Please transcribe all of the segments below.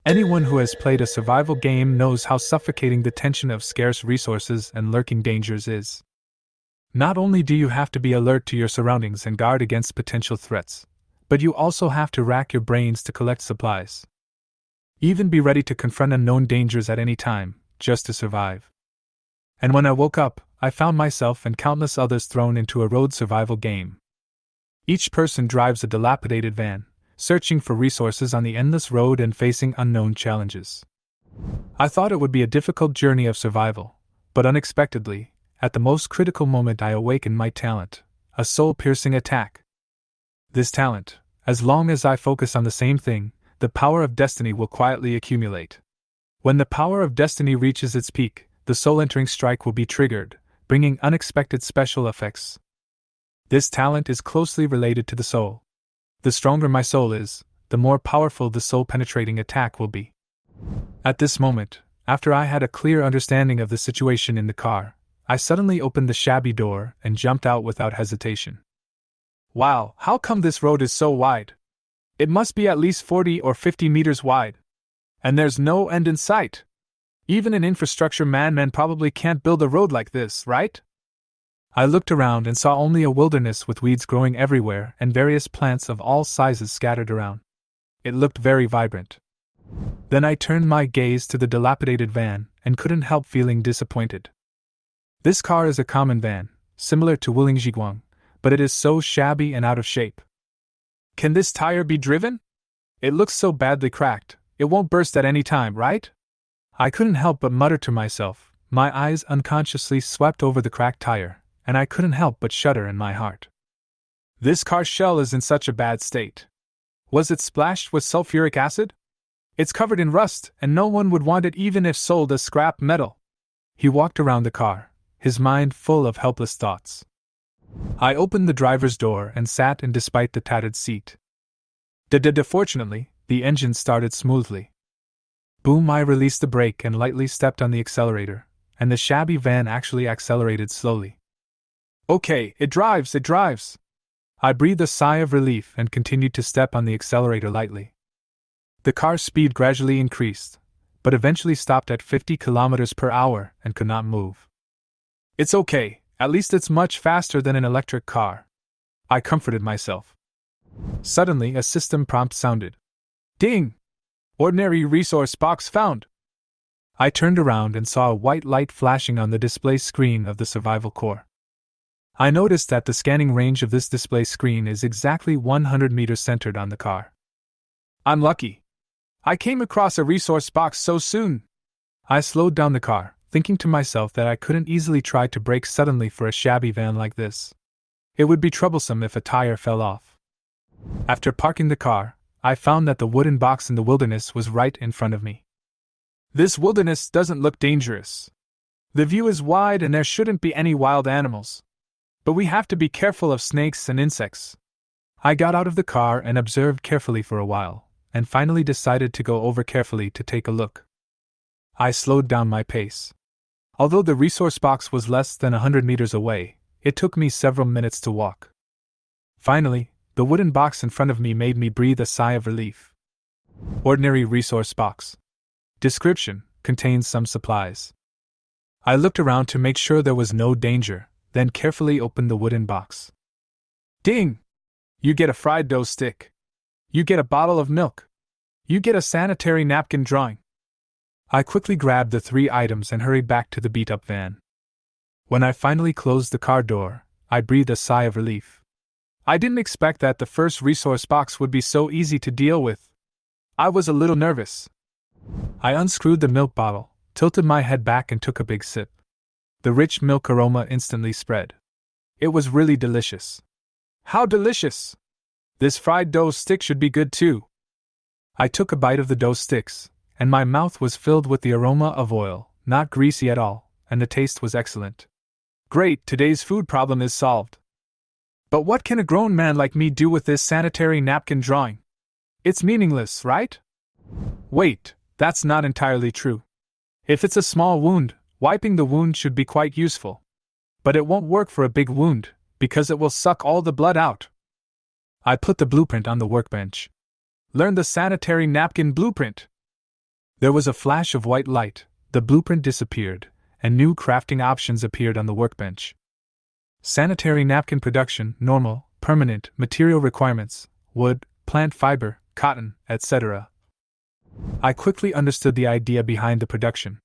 Anyone who has played a survival game knows how suffocating the tension of scarce resources and lurking dangers is. Not only do you have to be alert to your surroundings and guard against potential threats, but you also have to rack your brains to collect supplies. Even be ready to confront unknown dangers at any time, just to survive. And when I woke up, I found myself and countless others thrown into a road survival game. Each person drives a dilapidated van, searching for resources on the endless road and facing unknown challenges. I thought it would be a difficult journey of survival, but unexpectedly, at the most critical moment I awakened my talent, a soul-piercing attack. This talent, as long as I focus on the same thing, the power of destiny will quietly accumulate. When the power of destiny reaches its peak, the soul-entering strike will be triggered, bringing unexpected special effects. This talent is closely related to the soul. The stronger my soul is, the more powerful the soul-penetrating attack will be. At this moment, after I had a clear understanding of the situation in the car, I suddenly opened the shabby door and jumped out without hesitation. Wow, how come this road is so wide? It must be at least 40 or 50 meters wide. And there's no end in sight. Even an infrastructure man probably can't build a road like this, right? I looked around and saw only a wilderness with weeds growing everywhere and various plants of all sizes scattered around. It looked very vibrant. Then I turned my gaze to the dilapidated van and couldn't help feeling disappointed. This car is a common van, similar to Wuling Jiguang, but it is so shabby and out of shape. Can this tire be driven? It looks so badly cracked, it won't burst at any time, right? I couldn't help but mutter to myself. My eyes unconsciously swept over the cracked tire, and I couldn't help but shudder in my heart. This car's shell is in such a bad state. Was it splashed with sulfuric acid? It's covered in rust, and no one would want it even if sold as scrap metal. He walked around the car, his mind full of helpless thoughts. I opened the driver's door and sat in despite the tattered seat. Fortunately, the engine started smoothly. Boom! I released the brake and lightly stepped on the accelerator, and the shabby van actually accelerated slowly. Okay, it drives! I breathed a sigh of relief and continued to step on the accelerator lightly. The car's speed gradually increased, but eventually stopped at 50 kilometers per hour and could not move. It's okay, at least it's much faster than an electric car. I comforted myself. Suddenly, a system prompt sounded. Ding! Ordinary resource box found! I turned around and saw a white light flashing on the display screen of the survival core. I noticed that the scanning range of this display screen is exactly 100 meters centered on the car. I'm lucky. I came across a resource box so soon. I slowed down the car, thinking to myself that I couldn't easily try to brake suddenly for a shabby van like this. It would be troublesome if a tire fell off. After parking the car, I found that the wooden box in the wilderness was right in front of me. This wilderness doesn't look dangerous. The view is wide and there shouldn't be any wild animals. But we have to be careful of snakes and insects. I got out of the car and observed carefully for a while, and finally decided to go over carefully to take a look. I slowed down my pace. Although the resource box was less than 100 meters away, it took me several minutes to walk. Finally, the wooden box in front of me made me breathe a sigh of relief. Ordinary resource box. Description: contains some supplies. I looked around to make sure there was no danger, then carefully opened the wooden box. Ding! You get a fried dough stick. You get a bottle of milk. You get a sanitary napkin drawing. I quickly grabbed the 3 items and hurried back to the beat-up van. When I finally closed the car door, I breathed a sigh of relief. I didn't expect that the first resource box would be so easy to deal with. I was a little nervous. I unscrewed the milk bottle, tilted my head back and took a big sip. The rich milk aroma instantly spread. It was really delicious. How delicious! This fried dough stick should be good too. I took a bite of the dough sticks, and my mouth was filled with the aroma of oil, not greasy at all, and the taste was excellent. Great, today's food problem is solved. But what can a grown man like me do with this sanitary napkin drawing? It's meaningless, right? Wait, that's not entirely true. If it's a small wound, wiping the wound should be quite useful. But it won't work for a big wound, because it will suck all the blood out. I put the blueprint on the workbench. Learn the sanitary napkin blueprint. There was a flash of white light, the blueprint disappeared, and new crafting options appeared on the workbench. Sanitary napkin production, normal, permanent, material requirements, wood, plant fiber, cotton, etc. I quickly understood the idea behind the production.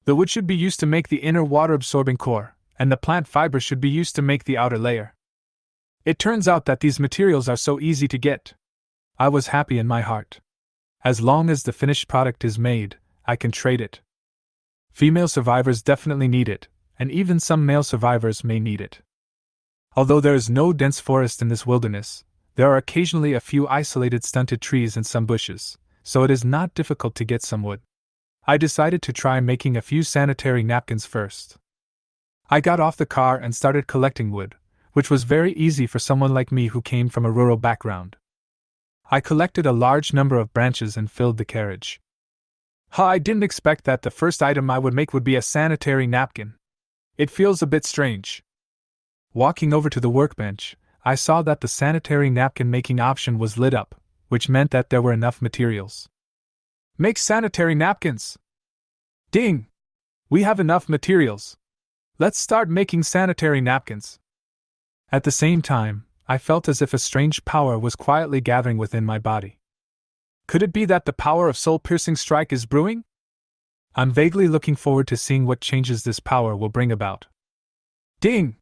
The wood should be used to make the inner water-absorbing core, and the plant fiber should be used to make the outer layer. It turns out that these materials are so easy to get. I was happy in my heart. As long as the finished product is made, I can trade it. Female survivors definitely need it, and even some male survivors may need it. Although there is no dense forest in this wilderness, there are occasionally a few isolated stunted trees and some bushes, so it is not difficult to get some wood. I decided to try making a few sanitary napkins first. I got off the car and started collecting wood, which was very easy for someone like me who came from a rural background. I collected a large number of branches and filled the carriage. I didn't expect that the first item I would make would be a sanitary napkin. It feels a bit strange. Walking over to the workbench, I saw that the sanitary napkin making option was lit up, which meant that there were enough materials. Make sanitary napkins! Ding! We have enough materials. Let's start making sanitary napkins. At the same time, I felt as if a strange power was quietly gathering within my body. Could it be that the power of soul-piercing strike is brewing? I'm vaguely looking forward to seeing what changes this power will bring about. Ding!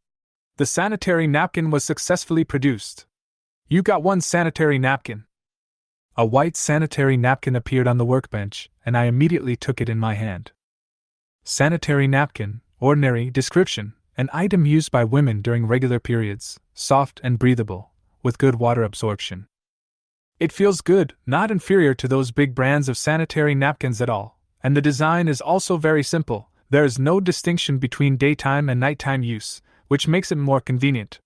The sanitary napkin was successfully produced. You got one sanitary napkin. A white sanitary napkin appeared on the workbench, and I immediately took it in my hand. Sanitary napkin, ordinary, description, an item used by women during regular periods, soft and breathable, with good water absorption. It feels good, not inferior to those big brands of sanitary napkins at all, and the design is also very simple. There is no distinction between daytime and nighttime use, which makes it more convenient.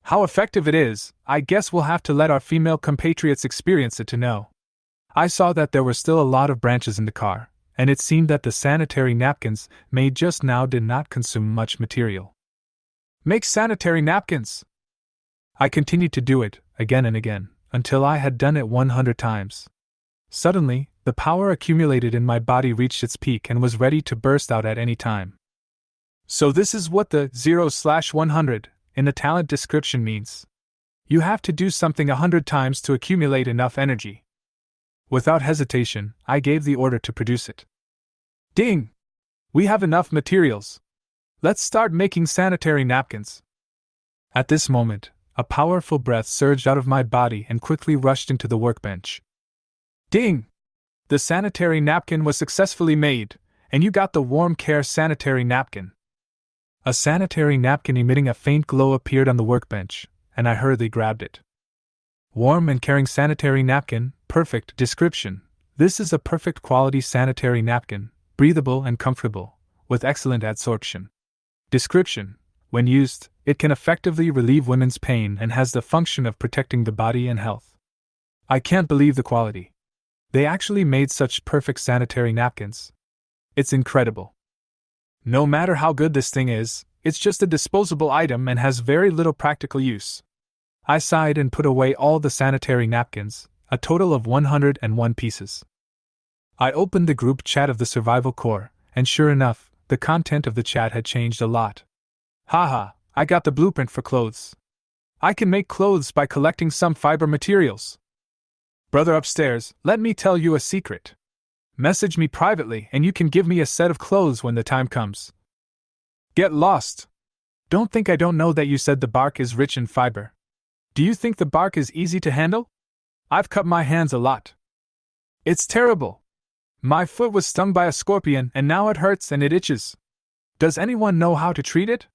How effective it is, I guess we'll have to let our female compatriots experience it to know. I saw that there were still a lot of branches in the car, and it seemed that the sanitary napkins made just now did not consume much material. Make sanitary napkins! I continued to do it, again and again, until I had done it 100 times. Suddenly, the power accumulated in my body reached its peak and was ready to burst out at any time. So this is what the 0/100 in the talent description means. You have to do something 100 times to accumulate enough energy. Without hesitation, I gave the order to produce it. Ding! We have enough materials. Let's start making sanitary napkins. At this moment, a powerful breath surged out of my body and quickly rushed into the workbench. Ding! The sanitary napkin was successfully made, and you got the warm care sanitary napkin. A sanitary napkin emitting a faint glow appeared on the workbench, and I hurriedly grabbed it. Warm and caring sanitary napkin, perfect description. This is a perfect quality sanitary napkin, breathable and comfortable, with excellent adsorption. Description: when used, it can effectively relieve women's pain and has the function of protecting the body and health. I can't believe the quality. They actually made such perfect sanitary napkins. It's incredible. No matter how good this thing is, it's just a disposable item and has very little practical use. I sighed and put away all the sanitary napkins, a total of 101 pieces. I opened the group chat of the Survival Corps, and sure enough, the content of the chat had changed a lot. Haha, I got the blueprint for clothes. I can make clothes by collecting some fiber materials. Brother upstairs, let me tell you a secret. Message me privately and you can give me a set of clothes when the time comes. Get lost. Don't think I don't know that you said the bark is rich in fiber. Do you think the bark is easy to handle? I've cut my hands a lot. It's terrible. My foot was stung by a scorpion and now it hurts and it itches. Does anyone know how to treat it?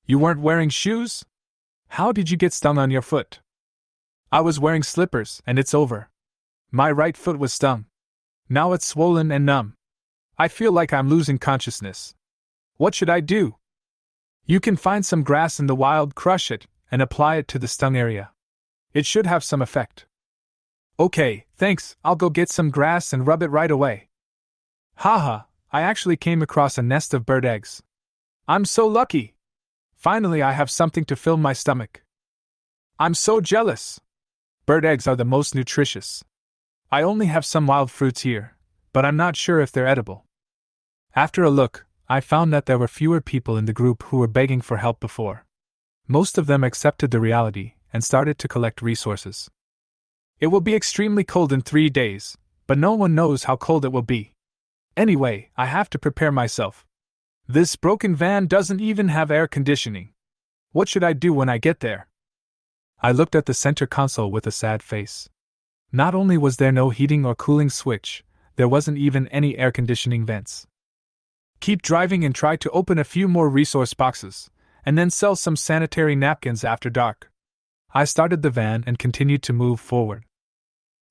You weren't wearing shoes? How did you get stung on your foot? I was wearing slippers and it's over. My right foot was stung. Now it's swollen and numb. I feel like I'm losing consciousness. What should I do? You can find some grass in the wild, crush it, and apply it to the stung area. It should have some effect. Okay, thanks, I'll go get some grass and rub it right away. Haha, I actually came across a nest of bird eggs. I'm so lucky. Finally I have something to fill my stomach. I'm so jealous. Bird eggs are the most nutritious. I only have some wild fruits here, but I'm not sure if they're edible. After a look, I found that there were fewer people in the group who were begging for help before. Most of them accepted the reality and started to collect resources. It will be extremely cold in 3 days, but no one knows how cold it will be. Anyway, I have to prepare myself. This broken van doesn't even have air conditioning. What should I do when I get there? I looked at the center console with a sad face. Not only was there no heating or cooling switch, there wasn't even any air conditioning vents. Keep driving and try to open a few more resource boxes, and then sell some sanitary napkins after dark. I started the van and continued to move forward.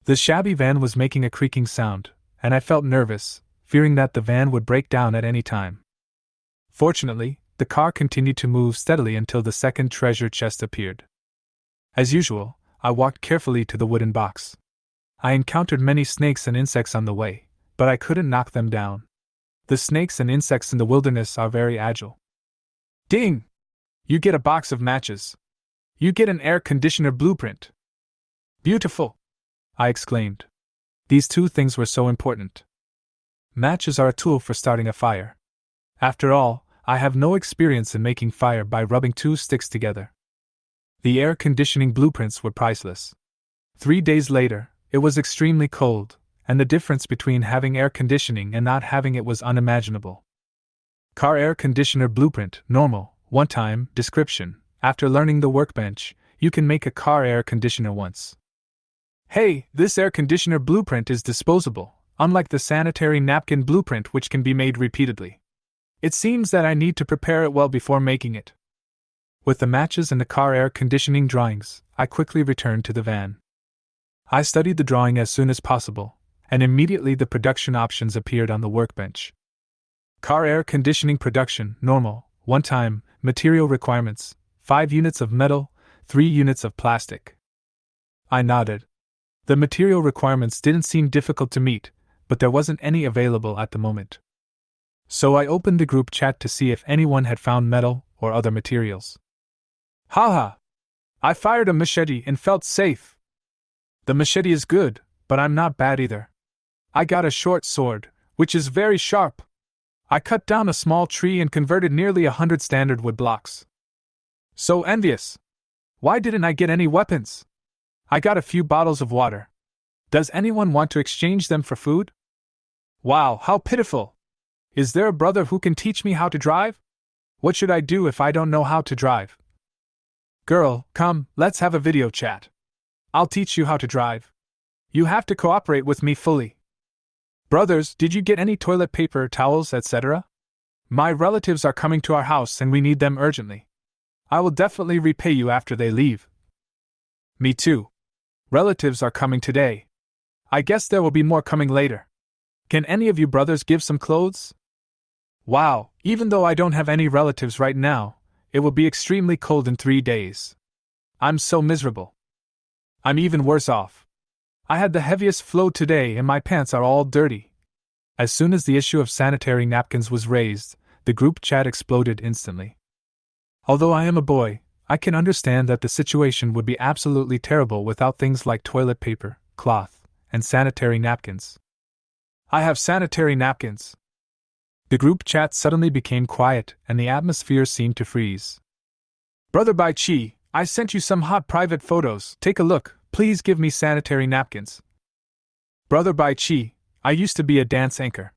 The shabby van was making a creaking sound, and I felt nervous, fearing that the van would break down at any time. Fortunately, the car continued to move steadily until the second treasure chest appeared. As usual, I walked carefully to the wooden box. I encountered many snakes and insects on the way, but I couldn't knock them down. The snakes and insects in the wilderness are very agile. Ding! You get a box of matches. You get an air conditioner blueprint. Beautiful! I exclaimed. These two things were so important. Matches are a tool for starting a fire. After all, I have no experience in making fire by rubbing 2 sticks together. The air conditioning blueprints were priceless. 3 days later, it was extremely cold, and the difference between having air conditioning and not having it was unimaginable. Car air conditioner blueprint, normal, 1 time, description. After learning the workbench, you can make a car air conditioner once. Hey, this air conditioner blueprint is disposable, unlike the sanitary napkin blueprint which can be made repeatedly. It seems that I need to prepare it well before making it. With the matches and the car air conditioning drawings, I quickly returned to the van. I studied the drawing as soon as possible, and immediately the production options appeared on the workbench. Car air conditioning production, normal, 1 time, material requirements, 5 units of metal, 3 units of plastic. I nodded. The material requirements didn't seem difficult to meet, but there wasn't any available at the moment. So I opened the group chat to see if anyone had found metal or other materials. Haha! I fired a machete and felt safe. The machete is good, but I'm not bad either. I got a short sword, which is very sharp. I cut down a small tree and converted nearly 100 standard wood blocks. So envious! Why didn't I get any weapons? I got a few bottles of water. Does anyone want to exchange them for food? Wow, how pitiful! Is there a brother who can teach me how to drive? What should I do if I don't know how to drive? Girl, come, let's have a video chat. I'll teach you how to drive. You have to cooperate with me fully. Brothers, did you get any toilet paper, towels, etc.? My relatives are coming to our house and we need them urgently. I will definitely repay you after they leave. Me too. Relatives are coming today. I guess there will be more coming later. Can any of you brothers give some clothes? Wow, even though I don't have any relatives right now, it will be extremely cold in 3 days. I'm so miserable. I'm even worse off. I had the heaviest flow today and my pants are all dirty. As soon as the issue of sanitary napkins was raised, the group chat exploded instantly. Although I am a boy, I can understand that the situation would be absolutely terrible without things like toilet paper, cloth, and sanitary napkins. I have sanitary napkins. The group chat suddenly became quiet and the atmosphere seemed to freeze. Brother Bai Chi, I sent you some hot private photos. Take a look, please give me sanitary napkins. Brother Bai Chi, I used to be a dance anchor.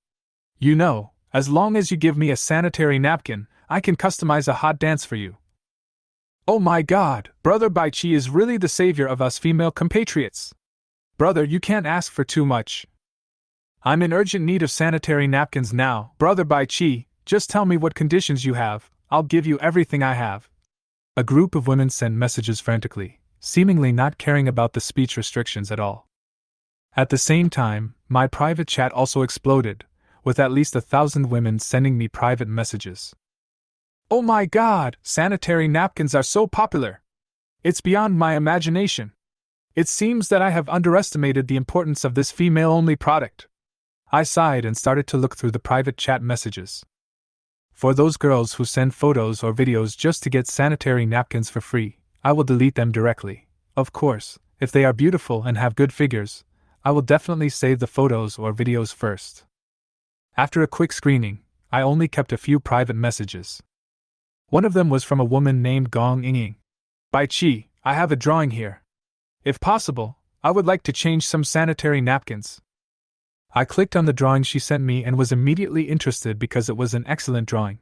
You know, as long as you give me a sanitary napkin, I can customize a hot dance for you. Oh my god, Brother Bai Chi is really the savior of us female compatriots. Brother, you can't ask for too much. I'm in urgent need of sanitary napkins now. Brother Bai Chi, just tell me what conditions you have, I'll give you everything I have. A group of women sent messages frantically, seemingly not caring about the speech restrictions at all. At the same time, my private chat also exploded, with at least 1,000 women sending me private messages. Oh my god, sanitary napkins are so popular. It's beyond my imagination. It seems that I have underestimated the importance of this female-only product. I sighed and started to look through the private chat messages. For those girls who send photos or videos just to get sanitary napkins for free, I will delete them directly. Of course, if they are beautiful and have good figures, I will definitely save the photos or videos first. After a quick screening, I only kept a few private messages. One of them was from a woman named Gong Ying. Bai Chi, I have a drawing here. If possible, I would like to change some sanitary napkins. I clicked on the drawing she sent me and was immediately interested because it was an excellent drawing.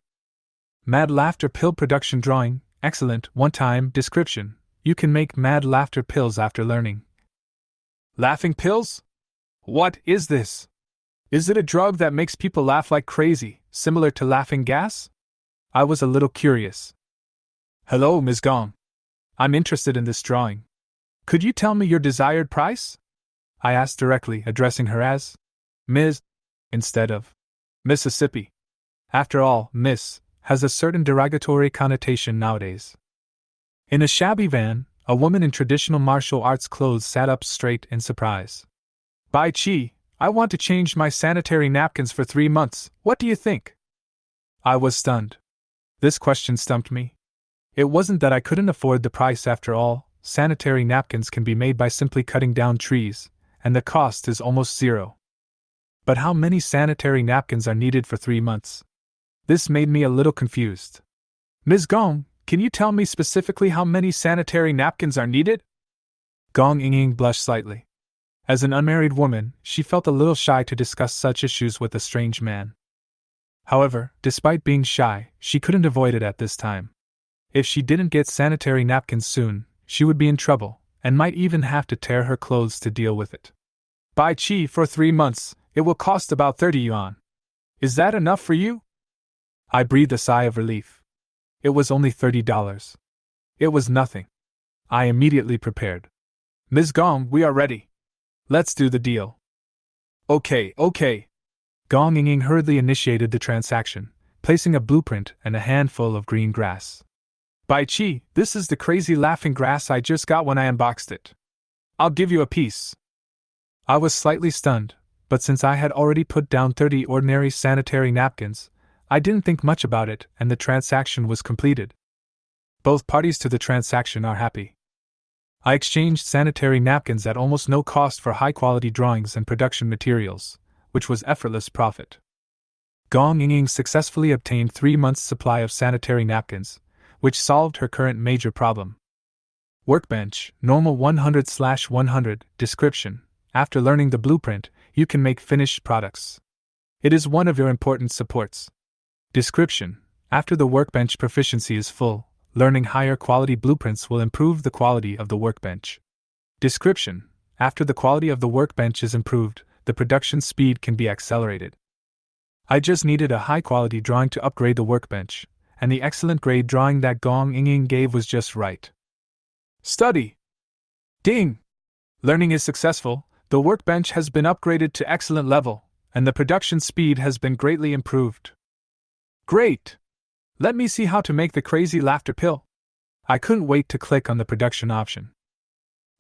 Mad Laughter Pill Production Drawing, excellent, one-time, description. You can make mad laughter pills after learning. Laughing pills? What is this? Is it a drug that makes people laugh like crazy, similar to laughing gas? I was a little curious. Hello, Ms. Gong. I'm interested in this drawing. Could you tell me your desired price? I asked directly, addressing her as Ms. instead of Mississippi. After all, Miss has a certain derogatory connotation nowadays. In a shabby van, a woman in traditional martial arts clothes sat up straight in surprise. Bai Chi, I want to change my sanitary napkins for 3 months. What do you think? I was stunned. This question stumped me. It wasn't that I couldn't afford the price after all. Sanitary napkins can be made by simply cutting down trees, and the cost is almost zero. But how many sanitary napkins are needed for 3 months? This made me a little confused. Ms. Gong, can you tell me specifically how many sanitary napkins are needed? Gong Ying blushed slightly. As an unmarried woman, she felt a little shy to discuss such issues with a strange man. However, despite being shy, she couldn't avoid it at this time. If she didn't get sanitary napkins soon, she would be in trouble, and might even have to tear her clothes to deal with it. Bai Chi, for 3 months, it will cost about 30 yuan. Is that enough for you? I breathed a sigh of relief. It was only $30. It was nothing. I immediately prepared. Ms. Gong, we are ready. Let's do the deal. Okay. Gong Ying hurriedly initiated the transaction, placing a blueprint and a handful of green grass. Bai Chi, this is the crazy laughing grass I just got when I unboxed it. I'll give you a piece. I was slightly stunned, but since I had already put down 30 ordinary sanitary napkins, I didn't think much about it and the transaction was completed. Both parties to the transaction are happy. I exchanged sanitary napkins at almost no cost for high-quality drawings and production materials, which was effortless profit. Gong Ying successfully obtained 3 months' supply of sanitary napkins, which solved her current major problem. Workbench, normal 100/100, description. After learning the blueprint, you can make finished products. It is one of your important supports. Description. After the workbench proficiency is full, learning higher quality blueprints will improve the quality of the workbench. Description. After the quality of the workbench is improved, the production speed can be accelerated. I just needed a high-quality drawing to upgrade the workbench, and the excellent grade drawing that Gong Ying gave was just right. Study. Ding! Learning is successful, the workbench has been upgraded to excellent level, and the production speed has been greatly improved. Great! Let me see how to make the crazy laughter pill. I couldn't wait to click on the production option.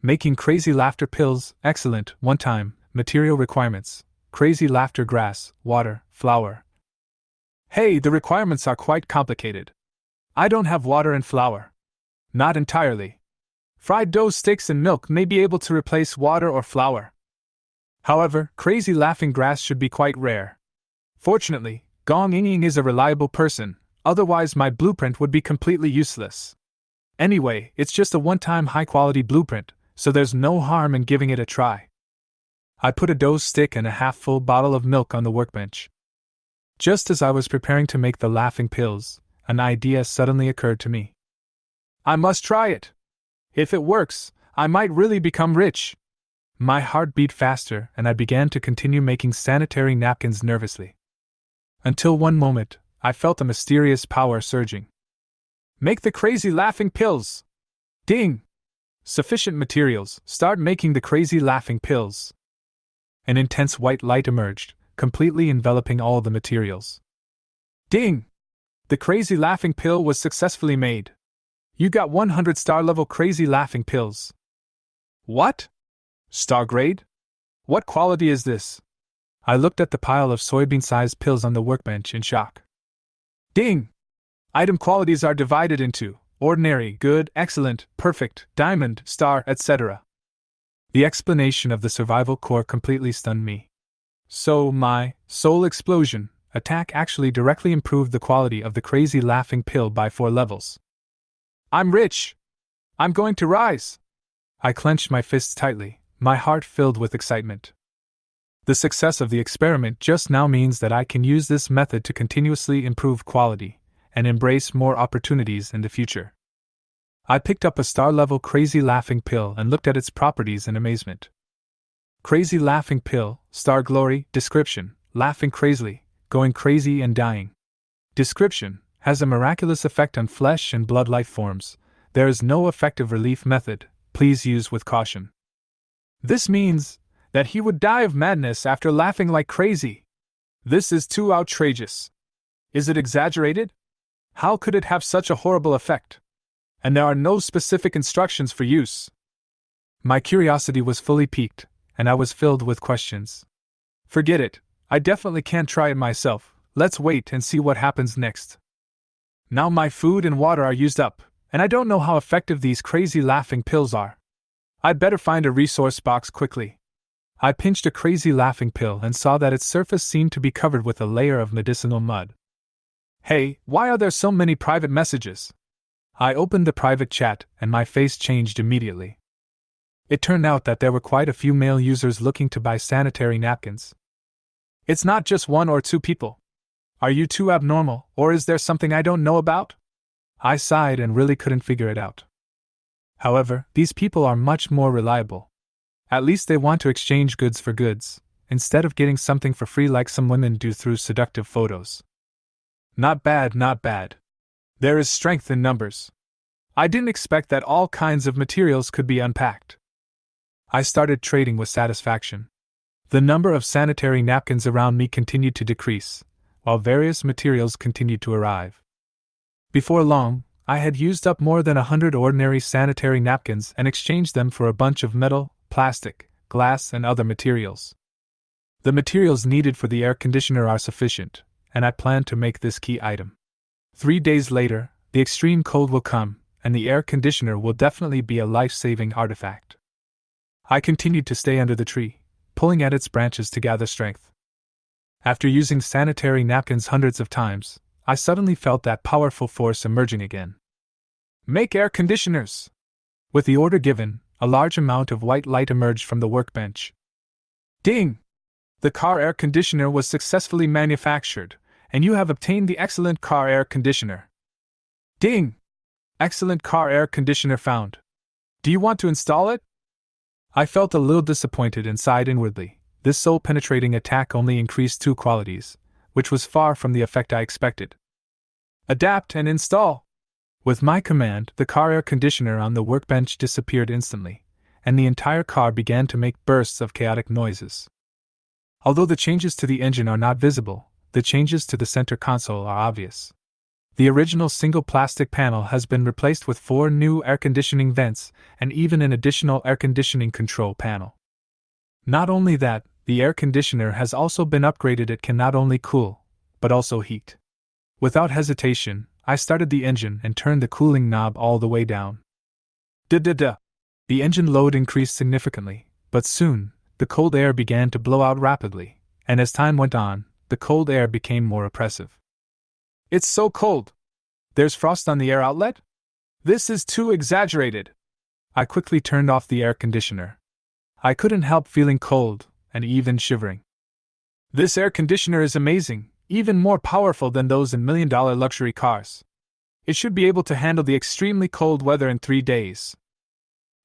Making crazy laughter pills, excellent, one time, material requirements, crazy laughter grass, water, flour. Hey, the requirements are quite complicated. I don't have water and flour. Not entirely. Fried dough sticks and milk may be able to replace water or flour. However, crazy laughing grass should be quite rare. Fortunately, Gong Ying is a reliable person, otherwise my blueprint would be completely useless. Anyway, it's just a one-time high-quality blueprint, so there's no harm in giving it a try. I put a dough stick and a half-full bottle of milk on the workbench. Just as I was preparing to make the laughing pills, an idea suddenly occurred to me. I must try it. If it works, I might really become rich. My heart beat faster and I began to continue making sanitary napkins nervously. Until one moment, I felt a mysterious power surging. Make the crazy laughing pills! Ding! Sufficient materials, start making the crazy laughing pills. An intense white light emerged, completely enveloping all the materials. Ding! The crazy laughing pill was successfully made. You got 100-star level crazy laughing pills. What? Star grade? What quality is this? I looked at the pile of soybean-sized pills on the workbench in shock. Ding! Item qualities are divided into ordinary, good, excellent, perfect, diamond, star, etc. The explanation of the survival core completely stunned me. So, my soul explosion attack actually directly improved the quality of the crazy laughing pill by 4 levels. I'm rich! I'm going to rise! I clenched my fists tightly, my heart filled with excitement. The success of the experiment just now means that I can use this method to continuously improve quality and embrace more opportunities in the future. I picked up a star-level crazy laughing pill and looked at its properties in amazement. Crazy laughing pill, star glory, description, laughing crazily, going crazy and dying. Description, has a miraculous effect on flesh and blood life forms. There is no effective relief method, please use with caution. This means that he would die of madness after laughing like crazy. This is too outrageous. Is it exaggerated? How could it have such a horrible effect? And there are no specific instructions for use. My curiosity was fully piqued, and I was filled with questions. Forget it, I definitely can't try it myself, let's wait and see what happens next. Now my food and water are used up, and I don't know how effective these crazy laughing pills are. I'd better find a resource box quickly. I pinched a crazy laughing pill and saw that its surface seemed to be covered with a layer of medicinal mud. Hey, why are there so many private messages? I opened the private chat and my face changed immediately. It turned out that there were quite a few male users looking to buy sanitary napkins. It's not just 1 or 2 people. Are you too abnormal, or is there something I don't know about? I sighed and really couldn't figure it out. However, these people are much more reliable. At least they want to exchange goods for goods, instead of getting something for free like some women do through seductive photos. Not bad, not bad. There is strength in numbers. I didn't expect that all kinds of materials could be unpacked. I started trading with satisfaction. The number of sanitary napkins around me continued to decrease, while various materials continued to arrive. Before long, I had used up more than 100 ordinary sanitary napkins and exchanged them for a bunch of metal, plastic, glass, and other materials. The materials needed for the air conditioner are sufficient, and I plan to make this key item. 3 days later, the extreme cold will come, and the air conditioner will definitely be a life-saving artifact. I continued to stay under the tree, pulling at its branches to gather strength. After using sanitary napkins hundreds of times, I suddenly felt that powerful force emerging again. Make air conditioners! With the order given, a large amount of white light emerged from the workbench. Ding! The car air conditioner was successfully manufactured, and you have obtained the excellent car air conditioner. Ding! Excellent car air conditioner found. Do you want to install it? I felt a little disappointed and sighed inwardly. This soul-penetrating attack only increased 2 qualities, which was far from the effect I expected. Adapt and install! With my command, the car air conditioner on the workbench disappeared instantly, and the entire car began to make bursts of chaotic noises. Although the changes to the engine are not visible, the changes to the center console are obvious. The original single plastic panel has been replaced with 4 new air conditioning vents and even an additional air conditioning control panel. Not only that, the air conditioner has also been upgraded. It can not only cool, but also heat. Without hesitation, I started the engine and turned the cooling knob all the way down. Da-da-da! The engine load increased significantly, but soon, the cold air began to blow out rapidly, and as time went on, the cold air became more oppressive. It's so cold! There's frost on the air outlet? This is too exaggerated! I quickly turned off the air conditioner. I couldn't help feeling cold, and even shivering. This air conditioner is amazing, even more powerful than those in million-dollar luxury cars. It should be able to handle the extremely cold weather in 3 days.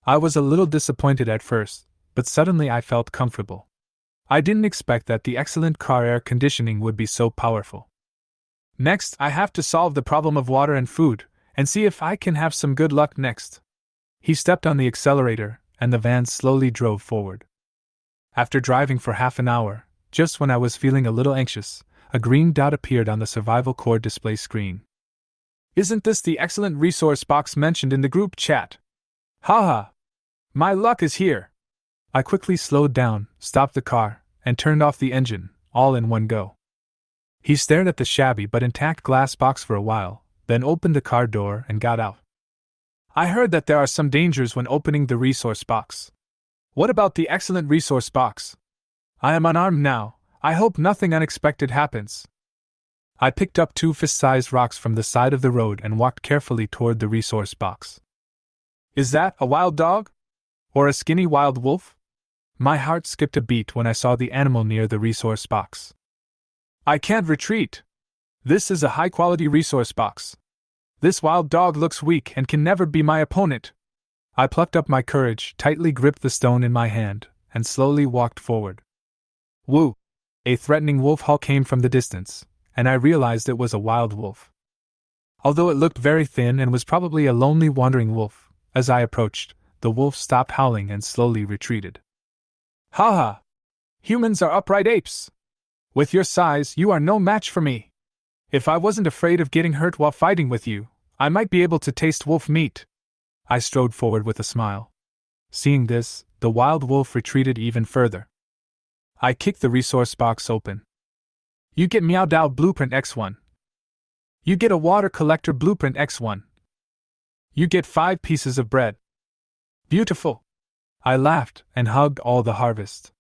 I was a little disappointed at first, but suddenly I felt comfortable. I didn't expect that the excellent car air conditioning would be so powerful. Next, I have to solve the problem of water and food, and see if I can have some good luck next. He stepped on the accelerator, and the van slowly drove forward. After driving for half an hour, just when I was feeling a little anxious, a green dot appeared on the survival core display screen. Isn't this the excellent resource box mentioned in the group chat? Haha! My luck is here! I quickly slowed down, stopped the car, and turned off the engine, all in one go. He stared at the shabby but intact glass box for a while, then opened the car door and got out. I heard that there are some dangers when opening the resource box. What about the excellent resource box? I am unarmed now. I hope nothing unexpected happens. I picked up 2 fist-sized rocks from the side of the road and walked carefully toward the resource box. Is that a wild dog? Or a skinny wild wolf? My heart skipped a beat when I saw the animal near the resource box. I can't retreat. This is a high-quality resource box. This wild dog looks weak and can never be my opponent. I plucked up my courage, tightly gripped the stone in my hand, and slowly walked forward. Woo! A threatening wolf howl came from the distance, and I realized it was a wild wolf. Although it looked very thin and was probably a lonely wandering wolf, as I approached, the wolf stopped howling and slowly retreated. Ha ha! Humans are upright apes! With your size, you are no match for me. If I wasn't afraid of getting hurt while fighting with you, I might be able to taste wolf meat. I strode forward with a smile. Seeing this, the wild wolf retreated even further. I kicked the resource box open. You get Meowdow Blueprint X1. You get a Water Collector Blueprint X1. You get 5 pieces of bread. Beautiful! I laughed and hugged all the harvest.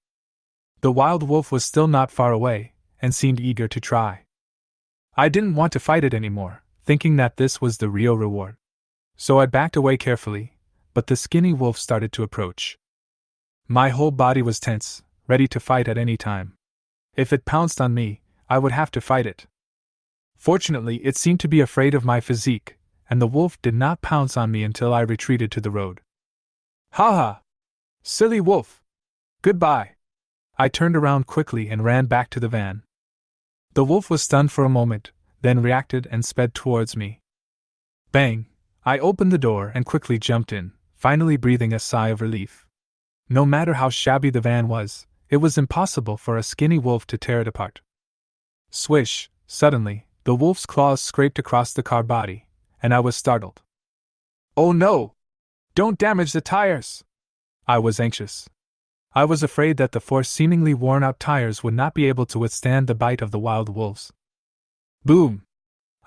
The wild wolf was still not far away, and seemed eager to try. I didn't want to fight it anymore, thinking that this was the real reward. So I backed away carefully, but the skinny wolf started to approach. My whole body was tense, ready to fight at any time. If it pounced on me, I would have to fight it. Fortunately, it seemed to be afraid of my physique, and the wolf did not pounce on me until I retreated to the road. Ha ha! Silly wolf! Goodbye! I turned around quickly and ran back to the van. The wolf was stunned for a moment, then reacted and sped towards me. Bang! I opened the door and quickly jumped in, finally breathing a sigh of relief. No matter how shabby the van was, it was impossible for a skinny wolf to tear it apart. Swish! Suddenly, the wolf's claws scraped across the car body, and I was startled. Oh no! Don't damage the tires! I was anxious. I was afraid that the 4 seemingly worn-out tires would not be able to withstand the bite of the wild wolves. Boom!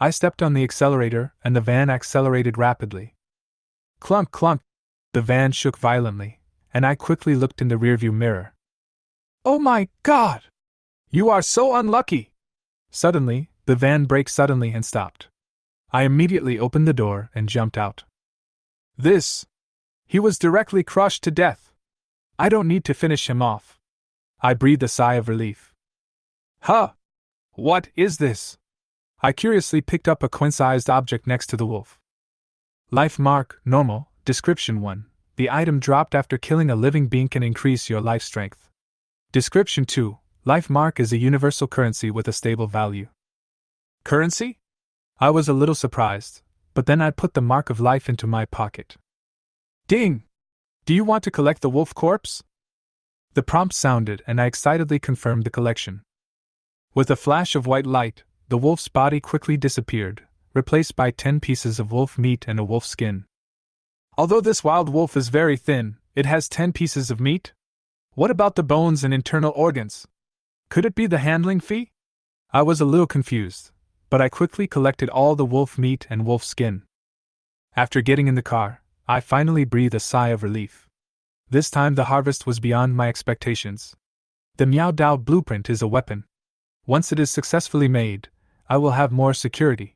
I stepped on the accelerator, and the van accelerated rapidly. Clunk, clunk! The van shook violently, and I quickly looked in the rearview mirror. Oh my God! You are so unlucky! Suddenly, the van braked suddenly and stopped. I immediately opened the door and jumped out. He was directly crushed to death. I don't need to finish him off. I breathed a sigh of relief. Huh! What is this? I curiously picked up a coin-sized object next to the wolf. Life mark, normal, description 1. The item dropped after killing a living being can increase your life strength. Description 2. Life mark is a universal currency with a stable value. Currency? I was a little surprised, but then I put the mark of life into my pocket. Ding! Do you want to collect the wolf corpse? The prompt sounded and I excitedly confirmed the collection. With a flash of white light, the wolf's body quickly disappeared, replaced by 10 pieces of wolf meat and a wolf skin. Although this wild wolf is very thin, it has 10 pieces of meat? What about the bones and internal organs? Could it be the handling fee? I was a little confused, but I quickly collected all the wolf meat and wolf skin. After getting in the car, I finally breathed a sigh of relief. This time the harvest was beyond my expectations. The Meowdow blueprint is a weapon. Once it is successfully made, I will have more security.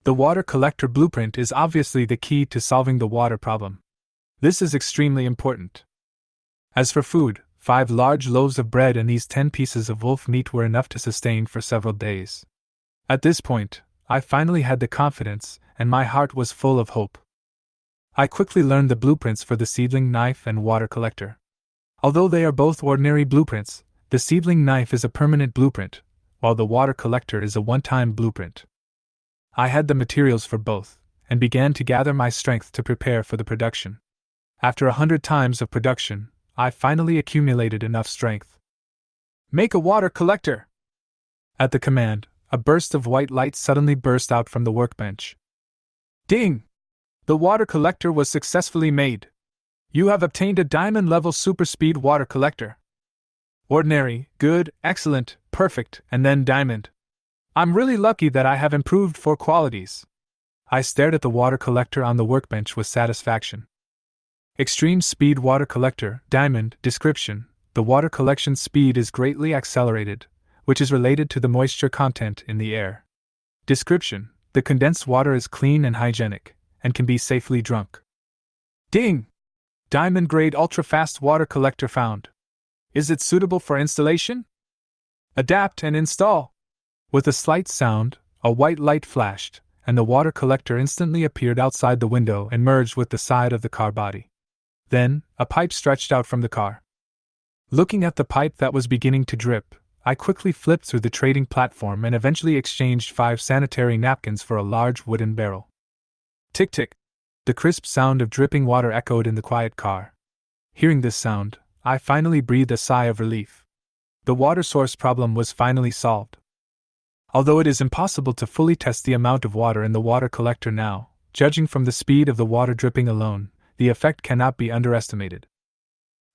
The water collector blueprint is obviously the key to solving the water problem. This is extremely important. As for food, 5 large loaves of bread and these 10 pieces of wolf meat were enough to sustain for several days. At this point, I finally had the confidence, and my heart was full of hope. I quickly learned the blueprints for the seedling knife and water collector. Although they are both ordinary blueprints, the seedling knife is a permanent blueprint, while the water collector is a one-time blueprint. I had the materials for both, and began to gather my strength to prepare for the production. After 100 times of production, I finally accumulated enough strength. Make a water collector! At the command, a burst of white light suddenly burst out from the workbench. Ding! The water collector was successfully made. You have obtained a diamond-level super-speed water collector. Ordinary, good, excellent, perfect, and then diamond. I'm really lucky that I have improved 4 qualities. I stared at the water collector on the workbench with satisfaction. Extreme speed water collector, diamond, description. The water collection speed is greatly accelerated, which is related to the moisture content in the air. Description: the condensed water is clean and hygienic, and can be safely drunk. Ding! Diamond grade ultra fast water collector found. Is it suitable for installation? Adapt and install. With a slight sound, a white light flashed, and the water collector instantly appeared outside the window and merged with the side of the car body. Then, a pipe stretched out from the car. Looking at the pipe that was beginning to drip, I quickly flipped through the trading platform and eventually exchanged 5 sanitary napkins for a large wooden barrel. Tick tick! The crisp sound of dripping water echoed in the quiet car. Hearing this sound, I finally breathed a sigh of relief. The water source problem was finally solved. Although it is impossible to fully test the amount of water in the water collector now, judging from the speed of the water dripping alone, the effect cannot be underestimated.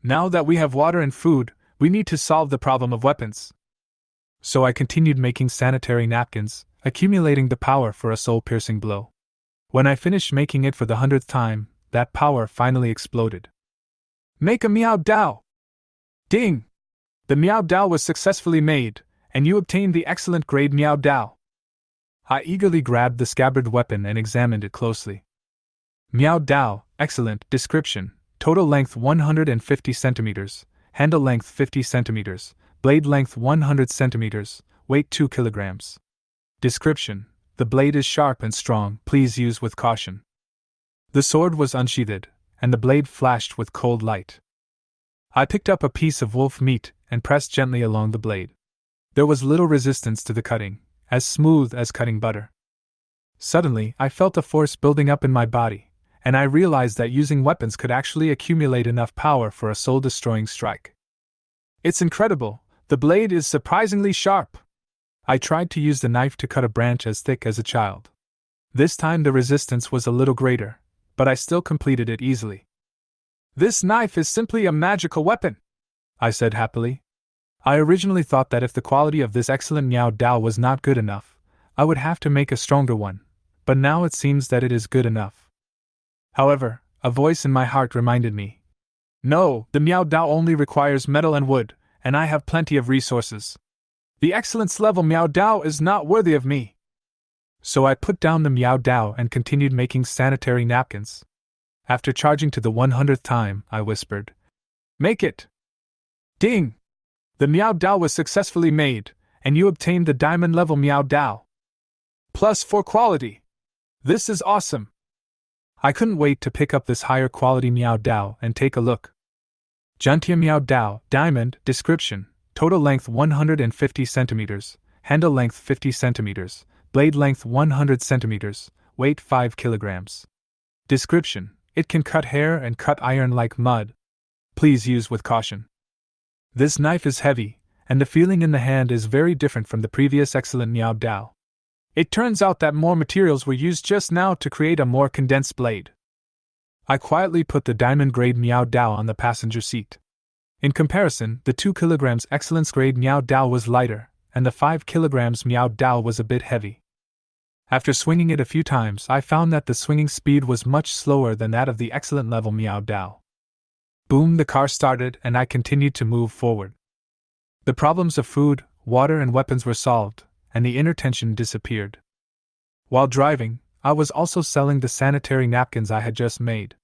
Now that we have water and food, we need to solve the problem of weapons. So I continued making sanitary napkins, accumulating the power for a soul-piercing blow. When I finished making it for the 100th time, that power finally exploded. Make a Meow Dao! Ding! The Meow Dao was successfully made, and you obtained the excellent grade Meow Dao. I eagerly grabbed the scabbard weapon and examined it closely. Meow Dao, excellent, description, total length 150 centimeters, handle length 50 centimeters, blade length 100 centimeters, weight 2 kilograms. Description: the blade is sharp and strong, please use with caution. The sword was unsheathed, and the blade flashed with cold light. I picked up a piece of wolf meat and pressed gently along the blade. There was little resistance to the cutting, as smooth as cutting butter. Suddenly, I felt a force building up in my body, and I realized that using weapons could actually accumulate enough power for a soul-destroying strike. It's incredible, the blade is surprisingly sharp. I tried to use the knife to cut a branch as thick as a child. This time the resistance was a little greater, but I still completed it easily. This knife is simply a magical weapon, I said happily. I originally thought that if the quality of this excellent Meow Dao was not good enough, I would have to make a stronger one, but now it seems that it is good enough. However, a voice in my heart reminded me. No, the Meow Dao only requires metal and wood, and I have plenty of resources. The excellence level Meow Dao is not worthy of me. So I put down the Meow Dao and continued making sanitary napkins. After charging to the 100th time, I whispered, "Make it!" Ding! The Meow Dao was successfully made, and you obtained the diamond level Meow Dao. +4 quality. This is awesome. I couldn't wait to pick up this higher quality Meow Dao and take a look. Jantia Meow Dao, diamond, description, total length 150 centimeters, handle length 50 centimeters, blade length 100 centimeters, weight 5 kilograms. Description: it can cut hair and cut iron like mud. Please use with caution. This knife is heavy, and the feeling in the hand is very different from the previous excellent Meow Dao. It turns out that more materials were used just now to create a more condensed blade. I quietly put the diamond-grade Meow Dao on the passenger seat. In comparison, the 2 kilograms excellence-grade Meow Dao was lighter, and the 5 kilograms Meow Dao was a bit heavy. After swinging it a few times, I found that the swinging speed was much slower than that of the excellent level Meow Dao. Boom, the car started, and I continued to move forward. The problems of food, water, and weapons were solved, and the inner tension disappeared. While driving, I was also selling the sanitary napkins I had just made.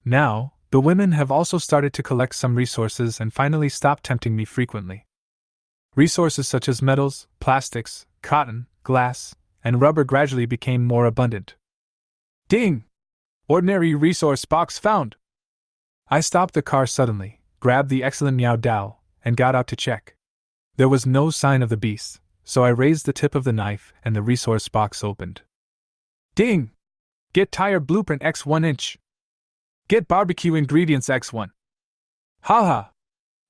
Now, the women have also started to collect some resources and finally stopped tempting me frequently. Resources such as metals, plastics, cotton, glass, and rubber gradually became more abundant. Ding! Ordinary resource box found! I stopped the car suddenly, grabbed the excellent Meow Dao, and got out to check. There was no sign of the beast, so I raised the tip of the knife and the resource box opened. Ding! Get tire blueprint X 1 inch. Get barbecue ingredients X1. Haha!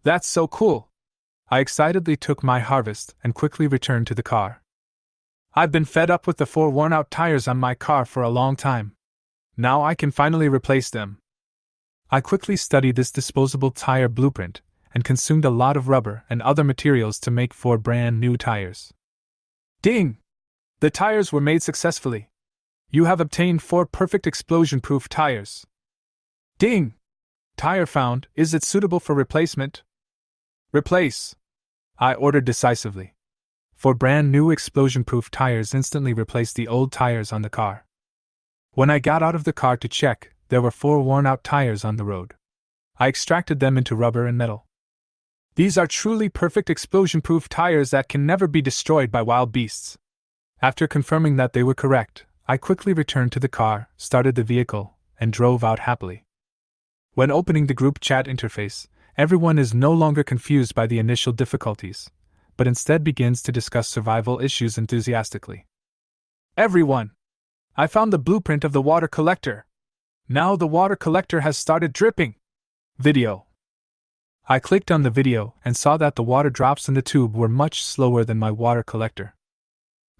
That's so cool! I excitedly took my harvest and quickly returned to the car. I've been fed up with the 4 worn-out tires on my car for a long time. Now I can finally replace them. I quickly studied this disposable tire blueprint and consumed a lot of rubber and other materials to make 4 brand new tires. Ding! The tires were made successfully. You have obtained 4 perfect explosion-proof tires. Ding! Tire found, is it suitable for replacement? Replace, I ordered decisively. 4 brand new explosion-proof tires instantly replaced the old tires on the car. When I got out of the car to check, there were 4 worn-out tires on the road. I extracted them into rubber and metal. These are truly perfect explosion-proof tires that can never be destroyed by wild beasts. After confirming that they were correct, I quickly returned to the car, started the vehicle, and drove out happily. When opening the group chat interface, everyone is no longer confused by the initial difficulties, but instead begins to discuss survival issues enthusiastically. Everyone! I found the blueprint of the water collector. Now the water collector has started dripping. Video. I clicked on the video and saw that the water drops in the tube were much slower than my water collector.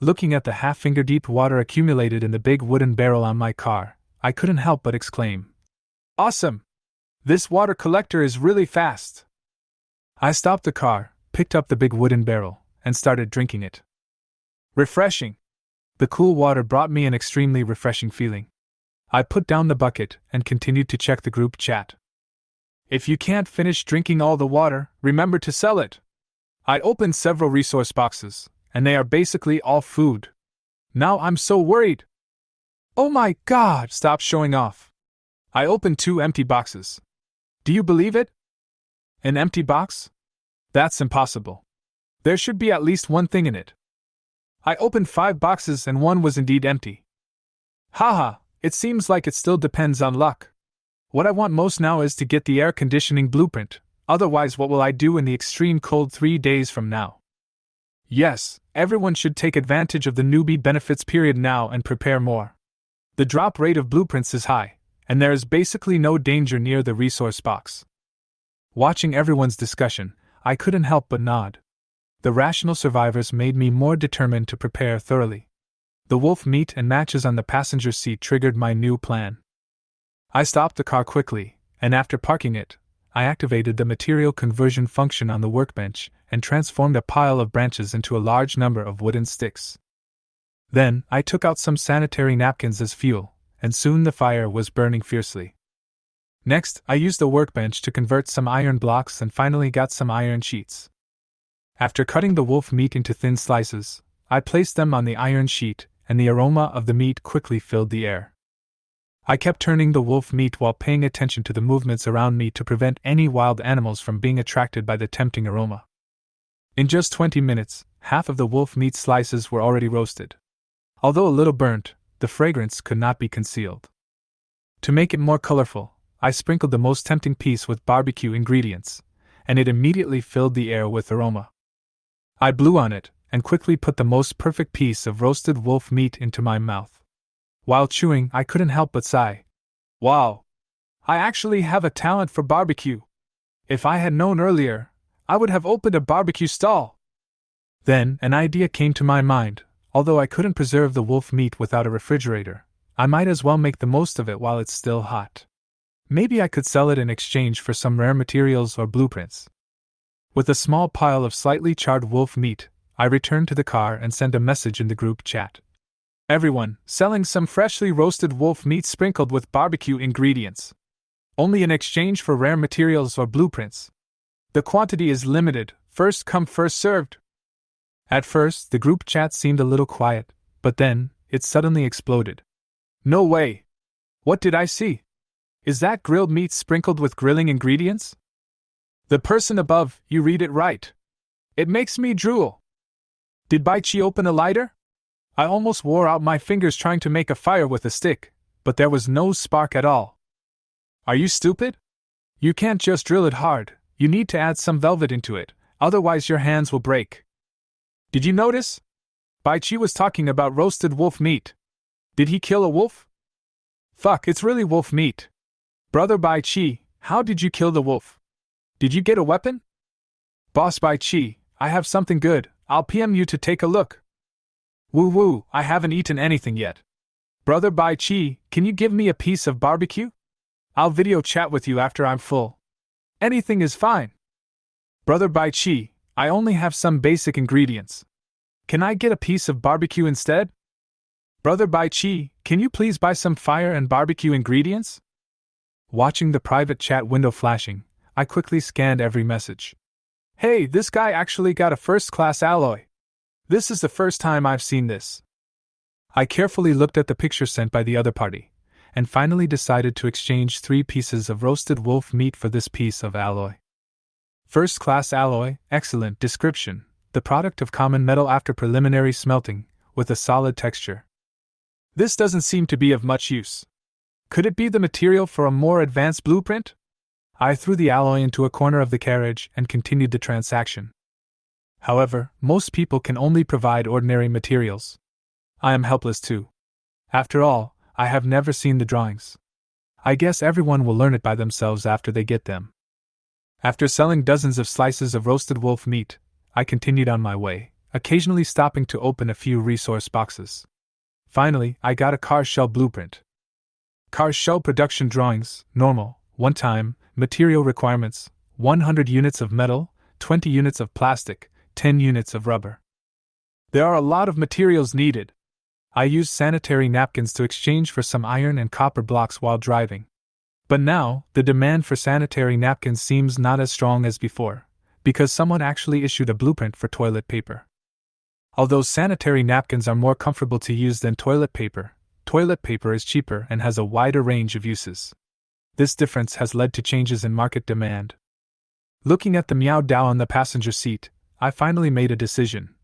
Looking at the half-finger deep water accumulated in the big wooden barrel on my car, I couldn't help but exclaim, "Awesome! This water collector is really fast!" I stopped the car, picked up the big wooden barrel, and started drinking it. Refreshing! The cool water brought me an extremely refreshing feeling. I put down the bucket and continued to check the group chat. If you can't finish drinking all the water, remember to sell it. I opened several resource boxes, and they are basically all food. Now I'm so worried. Oh my god, stop showing off. I opened 2 empty boxes. Do you believe it? An empty box? That's impossible. There should be at least one thing in it. I opened 5 boxes and one was indeed empty. Haha, it seems like it still depends on luck. What I want most now is to get the air conditioning blueprint, otherwise what will I do in the extreme cold 3 days from now? Yes, everyone should take advantage of the newbie benefits period now and prepare more. The drop rate of blueprints is high, and there is basically no danger near the resource box. Watching everyone's discussion, I couldn't help but nod. The rational survivors made me more determined to prepare thoroughly. The wolf meat and matches on the passenger seat triggered my new plan. I stopped the car quickly, and after parking it, I activated the material conversion function on the workbench and transformed a pile of branches into a large number of wooden sticks. Then, I took out some sanitary napkins as fuel, and soon the fire was burning fiercely. Next, I used the workbench to convert some iron blocks and finally got some iron sheets. After cutting the wolf meat into thin slices, I placed them on the iron sheet, and the aroma of the meat quickly filled the air. I kept turning the wolf meat while paying attention to the movements around me to prevent any wild animals from being attracted by the tempting aroma. In just 20 minutes, half of the wolf meat slices were already roasted. Although a little burnt, the fragrance could not be concealed. To make it more colorful, I sprinkled the most tempting piece with barbecue ingredients, and it immediately filled the air with aroma. I blew on it, and quickly put the most perfect piece of roasted wolf meat into my mouth. While chewing, I couldn't help but sigh. Wow! I actually have a talent for barbecue. If I had known earlier, I would have opened a barbecue stall. Then, an idea came to my mind. Although I couldn't preserve the wolf meat without a refrigerator, I might as well make the most of it while it's still hot. Maybe I could sell it in exchange for some rare materials or blueprints. With a small pile of slightly charred wolf meat, I returned to the car and sent a message in the group chat. Everyone, selling some freshly roasted wolf meat sprinkled with barbecue ingredients. Only in exchange for rare materials or blueprints. The quantity is limited, first come first served. At first, the group chat seemed a little quiet, but then, it suddenly exploded. No way! What did I see? Is that grilled meat sprinkled with grilling ingredients? The person above, you read it right. It makes me drool. Did Baichi open a lighter? I almost wore out my fingers trying to make a fire with a stick, but there was no spark at all. Are you stupid? You can't just drill it hard, you need to add some velvet into it, otherwise your hands will break. Did you notice? Baichi was talking about roasted wolf meat. Did he kill a wolf? Fuck, it's really wolf meat. Brother Baichi, how did you kill the wolf? Did you get a weapon? Boss Baichi, I have something good, I'll PM you to take a look. Woo, I haven't eaten anything yet. Brother Baichi, can you give me a piece of barbecue? I'll video chat with you after I'm full. Anything is fine. Brother Baichi, I only have some basic ingredients. Can I get a piece of barbecue instead? Brother Baichi, can you please buy some fire and barbecue ingredients? Watching the private chat window flashing, I quickly scanned every message. Hey, this guy actually got a first-class alloy. This is the first time I've seen this. I carefully looked at the picture sent by the other party, and finally decided to exchange 3 pieces of roasted wolf meat for this piece of alloy. First-class alloy, excellent description, the product of common metal after preliminary smelting, with a solid texture. This doesn't seem to be of much use. Could it be the material for a more advanced blueprint? I threw the alloy into a corner of the carriage and continued the transaction. However, most people can only provide ordinary materials. I am helpless too. After all, I have never seen the drawings. I guess everyone will learn it by themselves after they get them. After selling dozens of slices of roasted wolf meat, I continued on my way, occasionally stopping to open a few resource boxes. Finally, I got a car shell blueprint. Car shell production drawings, normal, 1 time, material requirements, 100 units of metal, 20 units of plastic, 10 units of rubber. There are a lot of materials needed. I used sanitary napkins to exchange for some iron and copper blocks while driving. But now, the demand for sanitary napkins seems not as strong as before, because someone actually issued a blueprint for toilet paper. Although sanitary napkins are more comfortable to use than toilet paper is cheaper and has a wider range of uses. This difference has led to changes in market demand. Looking at the Meow Dao on the passenger seat, I finally made a decision.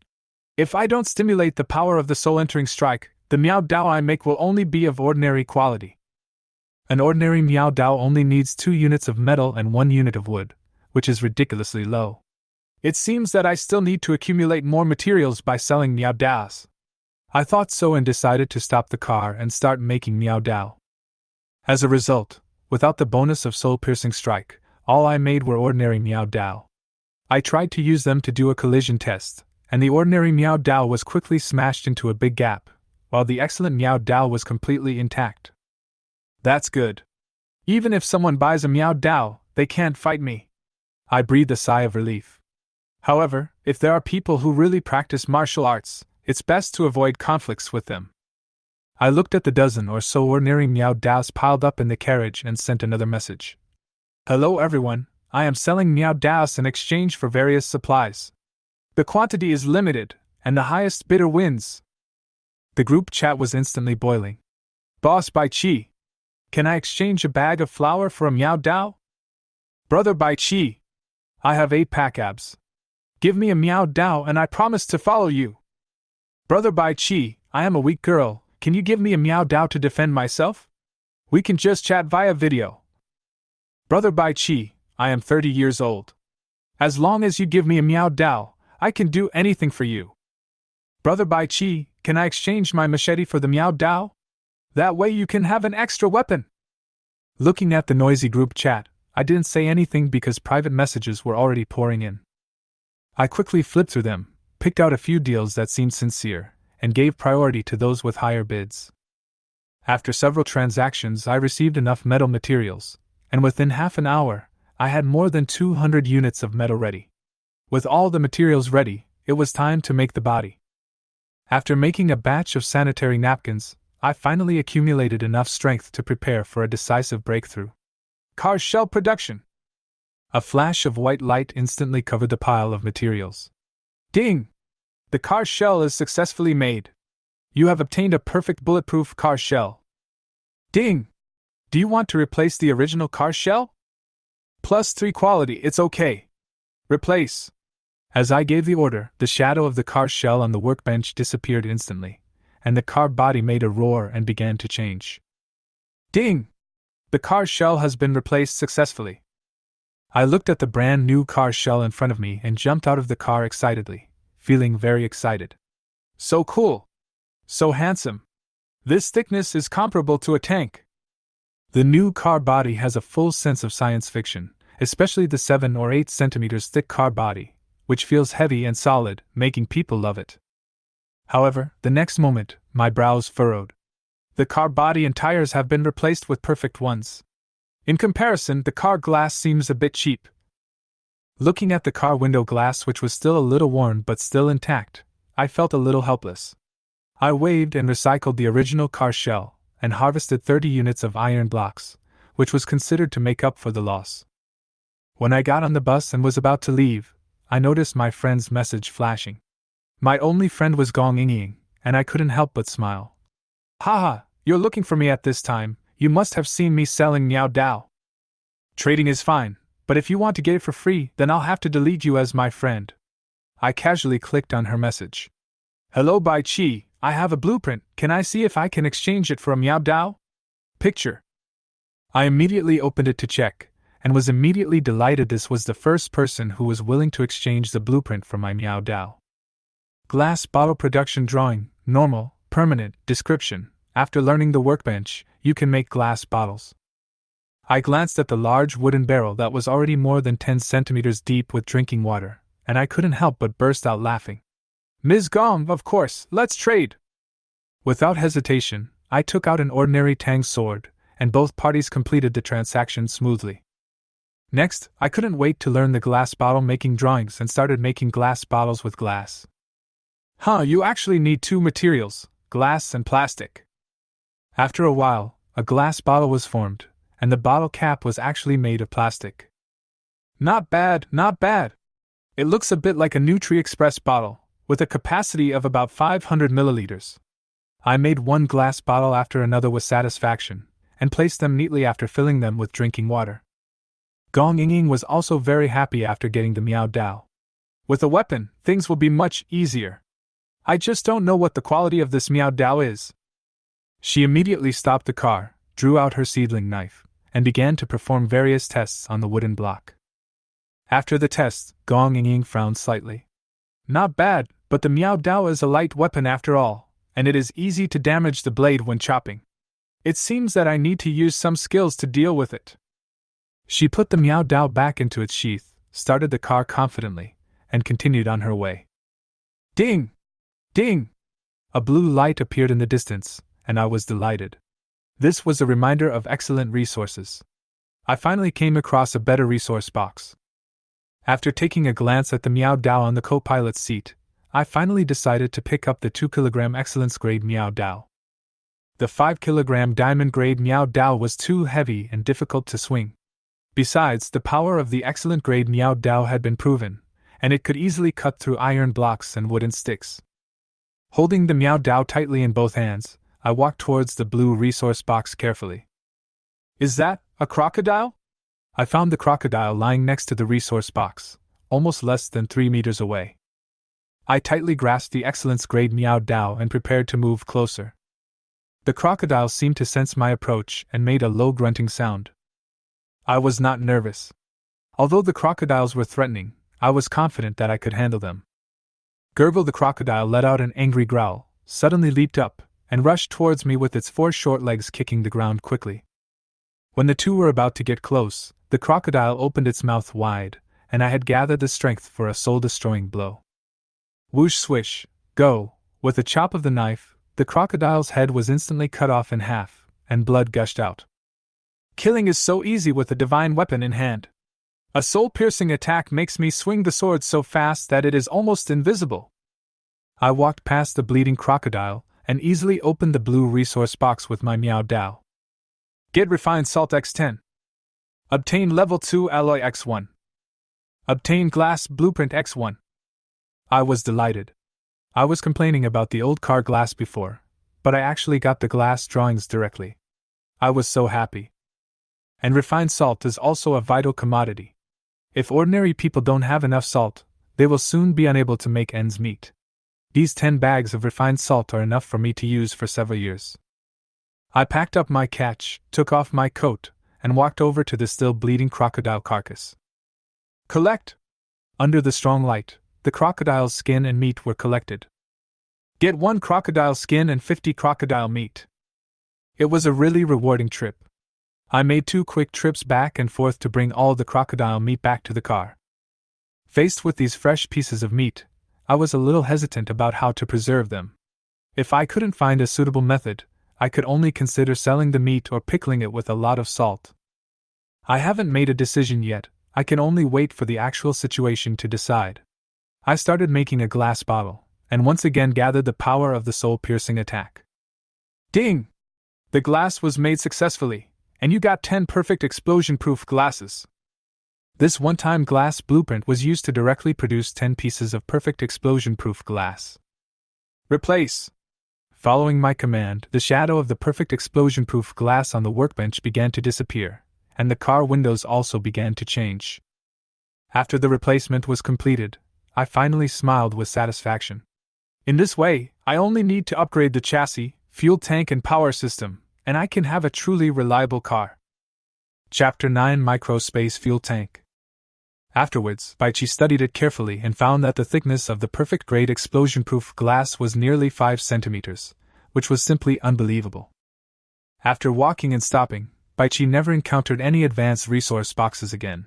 If I don't stimulate the power of the soul-entering strike, the Meow Dao I make will only be of ordinary quality. An ordinary Meow Dao only needs 2 units of metal and 1 unit of wood, which is ridiculously low. It seems that I still need to accumulate more materials by selling Meow Daos. I thought so and decided to stop the car and start making Meow Dao. As a result, without the bonus of soul-piercing strike, all I made were ordinary Meow Dao. I tried to use them to do a collision test, and the ordinary Meow Dao was quickly smashed into a big gap, while the excellent Meow Dao was completely intact. That's good. Even if someone buys a Meow Dao, they can't fight me. I breathed a sigh of relief. However, if there are people who really practice martial arts, it's best to avoid conflicts with them. I looked at the dozen or so ordinary Meow Daos piled up in the carriage and sent another message. Hello everyone, I am selling Meow Daos in exchange for various supplies. The quantity is limited, and the highest bidder wins. The group chat was instantly boiling. Boss Bai Chi, can I exchange a bag of flour for a Meow Dao? Brother Bai Chi, I have 8 pack abs. Give me a Meow Dao and I promise to follow you. Brother Bai Chi, I am a weak girl, can you give me a Meow Dao to defend myself? We can just chat via video. Brother Bai Chi, I am 30 years old. As long as you give me a Meow Dao, I can do anything for you. Brother Bai Chi, can I exchange my machete for the Meow Dao? That way you can have an extra weapon. Looking at the noisy group chat, I didn't say anything because private messages were already pouring in. I quickly flipped through them, picked out a few deals that seemed sincere, and gave priority to those with higher bids. After several transactions, I received enough metal materials, and within half an hour, I had more than 200 units of metal ready. With all the materials ready, it was time to make the body. After making a batch of sanitary napkins, I finally accumulated enough strength to prepare for a decisive breakthrough. Car shell production! A flash of white light instantly covered the pile of materials. Ding! The car shell is successfully made. You have obtained a perfect bulletproof car shell. Ding! Do you want to replace the original car shell? +3 quality, it's okay. Replace. As I gave the order, the shadow of the car shell on the workbench disappeared instantly, and the car body made a roar and began to change. Ding! The car shell has been replaced successfully. I looked at the brand new car shell in front of me and jumped out of the car excitedly, feeling very excited. So cool! So handsome! This thickness is comparable to a tank. The new car body has a full sense of science fiction, especially the 7 or 8 centimeters thick car body, which feels heavy and solid, making people love it. However, the next moment, my brows furrowed. The car body and tires have been replaced with perfect ones. In comparison, the car glass seems a bit cheap. Looking at the car window glass, which was still a little worn but still intact, I felt a little helpless. I waved and recycled the original car shell, and harvested 30 units of iron blocks, which was considered to make up for the loss. When I got on the bus and was about to leave, I noticed my friend's message flashing. My only friend was Gong Ying, and I couldn't help but smile. Haha, you're looking for me at this time, you must have seen me selling Miao Dao. Trading is fine, but if you want to get it for free, then I'll have to delete you as my friend. I casually clicked on her message. Hello Bai Chi, I have a blueprint, can I see if I can exchange it for a Miao Dao? Picture. I immediately opened it to check, and was immediately delighted this was the first person who was willing to exchange the blueprint for my Miao Dao. Glass bottle production drawing, normal, permanent, description. After learning the workbench, you can make glass bottles. I glanced at the large wooden barrel that was already more than 10 centimeters deep with drinking water, and I couldn't help but burst out laughing. Ms. Gong, of course, let's trade! Without hesitation, I took out an ordinary Tang sword, and both parties completed the transaction smoothly. Next, I couldn't wait to learn the glass bottle making drawings and started making glass bottles with glass. You actually need two materials, glass and plastic. After a while, a glass bottle was formed, and the bottle cap was actually made of plastic. Not bad, not bad. It looks a bit like a Nutri Express bottle, with a capacity of about 500 milliliters. I made one glass bottle after another with satisfaction, and placed them neatly after filling them with drinking water. Gong Ying was also very happy after getting the Miao Dao. With a weapon, things will be much easier. I just don't know what the quality of this Miao Dao is. She immediately stopped the car, drew out her seedling knife, and began to perform various tests on the wooden block. After the test, Gong Ying frowned slightly. Not bad, but the Miao Dao is a light weapon after all, and it is easy to damage the blade when chopping. It seems that I need to use some skills to deal with it. She put the Miao Dao back into its sheath, started the car confidently, and continued on her way. Ding! Ding! A blue light appeared in the distance, and I was delighted. This was a reminder of excellent resources. I finally came across a better resource box. After taking a glance at the Miao Dao on the co-pilot's seat, I finally decided to pick up the 2kg Excellence Grade Miao Dao. The 5kg Diamond Grade Miao Dao was too heavy and difficult to swing. Besides, the power of the Excellent Grade Miao Dao had been proven, and it could easily cut through iron blocks and wooden sticks. Holding the Miao Dao tightly in both hands, I walked towards the blue resource box carefully. Is that a crocodile? I found the crocodile lying next to the resource box, almost less than 3 meters away. I tightly grasped the Excellence Grade Miao Dao and prepared to move closer. The crocodile seemed to sense my approach and made a low grunting sound. I was not nervous. Although the crocodiles were threatening, I was confident that I could handle them. Gurgle the crocodile let out an angry growl, suddenly leaped up, and rushed towards me with its 4 short legs kicking the ground quickly. When the two were about to get close, the crocodile opened its mouth wide, and I had gathered the strength for a soul-destroying blow. Whoosh swish, go! With a chop of the knife, the crocodile's head was instantly cut off in half, and blood gushed out. Killing is so easy with a divine weapon in hand. A soul-piercing attack makes me swing the sword so fast that it is almost invisible. I walked past the bleeding crocodile, and easily opened the blue resource box with my Miao Dao. Get Refined Salt X10. Obtain Level 2 Alloy X1. Obtain Glass Blueprint X1. I was delighted. I was complaining about the old car glass before, but I actually got the glass drawings directly. I was so happy. And refined salt is also a vital commodity. If ordinary people don't have enough salt, they will soon be unable to make ends meet. These 10 bags of refined salt are enough for me to use for several years. I packed up my catch, took off my coat, and walked over to the still bleeding crocodile carcass. Collect! Under the strong light, the crocodile's skin and meat were collected. Get 1 crocodile skin and 50 crocodile meat. It was a really rewarding trip. I made 2 quick trips back and forth to bring all the crocodile meat back to the car. Faced with these fresh pieces of meat, I was a little hesitant about how to preserve them. If I couldn't find a suitable method, I could only consider selling the meat or pickling it with a lot of salt. I haven't made a decision yet, I can only wait for the actual situation to decide. I started making a glass bottle, and once again gathered the power of the soul-piercing attack. Ding! The glass was made successfully, and you got 10 perfect explosion-proof glasses. This one-time glass blueprint was used to directly produce 10 pieces of perfect explosion-proof glass. Replace. Following my command, the shadow of the perfect explosion-proof glass on the workbench began to disappear, and the car windows also began to change. After the replacement was completed, I finally smiled with satisfaction. In this way, I only need to upgrade the chassis, fuel tank and power system, and I can have a truly reliable car. Chapter 9 Microspace Fuel Tank. Afterwards, Baichi studied it carefully and found that the thickness of the perfect-grade explosion-proof glass was nearly 5 centimeters, which was simply unbelievable. After walking and stopping, Baichi never encountered any advanced resource boxes again.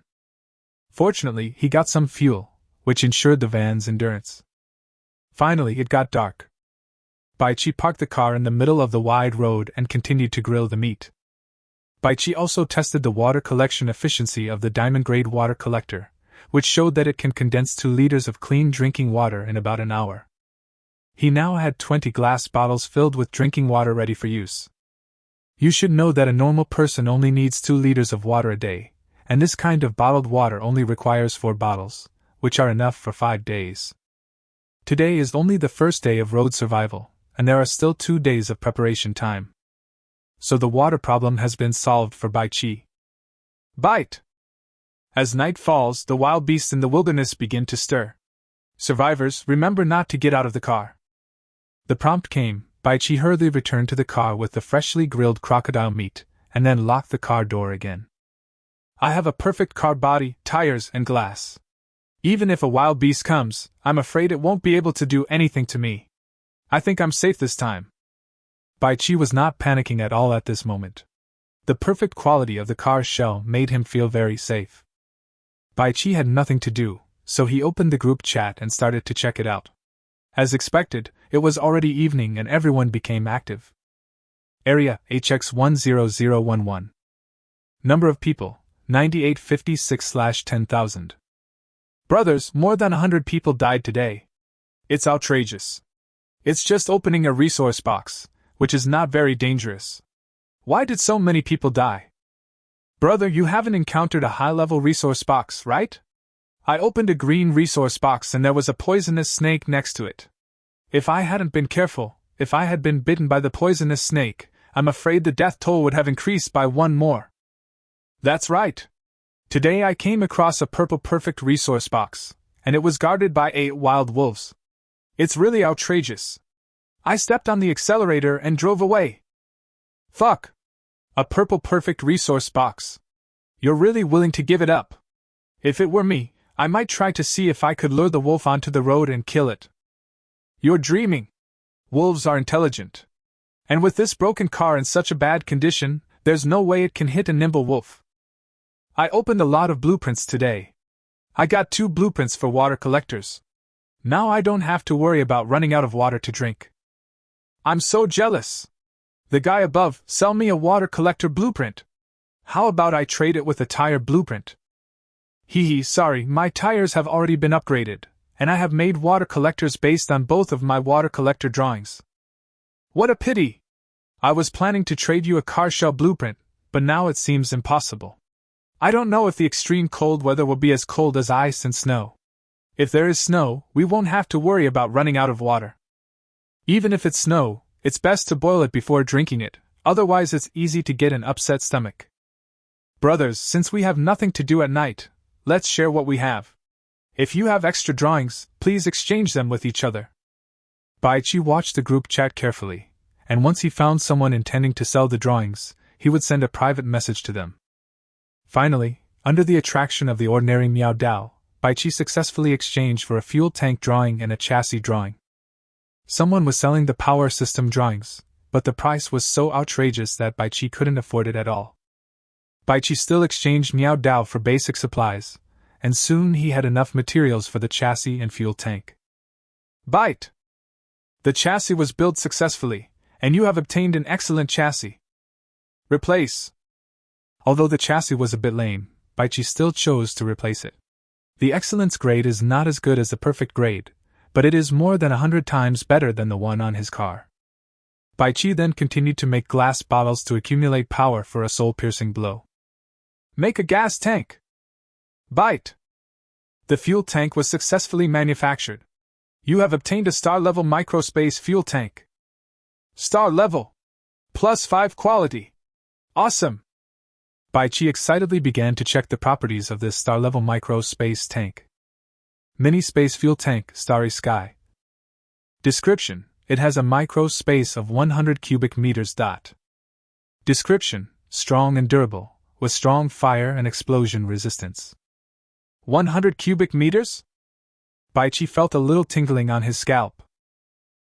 Fortunately, he got some fuel, which ensured the van's endurance. Finally, it got dark. Baichi parked the car in the middle of the wide road and continued to grill the meat. Baichi also tested the water collection efficiency of the diamond-grade water collector, which showed that it can condense 2 liters of clean drinking water in about an hour. He now had 20 glass bottles filled with drinking water ready for use. You should know that a normal person only needs 2 liters of water a day, and this kind of bottled water only requires 4 bottles, which are enough for 5 days. Today is only the first day of road survival, and there are still 2 days of preparation time. So the water problem has been solved for Baichi. Bite! As night falls, the wild beasts in the wilderness begin to stir. Survivors, remember not to get out of the car. The prompt came. Baichi hurriedly returned to the car with the freshly grilled crocodile meat, and then locked the car door again. I have a perfect car body, tires, and glass. Even if a wild beast comes, I'm afraid it won't be able to do anything to me. I think I'm safe this time. Baichi was not panicking at all at this moment. The perfect quality of the car's shell made him feel very safe. Baichi had nothing to do, so he opened the group chat and started to check it out. As expected, it was already evening and everyone became active. Area, HX10011. Number of people, 9856/10,000. Brothers, more than 100 people died today. It's outrageous. It's just opening a resource box, which is not very dangerous. Why did so many people die? Brother, you haven't encountered a high-level resource box, right? I opened a green resource box and there was a poisonous snake next to it. If I hadn't been careful, if I had been bitten by the poisonous snake, I'm afraid the death toll would have increased by 1 more. That's right. Today I came across a purple perfect resource box, and it was guarded by 8 wild wolves. It's really outrageous. I stepped on the accelerator and drove away. Fuck. A purple perfect resource box. You're really willing to give it up. If it were me, I might try to see if I could lure the wolf onto the road and kill it. You're dreaming. Wolves are intelligent. And with this broken car in such a bad condition, there's no way it can hit a nimble wolf. I opened a lot of blueprints today. I got 2 blueprints for water collectors. Now I don't have to worry about running out of water to drink. I'm so jealous. The guy above, sell me a water collector blueprint. How about I trade it with a tire blueprint? Sorry, my tires have already been upgraded, and I have made water collectors based on both of my water collector drawings. What a pity! I was planning to trade you a car shell blueprint, but now it seems impossible. I don't know if the extreme cold weather will be as cold as ice and snow. If there is snow, we won't have to worry about running out of water. Even if it's snow, it's best to boil it before drinking it, otherwise it's easy to get an upset stomach. Brothers, since we have nothing to do at night, let's share what we have. If you have extra drawings, please exchange them with each other. Baichi watched the group chat carefully, and once he found someone intending to sell the drawings, he would send a private message to them. Finally, under the attraction of the ordinary Miao Dao, Baichi successfully exchanged for a fuel tank drawing and a chassis drawing. Someone was selling the power system drawings, but the price was so outrageous that Baichi couldn't afford it at all. Baichi still exchanged Miao Dao for basic supplies, and soon he had enough materials for the chassis and fuel tank. Bite! The chassis was built successfully, and you have obtained an excellent chassis. Replace. Although the chassis was a bit lame, Baichi still chose to replace it. The excellence grade is not as good as the perfect grade, but it is more than 100 times better than the one on his car. Bai Qi then continued to make glass bottles to accumulate power for a soul-piercing blow. Make a gas tank! Bite! The fuel tank was successfully manufactured. You have obtained a star-level microspace fuel tank. Star level! +5 quality! Awesome! Bai Qi excitedly began to check the properties of this star-level micro-space tank. Mini-space fuel tank, starry sky. Description: it has a micro-space of 100 cubic meters. Description: strong and durable, with strong fire and explosion resistance. 100 cubic meters? Bai Qi felt a little tingling on his scalp.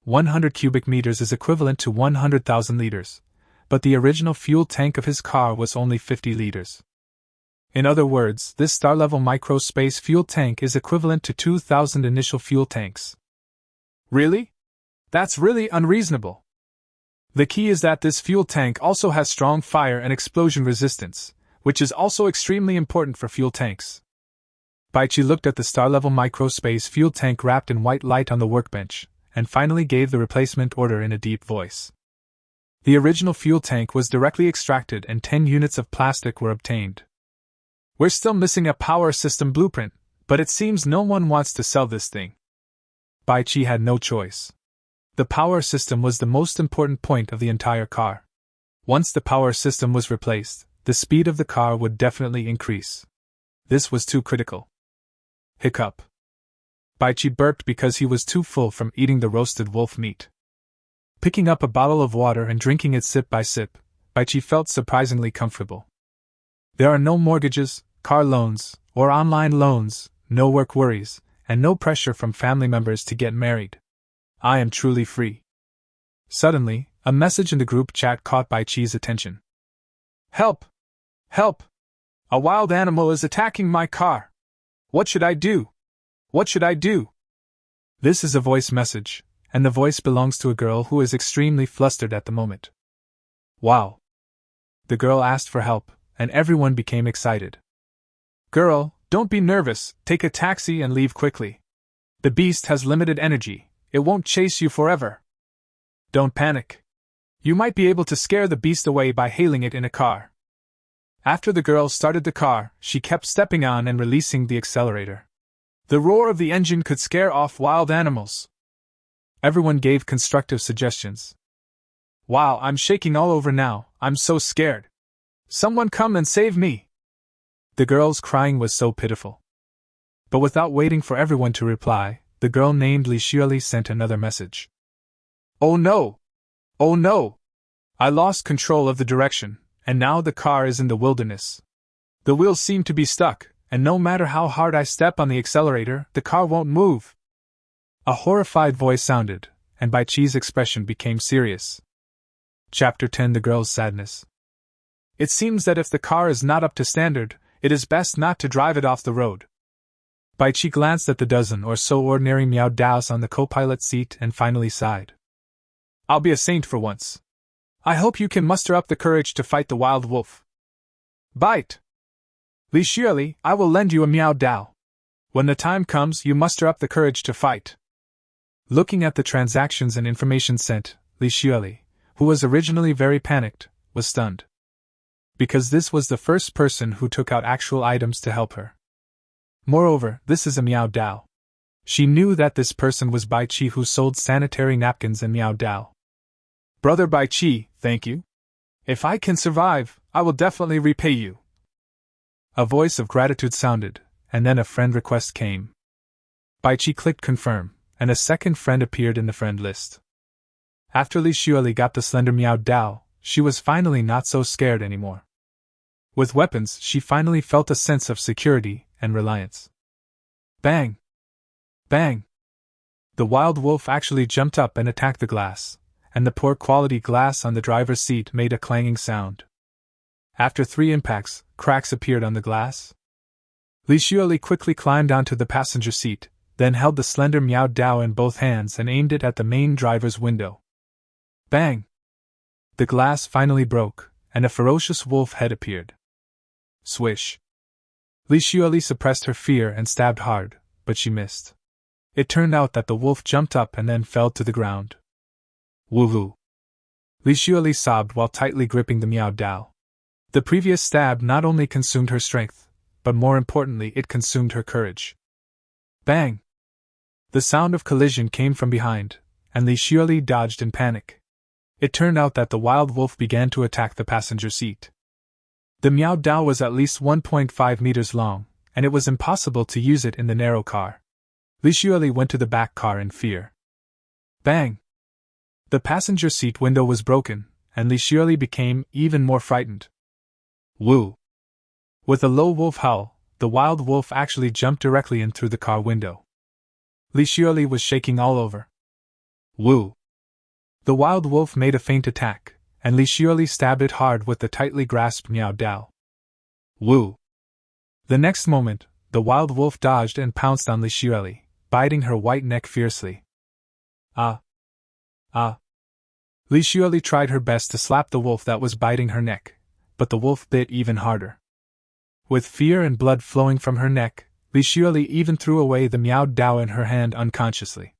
100 cubic meters is equivalent to 100,000 liters, but the original fuel tank of his car was only 50 liters. In other words, this star-level micro-space fuel tank is equivalent to 2,000 initial fuel tanks. Really? That's really unreasonable. The key is that this fuel tank also has strong fire and explosion resistance, which is also extremely important for fuel tanks. Bai Qi looked at the star-level micro-space fuel tank wrapped in white light on the workbench, and finally gave the replacement order in a deep voice. The original fuel tank was directly extracted and 10 units of plastic were obtained. We're still missing a power system blueprint, but it seems no one wants to sell this thing. Bai Qi had no choice. The power system was the most important point of the entire car. Once the power system was replaced, the speed of the car would definitely increase. This was too critical. Hiccup. Bai Qi burped because he was too full from eating the roasted wolf meat. Picking up a bottle of water and drinking it sip by sip, Bai Qi felt surprisingly comfortable. There are no mortgages, car loans, or online loans, no work worries, and no pressure from family members to get married. I am truly free. Suddenly, a message in the group chat caught Bai Qi's attention. Help! Help! A wild animal is attacking my car. What should I do? What should I do? This is a voice message, and the voice belongs to a girl who is extremely flustered at the moment. Wow! The girl asked for help, and everyone became excited. Girl, don't be nervous, take a taxi and leave quickly. The beast has limited energy, it won't chase you forever. Don't panic. You might be able to scare the beast away by hailing it in a car. After the girl started the car, she kept stepping on and releasing the accelerator. The roar of the engine could scare off wild animals. Everyone gave constructive suggestions. Wow, I'm shaking all over now, I'm so scared. Someone come and save me. The girl's crying was so pitiful. But without waiting for everyone to reply, the girl named Li Xueli sent another message. Oh no! Oh no! I lost control of the direction, and now the car is in the wilderness. The wheels seem to be stuck, and no matter how hard I step on the accelerator, the car won't move. A horrified voice sounded, and Bai Qi's expression became serious. Chapter 10: The Girl's Sadness. It seems that if the car is not up to standard, it is best not to drive it off the road. Bai Qi glanced at the dozen or so ordinary Miao Daos on the co-pilot seat and finally sighed. I'll be a saint for once. I hope you can muster up the courage to fight the wild wolf. Bite! Li Xueli, I will lend you a Miao Dao. When the time comes, you muster up the courage to fight. Looking at the transactions and information sent, Li Xueli, who was originally very panicked, was stunned. Because this was the first person who took out actual items to help her. Moreover, this is a Miao Dao. She knew that this person was Bai Qi, who sold sanitary napkins and Miao Dao. Brother Bai Qi, thank you. If I can survive, I will definitely repay you. A voice of gratitude sounded, and then a friend request came. Bai Qi clicked confirm, and a second friend appeared in the friend list. After Li Xueli got the slender Miao Dao, she was finally not so scared anymore. With weapons, she finally felt a sense of security and reliance. Bang! Bang! The wild wolf actually jumped up and attacked the glass, and the poor quality glass on the driver's seat made a clanging sound. After 3 impacts, cracks appeared on the glass. Li Xueli quickly climbed onto the passenger seat, then held the slender Miao Dao in both hands and aimed it at the main driver's window. Bang! The glass finally broke, and a ferocious wolf head appeared. Swish! Li Xueli suppressed her fear and stabbed hard, but she missed. It turned out that the wolf jumped up and then fell to the ground. Woohoo! Li Xueli sobbed while tightly gripping the Miao Dao. The previous stab not only consumed her strength, but more importantly it consumed her courage. Bang! The sound of collision came from behind, and Li Xueli dodged in panic. It turned out that the wild wolf began to attack the passenger seat. The Miao Dao was at least 1.5 meters long, and it was impossible to use it in the narrow car. Li Xueli went to the back car in fear. Bang! The passenger seat window was broken, and Li Xueli became even more frightened. Woo! With a low wolf howl, the wild wolf actually jumped directly in through the car window. Li Xueli was shaking all over. Woo! The wild wolf made a feint attack, and Li Xueli stabbed it hard with the tightly grasped Miao Dao. Woo! The next moment, the wild wolf dodged and pounced on Li Xueli, biting her white neck fiercely. Ah! Ah! Li Xueli tried her best to slap the wolf that was biting her neck, but the wolf bit even harder. With fear and blood flowing from her neck, Li Xueli even threw away the Miao Dao in her hand unconsciously.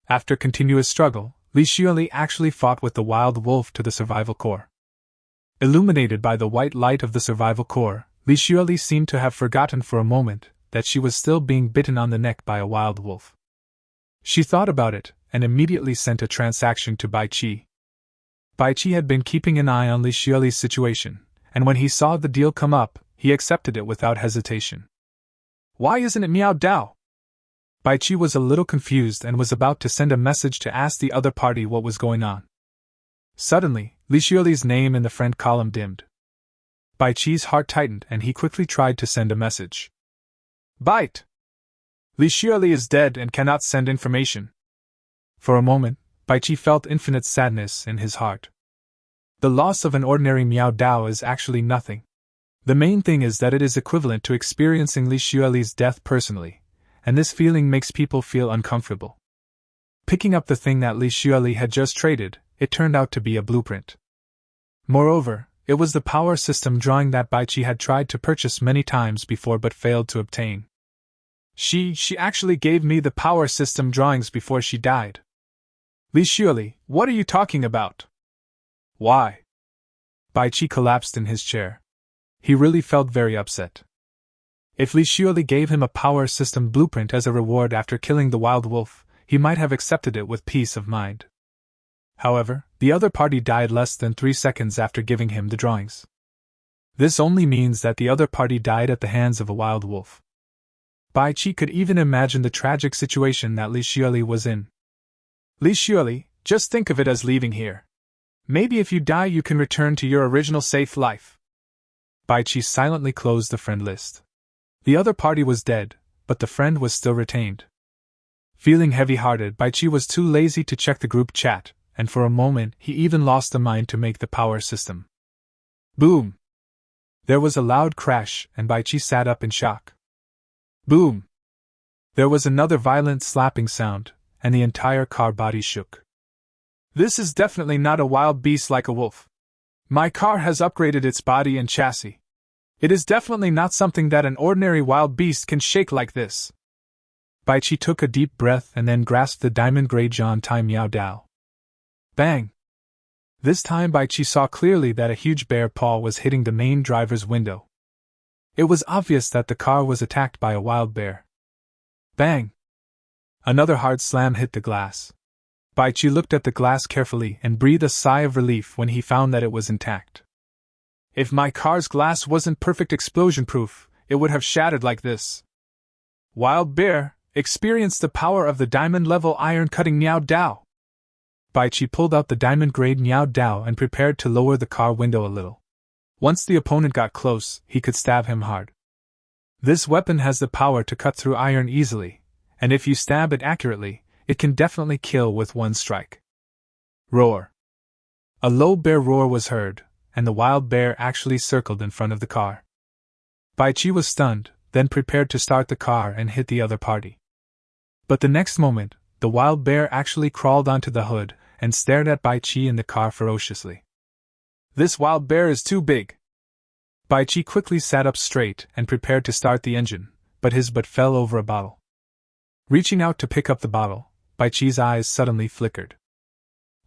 After continuous struggle, Li Xueli actually fought with the wild wolf to the survival core. Illuminated by the white light of the survival core, Li Xueli seemed to have forgotten for a moment that she was still being bitten on the neck by a wild wolf. She thought about it, and immediately sent a transaction to Bai Qi. Bai Qi had been keeping an eye on Li Xueli's situation, and when he saw the deal come up, he accepted it without hesitation. Why isn't it Miao Dao? Bai Qi was a little confused and was about to send a message to ask the other party what was going on. Suddenly, Li Xueli's name in the friend column dimmed. Bai Qi's heart tightened and he quickly tried to send a message. Bite! Li Xueli is dead and cannot send information. For a moment, Bai Qi felt infinite sadness in his heart. The loss of an ordinary Miao Dao is actually nothing. The main thing is that it is equivalent to experiencing Li Xueli's death personally, and this feeling makes people feel uncomfortable. Picking up the thing that Li Xueli had just traded, it turned out to be a blueprint. Moreover, it was the power system drawing that Bai Qi had tried to purchase many times before but failed to obtain. She actually gave me the power system drawings before she died. Li Xueli, what are you talking about? Why? Bai Qi collapsed in his chair. He really felt very upset. If Li Xueli gave him a power system blueprint as a reward after killing the wild wolf, he might have accepted it with peace of mind. However, the other party died less than 3 seconds after giving him the drawings. This only means that the other party died at the hands of a wild wolf. Bai Qi could even imagine the tragic situation that Li Xueli was in. Li Xueli, just think of it as leaving here. Maybe if you die you can return to your original safe life. Bai Qi silently closed the friend list. The other party was dead, but the friend was still retained. Feeling heavy-hearted, Bai Qi was too lazy to check the group chat, and for a moment he even lost the mind to make the power system. Boom! There was a loud crash, and Bai Qi sat up in shock. Boom! There was another violent slapping sound, and the entire car body shook. This is definitely not a wild beast like a wolf. My car has upgraded its body and chassis. It is definitely not something that an ordinary wild beast can shake like this. Bai Qi took a deep breath and then grasped the diamond-gray John Tai Miao Dao. Bang! This time Bai Qi saw clearly that a huge bear paw was hitting the main driver's window. It was obvious that the car was attacked by a wild bear. Bang! Another hard slam hit the glass. Bai Qi looked at the glass carefully and breathed a sigh of relief when he found that it was intact. If my car's glass wasn't perfect explosion-proof, it would have shattered like this. Wild bear, experience the power of the diamond-level iron-cutting Miao Dao. Bai Qi pulled out the diamond-grade Miao Dao and prepared to lower the car window a little. Once the opponent got close, he could stab him hard. This weapon has the power to cut through iron easily, and if you stab it accurately, it can definitely kill with one strike. Roar! A low bear roar was heard, and the wild bear actually circled in front of the car. Bai Qi was stunned, then prepared to start the car and hit the other party. But the next moment, the wild bear actually crawled onto the hood and stared at Bai Qi in the car ferociously. This wild bear is too big. Bai Qi quickly sat up straight and prepared to start the engine, but his butt fell over a bottle. Reaching out to pick up the bottle, Bai Qi's eyes suddenly flickered.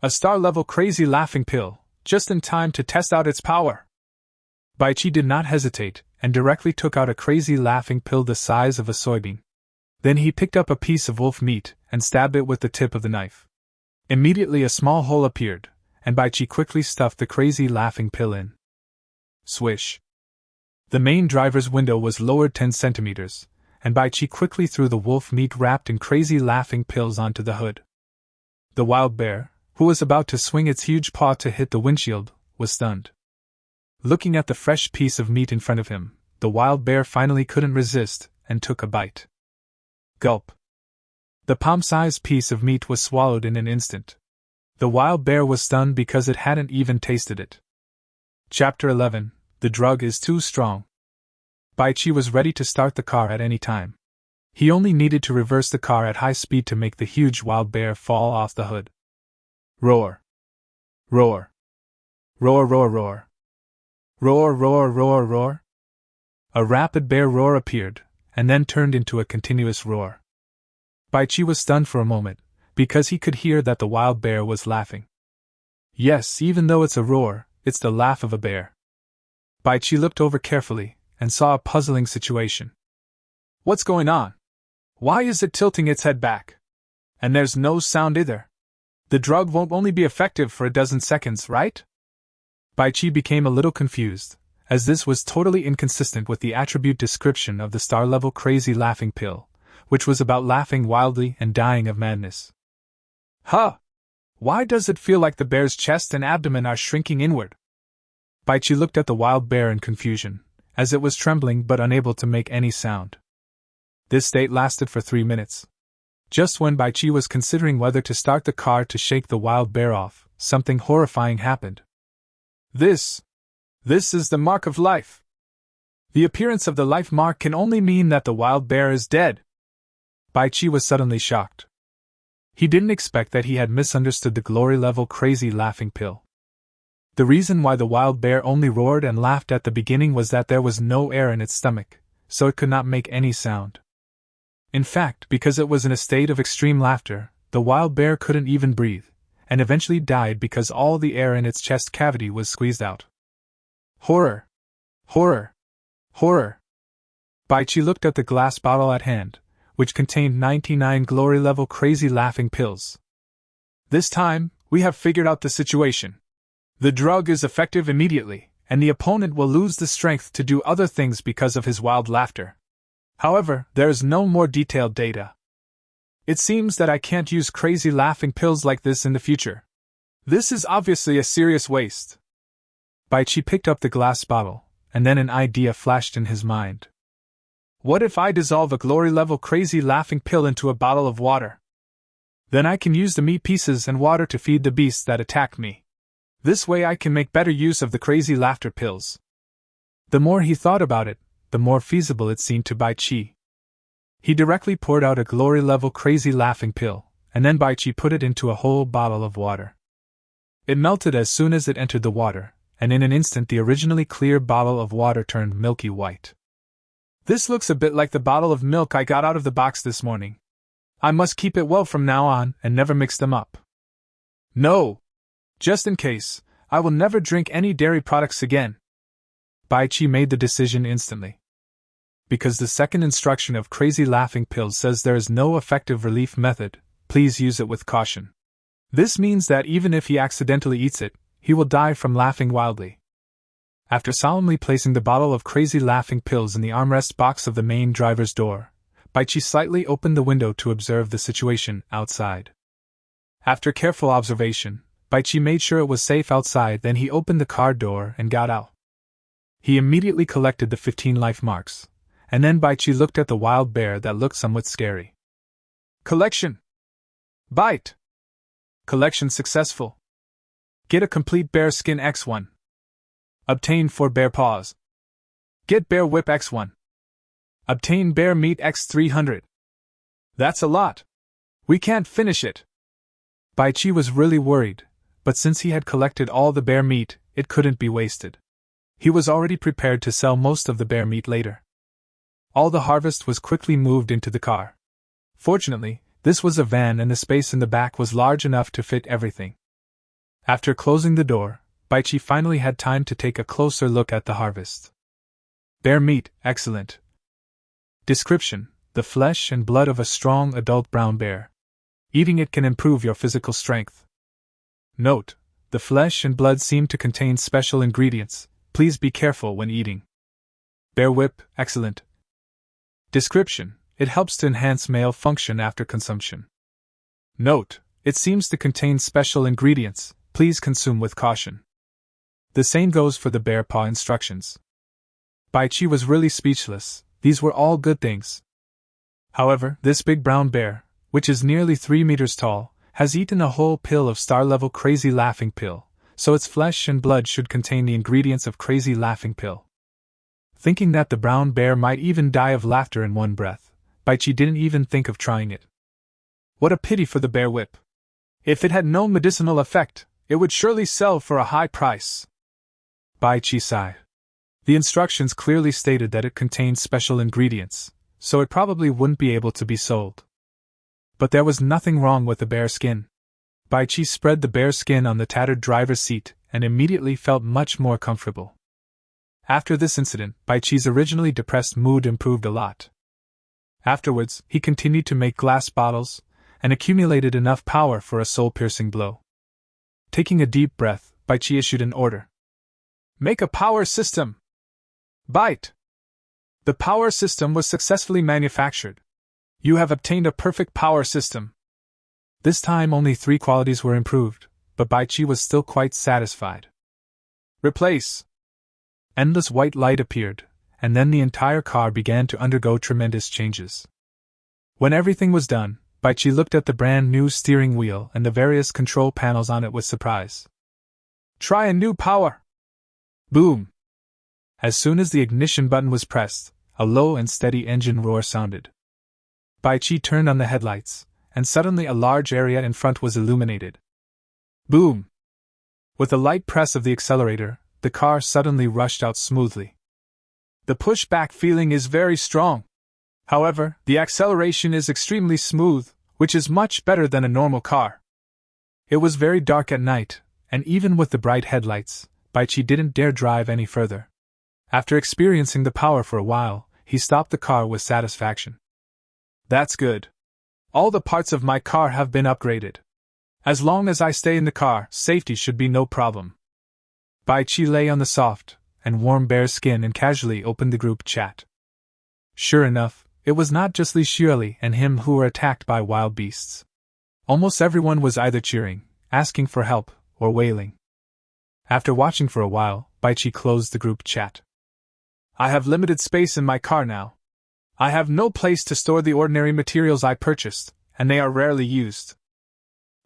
A star-level crazy laughing pill, just in time to test out its power. Baichi did not hesitate, and directly took out a crazy laughing pill the size of a soybean. Then he picked up a piece of wolf meat and stabbed it with the tip of the knife. Immediately a small hole appeared, and Baichi quickly stuffed the crazy laughing pill in. Swish. The main driver's window was lowered 10 centimeters, and Baichi quickly threw the wolf meat wrapped in crazy laughing pills onto the hood. The wild bear, who was about to swing its huge paw to hit the windshield, was stunned. Looking at the fresh piece of meat in front of him, the wild bear finally couldn't resist and took a bite. Gulp. The palm-sized piece of meat was swallowed in an instant. The wild bear was stunned because it hadn't even tasted it. Chapter 11. The drug is too strong. Baichi was ready to start the car at any time. He only needed to reverse the car at high speed to make the huge wild bear fall off the hood. Roar. Roar. Roar, roar, roar. Roar, roar, roar, roar. A rapid bear roar appeared, and then turned into a continuous roar. Baichi was stunned for a moment, because he could hear that the wild bear was laughing. Yes, even though it's a roar, it's the laugh of a bear. Baichi looked over carefully, and saw a puzzling situation. What's going on? Why is it tilting its head back? And there's no sound either. The drug won't only be effective for a dozen seconds, right? Baichi became a little confused, as this was totally inconsistent with the attribute description of the star-level crazy laughing pill, which was about laughing wildly and dying of madness. Huh! Why does it feel like the bear's chest and abdomen are shrinking inward? Baichi looked at the wild bear in confusion, as it was trembling but unable to make any sound. This state lasted for 3 minutes. Just when Baichi was considering whether to start the car to shake the wild bear off, something horrifying happened. This is the mark of life. The appearance of the life mark can only mean that the wild bear is dead. Baichi was suddenly shocked. He didn't expect that he had misunderstood the glory-level crazy laughing pill. The reason why the wild bear only roared and laughed at the beginning was that there was no air in its stomach, so it could not make any sound. In fact, because it was in a state of extreme laughter, the wild bear couldn't even breathe, and eventually died because all the air in its chest cavity was squeezed out. Horror! Horror! Horror! Baichi looked at the glass bottle at hand, which contained 99 glory-level crazy laughing pills. This time, we have figured out the situation. The drug is effective immediately, and the opponent will lose the strength to do other things because of his wild laughter. However, there is no more detailed data. It seems that I can't use crazy laughing pills like this in the future. This is obviously a serious waste. Baichi picked up the glass bottle, and then an idea flashed in his mind. What if I dissolve a glory-level crazy laughing pill into a bottle of water? Then I can use the meat pieces and water to feed the beasts that attacked me. This way I can make better use of the crazy laughter pills. The more he thought about it, the more feasible it seemed to Baichi. He directly poured out a glory-level crazy laughing pill, and then Baichi put it into a whole bottle of water. It melted as soon as it entered the water, and in an instant the originally clear bottle of water turned milky white. This looks a bit like the bottle of milk I got out of the box this morning. I must keep it well from now on and never mix them up. No! Just in case, I will never drink any dairy products again. Baichi made the decision instantly. Because the second instruction of crazy laughing pills says there is no effective relief method, please use it with caution. This means that even if he accidentally eats it, he will die from laughing wildly. After solemnly placing the bottle of crazy laughing pills in the armrest box of the main driver's door, Baichi slightly opened the window to observe the situation outside. After careful observation, Baichi made sure it was safe outside, then he opened the car door and got out. He immediately collected the 15 life marks, and then Baichi looked at the wild bear that looked somewhat scary. Collection! Bite! Collection successful. Get a complete bear skin X1. Obtain 4 bear paws. Get bear whip X1. Obtain bear meat X300. That's a lot. We can't finish it. Baichi was really worried, but since he had collected all the bear meat, it couldn't be wasted. He was already prepared to sell most of the bear meat later. All the harvest was quickly moved into the car. Fortunately, this was a van and the space in the back was large enough to fit everything. After closing the door, Baichi finally had time to take a closer look at the harvest. Bear meat, excellent. Description: the flesh and blood of a strong adult brown bear. Eating it can improve your physical strength. Note: the flesh and blood seem to contain special ingredients. Please be careful when eating. Bear whip, excellent. Description: it helps to enhance male function after consumption. Note: it seems to contain special ingredients. Please consume with caution. The same goes for the bear paw instructions. Baichi was really speechless. These were all good things. However, this big brown bear, which is nearly 3 meters tall, has eaten a whole pill of star-level crazy laughing pill, so its flesh and blood should contain the ingredients of crazy laughing pill. Thinking that the brown bear might even die of laughter in one breath, Baichi didn't even think of trying it. What a pity for the bear whip. If it had no medicinal effect, it would surely sell for a high price. Baichi sighed. The instructions clearly stated that it contained special ingredients, so it probably wouldn't be able to be sold. But there was nothing wrong with the bear skin. Baichi spread the bear skin on the tattered driver's seat and immediately felt much more comfortable. After this incident, Baichi's originally depressed mood improved a lot. Afterwards, he continued to make glass bottles and accumulated enough power for a soul-piercing blow. Taking a deep breath, Baichi issued an order. Make a power system! Bite! The power system was successfully manufactured. You have obtained a perfect power system. This time only 3 qualities were improved, but Baichi was still quite satisfied. Replace! Endless white light appeared, and then the entire car began to undergo tremendous changes. When everything was done, Baichi looked at the brand new steering wheel and the various control panels on it with surprise. Try a new power! Boom! As soon as the ignition button was pressed, a low and steady engine roar sounded. Baichi turned on the headlights, and suddenly a large area in front was illuminated. Boom! With a light press of the accelerator, the car suddenly rushed out smoothly. The pushback feeling is very strong. However, the acceleration is extremely smooth, which is much better than a normal car. It was very dark at night, and even with the bright headlights, Baichi didn't dare drive any further. After experiencing the power for a while, he stopped the car with satisfaction. That's good. All the parts of my car have been upgraded. As long as I stay in the car, safety should be no problem. Baichi lay on the soft and warm bear skin and casually opened the group chat. Sure enough, it was not just Li Xiuli and him who were attacked by wild beasts. Almost everyone was either cheering, asking for help, or wailing. After watching for a while, Baichi closed the group chat. I have limited space in my car now. I have no place to store the ordinary materials I purchased, and they are rarely used.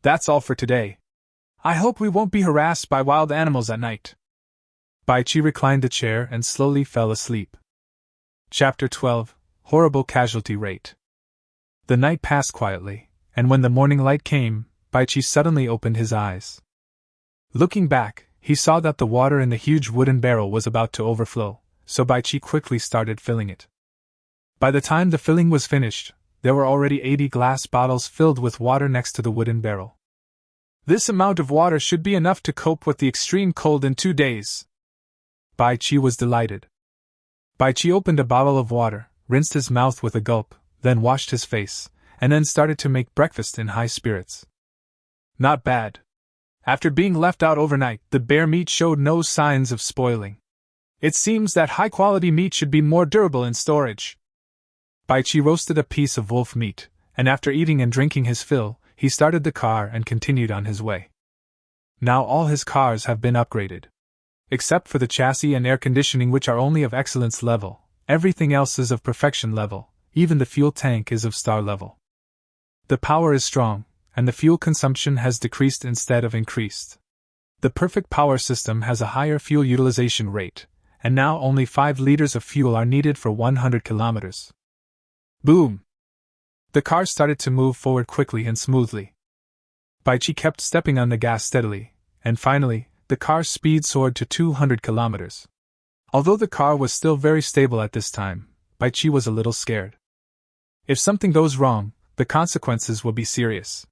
That's all for today. I hope we won't be harassed by wild animals at night. Baichi reclined the chair and slowly fell asleep. Chapter 12: Horrible Casualty Rate. The night passed quietly, and when the morning light came, Baichi suddenly opened his eyes. Looking back, he saw that the water in the huge wooden barrel was about to overflow, so Baichi quickly started filling it. By the time the filling was finished, there were already 80 glass bottles filled with water next to the wooden barrel. This amount of water should be enough to cope with the extreme cold in 2 days. Baichi was delighted. Baichi opened a bottle of water, rinsed his mouth with a gulp, then washed his face, and then started to make breakfast in high spirits. Not bad. After being left out overnight, the bear meat showed no signs of spoiling. It seems that high-quality meat should be more durable in storage. Baichi roasted a piece of wolf meat, and after eating and drinking his fill, he started the car and continued on his way. Now all his cars have been upgraded. Except for the chassis and air conditioning, which are only of excellence level, everything else is of perfection level, even the fuel tank is of star level. The power is strong, and the fuel consumption has decreased instead of increased. The perfect power system has a higher fuel utilization rate, and now only 5 liters of fuel are needed for 100 kilometers. Boom! The car started to move forward quickly and smoothly. Baichi kept stepping on the gas steadily, and finally, the car's speed soared to 200 kilometers. Although the car was still very stable at this time, Baichi was a little scared. If something goes wrong, the consequences will be serious.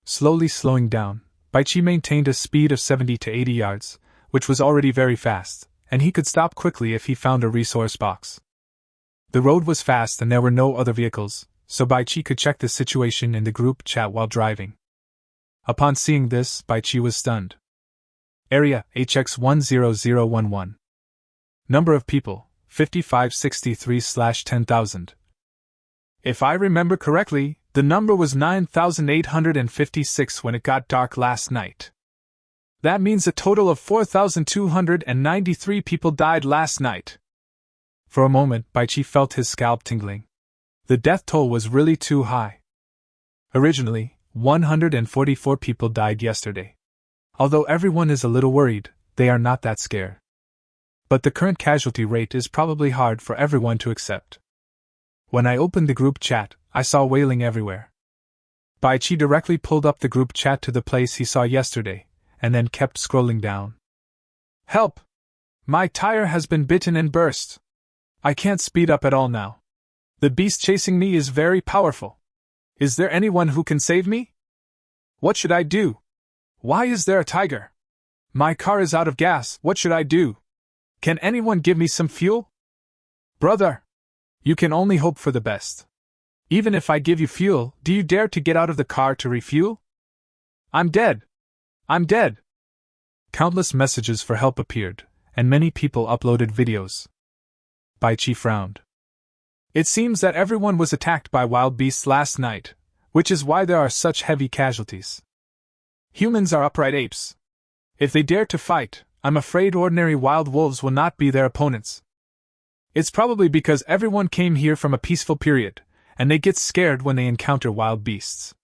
Slowly slowing down, Baichi maintained a speed of 70 to 80 yards, which was already very fast, and he could stop quickly if he found a resource box. The road was fast and there were no other vehicles, so Baichi could check the situation in the group chat while driving. Upon seeing this, Baichi was stunned. Area, HX10011. Number of people, 5563/10,000. If I remember correctly, the number was 9,856 when it got dark last night. That means a total of 4,293 people died last night. For a moment, Baichi felt his scalp tingling. The death toll was really too high. Originally, 144 people died yesterday. Although everyone is a little worried, they are not that scared. But the current casualty rate is probably hard for everyone to accept. When I opened the group chat, I saw wailing everywhere. Baichi directly pulled up the group chat to the place he saw yesterday, and then kept scrolling down. Help! My tire has been bitten and burst. I can't speed up at all now. The beast chasing me is very powerful. Is there anyone who can save me? What should I do? Why is there a tiger? My car is out of gas, what should I do? Can anyone give me some fuel? Brother! You can only hope for the best. Even if I give you fuel, do you dare to get out of the car to refuel? I'm dead! I'm dead! Countless messages for help appeared, and many people uploaded videos. Baichi frowned. It seems that everyone was attacked by wild beasts last night, which is why there are such heavy casualties. Humans are upright apes. If they dare to fight, I'm afraid ordinary wild wolves will not be their opponents. It's probably because everyone came here from a peaceful period, and they get scared when they encounter wild beasts.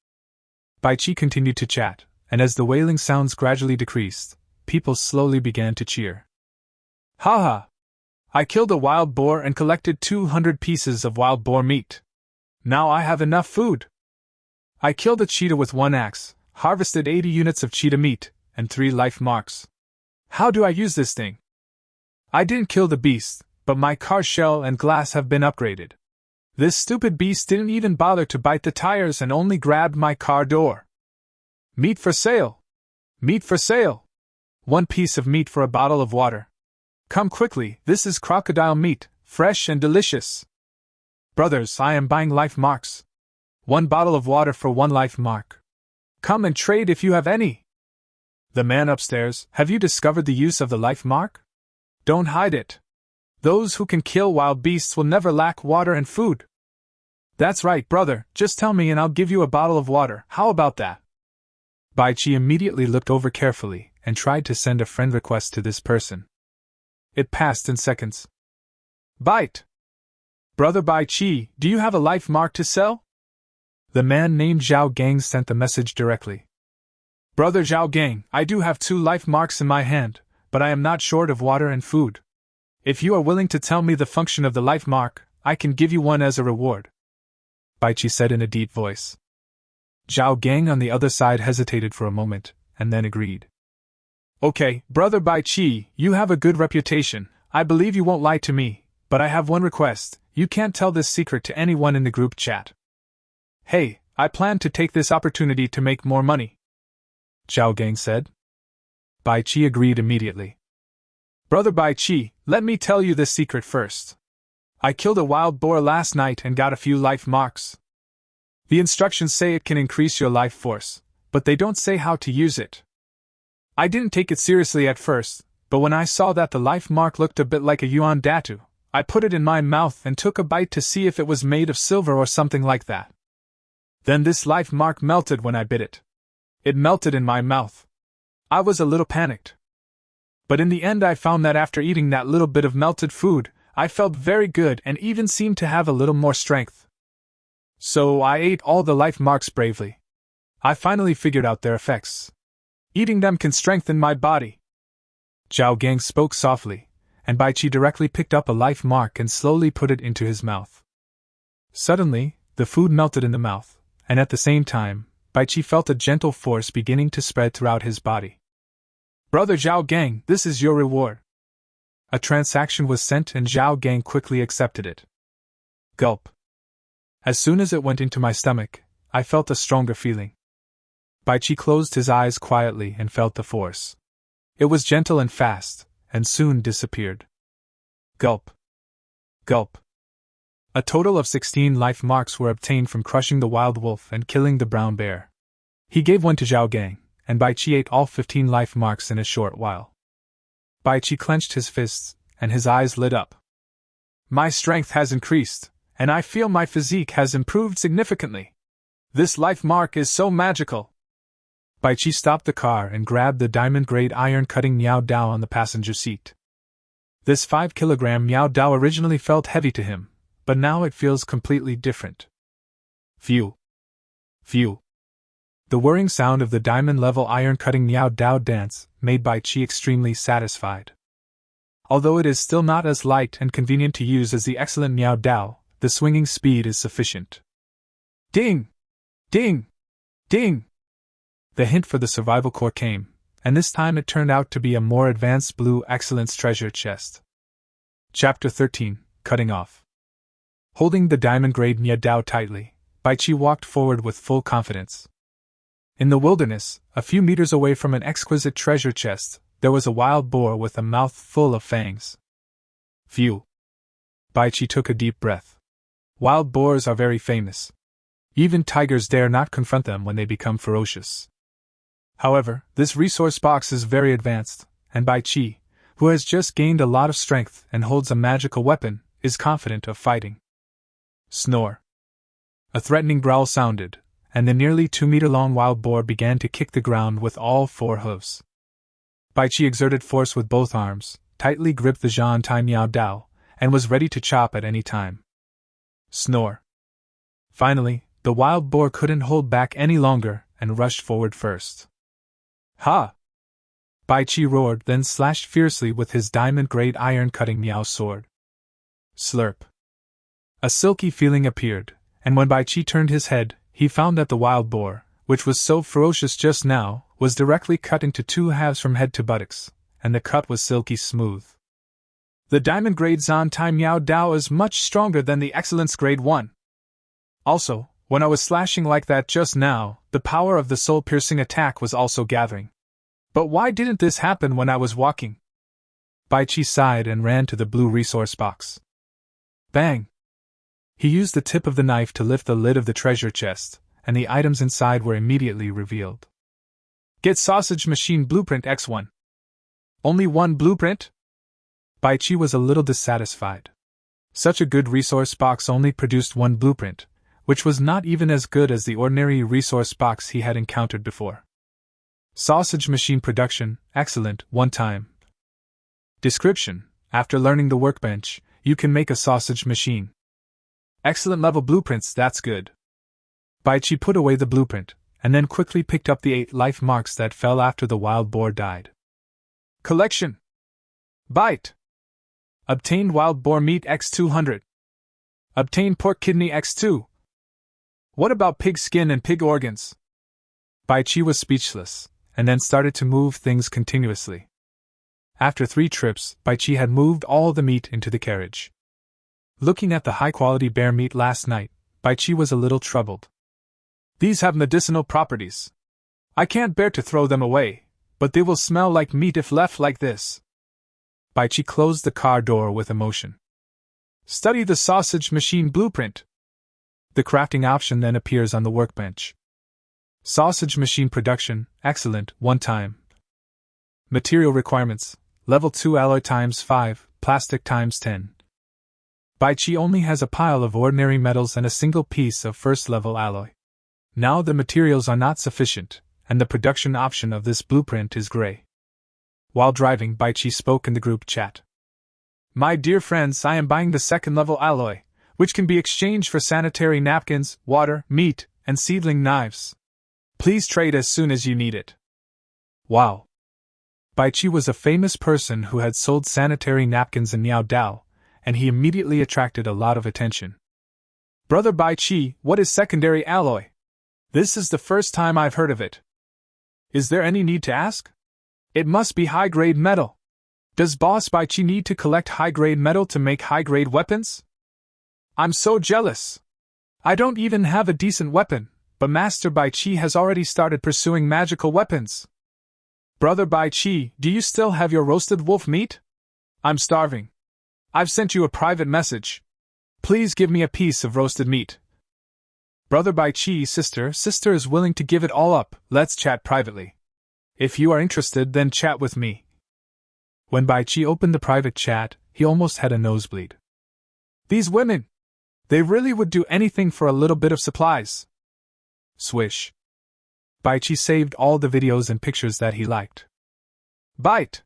Baichi continued to chat, and as the wailing sounds gradually decreased, people slowly began to cheer. Haha! I killed a wild boar and collected 200 pieces of wild boar meat. Now I have enough food. I killed a cheetah with one axe, harvested 80 units of cheetah meat, and 3 life marks. How do I use this thing? I didn't kill the beast, but my car shell and glass have been upgraded. This stupid beast didn't even bother to bite the tires and only grabbed my car door. Meat for sale! Meat for sale! 1 piece of meat for a bottle of water. Come quickly, this is crocodile meat, fresh and delicious. Brothers, I am buying life marks. 1 bottle of water for 1 life mark. Come and trade if you have any. The man upstairs, have you discovered the use of the life mark? Don't hide it. Those who can kill wild beasts will never lack water and food. That's right, brother, just tell me and I'll give you a bottle of water, how about that? Baichi immediately looked over carefully and tried to send a friend request to this person. It passed in seconds. Bite! Brother Baichi, do you have a life mark to sell? The man named Zhao Gang sent the message directly. Brother Zhao Gang, I do have 2 life marks in my hand, but I am not short of water and food. If you are willing to tell me the function of the life mark, I can give you one as a reward. Baichi said in a deep voice. Zhao Gang on the other side hesitated for a moment, and then agreed. Okay, Brother Baichi, you have a good reputation, I believe you won't lie to me, but I have one request, you can't tell this secret to anyone in the group chat. Hey, I plan to take this opportunity to make more money. Zhao Gang said. Baichi agreed immediately. Brother Baichi, let me tell you this secret first. I killed a wild boar last night and got a few life marks. The instructions say it can increase your life force, but they don't say how to use it. I didn't take it seriously at first, but when I saw that the life mark looked a bit like a yuan datu, I put it in my mouth and took a bite to see if it was made of silver or something like that. Then this life mark melted when I bit it. It melted in my mouth. I was a little panicked. But in the end I found that after eating that little bit of melted food, I felt very good and even seemed to have a little more strength. So I ate all the life marks bravely. I finally figured out their effects. Eating them can strengthen my body. Zhao Gang spoke softly, and Baichi directly picked up a life mark and slowly put it into his mouth. Suddenly, the food melted in the mouth, and at the same time, Baichi felt a gentle force beginning to spread throughout his body. Brother Zhao Gang, this is your reward. A transaction was sent and Zhao Gang quickly accepted it. Gulp. As soon as it went into my stomach, I felt a stronger feeling. Baichi closed his eyes quietly and felt the force. It was gentle and fast, and soon disappeared. Gulp. Gulp. A total of 16 life marks were obtained from crushing the wild wolf and killing the brown bear. He gave one to Zhao Gang, and Baichi ate all 15 life marks in a short while. Baichi clenched his fists, and his eyes lit up. My strength has increased, and I feel my physique has improved significantly. This life mark is so magical. Baichi stopped the car and grabbed the diamond-grade iron-cutting Miao Dao on the passenger seat. This 5-kilogram Miao Dao originally felt heavy to him, but now it feels completely different. Phew. Phew. The whirring sound of the diamond-level iron-cutting Miao Dao dance made Baichi extremely satisfied. Although it is still not as light and convenient to use as the excellent Miao Dao, the swinging speed is sufficient. Ding! Ding! Ding! The hint for the survival core came, and this time it turned out to be a more advanced blue excellence treasure chest. Chapter 13, Cutting Off. Holding the diamond-grade Miao Dao tightly, Baichi walked forward with full confidence. In the wilderness, a few meters away from an exquisite treasure chest, there was a wild boar with a mouth full of fangs. Phew. Baichi took a deep breath. Wild boars are very famous. Even tigers dare not confront them when they become ferocious. However, this resource box is very advanced, and Baichi, who has just gained a lot of strength and holds a magical weapon, is confident of fighting. Snore. A threatening growl sounded, and the nearly 2-meter-long wild boar began to kick the ground with all 4 hooves. Baichi exerted force with both arms, tightly gripped the Zhan Tai Miao Dao, and was ready to chop at any time. Snore. Finally, the wild boar couldn't hold back any longer and rushed forward first. Ha! Baichi roared, then slashed fiercely with his diamond-grade iron-cutting Miao sword. Slurp. A silky feeling appeared, and when Baichi turned his head, he found that the wild boar, which was so ferocious just now, was directly cut into 2 halves from head to buttocks, and the cut was silky smooth. The diamond-grade Zhan Tai Miao Dao is much stronger than the excellence grade 1. Also, when I was slashing like that just now, the power of the soul-piercing attack was also gathering. But why didn't this happen when I was walking? Baichi sighed and ran to the blue resource box. Bang! He used the tip of the knife to lift the lid of the treasure chest, and the items inside were immediately revealed. Get Sausage Machine Blueprint X1. Only 1 blueprint? Baichi was a little dissatisfied. Such a good resource box only produced 1 blueprint, which was not even as good as the ordinary resource box he had encountered before. Sausage Machine Production, excellent, 1 time. Description: after learning the workbench, you can make a sausage machine. Excellent level blueprints, that's good. Baichi put away the blueprint, and then quickly picked up the 8 life marks that fell after the wild boar died. Collection. Bite. Obtained wild boar meat X200. Obtained pork kidney X2. What about pig skin and pig organs? Baichi was speechless, and then started to move things continuously. After 3 trips, Baichi had moved all the meat into the carriage. Looking at the high-quality bear meat last night, Baichi was a little troubled. These have medicinal properties. I can't bear to throw them away, but they will smell like meat if left like this. Baichi closed the car door with emotion. Study the sausage machine blueprint. The crafting option then appears on the workbench. Sausage machine production, excellent, 1 time. Material requirements, level 2 alloy times 5, plastic times 10. Baichi only has a pile of ordinary metals and a single piece of first-level alloy. Now the materials are not sufficient, and the production option of this blueprint is gray. While driving, Baichi spoke in the group chat. My dear friends, I am buying the 2nd-level alloy, which can be exchanged for sanitary napkins, water, meat, and seedling knives. Please trade as soon as you need it. Wow. Baichi was a famous person who had sold sanitary napkins in Miao Dao, and he immediately attracted a lot of attention. Brother Baichi, what is secondary alloy? This is the first time I've heard of it. Is there any need to ask? It must be high-grade metal. Does Boss Baichi need to collect high-grade metal to make high-grade weapons? I'm so jealous. I don't even have a decent weapon, But Master Bai Chi has already started pursuing magical weapons. Brother Bai Chi, do you still have your roasted wolf meat? I'm starving. I've sent you a private message. Please give me a piece of roasted meat. Brother Bai Chi, sister is willing to give it all up. Let's chat privately. If you are interested, then chat with me. When Bai Chi opened the private chat, he almost had a nosebleed. These women! They really would do anything for a little bit of supplies. Swish. Bai Chi saved all the videos and pictures that he liked. Bite!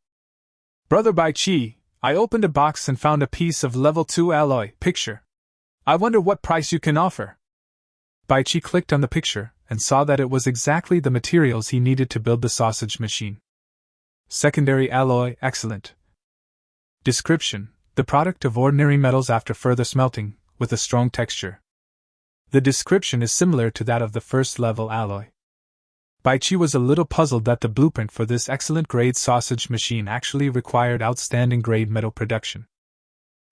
Brother Bai Chi, I opened a box and found a piece of level 2 alloy picture. I wonder what price you can offer. Bai Chi clicked on the picture and saw that it was exactly the materials he needed to build the sausage machine. Secondary alloy, excellent. Description: the product of ordinary metals after further smelting, with a strong texture. The description is similar to that of the first level alloy. Bai Chi was a little puzzled that the blueprint for this excellent grade sausage machine actually required outstanding grade metal production.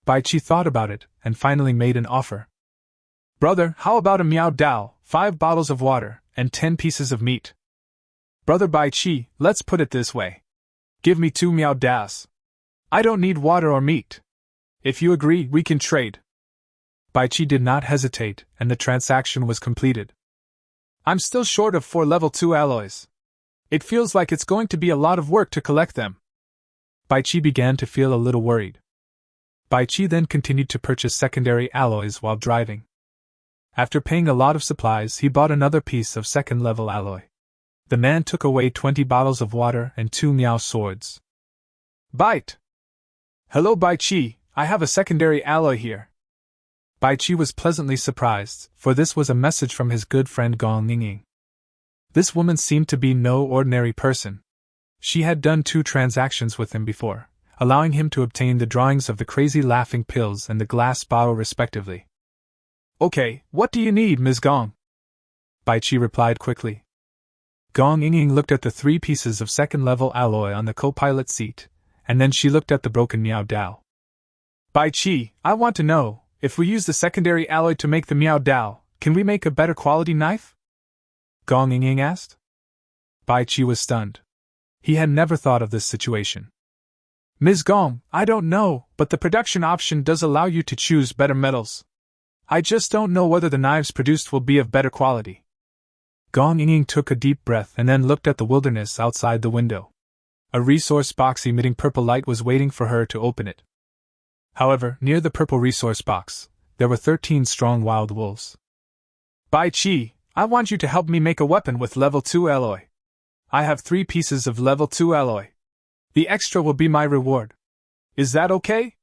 Bai Chi thought about it and finally made an offer. Brother, how about a Miao Dao, 5 bottles of water, and 10 pieces of meat? Brother Bai Chi, let's put it this way. Give me 2 Miao Daos. I don't need water or meat. If you agree, we can trade. Bai Chi did not hesitate, and the transaction was completed. I'm still short of 4 level 2 alloys. It feels like it's going to be a lot of work to collect them. Bai Chi began to feel a little worried. Bai Chi then continued to purchase secondary alloys while driving. After paying a lot of supplies, he bought another piece of second-level alloy. The man took away 20 bottles of water and 2 Miao swords. Bite! Hello Bai Chi, I have a secondary alloy here. Bai Chi was pleasantly surprised, for this was a message from his good friend Gong Yingying. This woman seemed to be no ordinary person. She had done 2 transactions with him before, allowing him to obtain the drawings of the crazy laughing pills and the glass bottle respectively. Okay, what do you need, Ms. Gong? Bai Chi replied quickly. Gong Yingying looked at the 3 pieces of second-level alloy on the co-pilot seat, and then she looked at the broken Miao Dao. Bai Chi, I want to know, if we use the secondary alloy to make the Miao Dao, can we make a better quality knife? Gong Yingying asked. Bai Chi was stunned. He had never thought of this situation. Ms. Gong, I don't know, but the production option does allow you to choose better metals. I just don't know whether the knives produced will be of better quality. Gong Yingying took a deep breath and then looked at the wilderness outside the window. A resource box emitting purple light was waiting for her to open it. However, near the purple resource box, there were 13 strong wild wolves. Bai Chi, I want you to help me make a weapon with level 2 alloy. I have 3 pieces of level 2 alloy. The extra will be my reward. Is that okay?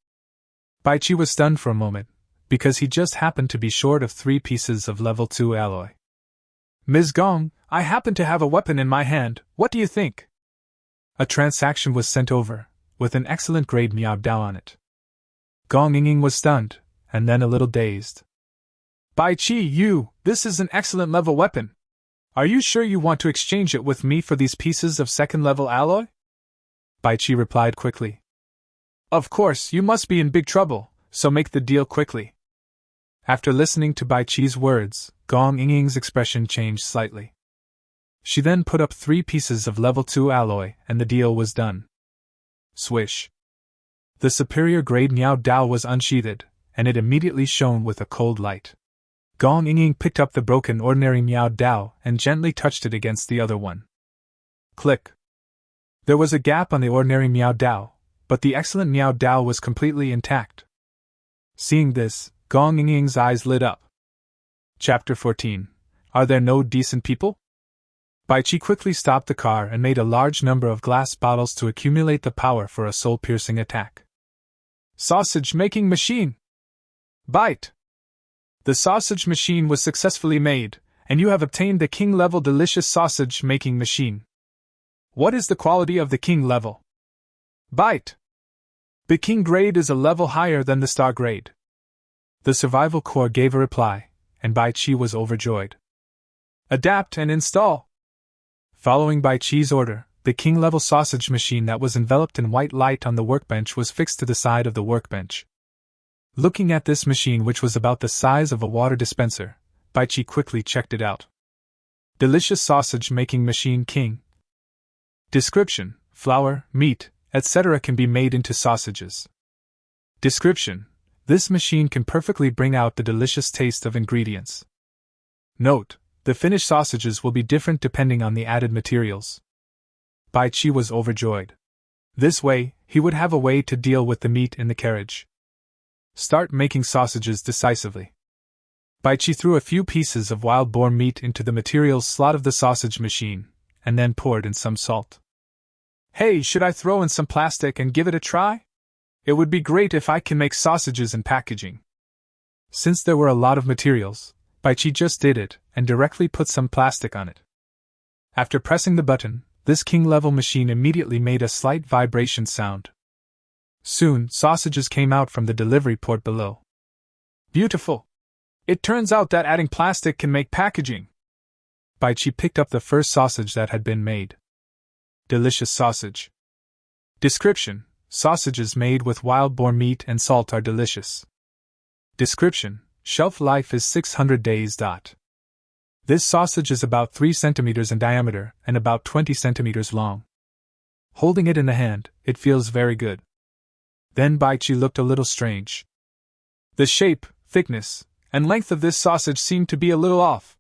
Bai Chi was stunned for a moment, because he just happened to be short of 3 pieces of level 2 alloy. Ms. Gong, I happen to have a weapon in my hand, what do you think? A transaction was sent over, with an excellent grade Miao Dao on it. Gong Yingying was stunned, and then a little dazed. Bai Chi, this is an excellent level weapon. Are you sure you want to exchange it with me for these pieces of second-level alloy? Bai Chi replied quickly. Of course, you must be in big trouble, so make the deal quickly. After listening to Bai Chi's words, Gong Yingying's expression changed slightly. She then put up 3 pieces of level 2 alloy, and the deal was done. Swish. The superior grade Miao Dao was unsheathed, and it immediately shone with a cold light. Gong Yingying picked up the broken ordinary Miao Dao and gently touched it against the other one. Click. There was a gap on the ordinary Miao Dao, but the excellent Miao Dao was completely intact. Seeing this, Gong Yingying's eyes lit up. Chapter 14. Are there no decent people? Bai Chi quickly stopped the car and made a large number of glass bottles to accumulate the power for a soul-piercing attack. Sausage-making machine! Bite! The sausage machine was successfully made, and you have obtained the king-level delicious sausage-making machine. What is the quality of the king level? Bite! The king grade is a level higher than the star grade. The survival core gave a reply, and Bai Chi was overjoyed. Adapt and install! Following Bai Chi's order, the king-level sausage machine that was enveloped in white light on the workbench was fixed to the side of the workbench. Looking at this machine, which was about the size of a water dispenser, Bai Chi quickly checked it out. Delicious sausage making machine king. Description: flour, meat, etc. can be made into sausages. Description: this machine can perfectly bring out the delicious taste of ingredients. Note: the finished sausages will be different depending on the added materials. Bai Chi was overjoyed. This way, he would have a way to deal with the meat in the carriage. Start making sausages decisively. Bai Chi threw a few pieces of wild boar meat into the materials slot of the sausage machine, and then poured in some salt. Hey, should I throw in some plastic and give it a try? It would be great if I can make sausages in packaging. Since there were a lot of materials, Bai Chi just did it and directly put some plastic on it. After pressing the button, this king-level machine immediately made a slight vibration sound. Soon, sausages came out from the delivery port below. Beautiful! It turns out that adding plastic can make packaging. Bai Chi picked up the first sausage that had been made. Delicious sausage. Description: sausages made with wild boar meat and salt are delicious. Description: shelf life is 600 days. This sausage is about 3 centimeters in diameter and about 20 centimeters long. Holding it in the hand, it feels very good. Then Bai Chi looked a little strange. The shape, thickness, and length of this sausage seemed to be a little off.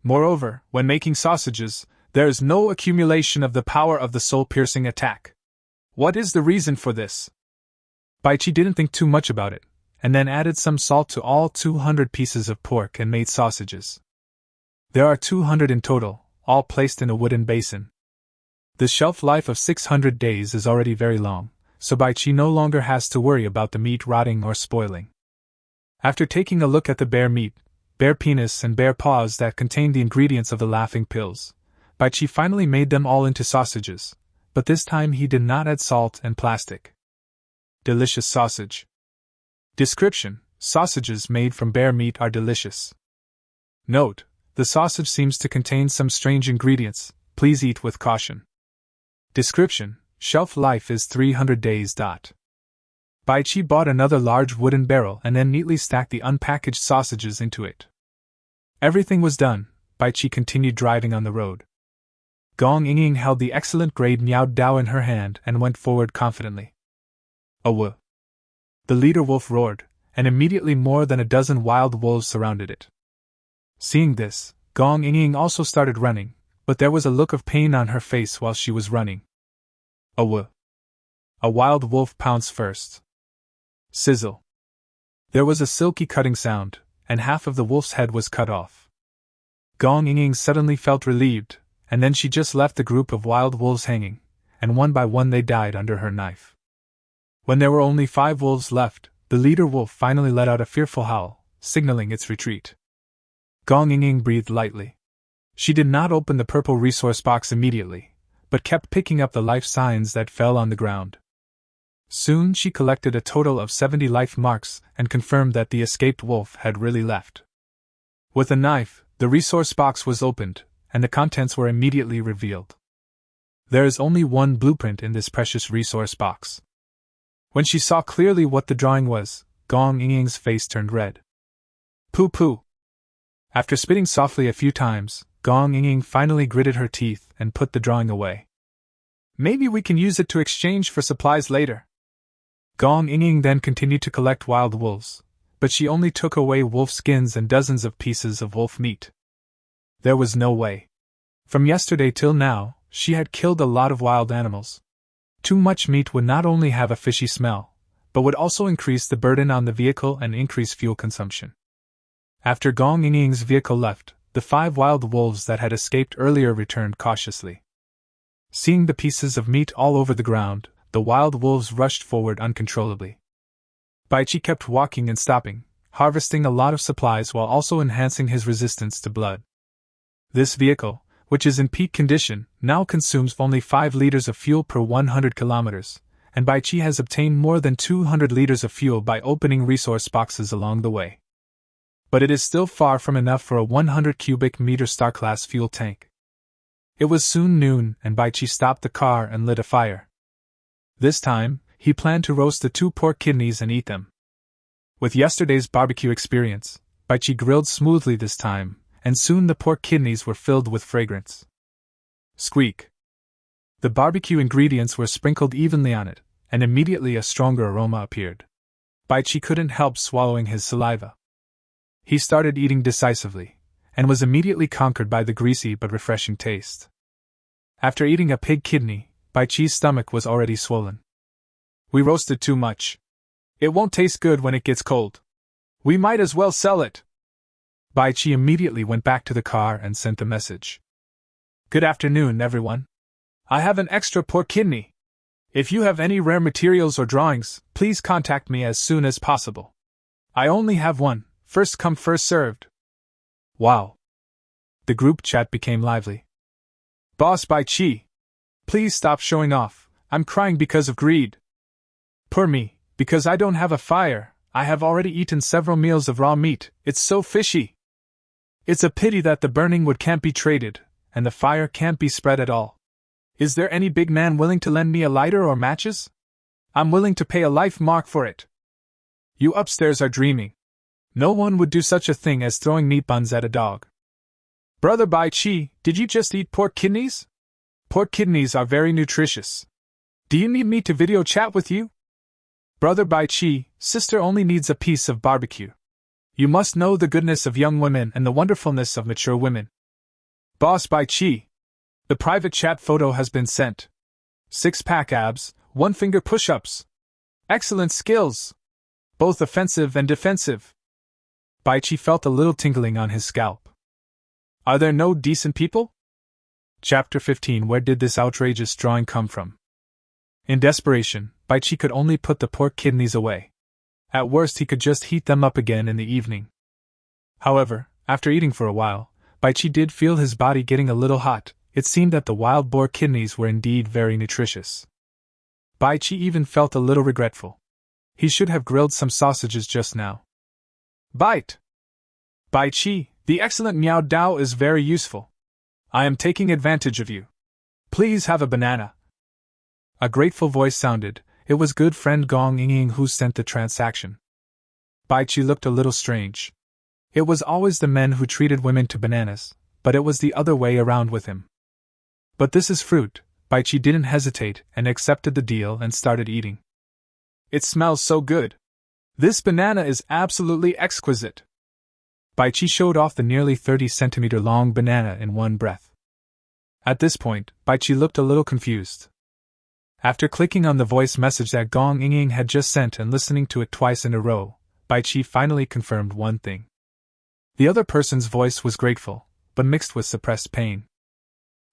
Moreover, when making sausages, there is no accumulation of the power of the soul-piercing attack. What is the reason for this? Bai Chi didn't think too much about it, and then added some salt to all 200 pieces of pork and made sausages. There are 200 in total, all placed in a wooden basin. The shelf life of 600 days is already very long, so Bai Chi no longer has to worry about the meat rotting or spoiling. After taking a look at the bear meat, bear penis and bear paws that contained the ingredients of the laughing pills, Bai Chi finally made them all into sausages, but this time he did not add salt and plastic. Delicious sausage. Description: sausages made from bear meat are delicious. Note: the sausage seems to contain some strange ingredients, please eat with caution. Description: shelf life is 300 days. Bai Chi bought another large wooden barrel and then neatly stacked the unpackaged sausages into it. Everything was done. Bai Chi continued driving on the road. Gong Ying held the excellent grade Miao Dao in her hand and went forward confidently. "Awu!" The leader wolf roared, and immediately more than a dozen wild wolves surrounded it. Seeing this, Gong Ying also started running, but there was a look of pain on her face while she was running. "Awu!" A wild wolf pounced first. Sizzle! There was a silky cutting sound, and half of the wolf's head was cut off. Gong Ying suddenly felt relieved, and then she just left the group of wild wolves hanging, and one by one they died under her knife. When there were only 5 wolves left, the leader wolf finally let out a fearful howl, signaling its retreat. Gong Ying breathed lightly. She did not open the purple resource box immediately, but kept picking up the life signs that fell on the ground. Soon she collected a total of 70 life marks and confirmed that the escaped wolf had really left. With a knife, the resource box was opened, and the contents were immediately revealed. There is only one blueprint in this precious resource box. When she saw clearly what the drawing was, Gong Ying's face turned red. Pooh! After spitting softly a few times, Gong Ying finally gritted her teeth and put the drawing away. Maybe we can use it to exchange for supplies later. Gong Ying then continued to collect wild wolves, but she only took away wolf skins and dozens of pieces of wolf meat. There was no way. From yesterday till now, she had killed a lot of wild animals. Too much meat would not only have a fishy smell, but would also increase the burden on the vehicle and increase fuel consumption. After Gong Ying's vehicle left, the 5 wild wolves that had escaped earlier returned cautiously. Seeing the pieces of meat all over the ground, the wild wolves rushed forward uncontrollably. Bai Chi kept walking and stopping, harvesting a lot of supplies while also enhancing his resistance to blood. This vehicle, which is in peak condition, now consumes only 5 liters of fuel per 100 kilometers, and Bai Chi has obtained more than 200 liters of fuel by opening resource boxes along the way. But it is still far from enough for a 100 cubic meter star-class fuel tank. It was soon noon, and Bai Chi stopped the car and lit a fire. This time, he planned to roast the 2 pork kidneys and eat them. With yesterday's barbecue experience, Bai Chi grilled smoothly this time, and soon the pork kidneys were filled with fragrance. Squeak! The barbecue ingredients were sprinkled evenly on it, and immediately a stronger aroma appeared. Baichi couldn't help swallowing his saliva. He started eating decisively, and was immediately conquered by the greasy but refreshing taste. After eating a pig kidney, Baichi's stomach was already swollen. We roasted too much. It won't taste good when it gets cold. We might as well sell it. Baichi immediately went back to the car and sent the message. Good afternoon, everyone. I have an extra pork kidney. If you have any rare materials or drawings, please contact me as soon as possible. I only have one, first come first served. Wow. The group chat became lively. Boss Baichi. Please stop showing off, I'm crying because of greed. Poor me, because I don't have a fire, I have already eaten several meals of raw meat, it's so fishy. It's a pity that the burning wood can't be traded, and the fire can't be spread at all. Is there any big man willing to lend me a lighter or matches? I'm willing to pay a life mark for it. You upstairs are dreaming. No one would do such a thing as throwing meat buns at a dog. Brother Baichi, did you just eat pork kidneys? Pork kidneys are very nutritious. Do you need me to video chat with you? Brother Baichi, sister only needs a piece of barbecue. You must know the goodness of young women and the wonderfulness of mature women. Boss Baichi. The private chat photo has been sent. 6-pack abs, 1-finger push-ups. Excellent skills. Both offensive and defensive. Baichi felt a little tingling on his scalp. Are there no decent people? Chapter 15. Where did this outrageous drawing come from? In desperation, Baichi could only put the pork kidneys away. At worst, he could just heat them up again in the evening. However, after eating for a while, Baichi did feel his body getting a little hot. It seemed that the wild boar kidneys were indeed very nutritious. Baichi even felt a little regretful. He should have grilled some sausages just now. Bite! Baichi, the excellent Miao Dao is very useful. I am taking advantage of you. Please have a banana. A grateful voice sounded. It was good friend Gong Ying who sent the transaction. Baichi looked a little strange. It was always the men who treated women to bananas, but it was the other way around with him. But this is fruit. Baichi didn't hesitate and accepted the deal and started eating. It smells so good. This banana is absolutely exquisite. Baichi showed off the nearly 30-centimeter long banana in one breath. At this point, Baichi looked a little confused. After clicking on the voice message that Gong Ying had just sent and listening to it twice in a row, Baichi finally confirmed one thing. The other person's voice was grateful, but mixed with suppressed pain.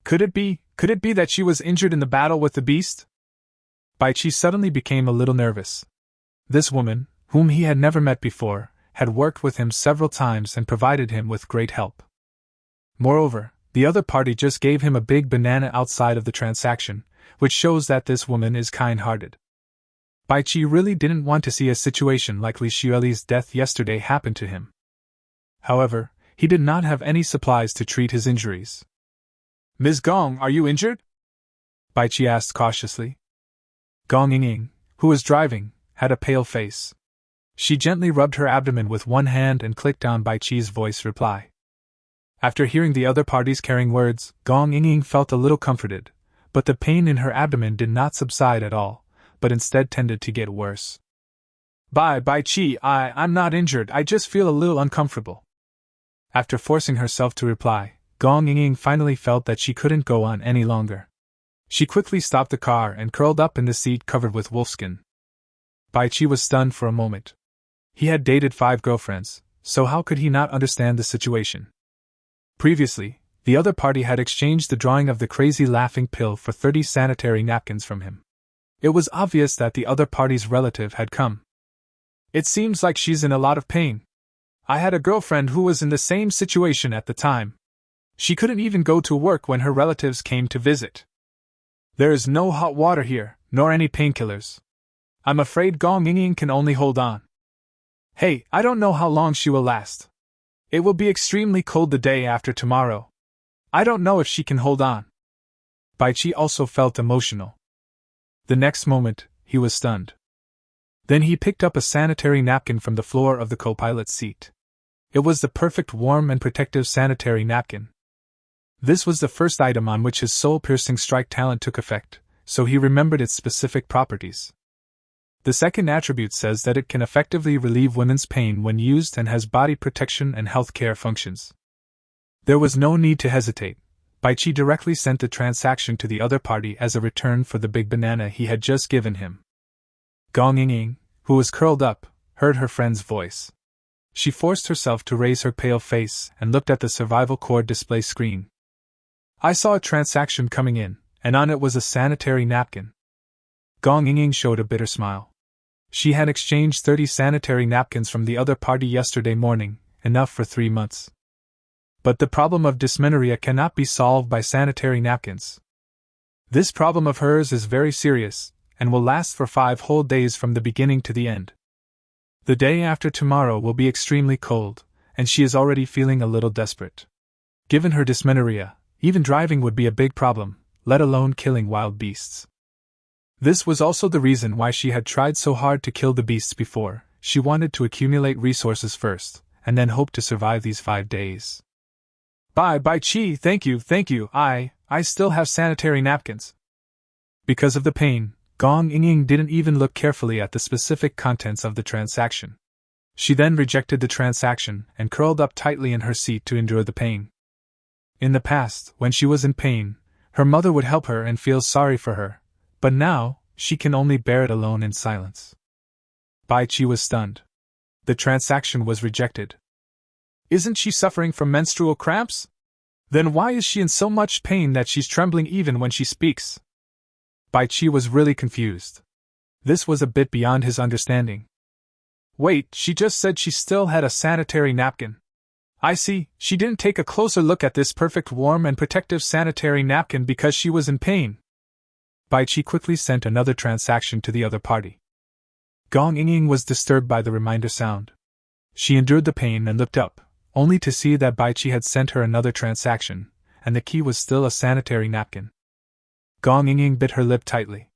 Could it be that she was injured in the battle with the beast? Baichi suddenly became a little nervous. This woman, whom he had never met before, had worked with him several times and provided him with great help. Moreover, the other party just gave him a big banana outside of the transaction, which shows that this woman is kind-hearted. Baichi really didn't want to see a situation like Li Xueli's death yesterday happen to him. However, he did not have any supplies to treat his injuries. Ms. Gong, are you injured? Baichi asked cautiously. Gong Ying, who was driving, had a pale face. She gently rubbed her abdomen with one hand and clicked on Baichi's voice reply. After hearing the other party's caring words, Gong Ying felt a little comforted, but the pain in her abdomen did not subside at all, but instead tended to get worse. Baichi, I'm not injured, I just feel a little uncomfortable. After forcing herself to reply, Gong Ying finally felt that she couldn't go on any longer. She quickly stopped the car and curled up in the seat covered with wolfskin. Baichi was stunned for a moment. He had dated 5 girlfriends, so how could he not understand the situation? Previously, the other party had exchanged the drawing of the crazy laughing pill for 30 sanitary napkins from him. It was obvious that the other party's relative had come. It seems like she's in a lot of pain. I had a girlfriend who was in the same situation at the time. She couldn't even go to work when her relatives came to visit. There is no hot water here, nor any painkillers. I'm afraid Gong Ying can only hold on. Hey, I don't know how long she will last. It will be extremely cold the day after tomorrow. I don't know if she can hold on. Baichi also felt emotional. The next moment, he was stunned. Then he picked up a sanitary napkin from the floor of the co-pilot's seat. It was the perfect warm and protective sanitary napkin. This was the first item on which his soul-piercing strike talent took effect, so he remembered its specific properties. The second attribute says that it can effectively relieve women's pain when used and has body protection and health care functions. There was no need to hesitate. Baichi directly sent the transaction to the other party as a return for the big banana he had just given him. Gong Ying, who was curled up, heard her friend's voice. She forced herself to raise her pale face and looked at the survival core display screen. I saw a transaction coming in, and on it was a sanitary napkin. Gong Ying showed a bitter smile. She had exchanged 30 sanitary napkins from the other party yesterday morning, enough for 3 months. But the problem of dysmenorrhea cannot be solved by sanitary napkins. This problem of hers is very serious, and will last for 5 whole days from the beginning to the end. The day after tomorrow will be extremely cold, and she is already feeling a little desperate. Given her dysmenorrhea, even driving would be a big problem, let alone killing wild beasts. This was also the reason why she had tried so hard to kill the beasts before. She wanted to accumulate resources first, and then hope to survive these 5 days. Baichi, thank you, I still have sanitary napkins. Because of the pain, Gong Ying didn't even look carefully at the specific contents of the transaction. She then rejected the transaction and curled up tightly in her seat to endure the pain. In the past, when she was in pain, her mother would help her and feel sorry for her, but now, she can only bear it alone in silence. Baichi was stunned. The transaction was rejected. Isn't she suffering from menstrual cramps? Then why is she in so much pain that she's trembling even when she speaks? Baichi was really confused. This was a bit beyond his understanding. Wait, she just said she still had a sanitary napkin. I see, she didn't take a closer look at this perfect warm and protective sanitary napkin because she was in pain. Baichi quickly sent another transaction to the other party. Gong Ying was disturbed by the reminder sound. She endured the pain and looked up, only to see that Baichi had sent her another transaction, and the key was still a sanitary napkin. Gong Ying bit her lip tightly.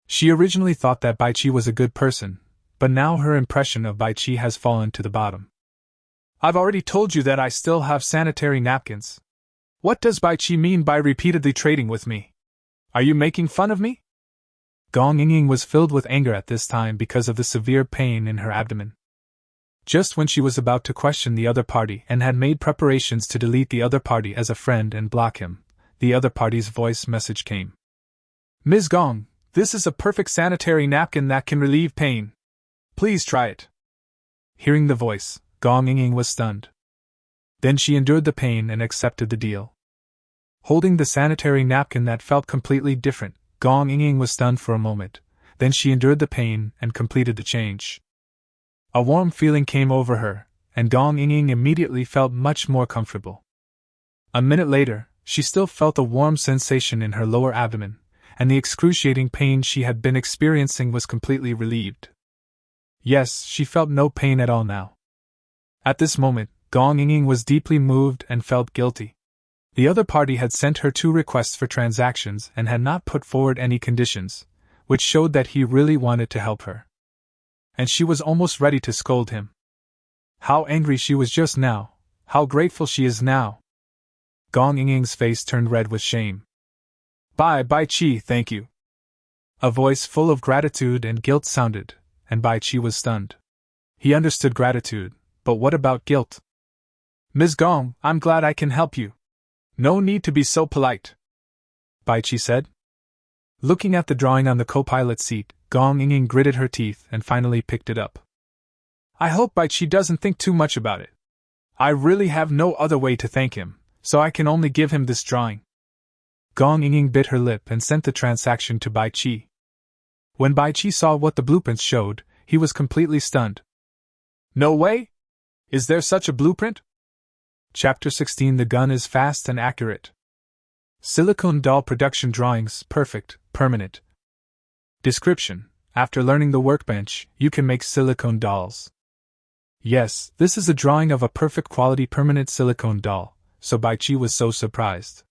She originally thought that Baichi was a good person, but now her impression of Baichi has fallen to the bottom. I've already told you that I still have sanitary napkins. What does Baichi mean by repeatedly trading with me? Are you making fun of me? Gong Ying was filled with anger at this time because of the severe pain in her abdomen. Just when she was about to question the other party and had made preparations to delete the other party as a friend and block him, the other party's voice message came. Ms. Gong, this is a perfect sanitary napkin that can relieve pain. Please try it. Hearing the voice, Gong Ying was stunned. Then she endured the pain and accepted the deal. Holding the sanitary napkin that felt completely different, Gong Ying was stunned for a moment, then she endured the pain and completed the change. A warm feeling came over her, and Gong Ying immediately felt much more comfortable. A minute later, she still felt a warm sensation in her lower abdomen, and the excruciating pain she had been experiencing was completely relieved. Yes, she felt no pain at all now. At this moment, Gong Ying was deeply moved and felt guilty. The other party had sent her 2 requests for transactions and had not put forward any conditions, which showed that he really wanted to help her. And she was almost ready to scold him. How angry she was just now, how grateful she is now. Gong Ying's face turned red with shame. Baichi, thank you. A voice full of gratitude and guilt sounded, and Baichi was stunned. He understood gratitude, but what about guilt? Ms. Gong, I'm glad I can help you. No need to be so polite, Baichi said. Looking at the drawing on the co-pilot seat, Gong Ying gritted her teeth and finally picked it up. I hope Baichi doesn't think too much about it. I really have no other way to thank him, so I can only give him this drawing. Gong Ying bit her lip and sent the transaction to Baichi. When Baichi saw what the blueprints showed, he was completely stunned. No way? Is there such a blueprint? Chapter 16. The gun is fast and accurate. Silicone doll production drawings, perfect, permanent. Description: after learning the workbench, you can make silicone dolls. Yes, this is a drawing of a perfect quality permanent silicone doll, so Baichi was so surprised.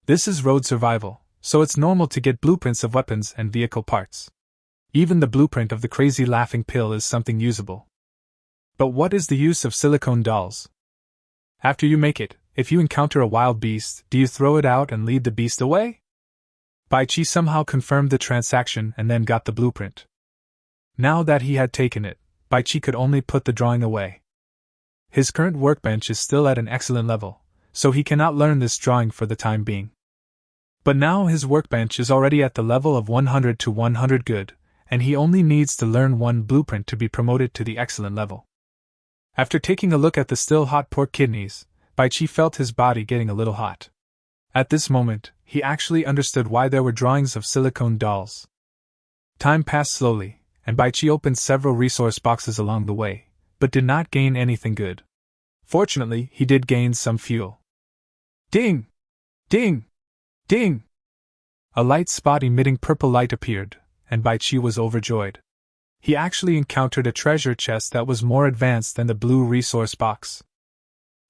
This is road survival, so it's normal to get blueprints of weapons and vehicle parts. Even the blueprint of the crazy laughing pill is something usable. But what is the use of silicone dolls? After you make it, if you encounter a wild beast, do you throw it out and lead the beast away? Bai Qi somehow confirmed the transaction and then got the blueprint. Now that he had taken it, Bai Qi could only put the drawing away. His current workbench is still at an excellent level, so he cannot learn this drawing for the time being. But now his workbench is already at the level of 100 to 100 good, and he only needs to learn one blueprint to be promoted to the excellent level. After taking a look at the still hot pork kidneys, Bai Qi felt his body getting a little hot. At this moment, he actually understood why there were drawings of silicone dolls. Time passed slowly, and Bai Qi opened several resource boxes along the way, but did not gain anything good. Fortunately, he did gain some fuel. Ding! Ding! Ding! A light spot emitting purple light appeared, and Bai Qi was overjoyed. He actually encountered a treasure chest that was more advanced than the blue resource box.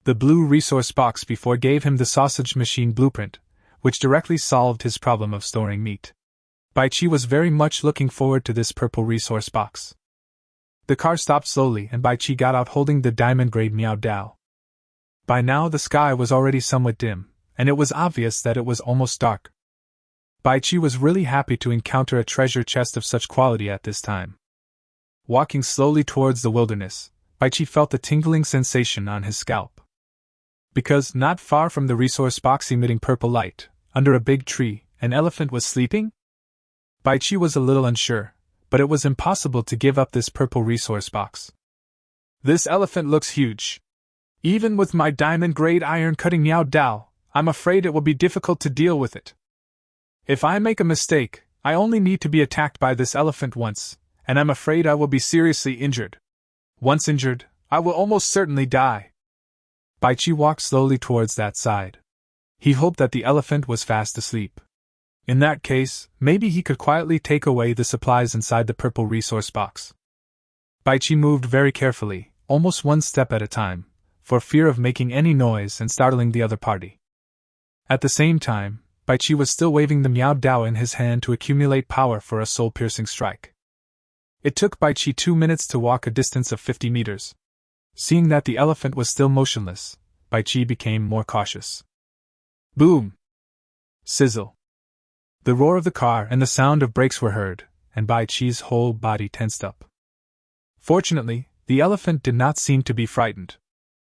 The blue resource box before gave him the sausage machine blueprint, which directly solved his problem of storing meat. Bai Qi was very much looking forward to this purple resource box. The car stopped slowly and Bai Qi got out holding the diamond-grade Miao Dao. By now the sky was already somewhat dim, and it was obvious that it was almost dark. Bai Qi was really happy to encounter a treasure chest of such quality at this time. Walking slowly towards the wilderness, Bai Qi felt a tingling sensation on his scalp. Because, not far from the resource box emitting purple light, under a big tree, an elephant was sleeping? Bai Qi was a little unsure, but it was impossible to give up this purple resource box. This elephant looks huge. Even with my diamond-grade iron-cutting Miao Dao, I'm afraid it will be difficult to deal with it. If I make a mistake, I only need to be attacked by this elephant once, and I'm afraid I will be seriously injured. Once injured, I will almost certainly die. Bai Qi walked slowly towards that side. He hoped that the elephant was fast asleep. In that case, maybe he could quietly take away the supplies inside the purple resource box. Bai Qi moved very carefully, almost one step at a time, for fear of making any noise and startling the other party. At the same time, Bai Qi was still waving the Miao Dao in his hand to accumulate power for a soul-piercing strike. It took Bai Qi 2 minutes to walk a distance of 50 meters. Seeing that the elephant was still motionless, Bai Qi became more cautious. Boom! Sizzle! The roar of the car and the sound of brakes were heard, and Bai Qi's whole body tensed up. Fortunately, the elephant did not seem to be frightened.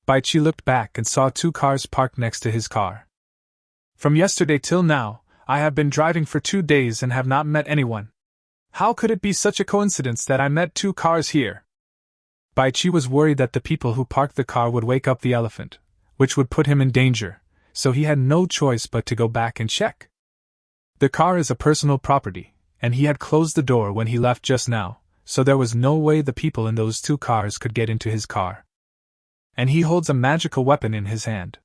Bai Qi looked back and saw 2 cars parked next to his car. From yesterday till now, I have been driving for 2 days and have not met anyone. How could it be such a coincidence that I met 2 cars here? Bai Qi was worried that the people who parked the car would wake up the elephant, which would put him in danger, so he had no choice but to go back and check. The car is a personal property, and he had closed the door when he left just now, so there was no way the people in those 2 cars could get into his car. And he holds a magical weapon in his hand.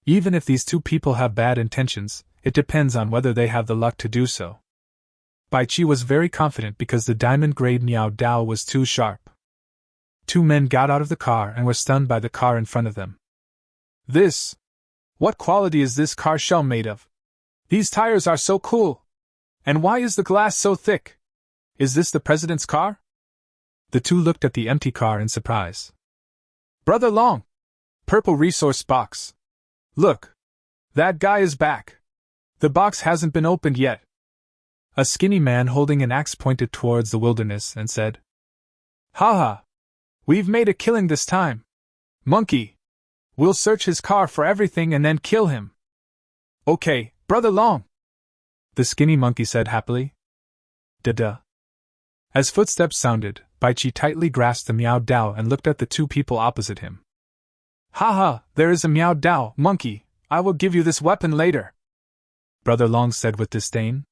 Even if these 2 people have bad intentions, it depends on whether they have the luck to do so. Bai Qi was very confident because the diamond-grade Miao Dao was too sharp. 2 men got out of the car and were stunned by the car in front of them. This! What quality is this car shell made of? These tires are so cool! And why is the glass so thick? Is this the president's car? The 2 looked at the empty car in surprise. Brother Long! Purple resource box! Look! That guy is back! The box hasn't been opened yet. A skinny man holding an axe pointed towards the wilderness and said, "Ha ha! We've made a killing this time! Monkey! We'll search his car for everything and then kill him!" "Okay, Brother Long!" the skinny monkey said happily. Da-da. As footsteps sounded, Bai Qi tightly grasped the Miao Dao and looked at the 2 people opposite him. "Ha ha, there is a Miao Dao, monkey! I will give you this weapon later!" Brother Long said with disdain.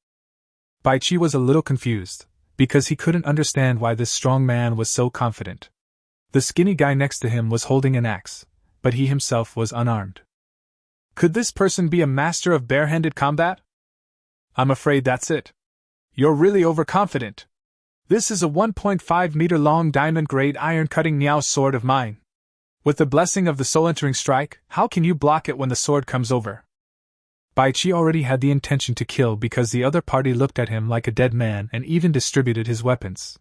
Bai Qi was a little confused, because he couldn't understand why this strong man was so confident. The skinny guy next to him was holding an axe, but he himself was unarmed. Could this person be a master of bare-handed combat? I'm afraid that's it. You're really overconfident. This is a 1.5-meter-long diamond-grade iron-cutting Niao sword of mine. With the blessing of the soul-entering strike, how can you block it when the sword comes over? Bai Qi already had the intention to kill because the other party looked at him like a dead man and even distributed his weapons.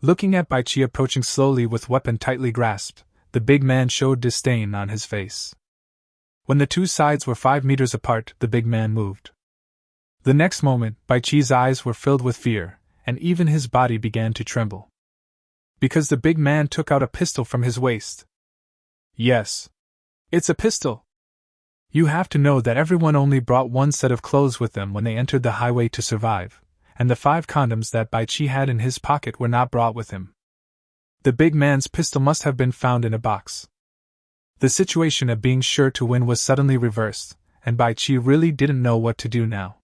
Looking at Baichi approaching slowly with weapon tightly grasped, the big man showed disdain on his face. When the two sides were 5 meters apart, the big man moved. The next moment, Baichi's eyes were filled with fear, and even his body began to tremble. Because the big man took out a pistol from his waist. Yes. It's a pistol. You have to know that everyone only brought one set of clothes with them when they entered the highway to survive, and the 5 condoms that Baichi had in his pocket were not brought with him. The big man's pistol must have been found in a box. The situation of being sure to win was suddenly reversed, and Baichi really didn't know what to do now.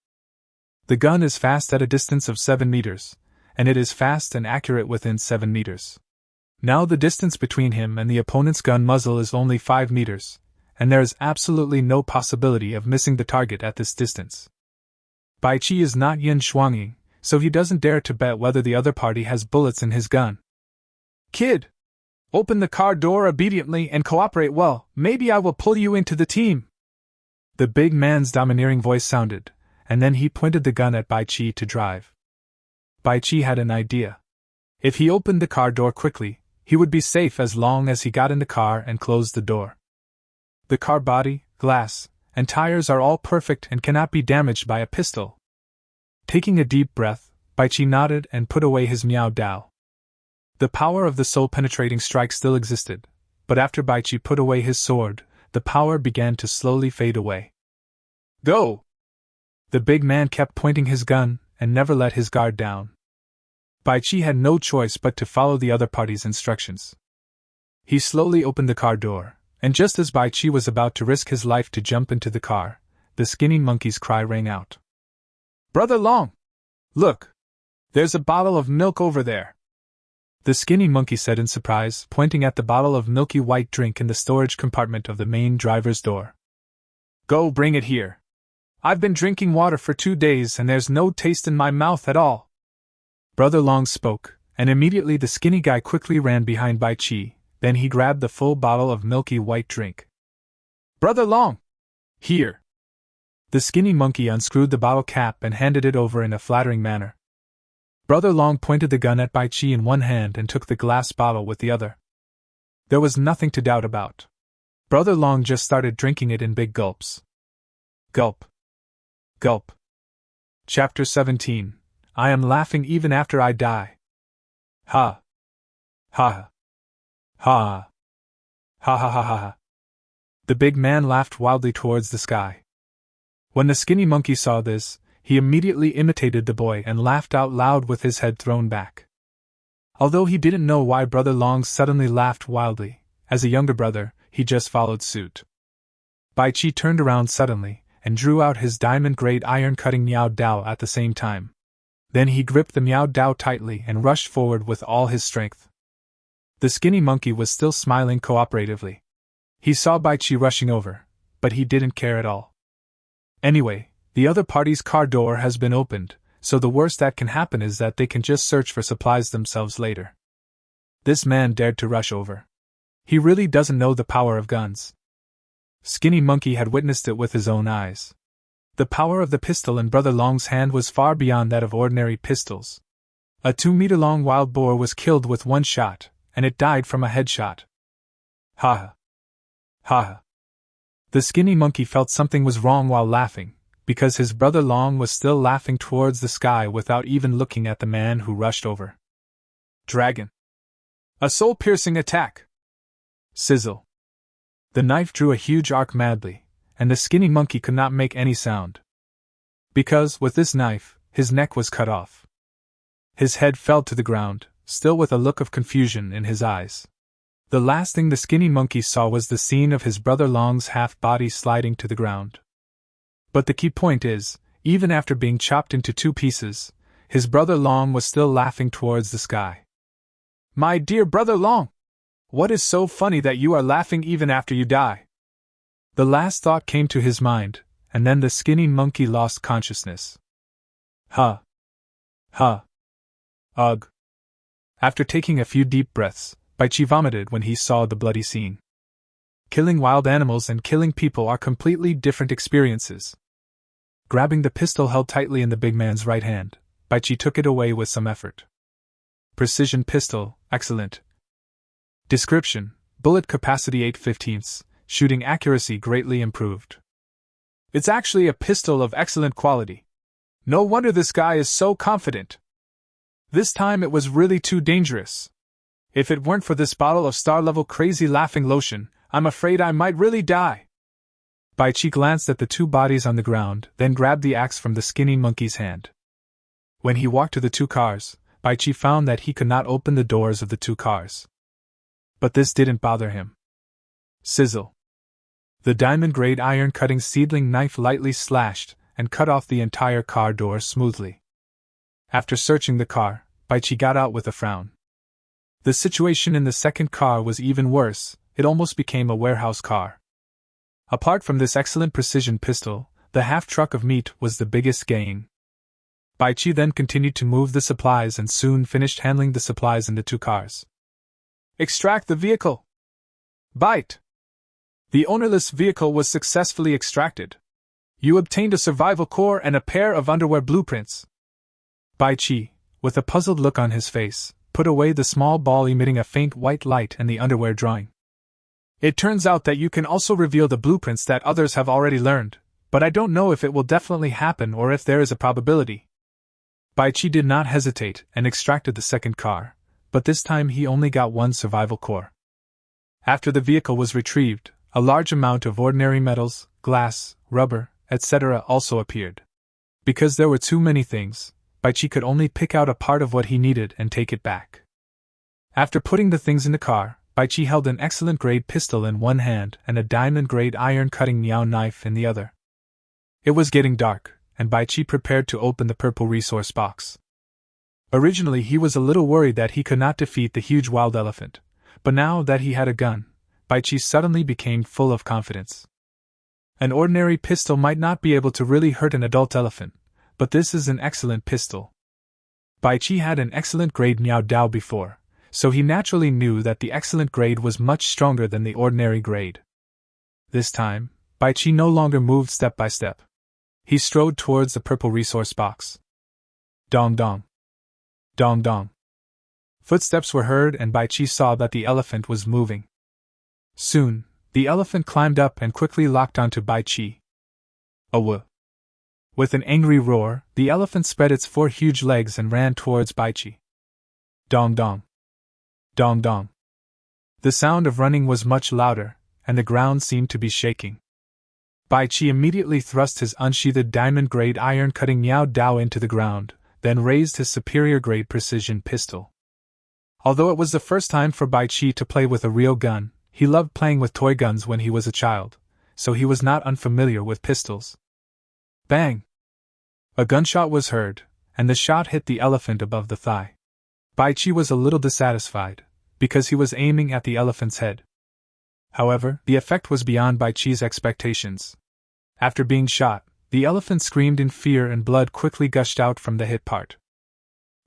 The gun is fast at a distance of 7 meters, and it is fast and accurate within 7 meters. Now the distance between him and the opponent's gun muzzle is only 5 meters, and there is absolutely no possibility of missing the target at this distance. Baichi is not Yin Shuangyi, so he doesn't dare to bet whether the other party has bullets in his gun. Kid! Open the car door obediently and cooperate well, maybe I will pull you into the team. The big man's domineering voice sounded, and then he pointed the gun at Baichi to drive. Baichi had an idea. If he opened the car door quickly, he would be safe as long as he got in the car and closed the door. The car body, glass, and tires are all perfect and cannot be damaged by a pistol. Taking a deep breath, Baichi nodded and put away his Miao Dao. The power of the soul-penetrating strike still existed, but after Baichi put away his sword, the power began to slowly fade away. Go! The big man kept pointing his gun and never let his guard down. Baichi had no choice but to follow the other party's instructions. He slowly opened the car door, and just as Baichi was about to risk his life to jump into the car, the skinny monkey's cry rang out. Brother Long! Look! There's a bottle of milk over there! The skinny monkey said in surprise, pointing at the bottle of milky white drink in the storage compartment of the main driver's door. Go bring it here. I've been drinking water for 2 days and there's no taste in my mouth at all. Brother Long spoke, and immediately the skinny guy quickly ran behind Baichi, then he grabbed the full bottle of milky white drink. Brother Long! Here! The skinny monkey unscrewed the bottle cap and handed it over in a flattering manner. Brother Long pointed the gun at Baichi in one hand and took the glass bottle with the other. There was nothing to doubt about. Brother Long just started drinking it in big gulps. Gulp. Gulp. Chapter 17. I am laughing even after I die. Ha. Ha. Ha. Ha ha ha ha. The big man laughed wildly towards the sky. When the skinny monkey saw this, he immediately imitated the boy and laughed out loud with his head thrown back. Although he didn't know why Brother Long suddenly laughed wildly, as a younger brother, he just followed suit. Baichi turned around suddenly, and drew out his diamond-grade iron-cutting Miao Dao at the same time. Then he gripped the Miao Dao tightly and rushed forward with all his strength. The skinny monkey was still smiling cooperatively. He saw Baichi rushing over, but he didn't care at all. Anyway, the other party's car door has been opened, so the worst that can happen is that they can just search for supplies themselves later. This man dared to rush over. He really doesn't know the power of guns. Skinny Monkey had witnessed it with his own eyes. The power of the pistol in Brother Long's hand was far beyond that of ordinary pistols. A 2-meter-long wild boar was killed with one shot, and it died from a headshot. Ha ha. Ha ha. The Skinny Monkey felt something was wrong while laughing, because his brother Long was still laughing towards the sky without even looking at the man who rushed over. Dragon. A soul-piercing attack. Sizzle. The knife drew a huge arc madly, and the Skinny Monkey could not make any sound. Because, with this knife, his neck was cut off. His head fell to the ground, still with a look of confusion in his eyes. The last thing the Skinny Monkey saw was the scene of his brother Long's half-body sliding to the ground. But the key point is, even after being chopped into 2 pieces, his brother Long was still laughing towards the sky. My dear brother Long! What is so funny that you are laughing even after you die? The last thought came to his mind, and then the Skinny Monkey lost consciousness. Ha! Ha! Ugh! After taking a few deep breaths, Baichi vomited when he saw the bloody scene. Killing wild animals and killing people are completely different experiences. Grabbing the pistol held tightly in the big man's right hand, Baichi took it away with some effort. precision pistol, excellent. Description: bullet capacity 8/15, shooting accuracy greatly improved. It's actually a pistol of excellent quality. No wonder this guy is so confident. This time it was really too dangerous. If it weren't for this bottle of star-level crazy laughing lotion, I'm afraid I might really die. Baichi glanced at the two bodies on the ground, then grabbed the axe from the skinny monkey's hand. When he walked to the two cars, Baichi found that he could not open the doors of the two cars. But this didn't bother him. Sizzle. The diamond-grade iron-cutting seedling knife lightly slashed and cut off the entire car door smoothly. After searching the car, Baichi got out with a frown. The situation in the second car was even worse. It almost became a warehouse car. Apart from this excellent precision pistol, the half-truck of meat was the biggest gain. Baichi then continued to move the supplies and soon finished handling the supplies in the two cars. Extract the vehicle! Bite! The ownerless vehicle was successfully extracted. You obtained a survival core and a pair of underwear blueprints. Baichi, with a puzzled look on his face, put away the small ball emitting a faint white light and the underwear drawing. It turns out that you can also reveal the blueprints that others have already learned, but I don't know if it will definitely happen or if there is a probability. Baichi did not hesitate and extracted the second car, but this time he only got one survival core. After the vehicle was retrieved, a large amount of ordinary metals, glass, rubber, etc. also appeared. Because there were too many things, Baichi could only pick out a part of what he needed and take it back. After putting the things in the car, Baichi held an excellent grade pistol in one hand and a diamond grade iron cutting meow knife in the other. It was getting dark, and Baichi prepared to open the purple resource box. Originally he was a little worried that he could not defeat the huge wild elephant, but now that he had a gun, Baichi suddenly became full of confidence. An ordinary pistol might not be able to really hurt an adult elephant, but this is an excellent pistol. Baichi had an excellent grade Miao Dao before, so he naturally knew that the excellent grade was much stronger than the ordinary grade. This time, Baichi no longer moved step by step. He strode towards the purple resource box. Dong dong. Dong dong. Footsteps were heard and Baichi saw that the elephant was moving. Soon, the elephant climbed up and quickly locked onto Baichi. Awa. With an angry roar, the elephant spread its four huge legs and ran towards Baichi. Dong dong. Dong dong. The sound of running was much louder, and the ground seemed to be shaking. Baichi immediately thrust his unsheathed diamond-grade iron-cutting Miao Dao into the ground, then raised his superior-grade precision pistol. Although it was the first time for Baichi to play with a real gun, he loved playing with toy guns when he was a child, so he was not unfamiliar with pistols. Bang! A gunshot was heard, and the shot hit the elephant above the thigh. Baichi was a little dissatisfied, because he was aiming at the elephant's head. However, the effect was beyond Baichi's expectations. After being shot, the elephant screamed in fear and blood quickly gushed out from the hit part.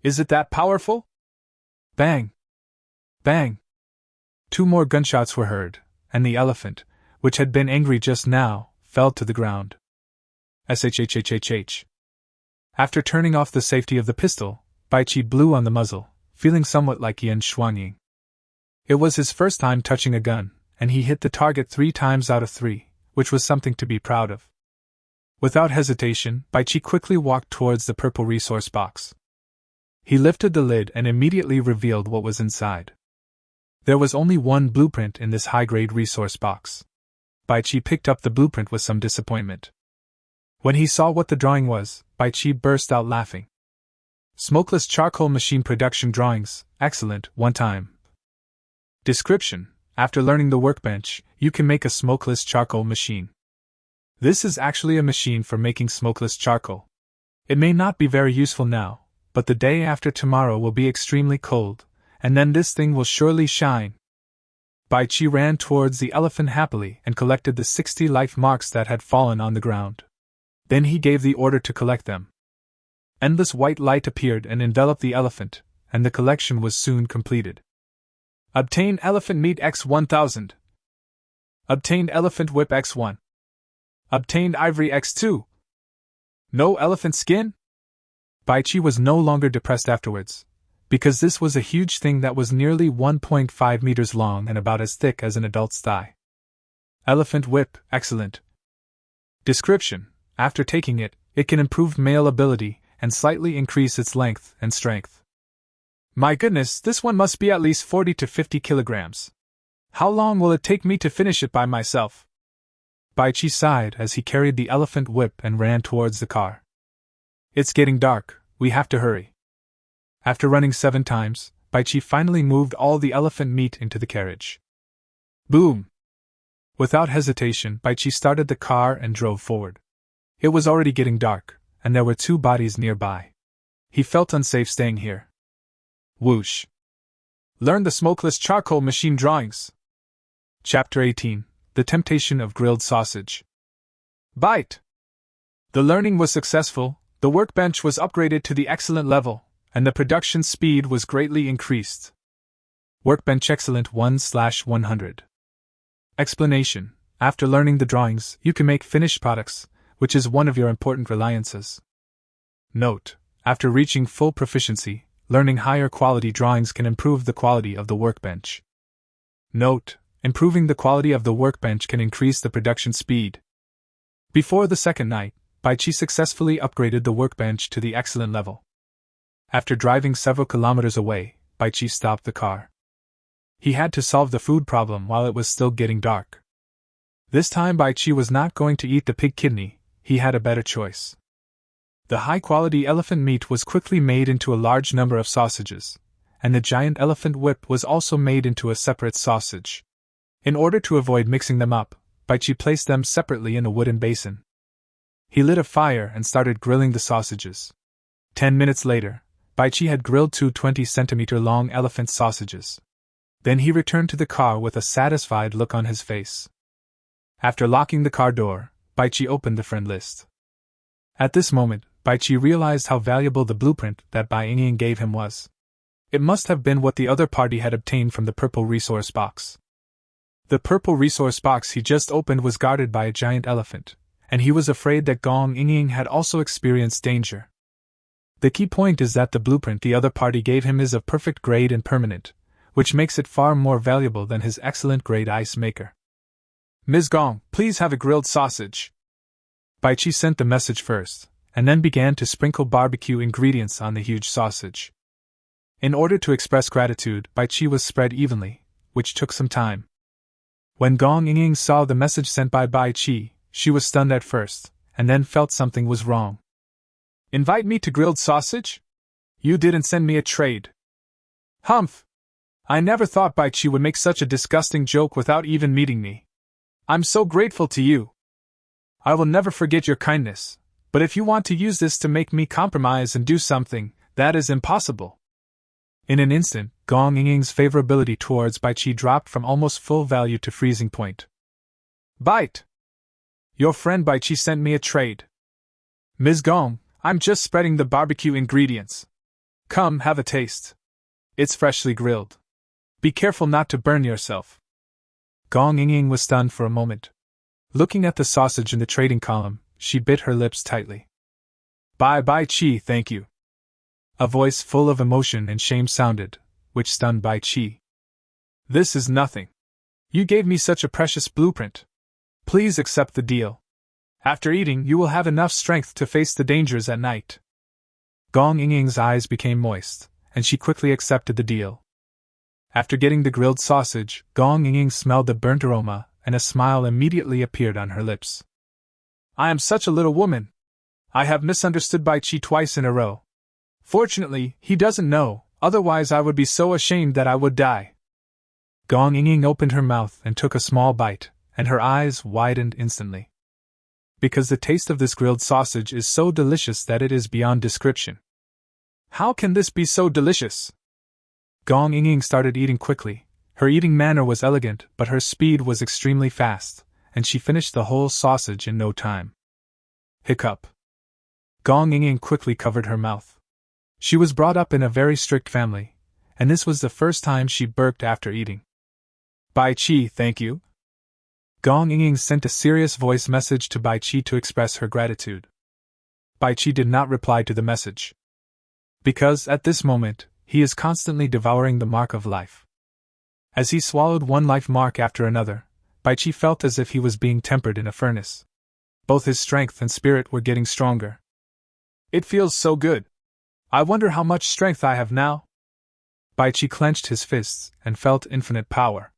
Is it that powerful? Bang! Bang! Two more gunshots were heard, and the elephant, which had been angry just now, fell to the ground. Shhhhh. After turning off the safety of the pistol, Baichi blew on the muzzle, feeling somewhat like Yan Xuanying. It was his first time touching a gun, and he hit the target 3 times out of 3, which was something to be proud of. Without hesitation, Baichi quickly walked towards the purple resource box. He lifted the lid and immediately revealed what was inside. There was only one blueprint in this high-grade resource box. Baichi picked up the blueprint with some disappointment. When he saw what the drawing was, Baichi burst out laughing. Smokeless charcoal machine production drawings, excellent, one time. Description: after learning the workbench, you can make a smokeless charcoal machine. This is actually a machine for making smokeless charcoal. It may not be very useful now, but the day after tomorrow will be extremely cold, and then this thing will surely shine. Baichi ran towards the elephant happily and collected the 60 life marks that had fallen on the ground. Then he gave the order to collect them. Endless white light appeared and enveloped the elephant, and the collection was soon completed. Obtain elephant meat X1000. Obtained elephant whip X1. Obtained ivory X2. No elephant skin? Baichi was no longer depressed afterwards, because this was a huge thing that was nearly 1.5 meters long and about as thick as an adult's thigh. Elephant whip, excellent. Description: after taking it, it can improve male ability and slightly increase its length and strength. My goodness, this one must be at least 40 to 50 kilograms. How long will it take me to finish it by myself? Baichi sighed as he carried the elephant whip and ran towards the car. It's getting dark, we have to hurry. After running 7 times, Baichi finally moved all the elephant meat into the carriage. Boom! Without hesitation, Baichi started the car and drove forward. It was already getting dark, and there were 2 bodies nearby. He felt unsafe staying here. Whoosh! Learn the smokeless charcoal machine drawings. Chapter 18: The Temptation of Grilled Sausage. Bite! The learning was successful, the workbench was upgraded to the excellent level, and the production speed was greatly increased. Workbench Excellent 1/100. Explanation: after learning the drawings, you can make finished products, which is one of your important reliances. Note: after reaching full proficiency, learning higher quality drawings can improve the quality of the workbench. Note: improving the quality of the workbench can increase the production speed. Before the second night, Baichi successfully upgraded the workbench to the excellent level. After driving several kilometers away, Baichi stopped the car. He had to solve the food problem while it was still getting dark. This time Baichi was not going to eat the pig kidney, he had a better choice. The high-quality elephant meat was quickly made into a large number of sausages, and the giant elephant whip was also made into a separate sausage. In order to avoid mixing them up, Baichi placed them separately in a wooden basin. He lit a fire and started grilling the sausages. 10 minutes later, Baichi had grilled 2 20-centimeter-long elephant sausages. Then he returned to the car with a satisfied look on his face. After locking the car door, Baichi opened the friend list. At this moment, Baichi realized how valuable the blueprint that Bai Yingying gave him was. It must have been what the other party had obtained from the purple resource box. The purple resource box he just opened was guarded by a giant elephant, and he was afraid that Gong Yingying had also experienced danger. The key point is that the blueprint the other party gave him is of perfect grade and permanent, which makes it far more valuable than his excellent grade ice maker. Ms. Gong, please have a grilled sausage. Baichi sent the message first, and then began to sprinkle barbecue ingredients on the huge sausage. In order to express gratitude, Baichi was spread evenly, which took some time. When Gong Yingying saw the message sent by Baichi, she was stunned at first, and then felt something was wrong. Invite me to grilled sausage? You didn't send me a trade. Humph! I never thought Baichi would make such a disgusting joke without even meeting me. I'm so grateful to you. I will never forget your kindness, but if you want to use this to make me compromise and do something, that is impossible. In an instant, Gong Yingying's favorability towards Baichi dropped from almost full value to freezing point. Bite! Your friend Baichi sent me a trade. Ms. Gong, I'm just spreading the barbecue ingredients. Come, have a taste. It's freshly grilled. Be careful not to burn yourself. Gong Yingying was stunned for a moment. Looking at the sausage in the trading column, she bit her lips tightly. Baichi, thank you. A voice full of emotion and shame sounded, which stunned Baichi. This is nothing. You gave me such a precious blueprint. Please accept the deal. After eating, you will have enough strength to face the dangers at night. Gong Yingying's eyes became moist, and she quickly accepted the deal. After getting the grilled sausage, Gong Yingying smelled the burnt aroma, and a smile immediately appeared on her lips. I am such a little woman. I have misunderstood Baichi twice in a row. Fortunately, he doesn't know, otherwise I would be so ashamed that I would die. Gong Yingying opened her mouth and took a small bite, and her eyes widened instantly. Because the taste of this grilled sausage is so delicious that it is beyond description. How can this be so delicious? Gong Yingying started eating quickly. Her eating manner was elegant, but her speed was extremely fast, and she finished the whole sausage in no time. Hiccup. Gong Yingying quickly covered her mouth. She was brought up in a very strict family, and this was the first time she burped after eating. Baichi, thank you. Gong Yingying sent a serious voice message to Baichi to express her gratitude. Baichi did not reply to the message. Because, at this moment, he is constantly devouring the mark of life. As he swallowed one life mark after another, Baichi felt as if he was being tempered in a furnace. Both his strength and spirit were getting stronger. It feels so good. I wonder how much strength I have now? Baichi clenched his fists and felt infinite power.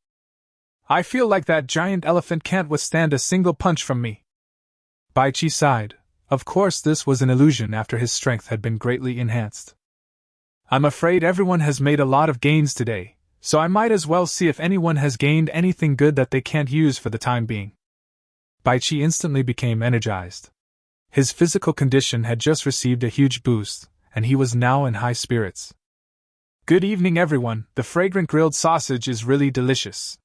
I feel like that giant elephant can't withstand a single punch from me. Baichi sighed. Of course, this was an illusion after his strength had been greatly enhanced. I'm afraid everyone has made a lot of gains today, so I might as well see if anyone has gained anything good that they can't use for the time being. Baichi instantly became energized. His physical condition had just received a huge boost, and he was now in high spirits. Good evening, everyone. The fragrant grilled sausage is really delicious.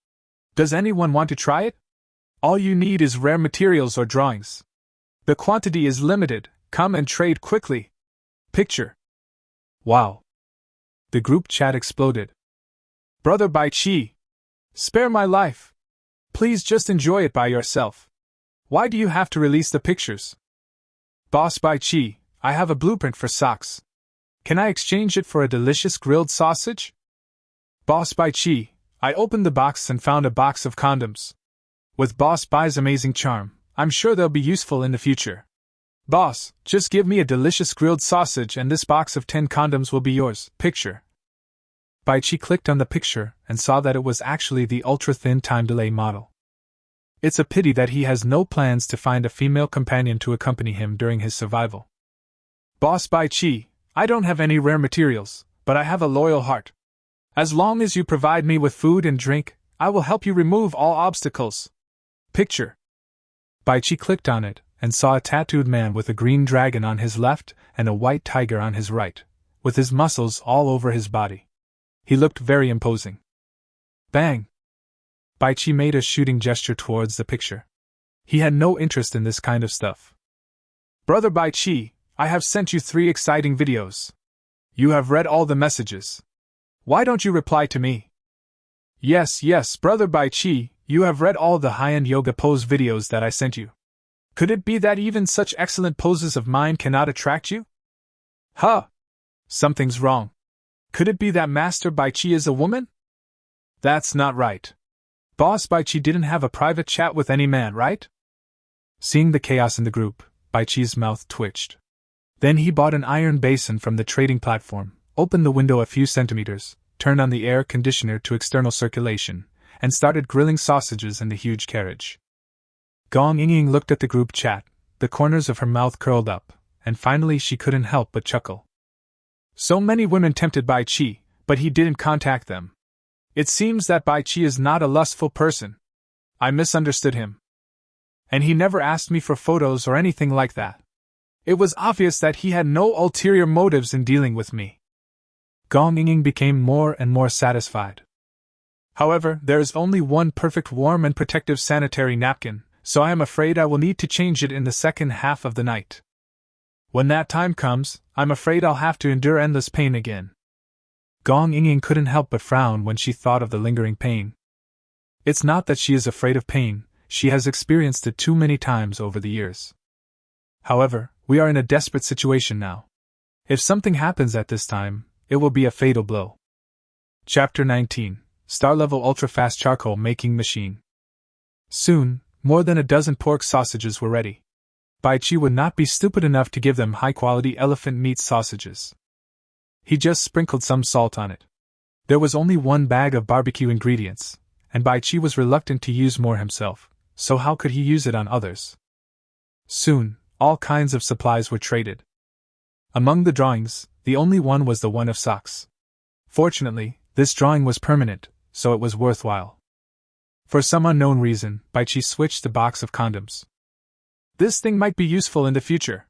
Does anyone want to try it? All you need is rare materials or drawings. The quantity is limited. Come and trade quickly. Picture. Wow. The group chat exploded. Brother Baichi, spare my life. Please just enjoy it by yourself. Why do you have to release the pictures? Boss Baichi, I have a blueprint for socks. Can I exchange it for a delicious grilled sausage? Boss Baichi, I opened the box and found a box of condoms. With Boss Bai's amazing charm, I'm sure they'll be useful in the future. Boss, just give me a delicious grilled sausage and this box of 10 condoms will be yours. Picture. Baichi clicked on the picture and saw that it was actually the ultra-thin time delay model. It's a pity that he has no plans to find a female companion to accompany him during his survival. Boss Baichi, I don't have any rare materials, but I have a loyal heart. As long as you provide me with food and drink, I will help you remove all obstacles. Picture. Baichi clicked on it and saw a tattooed man with a green dragon on his left and a white tiger on his right, with his muscles all over his body. He looked very imposing. Bang! Baichi made a shooting gesture towards the picture. He had no interest in this kind of stuff. Brother Baichi, I have sent you 3 exciting videos. You have read all the messages. Why don't you reply to me? Yes, Brother Baichi, you have read all the high-end yoga pose videos that I sent you. Could it be that even such excellent poses of mine cannot attract you? Huh! Something's wrong. Could it be that Master Baichi is a woman? That's not right. Boss Baichi didn't have a private chat with any man, right? Seeing the chaos in the group, Baichi's mouth twitched. Then he bought an iron basin from the trading platform, opened the window a few centimeters, turned on the air conditioner to external circulation, and started grilling sausages in the huge carriage. Gong Ying looked at the group chat, the corners of her mouth curled up, and finally she couldn't help but chuckle. So many women tempted Baichi, but he didn't contact them. It seems that Baichi is not a lustful person. I misunderstood him. And he never asked me for photos or anything like that. It was obvious that he had no ulterior motives in dealing with me. Gong Ying became more and more satisfied. However, there is only one perfect warm and protective sanitary napkin, so I am afraid I will need to change it in the second half of the night. When that time comes, I'm afraid I'll have to endure endless pain again. Gong Ying couldn't help but frown when she thought of the lingering pain. It's not that she is afraid of pain, she has experienced it too many times over the years. However, we are in a desperate situation now. If something happens at this time, it will be a fatal blow. Chapter 19. Star-level ultra-fast charcoal making machine. Soon, more than a dozen pork sausages were ready. Baichi would not be stupid enough to give them high-quality elephant meat sausages. He just sprinkled some salt on it. There was only one bag of barbecue ingredients, and Baichi was reluctant to use more himself, so how could he use it on others? Soon, all kinds of supplies were traded. Among the drawings, the only one was the one of socks. Fortunately, this drawing was permanent, so it was worthwhile. For some unknown reason, Baichi switched the box of condoms. This thing might be useful in the future.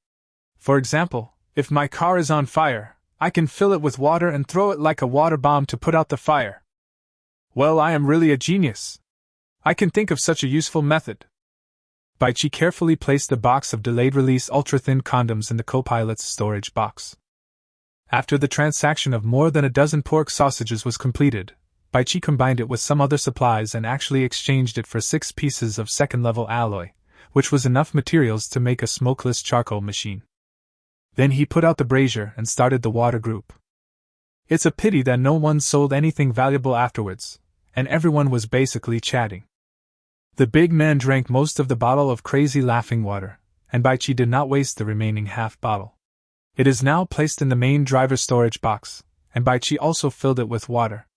For example, if my car is on fire, I can fill it with water and throw it like a water bomb to put out the fire. Well, I am really a genius. I can think of such a useful method. Baichi carefully placed the box of delayed-release ultra-thin condoms in the co-pilot's storage box. After the transaction of more than a dozen pork sausages was completed, Baichi combined it with some other supplies and actually exchanged it for 6 pieces of second-level alloy, which was enough materials to make a smokeless charcoal machine. Then he put out the brazier and started the water group. It's a pity that no one sold anything valuable afterwards, and everyone was basically chatting. The big man drank most of the bottle of crazy laughing water, and Baichi did not waste the remaining half bottle. It is now placed in the main driver's storage box, and Baichi also filled it with water.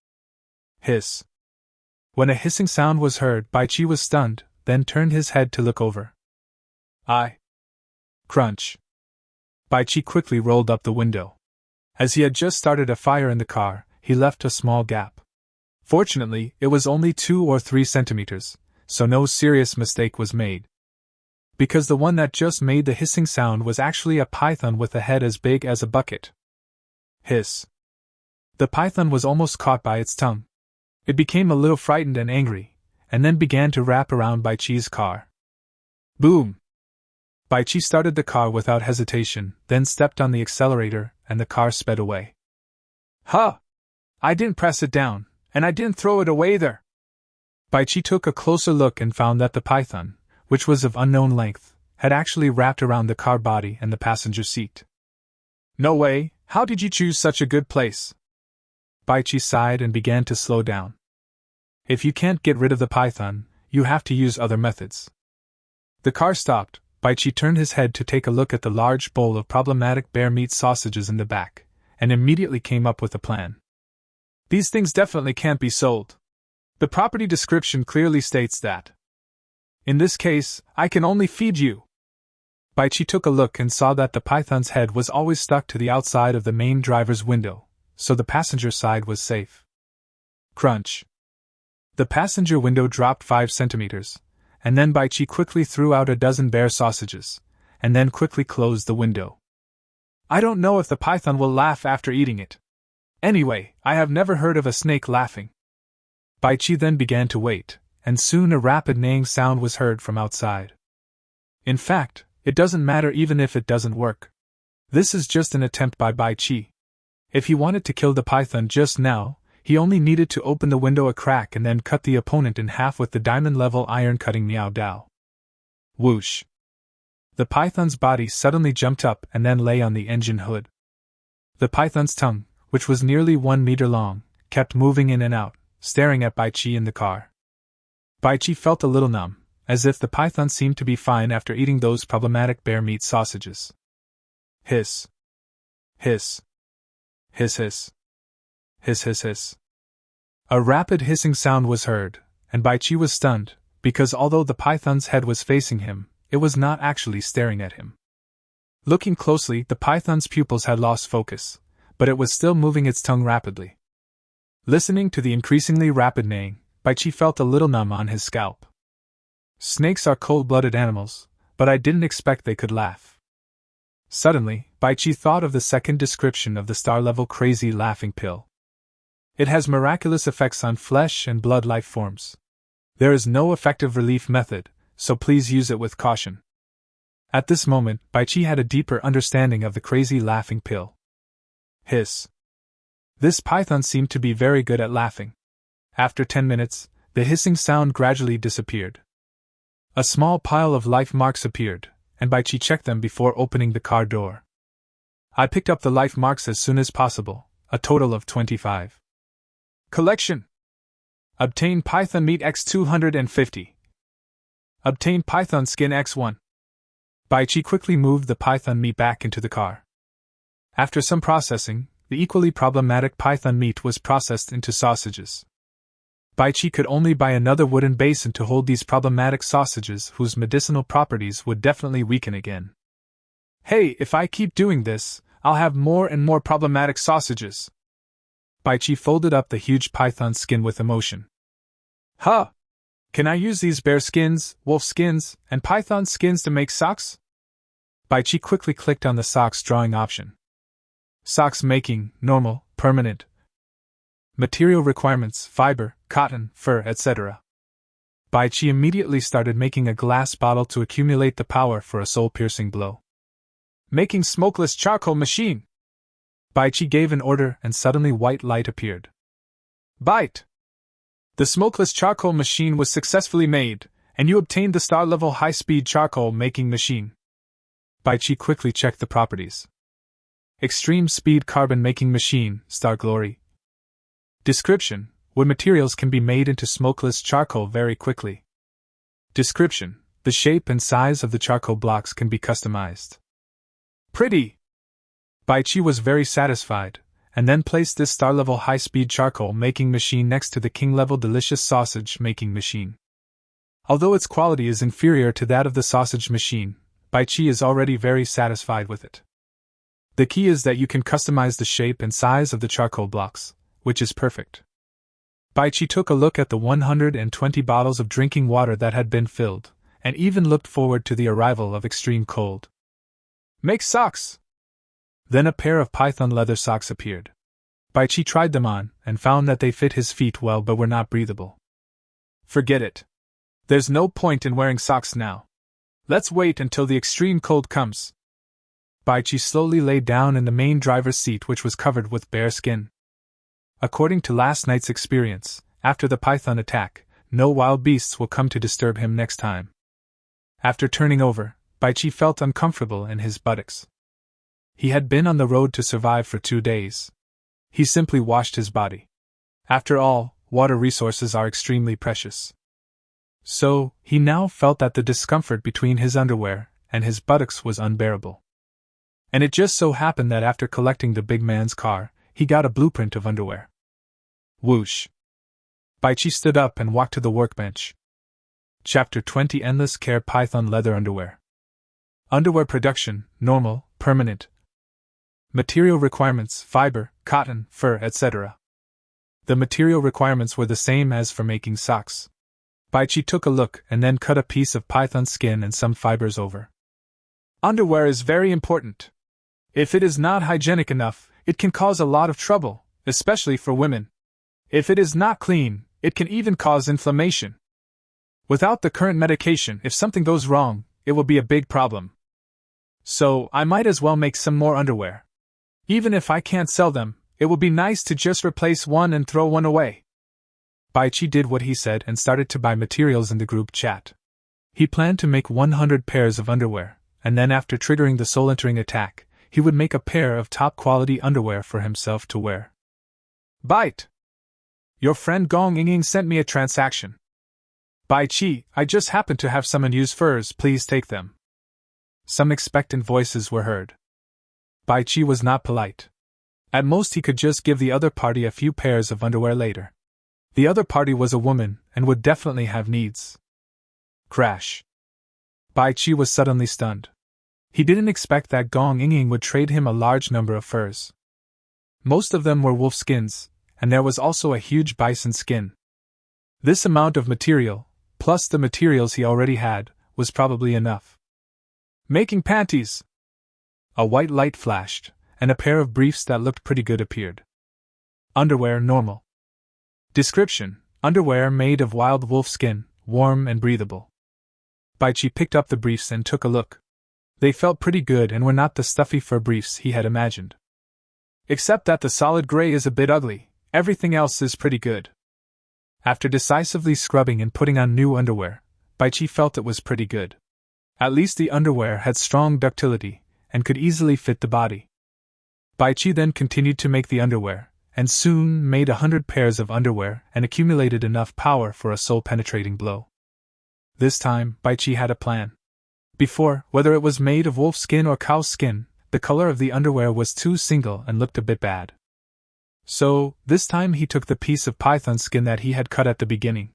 Hiss. When a hissing sound was heard, Baichi was stunned, then turned his head to look over. Crunch. Baichi quickly rolled up the window. As he had just started a fire in the car, he left a small gap. Fortunately, it was only 2 or 3 centimeters, so no serious mistake was made. Because the one that just made the hissing sound was actually a python with a head as big as a bucket. Hiss. The python was almost caught by its tongue. It became a little frightened and angry, and then began to wrap around Baichi's car. Boom! Baichi started the car without hesitation, then stepped on the accelerator, and the car sped away. Huh! I didn't press it down, and I didn't throw it away either. Baichi took a closer look and found that the python, which was of unknown length, had actually wrapped around the car body and the passenger seat. No way, how did you choose such a good place? Baichi sighed and began to slow down. If you can't get rid of the python, you have to use other methods. The car stopped. Baichi turned his head to take a look at the large bowl of problematic bear meat sausages in the back, and immediately came up with a plan. These things definitely can't be sold. The property description clearly states that. In this case, I can only feed you. Baichi took a look and saw that the python's head was always stuck to the outside of the main driver's window, so the passenger side was safe. Crunch. The passenger window dropped 5 centimeters, and then Baichi quickly threw out a dozen bear sausages, and then quickly closed the window. I don't know if the python will laugh after eating it. Anyway, I have never heard of a snake laughing. Baichi then began to wait, and soon a rapid neighing sound was heard from outside. In fact, it doesn't matter even if it doesn't work. This is just an attempt by Baichi. If he wanted to kill the python just now, he only needed to open the window a crack and then cut the opponent in half with the diamond-level iron-cutting Miao Dao. Whoosh! The python's body suddenly jumped up and then lay on the engine hood. The python's tongue, which was nearly 1 meter long, kept moving in and out, staring at Baichi in the car. Baichi felt a little numb, as if the python seemed to be fine after eating those problematic bear meat sausages. Hiss. Hiss. Hiss hiss. Hiss hiss hiss. A rapid hissing sound was heard, and Baichi was stunned, because although the python's head was facing him, it was not actually staring at him. Looking closely, the python's pupils had lost focus, but it was still moving its tongue rapidly. Listening to the increasingly rapid neighing, Baichi felt a little numb on his scalp. Snakes are cold-blooded animals, but I didn't expect they could laugh. Suddenly, Baichi thought of the second description of the star-level crazy laughing pill. It has miraculous effects on flesh and blood life forms. There is no effective relief method, so please use it with caution. At this moment, Baichi had a deeper understanding of the crazy laughing pill. Hiss. This python seemed to be very good at laughing. After 10 minutes, the hissing sound gradually disappeared. A small pile of life marks appeared, and Baichi checked them before opening the car door. I picked up the life marks as soon as possible, a total of 25. Collection. Obtain python meat x 250. Obtain python skin x1. Baichi quickly moved the python meat back into the car. After some processing, the equally problematic python meat was processed into sausages. Baichi could only buy another wooden basin to hold these problematic sausages whose medicinal properties would definitely weaken again. Hey, if I keep doing this, I'll have more and more problematic sausages. Baichi folded up the huge python skin with emotion. Huh! Can I use these bear skins, wolf skins, and python skins to make socks? Baichi quickly clicked on the socks drawing option. Socks making, normal, permanent. Material requirements, fiber, cotton, fur, etc. Baichi immediately started making a glass bottle to accumulate the power for a soul-piercing blow. Making smokeless charcoal machine! Baichi gave an order and suddenly white light appeared. Bite! The smokeless charcoal machine was successfully made, and you obtained the star-level high-speed charcoal making machine. Baichi quickly checked the properties. Extreme speed carbon making machine, star glory. Description: wood materials can be made into smokeless charcoal very quickly. Description: the shape and size of the charcoal blocks can be customized. Pretty! Baichi was very satisfied, and then placed this star-level high-speed charcoal making machine next to the king-level delicious sausage making machine. Although its quality is inferior to that of the sausage machine, Baichi is already very satisfied with it. The key is that you can customize the shape and size of the charcoal blocks, which is perfect. Baichi took a look at the 120 bottles of drinking water that had been filled, and even looked forward to the arrival of extreme cold. Make socks! Then a pair of python leather socks appeared. Baichi tried them on, and found that they fit his feet well but were not breathable. Forget it. There's no point in wearing socks now. Let's wait until the extreme cold comes. Baichi slowly lay down in the main driver's seat, which was covered with bear skin. According to last night's experience, after the python attack, no wild beasts will come to disturb him next time. After turning over, Baichi felt uncomfortable in his buttocks. He had been on the road to survive for 2 days. He simply washed his body. After all, water resources are extremely precious. So, he now felt that the discomfort between his underwear and his buttocks was unbearable. And it just so happened that after collecting the big man's car, he got a blueprint of underwear. Whoosh! Baichi stood up and walked to the workbench. Chapter 20: Endless Care Python Leather Underwear. Underwear production: normal, permanent. Material requirements: fiber, cotton, fur, etc. The material requirements were the same as for making socks. Baichi took a look and then cut a piece of python skin and some fibers over. Underwear is very important. If it is not hygienic enough, it can cause a lot of trouble, especially for women. If it is not clean, it can even cause inflammation. Without the current medication, if something goes wrong, it will be a big problem. So, I might as well make some more underwear. Even if I can't sell them, it will be nice to just replace one and throw one away. Baichi did what he said and started to buy materials in the group chat. He planned to make 100 pairs of underwear, and then after triggering the soul-entering attack, he would make a pair of top-quality underwear for himself to wear. Bite! Your friend Gong Ying sent me a transaction. Baichi, I just happen to have some unused furs, please take them. Some expectant voices were heard. Baichi was not polite. At most he could just give the other party a few pairs of underwear later. The other party was a woman, and would definitely have needs. Crash. Baichi was suddenly stunned. He didn't expect that Gong Ying would trade him a large number of furs. Most of them were wolf skins, and there was also a huge bison skin. This amount of material, plus the materials he already had, was probably enough. Making panties! A white light flashed, and a pair of briefs that looked pretty good appeared. Underwear normal. Description: underwear made of wild wolf skin, warm and breathable. Baichi picked up the briefs and took a look. They felt pretty good and were not the stuffy fur briefs he had imagined. Except that the solid gray is a bit ugly, everything else is pretty good. After decisively scrubbing and putting on new underwear, Baichi felt it was pretty good. At least the underwear had strong ductility, and could easily fit the body. Baichi then continued to make the underwear, and soon made 100 pairs of underwear and accumulated enough power for a soul-penetrating blow. This time, Baichi had a plan. Before, whether it was made of wolf skin or cow skin, the color of the underwear was too single and looked a bit bad. So, this time he took the piece of python skin that he had cut at the beginning.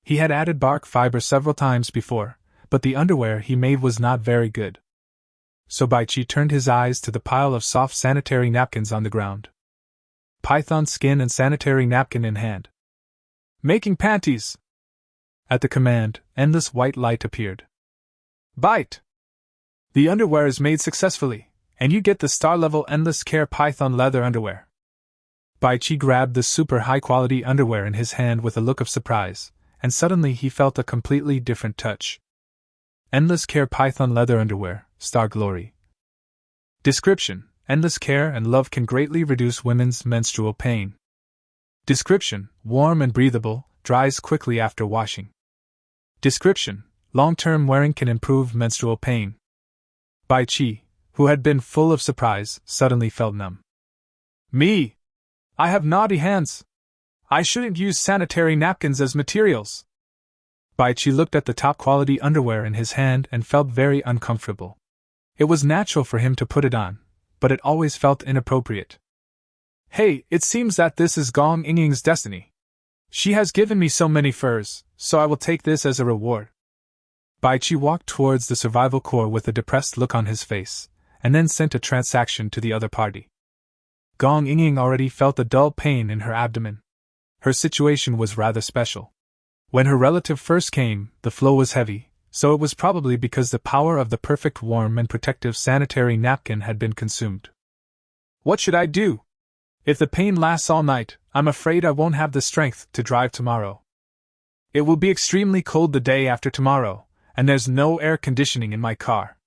He had added bark fiber several times before, but the underwear he made was not very good. So Baichi turned his eyes to the pile of soft sanitary napkins on the ground. Python skin and sanitary napkin in hand. Making panties! At the command, endless white light appeared. Bite! The underwear is made successfully, and you get the star-level endless care python leather underwear. Baichi grabbed the super high-quality underwear in his hand with a look of surprise, and suddenly he felt a completely different touch. Endless care python leather underwear, star glory. Description: endless care and love can greatly reduce women's menstrual pain. Description: warm and breathable, dries quickly after washing. Description: long-term wearing can improve menstrual pain. Baichi, who had been full of surprise, suddenly felt numb. Me! I have naughty hands! I shouldn't use sanitary napkins as materials! Baichi looked at the top-quality underwear in his hand and felt very uncomfortable. It was natural for him to put it on, but it always felt inappropriate. Hey, it seems that this is Gong Yingying's destiny. She has given me so many furs, so I will take this as a reward. Baichi walked towards the survival core with a depressed look on his face, and then sent a transaction to the other party. Gong Yingying already felt a dull pain in her abdomen. Her situation was rather special. When her relative first came, the flow was heavy, so it was probably because the power of the perfect warm and protective sanitary napkin had been consumed. What should I do? If the pain lasts all night, I'm afraid I won't have the strength to drive tomorrow. It will be extremely cold the day after tomorrow, and there's no air conditioning in my car.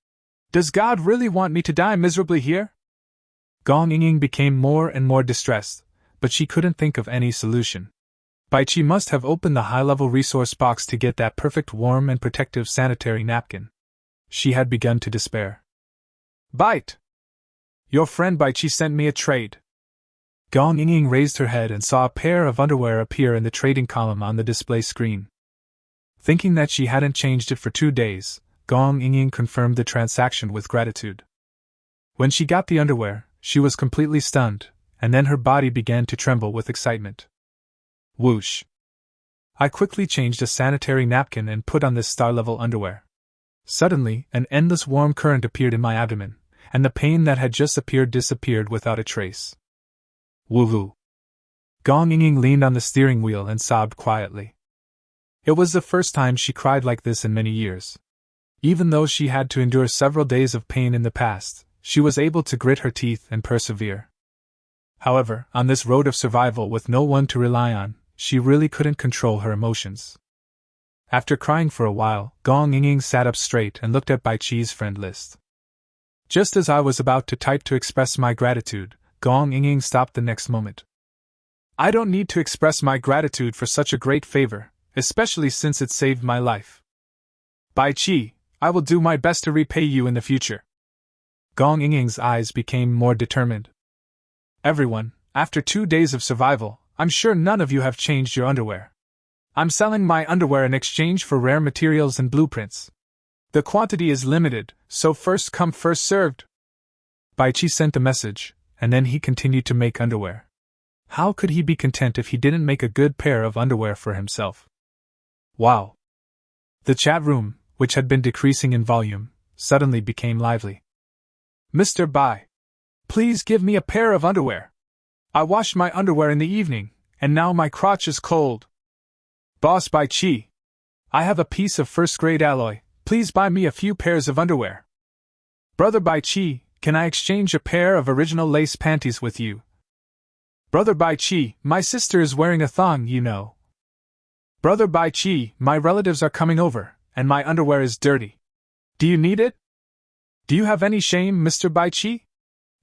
Does God really want me to die miserably here? Gong Yingying became more and more distressed, but she couldn't think of any solution. Baichi must have opened the high-level resource box to get that perfect warm and protective sanitary napkin. She had begun to despair. Bite! Your friend Baichi sent me a trade. Gong Yingying raised her head and saw a pair of underwear appear in the trading column on the display screen. Thinking that she hadn't changed it for 2 days, Gong Yingying confirmed the transaction with gratitude. When she got the underwear, she was completely stunned, and then her body began to tremble with excitement. Whoosh! I quickly changed a sanitary napkin and put on this star-level underwear. Suddenly, an endless warm current appeared in my abdomen, and the pain that had just appeared disappeared without a trace. Woohoo! Gong Yingying leaned on the steering wheel and sobbed quietly. It was the first time she cried like this in many years. Even though she had to endure several days of pain in the past, she was able to grit her teeth and persevere. However, on this road of survival with no one to rely on, she really couldn't control her emotions. After crying for a while, Gong Yingying sat up straight and looked at Baichi's friend list. Just as I was about to type to express my gratitude, Gong Yingying stopped the next moment. I don't need to express my gratitude for such a great favor, especially since it saved my life. Baichi, I will do my best to repay you in the future. Gong Yingying's eyes became more determined. Everyone, after 2 days of survival, I'm sure none of you have changed your underwear. I'm selling my underwear in exchange for rare materials and blueprints. The quantity is limited, so first come first served. Baichi sent a message, and then he continued to make underwear. How could he be content if he didn't make a good pair of underwear for himself? Wow! The chat room, which had been decreasing in volume, suddenly became lively. Mr. Bai, please give me a pair of underwear. I washed my underwear in the evening, and now my crotch is cold. Boss Baichi, I have a piece of first-grade alloy, please buy me a few pairs of underwear. Brother Baichi, can I exchange a pair of original lace panties with you? Brother Baichi, my sister is wearing a thong, you know. Brother Baichi, my relatives are coming over, and my underwear is dirty. Do you need it? Do you have any shame, Mr. Baichi?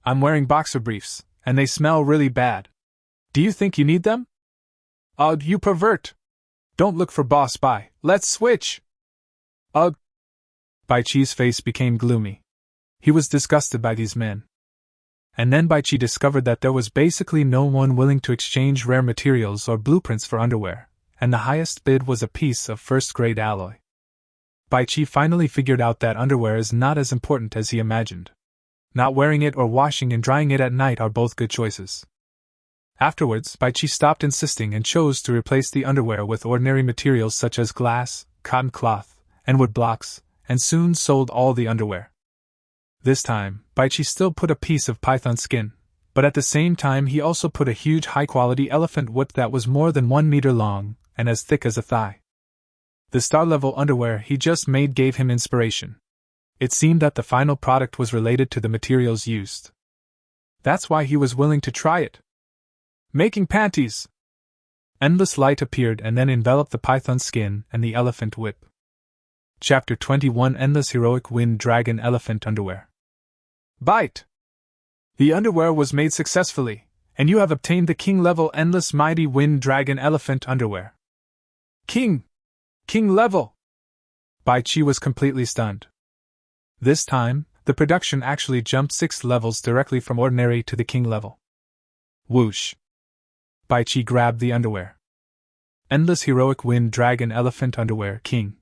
I'm wearing boxer briefs, and they smell really bad. Do you think you need them? Ugh, you pervert! Don't look for Boss Bai, let's switch! Ugh! Baichi's face became gloomy. He was disgusted by these men. And then Baichi discovered that there was basically no one willing to exchange rare materials or blueprints for underwear, and the highest bid was a piece of first-grade alloy. Baichi finally figured out that underwear is not as important as he imagined. Not wearing it or washing and drying it at night are both good choices. Afterwards, Baichi stopped insisting and chose to replace the underwear with ordinary materials such as glass, cotton cloth, and wood blocks, and soon sold all the underwear. This time, Baichi still put a piece of python skin, but at the same time he also put a huge high-quality elephant whip that was more than 1 meter long and as thick as a thigh. The star-level underwear he just made gave him inspiration. It seemed that the final product was related to the materials used. That's why he was willing to try it. Making panties! Endless light appeared and then enveloped the python skin and the elephant whip. Chapter 21 Endless Heroic Wind Dragon Elephant Underwear. Bite! The underwear was made successfully, and you have obtained the king-level Endless Mighty Wind Dragon Elephant Underwear. King! King level! Baichi was completely stunned. This time, the production actually jumped 6 levels directly from ordinary to the king level. Whoosh! Bai Qi grabbed the underwear. Endless heroic wind dragon elephant underwear king.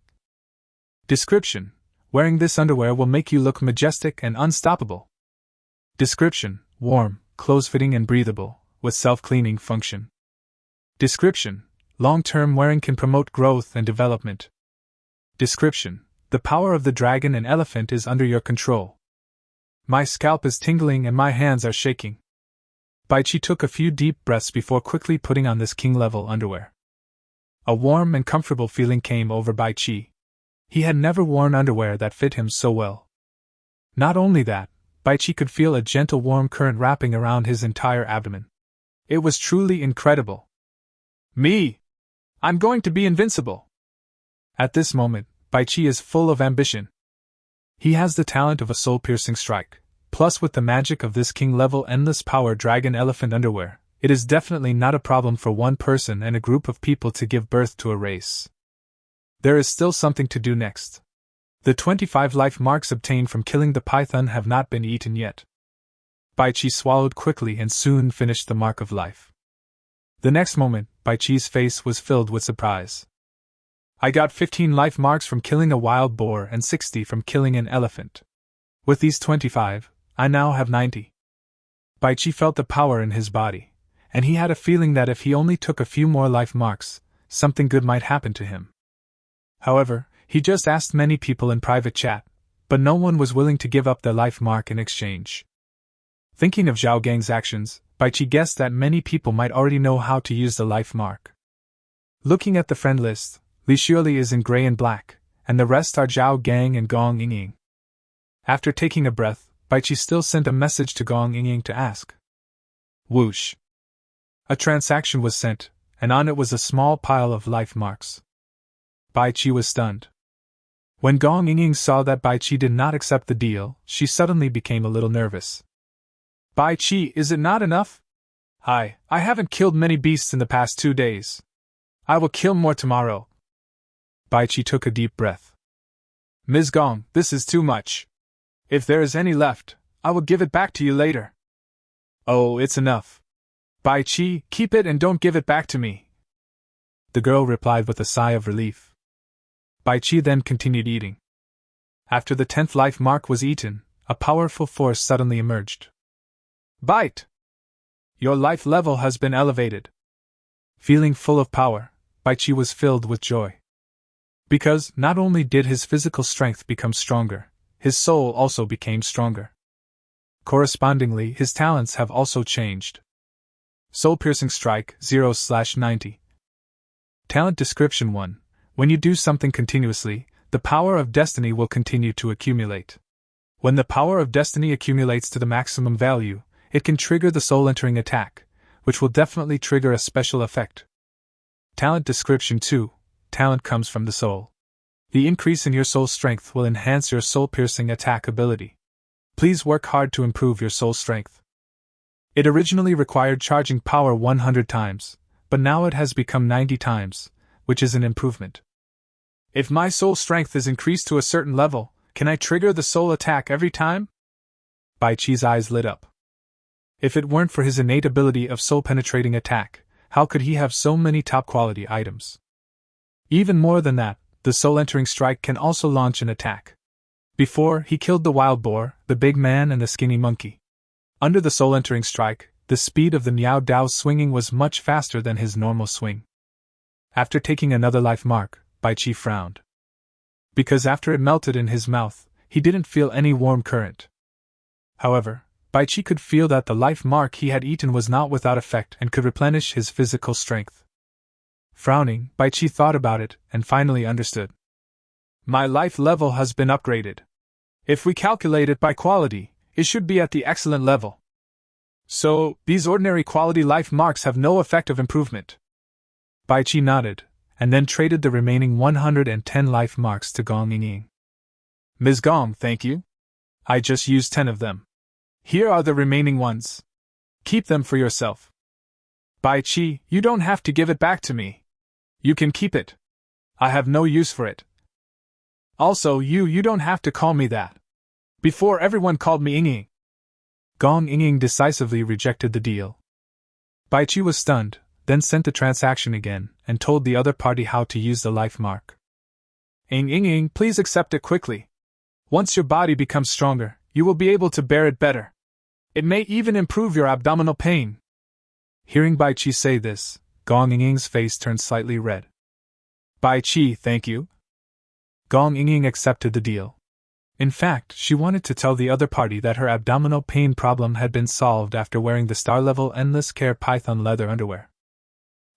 Description: wearing this underwear will make you look majestic and unstoppable. Description: warm, close-fitting and breathable, with self-cleaning function. Description: long-term wearing can promote growth and development. Description: the power of the dragon and elephant is under your control. My scalp is tingling and my hands are shaking. Bai Qi took a few deep breaths before quickly putting on this king-level underwear. A warm and comfortable feeling came over Bai Qi. He had never worn underwear that fit him so well. Not only that, Bai Qi could feel a gentle warm current wrapping around his entire abdomen. It was truly incredible. Me! I'm going to be invincible! At this moment, Bai Qi is full of ambition. He has the talent of a soul-piercing strike, plus with the magic of this king-level endless power dragon elephant underwear, it is definitely not a problem for one person and a group of people to give birth to a race. There is still something to do next. The 25 life marks obtained from killing the python have not been eaten yet. Bai Qi swallowed quickly and soon finished the mark of life. The next moment, Bai Qi's face was filled with surprise. I got 15 life marks from killing a wild boar and 60 from killing an elephant. With these 25, I now have 90. Bai Qi felt the power in his body, and he had a feeling that if he only took a few more life marks, something good might happen to him. However, he just asked many people in private chat, but no one was willing to give up their life mark in exchange. Thinking of Zhao Gang's actions, Bai Qi guessed that many people might already know how to use the life mark. Looking at the friend list, Li Xueli is in gray and black, and the rest are Zhao Gang and Gong Yingying. After taking a breath, Bai Qi still sent a message to Gong Yingying to ask. Whoosh! A transaction was sent, and on it was a small pile of life marks. Bai Qi was stunned. When Gong Yingying saw that Bai Qi did not accept the deal, she suddenly became a little nervous. Bai Qi, is it not enough? I haven't killed many beasts in the past 2 days. I will kill more tomorrow. Bai Qi took a deep breath. Ms. Gong, this is too much. If there is any left, I will give it back to you later. Oh, it's enough. Bai Qi, keep it and don't give it back to me. The girl replied with a sigh of relief. Bai Qi then continued eating. After the 10th life mark was eaten, a powerful force suddenly emerged. Bite! Your life level has been elevated. Feeling full of power, Bai Qi was filled with joy. Because not only did his physical strength become stronger, his soul also became stronger. Correspondingly, his talents have also changed. Soul-piercing strike 0/90. Talent description 1. When you do something continuously, the power of destiny will continue to accumulate. When the power of destiny accumulates to the maximum value, it can trigger the soul-entering attack, which will definitely trigger a special effect. Talent description 2. Talent comes from the soul. The increase in your soul strength will enhance your soul-piercing attack ability. Please work hard to improve your soul strength. It originally required charging power 100 times, but now it has become 90 times, which is an improvement. If my soul strength is increased to a certain level, can I trigger the soul attack every time? Bai Qi's eyes lit up. If it weren't for his innate ability of soul-penetrating attack, how could he have so many top-quality items? Even more than that, the soul-entering strike can also launch an attack. Before, he killed the wild boar, the big man and the skinny monkey. Under the soul-entering strike, the speed of the Miao Dao's swinging was much faster than his normal swing. After taking another life mark, Bai Qi frowned. Because after it melted in his mouth, he didn't feel any warm current. However, Bai Qi could feel that the life mark he had eaten was not without effect and could replenish his physical strength. Frowning, Bai Qi thought about it and finally understood. My life level has been upgraded. If we calculate it by quality, it should be at the excellent level. So, these ordinary quality life marks have no effect of improvement. Bai Qi nodded, and then traded the remaining 110 life marks to Gong Yingying. Ms. Gong, thank you. I just used 10 of them. Here are the remaining ones. Keep them for yourself. Bai Qi, you don't have to give it back to me. You can keep it. I have no use for it. Also, you don't have to call me that. Before everyone called me Ying. Gong Ying decisively rejected the deal. Bai Chi was stunned, then sent the transaction again, and told the other party how to use the life mark. Ying, please accept it quickly. Once your body becomes stronger, you will be able to bear it better. It may even improve your abdominal pain. Hearing Bai Chi say this, Gong Ying's face turned slightly red. Bai Chi, thank you. Gong Ying accepted the deal. In fact, she wanted to tell the other party that her abdominal pain problem had been solved after wearing the star-level Endless Care Python leather underwear.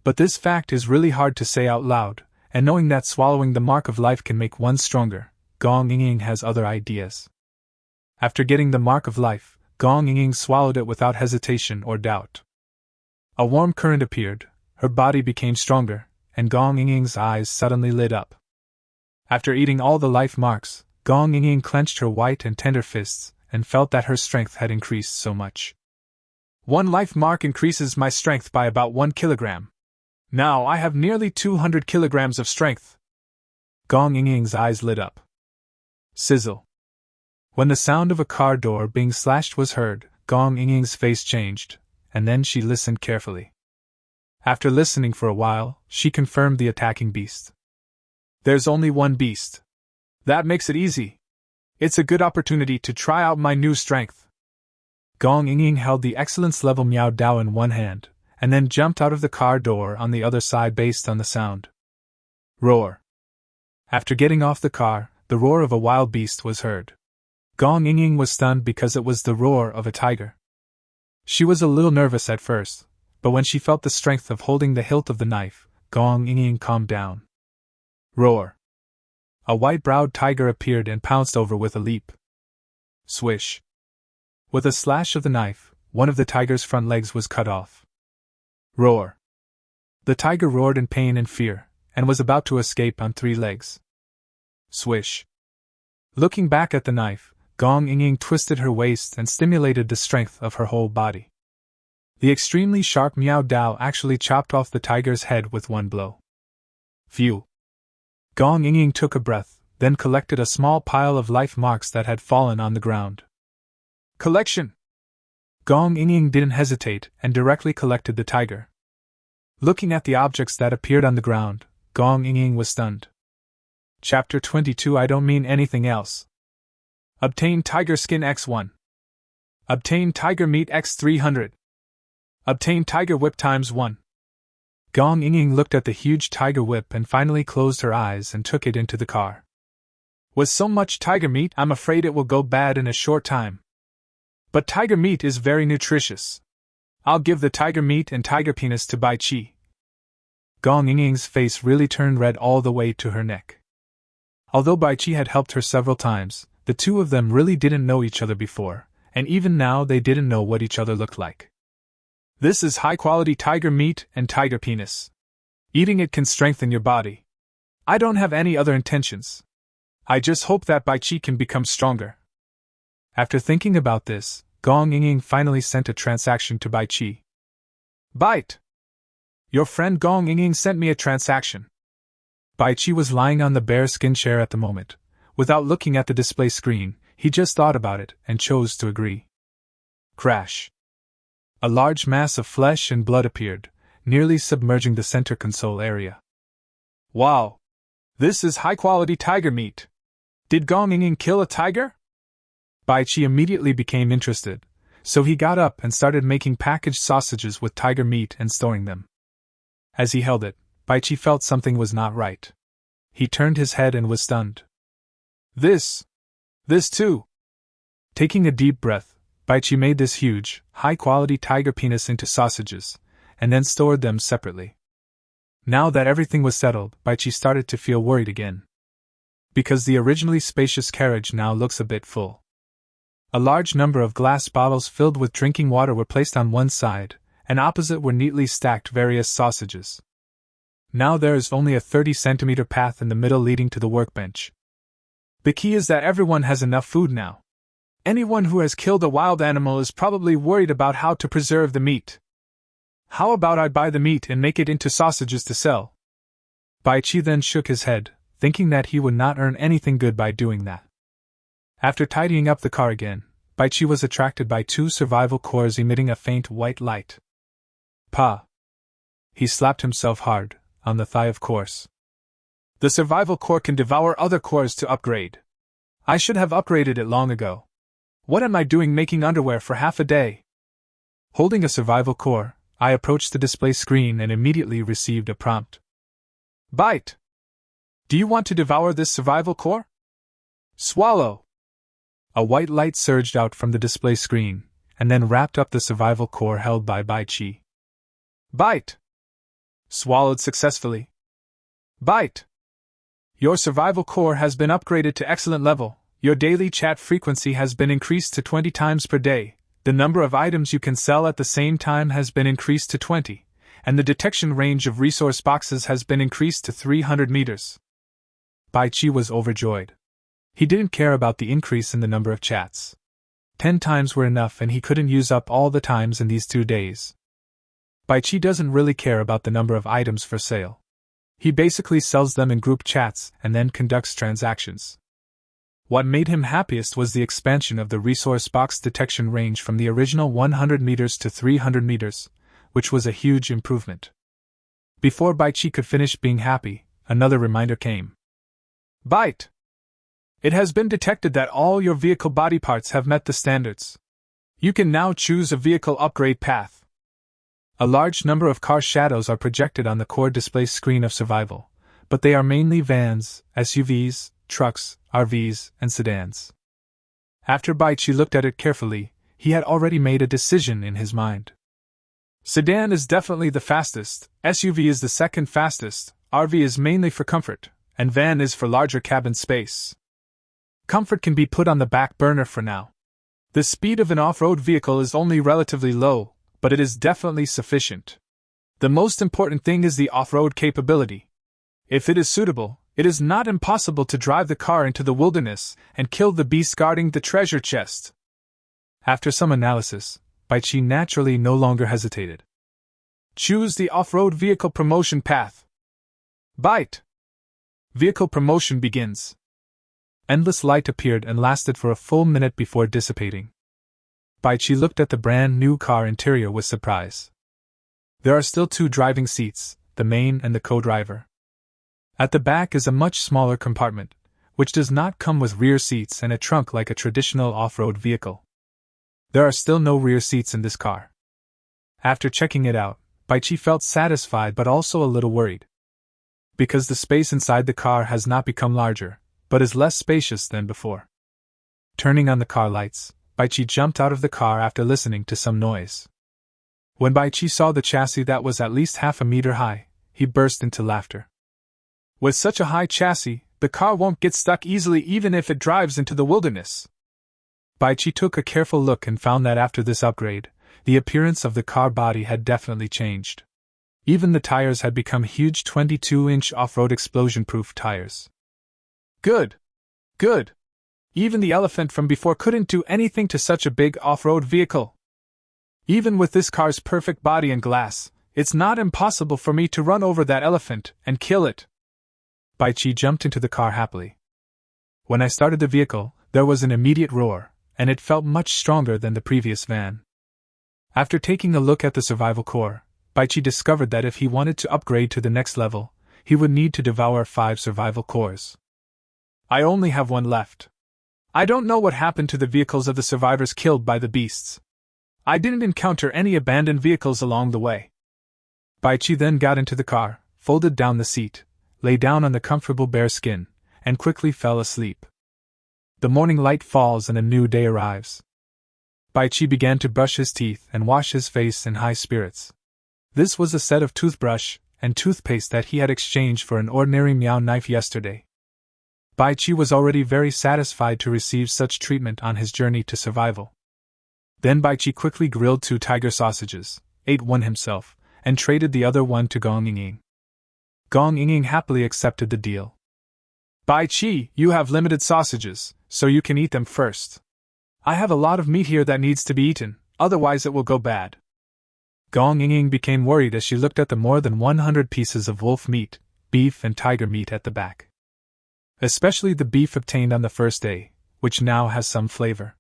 But this fact is really hard to say out loud, and knowing that swallowing the mark of life can make one stronger, Gong Ying has other ideas. After getting the mark of life, Gong Ying swallowed it without hesitation or doubt. A warm current appeared, her body became stronger, and Gong Ying's eyes suddenly lit up. After eating all the life marks, Gong Ying clenched her white and tender fists, and felt that her strength had increased so much. 1 life mark increases my strength by about 1 kilogram. Now I have nearly 200 kilograms of strength. Gong Ying's eyes lit up. Sizzle. When the sound of a car door being slashed was heard, Gong Ying's face changed, and then she listened carefully. After listening for a while, she confirmed the attacking beast. There's only one beast. That makes it easy. It's a good opportunity to try out my new strength. Gong Ying held the excellence level Miao Dao in one hand, and then jumped out of the car door on the other side based on the sound. Roar. After getting off the car, the roar of a wild beast was heard. Gong Ying was stunned because it was the roar of a tiger. She was a little nervous at first, but when she felt the strength of holding the hilt of the knife, Gong Ying calmed down. Roar. A white-browed tiger appeared and pounced over with a leap. Swish. With a slash of the knife, one of the tiger's front legs was cut off. Roar. The tiger roared in pain and fear, and was about to escape on 3 legs. Swish. Looking back at the knife, Gong Ying twisted her waist and stimulated the strength of her whole body. The extremely sharp Miao Dao actually chopped off the tiger's head with 1 blow. Phew. Gong Ying took a breath, then collected a small pile of life marks that had fallen on the ground. Collection! Gong Ying didn't hesitate and directly collected the tiger. Looking at the objects that appeared on the ground, Gong Ying was stunned. Chapter 22 I don't mean anything else. Obtain tiger skin X1. Obtain tiger meat X300. Obtain tiger whip ×1. Gong Ying looked at the huge tiger whip and finally closed her eyes and took it into the car. With so much tiger meat, I'm afraid it will go bad in a short time. But tiger meat is very nutritious. I'll give the tiger meat and tiger penis to Bai Chi. Gong Ying's face really turned red all the way to her neck. Although Bai Chi had helped her several times, the two of them really didn't know each other before, and even now they didn't know what each other looked like. This is high-quality tiger meat and tiger penis. Eating it can strengthen your body. I don't have any other intentions. I just hope that Bai Chi can become stronger. After thinking about this, Gong Ying finally sent a transaction to Bai Chi. Bite! Your friend Gong Ying sent me a transaction. Bai Chi was lying on the bearskin chair at the moment. Without looking at the display screen, he just thought about it and chose to agree. Crash! A large mass of flesh and blood appeared, nearly submerging the center console area. Wow! This is high-quality tiger meat. Did Gong Ying kill a tiger? Bai Chi immediately became interested, so he got up and started making packaged sausages with tiger meat and storing them. As he held it, Bai Chi felt something was not right. He turned his head and was stunned. This too! Taking a deep breath, Bai Chi made this huge, high-quality tiger penis into sausages, and then stored them separately. Now that everything was settled, Bai Chi started to feel worried again. Because the originally spacious carriage now looks a bit full. A large number of glass bottles filled with drinking water were placed on one side, and opposite were neatly stacked various sausages. Now there is only a 30-centimeter path in the middle leading to the workbench. The key is that everyone has enough food now. Anyone who has killed a wild animal is probably worried about how to preserve the meat. How about I buy the meat and make it into sausages to sell? Bai Chi then shook his head, thinking that he would not earn anything good by doing that. After tidying up the car again, Baichi was attracted by two survival cores emitting a faint white light. Pa! He slapped himself hard, on the thigh of course. The survival core can devour other cores to upgrade. I should have upgraded it long ago. What am I doing making underwear for half a day? Holding a survival core, I approached the display screen and immediately received a prompt. Bite! Do you want to devour this survival core? Swallow! A white light surged out from the display screen, and then wrapped up the survival core held by Baichi. Bite! Swallowed successfully. Bite! Your survival core has been upgraded to excellent level. Your daily chat frequency has been increased to 20 times per day. The number of items you can sell at the same time has been increased to 20, and the detection range of resource boxes has been increased to 300 meters. Baichi was overjoyed. He didn't care about the increase in the number of chats. 10 times were enough and he couldn't use up all the times in these 2 days. Baichi doesn't really care about the number of items for sale. He basically sells them in group chats and then conducts transactions. What made him happiest was the expansion of the resource box detection range from the original 100 meters to 300 meters, which was a huge improvement. Before Baichi could finish being happy, another reminder came. Bite! It has been detected that all your vehicle body parts have met the standards. You can now choose a vehicle upgrade path. A large number of car shadows are projected on the core display screen of survival, but they are mainly vans, SUVs, trucks, RVs, and sedans. After Baichi looked at it carefully, he had already made a decision in his mind. Sedan is definitely the fastest, SUV is the second fastest, RV is mainly for comfort, and van is for larger cabin space. Comfort can be put on the back burner for now. The speed of an off-road vehicle is only relatively low, but it is definitely sufficient. The most important thing is the off-road capability. If it is suitable, it is not impossible to drive the car into the wilderness and kill the beast guarding the treasure chest. After some analysis, Baichi naturally no longer hesitated. Choose the off-road vehicle promotion path. Bite! Vehicle promotion begins. Endless light appeared and lasted for a full minute before dissipating. Baichi looked at the brand new car interior with surprise. There are still 2 driving seats, the main and the co-driver. At the back is a much smaller compartment, which does not come with rear seats and a trunk like a traditional off-road vehicle. There are still no rear seats in this car. After checking it out, Baichi felt satisfied but also a little worried. Because the space inside the car has not become larger, but is less spacious than before. Turning on the car lights, Baichi jumped out of the car after listening to some noise. When Baichi saw the chassis that was at least half a meter high, he burst into laughter. With such a high chassis, the car won't get stuck easily even if it drives into the wilderness. Baichi took a careful look and found that after this upgrade, the appearance of the car body had definitely changed. Even the tires had become huge 22-inch off-road explosion-proof tires. Good! Good! Even the elephant from before couldn't do anything to such a big off-road vehicle. Even with this car's perfect body and glass, it's not impossible for me to run over that elephant and kill it. Baichi jumped into the car happily. When I started the vehicle, there was an immediate roar, and it felt much stronger than the previous van. After taking a look at the survival core, Baichi discovered that if he wanted to upgrade to the next level, he would need to devour 5 survival cores. I only have 1 left. I don't know what happened to the vehicles of the survivors killed by the beasts. I didn't encounter any abandoned vehicles along the way. Baichi then got into the car, folded down the seat, lay down on the comfortable bear skin, and quickly fell asleep. The morning light falls and a new day arrives. Baichi began to brush his teeth and wash his face in high spirits. This was a set of toothbrush and toothpaste that he had exchanged for an ordinary meow knife yesterday. Baichi was already very satisfied to receive such treatment on his journey to survival. Then Baichi quickly grilled 2 tiger sausages, ate one himself, and traded the other one to Gong Yingying. Gong Yingying happily accepted the deal. Baichi, you have limited sausages, so you can eat them first. I have a lot of meat here that needs to be eaten, otherwise it will go bad. Gong Yingying became worried as she looked at the more than 100 pieces of wolf meat, beef and tiger meat at the back. Especially the beef obtained on the first day, which now has some flavor.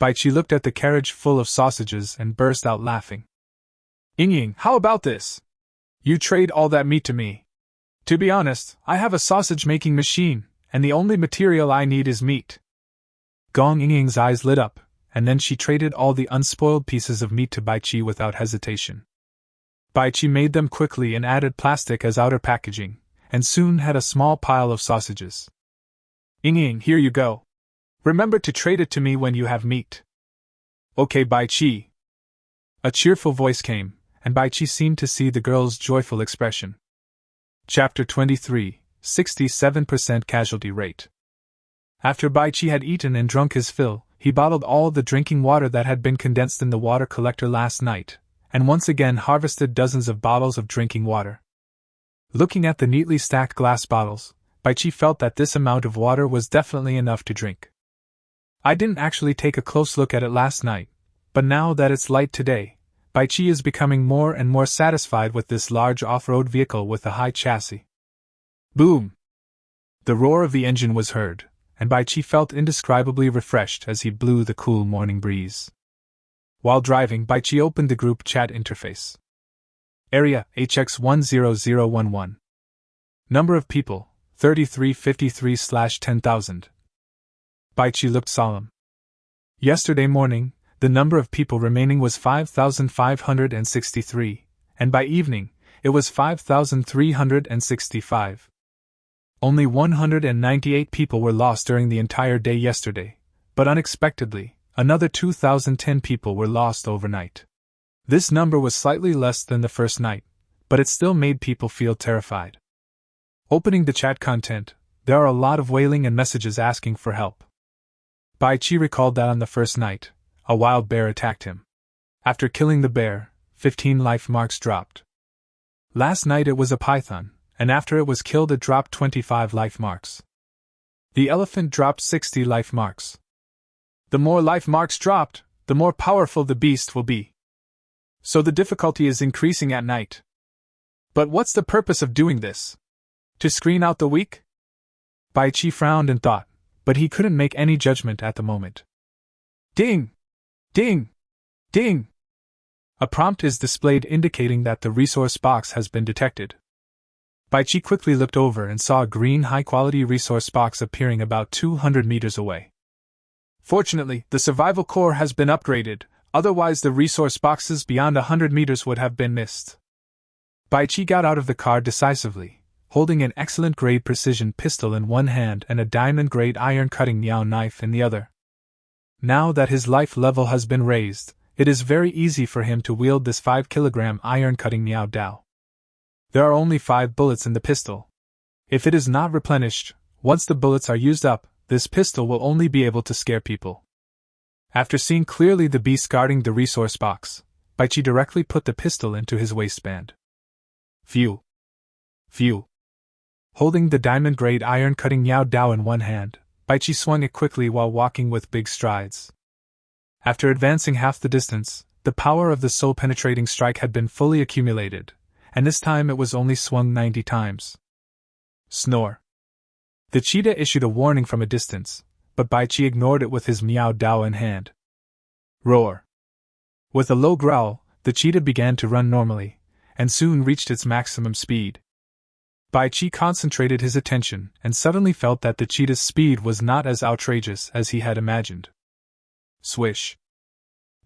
Baichi looked at the carriage full of sausages and burst out laughing. Ying, how about this? You trade all that meat to me. To be honest, I have a sausage-making machine, and the only material I need is meat. Gong Ying's eyes lit up, and then she traded all the unspoiled pieces of meat to Baichi without hesitation. Baichi made them quickly and added plastic as outer packaging, and soon had a small pile of sausages. Ying, here you go. Remember to trade it to me when you have meat. Okay, Baichi. A cheerful voice came, and Baichi seemed to see the girl's joyful expression. Chapter 23, 67% Casualty Rate. After Baichi had eaten and drunk his fill, he bottled all the drinking water that had been condensed in the water collector last night, and once again harvested dozens of bottles of drinking water. Looking at the neatly stacked glass bottles, Baichi felt that this amount of water was definitely enough to drink. I didn't actually take a close look at it last night, but now that it's light today, Baichi is becoming more and more satisfied with this large off-road vehicle with a high chassis. Boom! The roar of the engine was heard, and Baichi felt indescribably refreshed as he blew the cool morning breeze. While driving, Baichi opened the group chat interface. Area, HX10011. Number of people, 3353/10,000. Baichi looked solemn. Yesterday morning, the number of people remaining was 5,563, and by evening, it was 5,365. Only 198 people were lost during the entire day yesterday, but unexpectedly, another 2,010 people were lost overnight. This number was slightly less than the first night, but it still made people feel terrified. Opening the chat content, there are a lot of wailing and messages asking for help. Baichi recalled that on the first night, a wild bear attacked him. After killing the bear, 15 life marks dropped. Last night it was a python, and after it was killed it dropped 25 life marks. The elephant dropped 60 life marks. The more life marks dropped, the more powerful the beast will be. So the difficulty is increasing at night. But what's the purpose of doing this? To screen out the weak? Baichi frowned and thought, but he couldn't make any judgment at the moment. Ding! Ding! Ding! A prompt is displayed indicating that the resource box has been detected. Baichi quickly looked over and saw a green high-quality resource box appearing about 200 meters away. Fortunately, the survival core has been upgraded, otherwise the resource boxes beyond 100 meters would have been missed. Baichi got out of the car decisively, holding an excellent-grade precision pistol in one hand and a diamond-grade iron-cutting Niao knife in the other. Now that his life level has been raised, it is very easy for him to wield this 5-kilogram iron-cutting Niao Dao. There are only 5 bullets in the pistol. If it is not replenished, once the bullets are used up, this pistol will only be able to scare people. After seeing clearly the beast guarding the resource box, Baichi directly put the pistol into his waistband. Phew! Phew! Holding the diamond-grade iron-cutting Niao Dao in one hand, Baichi swung it quickly while walking with big strides. After advancing half the distance, the power of the soul-penetrating strike had been fully accumulated, and this time it was only swung 90 times. Snore! The cheetah issued a warning from a distance, but Baichi ignored it with his Miao Dao in hand. Roar! With a low growl, the cheetah began to run normally, and soon reached its maximum speed. Baichi concentrated his attention and suddenly felt that the cheetah's speed was not as outrageous as he had imagined. Swish!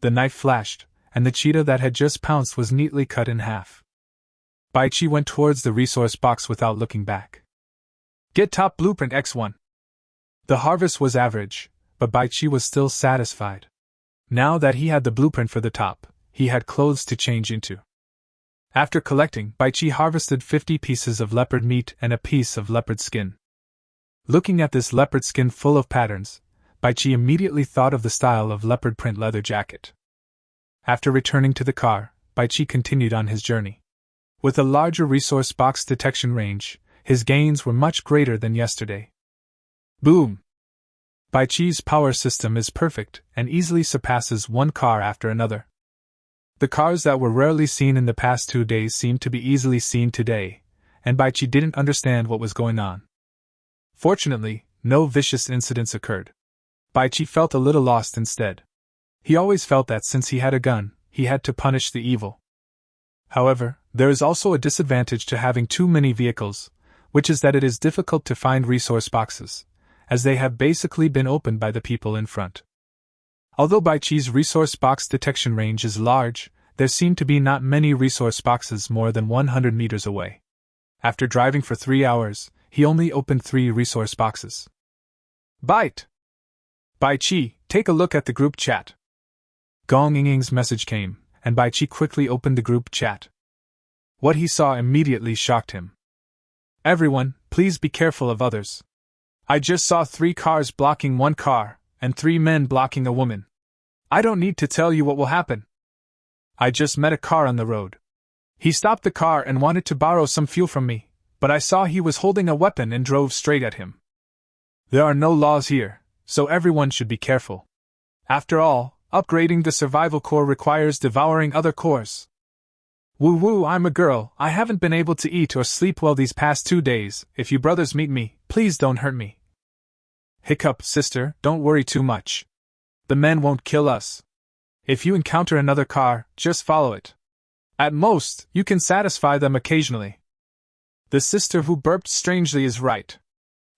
The knife flashed, and the cheetah that had just pounced was neatly cut in half. Baichi went towards the resource box without looking back. Get top blueprint X1. The harvest was average, but Baichi was still satisfied. Now that he had the blueprint for the top, he had clothes to change into. After collecting, Baichi harvested 50 pieces of leopard meat and a piece of leopard skin. Looking at this leopard skin full of patterns, Baichi immediately thought of the style of leopard print leather jacket. After returning to the car, Baichi continued on his journey. With a larger resource box detection range, his gains were much greater than yesterday. Boom! Baichi's power system is perfect and easily surpasses one car after another. The cars that were rarely seen in the past 2 days seemed to be easily seen today, and Baichi didn't understand what was going on. Fortunately, no vicious incidents occurred. Baichi felt a little lost instead. He always felt that since he had a gun, he had to punish the evil. However, there is also a disadvantage to having too many vehicles, which is that it is difficult to find resource boxes, as they have basically been opened by the people in front. Although Baichi's resource box detection range is large, there seem to be not many resource boxes more than 100 meters away. After driving for 3 hours, he only opened 3 resource boxes. Bite! Baichi, take a look at the group chat. Gong Ying's message came, and Baichi quickly opened the group chat. What he saw immediately shocked him. Everyone, please be careful of others. I just saw 3 cars blocking 1 car, and 3 men blocking a woman. I don't need to tell you what will happen. I just met a car on the road. He stopped the car and wanted to borrow some fuel from me, but I saw he was holding a weapon and drove straight at him. There are no laws here, so everyone should be careful. After all, upgrading the survival core requires devouring other cores. Woo, I'm a girl, I haven't been able to eat or sleep well these past 2 days. If you brothers meet me, please don't hurt me. Hiccup, sister, don't worry too much. The men won't kill us. If you encounter another car, just follow it. At most, you can satisfy them occasionally. The sister who burped strangely is right.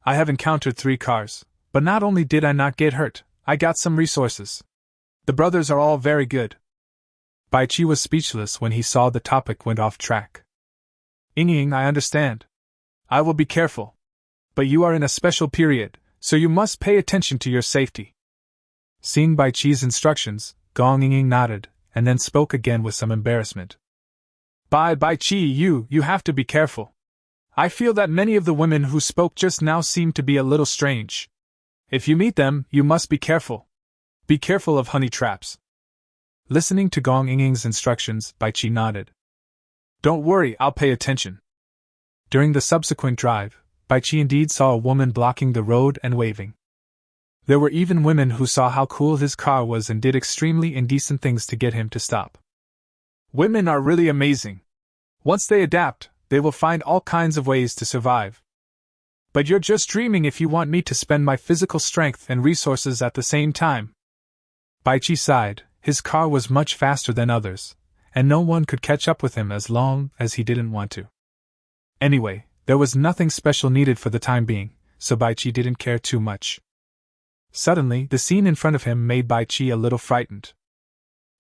I have encountered 3 cars, but not only did I not get hurt, I got some resources. The brothers are all very good. Baichi was speechless when he saw the topic went off track. Ying, I understand. I will be careful. But you are in a special period, so you must pay attention to your safety. Seeing Baichi's instructions, Gong Ying nodded, and then spoke again with some embarrassment. Baichi, you have to be careful. I feel that many of the women who spoke just now seem to be a little strange. If you meet them, you must be careful. Be careful of honey traps. Listening to Gong Ying's instructions, Baichi nodded. Don't worry, I'll pay attention. During the subsequent drive, Baichi indeed saw a woman blocking the road and waving. There were even women who saw how cool his car was and did extremely indecent things to get him to stop. Women are really amazing. Once they adapt, they will find all kinds of ways to survive. But you're just dreaming if you want me to spend my physical strength and resources at the same time. Baichi sighed. His car was much faster than others, and no one could catch up with him as long as he didn't want to. Anyway, there was nothing special needed for the time being, so Baichi didn't care too much. Suddenly, the scene in front of him made Baichi a little frightened.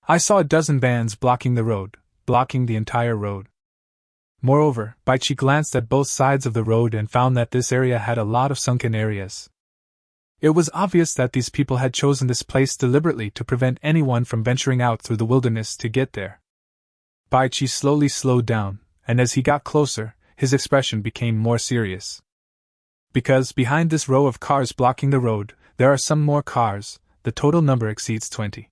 I saw a dozen vans blocking the road, blocking the entire road. Moreover, Baichi glanced at both sides of the road and found that this area had a lot of sunken areas. It was obvious that these people had chosen this place deliberately to prevent anyone from venturing out through the wilderness to get there. Baichi slowly slowed down, and as he got closer, his expression became more serious. Because behind this row of cars blocking the road, there are some more cars, the total number exceeds 20.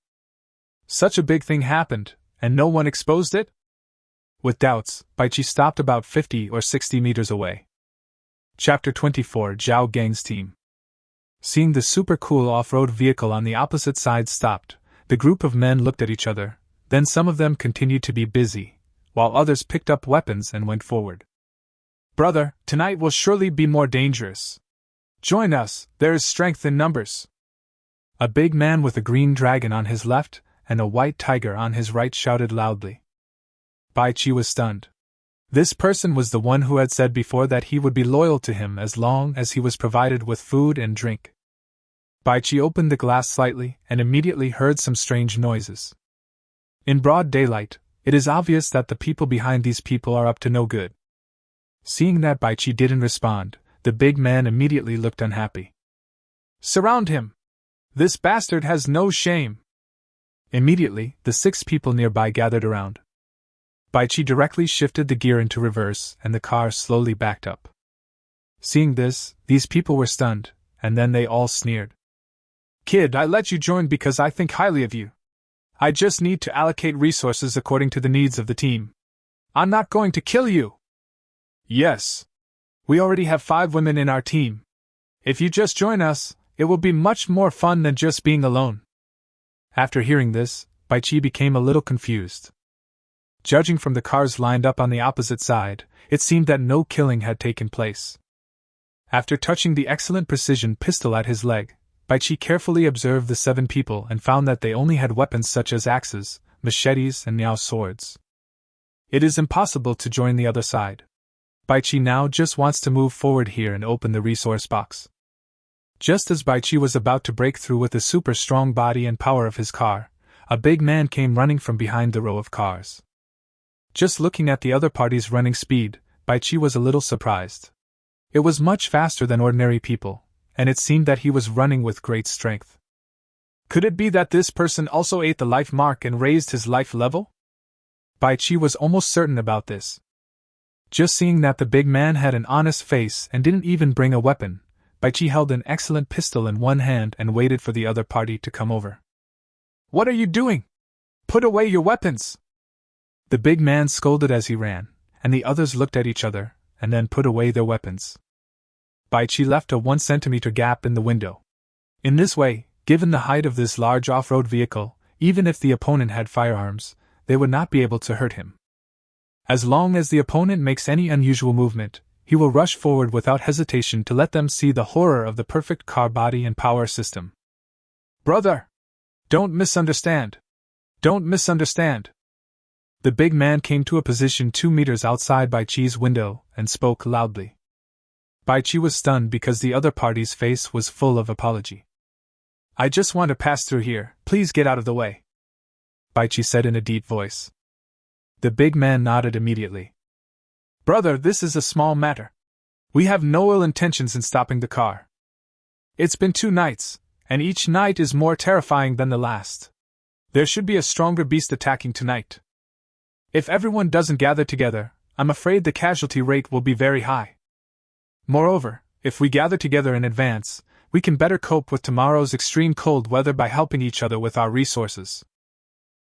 Such a big thing happened, and no one exposed it? With doubts, Baichi stopped about 50 or 60 meters away. Chapter 24, Zhao Gang's Team. Seeing the super cool off-road vehicle on the opposite side stopped, the group of men looked at each other, then some of them continued to be busy, while others picked up weapons and went forward. Brother, tonight will surely be more dangerous. Join us, there is strength in numbers. A big man with a green dragon on his left and a white tiger on his right shouted loudly. Baichi was stunned. This person was the one who had said before that he would be loyal to him as long as he was provided with food and drink. Baichi opened the glass slightly and immediately heard some strange noises. In broad daylight, it is obvious that the people behind these people are up to no good. Seeing that Baichi didn't respond, the big man immediately looked unhappy. Surround him! This bastard has no shame! Immediately, the 6 people nearby gathered around. Baichi directly shifted the gear into reverse and the car slowly backed up. Seeing this, these people were stunned, and then they all sneered. Kid, I let you join because I think highly of you. I just need to allocate resources according to the needs of the team. I'm not going to kill you. Yes. We already have 5 women in our team. If you just join us, it will be much more fun than just being alone. After hearing this, Baichi became a little confused. Judging from the cars lined up on the opposite side, it seemed that no killing had taken place. After touching the excellent precision pistol at his leg, Baichi carefully observed the 7 people and found that they only had weapons such as axes, machetes, and Miao swords. It is impossible to join the other side. Baichi now just wants to move forward here and open the resource box. Just as Baichi was about to break through with the super strong body and power of his car, a big man came running from behind the row of cars. Just looking at the other party's running speed, Baichi was a little surprised. It was much faster than ordinary people, and it seemed that he was running with great strength. Could it be that this person also ate the life mark and raised his life level? Baichi was almost certain about this. Just seeing that the big man had an honest face and didn't even bring a weapon, Baichi held an excellent pistol in one hand and waited for the other party to come over. "What are you doing? Put away your weapons!" The big man scolded as he ran, and the others looked at each other, and then put away their weapons. Baichi left a 1 centimeter gap in the window. In this way, given the height of this large off-road vehicle, even if the opponent had firearms, they would not be able to hurt him. As long as the opponent makes any unusual movement, he will rush forward without hesitation to let them see the horror of the perfect car body and power system. "Brother! Don't misunderstand! Don't misunderstand!" The big man came to a position 2 meters outside Baichi's window and spoke loudly. Baichi was stunned because the other party's face was full of apology. "I just want to pass through here, please get out of the way," Baichi said in a deep voice. The big man nodded immediately. "Brother, this is a small matter. We have no ill intentions in stopping the car. It's been 2 nights, and each night is more terrifying than the last. There should be a stronger beast attacking tonight. If everyone doesn't gather together, I'm afraid the casualty rate will be very high. Moreover, if we gather together in advance, we can better cope with tomorrow's extreme cold weather by helping each other with our resources.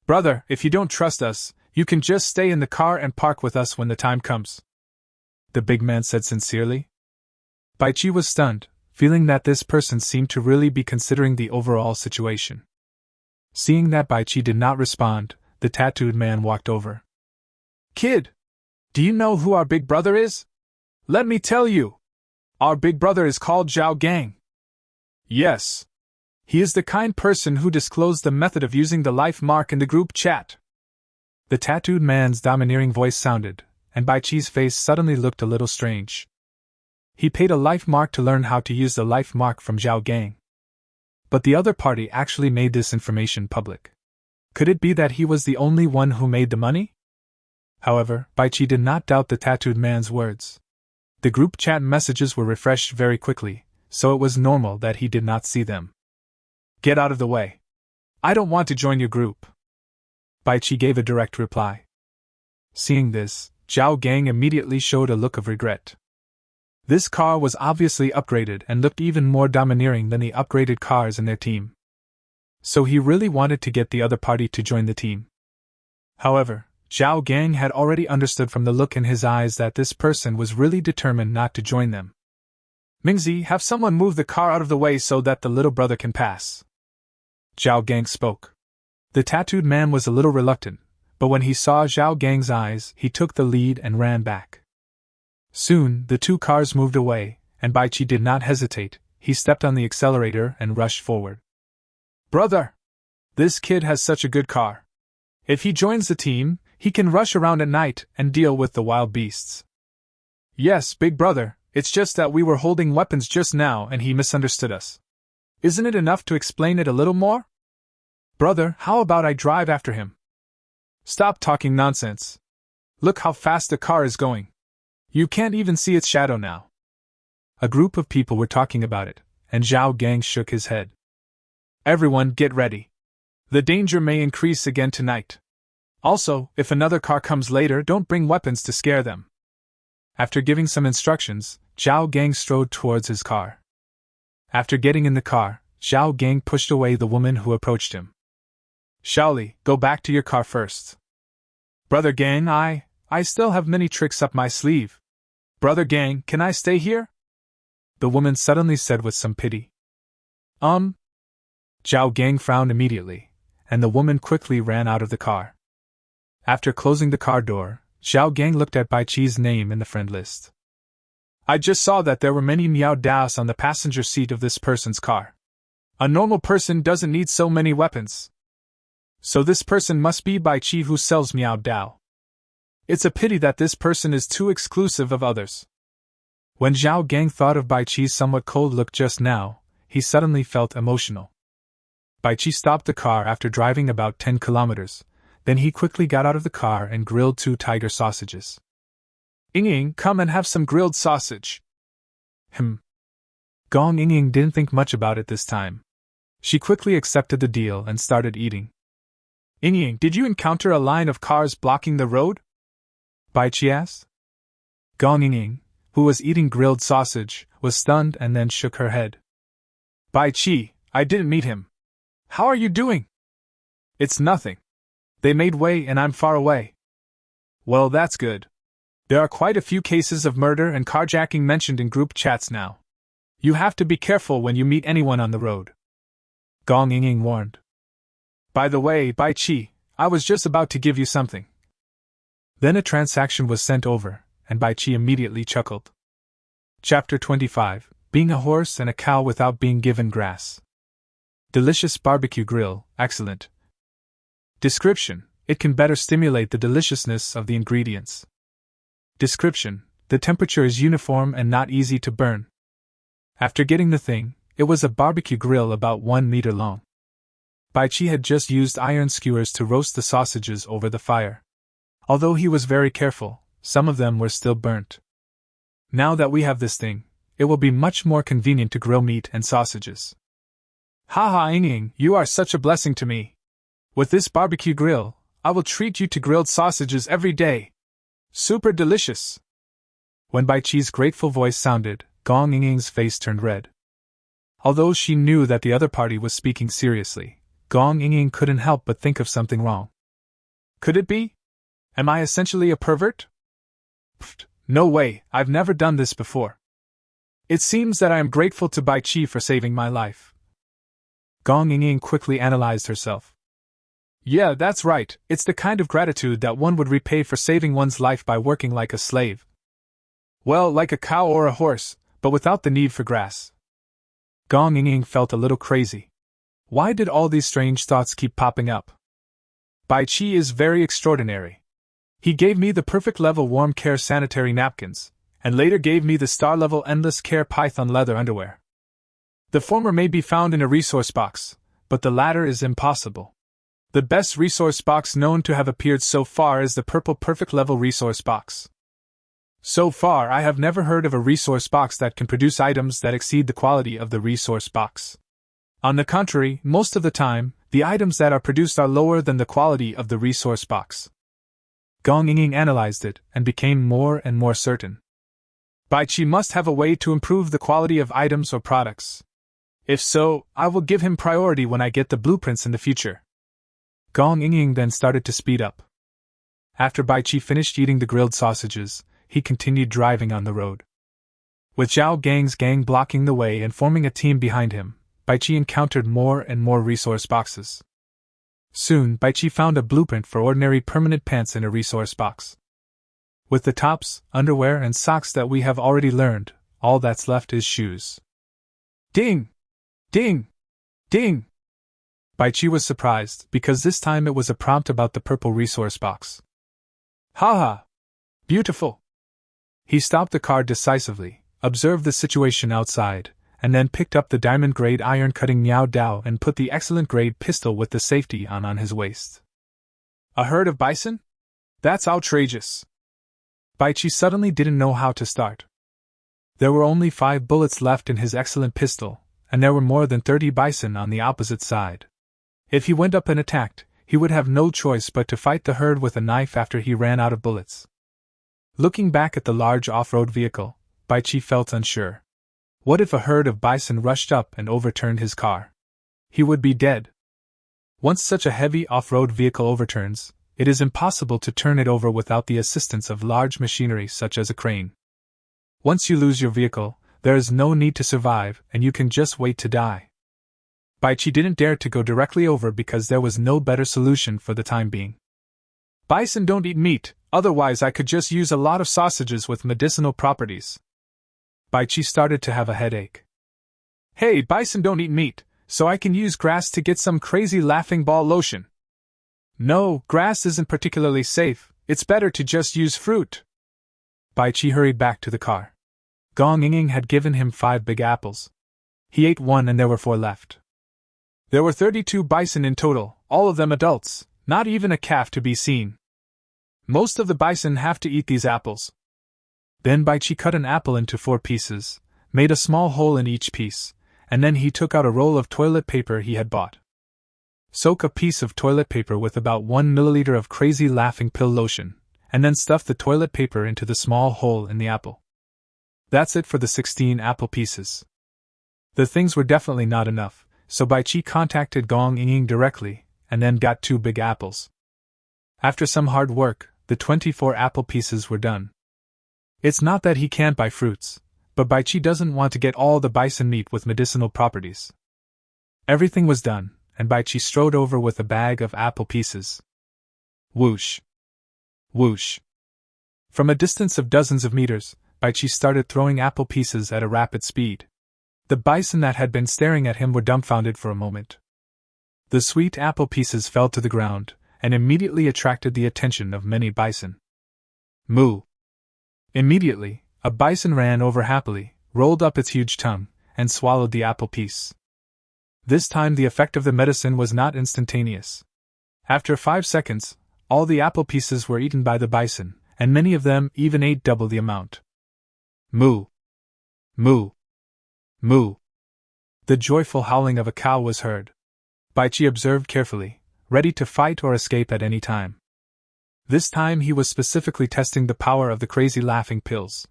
Brother, if you don't trust us, you can just stay in the car and park with us when the time comes," the big man said sincerely. Baichi was stunned, feeling that this person seemed to really be considering the overall situation. Seeing that Baichi did not respond, the tattooed man walked over. "Kid, do you know who our big brother is? Let me tell you. Our big brother is called Zhao Gang. Yes. He is the kind person who disclosed the method of using the life mark in the group chat." The tattooed man's domineering voice sounded, and Baichi's face suddenly looked a little strange. He paid a life mark to learn how to use the life mark from Zhao Gang. But the other party actually made this information public. Could it be that he was the only one who made the money? However, Baichi did not doubt the tattooed man's words. The group chat messages were refreshed very quickly, so it was normal that he did not see them. "Get out of the way. I don't want to join your group," Baichi gave a direct reply. Seeing this, Zhao Gang immediately showed a look of regret. This car was obviously upgraded and looked even more domineering than the upgraded cars in their team. So he really wanted to get the other party to join the team. However, Zhao Gang had already understood from the look in his eyes that this person was really determined not to join them. "Mingzi, have someone move the car out of the way so that the little brother can pass," Zhao Gang spoke. The tattooed man was a little reluctant, but when he saw Zhao Gang's eyes, he took the lead and ran back. Soon, the 2 cars moved away, and Baichi did not hesitate. He stepped on the accelerator and rushed forward. "Brother! This kid has such a good car. If he joins the team, he can rush around at night and deal with the wild beasts." "Yes, big brother, it's just that we were holding weapons just now and he misunderstood us. Isn't it enough to explain it a little more? Brother, how about I drive after him?" "Stop talking nonsense. Look how fast the car is going. You can't even see its shadow now." A group of people were talking about it, and Zhao Gang shook his head. "Everyone, get ready. The danger may increase again tonight. Also, if another car comes later, don't bring weapons to scare them." After giving some instructions, Zhao Gang strode towards his car. After getting in the car, Zhao Gang pushed away the woman who approached him. "Shaoli, go back to your car first." "Brother Gang, I still have many tricks up my sleeve. Brother Gang, can I stay here?" the woman suddenly said with some pity. Zhao Gang frowned immediately, and the woman quickly ran out of the car. After closing the car door, Zhao Gang looked at Baichi's name in the friend list. "I just saw that there were many Miao Daos on the passenger seat of this person's car. A normal person doesn't need so many weapons. So this person must be Bai Chi who sells Miao Dao. It's a pity that this person is too exclusive of others. When Zhao Gang thought of Bai Chi's somewhat cold look just now, he suddenly felt emotional. Bai Chi stopped the car after driving about 10 kilometers. Then he quickly got out of the car and grilled 2 tiger sausages. Ying, come and have some grilled sausage. Gong Ying didn't think much about it this time. She quickly accepted the deal and started eating. Ying, did you encounter a line of cars blocking the road? Bai Chi asked. Gong Ying, who was eating grilled sausage, was stunned and then shook her head. Bai Chi, I didn't meet him. How are you doing? It's nothing. They made way and I'm far away. Well, that's good. There are quite a few cases of murder and carjacking mentioned in group chats now. You have to be careful when you meet anyone on the road. Gong Ying warned. By the way, Bai Chi, I was just about to give you something. Then a transaction was sent over, and Bai Chi immediately chuckled. Chapter 25, Being a Horse and a Cow Without Being Given Grass. Delicious barbecue grill, excellent. Description: it can better stimulate the deliciousness of the ingredients. Description: the temperature is uniform and not easy to burn. After getting the thing, it was a barbecue grill about 1 meter long. Bai Chi had just used iron skewers to roast the sausages over the fire. Although he was very careful, some of them were still burnt. Now that we have this thing, it will be much more convenient to grill meat and sausages. Ha Ying, you are such a blessing to me. With this barbecue grill, I will treat you to grilled sausages every day. Super delicious. When Bai Chi's grateful voice sounded, Gong Ying's face turned red. Although she knew that the other party was speaking seriously, Gong Ying couldn't help but think of something wrong. Could it be? Am I essentially a pervert? Pfft, no way, I've never done this before. It seems that I am grateful to Bai Chi for saving my life. Gong Ying quickly analyzed herself. Yeah, that's right, it's the kind of gratitude that one would repay for saving one's life by working like a slave. Well, like a cow or a horse, but without the need for grass. Gong Ying felt a little crazy. Why did all these strange thoughts keep popping up? Bai Chi is very extraordinary. He gave me the perfect level warm care sanitary napkins, and later gave me the star level endless care python leather underwear. The former may be found in a resource box, but the latter is impossible. The best resource box known to have appeared so far is the purple perfect level resource box. So far, I have never heard of a resource box that can produce items that exceed the quality of the resource box. On the contrary, most of the time, the items that are produced are lower than the quality of the resource box. Gong Ying analyzed it and became more and more certain. Bai Chi must have a way to improve the quality of items or products. If so, I will give him priority when I get the blueprints in the future. Gong Ying then started to speed up. After Bai Chi finished eating the grilled sausages, he continued driving on the road. With Zhao Gang's gang blocking the way and forming a team behind him, Bai Chi encountered more and more resource boxes. Soon, Bai Chi found a blueprint for ordinary permanent pants in a resource box. With the tops, underwear, and socks that we have already learned, all that's left is shoes. Ding! Ding! Ding! Bai Chi was surprised, because this time it was a prompt about the purple resource box. Haha! Beautiful! He stopped the car decisively, observed the situation outside, and then picked up the diamond-grade iron-cutting Miao Dao and put the excellent-grade pistol with the safety on his waist. A herd of bison? That's outrageous! Bai Chi suddenly didn't know how to start. There were only 5 bullets left in his excellent pistol, and there were more than 30 bison on the opposite side. If he went up and attacked, he would have no choice but to fight the herd with a knife after he ran out of bullets. Looking back at the large off-road vehicle, Bai Chi felt unsure. What if a herd of bison rushed up and overturned his car? He would be dead. Once such a heavy off-road vehicle overturns, it is impossible to turn it over without the assistance of large machinery such as a crane. Once you lose your vehicle, there is no need to survive and you can just wait to die. Bai Chi didn't dare to go directly over because there was no better solution for the time being. Bison don't eat meat, otherwise I could just use a lot of sausages with medicinal properties. Bai Chi started to have a headache. Hey, bison don't eat meat, so I can use grass to get some crazy laughing ball lotion. No, grass isn't particularly safe, it's better to just use fruit. Bai Qi hurried back to the car. Gong Ying had given him 5 big apples. He ate one and there were 4 left. There were 32 bison in total, all of them adults, not even a calf to be seen. Most of the bison have to eat these apples. Then Bai Qi cut an apple into 4 pieces, made a small hole in each piece, and then he took out a roll of toilet paper he had bought. Soak a piece of toilet paper with about 1 milliliter of crazy laughing pill lotion, and then stuff the toilet paper into the small hole in the apple. That's it for the 16 apple pieces. The things were definitely not enough, so Bai Qi contacted Gong Ying directly, and then got 2 big apples. After some hard work, the 24 apple pieces were done. It's not that he can't buy fruits, but Bai Qi doesn't want to get all the bison meat with medicinal properties. Everything was done, and Bai Qi strode over with a bag of apple pieces. Whoosh! Whoosh! From a distance of dozens of meters, Bai Qi started throwing apple pieces at a rapid speed. The bison that had been staring at him were dumbfounded for a moment. The sweet apple pieces fell to the ground, and immediately attracted the attention of many bison. Moo! Immediately, a bison ran over happily, rolled up its huge tongue, and swallowed the apple piece. This time the effect of the medicine was not instantaneous. After 5 seconds, all the apple pieces were eaten by the bison, and many of them even ate double the amount. Moo! Moo! Moo! The joyful howling of a cow was heard. Bai Qi observed carefully, ready to fight or escape at any time. This time he was specifically testing the power of the crazy laughing pills.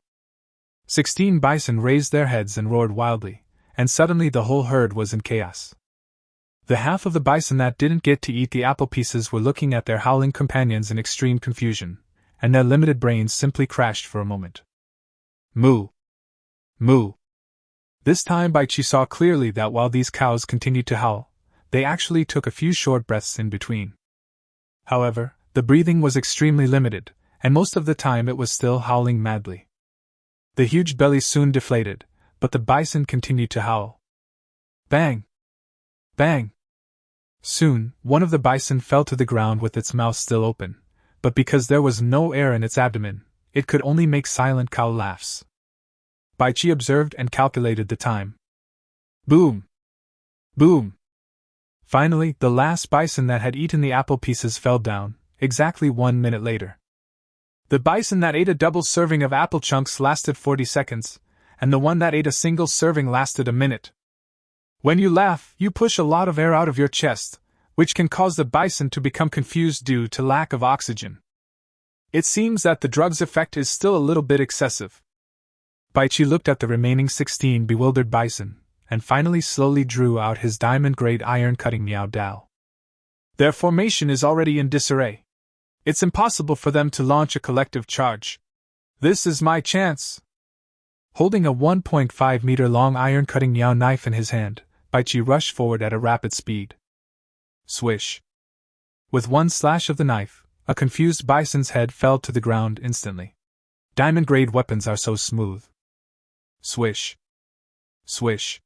16 bison raised their heads and roared wildly, and suddenly the whole herd was in chaos. The half of the bison that didn't get to eat the apple pieces were looking at their howling companions in extreme confusion, and their limited brains simply crashed for a moment. Moo! Moo! This time Bai Qi saw clearly that while these cows continued to howl, they actually took a few short breaths in between. However, the breathing was extremely limited, and most of the time it was still howling madly. The huge bellies soon deflated, but the bison continued to howl. Bang! Bang! Soon, one of the bison fell to the ground with its mouth still open, but because there was no air in its abdomen, it could only make silent cow laughs. Bai Qi observed and calculated the time. Boom! Boom! Finally, the last bison that had eaten the apple pieces fell down, exactly 1 minute later. The bison that ate a double serving of apple chunks lasted 40 seconds, and the one that ate a single serving lasted a minute. When you laugh, you push a lot of air out of your chest, which can cause the bison to become confused due to lack of oxygen. It seems that the drug's effect is still a little bit excessive. Bai Qi looked at the remaining 16 bewildered bison, and finally slowly drew out his diamond-grade iron-cutting Miao Dao. Their formation is already in disarray. It's impossible for them to launch a collective charge. This is my chance. Holding a 1.5-meter-long iron-cutting Miao knife in his hand, Bai Qi rushed forward at a rapid speed. Swish! With one slash of the knife, a confused bison's head fell to the ground instantly. Diamond-grade weapons are so smooth. Swish! Swish!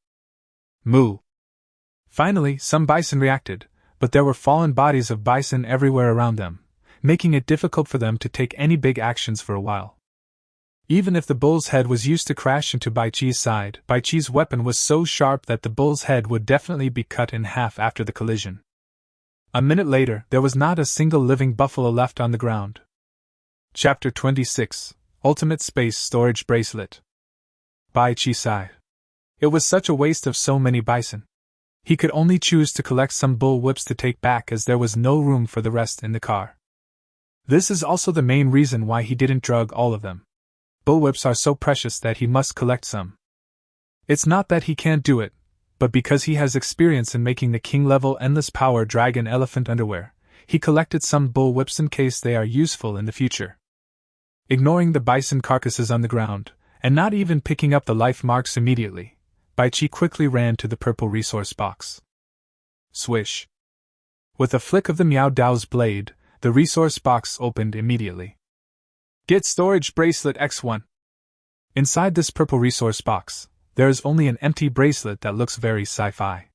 Moo! Finally, some bison reacted, but there were fallen bodies of bison everywhere around them, making it difficult for them to take any big actions for a while. Even if the bull's head was used to crash into Bai Qi's side, Bai Qi's weapon was so sharp that the bull's head would definitely be cut in half after the collision. A minute later, there was not a single living buffalo left on the ground. Chapter 26: Ultimate Space Storage Bracelet. Bai Qi sighed. It was such a waste of so many bison. He could only choose to collect some bull whips to take back as there was no room for the rest in the car. This is also the main reason why he didn't drug all of them. Bullwhips are so precious that he must collect some. It's not that he can't do it, but because he has experience in making the king-level endless power dragon elephant underwear, he collected some bullwhips in case they are useful in the future. Ignoring the bison carcasses on the ground, and not even picking up the life marks immediately, Bai Qi quickly ran to the purple resource box. Swish! With a flick of the Miao Dao's blade, the resource box opened immediately. Get Storage Bracelet X1. Inside this purple resource box, there is only an empty bracelet that looks very sci-fi.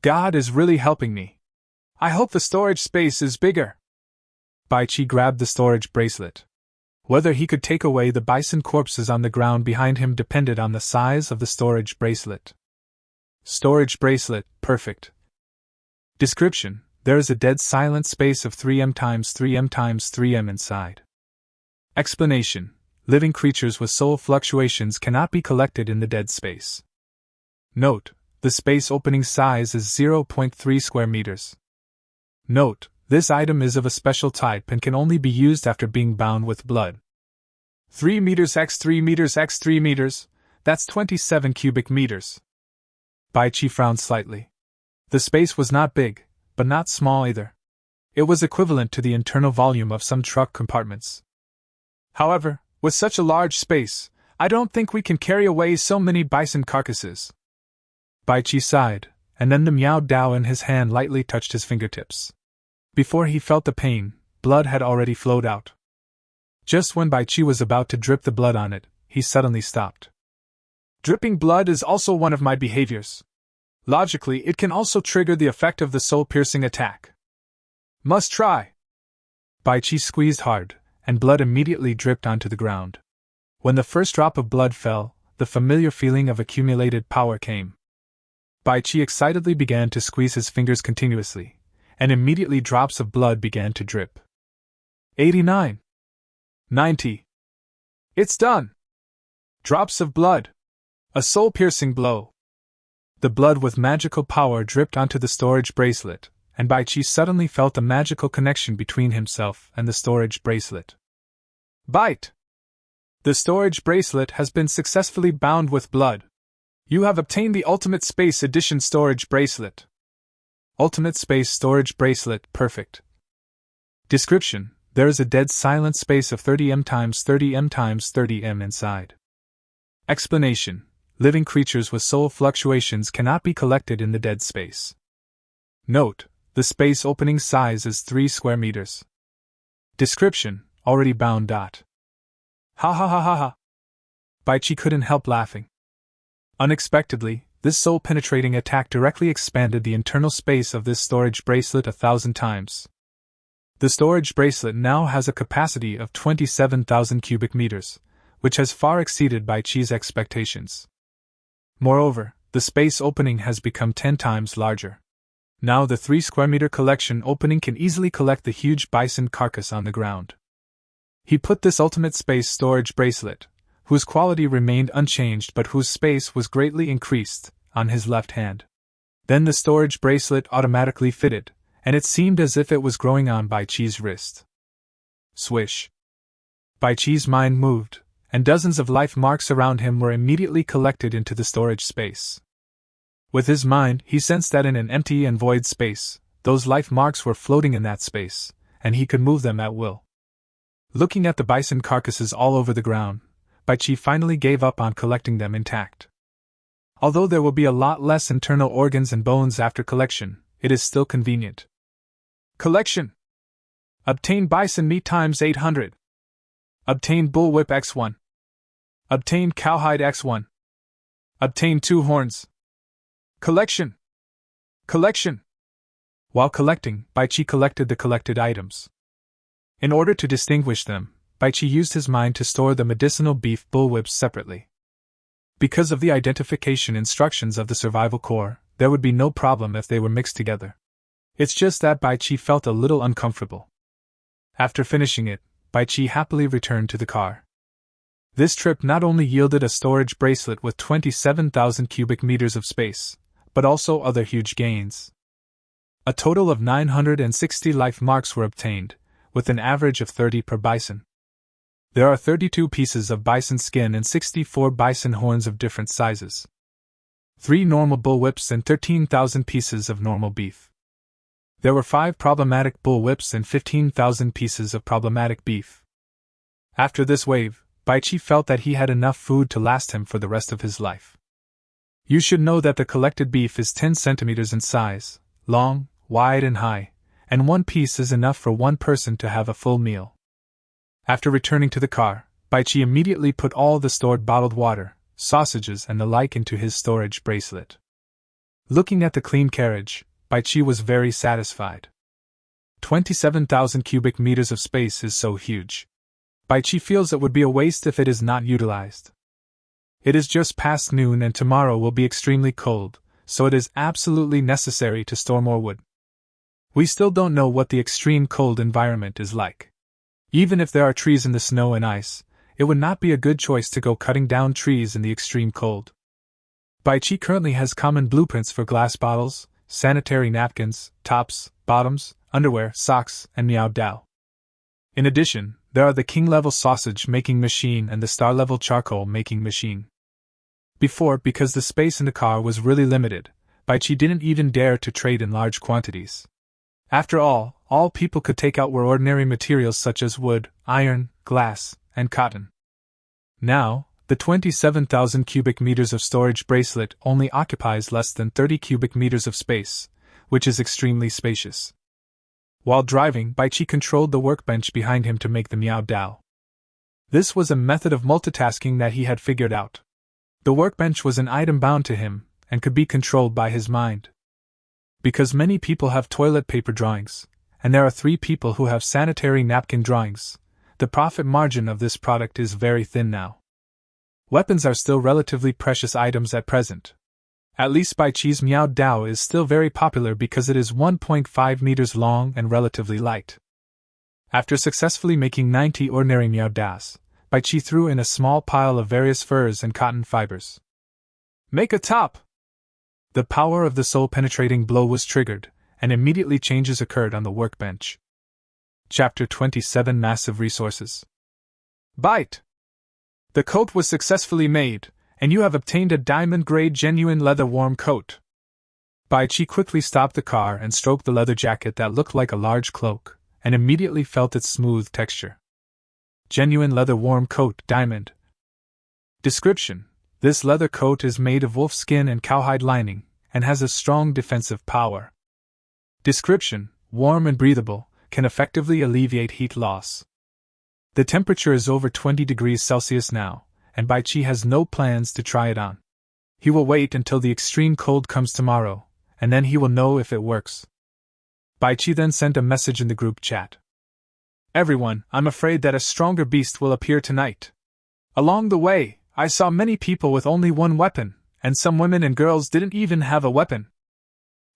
God is really helping me. I hope the storage space is bigger. Baichi grabbed the storage bracelet. Whether he could take away the bison corpses on the ground behind him depended on the size of the storage bracelet. Storage bracelet, perfect. Description: there is a dead silent space of 3m times 3m times 3m inside. Explanation: living creatures with soul fluctuations cannot be collected in the dead space. Note: the space opening size is 0.3 square meters. Note: this item is of a special type and can only be used after being bound with blood. 3 meters x 3 meters x 3 meters, that's 27 cubic meters. Baichi frowned slightly. The space was not big, but not small either. It was equivalent to the internal volume of some truck compartments. However, with such a large space, I don't think we can carry away so many bison carcasses. Baichi sighed, and then the Miao Dao in his hand lightly touched his fingertips. Before he felt the pain, blood had already flowed out. Just when Baichi was about to drip the blood on it, he suddenly stopped. Dripping blood is also one of my behaviors. Logically, it can also trigger the effect of the soul-piercing attack. Must try. Baichi squeezed hard, and blood immediately dripped onto the ground. When the first drop of blood fell, the familiar feeling of accumulated power came. Baichi excitedly began to squeeze his fingers continuously, and immediately drops of blood began to drip. 89. 90. It's done! Drops of blood. A soul-piercing blow. The blood with magical power dripped onto the storage bracelet, and Baichi suddenly felt a magical connection between himself and the storage bracelet. Bite! The storage bracelet has been successfully bound with blood. You have obtained the Ultimate Space Edition storage bracelet. Ultimate Space Storage Bracelet, perfect. Description: there is a dead silent space of 30m times 30m times 30m inside. Explanation: living creatures with soul fluctuations cannot be collected in the dead space. Note: the space opening size is 3 square meters. Description: already bound. Ha ha ha ha ha. Baichi couldn't help laughing. Unexpectedly, this soul-penetrating attack directly expanded the internal space of this storage bracelet 1,000 times. The storage bracelet now has a capacity of 27,000 cubic meters, which has far exceeded Baichi's expectations. Moreover, the space opening has become 10 times larger. Now the 3 square meter collection opening can easily collect the huge bison carcass on the ground. He put this ultimate space storage bracelet, whose quality remained unchanged but whose space was greatly increased, on his left hand. Then the storage bracelet automatically fitted, and it seemed as if it was growing on Baichi's wrist. Swish. Baichi's mind moved, and dozens of life marks around him were immediately collected into the storage space. With his mind, he sensed that in an empty and void space, those life marks were floating in that space, and he could move them at will. Looking at the bison carcasses all over the ground, Baichi finally gave up on collecting them intact. Although there will be a lot less internal organs and bones after collection, it is still convenient. Collection. Obtain bison meat times 800. Obtain bullwhip x1. Obtain cowhide x1. Obtain 2 horns. Collection. Collection. While collecting, Baichi collected the collected items. In order to distinguish them, Baichi used his mind to store the medicinal beef bullwhips separately. Because of the identification instructions of the survival core, there would be no problem if they were mixed together. It's just that Baichi felt a little uncomfortable. After finishing it, Baichi happily returned to the car. This trip not only yielded a storage bracelet with 27,000 cubic meters of space, but also other huge gains. A total of 960 life marks were obtained, with an average of 30 per bison. There are 32 pieces of bison skin and 64 bison horns of different sizes. 3 normal bullwhips and 13,000 pieces of normal beef. There were 5 problematic bullwhips and 15,000 pieces of problematic beef. After this wave, Baichi felt that he had enough food to last him for the rest of his life. You should know that the collected beef is 10 centimeters in size, long, wide and high, and 1 piece is enough for 1 person to have a full meal. After returning to the car, Baichi immediately put all the stored bottled water, sausages and the like into his storage bracelet. Looking at the clean carriage, Baichi was very satisfied. 27,000 cubic meters of space is so huge. Baichi feels it would be a waste if it is not utilized. It is just past noon and tomorrow will be extremely cold, so it is absolutely necessary to store more wood. We still don't know what the extreme cold environment is like. Even if there are trees in the snow and ice, it would not be a good choice to go cutting down trees in the extreme cold. Baichi currently has common blueprints for glass bottles, sanitary napkins, tops, bottoms, underwear, socks, and meow dao. In addition, there are the king-level sausage-making machine and the star-level charcoal-making machine. Before, because the space in the car was really limited, Baichi didn't even dare to trade in large quantities. After all people could take out were ordinary materials such as wood, iron, glass, and cotton. Now, the 27,000 cubic meters of storage bracelet only occupies less than 30 cubic meters of space, which is extremely spacious. While driving, Baichi controlled the workbench behind him to make the meow dao. This was a method of multitasking that he had figured out. The workbench was an item bound to him, and could be controlled by his mind. Because many people have toilet paper drawings, and there are 3 people who have sanitary napkin drawings, the profit margin of this product is very thin now. Weapons are still relatively precious items at present. At least Baichi's meow dao is still very popular because it is 1.5 meters long and relatively light. After successfully making 90 ordinary meow daos, Baichi threw in a small pile of various furs and cotton fibers. Make a top! The power of the soul-penetrating blow was triggered, and immediately changes occurred on the workbench. Chapter 27 Massive Resources. Bite! The coat was successfully made, and you have obtained a diamond-grade genuine leather warm coat. Baichi quickly stopped the car and stroked the leather jacket that looked like a large cloak, and immediately felt its smooth texture. Genuine leather warm coat, diamond. Description: this leather coat is made of wolf skin and cowhide lining, and has a strong defensive power. Description: warm and breathable, can effectively alleviate heat loss. The temperature is over 20 degrees Celsius now, and Baichi has no plans to try it on. He will wait until the extreme cold comes tomorrow, and then he will know if it works. Baichi then sent a message in the group chat. Everyone, I'm afraid that a stronger beast will appear tonight. Along the way, I saw many people with only one weapon, and some women and girls didn't even have a weapon.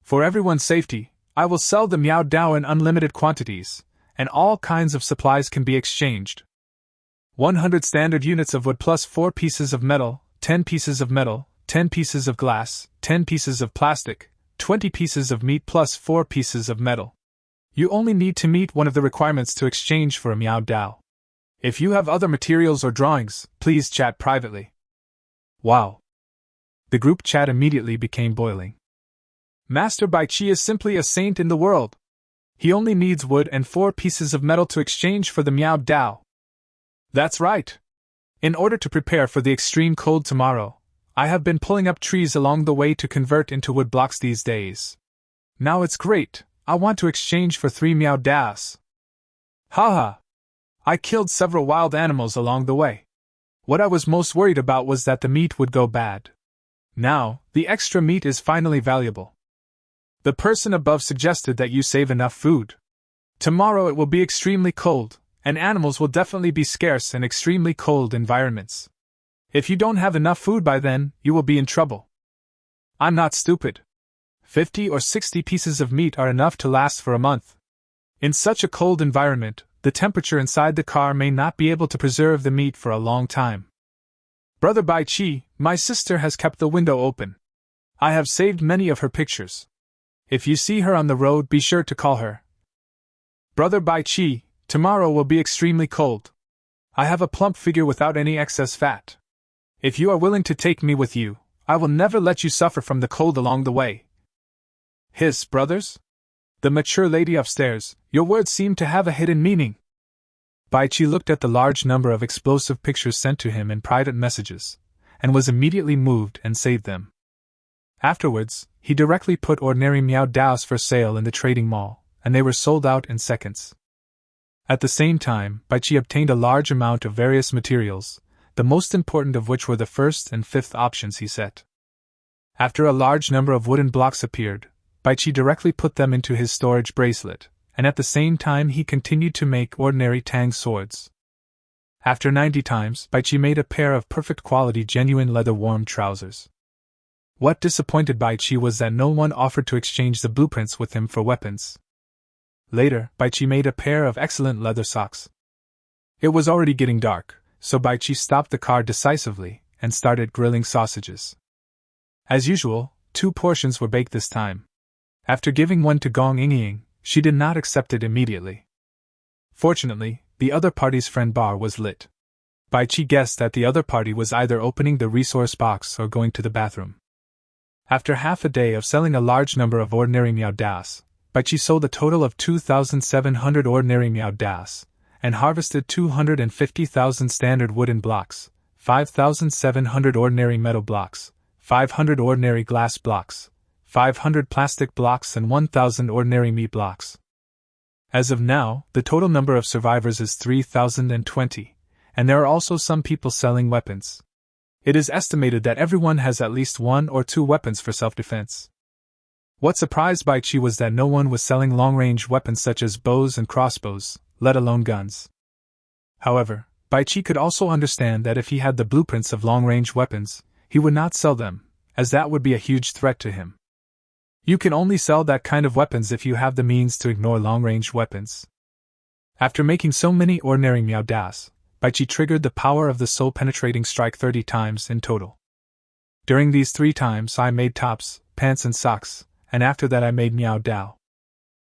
For everyone's safety, I will sell the meow dao in unlimited quantities, and all kinds of supplies can be exchanged. 100 standard units of wood plus 4 pieces of metal, 10 pieces of metal, 10 pieces of glass, 10 pieces of plastic, 20 pieces of meat plus 4 pieces of metal. You only need to meet one of the requirements to exchange for a meow dao. If you have other materials or drawings, please chat privately. Wow. The group chat immediately became boiling. Master Baichi is simply a saint in the world. He only needs wood and 4 pieces of metal to exchange for the meow dao. That's right. In order to prepare for the extreme cold tomorrow, I have been pulling up trees along the way to convert into wood blocks these days. Now it's great. I want to exchange for 3 meow daos. Haha. I killed several wild animals along the way. What I was most worried about was that the meat would go bad. Now, the extra meat is finally valuable. The person above suggested that you save enough food. Tomorrow it will be extremely cold, and animals will definitely be scarce in extremely cold environments. If you don't have enough food by then, you will be in trouble. I'm not stupid. 50 or 60 pieces of meat are enough to last for a month. In such a cold environment, the temperature inside the car may not be able to preserve the meat for a long time. Brother Baichi, my sister has kept the window open. I have saved many of her pictures. If you see her on the road, be sure to call her. Brother Baichi, tomorrow will be extremely cold. I have a plump figure without any excess fat. If you are willing to take me with you, I will never let you suffer from the cold along the way. Hiss, brothers? The mature lady upstairs, your words seem to have a hidden meaning. Baichi looked at the large number of explosive pictures sent to him in private messages, and was immediately moved and saved them. Afterwards, he directly put ordinary meow daos for sale in the trading mall, and they were sold out in seconds. At the same time, Baichi obtained a large amount of various materials, the most important of which were the first and fifth options he set. After a large number of wooden blocks appeared, Baichi directly put them into his storage bracelet, and at the same time he continued to make ordinary tang swords. After 90 times, Baichi made a pair of perfect quality genuine leather warm trousers. What disappointed Baichi was that no one offered to exchange the blueprints with him for weapons. Later, Baichi made a pair of excellent leather socks. It was already getting dark, so Baichi stopped the car decisively and started grilling sausages. As usual, 2 portions were baked this time. After giving one to Gong Yingying, she did not accept it immediately. Fortunately, the other party's friend bar was lit. Baichi guessed that the other party was either opening the resource box or going to the bathroom. After half a day of selling a large number of ordinary Miao Das, Baichi sold a total of 2,700 ordinary Miao Das, and harvested 250,000 standard wooden blocks, 5,700 ordinary metal blocks, 500 ordinary glass blocks, 500 plastic blocks and 1,000 ordinary meat blocks. As of now, the total number of survivors is 3,020, and there are also some people selling weapons. It is estimated that everyone has at least 1 or 2 weapons for self-defense. What surprised Baichi was that no one was selling long-range weapons such as bows and crossbows, let alone guns. However, Baichi could also understand that if he had the blueprints of long-range weapons, he would not sell them, as that would be a huge threat to him. You can only sell that kind of weapons if you have the means to ignore long-range weapons. After making so many ordinary Miao Das, Baichi triggered the power of the soul-penetrating strike 30 times in total. During these 3 times I made tops, pants and socks, and after that I made Miao Dao.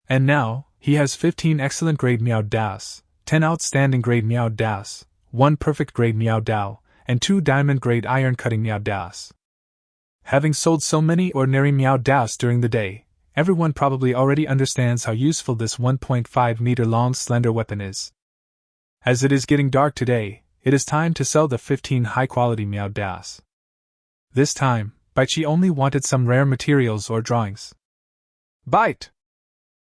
And now, he has 15 excellent grade Miao Das, 10 outstanding grade Miao Das, 1 perfect grade Miao Dao, and 2 diamond grade iron cutting Miao Das. Having sold so many ordinary Miao Das during the day, everyone probably already understands how useful this 1.5 meter long slender weapon is. As it is getting dark today, it is time to sell the 15 high-quality Miao Das. This time, Baichi only wanted some rare materials or drawings. Bite!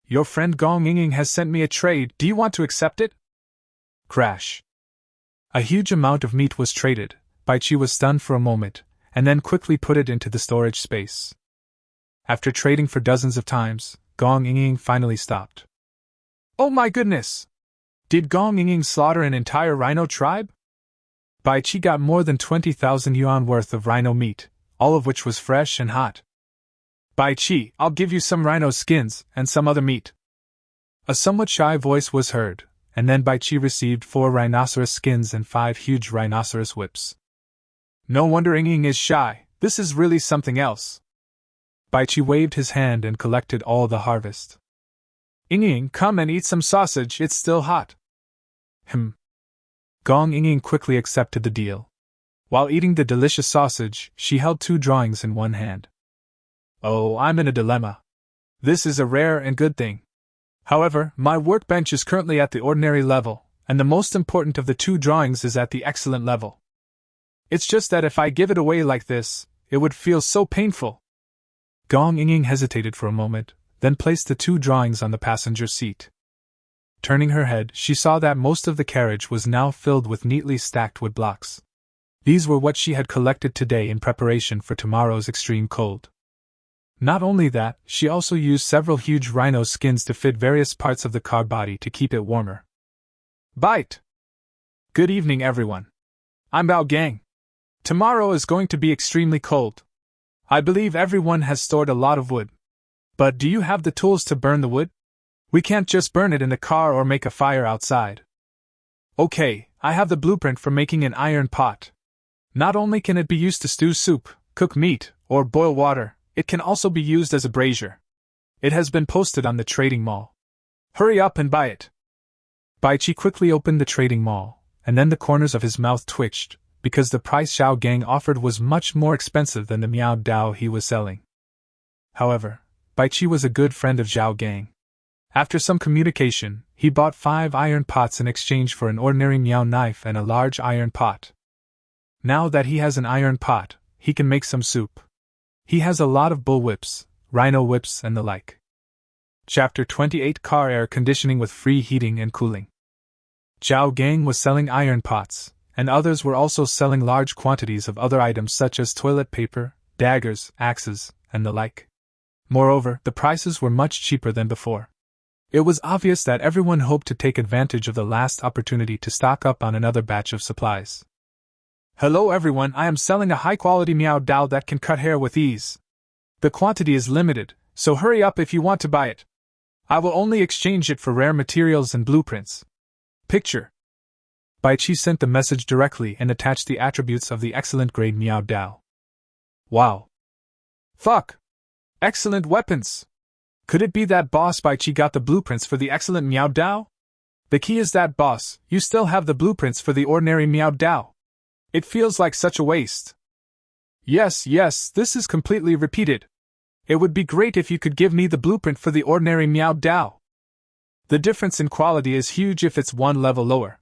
Your friend Gong Yingying has sent me a trade, do you want to accept it? Crash. A huge amount of meat was traded. Baichi was stunned for a moment, and then quickly put it into the storage space. After trading for dozens of times, Gong Yingying finally stopped. Oh my goodness! Did Gong Yingying slaughter an entire rhino tribe? Baichi got more than 20,000 yuan worth of rhino meat, all of which was fresh and hot. Baichi, I'll give you some rhino skins and some other meat. A somewhat shy voice was heard, and then Baichi received 4 rhinoceros skins and 5 huge rhinoceros whips. No wonder Yingying is shy, this is really something else. Baichi waved his hand and collected all the harvest. Yingying, come and eat some sausage, it's still hot. Gong Yingying quickly accepted the deal. While eating the delicious sausage, she held 2 drawings in one hand. Oh, I'm in a dilemma. This is a rare and good thing. However, my workbench is currently at the ordinary level, and the most important of the 2 drawings is at the excellent level. It's just that if I give it away like this, it would feel so painful. Gong Yingying hesitated for a moment, then placed the 2 drawings on the passenger seat. Turning her head, she saw that most of the carriage was now filled with neatly stacked wood blocks. These were what she had collected today in preparation for tomorrow's extreme cold. Not only that, she also used several huge rhino skins to fit various parts of the car body to keep it warmer. Bite! Good evening, everyone. I'm Bao Gang. Tomorrow is going to be extremely cold. I believe everyone has stored a lot of wood. But do you have the tools to burn the wood? We can't just burn it in the car or make a fire outside. Okay, I have the blueprint for making an iron pot. Not only can it be used to stew soup, cook meat, or boil water, it can also be used as a brazier. It has been posted on the trading mall. Hurry up and buy it. Baichi quickly opened the trading mall, and then the corners of his mouth twitched, because the price Zhao Gang offered was much more expensive than the Miao Dao he was selling. However, Baichi was a good friend of Zhao Gang. After some communication, he bought 5 iron pots in exchange for an ordinary Miao knife and a large iron pot. Now that he has an iron pot, he can make some soup. He has a lot of bull whips, rhino whips and the like. Chapter 28 Car Air Conditioning with Free Heating and Cooling. Zhao Gang was selling iron pots, and others were also selling large quantities of other items such as toilet paper, daggers, axes, and the like. Moreover, the prices were much cheaper than before. It was obvious that everyone hoped to take advantage of the last opportunity to stock up on another batch of supplies. Hello everyone, I am selling a high-quality meow doll that can cut hair with ease. The quantity is limited, so hurry up if you want to buy it. I will only exchange it for rare materials and blueprints. Picture. Baichi sent the message directly and attached the attributes of the excellent grade meow doll. Wow. Fuck! Excellent weapons! Could it be that boss Baichi got the blueprints for the excellent meow doll? The key is that, boss, you still have the blueprints for the ordinary meow doll. It feels like such a waste. Yes, this is completely repeated. It would be great if you could give me the blueprint for the ordinary meow doll. The difference in quality is huge if it's one level lower.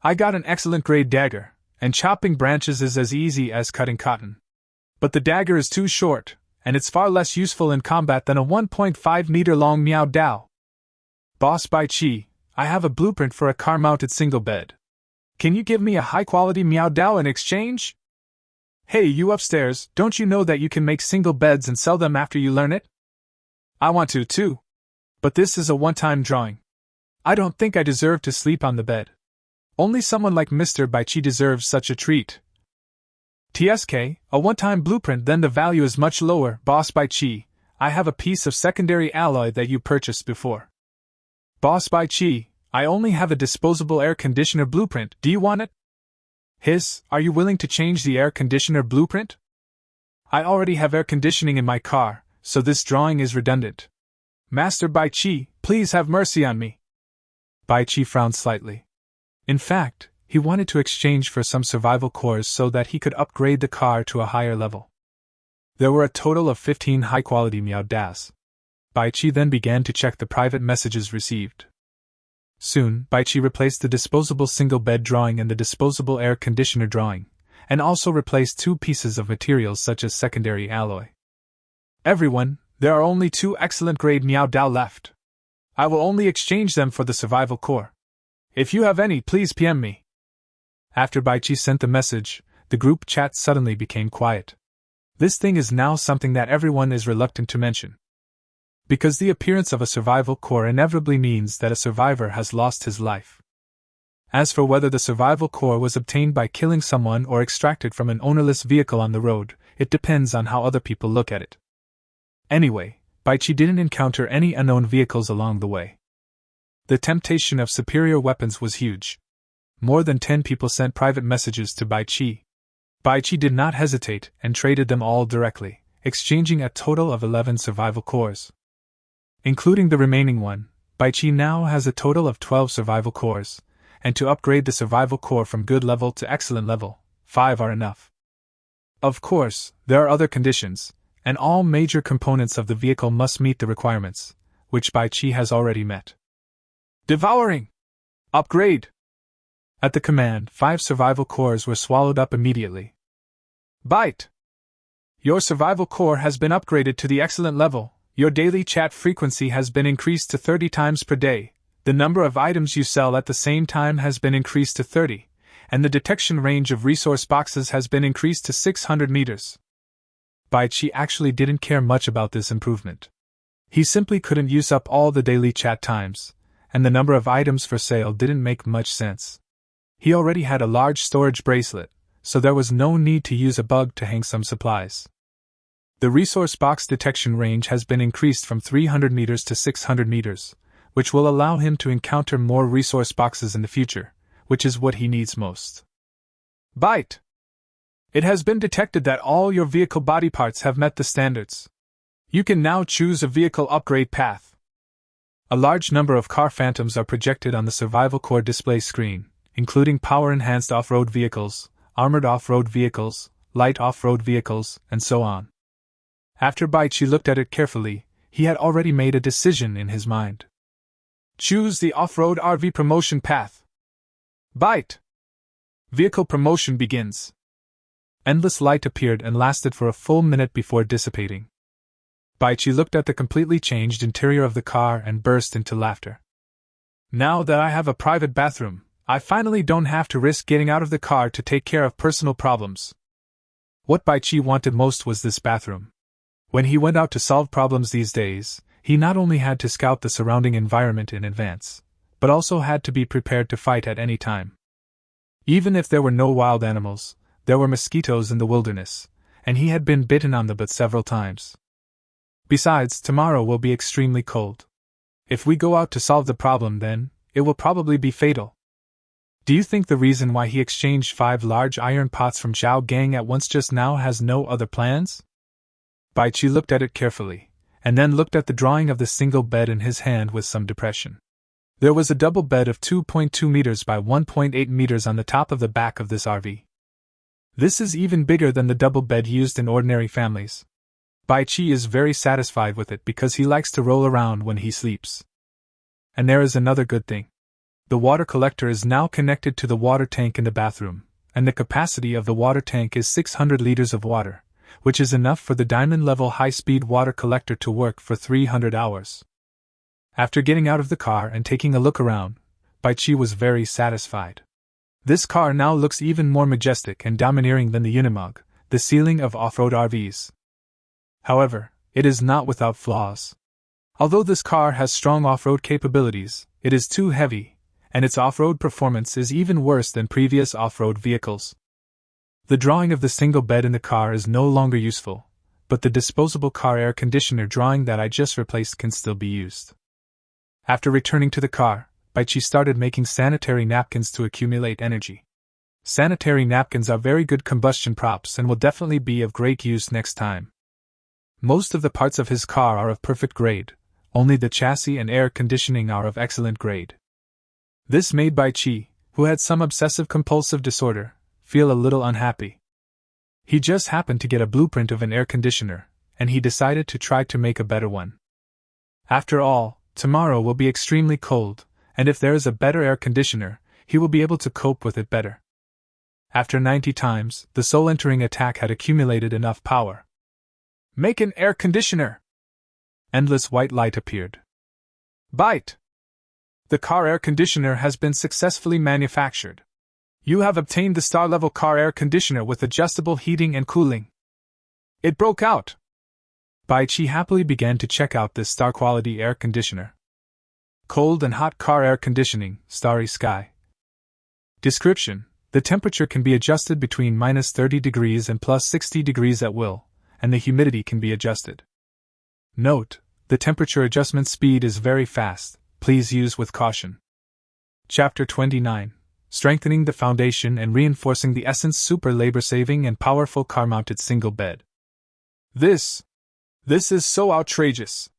I got an excellent grade dagger, and chopping branches is as easy as cutting cotton. But the dagger is too short, and it's far less useful in combat than a 1.5 meter long meow doll. Boss Baichi, I have a blueprint for a car-mounted single bed. Can you give me a high-quality meow doll in exchange? Hey, you upstairs, don't you know that you can make single beds and sell them after you learn it? I want to too. But this is a one-time drawing. I don't think I deserve to sleep on the bed. Only someone like Mr. Baichi deserves such a treat. TSK, a one-time blueprint, then the value is much lower. Boss Baichi, I have a piece of secondary alloy that you purchased before. Boss Baichi, I only have a disposable air conditioner blueprint, do you want it? Hiss, are you willing to change the air conditioner blueprint? I already have air conditioning in my car, so this drawing is redundant. Master Baichi, please have mercy on me. Baichi frowned slightly. In fact, he wanted to exchange for some survival cores so that he could upgrade the car to a higher level. There were a total of 15 high-quality meow das. Baichi then began to check the private messages received. Soon, Baichi replaced the disposable single bed drawing and the disposable air conditioner drawing, and also replaced 2 pieces of materials such as secondary alloy. Everyone, there are only 2 excellent grade meow doll left. I will only exchange them for the survival core. If you have any, please PM me. After Baichi sent the message, the group chat suddenly became quiet. This thing is now something that everyone is reluctant to mention. Because the appearance of a survival core inevitably means that a survivor has lost his life. As for whether the survival core was obtained by killing someone or extracted from an ownerless vehicle on the road, it depends on how other people look at it. Anyway, Baichi didn't encounter any unknown vehicles along the way. The temptation of superior weapons was huge. More than 10 people sent private messages to Baichi. Baichi did not hesitate and traded them all directly, exchanging a total of 11 survival cores. Including the remaining one, Baichi now has a total of 12 survival cores, and to upgrade the survival core from good level to excellent level, 5 are enough. Of course, there are other conditions, and all major components of the vehicle must meet the requirements, which Baichi has already met. Devouring! Upgrade! At the command, 5 survival cores were swallowed up immediately. Bite! Your survival core has been upgraded to the excellent level. Your daily chat frequency has been increased to 30 times per day, the number of items you sell at the same time has been increased to 30, and the detection range of resource boxes has been increased to 600 meters. Baichi actually didn't care much about this improvement. He simply couldn't use up all the daily chat times, and the number of items for sale didn't make much sense. He already had a large storage bracelet, so there was no need to use a bug to hang some supplies. The resource box detection range has been increased from 300 meters to 600 meters, which will allow him to encounter more resource boxes in the future, which is what he needs most. Bite! It has been detected that all your vehicle body parts have met the standards. You can now choose a vehicle upgrade path. A large number of car phantoms are projected on the survival core display screen, including power-enhanced off-road vehicles, armored off-road vehicles, light off-road vehicles, and so on. After Baichi looked at it carefully, he had already made a decision in his mind. Choose the off-road RV promotion path. Bite! Vehicle promotion begins. Endless light appeared and lasted for a full minute before dissipating. Baichi looked at the completely changed interior of the car and burst into laughter. Now that I have a private bathroom, I finally don't have to risk getting out of the car to take care of personal problems. What Bai Chi wanted most was this bathroom. When he went out to solve problems these days, he not only had to scout the surrounding environment in advance, but also had to be prepared to fight at any time. Even if there were no wild animals, there were mosquitoes in the wilderness, and he had been bitten on the butt several times. Besides, tomorrow will be extremely cold. If we go out to solve the problem, then it will probably be fatal. Do you think the reason why he exchanged 5 large iron pots from Zhao Gang at once just now has no other plans? Bai Chi looked at it carefully, and then looked at the drawing of the single bed in his hand with some depression. There was a double bed of 2.2 meters by 1.8 meters on the top of the back of this RV. This is even bigger than the double bed used in ordinary families. Bai Chi is very satisfied with it because he likes to roll around when he sleeps. And there is another good thing. The water collector is now connected to the water tank in the bathroom, and the capacity of the water tank is 600 liters of water, which is enough for the diamond-level high-speed water collector to work for 300 hours. After getting out of the car and taking a look around, Bai Chi was very satisfied. This car now looks even more majestic and domineering than the Unimog, the ceiling of off-road RVs. However, it is not without flaws. Although this car has strong off-road capabilities, it is too heavy, and its off-road performance is even worse than previous off-road vehicles. The drawing of the single bed in the car is no longer useful, but the disposable car air conditioner drawing that I just replaced can still be used. After returning to the car, Bai Chi started making sanitary napkins to accumulate energy. Sanitary napkins are very good combustion props and will definitely be of great use next time. Most of the parts of his car are of perfect grade, only the chassis and air conditioning are of excellent grade. This made Bai Chi, who had some obsessive-compulsive disorder, feel a little unhappy. He just happened to get a blueprint of an air conditioner, and he decided to try to make a better one. After all, tomorrow will be extremely cold, and if there is a better air conditioner, he will be able to cope with it better. After 90 times, the soul-entering attack had accumulated enough power. Make an air conditioner! Endless white light appeared. Bite! The car air conditioner has been successfully manufactured. You have obtained the star-level car air conditioner with adjustable heating and cooling. It broke out! Bai Chi happily began to check out this star-quality air conditioner. Cold and hot car air conditioning, starry sky. Description: the temperature can be adjusted between -30 degrees and +60 degrees at will, and the humidity can be adjusted. Note: the temperature adjustment speed is very fast, please use with caution. Chapter 29: Strengthening the Foundation and Reinforcing the Essence Super Labor-Saving and Powerful Car-Mounted Single Bed. This is so outrageous!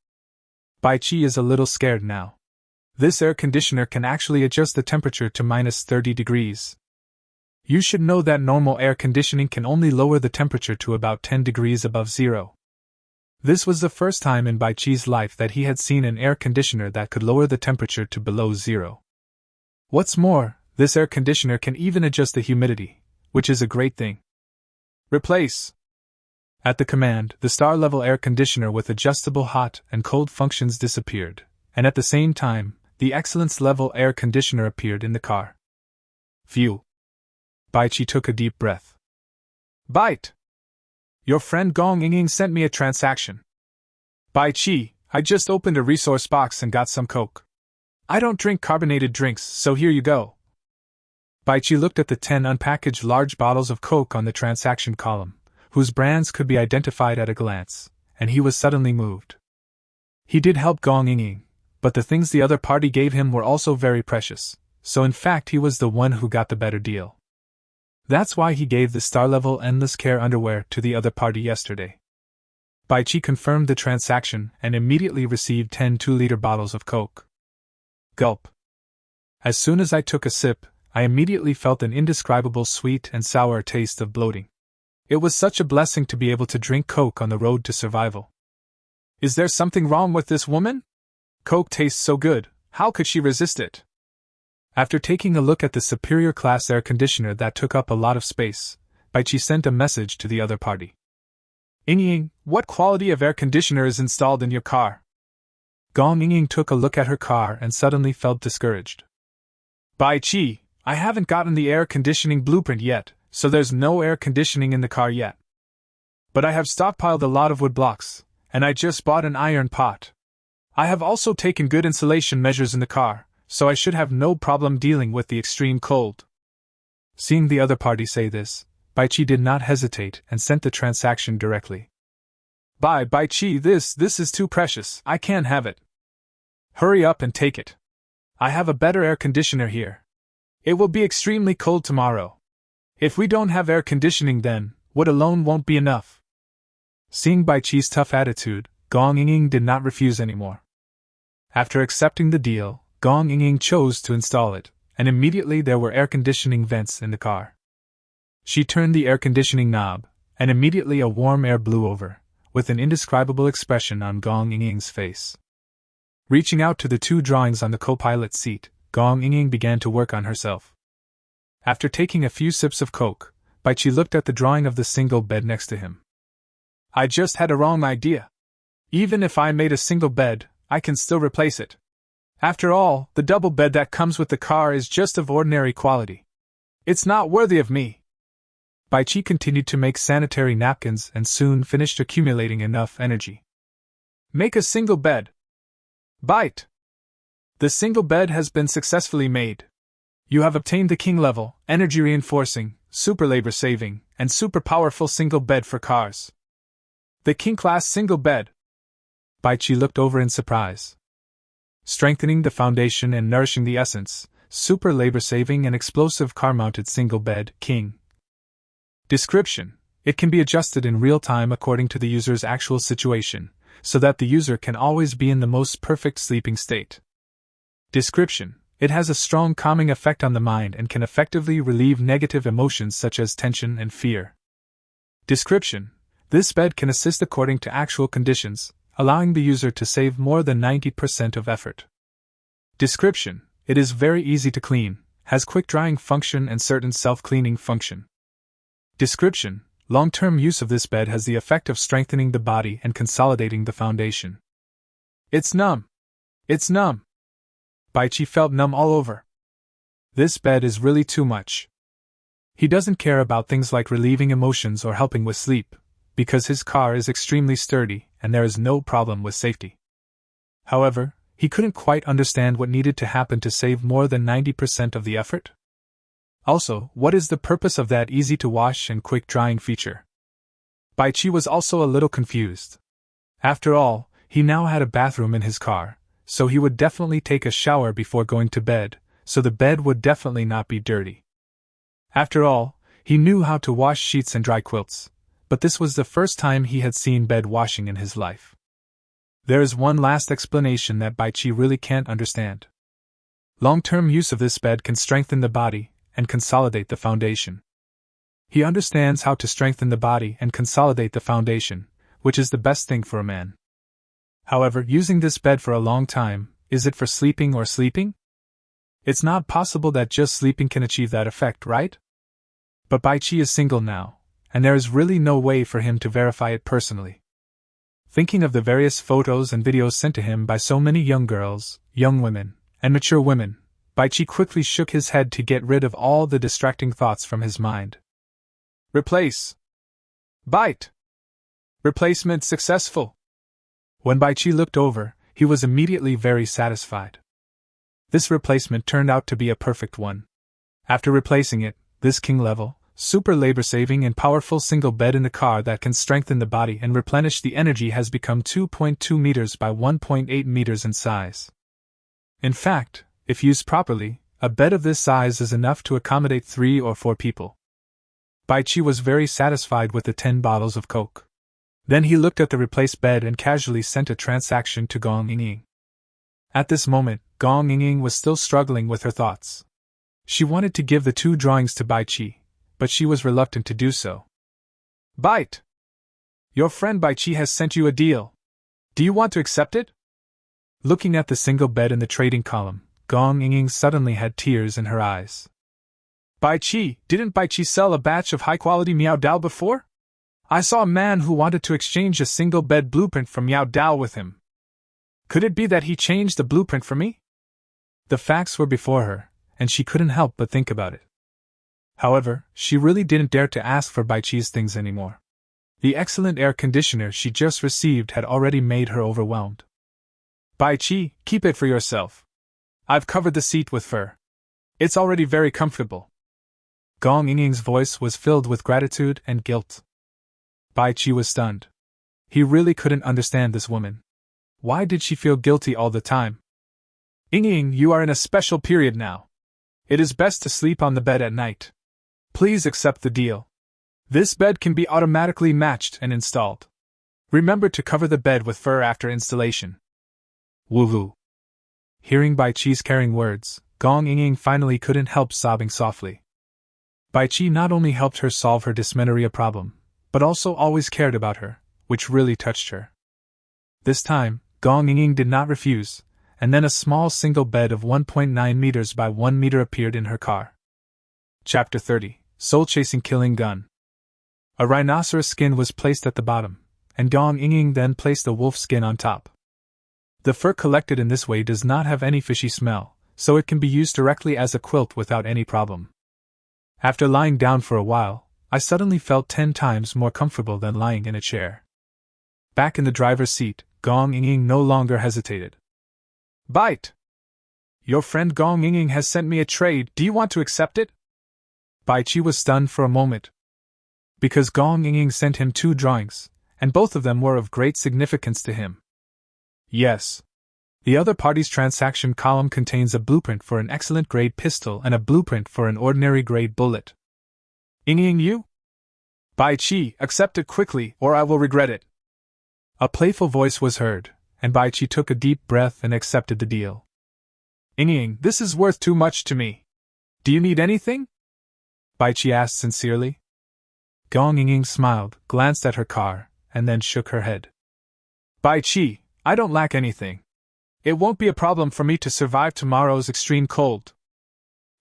Bai Chi is a little scared now. This air conditioner can actually adjust the temperature to -30 degrees. You should know that normal air conditioning can only lower the temperature to about 10 degrees above zero. This was the first time in Bai Chi's life that he had seen an air conditioner that could lower the temperature to below zero. What's more, this air conditioner can even adjust the humidity, which is a great thing. Replace! At the command, the star-level air conditioner with adjustable hot and cold functions disappeared, and at the same time, the excellence-level air conditioner appeared in the car. Phew! Bai Chi took a deep breath. Bite! Your friend Gong Ying sent me a transaction. Bai Chi, I just opened a resource box and got some Coke. I don't drink carbonated drinks, so here you go. Bai Chi looked at the 10 unpackaged large bottles of Coke on the transaction column, whose brands could be identified at a glance, and he was suddenly moved. He did help Gong Ying, but the things the other party gave him were also very precious, so in fact he was the one who got the better deal. That's why he gave the star-level Endless Care underwear to the other party yesterday. Bai Chi confirmed the transaction and immediately received 10 2-liter bottles of Coke. Gulp. As soon as I took a sip, I immediately felt an indescribable sweet and sour taste of bloating. It was such a blessing to be able to drink Coke on the road to survival. Is there something wrong with this woman? Coke tastes so good, how could she resist it? After taking a look at the superior class air conditioner that took up a lot of space, Bai Chi sent a message to the other party. Ying, what quality of air conditioner is installed in your car? Gong Ying took a look at her car and suddenly felt discouraged. Bai Chi, I haven't gotten the air conditioning blueprint yet, so there's no air conditioning in the car yet. But I have stockpiled a lot of wood blocks, and I just bought an iron pot. I have also taken good insulation measures in the car, so I should have no problem dealing with the extreme cold. Seeing the other party say this, Baichi did not hesitate and sent the transaction directly. Baichi, this is too precious, I can't have it. Hurry up and take it. I have a better air conditioner here. It will be extremely cold tomorrow. If we don't have air conditioning then, wood alone won't be enough. Seeing Baichi's tough attitude, Gong Ying did not refuse anymore. After accepting the deal, Gong Ying chose to install it, and immediately there were air conditioning vents in the car. She turned the air conditioning knob, and immediately a warm air blew over, with an indescribable expression on Gong Ying's face. Reaching out to the two drawings on the co-pilot seat, Gong Ying began to work on herself. After taking a few sips of Coke, Baichi looked at the drawing of the single bed next to him. I just had a wrong idea. Even if I made a single bed, I can still replace it. After all, the double bed that comes with the car is just of ordinary quality. It's not worthy of me. Baichi continued to make sanitary napkins and soon finished accumulating enough energy. Make a single bed. Bite. The single bed has been successfully made. You have obtained the king level, energy reinforcing, super labor saving, and super powerful single bed for cars. The king class single bed. Baichi looked over in surprise. Strengthening the foundation and nourishing the essence, super labor saving and explosive car mounted single bed, king. Description: it can be adjusted in real time according to the user's actual situation, so that the user can always be in the most perfect sleeping state. Description: it has a strong calming effect on the mind and can effectively relieve negative emotions such as tension and fear. Description: this bed can assist according to actual conditions, allowing the user to save more than 90% of effort. Description: it is very easy to clean, has quick drying function and certain self-cleaning function. Description: long-term use of this bed has the effect of strengthening the body and consolidating the foundation. It's numb. It's numb. Baichi felt numb all over. This bed is really too much. He doesn't care about things like relieving emotions or helping with sleep, because his car is extremely sturdy and there is no problem with safety. However, he couldn't quite understand what needed to happen to save more than 90% of the effort. Also, what is the purpose of that easy-to-wash and quick-drying feature? Baichi was also a little confused. After all, he now had a bathroom in his car, so he would definitely take a shower before going to bed, so the bed would definitely not be dirty. After all, he knew how to wash sheets and dry quilts, but this was the first time he had seen bed washing in his life. There is one last explanation that Baichi really can't understand. Long-term use of this bed can strengthen the body and consolidate the foundation. He understands how to strengthen the body and consolidate the foundation, which is the best thing for a man. However, using this bed for a long time, is it for sleeping or sleeping? It's not possible that just sleeping can achieve that effect, right? But Baichi is single now, and there is really no way for him to verify it personally. Thinking of the various photos and videos sent to him by so many young girls, young women, and mature women, Baichi quickly shook his head to get rid of all the distracting thoughts from his mind. Replace. Bite. Replacement successful. When Baichi looked over, he was immediately very satisfied. This replacement turned out to be a perfect one. After replacing it, this king level, super labor saving and powerful single bed in the car that can strengthen the body and replenish the energy has become 2.2 meters by 1.8 meters in size. In fact, if used properly, a bed of this size is enough to accommodate 3 or 4 people. Baichi was very satisfied with the 10 bottles of Coke. Then he looked at the replaced bed and casually sent a transaction to Gong Ying. At this moment, Gong Ying was still struggling with her thoughts. She wanted to give the 2 drawings to Baichi, but she was reluctant to do so. Bite! Your friend Baichi has sent you a deal. Do you want to accept it? Looking at the single bed in the trading column, Gong Ying suddenly had tears in her eyes. Baichi, didn't Baichi sell a batch of high-quality Miao Dao before? I saw a man who wanted to exchange a single bed blueprint from Miao Dao with him. Could it be that he changed the blueprint for me? The facts were before her, and she couldn't help but think about it. However, she really didn't dare to ask for Baichi's things anymore. The excellent air conditioner she just received had already made her overwhelmed. Bai Qi, keep it for yourself. I've covered the seat with fur. It's already very comfortable. Gong Yingying's voice was filled with gratitude and guilt. Bai Qi was stunned. He really couldn't understand this woman. Why did she feel guilty all the time? Yingying, you are in a special period now. It is best to sleep on the bed at night. Please accept the deal. This bed can be automatically matched and installed. Remember to cover the bed with fur after installation. Woohoo. Hearing Bai Qi's caring words, Gong Yingying finally couldn't help sobbing softly. Bai Qi not only helped her solve her dysmenorrhea problem, but also always cared about her, which really touched her. This time, Gong Yingying did not refuse, and then a small single bed of 1.9 meters by 1 meter appeared in her car. Chapter 30, Soul-Chasing Killing Gun. A rhinoceros skin was placed at the bottom, and Gong Yingying then placed a wolf skin on top. The fur collected in this way does not have any fishy smell, so it can be used directly as a quilt without any problem. After lying down for a while, I suddenly felt 10 times more comfortable than lying in a chair. Back in the driver's seat, Gong Yingying no longer hesitated. Bite! Your friend Gong Yingying has sent me a trade, do you want to accept it? Bai Qi was stunned for a moment. Because Gong Yingying sent him 2 drawings, and both of them were of great significance to him. Yes. The other party's transaction column contains a blueprint for an excellent grade pistol and a blueprint for an ordinary grade bullet. Yingying you? Bai Qi, accept it quickly, or I will regret it. A playful voice was heard, and Bai Qi took a deep breath and accepted the deal. Yingying, this is worth too much to me. Do you need anything? Bai Qi asked sincerely. Gong Yingying smiled, glanced at her car, and then shook her head. Bai Qi, I don't lack anything. It won't be a problem for me to survive tomorrow's extreme cold.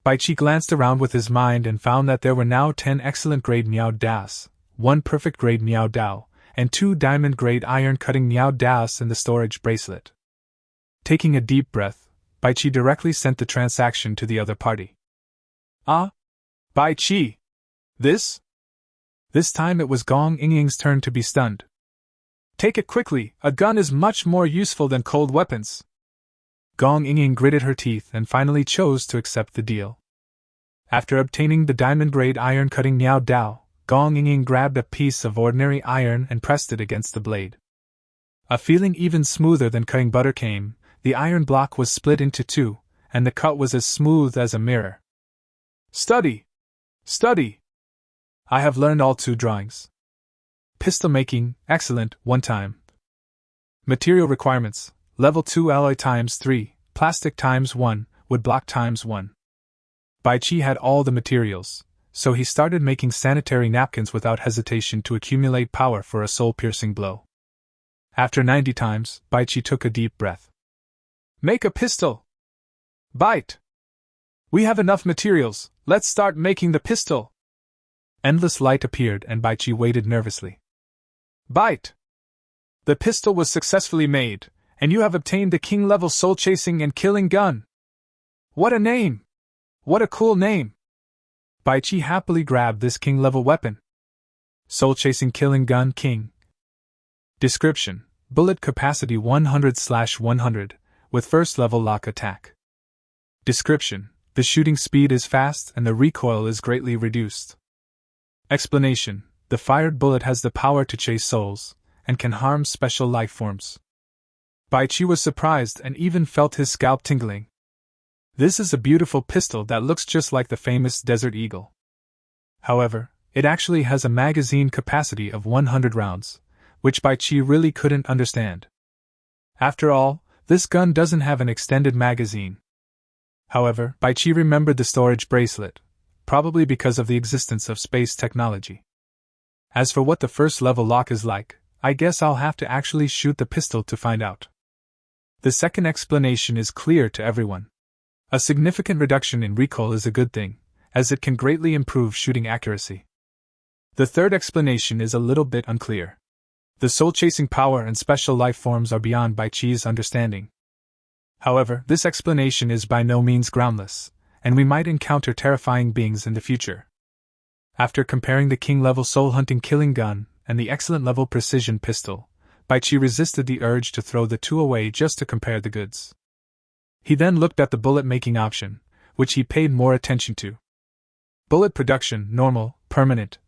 Bai Qi glanced around with his mind and found that there were now 10 excellent grade Miao Das, 1 perfect grade Miao Dao, and 2 diamond grade iron cutting Miao Das in the storage bracelet. Taking a deep breath, Bai Qi directly sent the transaction to the other party. Ah? Bai Qi? This? This time it was Gong Yingying's turn to be stunned. Take it quickly, a gun is much more useful than cold weapons. Gong Yingying gritted her teeth and finally chose to accept the deal. After obtaining the diamond-grade iron-cutting Miao Dao, Gong Yingying grabbed a piece of ordinary iron and pressed it against the blade. A feeling even smoother than cutting butter came. The iron block was split into 2, and the cut was as smooth as a mirror. Study! Study! I have learned all 2 drawings. Pistol making, excellent, 1 time. Material requirements, level 2 alloy times 3, plastic times 1, wood block times 1. Bai Qi had all the materials, so he started making sanitary napkins without hesitation to accumulate power for a soul-piercing blow. After 90 times, Bai Qi took a deep breath. Make a pistol! Bite! We have enough materials, let's start making the pistol! Endless light appeared and Bai Qi waited nervously. Bite! The pistol was successfully made, and you have obtained the king-level soul-chasing and killing gun. What a name! What a cool name! Bai Qi happily grabbed this king-level weapon. Soul-chasing killing gun king. Description: bullet capacity 100/100, with first-level lock attack. Description: the shooting speed is fast and the recoil is greatly reduced. Explanation: the fired bullet has the power to chase souls, and can harm special life forms. Bai Qi was surprised and even felt his scalp tingling. This is a beautiful pistol that looks just like the famous Desert Eagle. However, it actually has a magazine capacity of 100 rounds, which Bai Qi really couldn't understand. After all, this gun doesn't have an extended magazine. However, Bai Qi remembered the storage bracelet, probably because of the existence of space technology. As for what the first-level lock is like, I guess I'll have to actually shoot the pistol to find out. The second explanation is clear to everyone. A significant reduction in recoil is a good thing, as it can greatly improve shooting accuracy. The third explanation is a little bit unclear. The soul-chasing power and special life forms are beyond Bai Qi's understanding. However, this explanation is by no means groundless, and we might encounter terrifying beings in the future. After comparing the king-level soul-hunting killing gun and the excellent level precision pistol, Baichi resisted the urge to throw the two away just to compare the goods. He then looked at the bullet-making option, which he paid more attention to. Bullet production, normal, permanent.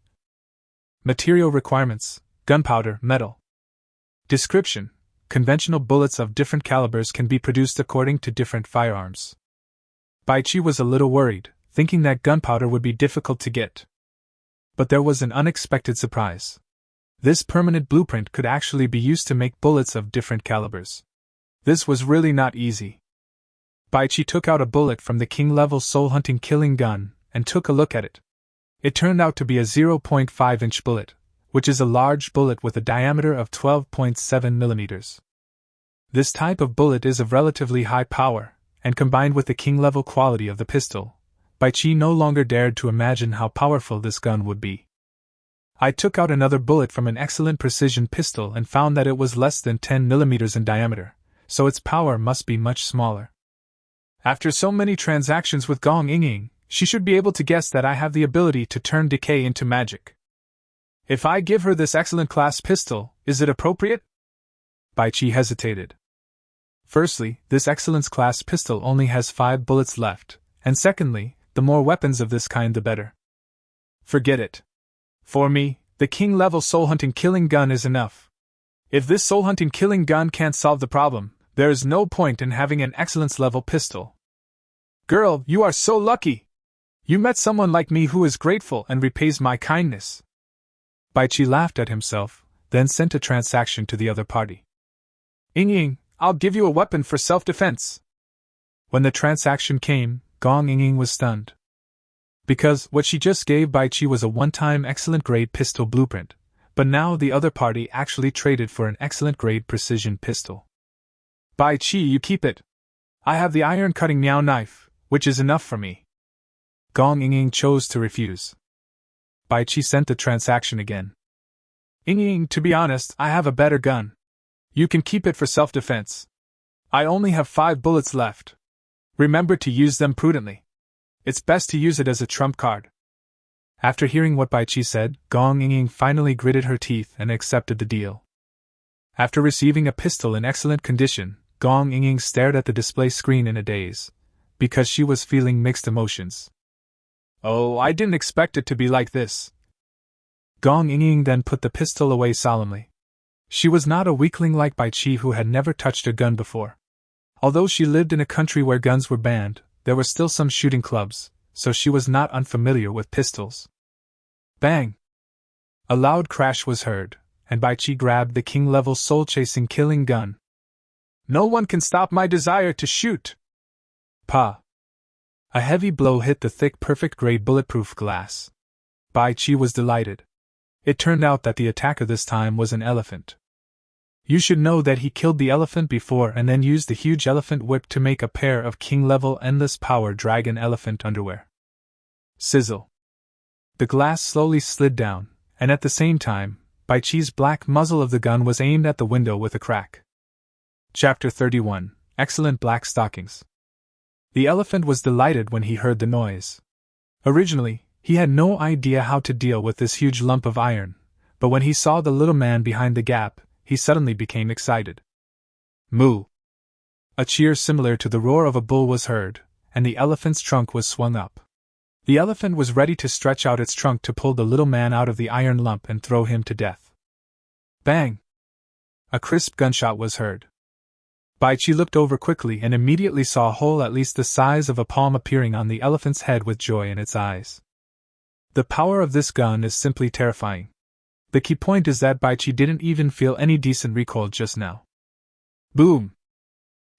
Material requirements, gunpowder, metal. Description: conventional bullets of different calibers can be produced according to different firearms. Baichi was a little worried, thinking that gunpowder would be difficult to get. But there was an unexpected surprise. This permanent blueprint could actually be used to make bullets of different calibers. This was really not easy. Baichi took out a bullet from the king-level soul-hunting killing gun and took a look at it. It turned out to be a 0.5-inch bullet, which is a large bullet with a diameter of 12.7 millimeters. This type of bullet is of relatively high power, and combined with the king-level quality of the pistol, Baichi no longer dared to imagine how powerful this gun would be. I took out another bullet from an excellent precision pistol and found that it was less than 10 millimeters in diameter, so its power must be much smaller. After so many transactions with Gong Yingying, she should be able to guess that I have the ability to turn decay into magic. If I give her this excellent class pistol, is it appropriate? Baichi hesitated. Firstly, this excellence class pistol only has 5 bullets left, and secondly, the more weapons of this kind the better. Forget it. For me, the king-level soul-hunting killing gun is enough. If this soul-hunting killing gun can't solve the problem, there is no point in having an excellence-level pistol. Girl, you are so lucky! You met someone like me who is grateful and repays my kindness. Baichi laughed at himself, then sent a transaction to the other party. Yingying, I'll give you a weapon for self-defense. When the transaction came, Gong Yingying was stunned. Because what she just gave Baichi was a one-time excellent-grade pistol blueprint, but now the other party actually traded for an excellent-grade precision pistol. Baichi, you keep it. I have the iron-cutting meow knife, which is enough for me. Gong Yingying chose to refuse. Baichi sent the transaction again. Yingying, to be honest, I have a better gun. You can keep it for self-defense. I only have 5 bullets left. Remember to use them prudently. It's best to use it as a trump card. After hearing what Baichi said, Gong Yingying finally gritted her teeth and accepted the deal. After receiving a pistol in excellent condition, Gong Yingying stared at the display screen in a daze, because she was feeling mixed emotions. Oh, I didn't expect it to be like this. Gong Yingying then put the pistol away solemnly. She was not a weakling like Baichi who had never touched a gun before. Although she lived in a country where guns were banned, there were still some shooting clubs, so she was not unfamiliar with pistols. Bang! A loud crash was heard, and Baichi grabbed the king-level soul-chasing killing gun. No one can stop my desire to shoot! Pa! A heavy blow hit the thick perfect-grade bulletproof glass. Baichi was delighted. It turned out that the attacker this time was an elephant. You should know that he killed the elephant before and then used the huge elephant whip to make a pair of king-level endless power dragon elephant underwear. Sizzle. The glass slowly slid down, and at the same time, Baichi's black muzzle of the gun was aimed at the window with a crack. Chapter 31. Excellent Black Stockings. The elephant was delighted when he heard the noise. Originally, he had no idea how to deal with this huge lump of iron, but when he saw the little man behind the gap, he suddenly became excited. Moo! A cheer similar to the roar of a bull was heard, and the elephant's trunk was swung up. The elephant was ready to stretch out its trunk to pull the little man out of the iron lump and throw him to death. Bang! A crisp gunshot was heard. Baichi looked over quickly and immediately saw a hole at least the size of a palm appearing on the elephant's head with joy in its eyes. The power of this gun is simply terrifying. The key point is that Baichi didn't even feel any decent recoil just now. Boom!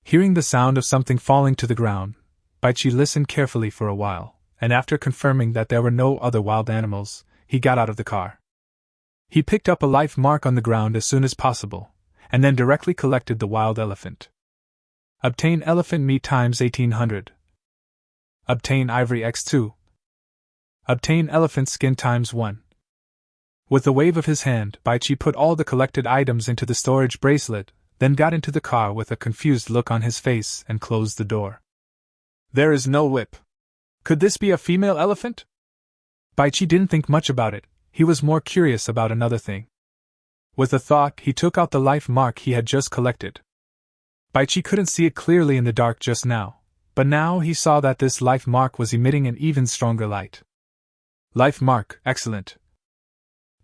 Hearing the sound of something falling to the ground, Baichi listened carefully for a while, and after confirming that there were no other wild animals, he got out of the car. He picked up a life mark on the ground as soon as possible, and then directly collected the wild elephant. Obtain elephant meat times 1800. Obtain ivory x2. Obtain elephant skin times 1. With a wave of his hand, Baichi put all the collected items into the storage bracelet, then got into the car with a confused look on his face and closed the door. There is no whip. Could this be a female elephant? Baichi didn't think much about it, he was more curious about another thing. With a thought, he took out the life mark he had just collected. Baichi couldn't see it clearly in the dark just now, but now he saw that this life mark was emitting an even stronger light. Life mark, excellent.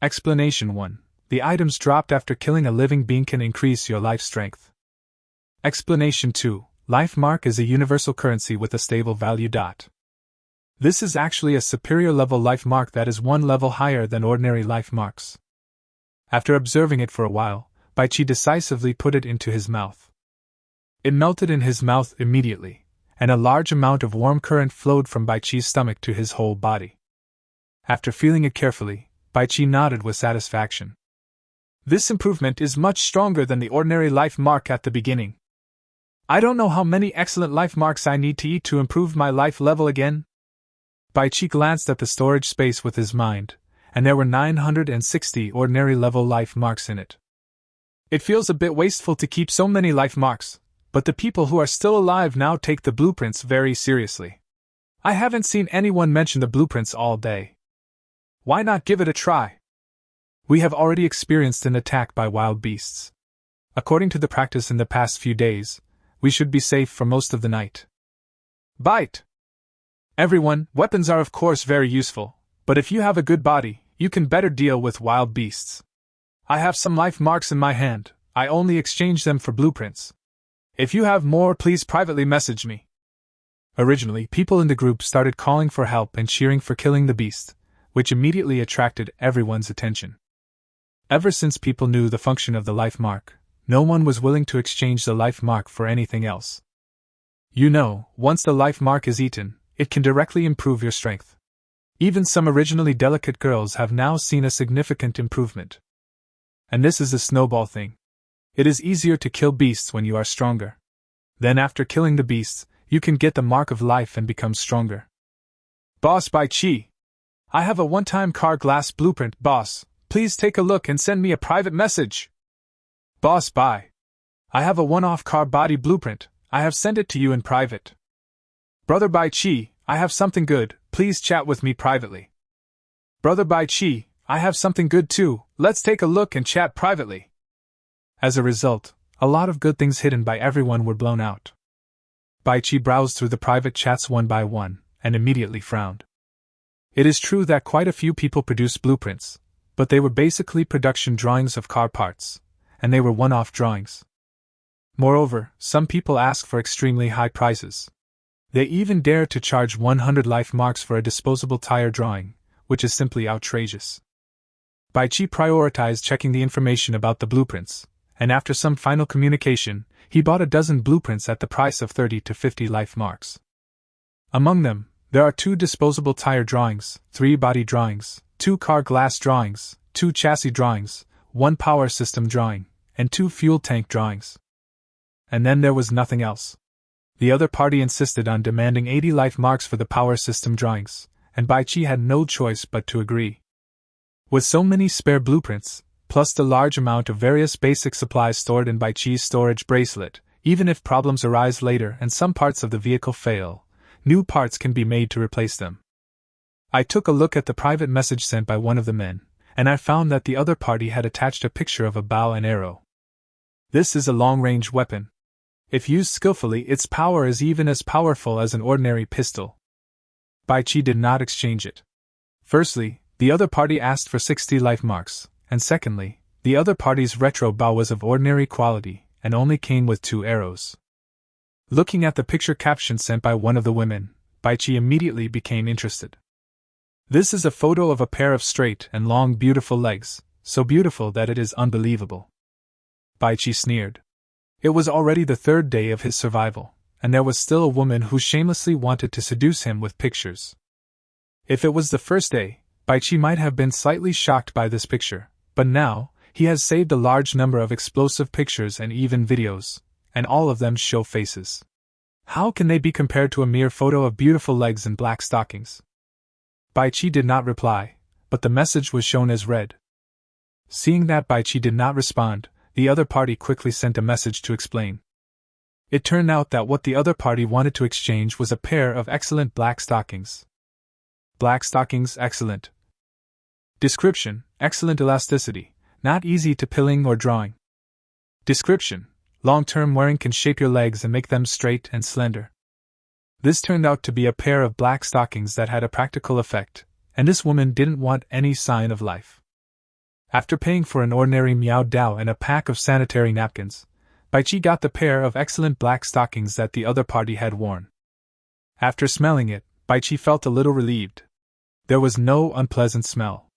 Explanation 1. The items dropped after killing a living being can increase your life strength. Explanation 2. Life mark is a universal currency with a stable value. This is actually a superior level life mark that is one level higher than ordinary life marks. After observing it for a while, Baichi decisively put it into his mouth. It melted in his mouth immediately, and a large amount of warm current flowed from Baichi's stomach to his whole body. After feeling it carefully, Baichi nodded with satisfaction. This improvement is much stronger than the ordinary life mark at the beginning. I don't know how many excellent life marks I need to eat to improve my life level again. Baichi glanced at the storage space with his mind, and there were 960 ordinary level life marks in it. It feels a bit wasteful to keep so many life marks, but the people who are still alive now take the blueprints very seriously. I haven't seen anyone mention the blueprints all day. Why not give it a try? We have already experienced an attack by wild beasts. According to the practice in the past few days, we should be safe for most of the night. Bite! Everyone, weapons are of course very useful, but if you have a good body, you can better deal with wild beasts. I have some life marks in my hand, I only exchange them for blueprints. If you have more, please privately message me. Originally, people in the group started calling for help and cheering for killing the beast, which immediately attracted everyone's attention. Ever since people knew the function of the life mark, no one was willing to exchange the life mark for anything else. You know, once the life mark is eaten, it can directly improve your strength. Even some originally delicate girls have now seen a significant improvement. And this is a snowball thing. It is easier to kill beasts when you are stronger. Then after killing the beasts, you can get the mark of life and become stronger. Boss Baichi! I have a one-time car glass blueprint, boss. Please take a look and send me a private message. Boss Bai. I have a one-off car body blueprint. I have sent it to you in private. Brother Baichi, I have something good. Please chat with me privately. Brother Baichi, I have something good too. Let's take a look and chat privately. As a result, a lot of good things hidden by everyone were blown out. Baichi browsed through the private chats one by one, and immediately frowned. It is true that quite a few people produced blueprints, but they were basically production drawings of car parts, and they were one-off drawings. Moreover, some people asked for extremely high prices. They even dared to charge 100 life marks for a disposable tire drawing, which is simply outrageous. Baichi prioritized checking the information about the blueprints, and after some final communication, he bought a dozen blueprints at the price of 30 to 50 life marks. Among them, there are 2 disposable tire drawings, 3 body drawings, 2 car glass drawings, 2 chassis drawings, 1 power system drawing, and 2 fuel tank drawings. And then there was nothing else. The other party insisted on demanding 80 life marks for the power system drawings, and Baichi had no choice but to agree. With so many spare blueprints, plus the large amount of various basic supplies stored in Baichi's storage bracelet, even if problems arise later and some parts of the vehicle fail, new parts can be made to replace them. I took a look at the private message sent by one of the men, and I found that the other party had attached a picture of a bow and arrow. This is a long-range weapon. If used skillfully, its power is even as powerful as an ordinary pistol. Baichi did not exchange it. Firstly, the other party asked for 60 life marks, and secondly, the other party's retro bow was of ordinary quality and only came with 2 arrows. Looking at the picture caption sent by one of the women, Baichi immediately became interested. This is a photo of a pair of straight and long beautiful legs, so beautiful that it is unbelievable. Baichi sneered. It was already the 3rd day of his survival, and there was still a woman who shamelessly wanted to seduce him with pictures. If it was the first day, Baichi might have been slightly shocked by this picture, but now, he has saved a large number of explosive pictures and even videos, and all of them show faces. How can they be compared to a mere photo of beautiful legs and black stockings? Baichi did not reply, but the message was shown as read. Seeing that Baichi did not respond, the other party quickly sent a message to explain. It turned out that what the other party wanted to exchange was a pair of excellent black stockings. Black stockings, excellent. Description: excellent elasticity, not easy to pilling or drawing. Description: long-term wearing can shape your legs and make them straight and slender. This turned out to be a pair of black stockings that had a practical effect, and this woman didn't want any sign of life. After paying for an ordinary Miao Dao and a pack of sanitary napkins, Baichi got the pair of excellent black stockings that the other party had worn. After smelling it, Baichi felt a little relieved. There was no unpleasant smell.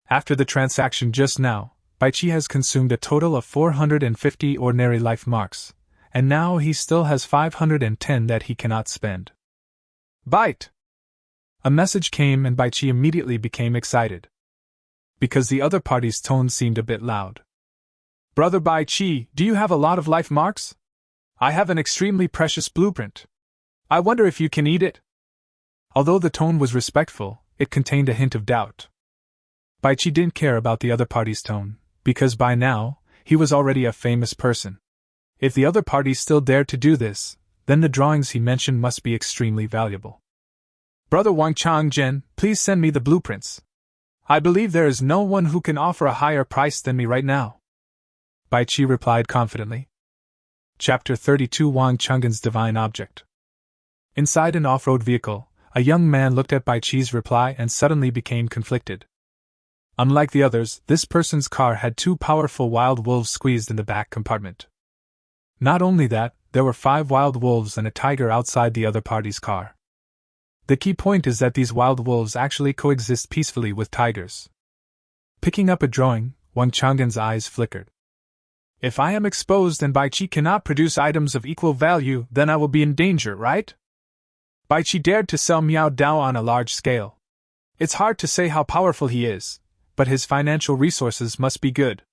After the transaction just now, Baichi has consumed a total of 450 ordinary life marks, and now he still has 510 that he cannot spend. Bite! A message came and Baichi immediately became excited. Because the other party's tone seemed a bit loud. Brother Baichi, do you have a lot of life marks? I have an extremely precious blueprint. I wonder if you can eat it? Although the tone was respectful, it contained a hint of doubt. Baichi didn't care about the other party's tone, because by now, he was already a famous person. If the other party still dared to do this, then the drawings he mentioned must be extremely valuable. Brother Wang Changzhen, please send me the blueprints. I believe there is no one who can offer a higher price than me right now. Baichi replied confidently. Chapter 32: Wang Changzhen's Divine Object. Inside an off-road vehicle, a young man looked at Baichi's reply and suddenly became conflicted. Unlike the others, this person's car had 2 powerful wild wolves squeezed in the back compartment. Not only that, there were 5 wild wolves and a tiger outside the other party's car. The key point is that these wild wolves actually coexist peacefully with tigers. Picking up a drawing, Wang Changzhen's eyes flickered. If I am exposed and Baichi cannot produce items of equal value, then I will be in danger, right? Baichi dared to sell Miao Dao on a large scale. It's hard to say how powerful he is, but his financial resources must be good.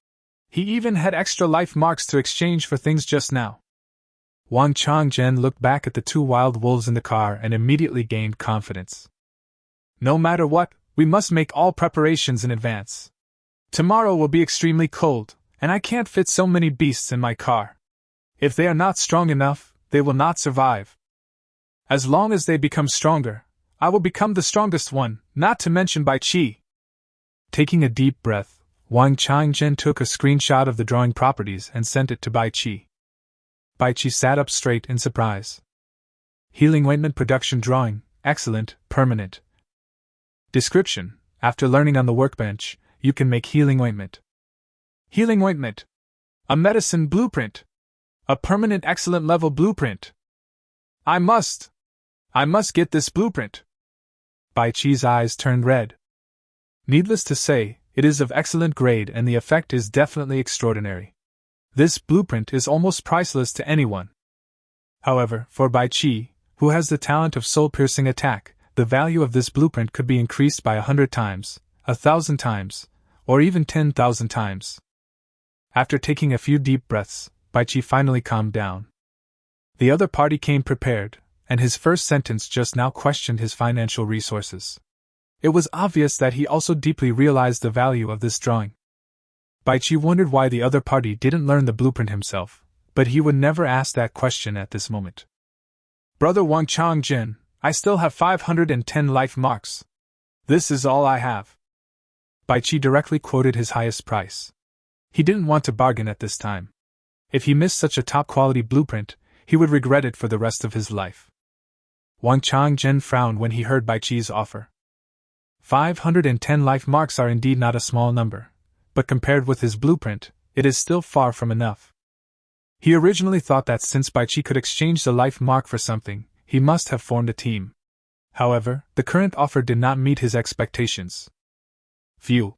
He even had extra life marks to exchange for things just now. Wang Changzhen looked back at the 2 wild wolves in the car and immediately gained confidence. No matter what, we must make all preparations in advance. Tomorrow will be extremely cold, and I can't fit so many beasts in my car. If they are not strong enough, they will not survive. As long as they become stronger, I will become the strongest one, not to mention Baichi. Taking a deep breath, Wang Changzhen took a screenshot of the drawing properties and sent it to Baichi. Baichi sat up straight in surprise. Healing ointment production drawing, excellent, permanent. Description: after learning on the workbench, you can make healing ointment. Healing ointment. A medicine blueprint. A permanent excellent level blueprint. I must get this blueprint. Baichi's eyes turned red. Needless to say, it is of excellent grade and the effect is definitely extraordinary. This blueprint is almost priceless to anyone. However, for Baichi, who has the talent of soul-piercing attack, the value of this blueprint could be increased by 100 times, 1,000 times, or even 10,000 times. After taking a few deep breaths, Baichi finally calmed down. The other party came prepared, and his first sentence just now questioned his financial resources. It was obvious that he also deeply realized the value of this drawing. Baichi wondered why the other party didn't learn the blueprint himself, but he would never ask that question at this moment. Brother Wang Changzhen, I still have 510 life marks. This is all I have. Baichi directly quoted his highest price. He didn't want to bargain at this time. If he missed such a top-quality blueprint, he would regret it for the rest of his life. Wang Changzhen frowned when he heard Baichi's offer. 510 life marks are indeed not a small number, but compared with his blueprint, it is still far from enough. He originally thought that since Baichi could exchange the life mark for something, he must have formed a team. However, the current offer did not meet his expectations. Phew.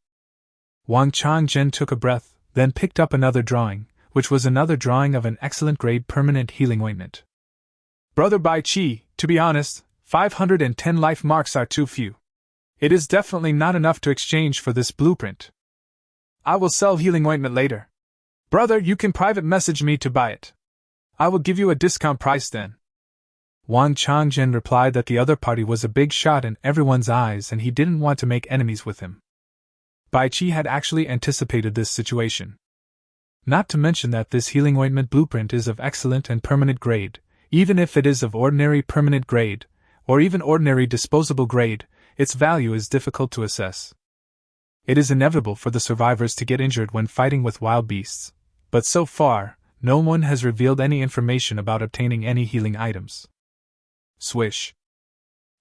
Wang Changzhen took a breath, then picked up another drawing, which was another drawing of an excellent grade permanent healing ointment. Brother Baichi, to be honest, 510 life marks are too few. It is definitely not enough to exchange for this blueprint. I will sell healing ointment later. Brother, you can private message me to buy it. I will give you a discount price then. Wang Changzhen replied that the other party was a big shot in everyone's eyes and he didn't want to make enemies with him. Baichi had actually anticipated this situation. Not to mention that this healing ointment blueprint is of excellent and permanent grade, even if it is of ordinary permanent grade, or even ordinary disposable grade, its value is difficult to assess. It is inevitable for the survivors to get injured when fighting with wild beasts, but so far, no one has revealed any information about obtaining any healing items. Swish.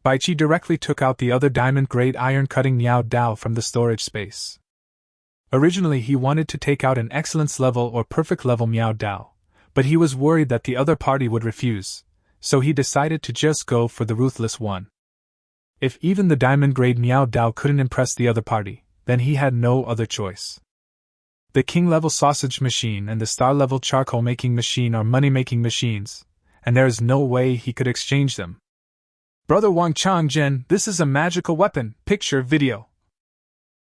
Baichi directly took out the other diamond-grade iron-cutting Miao Dao from the storage space. Originally he wanted to take out an excellence level or perfect level Miao Dao, but he was worried that the other party would refuse, so he decided to just go for the ruthless one. If even the diamond-grade Miao Dao couldn't impress the other party, then he had no other choice. The king-level sausage machine and the star-level charcoal-making machine are money-making machines, and there is no way he could exchange them. Brother Wang Changzhen, this is a magical weapon, picture, video.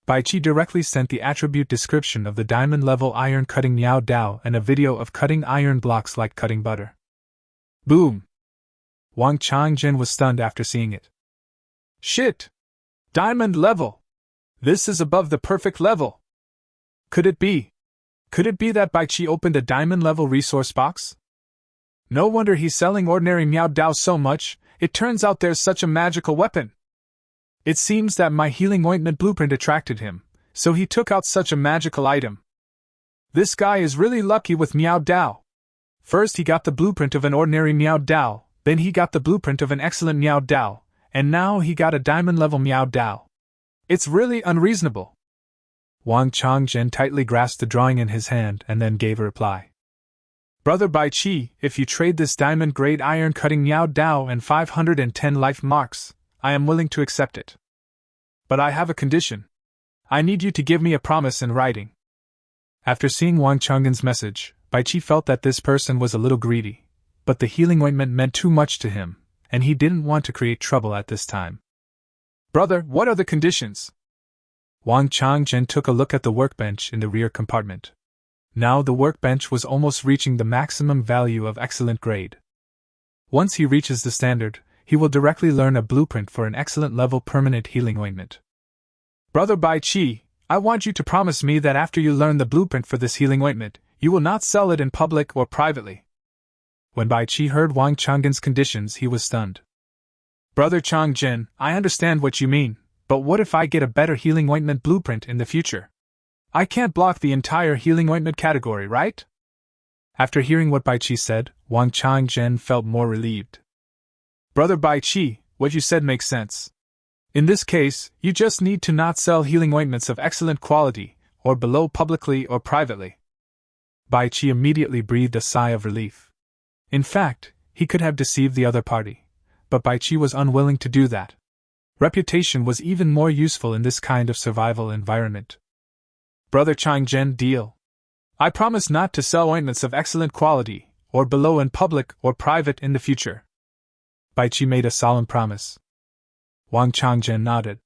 Baichi directly sent the attribute description of the diamond-level iron-cutting Miao Dao and a video of cutting iron blocks like cutting butter. Boom! Wang Changzhen was stunned after seeing it. Shit! Diamond level! This is above the perfect level! Could it be that Baichi opened a diamond-level resource box? No wonder he's selling ordinary Miao Dao so much, it turns out there's such a magical weapon. It seems that my healing ointment blueprint attracted him, so he took out such a magical item. This guy is really lucky with Miao Dao. First he got the blueprint of an ordinary Miao Dao, then he got the blueprint of an excellent Miao Dao, and now he got a diamond-level Miao Dao. It's really unreasonable. Wang Changzhen tightly grasped the drawing in his hand and then gave a reply. Brother Baichi, if you trade this diamond-grade iron-cutting Miao Dao and 510 life marks, I am willing to accept it. But I have a condition. I need you to give me a promise in writing. After seeing Wang Changzhen's message, Baichi felt that this person was a little greedy, but the healing ointment meant too much to him, and he didn't want to create trouble at this time. Brother, what are the conditions? Wang Changzhen took a look at the workbench in the rear compartment. Now the workbench was almost reaching the maximum value of excellent grade. Once he reaches the standard, he will directly learn a blueprint for an excellent level permanent healing ointment. Brother Baichi, I want you to promise me that after you learn the blueprint for this healing ointment, you will not sell it in public or privately. When Baichi heard Wang Changzhen's conditions, he was stunned. Brother Changzhen, I understand what you mean, but what if I get a better healing ointment blueprint in the future? I can't block the entire healing ointment category, right? After hearing what Baichi said, Wang Changzhen felt more relieved. Brother Baichi, what you said makes sense. In this case, you just need to not sell healing ointments of excellent quality, or below publicly or privately. Baichi immediately breathed a sigh of relief. In fact, he could have deceived the other party, but Baichi was unwilling to do that. Reputation was even more useful in this kind of survival environment. Brother Changzhen, deal. I promise not to sell ointments of excellent quality, or below in public or private in the future. Baichi made a solemn promise. Wang Changzhen nodded.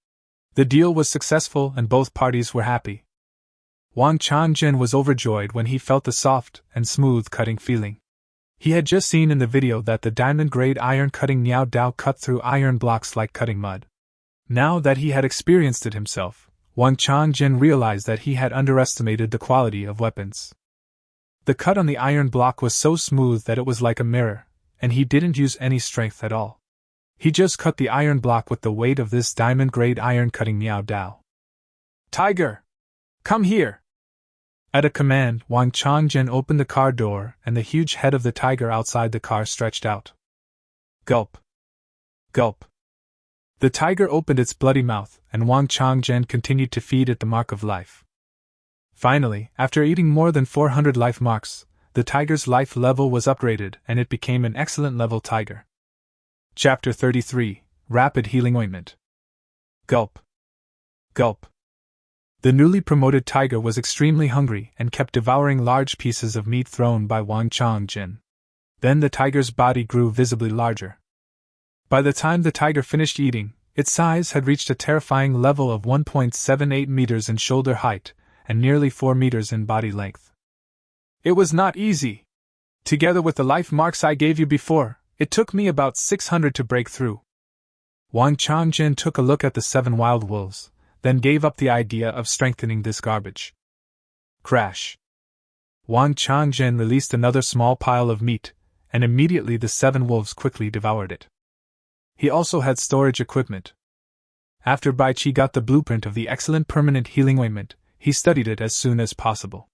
The deal was successful and both parties were happy. Wang Changzhen was overjoyed when he felt the soft and smooth cutting feeling. He had just seen in the video that the diamond-grade iron-cutting Miao Dao cut through iron blocks like cutting mud. Now that he had experienced it himself, Wang Changzhen realized that he had underestimated the quality of weapons. The cut on the iron block was so smooth that it was like a mirror, and he didn't use any strength at all. He just cut the iron block with the weight of this diamond-grade iron-cutting Miao Dao. Tiger! Come here! At a command, Wang Changzhen opened the car door and the huge head of the tiger outside the car stretched out. Gulp! Gulp! The tiger opened its bloody mouth, and Wang Changzhen continued to feed it the mark of life. Finally, after eating more than 400 life marks, the tiger's life level was upgraded and it became an excellent level tiger. Chapter 33, Rapid Healing Ointment. Gulp! Gulp! The newly promoted tiger was extremely hungry and kept devouring large pieces of meat thrown by Wang Changzhen. Then the tiger's body grew visibly larger. By the time the tiger finished eating, its size had reached a terrifying level of 1.78 meters in shoulder height and nearly 4 meters in body length. It was not easy. Together with the life marks I gave you before, it took me about 600 to break through. Wang Changzhen took a look at the 7 wild wolves, then gave up the idea of strengthening this garbage. Crash! Wang Changzhen released another small pile of meat, and immediately the 7 wolves quickly devoured it. He also had storage equipment. After Bai Qi got the blueprint of the excellent permanent healing ointment, he studied it as soon as possible.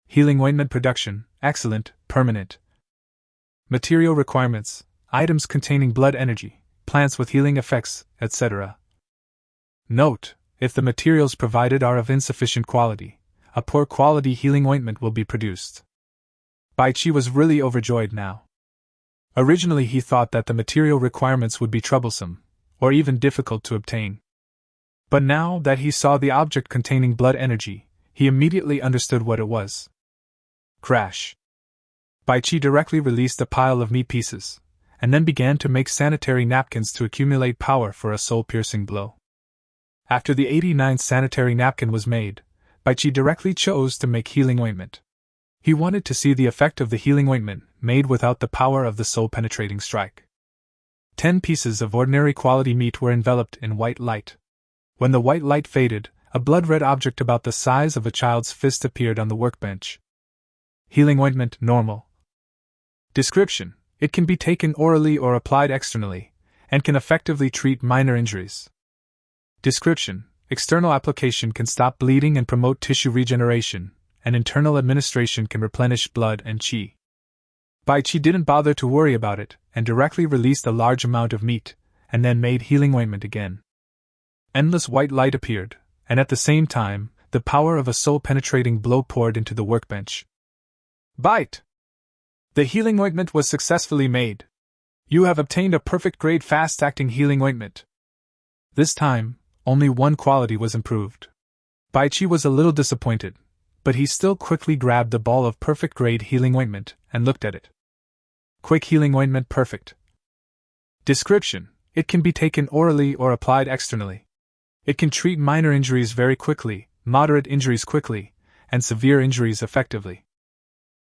Healing ointment production, excellent, permanent. Material requirements, items containing blood energy, plants with healing effects, etc. Note: if the materials provided are of insufficient quality, a poor quality healing ointment will be produced. Bai Qi was really overjoyed now. Originally he thought that the material requirements would be troublesome, or even difficult to obtain. But now that he saw the object containing blood energy, he immediately understood what it was. Crash. Bai Qi directly released a pile of meat pieces, and then began to make sanitary napkins to accumulate power for a soul-piercing blow. After the 89th sanitary napkin was made, Bai Qi directly chose to make healing ointment. He wanted to see the effect of the healing ointment, made without the power of the soul-penetrating strike. 10 pieces of ordinary quality meat were enveloped in white light. When the white light faded, a blood-red object about the size of a child's fist appeared on the workbench. Healing ointment, normal. Description: it can be taken orally or applied externally, and can effectively treat minor injuries. Description: external application can stop bleeding and promote tissue regeneration, and internal administration can replenish blood and qi. Bai Qi didn't bother to worry about it, and directly released a large amount of meat, and then made healing ointment again. Endless white light appeared, and at the same time, the power of a soul-penetrating blow poured into the workbench. Bite! The healing ointment was successfully made. You have obtained a perfect grade fast-acting healing ointment. This time, only one quality was improved. Bai Qi was a little disappointed, but he still quickly grabbed the ball of perfect grade healing ointment and looked at it. Quick healing ointment, perfect. Description: it can be taken orally or applied externally. It can treat minor injuries very quickly, moderate injuries quickly, and severe injuries effectively.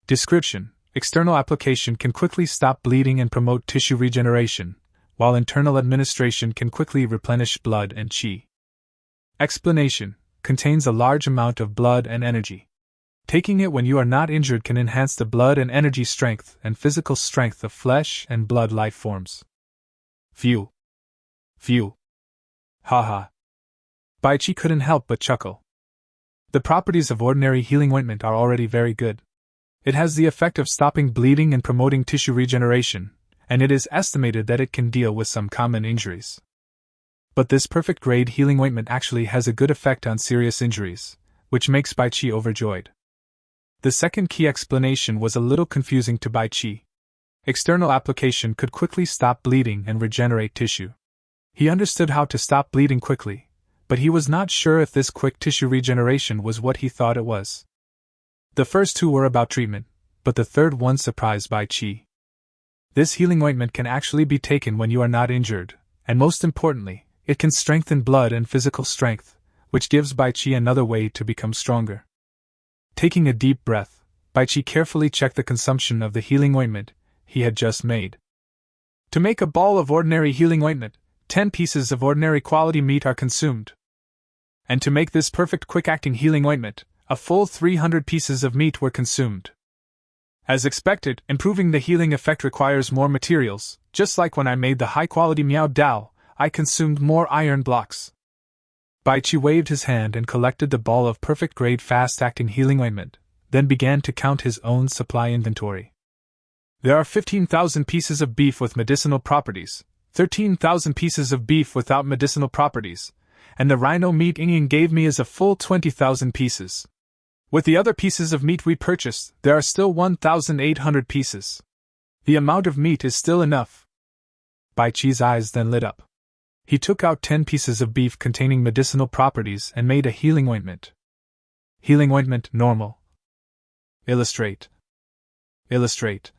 Description: external application can quickly stop bleeding and promote tissue regeneration, while internal administration can quickly replenish blood and qi. Explanation: contains a large amount of blood and energy. Taking it when you are not injured can enhance the blood and energy strength and physical strength of flesh and blood life forms. Phew. Phew. Haha. Bai Qi couldn't help but chuckle. The properties of ordinary healing ointment are already very good. It has the effect of stopping bleeding and promoting tissue regeneration, and it is estimated that it can deal with some common injuries. But this perfect grade healing ointment actually has a good effect on serious injuries, which makes Bai Qi overjoyed. The second key explanation was a little confusing to Bai Qi. External application could quickly stop bleeding and regenerate tissue. He understood how to stop bleeding quickly, but he was not sure if this quick tissue regeneration was what he thought it was. The first two were about treatment, but the third one surprised Bai Qi. This healing ointment can actually be taken when you are not injured, and most importantly, it can strengthen blood and physical strength, which gives Bai Qi another way to become stronger. Taking a deep breath, Bai Qi carefully checked the consumption of the healing ointment he had just made. To make a ball of ordinary healing ointment, 10 pieces of ordinary quality meat are consumed. And to make this perfect quick-acting healing ointment, a full 300 pieces of meat were consumed. As expected, improving the healing effect requires more materials. Just like when I made the high-quality Miao Dao, I consumed more iron blocks. Bai Qi waved his hand and collected the ball of perfect-grade fast-acting healing ointment, then began to count his own supply inventory. There are 15,000 pieces of beef with medicinal properties, 13,000 pieces of beef without medicinal properties, and the rhino meat Ying gave me is a full 20,000 pieces. With the other pieces of meat we purchased, there are still 1,800 pieces. The amount of meat is still enough. Bai Qi's eyes then lit up. He took out 10 pieces of beef containing medicinal properties and made a healing ointment. Healing ointment, normal. Illustrate. Illustrate.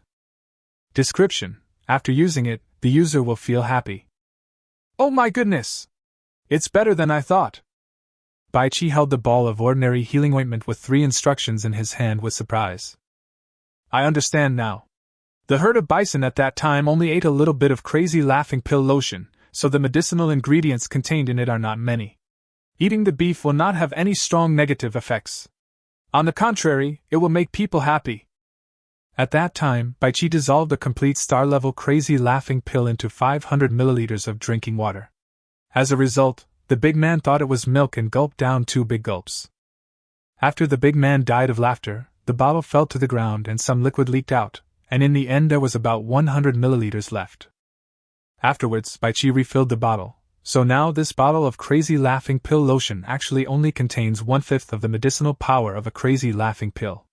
Description: after using it, the user will feel happy. Oh my goodness! It's better than I thought. Bai Qi held the ball of ordinary healing ointment with 3 instructions in his hand with surprise. I understand now. The herd of bison at that time only ate a little bit of crazy laughing pill lotion, so the medicinal ingredients contained in it are not many. Eating the beef will not have any strong negative effects. On the contrary, it will make people happy. At that time, Bai Qi dissolved a complete star-level crazy laughing pill into 500 milliliters of drinking water. As a result, The big man thought it was milk and gulped down 2 big gulps. After the big man died of laughter, the bottle fell to the ground and some liquid leaked out, and in the end there was about 100 milliliters left. Afterwards, Baichi refilled the bottle, so now this bottle of crazy laughing pill lotion actually only contains 1/5 of the medicinal power of a crazy laughing pill.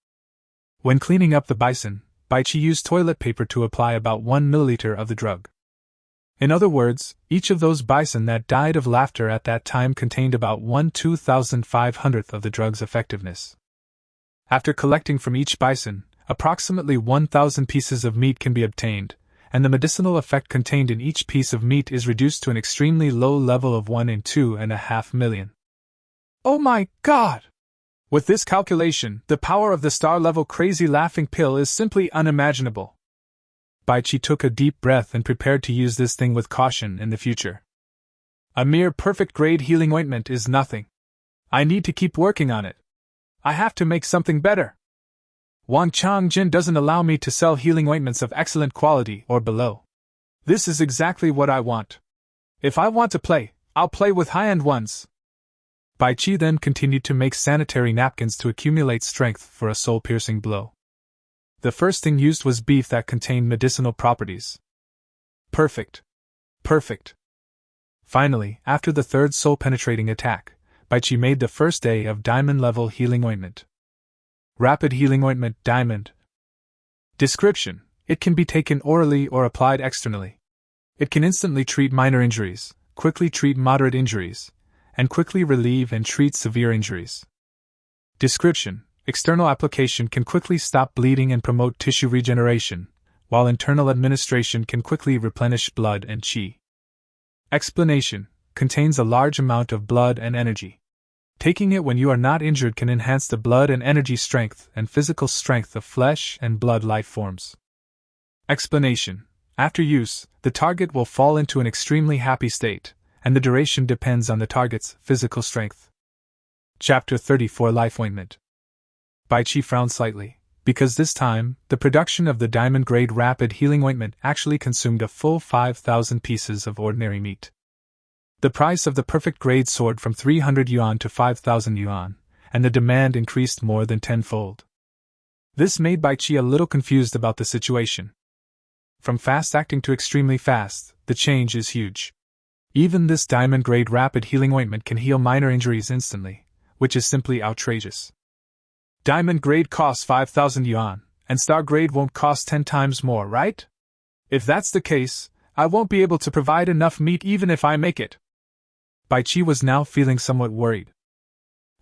When cleaning up the bison, Baichi used toilet paper to apply about 1 milliliter of the drug. In other words, each of those bison that died of laughter at that time contained about 1/2500th of the drug's effectiveness. After collecting from each bison, approximately 1,000 pieces of meat can be obtained, and the medicinal effect contained in each piece of meat is reduced to an extremely low level of 1 in 2.5 million. Oh my god! With this calculation, the power of the star-level crazy laughing pill is simply unimaginable. Baichi took a deep breath and prepared to use this thing with caution in the future. A mere perfect-grade healing ointment is nothing. I need to keep working on it. I have to make something better. Wang Changjin doesn't allow me to sell healing ointments of excellent quality or below. This is exactly what I want. If I want to play, I'll play with high-end ones. Baichi then continued to make sanitary napkins to accumulate strength for a soul-piercing blow. The first thing used was beef that contained medicinal properties. Perfect. Perfect. Finally, after the third soul-penetrating attack, Baichi made the first day of diamond-level healing ointment. Rapid healing ointment diamond. Description: it can be taken orally or applied externally. It can instantly treat minor injuries, quickly treat moderate injuries, and quickly relieve and treat severe injuries. Description: external application can quickly stop bleeding and promote tissue regeneration, while internal administration can quickly replenish blood and qi. Explanation: contains a large amount of blood and energy. Taking it when you are not injured can enhance the blood and energy strength and physical strength of flesh and blood life forms. Explanation: after use, the target will fall into an extremely happy state, and the duration depends on the target's physical strength. Chapter 34 Life Ointment. Baichi frowned slightly, because this time, the production of the diamond-grade rapid healing ointment actually consumed a full 5,000 pieces of ordinary meat. The price of the perfect-grade soared from 300 yuan to 5,000 yuan, and the demand increased more than tenfold. This made Baichi a little confused about the situation. From fast-acting to extremely fast, the change is huge. Even this diamond-grade rapid healing ointment can heal minor injuries instantly, which is simply outrageous. Diamond grade costs 5,000 yuan, and star grade won't cost 10 times more, right? If that's the case, I won't be able to provide enough meat even if I make it. Baichi was now feeling somewhat worried.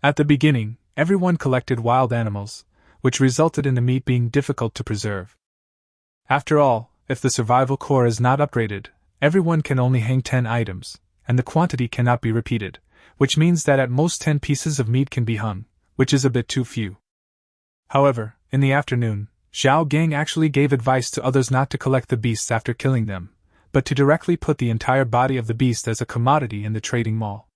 At the beginning, everyone collected wild animals, which resulted in the meat being difficult to preserve. After all, if the survival core is not upgraded, everyone can only hang 10 items, and the quantity cannot be repeated, which means that at most 10 pieces of meat can be hung, which is a bit too few. However, in the afternoon, Zhao Gang actually gave advice to others not to collect the beasts after killing them, but to directly put the entire body of the beast as a commodity in the trading mall.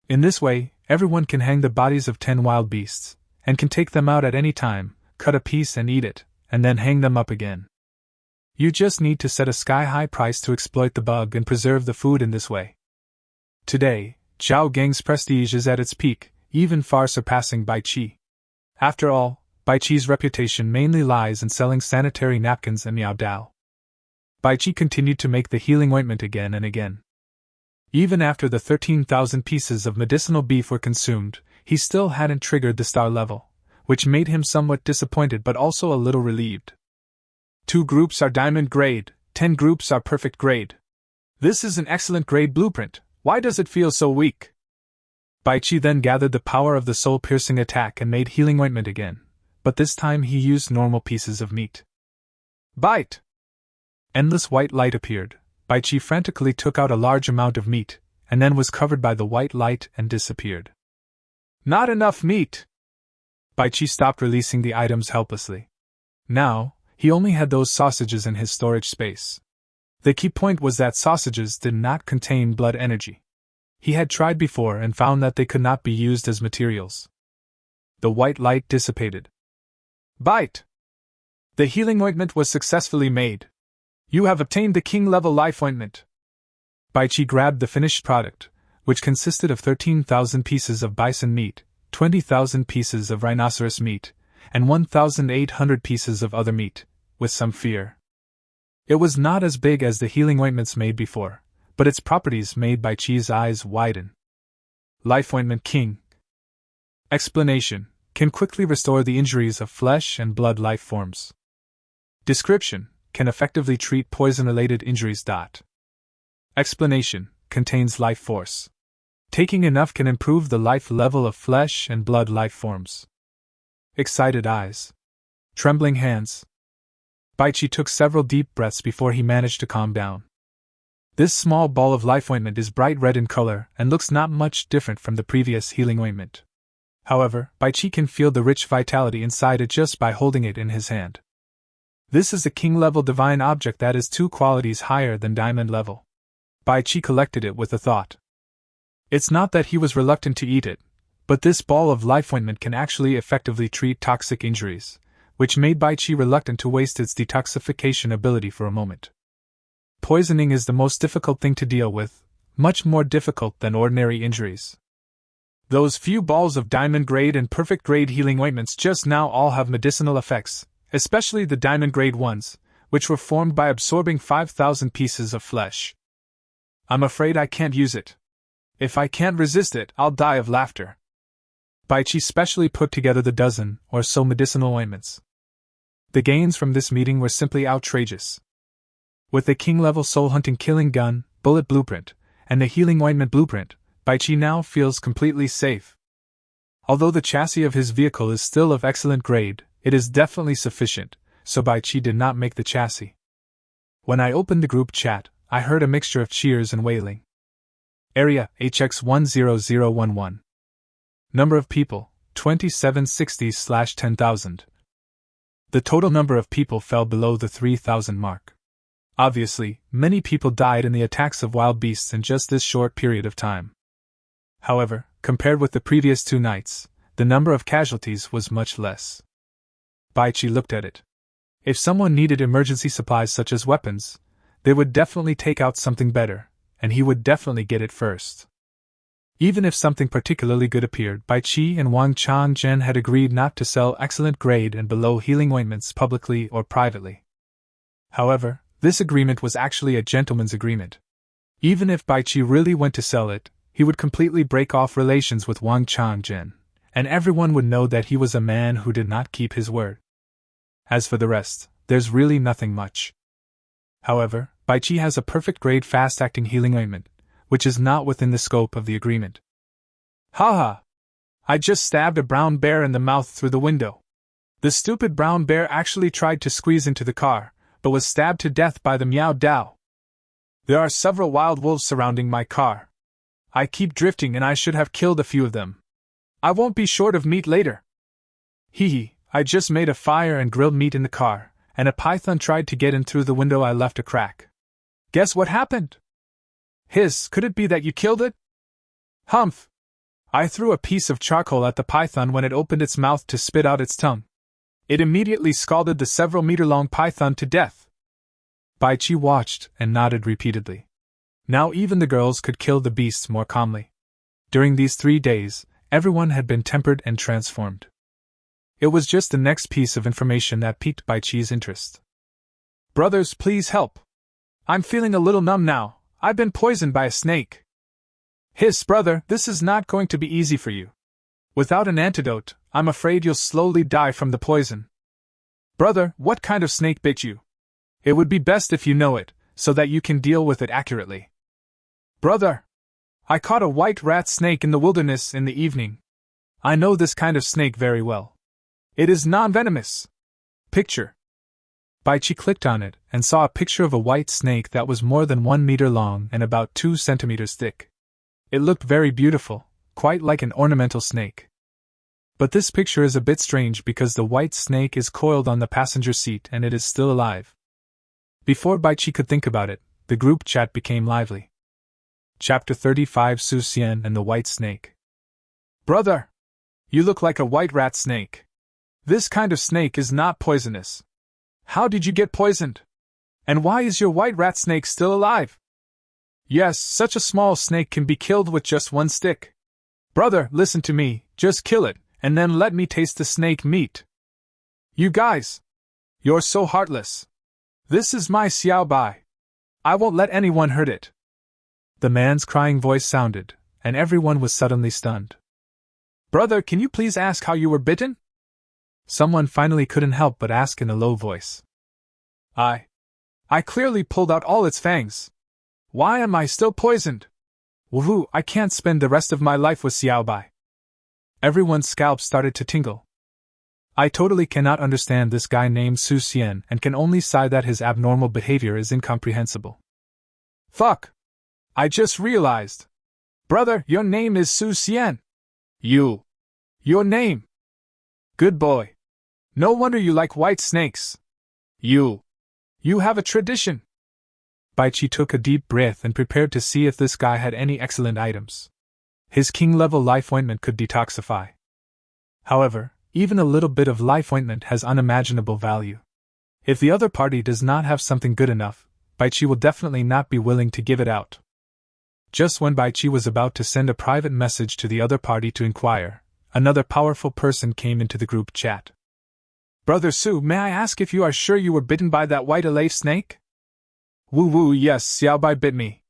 In this way, everyone can hang the bodies of 10 wild beasts, and can take them out at any time, cut a piece and eat it, and then hang them up again. You just need to set a sky-high price to exploit the bug and preserve the food in this way. Today, Zhao Gang's prestige is at its peak, even far surpassing Baichi. After all, Baichi's reputation mainly lies in selling sanitary napkins and miao dao. Baichi continued to make the healing ointment again and again. Even after the 13,000 pieces of medicinal beef were consumed, he still hadn't triggered the star level, which made him somewhat disappointed but also a little relieved. 2 groups are diamond grade, 10 groups are perfect grade. This is an excellent grade blueprint. Why does it feel so weak? Baichi then gathered the power of the soul-piercing attack and made healing ointment again, but this time he used normal pieces of meat. Bite! Endless white light appeared. Baichi frantically took out a large amount of meat, and then was covered by the white light and disappeared. Not enough meat! Baichi stopped releasing the items helplessly. Now, he only had those sausages in his storage space. The key point was that sausages did not contain blood energy. He had tried before and found that they could not be used as materials. The white light dissipated. Bite! The healing ointment was successfully made. You have obtained the king-level life ointment. Baichi grabbed the finished product, which consisted of 13,000 pieces of bison meat, 20,000 pieces of rhinoceros meat, and 1,800 pieces of other meat, with some fear. It was not as big as the healing ointments made before, but its properties made Bai Chi's eyes widen. Life Ointment King. Explanation: can quickly restore the injuries of flesh and blood life forms. Description: can effectively treat poison-related injuries. Explanation: contains life force. Taking enough can improve the life level of flesh and blood life forms. Excited eyes. Trembling hands. Bai Chi took several deep breaths before he managed to calm down. This small ball of life ointment is bright red in color and looks not much different from the previous healing ointment. However, Bai Chi can feel the rich vitality inside it just by holding it in his hand. This is a king-level divine object that is 2 qualities higher than diamond level. Bai Chi collected it with a thought. It's not that he was reluctant to eat it, but this ball of life ointment can actually effectively treat toxic injuries, which made Bai Chi reluctant to waste its detoxification ability for a moment. Poisoning is the most difficult thing to deal with, much more difficult than ordinary injuries. Those few balls of diamond grade and perfect grade healing ointments just now all have medicinal effects, especially the diamond grade ones, which were formed by absorbing 5,000 pieces of flesh. I'm afraid I can't use it. If I can't resist it, I'll die of laughter. Bai Chi specially put together the dozen or so medicinal ointments. The gains from this meeting were simply outrageous. With the king-level soul-hunting killing gun, bullet blueprint, and the healing ointment blueprint, Bai Chi now feels completely safe. Although the chassis of his vehicle is still of excellent grade, it is definitely sufficient, so Bai Chi did not make the chassis. When I opened the group chat, I heard a mixture of cheers and wailing. Area, HX10011. Number of people, 2760/10,000. The total number of people fell below the 3,000 mark. Obviously, many people died in the attacks of wild beasts in just this short period of time. However, compared with the previous 2 nights, the number of casualties was much less. Bai Chi looked at it. If someone needed emergency supplies such as weapons, they would definitely take out something better, and he would definitely get it first. Even if something particularly good appeared, Bai Chi and Wang Changzhen had agreed not to sell excellent grade and below healing ointments publicly or privately. However, this agreement was actually a gentleman's agreement. Even if Bai Chi really went to sell it, he would completely break off relations with Wang Changzhen, and everyone would know that he was a man who did not keep his word. As for the rest, there's really nothing much. However, Bai Chi has a perfect grade fast-acting healing ointment, which is not within the scope of the agreement. Haha! I just stabbed a brown bear in the mouth through the window. The stupid brown bear actually tried to squeeze into the car, but was stabbed to death by the Miao Dao. There are several wild wolves surrounding my car. I keep drifting and I should have killed a few of them. I won't be short of meat later. Hee, I just made a fire and grilled meat in the car, and a python tried to get in through the window. I left a crack. Guess what happened? Hiss, could it be that you killed it? Humph! I threw a piece of charcoal at the python when it opened its mouth to spit out its tongue. It immediately scalded the several meter-long python to death. Bai Chi watched and nodded repeatedly. Now even the girls could kill the beasts more calmly. During these 3 days, everyone had been tempered and transformed. It was just the next piece of information that piqued Bai Chi's interest. Brothers, please help. I'm feeling a little numb now. I've been poisoned by a snake. Hiss, brother, this is not going to be easy for you. Without an antidote, I'm afraid you'll slowly die from the poison. Brother, what kind of snake bit you? It would be best if you know it, so that you can deal with it accurately. Brother, I caught a white rat snake in the wilderness in the evening. I know this kind of snake very well. It is non-venomous. Picture. Bai Chi clicked on it and saw a picture of a white snake that was more than 1 meter long and about 2 centimeters thick. It looked very beautiful, quite like an ornamental snake. But this picture is a bit strange because the white snake is coiled on the passenger seat and it is still alive. Before Bai Chi could think about it, the group chat became lively. Chapter 35: Su Xian and the White Snake. Brother! You look like a white rat snake. This kind of snake is not poisonous. How did you get poisoned? And why is your white rat snake still alive? Yes, such a small snake can be killed with just one stick. Brother, listen to me, just kill it, and then let me taste the snake meat. You guys! You're so heartless. This is my xiao bai. I won't let anyone hurt it. The man's crying voice sounded, and everyone was suddenly stunned. Brother, can you please ask how you were bitten? Someone finally couldn't help but ask in a low voice. I clearly pulled out all its fangs. Why am I still poisoned? Woohoo, I can't spend the rest of my life with xiao bai. Everyone's scalp started to tingle. I totally cannot understand this guy named Su Xian and can only sigh that his abnormal behavior is incomprehensible. Fuck! I just realized. Brother, your name is Su Xian. Your name. Good boy. No wonder you like white snakes. You have a tradition. Baichi took a deep breath and prepared to see if this guy had any excellent items. His king-level life ointment could detoxify. However, even a little bit of life ointment has unimaginable value. If the other party does not have something good enough, Baichi will definitely not be willing to give it out. Just when Baichi was about to send a private message to the other party to inquire, another powerful person came into the group chat. Brother Su, may I ask if you are sure you were bitten by that white elef snake? Woo, yes, Xiao Bai bit me.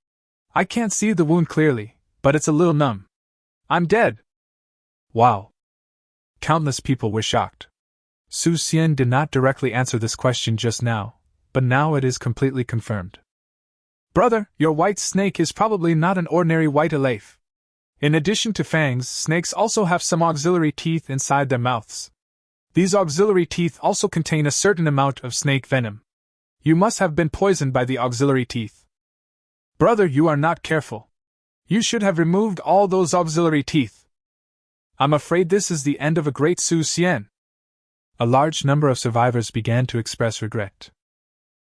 I can't see the wound clearly, but it's a little numb. I'm dead. Wow. Countless people were shocked. Su Xian did not directly answer this question just now, but now it is completely confirmed. Brother, your white snake is probably not an ordinary white elef. In addition to fangs, snakes also have some auxiliary teeth inside their mouths. These auxiliary teeth also contain a certain amount of snake venom. You must have been poisoned by the auxiliary teeth. Brother, you are not careful. You should have removed all those auxiliary teeth. I'm afraid this is the end of a great Su Xian. A large number of survivors began to express regret.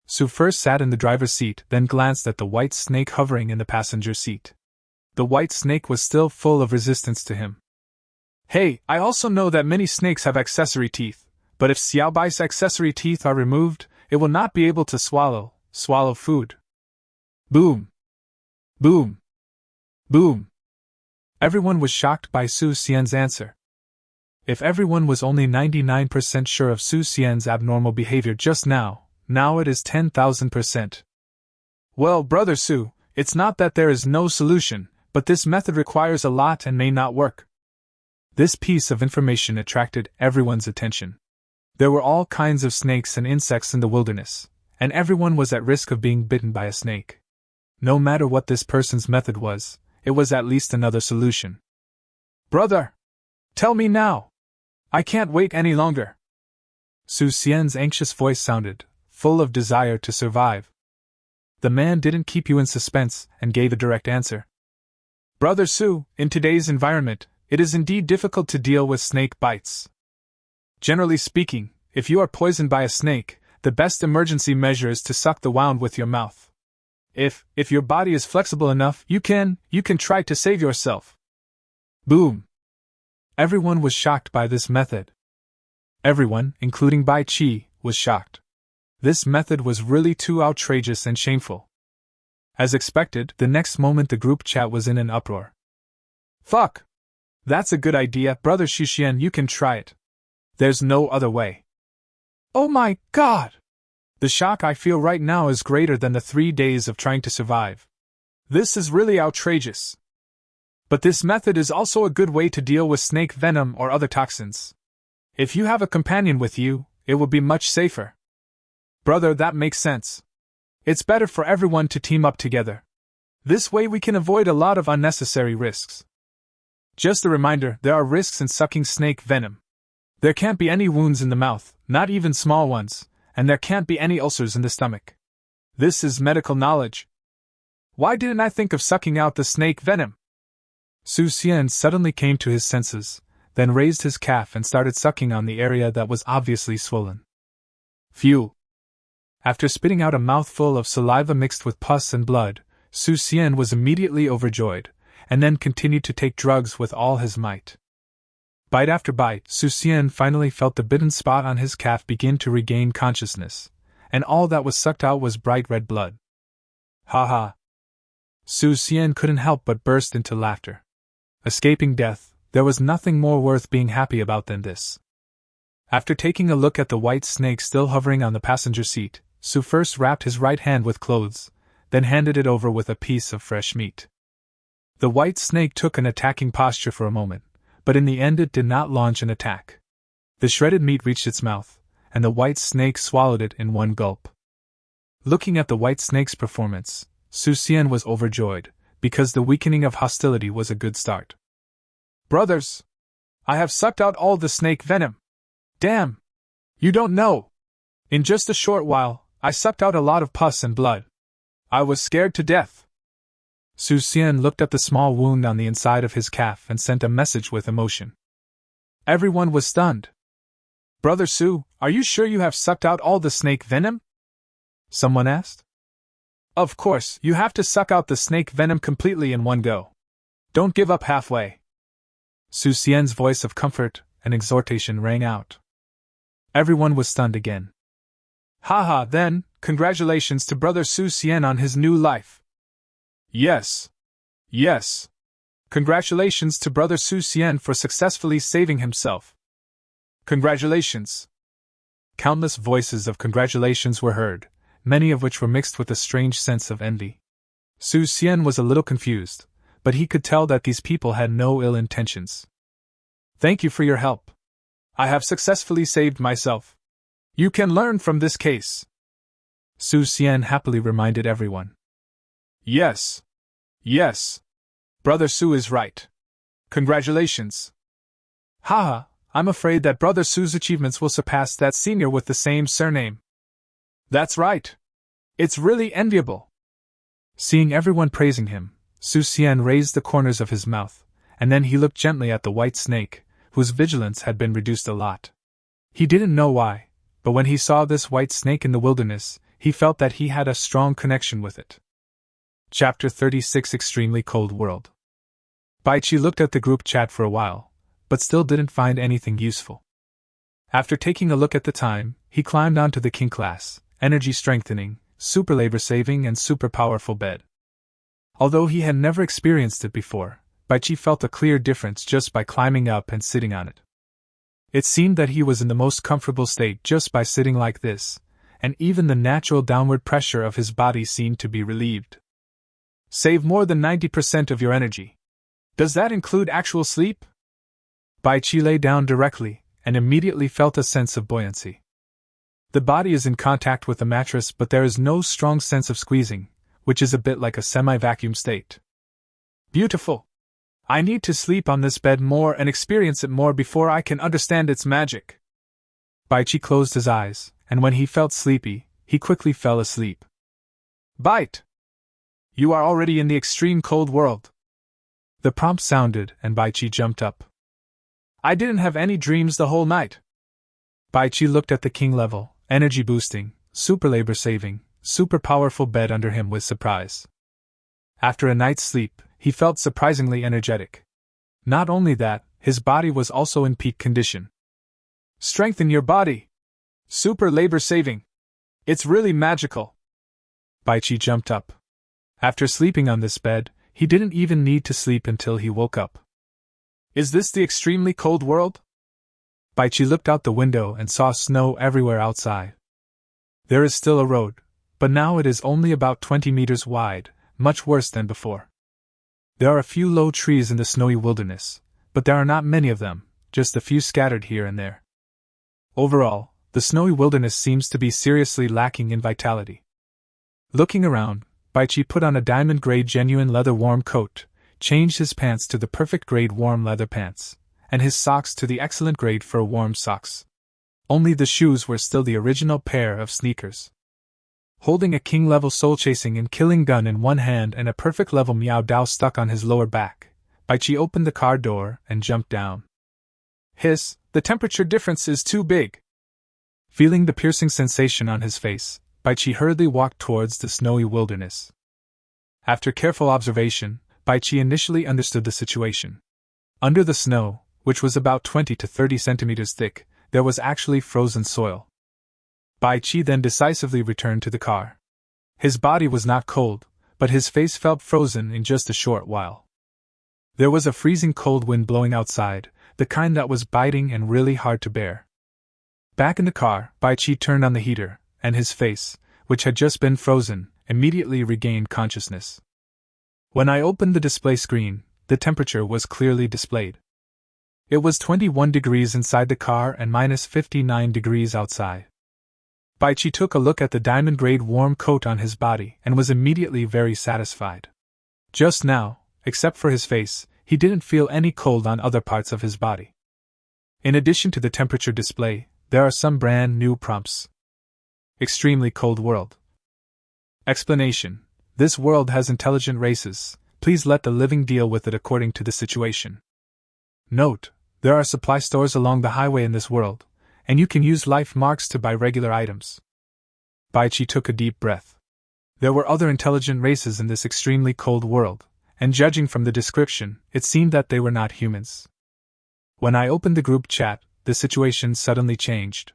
Su first sat in the driver's seat, then glanced at the white snake hovering in the passenger seat. The white snake was still full of resistance to him. Hey, I also know that many snakes have accessory teeth, but if Xiao Bai's accessory teeth are removed, it will not be able to swallow food. Boom. Boom. Boom. Everyone was shocked by Su Xian's answer. If everyone was only 99% sure of Su Xian's abnormal behavior just now it is 10,000%. Well, Brother Su, it's not that there is no solution, but this method requires a lot and may not work. This piece of information attracted everyone's attention. There were all kinds of snakes and insects in the wilderness, and everyone was at risk of being bitten by a snake. No matter what this person's method was, it was at least another solution. Brother! Tell me now! I can't wait any longer! Su Xian's anxious voice sounded, full of desire to survive. The man didn't keep you in suspense and gave a direct answer. Brother Su, in today's environment, it is indeed difficult to deal with snake bites. Generally speaking, if you are poisoned by a snake, the best emergency measure is to suck the wound with your mouth. If your body is flexible enough, you can try to save yourself. Boom. Everyone was shocked by this method. Everyone, including Bai Qi, was shocked. This method was really too outrageous and shameful. As expected, the next moment the group chat was in an uproar. Fuck! That's a good idea, Brother Shuxian, you can try it. There's no other way. Oh my god! The shock I feel right now is greater than the 3 days of trying to survive. This is really outrageous. But this method is also a good way to deal with snake venom or other toxins. If you have a companion with you, it will be much safer. Brother, that makes sense. It's better for everyone to team up together. This way we can avoid a lot of unnecessary risks. Just a reminder, there are risks in sucking snake venom. There can't be any wounds in the mouth, not even small ones, and there can't be any ulcers in the stomach. This is medical knowledge. Why didn't I think of sucking out the snake venom? Su Xian suddenly came to his senses, then raised his calf and started sucking on the area that was obviously swollen. Phew! After spitting out a mouthful of saliva mixed with pus and blood, Su Xian was immediately overjoyed, and then continued to take drugs with all his might. Bite after bite, Su Xian finally felt the bitten spot on his calf begin to regain consciousness, and all that was sucked out was bright red blood. Ha ha! Su Xian couldn't help but burst into laughter. Escaping death, there was nothing more worth being happy about than this. After taking a look at the white snake still hovering on the passenger seat, Su first wrapped his right hand with clothes, then handed it over with a piece of fresh meat. The white snake took an attacking posture for a moment, but in the end it did not launch an attack. The shredded meat reached its mouth, and the white snake swallowed it in one gulp. Looking at the white snake's performance, Su Xian was overjoyed, because the weakening of hostility was a good start. "Brothers! I have sucked out all the snake venom! Damn! You don't know! In just a short while, I sucked out a lot of pus and blood. I was scared to death." Su Xian looked at the small wound on the inside of his calf and sent a message with emotion. Everyone was stunned. "Brother Su, are you sure you have sucked out all the snake venom?" someone asked. "Of course, you have to suck out the snake venom completely in one go. Don't give up halfway." Su Xian's voice of comfort and exhortation rang out. Everyone was stunned again. "Haha, then, congratulations to Brother Su Xian on his new life." "Yes. Yes. Congratulations to Brother Su Xian for successfully saving himself." "Congratulations." Countless voices of congratulations were heard, many of which were mixed with a strange sense of envy. Su Xian was a little confused, but he could tell that these people had no ill intentions. "Thank you for your help. I have successfully saved myself. You can learn from this case." Su Xian happily reminded everyone. "Yes. Yes. Brother Su is right. Congratulations." "Haha, I'm afraid that Brother Su's achievements will surpass that senior with the same surname." "That's right. It's really enviable." Seeing everyone praising him, Su Xian raised the corners of his mouth, and then he looked gently at the white snake, whose vigilance had been reduced a lot. He didn't know why, but when he saw this white snake in the wilderness, he felt that he had a strong connection with it. Chapter 36 Extremely Cold World. Baichi looked at the group chat for a while, but still didn't find anything useful. After taking a look at the time, he climbed onto the king class, energy strengthening, super labor saving and super powerful bed. Although he had never experienced it before, Baichi felt a clear difference just by climbing up and sitting on it. It seemed that he was in the most comfortable state just by sitting like this, and even the natural downward pressure of his body seemed to be relieved. Save more than 90% of your energy. Does that include actual sleep? Baichi lay down directly, and immediately felt a sense of buoyancy. The body is in contact with the mattress, but there is no strong sense of squeezing, which is a bit like a semi-vacuum state. Beautiful! I need to sleep on this bed more and experience it more before I can understand its magic. Baichi closed his eyes, and when he felt sleepy, he quickly fell asleep. Bite! You are already in the extreme cold world. The prompt sounded, and Baichi jumped up. I didn't have any dreams the whole night. Baichi looked at the king level, energy boosting, super labor saving, super powerful bed under him with surprise. After a night's sleep, he felt surprisingly energetic. Not only that, his body was also in peak condition. Strengthen your body! Super labor saving! It's really magical! Baichi jumped up. After sleeping on this bed, he didn't even need to sleep until he woke up. Is this the extremely cold world? Baichi looked out the window and saw snow everywhere outside. There is still a road, but now it is only about 20 meters wide, much worse than before. There are a few low trees in the snowy wilderness, but there are not many of them, just a few scattered here and there. Overall, the snowy wilderness seems to be seriously lacking in vitality. Looking around, Baichi put on a diamond-grade genuine leather warm coat, changed his pants to the perfect grade warm leather pants, and his socks to the excellent grade fur warm socks. Only the shoes were still the original pair of sneakers. Holding a king-level soul-chasing and killing gun in one hand and a perfect-level Miao Dao stuck on his lower back, Baichi opened the car door and jumped down. Hiss, the temperature difference is too big. Feeling the piercing sensation on his face, Baichi hurriedly walked towards the snowy wilderness. After careful observation, Baichi initially understood the situation. Under the snow, which was about 20 to 30 centimeters thick, there was actually frozen soil. Baichi then decisively returned to the car. His body was not cold, but his face felt frozen in just a short while. There was a freezing cold wind blowing outside, the kind that was biting and really hard to bear. Back in the car, Baichi turned on the heater, and his face, which had just been frozen, immediately regained consciousness. When I opened the display screen, the temperature was clearly displayed. It was 21 degrees inside the car and minus 59 degrees outside. Baichi took a look at the diamond-grade warm coat on his body and was immediately very satisfied. Just now, except for his face, he didn't feel any cold on other parts of his body. In addition to the temperature display, there are some brand new prompts. Extremely cold world. Explanation: this world has intelligent races, please let the living deal with it according to the situation. Note: there are supply stores along the highway in this world, and you can use life marks to buy regular items. Baichi took a deep breath. There were other intelligent races in this extremely cold world, and judging from the description, it seemed that they were not humans. When I opened the group chat, the situation suddenly changed.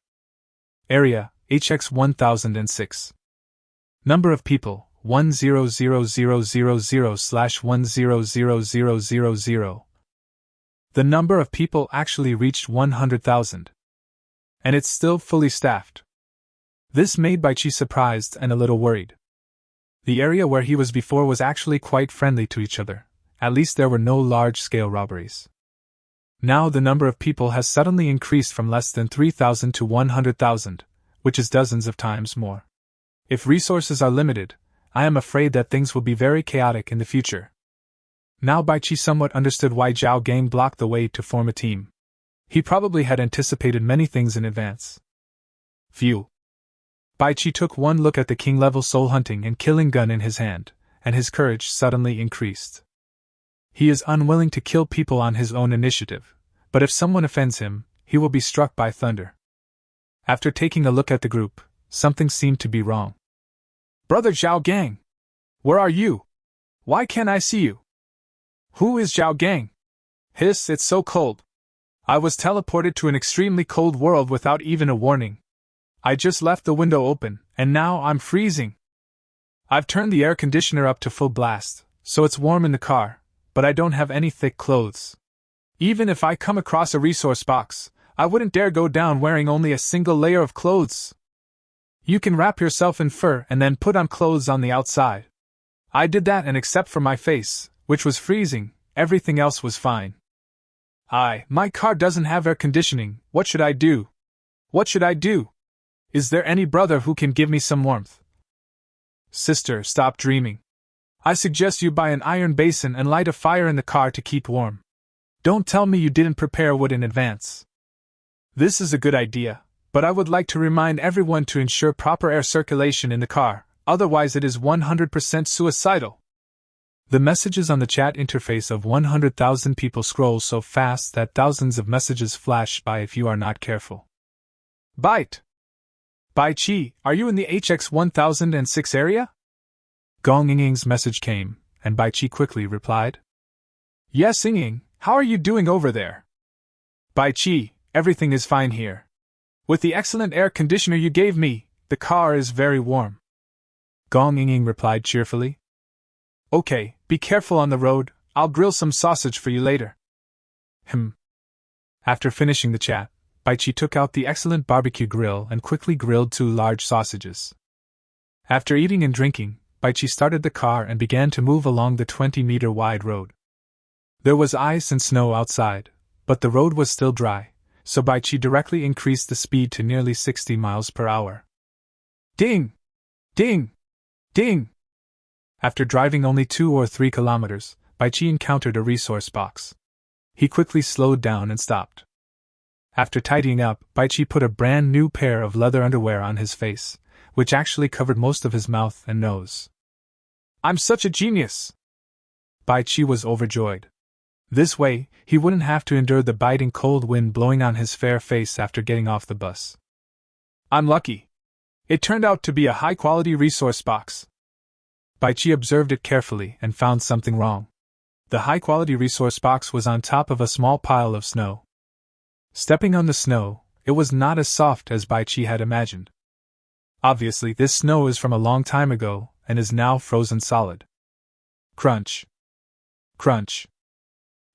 Area: HX1006. Number of people: 100,000/100,000. The number of people actually reached 100,000. And it's still fully staffed. This made Baichi surprised and a little worried. The area where he was before was actually quite friendly to each other, at least there were no large-scale robberies. Now the number of people has suddenly increased from less than 3,000 to 100,000, which is dozens of times more. If resources are limited, I am afraid that things will be very chaotic in the future. Now Baichi somewhat understood why Zhao Gang blocked the way to form a team. He probably had anticipated many things in advance. Phew. Baichi took one look at the king-level soul hunting and killing gun in his hand, and his courage suddenly increased. He is unwilling to kill people on his own initiative, but if someone offends him, he will be struck by thunder. After taking a look at the group, something seemed to be wrong. Brother Zhao Gang! Where are you? Why can't I see you? Who is Zhao Gang? Hiss, it's so cold. I was teleported to an extremely cold world without even a warning. I just left the window open, and now I'm freezing. I've turned the air conditioner up to full blast, so it's warm in the car, but I don't have any thick clothes. Even if I come across a resource box, I wouldn't dare go down wearing only a single layer of clothes. You can wrap yourself in fur and then put on clothes on the outside. I did that, and except for my face, which was freezing, everything else was fine. My car doesn't have air conditioning. What should I do? What should I do? Is there any brother who can give me some warmth? Sister, stop dreaming. I suggest you buy an iron basin and light a fire in the car to keep warm. Don't tell me you didn't prepare wood in advance. This is a good idea, but I would like to remind everyone to ensure proper air circulation in the car, otherwise it is 100% suicidal. The messages on the chat interface of 100,000 people scroll so fast that thousands of messages flash by if you are not careful. Bite! Baichi, are you in the HX1006 area? Gong Ying's message came, and Baichi quickly replied. Yes, Ying, how are you doing over there? Baichi, everything is fine here. With the excellent air conditioner you gave me, the car is very warm. Gong Ying replied cheerfully. Okay, be careful on the road, I'll grill some sausage for you later. After finishing the chat, Baichi took out the excellent barbecue grill and quickly grilled 2 large sausages. After eating and drinking, Baichi started the car and began to move along the 20-meter wide road. There was ice and snow outside, but the road was still dry, so Baichi directly increased the speed to nearly 60 miles per hour. Ding! Ding! Ding! After driving only 2 or 3 kilometers, Baichi encountered a resource box. He quickly slowed down and stopped. After tidying up, Baichi put a brand new pair of leather underwear on his face, which actually covered most of his mouth and nose. I'm such a genius! Baichi was overjoyed. This way, he wouldn't have to endure the biting cold wind blowing on his fair face after getting off the bus. I'm lucky. It turned out to be a high-quality resource box. Baichi observed it carefully and found something wrong. The high-quality resource box was on top of a small pile of snow. Stepping on the snow, it was not as soft as Baichi had imagined. Obviously, this snow is from a long time ago and is now frozen solid. Crunch. Crunch.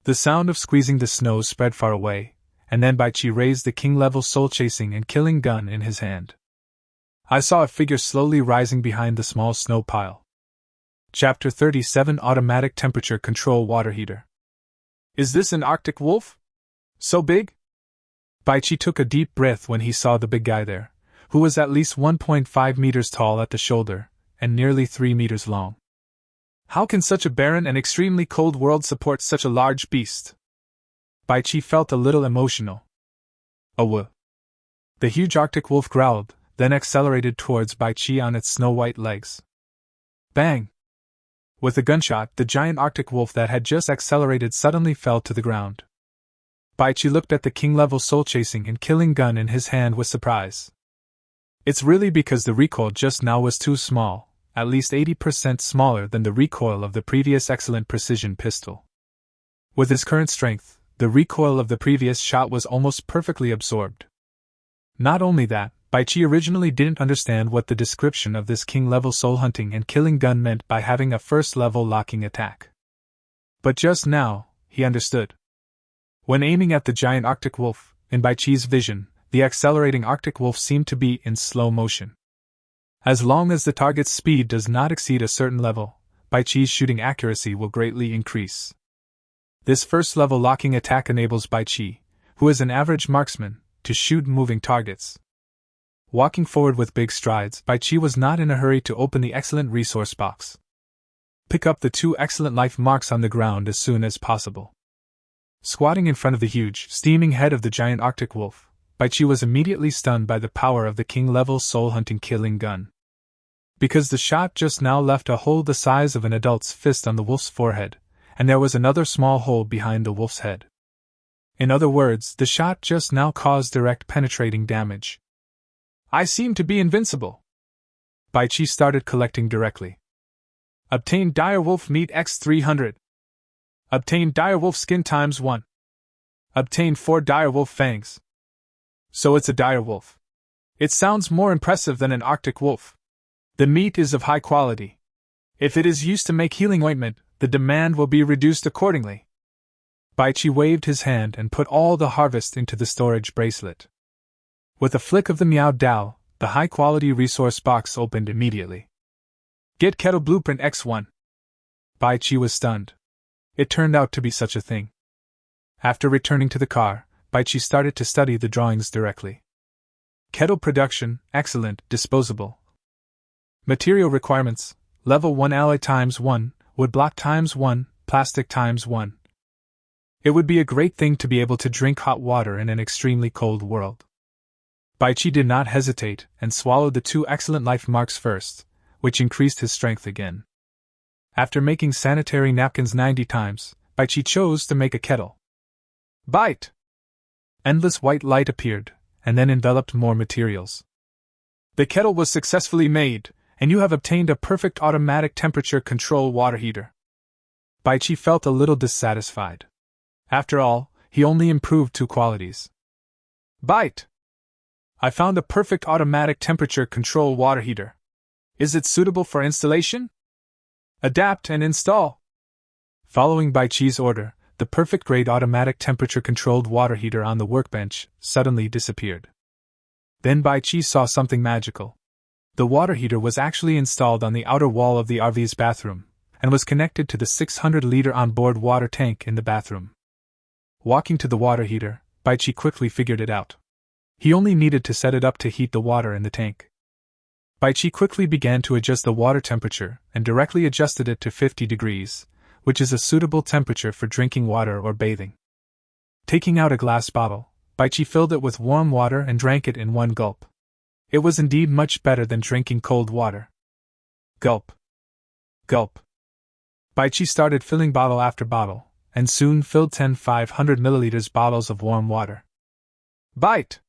The sound of squeezing the snow spread far away, and then Baichi raised the king-level soul-chasing and killing gun in his hand. I saw a figure slowly rising behind the small snow pile. Chapter 37 Automatic Temperature Control Water Heater. Is this an Arctic wolf? So big? Baichi took a deep breath when he saw the big guy there, who was at least 1.5 meters tall at the shoulder, and nearly 3 meters long. How can such a barren and extremely cold world support such a large beast? Baichi felt a little emotional. Oh. The huge Arctic wolf growled, then accelerated towards Baichi on its snow-white legs. Bang! With a gunshot, the giant Arctic wolf that had just accelerated suddenly fell to the ground. Baichi looked at the king-level soul-chasing and killing gun in his hand with surprise. It's really because the recoil just now was too small, at least 80% smaller than the recoil of the previous excellent precision pistol. With his current strength, the recoil of the previous shot was almost perfectly absorbed. Not only that, Baichi originally didn't understand what the description of this king-level soul-hunting and killing gun meant by having a first-level locking attack. But just now, he understood. When aiming at the giant Arctic wolf, in Baichi's vision, the accelerating Arctic wolf seemed to be in slow motion. As long as the target's speed does not exceed a certain level, Baichi's shooting accuracy will greatly increase. This first-level locking attack enables Baichi, who is an average marksman, to shoot moving targets. Walking forward with big strides, Baichi was not in a hurry to open the excellent resource box. Pick up the 2 excellent life marks on the ground as soon as possible. Squatting in front of the huge, steaming head of the giant Arctic wolf, Baichi was immediately stunned by the power of the king-level soul-hunting killing gun. Because the shot just now left a hole the size of an adult's fist on the wolf's forehead, and there was another small hole behind the wolf's head. In other words, the shot just now caused direct penetrating damage. I seem to be invincible. Baichi started collecting directly. Obtain direwolf meat x 300. Obtain direwolf skin times 1. Obtain 4 direwolf fangs. So it's a direwolf. It sounds more impressive than an Arctic wolf. The meat is of high quality. If it is used to make healing ointment, the demand will be reduced accordingly. Baichi waved his hand and put all the harvest into the storage bracelet. With a flick of the Meow Dao, the high-quality resource box opened immediately. Get Kettle Blueprint X1. Baichi was stunned. It turned out to be such a thing. After returning to the car, Baichi started to study the drawings directly. Kettle production, excellent, disposable. Material requirements, level 1 alloy times 1, wood block times 1, plastic times 1. It would be a great thing to be able to drink hot water in an extremely cold world. Baichi did not hesitate and swallowed the 2 excellent life marks first, which increased his strength again. After making sanitary napkins 90 times, Baichi chose to make a kettle. Bite! Endless white light appeared, and then enveloped more materials. The kettle was successfully made, and you have obtained a perfect automatic temperature control water heater. Baichi felt a little dissatisfied. After all, he only improved 2 qualities. Bite! I found a perfect automatic temperature control water heater. Is it suitable for installation? Adapt and install. Following Baichi's order, the perfect grade automatic temperature controlled water heater on the workbench suddenly disappeared. Then Baichi saw something magical. The water heater was actually installed on the outer wall of the RV's bathroom, and was connected to the 600-liter onboard water tank in the bathroom. Walking to the water heater, Baichi quickly figured it out. He only needed to set it up to heat the water in the tank. Baichi quickly began to adjust the water temperature and directly adjusted it to 50 degrees, which is a suitable temperature for drinking water or bathing. Taking out a glass bottle, Baichi filled it with warm water and drank it in one gulp. It was indeed much better than drinking cold water. Gulp. Gulp. Baichi started filling bottle after bottle, and soon filled 10 500 milliliters bottles of warm water. Bite!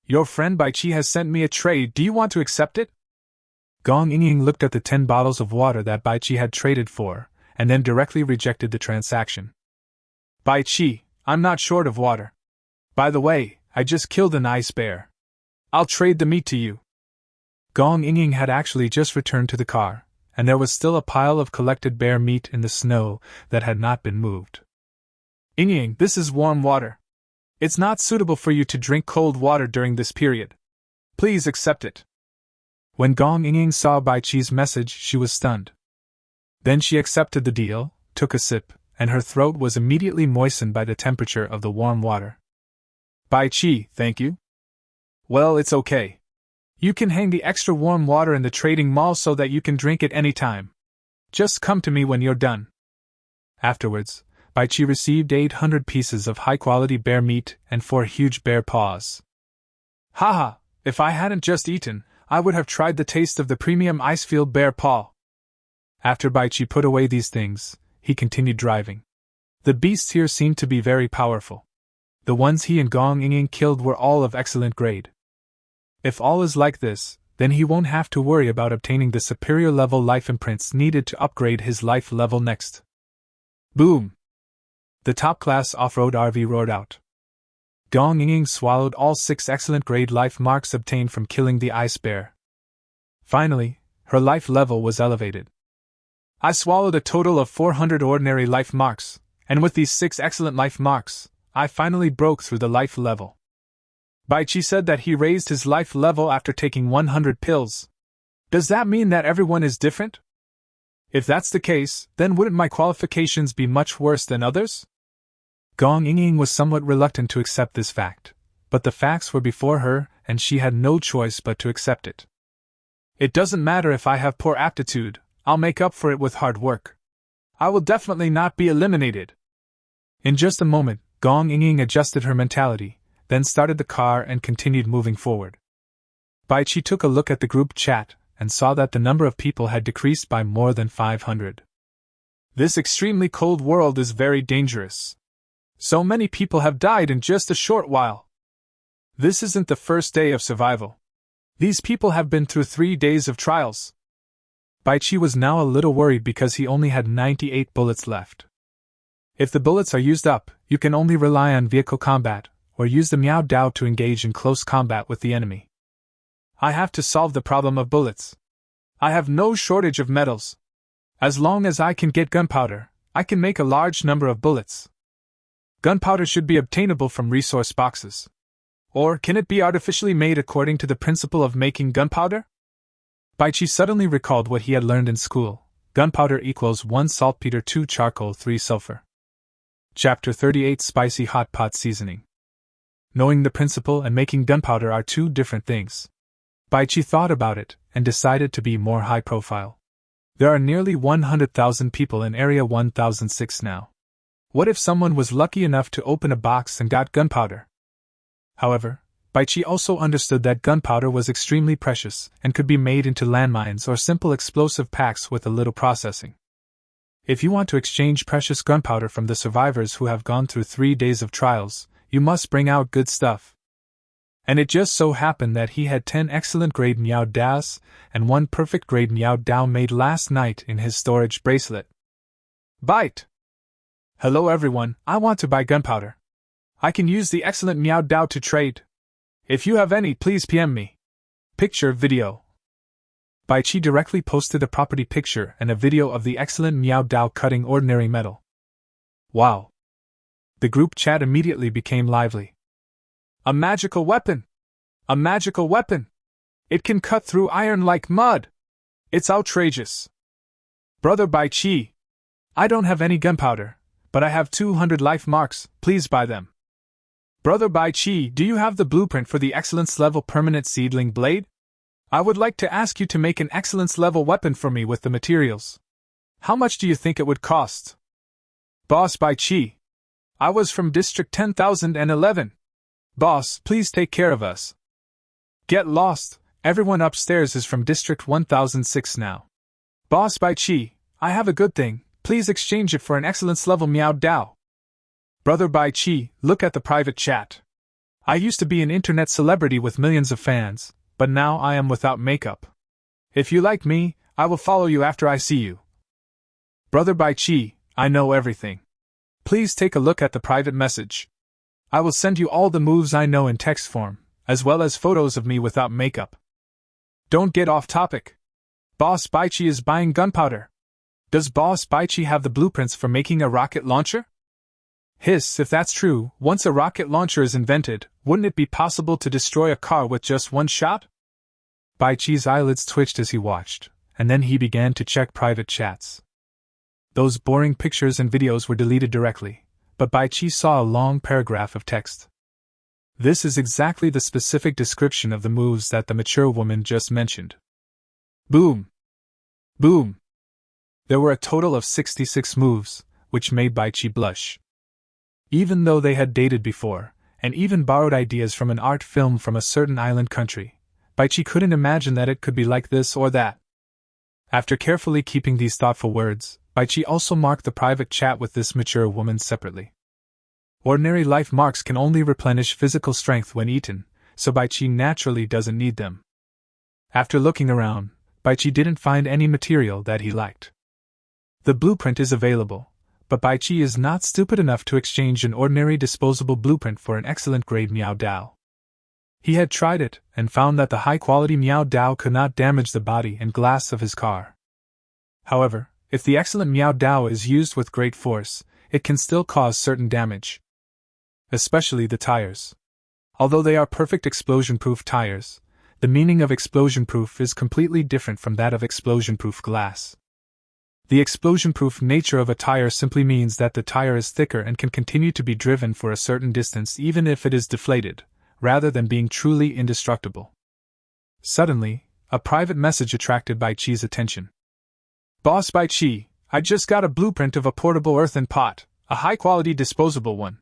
Your friend Baichi has sent me a tray, do you want to accept it? Gong Yingying looked at the 10 bottles of water that Baichi had traded for, and then directly rejected the transaction. Baichi, I'm not short of water. By the way, I just killed an ice bear. I'll trade the meat to you. Gong Yingying had actually just returned to the car, and there was still a pile of collected bear meat in the snow that had not been moved. Ying, this is warm water. It's not suitable for you to drink cold water during this period. Please accept it. When Gong Ying saw Bai Chi's message, she was stunned. Then she accepted the deal, took a sip, and her throat was immediately moistened by the temperature of the warm water. Bai Chi, thank you. Well, it's okay. You can hang the extra warm water in the trading mall so that you can drink it any time. Just come to me when you're done. Afterwards, Bai Chi received 800 pieces of high-quality bear meat and 4 huge bear paws. Haha, if I hadn't just eaten, I would have tried the taste of the premium Icefield bear paw. After Bai Chi put away these things, he continued driving. The beasts here seemed to be very powerful. The ones he and Gong Ying killed were all of excellent grade. If all is like this, then he won't have to worry about obtaining the superior level life imprints needed to upgrade his life level next. Boom! The top-class off-road RV roared out. Gong Ying swallowed all 6 excellent grade life marks obtained from killing the ice bear. Finally, her life level was elevated. I swallowed a total of 400 ordinary life marks, and with these 6 excellent life marks, I finally broke through the life level. Bai Chi said that he raised his life level after taking 100 pills. Does that mean that everyone is different? If that's the case, then wouldn't my qualifications be much worse than others? Gong Ying was somewhat reluctant to accept this fact, but the facts were before her, and she had no choice but to accept it. It doesn't matter if I have poor aptitude, I'll make up for it with hard work. I will definitely not be eliminated. In just a moment, Gong Ying adjusted her mentality, then started the car and continued moving forward. Bai Chi took a look at the group chat and saw that the number of people had decreased by more than 500. This extremely cold world is very dangerous. So many people have died in just a short while. This isn't the first day of survival. These people have been through 3 days of trials. Bai Chi was now a little worried because he only had 98 bullets left. If the bullets are used up, you can only rely on vehicle combat, or use the Miao Dao to engage in close combat with the enemy. I have to solve the problem of bullets. I have no shortage of metals. As long as I can get gunpowder, I can make a large number of bullets. Gunpowder should be obtainable from resource boxes. Or can it be artificially made according to the principle of making gunpowder? Bai Chi suddenly recalled what he had learned in school. Gunpowder equals 1 saltpeter 2 charcoal 3 sulfur. Chapter 38 Spicy Hot Pot Seasoning. Knowing the principle and making gunpowder are 2 different things. Bai Chi thought about it and decided to be more high profile. There are nearly 100,000 people in Area 1006 now. What if someone was lucky enough to open a box and got gunpowder? However, Bai Chi also understood that gunpowder was extremely precious and could be made into landmines or simple explosive packs with a little processing. If you want to exchange precious gunpowder from the survivors who have gone through 3 days of trials, you must bring out good stuff. And it just so happened that he had 10 excellent grade Miao Daos and 1 perfect grade Miao Dao made last night in his storage bracelet. Bite! Hello everyone, I want to buy gunpowder. I can use the excellent Miao Dao to trade. If you have any, please PM me. Picture video. Bai Chi directly posted a property picture and a video of the excellent Miao Dao cutting ordinary metal. Wow! The group chat immediately became lively. A magical weapon! A magical weapon! It can cut through iron like mud! It's outrageous! Brother Bai Chi! I don't have any gunpowder, but I have 200 life marks, please buy them. Brother Bai Chi, do you have the blueprint for the excellence level permanent seedling blade? I would like to ask you to make an excellence level weapon for me with the materials. How much do you think it would cost? Boss Bai Chi. I was from District 10,011. Boss, please take care of us. Get lost, everyone upstairs is from District 1006 now. Boss Bai Chi, I have a good thing, please exchange it for an excellence level Miao Dao. Brother Bai Chi, look at the private chat. I used to be an internet celebrity with millions of fans, but now I am without makeup. If you like me, I will follow you after I see you. Brother Bai Chi, I know everything. Please take a look at the private message. I will send you all the moves I know in text form, as well as photos of me without makeup. Don't get off topic. Boss Baichi is buying gunpowder. Does Boss Baichi have the blueprints for making a rocket launcher? Hiss, if that's true, once a rocket launcher is invented, wouldn't it be possible to destroy a car with just one shot? Baichi's eyelids twitched as he watched, and then he began to check private chats. Those boring pictures and videos were deleted directly, but Baichi saw a long paragraph of text. This is exactly the specific description of the moves that the mature woman just mentioned. Boom! Boom! There were a total of 66 moves, which made Baichi blush. Even though they had dated before, and even borrowed ideas from an art film from a certain island country, Baichi couldn't imagine that it could be like this or that. After carefully keeping these thoughtful words, Baichi also marked the private chat with this mature woman separately. Ordinary life marks can only replenish physical strength when eaten, so Baichi naturally doesn't need them. After looking around, Baichi didn't find any material that he liked. The blueprint is available, but Baichi is not stupid enough to exchange an ordinary disposable blueprint for an excellent grade Meow Dao. He had tried it, and found that the high-quality Meow Dao could not damage the body and glass of his car. However, if the excellent Meow Dao is used with great force, it can still cause certain damage. Especially the tires. Although they are perfect explosion-proof tires, the meaning of explosion-proof is completely different from that of explosion-proof glass. The explosion-proof nature of a tire simply means that the tire is thicker and can continue to be driven for a certain distance even if it is deflated, rather than being truly indestructible. Suddenly, a private message attracted Baichi's attention. Boss Baichi, I just got a blueprint of a portable earthen pot, a high-quality disposable one.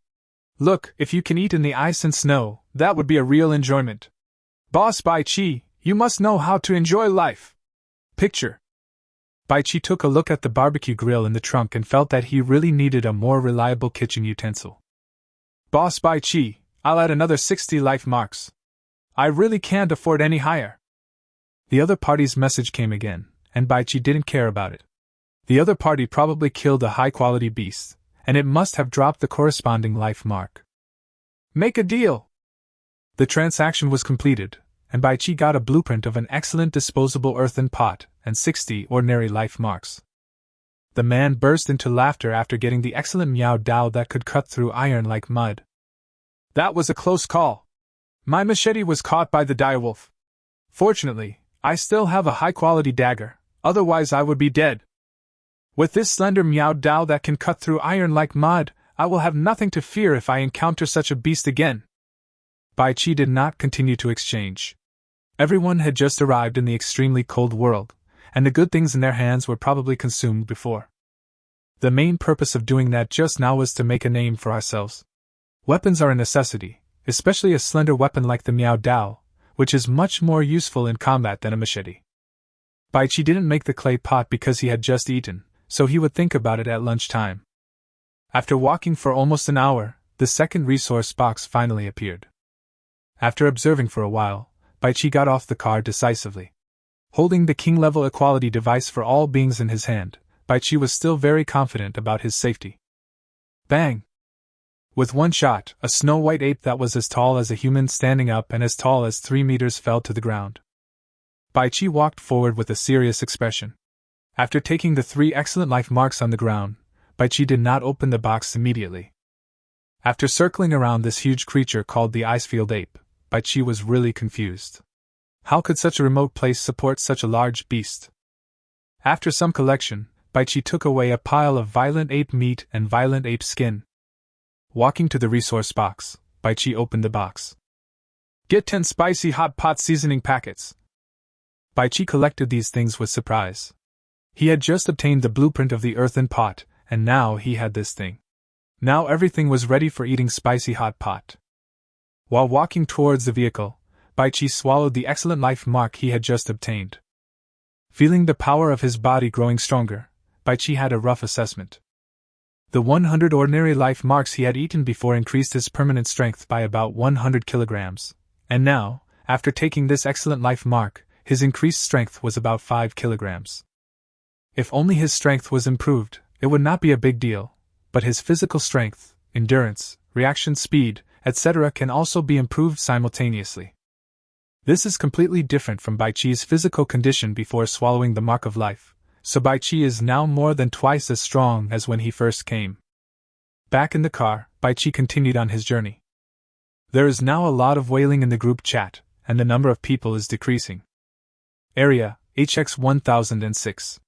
Look, if you can eat in the ice and snow, that would be a real enjoyment. Boss Baichi, you must know how to enjoy life. Picture. Baichi took a look at the barbecue grill in the trunk and felt that he really needed a more reliable kitchen utensil. Boss Baichi, I'll add another 60 life marks. I really can't afford any higher. The other party's message came again, and Baichi didn't care about it. The other party probably killed a high-quality beast, and it must have dropped the corresponding life mark. Make a deal! The transaction was completed, and Baichi got a blueprint of an excellent disposable earthen pot and 60 ordinary life marks. The man burst into laughter after getting the excellent Meow Dao that could cut through iron like mud. That was a close call. My machete was caught by the direwolf. Fortunately, I still have a high-quality dagger, otherwise I would be dead. With this slender Meow Dao that can cut through iron like mud, I will have nothing to fear if I encounter such a beast again. Baichi did not continue to exchange. Everyone had just arrived in the extremely cold world, and the good things in their hands were probably consumed before. The main purpose of doing that just now was to make a name for ourselves. Weapons are a necessity, especially a slender weapon like the Meow Dao, which is much more useful in combat than a machete. Baichi didn't make the clay pot because he had just eaten, so he would think about it at lunchtime. After walking for almost an hour, the second resource box finally appeared. After observing for a while, Baichi got off the car decisively. Holding the king-level equality device for all beings in his hand, Baichi was still very confident about his safety. Bang! With one shot, a snow-white ape that was as tall as a human standing up and as tall as 3 meters fell to the ground. Baichi walked forward with a serious expression. After taking the 3 excellent life marks on the ground, Baichi did not open the box immediately. After circling around this huge creature called the Icefield ape, Baichi was really confused. How could such a remote place support such a large beast? After some collection, Baichi took away a pile of violent ape meat and violent ape skin. Walking to the resource box, Baichi opened the box. Get 10 spicy hot pot seasoning packets. Baichi collected these things with surprise. He had just obtained the blueprint of the earthen pot, and now he had this thing. Now everything was ready for eating spicy hot pot. While walking towards the vehicle, Baichi swallowed the excellent life mark he had just obtained. Feeling the power of his body growing stronger, Baichi had a rough assessment. The 100 ordinary life marks he had eaten before increased his permanent strength by about 100 kilograms, and now, after taking this excellent life mark, his increased strength was about 5 kilograms. If only his strength was improved, it would not be a big deal, but his physical strength, endurance, reaction speed, etc. can also be improved simultaneously. This is completely different from Baichi's physical condition before swallowing the mark of life, so Baichi is now more than twice as strong as when he first came. Back in the car, Baichi continued on his journey. There is now a lot of wailing in the group chat, and the number of people is decreasing. Area, HX 1006.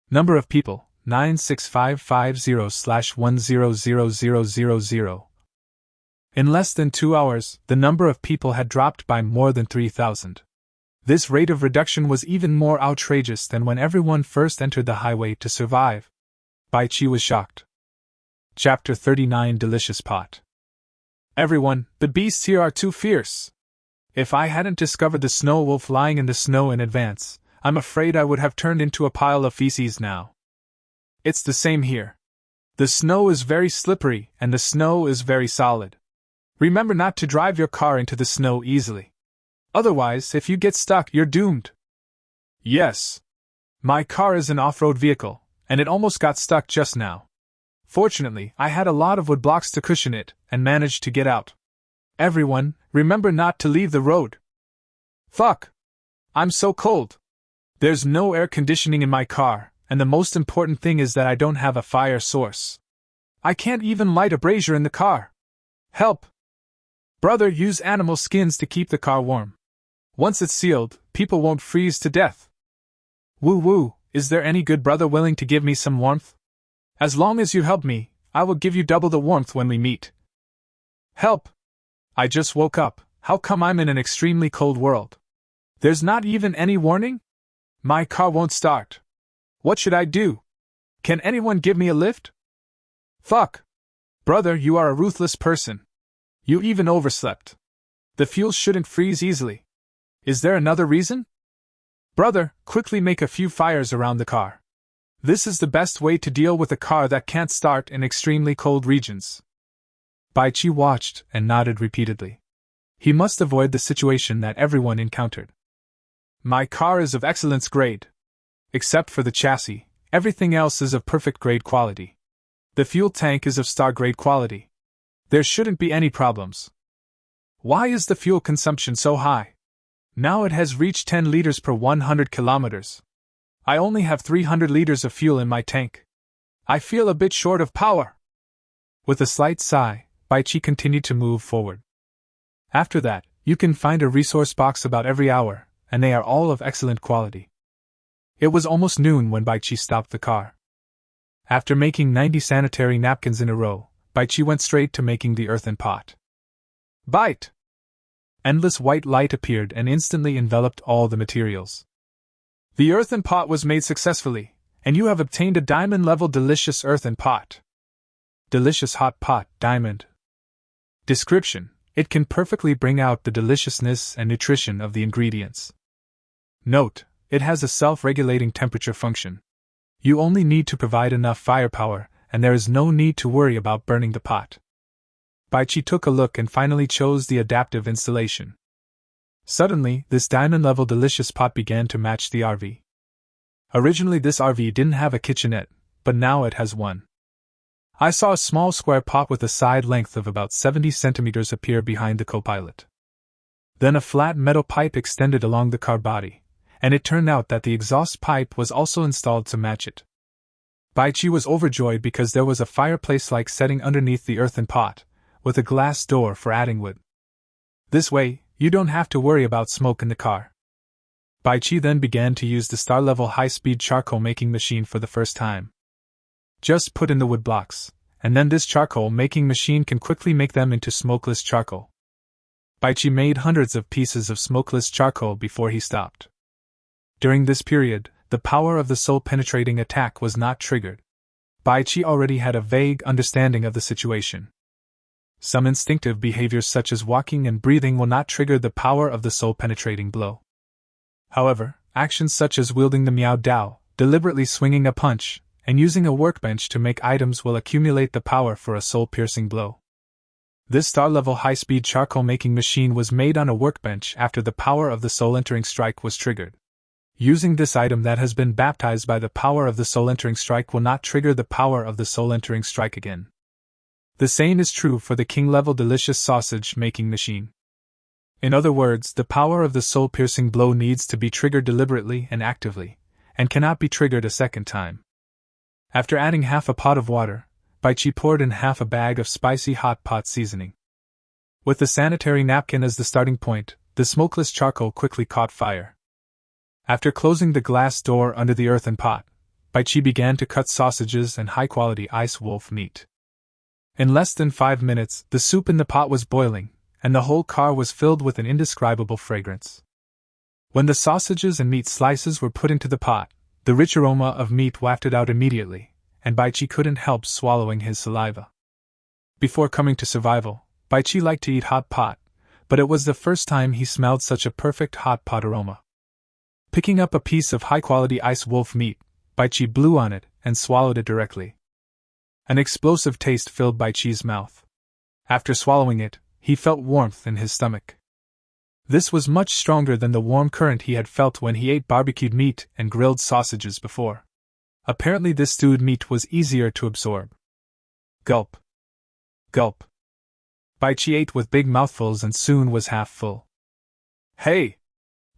Number of people, 96550/100000. In less than 2 hours, the number of people had dropped by more than 3,000. This rate of reduction was even more outrageous than when everyone first entered the highway to survive. Baichi was shocked. Chapter 39 Delicious Pot. Everyone, the beasts here are too fierce. If I hadn't discovered the snow wolf lying in the snow in advance, I'm afraid I would have turned into a pile of feces now. It's the same here. The snow is very slippery and the snow is very solid. Remember not to drive your car into the snow easily. Otherwise, if you get stuck, you're doomed. Yes. My car is an off-road vehicle, and it almost got stuck just now. Fortunately, I had a lot of wood blocks to cushion it, and managed to get out. Everyone, remember not to leave the road. Fuck! I'm so cold. There's no air conditioning in my car, and the most important thing is that I don't have a fire source. I can't even light a brazier in the car. Help! Brother, use animal skins to keep the car warm. Once it's sealed, people won't freeze to death. Woo-woo, is there any good brother willing to give me some warmth? As long as you help me, I will give you double the warmth when we meet. Help! I just woke up, how come I'm in an extremely cold world? There's not even any warning? My car won't start. What should I do? Can anyone give me a lift? Fuck! Brother, you are a ruthless person. You even overslept. The fuel shouldn't freeze easily. Is there another reason? Brother, quickly make a few fires around the car. This is the best way to deal with a car that can't start in extremely cold regions. Baichi watched and nodded repeatedly. He must avoid the situation that everyone encountered. My car is of excellence grade. Except for the chassis, everything else is of perfect grade quality. The fuel tank is of star grade quality. There shouldn't be any problems. Why is the fuel consumption so high? Now it has reached 10 liters per 100 kilometers. I only have 300 liters of fuel in my tank. I feel a bit short of power. With a slight sigh, Baichi continued to move forward. After that, you can find a resource box about every hour, and they are all of excellent quality. It was almost noon when Baichi stopped the car. After making 90 sanitary napkins in a row, Baichi went straight to making the earthen pot. Bite! Endless white light appeared and instantly enveloped all the materials. The earthen pot was made successfully, and you have obtained a diamond-level delicious earthen pot. Delicious hot pot, diamond. Description: it can perfectly bring out the deliciousness and nutrition of the ingredients. Note: it has a self-regulating temperature function. You only need to provide enough firepower, and there is no need to worry about burning the pot. Baichi took a look and finally chose the adaptive installation. Suddenly, this diamond-level delicious pot began to match the RV. Originally this RV didn't have a kitchenette, but now it has one. I saw a small square pot with a side length of about 70 centimeters appear behind the co-pilot. Then a flat metal pipe extended along the car body, and it turned out that the exhaust pipe was also installed to match it. Baichi was overjoyed because there was a fireplace-like setting underneath the earthen pot, with a glass door for adding wood. This way, you don't have to worry about smoke in the car. Baichi then began to use the star-level high-speed charcoal-making machine for the first time. Just put in the wood blocks, and then this charcoal-making machine can quickly make them into smokeless charcoal. Baichi made hundreds of pieces of smokeless charcoal before he stopped. During this period, the power of the soul-penetrating attack was not triggered. Baichi already had a vague understanding of the situation. Some instinctive behaviors such as walking and breathing will not trigger the power of the soul-penetrating blow. However, actions such as wielding the Miao Dao, deliberately swinging a punch, and using a workbench to make items will accumulate the power for a soul-piercing blow. This star-level high-speed charcoal-making machine was made on a workbench after the power of the soul-entering strike was triggered. Using this item that has been baptized by the power of the soul-entering strike will not trigger the power of the soul-entering strike again. The same is true for the king-level delicious sausage-making machine. In other words, the power of the soul-piercing blow needs to be triggered deliberately and actively, and cannot be triggered a second time. After adding half a pot of water, Baichi poured in half a bag of spicy hot pot seasoning. With the sanitary napkin as the starting point, the smokeless charcoal quickly caught fire. After closing the glass door under the earthen pot, Baichi began to cut sausages and high-quality ice wolf meat. In less than 5 minutes, the soup in the pot was boiling, and the whole car was filled with an indescribable fragrance. When the sausages and meat slices were put into the pot, the rich aroma of meat wafted out immediately, and Baichi couldn't help swallowing his saliva. Before coming to survival, Baichi liked to eat hot pot, but it was the first time he smelled such a perfect hot pot aroma. Picking up a piece of high-quality ice wolf meat, Baichi blew on it and swallowed it directly. An explosive taste filled Baichi's mouth. After swallowing it, he felt warmth in his stomach. This was much stronger than the warm current he had felt when he ate barbecued meat and grilled sausages before. Apparently this stewed meat was easier to absorb. Gulp. Gulp. Baichi ate with big mouthfuls and soon was half full. Hey!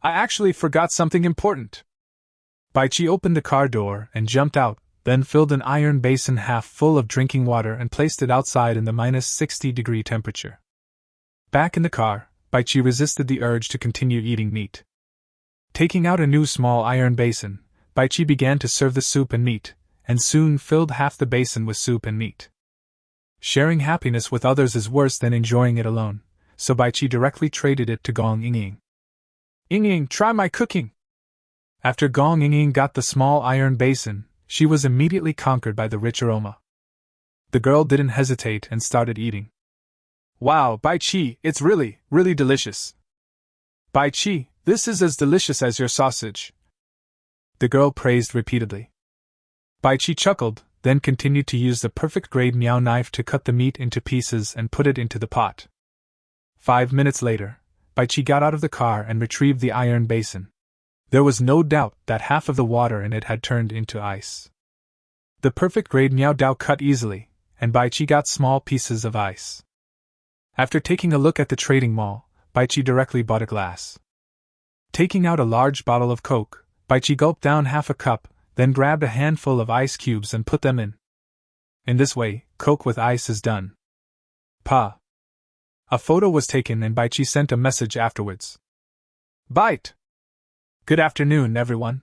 I actually forgot something important. Baichi opened the car door and jumped out, then filled an iron basin half full of drinking water and placed it outside in the -60-degree temperature. Back in the car, Baichi resisted the urge to continue eating meat. Taking out a new small iron basin, Baichi began to serve the soup and meat, and soon filled half the basin with soup and meat. Sharing happiness with others is worse than enjoying it alone, so Baichi directly traded it to Gong Yingying. Yingying, try my cooking! After Gong Yingying got the small iron basin, she was immediately conquered by the rich aroma. The girl didn't hesitate and started eating. Wow, Baichi, it's really, really delicious. Baichi, this is as delicious as your sausage. The girl praised repeatedly. Baichi chuckled, then continued to use the perfect grade meow knife to cut the meat into pieces and put it into the pot. 5 minutes later, Baichi got out of the car and retrieved the iron basin. There was no doubt that half of the water in it had turned into ice. The perfect grade meow dao cut easily, and Baichi got small pieces of ice. After taking a look at the trading mall, Baichi directly bought a glass. Taking out a large bottle of Coke, Baichi gulped down half a cup, then grabbed a handful of ice cubes and put them in. In this way, Coke with ice is done. Pa. A photo was taken and Baichi sent a message afterwards. Bite! Good afternoon, everyone.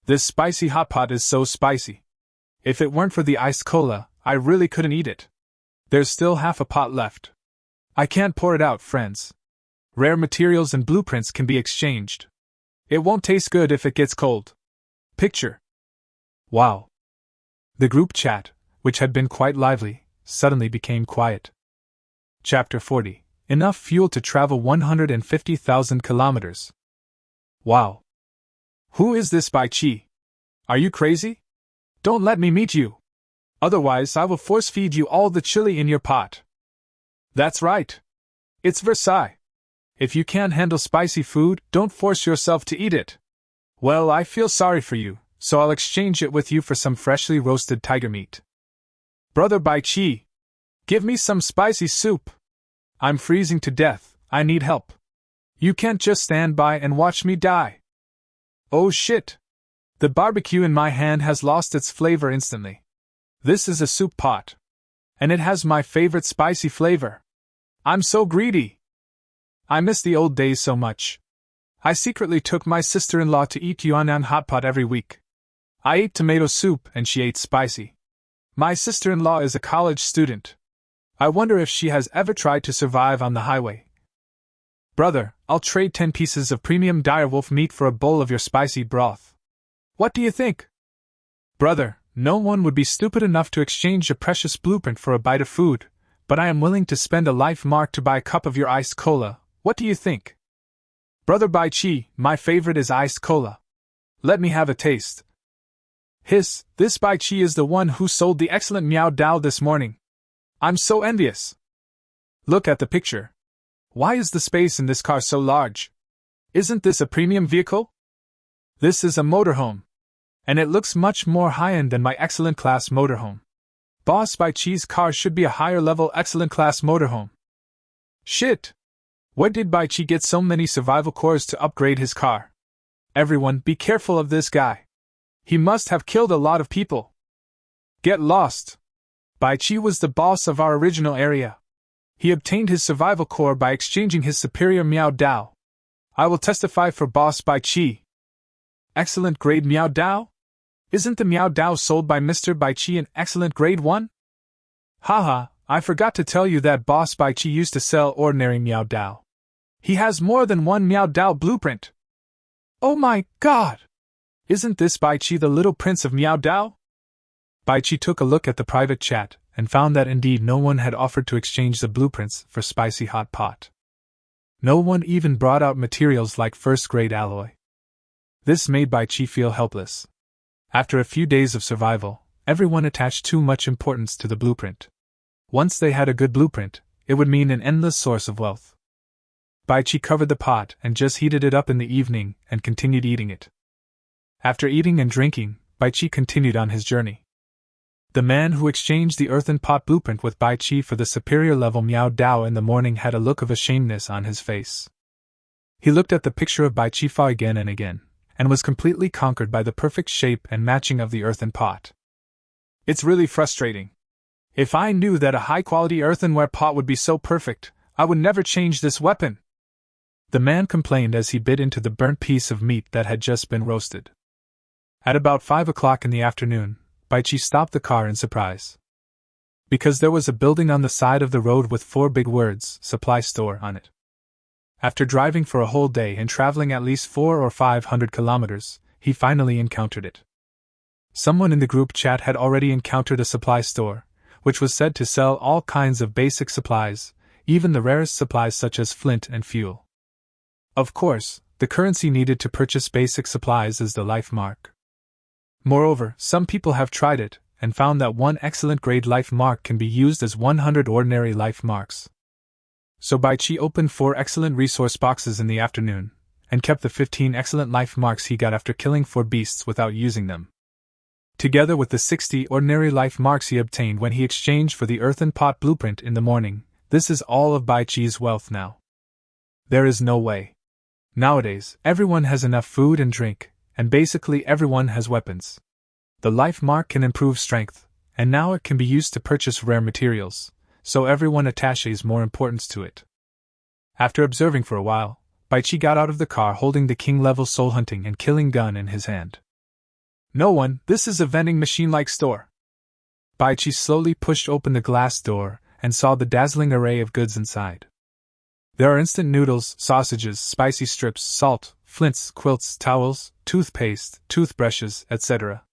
This spicy hot pot is so spicy. If it weren't for the iced cola, I really couldn't eat it. There's still half a pot left. I can't pour it out, friends. Rare materials and blueprints can be exchanged. It won't taste good if it gets cold. Picture. Wow. The group chat, which had been quite lively, suddenly became quiet. Chapter 40. Enough fuel to travel 150,000 kilometers. Wow. Who is this Baichi? Are you crazy? Don't let me meet you. Otherwise I will force feed you all the chili in your pot. That's right. It's Versailles. If you can't handle spicy food, don't force yourself to eat it. Well, I feel sorry for you, so I'll exchange it with you for some freshly roasted tiger meat. Brother Baichi, give me some spicy soup. I'm freezing to death, I need help. You can't just stand by and watch me die. Oh shit! The barbecue in my hand has lost its flavor instantly. This is a soup pot. And it has my favorite spicy flavor. I'm so greedy. I miss the old days so much. I secretly took my sister-in-law to eat Yuanan hot pot every week. I ate tomato soup and she ate spicy. My sister-in-law is a college student. I wonder if she has ever tried to survive on the highway. Brother, I'll trade 10 pieces of premium direwolf meat for a bowl of your spicy broth. What do you think? Brother, no one would be stupid enough to exchange a precious blueprint for a bite of food, but I am willing to spend a life mark to buy a cup of your iced cola. What do you think? Brother Baichi, my favorite is iced cola. Let me have a taste. Hiss, this Baichi is the one who sold the excellent Miao Dao this morning. I'm so envious. Look at the picture. Why is the space in this car so large? Isn't this a premium vehicle? This is a motorhome. And it looks much more high-end than my excellent class motorhome. Boss Baichi's car should be a higher level excellent class motorhome. Shit! Where did Baichi get so many survival cores to upgrade his car? Everyone, be careful of this guy. He must have killed a lot of people. Get lost. Baichi was the boss of our original area. He obtained his survival core by exchanging his superior Miao Dao. I will testify for Boss Baichi. Excellent grade Miao Dao? Isn't the Miao Dao sold by Mr. Baichi an excellent grade 1? Haha, I forgot to tell you that Boss Baichi used to sell ordinary Miao Dao. He has more than one Miao Dao blueprint. Oh my god! Isn't this Baichi the little prince of Miao Dao? Baichi took a look at the private chat and found that indeed no one had offered to exchange the blueprints for spicy hot pot. No one even brought out materials like first-grade alloy. This made Baichi feel helpless. After a few days of survival, everyone attached too much importance to the blueprint. Once they had a good blueprint, it would mean an endless source of wealth. Baichi covered the pot and just heated it up in the evening and continued eating it. After eating and drinking, Baichi continued on his journey. The man who exchanged the earthen pot blueprint with Baichi for the superior level Miao Dao in the morning had a look of ashamedness on his face. He looked at the picture of Baichi Fa again and again, and was completely conquered by the perfect shape and matching of the earthen pot. It's really frustrating. If I knew that a high-quality earthenware pot would be so perfect, I would never change this weapon. The man complained as he bit into the burnt piece of meat that had just been roasted. At about 5 o'clock in the afternoon, Baichi stopped the car in surprise. Because there was a building on the side of the road with 4 big words, supply store, on it. After driving for a whole day and traveling at least 400 or 500 kilometers, he finally encountered it. Someone in the group chat had already encountered a supply store, which was said to sell all kinds of basic supplies, even the rarest supplies such as flint and fuel. Of course, the currency needed to purchase basic supplies is the life mark. Moreover, some people have tried it, and found that one excellent grade life mark can be used as 100 ordinary life marks. So Baichi opened 4 excellent resource boxes in the afternoon, and kept the 15 excellent life marks he got after killing 4 beasts without using them. Together with the 60 ordinary life marks he obtained when he exchanged for the earthen pot blueprint in the morning, this is all of Baichi's wealth now. There is no way. Nowadays, everyone has enough food and drink, and basically everyone has weapons. The life mark can improve strength, and now it can be used to purchase rare materials, so everyone attaches more importance to it. After observing for a while, Baichi got out of the car holding the king-level soul hunting and killing gun in his hand. No one, this is a vending machine-like store. Baichi slowly pushed open the glass door and saw the dazzling array of goods inside. There are instant noodles, sausages, spicy strips, salt, flints, quilts, towels, toothpaste, toothbrushes, etc.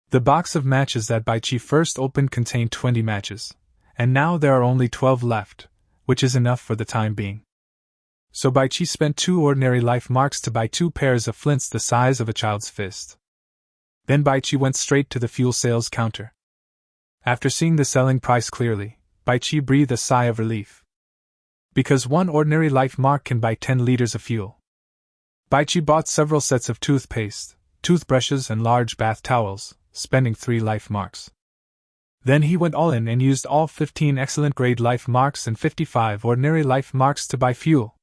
The box of matches that Baichi first opened contained 20 matches, and now there are only 12 left, which is enough for the time being. So Baichi spent 2 ordinary life marks to buy 2 pairs of flints the size of a child's fist. Then Baichi went straight to the fuel sales counter. After seeing the selling price clearly, Baichi breathed a sigh of relief. Because 1 ordinary life mark can buy 10 liters of fuel. Baichi bought several sets of toothpaste, toothbrushes and large bath towels, spending 3 life marks. Then he went all in and used all 15 excellent grade life marks and 55 ordinary life marks to buy fuel.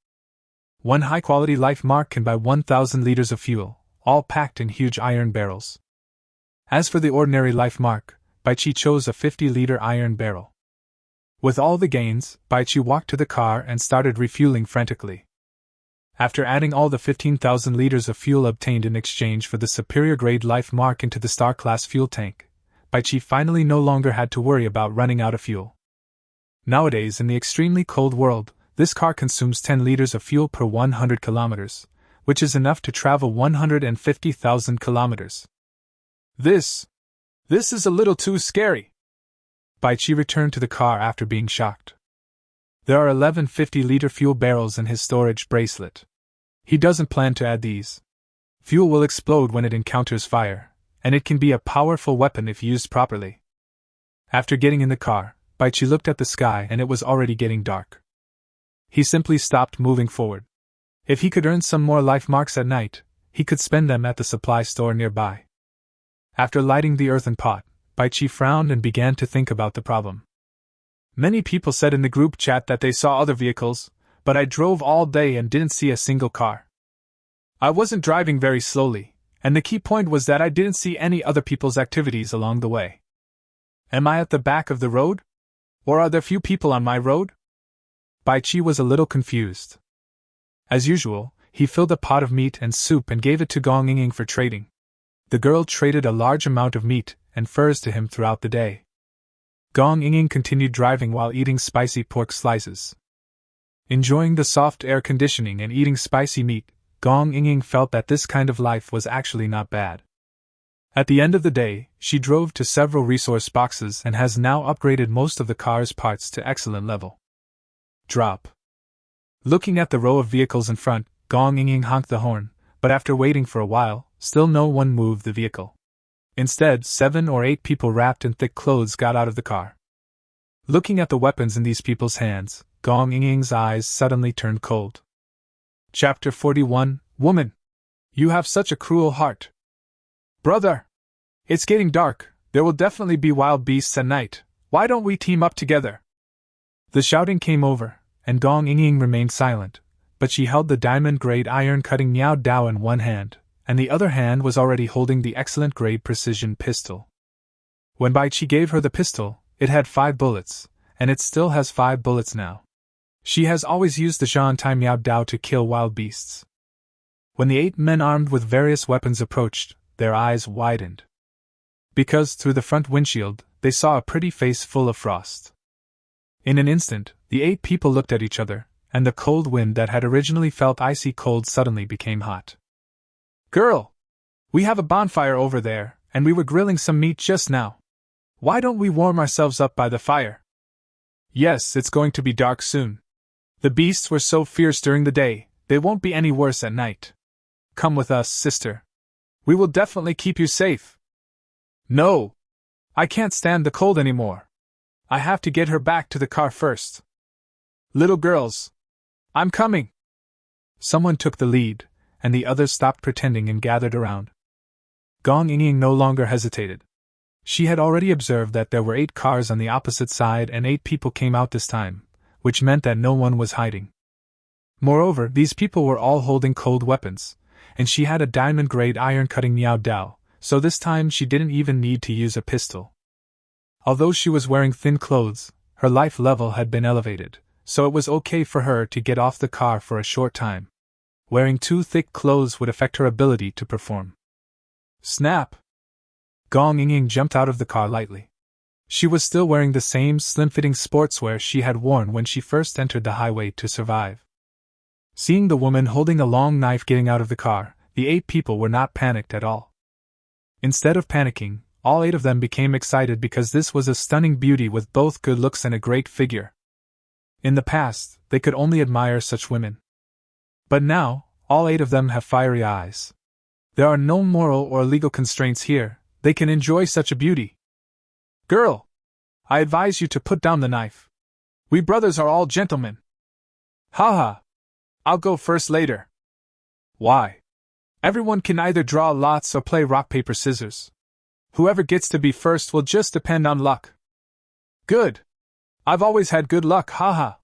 1 high-quality life mark can buy 1,000 liters of fuel, all packed in huge iron barrels. As for the ordinary life mark, Baichi chose a 50-liter iron barrel. With all the gains, Baichi walked to the car and started refueling frantically. After adding all the 15,000 liters of fuel obtained in exchange for the superior grade life mark into the star-class fuel tank, Baichi finally no longer had to worry about running out of fuel. Nowadays, in the extremely cold world, this car consumes 10 liters of fuel per 100 kilometers, which is enough to travel 150,000 kilometers. This is a little too scary. Baichi returned to the car after being shocked. There are 11 50-liter fuel barrels in his storage bracelet. He doesn't plan to add these. Fuel will explode when it encounters fire, and it can be a powerful weapon if used properly. After getting in the car, Baichi looked at the sky and it was already getting dark. He simply stopped moving forward. If he could earn some more life marks at night, he could spend them at the supply store nearby. After lighting the earthen pot, Baichi frowned and began to think about the problem. Many people said in the group chat that they saw other vehicles, but I drove all day and didn't see a single car. I wasn't driving very slowly, and the key point was that I didn't see any other people's activities along the way. Am I at the back of the road? Or are there few people on my road? Bai Chi was a little confused. As usual, he filled a pot of meat and soup and gave it to Gong Ying for trading. The girl traded a large amount of meat and furs to him throughout the day. Gong Ying continued driving while eating spicy pork slices. Enjoying the soft air conditioning and eating spicy meat, Gong Ying felt that this kind of life was actually not bad. At the end of the day, she drove to several resource boxes and has now upgraded most of the car's parts to excellent level. Drop. Looking at the row of vehicles in front, Gong Ying honked the horn, but after waiting for a while, still no one moved the vehicle. Instead, 7 or 8 people wrapped in thick clothes got out of the car. Looking at the weapons in these people's hands, Gong Ying's eyes suddenly turned cold. Chapter 41, Woman! You have such a cruel heart. Brother! It's getting dark, there will definitely be wild beasts at night, why don't we team up together? The shouting came over, and Gong Ying remained silent, but she held the diamond-grade iron-cutting Miao Dao in one hand, and the other hand was already holding the excellent-grade precision pistol. When Bai Chi gave her the pistol, it had 5 bullets, and it still has 5 bullets now. She has always used the Zhantai Miao Dao to kill wild beasts. When the 8 men armed with various weapons approached, their eyes widened. Because, through the front windshield, they saw a pretty face full of frost. In an instant, the 8 people looked at each other, and the cold wind that had originally felt icy cold suddenly became hot. Girl! We have a bonfire over there, and we were grilling some meat just now. Why don't we warm ourselves up by the fire? Yes, it's going to be dark soon. The beasts were so fierce during the day, they won't be any worse at night. Come with us, sister. We will definitely keep you safe. No! I can't stand the cold anymore. I have to get her back to the car first. Little girls! I'm coming! Someone took the lead, and the others stopped pretending and gathered around. Gong Ying no longer hesitated. She had already observed that there were 8 cars on the opposite side and 8 people came out this time, which meant that no one was hiding. Moreover, these people were all holding cold weapons, and she had a diamond-grade iron-cutting Miao Dao, so this time she didn't even need to use a pistol. Although she was wearing thin clothes, her life level had been elevated, so it was okay for her to get off the car for a short time. Wearing too thick clothes would affect her ability to perform. Snap! Gong Ying jumped out of the car lightly. She was still wearing the same slim-fitting sportswear she had worn when she first entered the highway to survive. Seeing the woman holding a long knife getting out of the car, the 8 people were not panicked at all. Instead of panicking, all 8 of them became excited because this was a stunning beauty with both good looks and a great figure. In the past, they could only admire such women. But now, all 8 of them have fiery eyes. There are no moral or legal constraints here, they can enjoy such a beauty. Girl! I advise you to put down the knife. We brothers are all gentlemen. Haha! I'll go first later. Why? Everyone can either draw lots or play rock paper scissors. Whoever gets to be first will just depend on luck. Good! I've always had good luck, haha!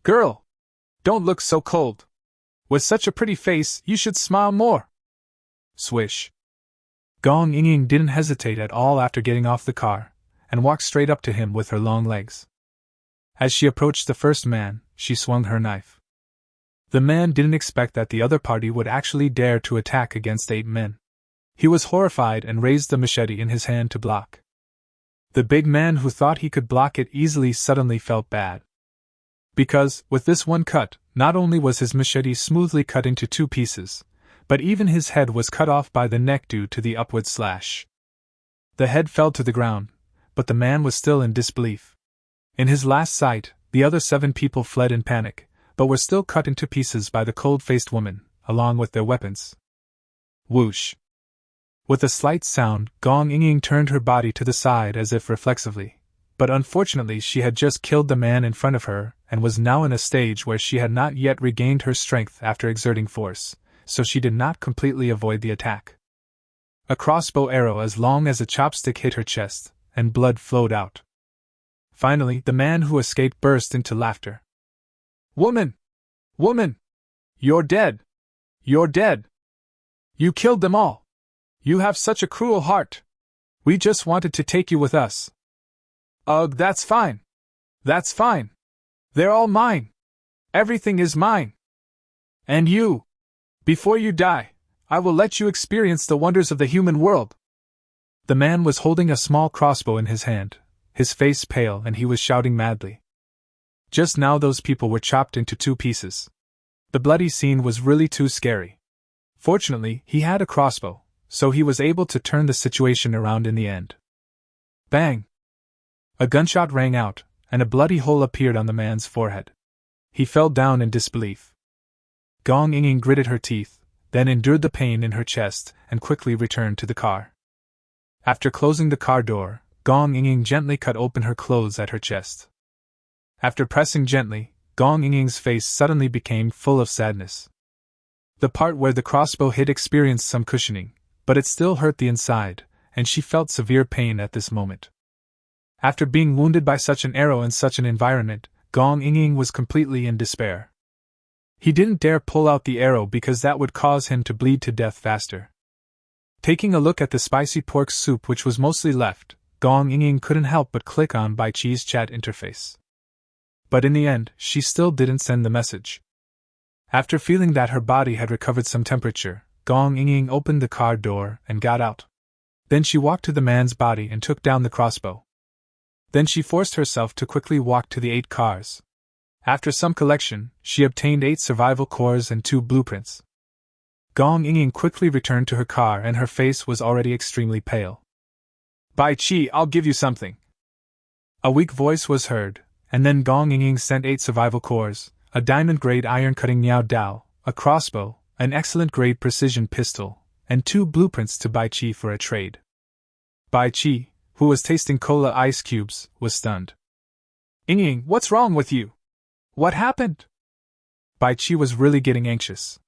Girl! Don't look so cold. With such a pretty face, you should smile more. Swish. Gong Ying didn't hesitate at all after getting off the car, and walked straight up to him with her long legs. As she approached the first man, she swung her knife. The man didn't expect that the other party would actually dare to attack against 8 men. He was horrified and raised the machete in his hand to block. The big man who thought he could block it easily suddenly felt bad. Because, with this one cut, not only was his machete smoothly cut into 2 pieces, but even his head was cut off by the neck due to the upward slash. The head fell to the ground, but the man was still in disbelief. In his last sight, the other 7 people fled in panic, but were still cut into pieces by the cold-faced woman, along with their weapons. Whoosh! With a slight sound, Gong Ying turned her body to the side as if reflexively, but unfortunately she had just killed the man in front of her and was now in a stage where she had not yet regained her strength after exerting force, so she did not completely avoid the attack. A crossbow arrow as long as a chopstick hit her chest, and blood flowed out. Finally, the man who escaped burst into laughter. Woman! Woman! You're dead! You're dead! You killed them all! You have such a cruel heart! We just wanted to take you with us. Ugh, that's fine! That's fine! They're all mine! Everything is mine! And you! Before you die, I will let you experience the wonders of the human world! The man was holding a small crossbow in his hand, his face pale, and he was shouting madly. Just now those people were chopped into 2 pieces. The bloody scene was really too scary. Fortunately, he had a crossbow, so he was able to turn the situation around in the end. Bang! A gunshot rang out, and a bloody hole appeared on the man's forehead. He fell down in disbelief. Gong Ying gritted her teeth, then endured the pain in her chest, and quickly returned to the car. After closing the car door, Gong Ying gently cut open her clothes at her chest. After pressing gently, Gong Ying's face suddenly became full of sadness. The part where the crossbow hit experienced some cushioning, but it still hurt the inside, and she felt severe pain at this moment. After being wounded by such an arrow in such an environment, Gong Ying was completely in despair. He didn't dare pull out the arrow because that would cause him to bleed to death faster. Taking a look at the spicy pork soup which was mostly left, Gong Ying couldn't help but click on Bai Chi's chat interface. But in the end, she still didn't send the message. After feeling that her body had recovered some temperature, Gong Ying opened the car door and got out. Then she walked to the man's body and took down the crossbow. Then she forced herself to quickly walk to the 8 cars. After some collection, she obtained 8 survival cores and 2 blueprints. Gong Ying quickly returned to her car and her face was already extremely pale. Bai Chi, I'll give you something. A weak voice was heard, and then Gong Ying sent 8 survival cores, a diamond-grade iron-cutting Niao Dao, a crossbow, an excellent-grade precision pistol, and 2 blueprints to Bai Chi for a trade. Bai Chi, who was tasting cola ice cubes, was stunned. Ying, what's wrong with you? What happened? Bai Chi was really getting anxious.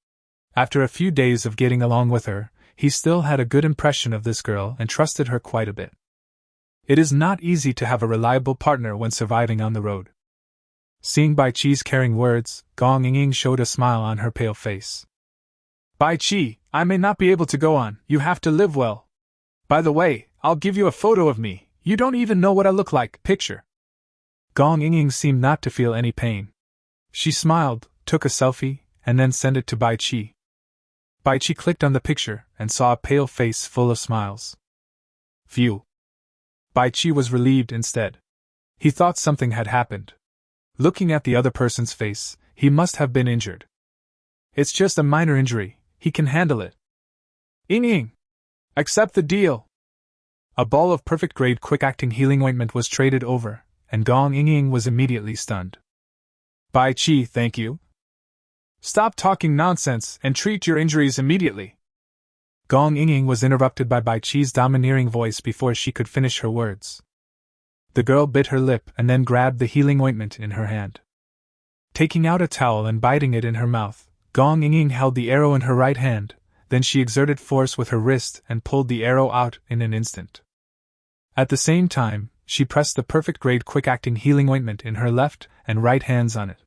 After a few days of getting along with her, he still had a good impression of this girl and trusted her quite a bit. It is not easy to have a reliable partner when surviving on the road. Seeing Bai Chi's caring words, Gong Ying showed a smile on her pale face. Bai Chi, I may not be able to go on, you have to live well. By the way, I'll give you a photo of me, you don't even know what I look like, picture. Gong Ying seemed not to feel any pain. She smiled, took a selfie, and then sent it to Bai Chi. Bai Chi clicked on the picture and saw a pale face full of smiles. Phew. Bai Chi was relieved instead. He thought something had happened. Looking at the other person's face, he must have been injured. It's just a minor injury, he can handle it. Ying! Accept the deal! A ball of perfect-grade quick-acting healing ointment was traded over, and Gong Ying was immediately stunned. Bai Chi, thank you. Stop talking nonsense and treat your injuries immediately. Gong Ying was interrupted by Bai Chi's domineering voice before she could finish her words. The girl bit her lip and then grabbed the healing ointment in her hand. Taking out a towel and biting it in her mouth, Gong Ying held the arrow in her right hand, then she exerted force with her wrist and pulled the arrow out in an instant. At the same time, she pressed the perfect-grade quick-acting healing ointment in her left and right hands on it.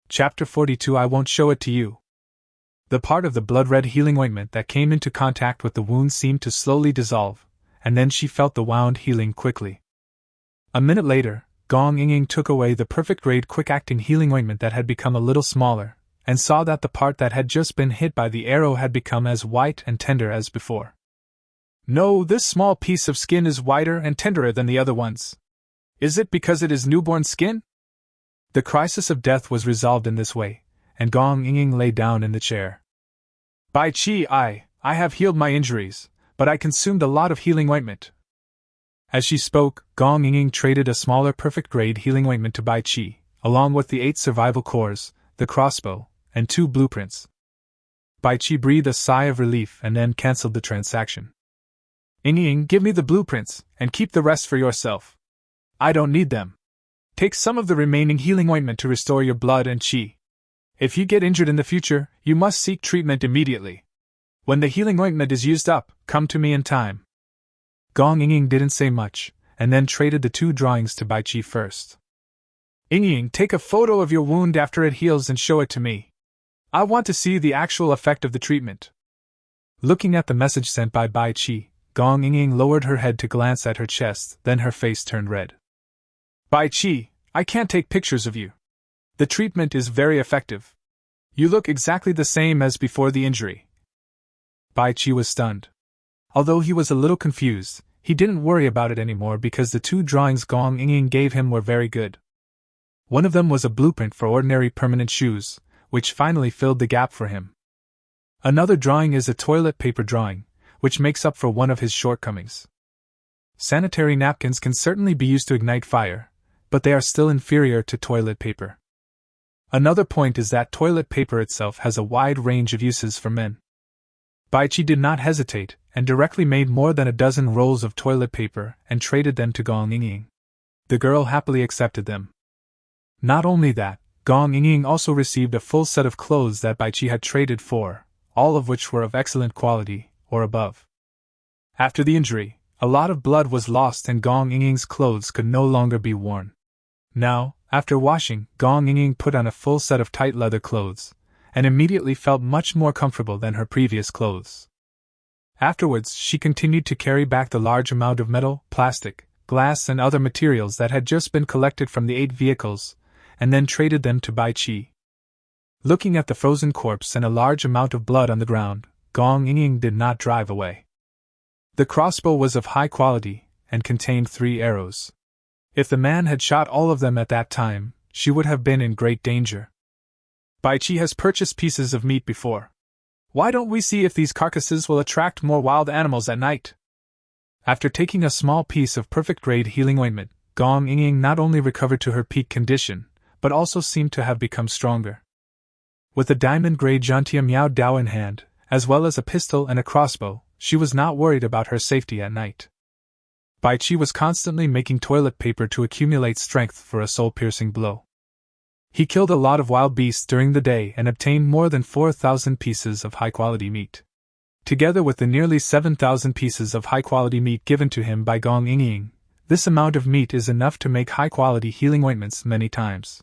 Chapter 42. I won't show it to you. The part of the blood-red healing ointment that came into contact with the wound seemed to slowly dissolve, and then she felt the wound healing quickly. A minute later, Gong Ying took away the perfect-grade quick-acting healing ointment that had become a little smaller, and saw that the part that had just been hit by the arrow had become as white and tender as before. No, this small piece of skin is whiter and tenderer than the other ones. Is it because it is newborn skin? The crisis of death was resolved in this way, and Gong Ying lay down in the chair. Bai Chi, I have healed my injuries, but I consumed a lot of healing ointment. As she spoke, Gong Ying traded a smaller perfect-grade healing ointment to Bai Chi, along with the 8 survival cores, the crossbow, and 2 blueprints. Bai Chi breathed a sigh of relief and then cancelled the transaction. Ying, give me the blueprints, and keep the rest for yourself. I don't need them. Take some of the remaining healing ointment to restore your blood and chi. If you get injured in the future, you must seek treatment immediately. When the healing ointment is used up, come to me in time. Gong Ying didn't say much, and then traded the 2 drawings to Bai Chi first. Ying, take a photo of your wound after it heals and show it to me. I want to see the actual effect of the treatment. Looking at the message sent by Bai Chi, Gong Ying lowered her head to glance at her chest, then her face turned red. Bai Chi, I can't take pictures of you. The treatment is very effective. You look exactly the same as before the injury. Bai Chi was stunned. Although he was a little confused, he didn't worry about it anymore because the 2 drawings Gong Ying gave him were very good. One of them was a blueprint for ordinary permanent shoes, which finally filled the gap for him. Another drawing is a toilet paper drawing, which makes up for one of his shortcomings. Sanitary napkins can certainly be used to ignite fire, but they are still inferior to toilet paper. Another point is that toilet paper itself has a wide range of uses for men. Bai Chi did not hesitate, and directly made more than a dozen rolls of toilet paper and traded them to Gong Ying. The girl happily accepted them. Not only that, Gong Ying also received a full set of clothes that Bai Chi had traded for, all of which were of excellent quality, or above. After the injury, a lot of blood was lost and Gong Ying's clothes could no longer be worn. Now, after washing, Gong Ying put on a full set of tight leather clothes, and immediately felt much more comfortable than her previous clothes. Afterwards, she continued to carry back the large amount of metal, plastic, glass and other materials that had just been collected from the 8 vehicles, and then traded them to Bai Chi. Looking at the frozen corpse and a large amount of blood on the ground, Gong Ying did not drive away. The crossbow was of high quality, and contained 3 arrows. If the man had shot all of them at that time, she would have been in great danger. Bai Chi has purchased pieces of meat before. Why don't we see if these carcasses will attract more wild animals at night? After taking a small piece of perfect-grade healing ointment, Gong Ying not only recovered to her peak condition, but also seemed to have become stronger. With a diamond-grade Jantia Miao Dao in hand, as well as a pistol and a crossbow, she was not worried about her safety at night. Bai Chi was constantly making toilet paper to accumulate strength for a soul-piercing blow. He killed a lot of wild beasts during the day and obtained more than 4,000 pieces of high-quality meat. Together with the nearly 7,000 pieces of high-quality meat given to him by Gong Ying, this amount of meat is enough to make high-quality healing ointments many times.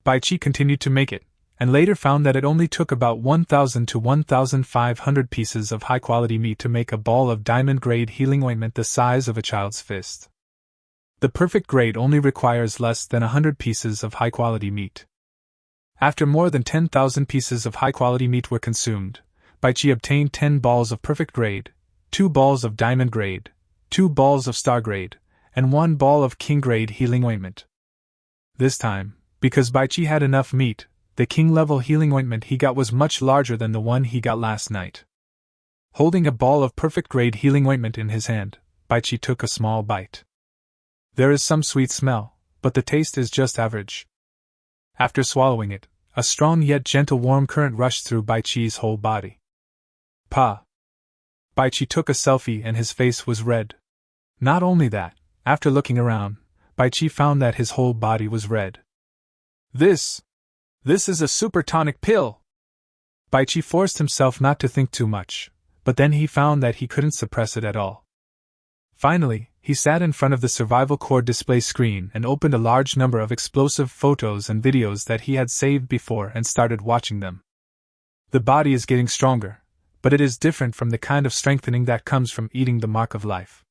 Bai Chi continued to make it, and later found that it only took about 1,000 to 1,500 pieces of high-quality meat to make a ball of diamond-grade healing ointment the size of a child's fist. The perfect grade only requires less than 100 pieces of high-quality meat. After more than 10,000 pieces of high-quality meat were consumed, Bai Chi obtained 10 balls of perfect grade, 2 balls of diamond grade, 2 balls of star grade, and 1 ball of king grade healing ointment. This time, because Bai Chi had enough meat, the king-level healing ointment he got was much larger than the one he got last night. Holding a ball of perfect-grade healing ointment in his hand, Bai Chi took a small bite. There is some sweet smell, but the taste is just average. After swallowing it, a strong yet gentle warm current rushed through Bai Chi's whole body. Pa! Bai Chi took a selfie and his face was red. Not only that, after looking around, Bai Chi found that his whole body was red. This is a super tonic pill! Bai Chi forced himself not to think too much, but then he found that he couldn't suppress it at all. Finally, he sat in front of the survival core display screen and opened a large number of explosive photos and videos that he had saved before and started watching them. The body is getting stronger, but it is different from the kind of strengthening that comes from eating the mark of life.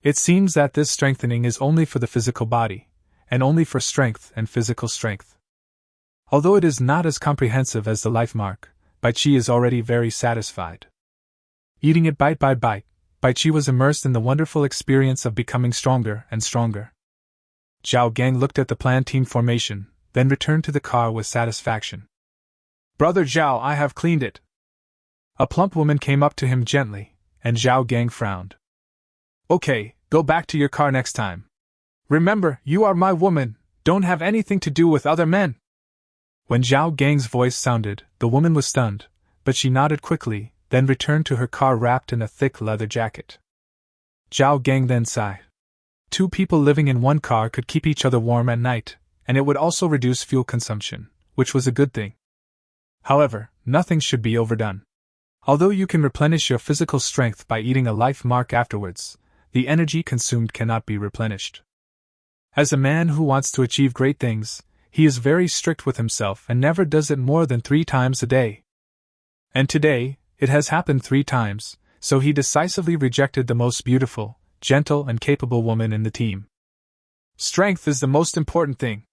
It seems that this strengthening is only for the physical body, and only for strength and physical strength. Although it is not as comprehensive as the life mark, Bai Chi is already very satisfied. Eating it bite by bite, Bai Chi was immersed in the wonderful experience of becoming stronger and stronger. Zhao Gang looked at the planned team formation, then returned to the car with satisfaction. "Brother Zhao, I have cleaned it." A plump woman came up to him gently, and Zhao Gang frowned. "Okay, go back to your car next time. Remember, you are my woman, don't have anything to do with other men." When Zhao Gang's voice sounded, the woman was stunned, but she nodded quickly, then returned to her car wrapped in a thick leather jacket. Zhao Gang then sighed. 2 people living in one car could keep each other warm at night, and it would also reduce fuel consumption, which was a good thing. However, nothing should be overdone. Although you can replenish your physical strength by eating a life mark afterwards, the energy consumed cannot be replenished. As a man who wants to achieve great things, he is very strict with himself and never does it more than 3 times a day. And today, it has happened 3 times, so he decisively rejected the most beautiful, gentle, and capable woman in the team. Strength is the most important thing.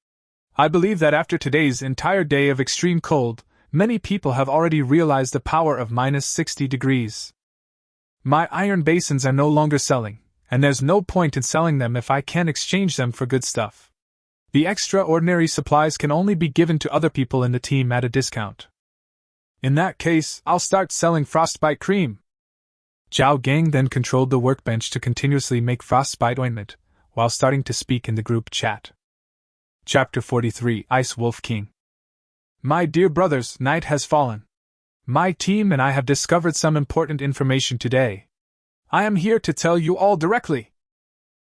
I believe that after today's entire day of extreme cold, many people have already realized the power of -60 degrees. My iron basins are no longer selling, and there's no point in selling them if I can't exchange them for good stuff. The extraordinary supplies can only be given to other people in the team at a discount. In that case, I'll start selling frostbite cream. Zhao Gang then controlled the workbench to continuously make frostbite ointment, while starting to speak in the group chat. Chapter 43: Ice Wolf King. My dear brothers, night has fallen. My team and I have discovered some important information today. I am here to tell you all directly.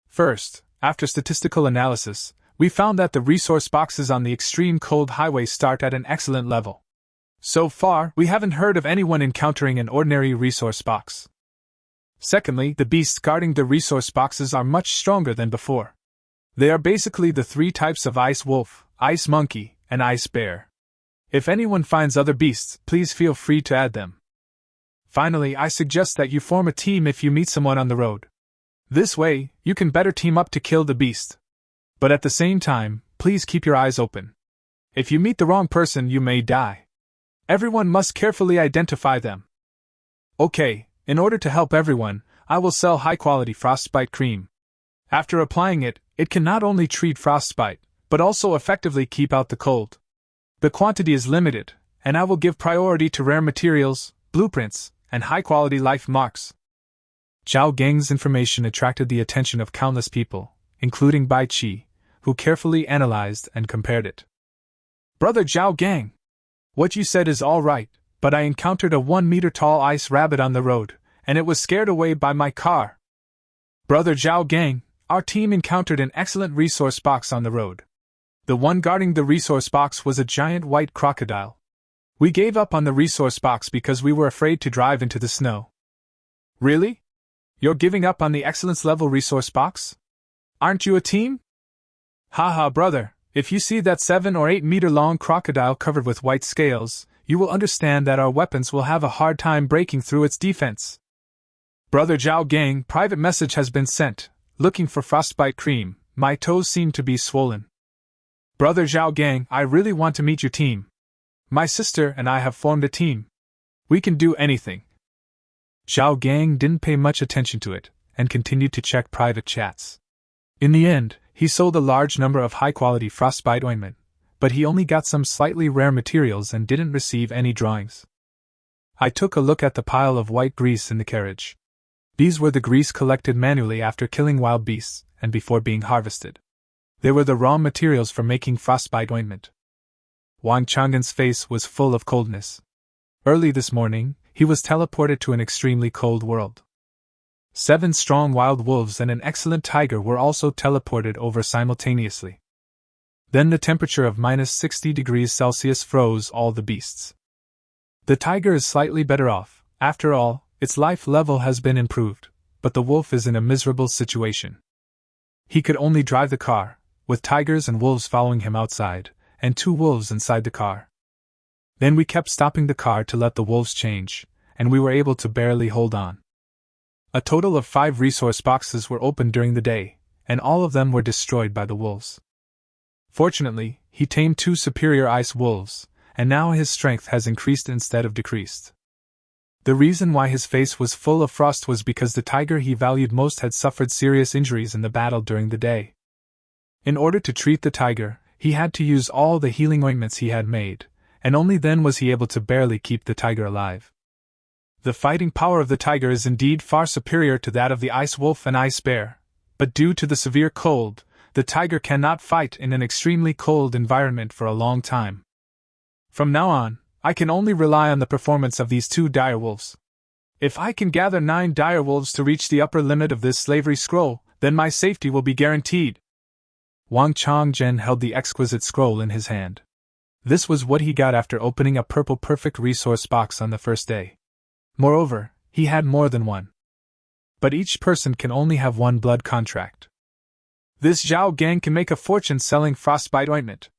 First, after statistical analysis, we found that the resource boxes on the extreme cold highway start at an excellent level. So far, we haven't heard of anyone encountering an ordinary resource box. Secondly, the beasts guarding the resource boxes are much stronger than before. They are basically the 3 types of ice wolf, ice monkey, and ice bear. If anyone finds other beasts, please feel free to add them. Finally, I suggest that you form a team if you meet someone on the road. This way, you can better team up to kill the beast. But at the same time, please keep your eyes open. If you meet the wrong person, you may die. Everyone must carefully identify them. Okay, in order to help everyone, I will sell high-quality frostbite cream. After applying it, it can not only treat frostbite, but also effectively keep out the cold. The quantity is limited, and I will give priority to rare materials, blueprints, and high-quality life marks. Zhao Gang's information attracted the attention of countless people, including Bai Qi, who carefully analyzed and compared it. Brother Zhao Gang, what you said is all right, but I encountered a 1-meter-tall ice rabbit on the road, and it was scared away by my car. Brother Zhao Gang, our team encountered an excellent resource box on the road. The one guarding the resource box was a giant white crocodile. We gave up on the resource box because we were afraid to drive into the snow. Really? You're giving up on the excellence level resource box? Aren't you a team? Haha, brother, if you see that 7 or 8 meter long crocodile covered with white scales, you will understand that our weapons will have a hard time breaking through its defense. Brother Zhao Gang, private message has been sent, looking for frostbite cream. My toes seem to be swollen. Brother Zhao Gang, I really want to meet your team. My sister and I have formed a team. We can do anything. Zhao Gang didn't pay much attention to it, and continued to check private chats. In the end, he sold a large number of high-quality frostbite ointment, but he only got some slightly rare materials and didn't receive any drawings. I took a look at the pile of white grease in the carriage. These were the grease collected manually after killing wild beasts, and before being harvested. They were the raw materials for making frostbite ointment. Wang Chang'an's face was full of coldness. Early this morning, he was teleported to an extremely cold world. 7 strong wild wolves and an excellent tiger were also teleported over simultaneously. Then the temperature of -60 degrees Celsius froze all the beasts. The tiger is slightly better off. After all, its life level has been improved, but the wolf is in a miserable situation. He could only drive the car, with tigers and wolves following him outside, and 2 wolves inside the car. Then we kept stopping the car to let the wolves change, and we were able to barely hold on. A total of 5 resource boxes were opened during the day, and all of them were destroyed by the wolves. Fortunately, he tamed 2 superior ice wolves, and now his strength has increased instead of decreased. The reason why his face was full of frost was because the tiger he valued most had suffered serious injuries in the battle during the day. In order to treat the tiger, he had to use all the healing ointments he had made, and only then was he able to barely keep the tiger alive. The fighting power of the tiger is indeed far superior to that of the ice wolf and ice bear, but due to the severe cold, the tiger cannot fight in an extremely cold environment for a long time. From now on, I can only rely on the performance of these 2 direwolves. If I can gather 9 direwolves to reach the upper limit of this slavery scroll, then my safety will be guaranteed. Wang Chang'an held the exquisite scroll in his hand. This was what he got after opening a purple perfect resource box on the first day. Moreover, he had more than one. But each person can only have 1 blood contract. This Zhao gang can make a fortune selling frostbite ointment.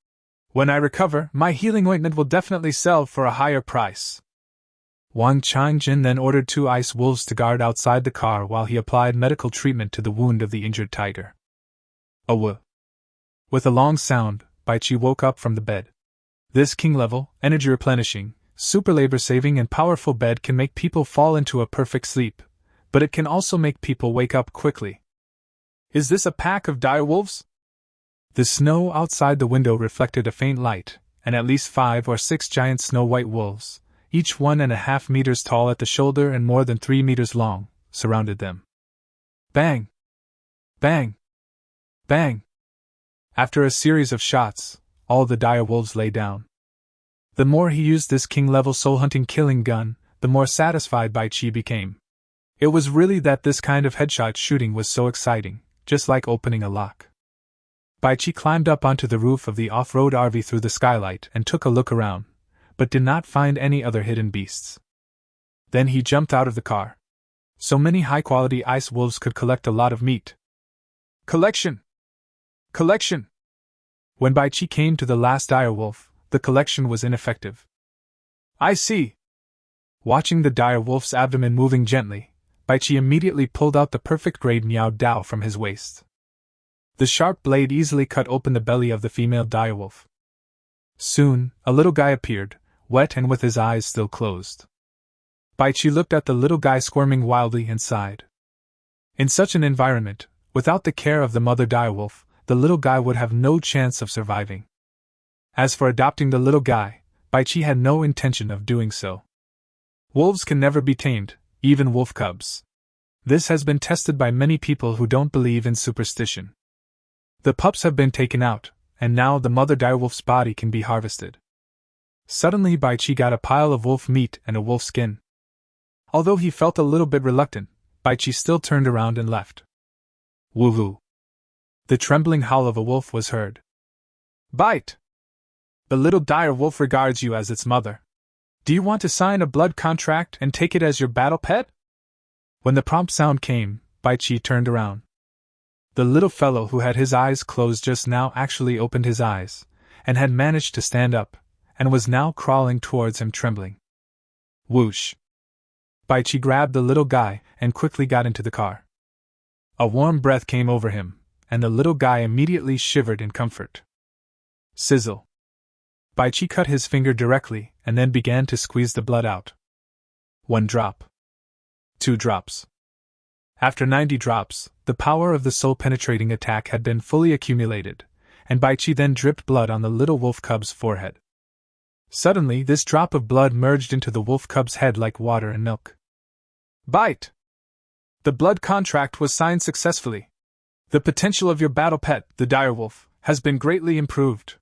When I recover, my healing ointment will definitely sell for a higher price. Wang Changjin then ordered 2 ice wolves to guard outside the car while he applied medical treatment to the wound of the injured tiger. Awu. With a long sound, Baichi woke up from the bed. This king-level, energy-replenishing, super labor-saving and powerful bed can make people fall into a perfect sleep, but it can also make people wake up quickly. Is this a pack of dire wolves? The snow outside the window reflected a faint light, and at least 5 or 6 giant snow-white wolves, each 1.5 meters tall at the shoulder and more than 3 meters long, surrounded them. Bang! Bang! Bang! After a series of shots, all the dire wolves lay down. The more he used this king-level soul-hunting killing gun, the more satisfied Baichi became. It was really that this kind of headshot shooting was so exciting, just like opening a lock. Baichi climbed up onto the roof of the off-road RV through the skylight and took a look around, but did not find any other hidden beasts. Then he jumped out of the car. So many high-quality ice wolves could collect a lot of meat. Collection! Collection! When Baichi came to the last dire wolf, the collection was ineffective. I see! Watching the dire wolf's abdomen moving gently, Baichi immediately pulled out the perfect-grade Miao Dao from his waist. The sharp blade easily cut open the belly of the female dire wolf. Soon, a little guy appeared, wet and with his eyes still closed. Baichi looked at the little guy squirming wildly and sighed. In such an environment, without the care of the mother dire wolf, the little guy would have no chance of surviving. As for adopting the little guy, Baichi had no intention of doing so. Wolves can never be tamed, even wolf cubs. This has been tested by many people who don't believe in superstition. The pups have been taken out, and now the mother direwolf's body can be harvested. Suddenly Baichi got a pile of wolf meat and a wolf skin. Although he felt a little bit reluctant, Baichi still turned around and left. Woohoo! The trembling howl of a wolf was heard. Bite! The little dire wolf regards you as its mother. Do you want to sign a blood contract and take it as your battle pet? When the prompt sound came, Baichi turned around. The little fellow who had his eyes closed just now actually opened his eyes, and had managed to stand up, and was now crawling towards him trembling. Whoosh! Baichi grabbed the little guy and quickly got into the car. A warm breath came over him, and the little guy immediately shivered in comfort. Sizzle! Baichi cut his finger directly and then began to squeeze the blood out. 1 drop. 2 drops. After 90 drops, the power of the soul-penetrating attack had been fully accumulated, and Baichi then dripped blood on the little wolf cub's forehead. Suddenly, this drop of blood merged into the wolf cub's head like water and milk. Bite! The blood contract was signed successfully. The potential of your battle pet, the direwolf, has been greatly improved.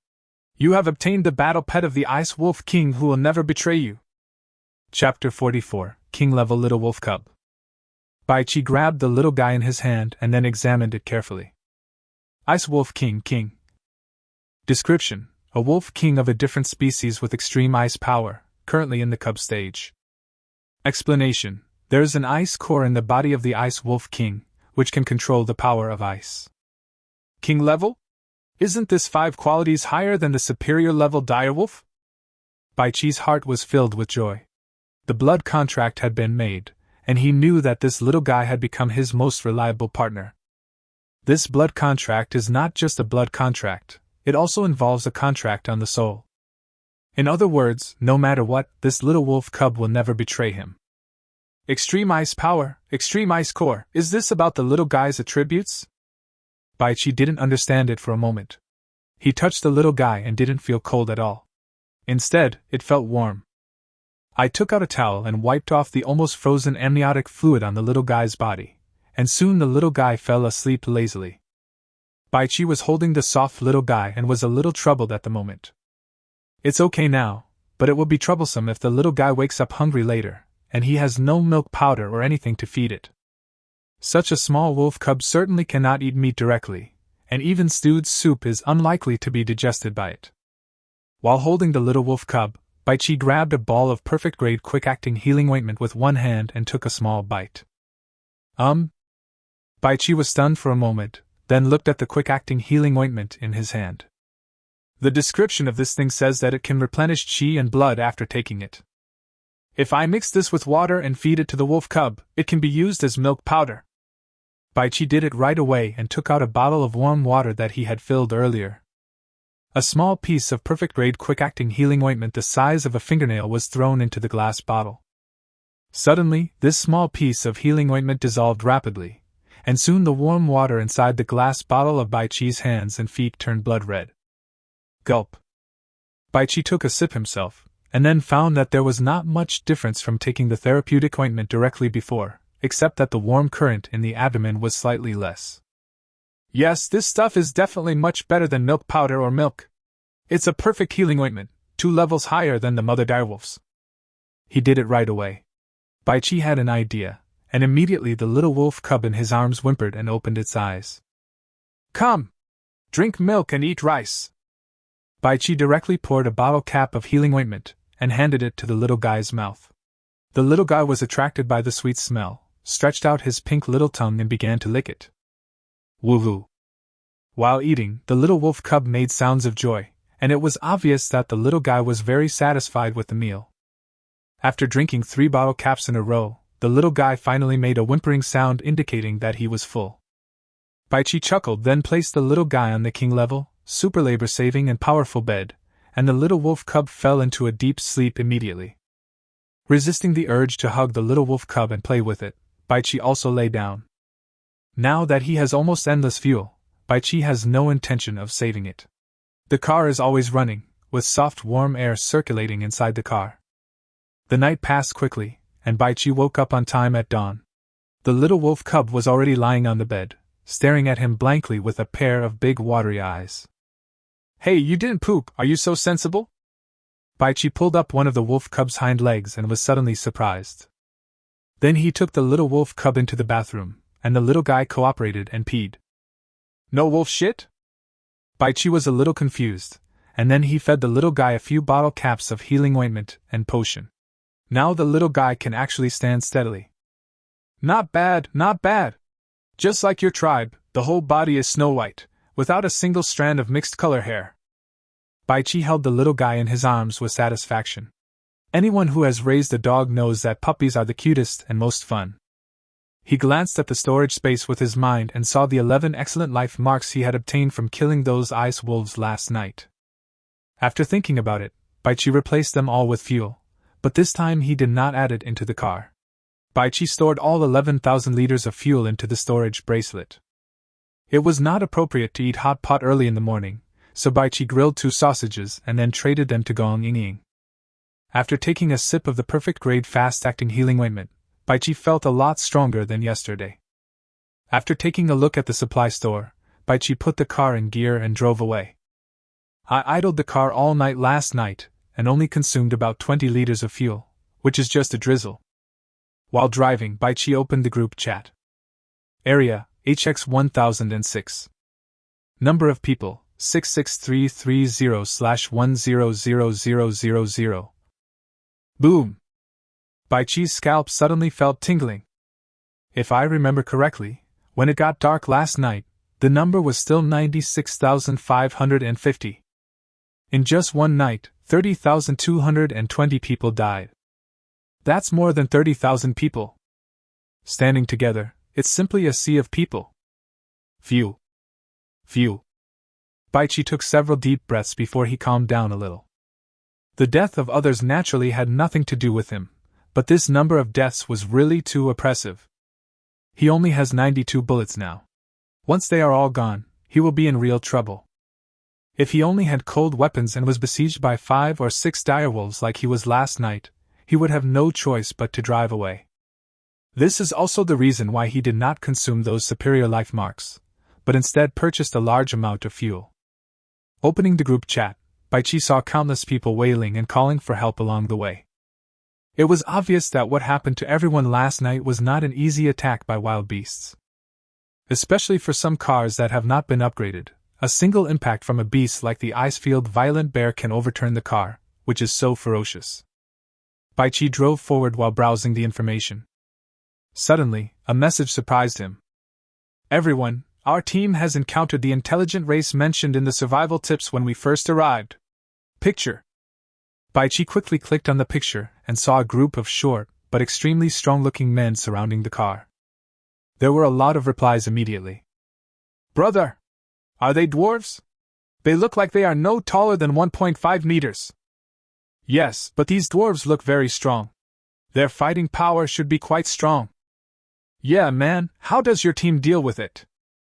You have obtained the battle pet of the Ice Wolf King who will never betray you. Chapter 44, King-Level Little Wolf Cub. Baichi grabbed the little guy in his hand and then examined it carefully. Ice Wolf King. Description: a wolf king of a different species with extreme ice power, currently in the cub stage. Explanation: there is an ice core in the body of the Ice Wolf King, which can control the power of ice. King level? Isn't this 5 qualities higher than the superior level direwolf? Baichi's heart was filled with joy. The blood contract had been made, and he knew that this little guy had become his most reliable partner. This blood contract is not just a blood contract, it also involves a contract on the soul. In other words, no matter what, this little wolf cub will never betray him. Extreme ice power, extreme ice core, is this about the little guy's attributes? Baichi didn't understand it for a moment. He touched the little guy and didn't feel cold at all. Instead, it felt warm. I took out a towel and wiped off the almost frozen amniotic fluid on the little guy's body, and soon the little guy fell asleep lazily. Baichi was holding the soft little guy and was a little troubled at the moment. It's okay now, but it will be troublesome if the little guy wakes up hungry later, and he has no milk powder or anything to feed it. Such a small wolf cub certainly cannot eat meat directly, and even stewed soup is unlikely to be digested by it. While holding the little wolf cub, Baichi grabbed a ball of perfect-grade quick-acting healing ointment with one hand and took a small bite. Baichi was stunned for a moment, then looked at the quick-acting healing ointment in his hand. The description of this thing says that it can replenish chi and blood after taking it. If I mix this with water and feed it to the wolf cub, it can be used as milk powder. Baichi did it right away and took out a bottle of warm water that he had filled earlier. A small piece of perfect-grade quick-acting healing ointment the size of a fingernail was thrown into the glass bottle. Suddenly, this small piece of healing ointment dissolved rapidly, and soon the warm water inside the glass bottle of Baichi's hands and feet turned blood red. Gulp. Baichi took a sip himself, and then found that there was not much difference from taking the therapeutic ointment directly before, except that the warm current in the abdomen was slightly less. Yes, this stuff is definitely much better than milk powder or milk. It's a perfect healing ointment, 2 levels higher than the mother direwolf's. He did it right away. Baichi had an idea, and immediately the little wolf cub in his arms whimpered and opened its eyes. Come! Drink milk and eat rice! Baichi directly poured a bottle cap of healing ointment and handed it to the little guy's mouth. The little guy was attracted by the sweet smell, stretched out his pink little tongue and began to lick it. Woohoo! While eating, the little wolf cub made sounds of joy, and it was obvious that the little guy was very satisfied with the meal. After drinking 3 bottle caps in a row, the little guy finally made a whimpering sound indicating that he was full. Baichi chuckled, then placed the little guy on the king level, super labor-saving and powerful bed, and the little wolf cub fell into a deep sleep immediately. Resisting the urge to hug the little wolf cub and play with it, Baichi also lay down. Now that he has almost endless fuel, Baichi has no intention of saving it. The car is always running, with soft warm air circulating inside the car. The night passed quickly, and Baichi woke up on time at dawn. The little wolf cub was already lying on the bed, staring at him blankly with a pair of big watery eyes. Hey, you didn't poop, are you so sensible? Baichi pulled up one of the wolf cub's hind legs and was suddenly surprised. Then he took the little wolf cub into the bathroom, and the little guy cooperated and peed. No wolf shit? Baichi was a little confused, and then he fed the little guy a few bottle caps of healing ointment and potion. Now the little guy can actually stand steadily. Not bad, not bad. Just like your tribe, the whole body is snow white, without a single strand of mixed color hair. Baichi held the little guy in his arms with satisfaction. Anyone who has raised a dog knows that puppies are the cutest and most fun. He glanced at the storage space with his mind and saw the 11 excellent life marks he had obtained from killing those ice wolves last night. After thinking about it, Baichi replaced them all with fuel, but this time he did not add it into the car. Baichi stored all 11,000 liters of fuel into the storage bracelet. It was not appropriate to eat hot pot early in the morning, so Baichi grilled 2 sausages and then traded them to Gong Ying. After taking a sip of the perfect-grade fast-acting healing ointment, Baichi felt a lot stronger than yesterday. After taking a look at the supply store, Baichi put the car in gear and drove away. I idled the car all night last night and only consumed about 20 liters of fuel, which is just a drizzle. While driving, Baichi opened the group chat. Area, HX1006. Number of people, 66330/100000. Boom! Baichi's scalp suddenly felt tingling. If I remember correctly, when it got dark last night, the number was still 96,550. In just one night, 30,220 people died. That's more than 30,000 people. Standing together, it's simply a sea of people. Phew. Phew. Baichi took several deep breaths before he calmed down a little. The death of others naturally had nothing to do with him, but this number of deaths was really too oppressive. He only has 92 bullets now. Once they are all gone, he will be in real trouble. If he only had cold weapons and was besieged by 5 or 6 direwolves like he was last night, he would have no choice but to drive away. This is also the reason why he did not consume those superior life marks, but instead purchased a large amount of fuel. Opening the group chat, Baichi saw countless people wailing and calling for help along the way. It was obvious that what happened to everyone last night was not an easy attack by wild beasts. Especially for some cars that have not been upgraded, a single impact from a beast like the Icefield Violent Bear can overturn the car, which is so ferocious. Baichi drove forward while browsing the information. Suddenly, a message surprised him. Everyone, Our team has encountered the intelligent race mentioned in the survival tips when we first arrived. Picture. Baichi quickly clicked on the picture and saw a group of short, but extremely strong-looking men surrounding the car. There were a lot of replies immediately. Brother! Are they dwarves? They look like they are no taller than 1.5 meters. Yes, but these dwarves look very strong. Their fighting power should be quite strong. Yeah, man, how does your team deal with it?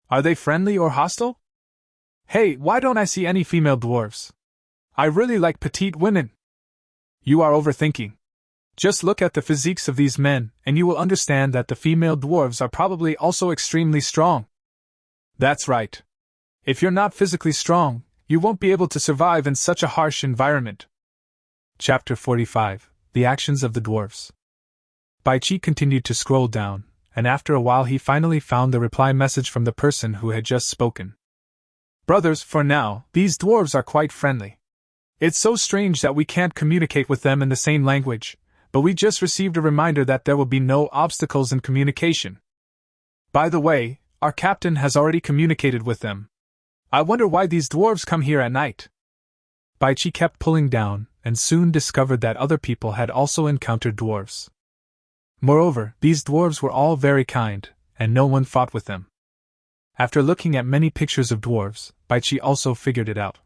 Are they friendly or hostile? Hey, why don't I see any female dwarves? I really like petite women. You are overthinking. Just look at the physiques of these men, and you will understand that the female dwarves are probably also extremely strong. That's right. If you're not physically strong, you won't be able to survive in such a harsh environment. Chapter 45: The Actions of the Dwarves. Baichi continued to scroll down, and after a while he finally found the reply message from the person who had just spoken. Brothers, for now, these dwarves are quite friendly. It's so strange that we can't communicate with them in the same language, but we just received a reminder that there will be no obstacles in communication. By the way, our captain has already communicated with them. I wonder why these dwarves come here at night. Baichi kept pulling down, and soon discovered that other people had also encountered dwarves. Moreover, these dwarves were all very kind, and no one fought with them. After looking at many pictures of dwarves, Baichi also figured it out.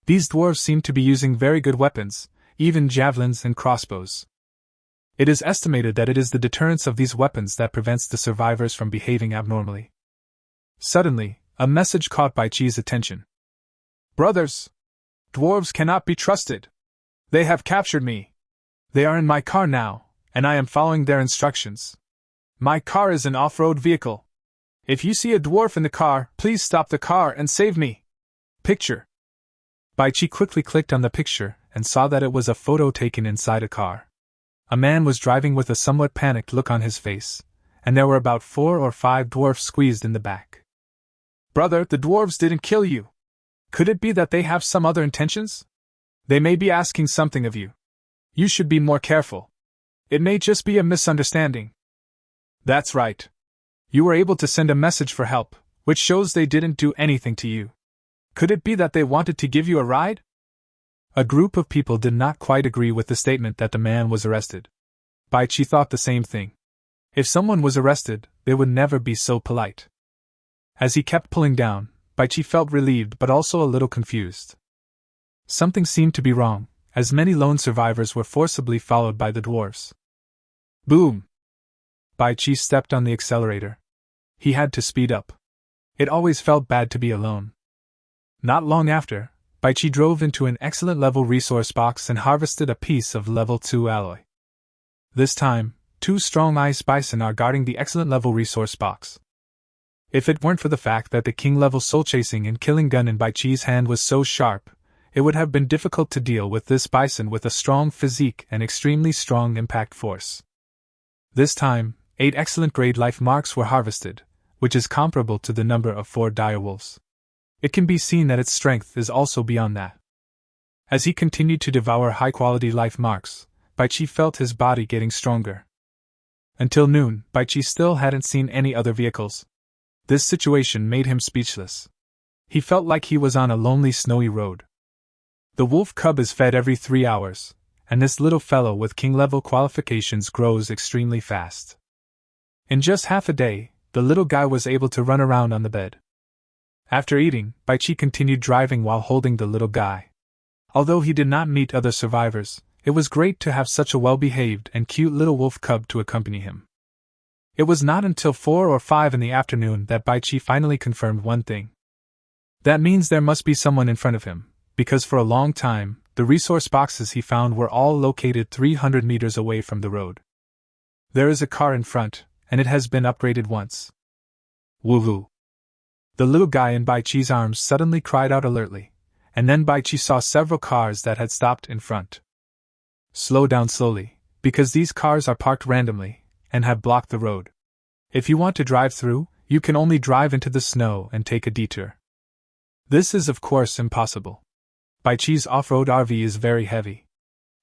These dwarves seemed to be using very good weapons, even javelins and crossbows. It is estimated that it is the deterrence of these weapons that prevents the survivors from behaving abnormally. Suddenly, a message caught Baichi's attention. Brothers! Dwarves cannot be trusted. They have captured me. They are in my car now, and I am following their instructions. My car is an off-road vehicle. If you see a dwarf in the car, please stop the car and save me. Picture. Baichi quickly clicked on the picture and saw that it was a photo taken inside a car. A man was driving with a somewhat panicked look on his face, and there were about 4 or 5 dwarfs squeezed in the back. Brother, the dwarves didn't kill you. Could it be that they have some other intentions? They may be asking something of you. You should be more careful. It may just be a misunderstanding. That's right. You were able to send a message for help, which shows they didn't do anything to you. Could it be that they wanted to give you a ride? A group of people did not quite agree with the statement that the man was arrested. Baichi thought the same thing. If someone was arrested, they would never be so polite. As he kept pulling down, Baichi felt relieved but also a little confused. Something seemed to be wrong, as many lone survivors were forcibly followed by the dwarves. Boom! Baichi stepped on the accelerator. He had to speed up. It always felt bad to be alone. Not long after, Baichi drove into an excellent level resource box and harvested a piece of level 2 alloy. This time, 2 strong ice bison are guarding the excellent level resource box. If it weren't for the fact that the king-level soul-chasing and killing gun in Baichi's hand was so sharp, it would have been difficult to deal with this bison with a strong physique and extremely strong impact force. This time, 8 excellent grade life marks were harvested, which is comparable to the number of 4 direwolves. It can be seen that its strength is also beyond that. As he continued to devour high-quality life marks, Baichi felt his body getting stronger. Until noon, Baichi still hadn't seen any other vehicles. This situation made him speechless. He felt like he was on a lonely snowy road. The wolf cub is fed every 3 hours, and this little fellow with king-level qualifications grows extremely fast. In just half a day, the little guy was able to run around on the bed. After eating, Baichi continued driving while holding the little guy. Although he did not meet other survivors, it was great to have such a well-behaved and cute little wolf cub to accompany him. It was not until 4 or 5 in the afternoon that Baichi finally confirmed one thing. That means there must be someone in front of him, because for a long time, the resource boxes he found were all located 300 meters away from the road. There is a car in front, and it has been upgraded once. Woohoo! The little guy in Baichi's arms suddenly cried out alertly, and then Baichi saw several cars that had stopped in front. Slow down slowly, because these cars are parked randomly, and have blocked the road. If you want to drive through, you can only drive into the snow and take a detour. This is of course impossible. Baichi's off-road RV is very heavy.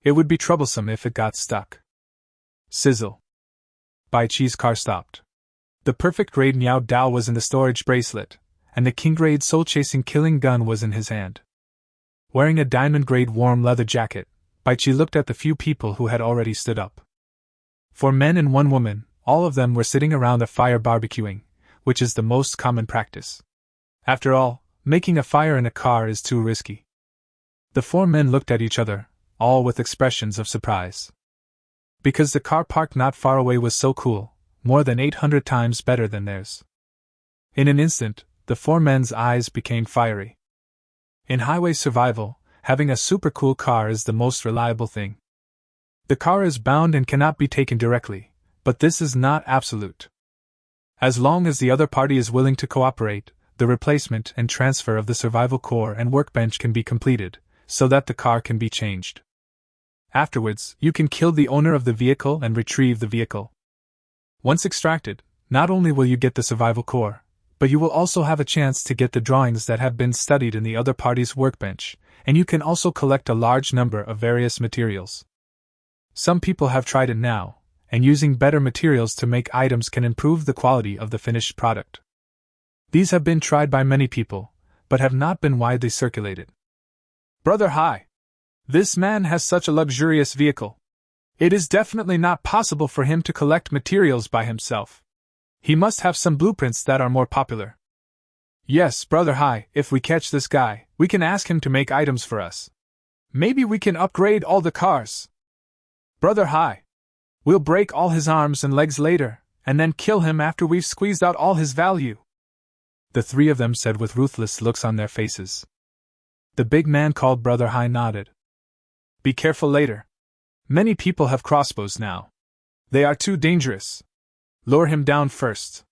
It would be troublesome if it got stuck. Sizzle. Baichi's car stopped. The perfect grade Niao Dao was in the storage bracelet, and the king grade soul-chasing killing gun was in his hand. Wearing a diamond grade warm leather jacket, Baichi looked at the few people who had already stood up. 4 men and 1 woman, all of them were sitting around the fire barbecuing, which is the most common practice. After all, making a fire in a car is too risky. The 4 men looked at each other, all with expressions of surprise. Because the car parked not far away was so cool, more than 800 times better than theirs. In an instant, the 4 men's eyes became fiery. In highway survival, having a super cool car is the most reliable thing. The car is bound and cannot be taken directly, but this is not absolute. As long as the other party is willing to cooperate, the replacement and transfer of the survival core and workbench can be completed, so that the car can be changed. Afterwards, you can kill the owner of the vehicle and retrieve the vehicle. Once extracted, not only will you get the survival core, but you will also have a chance to get the drawings that have been studied in the other party's workbench, and you can also collect a large number of various materials. Some people have tried it now, and using better materials to make items can improve the quality of the finished product. These have been tried by many people, but have not been widely circulated. Brother Hai! This man has such a luxurious vehicle. It is definitely not possible for him to collect materials by himself. He must have some blueprints that are more popular. Yes, Brother Hai, if we catch this guy, we can ask him to make items for us. Maybe we can upgrade all the cars. Brother Hai! We'll break all his arms and legs later, and then kill him after we've squeezed out all his value. The 3 of them said with ruthless looks on their faces. The big man called Brother Hai nodded. Be careful later. Many people have crossbows now. They are too dangerous. Lure him down first.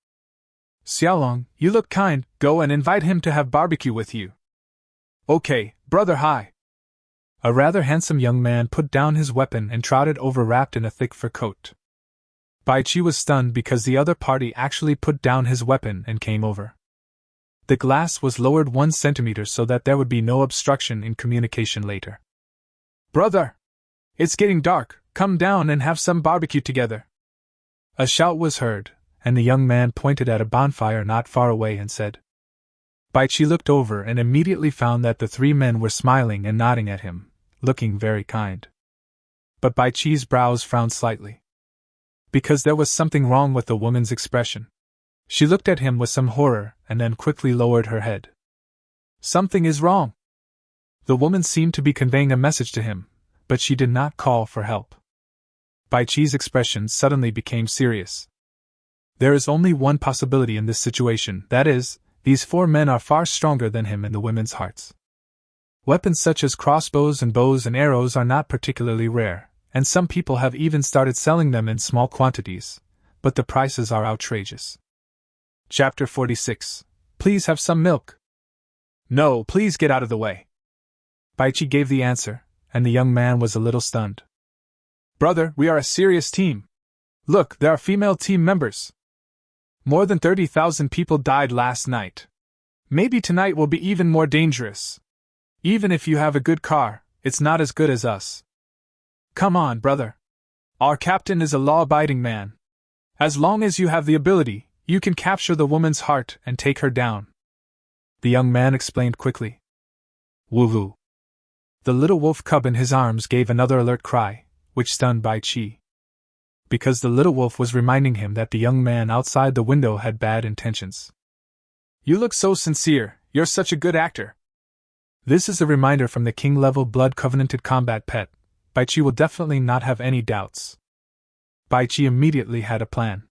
Xiaolong, you look kind, go and invite him to have barbecue with you. Okay, Brother Hai. A rather handsome young man put down his weapon and trotted over wrapped in a thick fur coat. Baichi was stunned because the other party actually put down his weapon and came over. The glass was lowered 1 centimeter so that there would be no obstruction in communication later. Brother! It's getting dark, come down and have some barbecue together. A shout was heard, and the young man pointed at a bonfire not far away and said. Baichi looked over and immediately found that the 3 men were smiling and nodding at him, looking very kind. But Baichi's brows frowned slightly. Because there was something wrong with the woman's expression. She looked at him with some horror and then quickly lowered her head. Something is wrong. The woman seemed to be conveying a message to him, but she did not call for help. Baichi's expression suddenly became serious. There is only one possibility in this situation, that is, these 4 men are far stronger than him in the women's hearts. Weapons such as crossbows and bows and arrows are not particularly rare, and some people have even started selling them in small quantities, but the prices are outrageous. Chapter 46. Please have some milk. No, please get out of the way. Baichi gave the answer, and the young man was a little stunned. Brother, we are a serious team. Look, there are female team members. More than 30,000 people died last night. Maybe tonight will be even more dangerous. Even if you have a good car, it's not as good as us. Come on, brother. Our captain is a law-abiding man. As long as you have the ability, you can capture the woman's heart and take her down. The young man explained quickly. Woo-woo. The little wolf cub in his arms gave another alert cry, which stunned Baichi. Because the little wolf was reminding him that the young man outside the window had bad intentions. You look so sincere, you're such a good actor. This is a reminder from the king-level blood-covenanted combat pet. Baichi will definitely not have any doubts. Baichi immediately had a plan.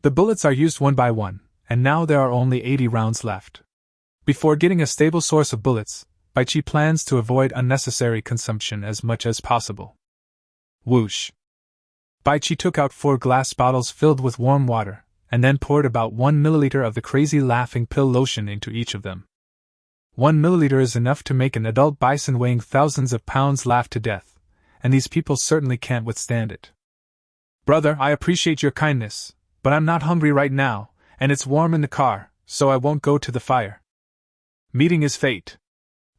The bullets are used 1 by 1, and now there are only 80 rounds left. Before getting a stable source of bullets, Baichi plans to avoid unnecessary consumption as much as possible. Whoosh! Baichi took out 4 glass bottles filled with warm water, and then poured about 1 milliliter of the crazy laughing pill lotion into each of them. 1 milliliter is enough to make an adult bison weighing thousands of pounds laugh to death, and these people certainly can't withstand it. Brother, I appreciate your kindness, but I'm not hungry right now, and it's warm in the car, so I won't go to the fire. Meeting is fate.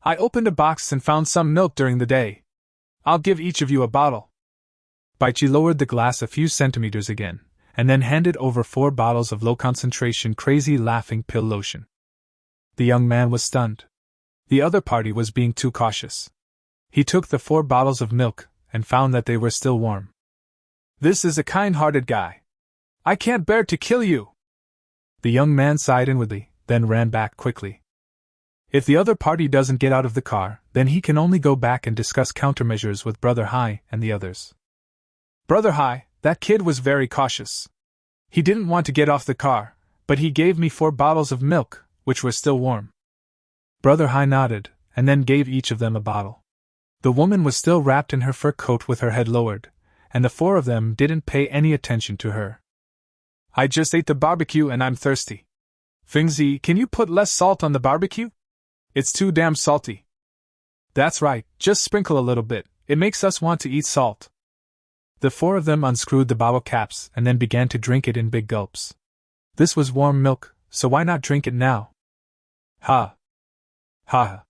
I opened a box and found some milk during the day. I'll give each of you a bottle. Baichi lowered the glass a few centimeters again, and then handed over 4 bottles of low-concentration crazy laughing pill lotion. The young man was stunned. The other party was being too cautious. He took the 4 bottles of milk and found that they were still warm. "This is a kind-hearted guy. I can't bear to kill you." The young man sighed inwardly, then ran back quickly. If the other party doesn't get out of the car, then he can only go back and discuss countermeasures with Brother Hai and the others. "Brother Hai, that kid was very cautious. He didn't want to get off the car, but he gave me 4 bottles of milk, which were still warm." Brother Hai nodded, and then gave each of them a bottle. The woman was still wrapped in her fur coat with her head lowered, and the 4 of them didn't pay any attention to her. "I just ate the barbecue and I'm thirsty. Fingzi, can you put less salt on the barbecue? It's too damn salty." "That's right, just sprinkle a little bit, it makes us want to eat salt." The 4 of them unscrewed the bottle caps and then began to drink it in big gulps. This was warm milk, so why not drink it now? Ha! Ha!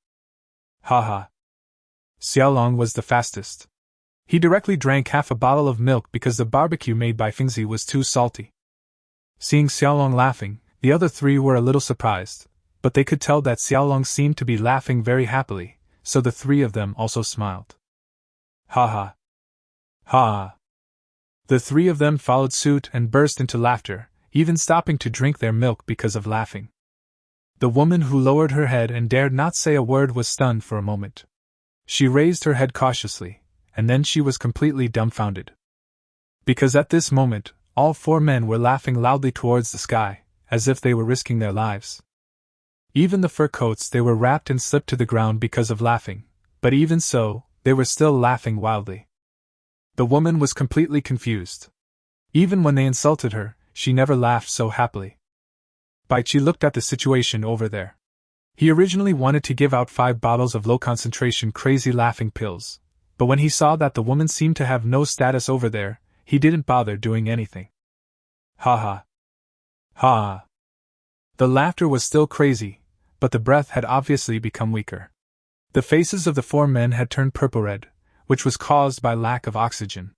Ha ha! Xiaolong was the fastest. He directly drank half a bottle of milk because the barbecue made by Fingzi was too salty. Seeing Xiaolong laughing, the other 3 were a little surprised, but they could tell that Xiaolong seemed to be laughing very happily, so the 3 of them also smiled. Ha ha! Ha ha! The 3 of them followed suit and burst into laughter, even stopping to drink their milk because of laughing. The woman who lowered her head and dared not say a word was stunned for a moment. She raised her head cautiously, and then she was completely dumbfounded. Because at this moment, all 4 men were laughing loudly towards the sky, as if they were risking their lives. Even the fur coats they were wrapped in slipped to the ground because of laughing, but even so, they were still laughing wildly. The woman was completely confused. Even when they insulted her, she never laughed so happily. Baichi looked at the situation over there. He originally wanted to give out 5 bottles of low-concentration crazy laughing pills, but when he saw that the woman seemed to have no status over there, he didn't bother doing anything. Ha ha! Ha ha! The laughter was still crazy, but the breath had obviously become weaker. The faces of the 4 men had turned purple-red, which was caused by lack of oxygen.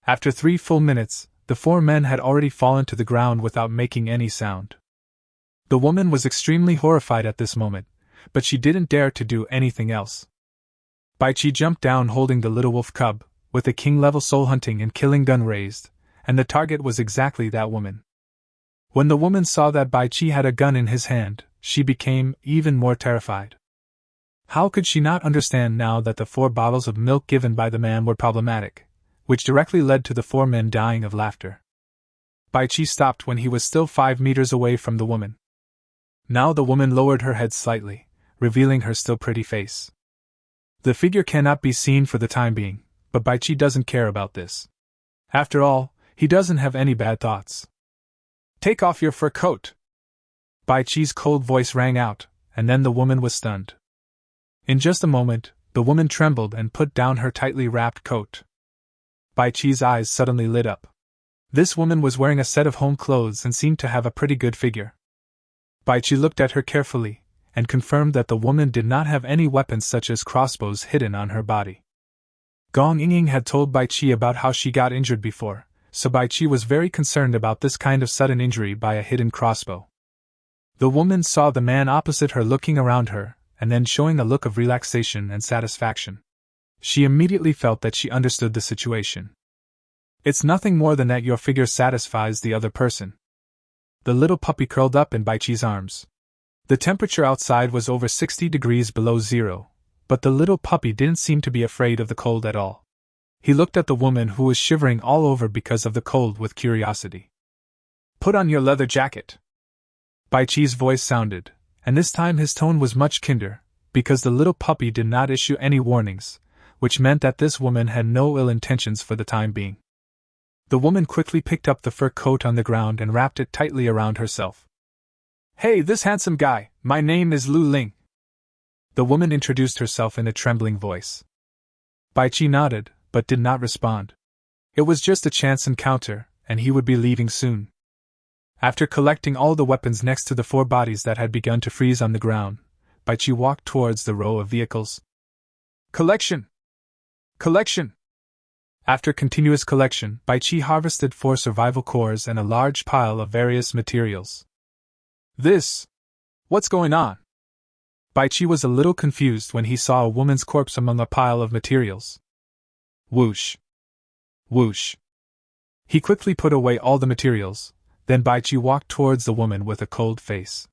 After 3 full minutes, the 4 men had already fallen to the ground without making any sound. The woman was extremely horrified at this moment, but she didn't dare to do anything else. Baichi jumped down holding the little wolf cub, with the king-level soul hunting and killing gun raised, and the target was exactly that woman. When the woman saw that Baichi had a gun in his hand, she became even more terrified. How could she not understand now that the 4 bottles of milk given by the man were problematic, which directly led to the 4 men dying of laughter? Baichi stopped when he was still 5 meters away from the woman. Now the woman lowered her head slightly, revealing her still pretty face. The figure cannot be seen for the time being, but Baichi doesn't care about this. After all, he doesn't have any bad thoughts. "Take off your fur coat!" Baichi's cold voice rang out, and then the woman was stunned. In just a moment, the woman trembled and put down her tightly wrapped coat. Baichi's eyes suddenly lit up. This woman was wearing a set of home clothes and seemed to have a pretty good figure. Baichi looked at her carefully, and confirmed that the woman did not have any weapons such as crossbows hidden on her body. Gong Yingying had told Baichi about how she got injured before, so Baichi was very concerned about this kind of sudden injury by a hidden crossbow. The woman saw the man opposite her looking around her, and then showing a look of relaxation and satisfaction. She immediately felt that she understood the situation. It's nothing more than that your figure satisfies the other person. The little puppy curled up in Baichi's arms. The temperature outside was over 60 degrees below zero, but the little puppy didn't seem to be afraid of the cold at all. He looked at the woman who was shivering all over because of the cold with curiosity. "Put on your leather jacket." Baichi's voice sounded, and this time his tone was much kinder, because the little puppy did not issue any warnings, which meant that this woman had no ill intentions for the time being. The woman quickly picked up the fur coat on the ground and wrapped it tightly around herself. "Hey, this handsome guy, my name is Lu Ling." The woman introduced herself in a trembling voice. Baichi nodded, but did not respond. It was just a chance encounter, and he would be leaving soon. After collecting all the weapons next to the 4 bodies that had begun to freeze on the ground, Baichi walked towards the row of vehicles. "Collection! Collection!" After continuous collection, Baichi harvested 4 survival cores and a large pile of various materials. What's going on? Baichi was a little confused when he saw a woman's corpse among a pile of materials. Whoosh. Whoosh. He quickly put away all the materials, then Baichi walked towards the woman with a cold face.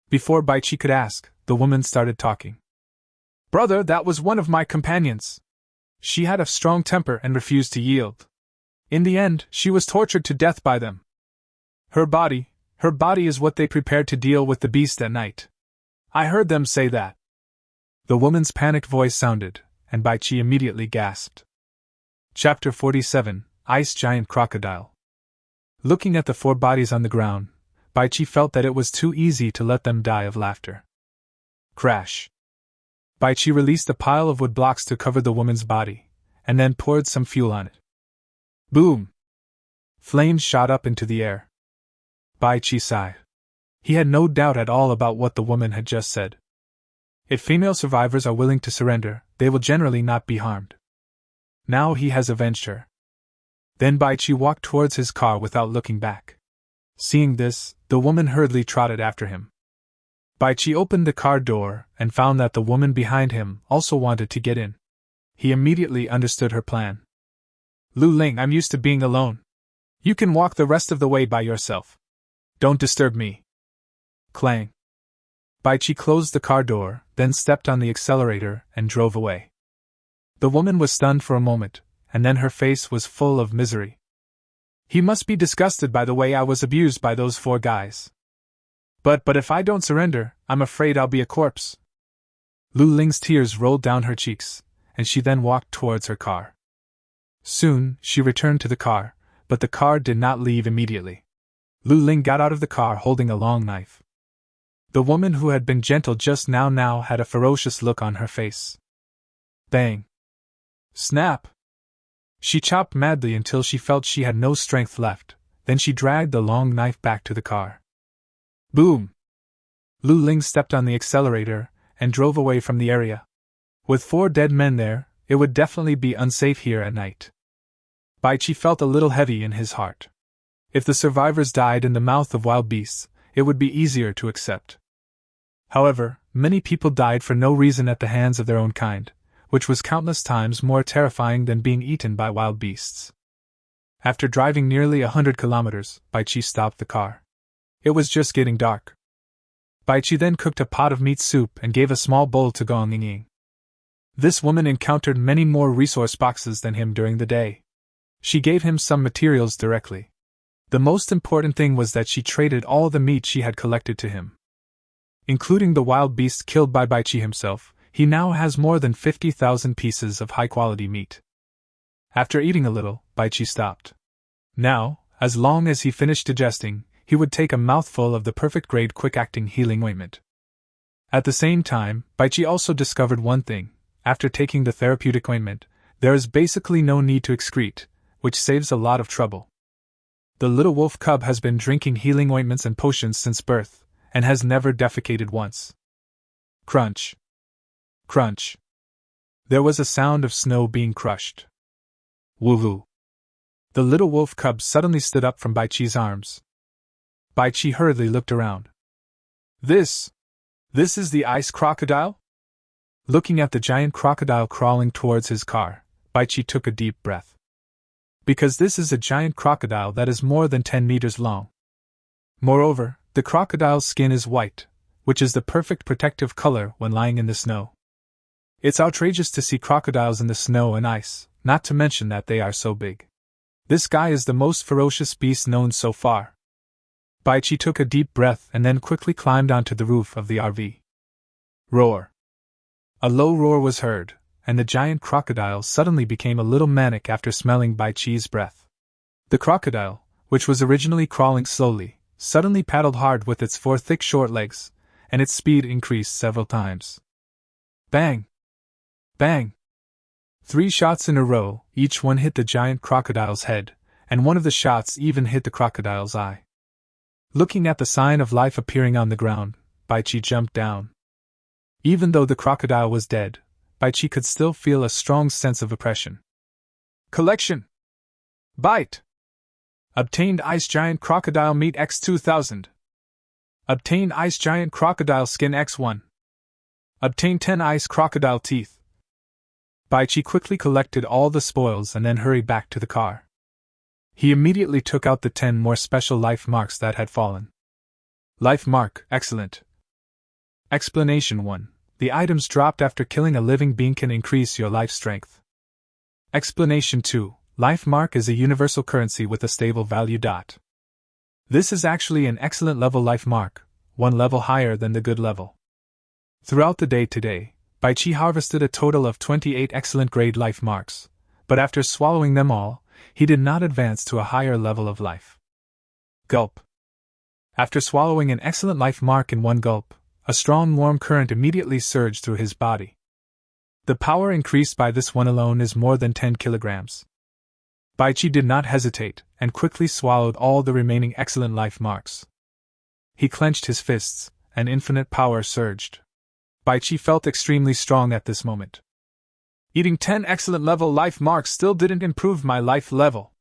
Before Baichi could ask, the woman started talking. Brother, that was one of my companions. She had a strong temper and refused to yield. In the end, she was tortured to death by them. Her body is what they prepared to deal with the beast at night. I heard them say that. The woman's panicked voice sounded, and Baichi immediately gasped. Chapter 47, Ice Giant Crocodile. Looking at the 4 bodies on the ground, Baichi felt that it was too easy to let them die of laughter. Crash. Baichi released a pile of wood blocks to cover the woman's body, and then poured some fuel on it. Boom! Flames shot up into the air. Baichi sighed. He had no doubt at all about what the woman had just said. If female survivors are willing to surrender, they will generally not be harmed. Now he has avenged her. Then Baichi walked towards his car without looking back. Seeing this, the woman hurriedly trotted after him. Baichi opened the car door and found that the woman behind him also wanted to get in. He immediately understood her plan. Lu Ling, I'm used to being alone. You can walk the rest of the way by yourself. Don't disturb me. Clang. Baichi closed the car door, then stepped on the accelerator and drove away. The woman was stunned for a moment, and then her face was full of misery. He must be disgusted by the way I was abused by those 4 guys. But if I don't surrender, I'm afraid I'll be a corpse. Lu Ling's tears rolled down her cheeks, and she then walked towards her car. Soon, she returned to the car, but the car did not leave immediately. Lu Ling got out of the car holding a long knife. The woman who had been gentle just now had a ferocious look on her face. Bang! Snap! She chopped madly until she felt she had no strength left, then she dragged the long knife back to the car. Boom! Lu Ling stepped on the accelerator and drove away from the area. With 4 dead men there, it would definitely be unsafe here at night. Baichi felt a little heavy in his heart. If the survivors died in the mouth of wild beasts, it would be easier to accept. However, many people died for no reason at the hands of their own kind, which was countless times more terrifying than being eaten by wild beasts. After driving nearly 100 kilometers, Baichi stopped the car. It was just getting dark. Baichi then cooked a pot of meat soup and gave a small bowl to Gong Ying. This woman encountered many more resource boxes than him during the day. She gave him some materials directly. The most important thing was that she traded all the meat she had collected to him. Including the wild beast killed by Baichi himself, he now has more than 50,000 pieces of high-quality meat. After eating a little, Baichi stopped. Now, as long as he finished digesting, he would take a mouthful of the perfect-grade quick-acting healing ointment. At the same time, Baichi also discovered one thing. After taking the therapeutic ointment, there is basically no need to excrete, which saves a lot of trouble. The little wolf cub has been drinking healing ointments and potions since birth, and has never defecated once. Crunch. Crunch. There was a sound of snow being crushed. Woohoo. The little wolf cub suddenly stood up from Baichi's arms. Baichi hurriedly looked around. This is the ice crocodile? Looking at the giant crocodile crawling towards his car, Baichi took a deep breath. Because this is a giant crocodile that is more than 10 meters long. Moreover, the crocodile's skin is white, which is the perfect protective color when lying in the snow. It's outrageous to see crocodiles in the snow and ice, not to mention that they are so big. This guy is the most ferocious beast known so far. Baichi took a deep breath and then quickly climbed onto the roof of the RV. Roar. A low roar was heard, and the giant crocodile suddenly became a little manic after smelling Baichi's breath. The crocodile, which was originally crawling slowly, suddenly paddled hard with its 4 thick short legs, and its speed increased several times. Bang! Bang! 3 shots in a row, each one hit the giant crocodile's head, and one of the shots even hit the crocodile's eye. Looking at the sign of life appearing on the ground, Baichi jumped down. Even though the crocodile was dead, Baichi could still feel a strong sense of oppression. Collection. Bite. Obtained Ice Giant Crocodile Meat X2000. Obtained Ice Giant Crocodile Skin X1. Obtained 10 Ice Crocodile Teeth. Baichi quickly collected all the spoils and then hurried back to the car. He immediately took out the 10 more special life marks that had fallen. Life mark, excellent. Explanation 1. The items dropped after killing a living being can increase your life strength. Explanation 2. Life mark is a universal currency with a stable value. This is actually an excellent level life mark, one level higher than the good level. Throughout the day today, Baichi harvested a total of 28 excellent grade life marks, but after swallowing them all, he did not advance to a higher level of life. Gulp. After swallowing an excellent life mark in one gulp, a strong warm current immediately surged through his body. The power increased by this one alone is more than 10 kilograms. Baichi did not hesitate, and quickly swallowed all the remaining excellent life marks. He clenched his fists, and infinite power surged. Baichi felt extremely strong at this moment. Eating 10 excellent level life marks still didn't improve my life level.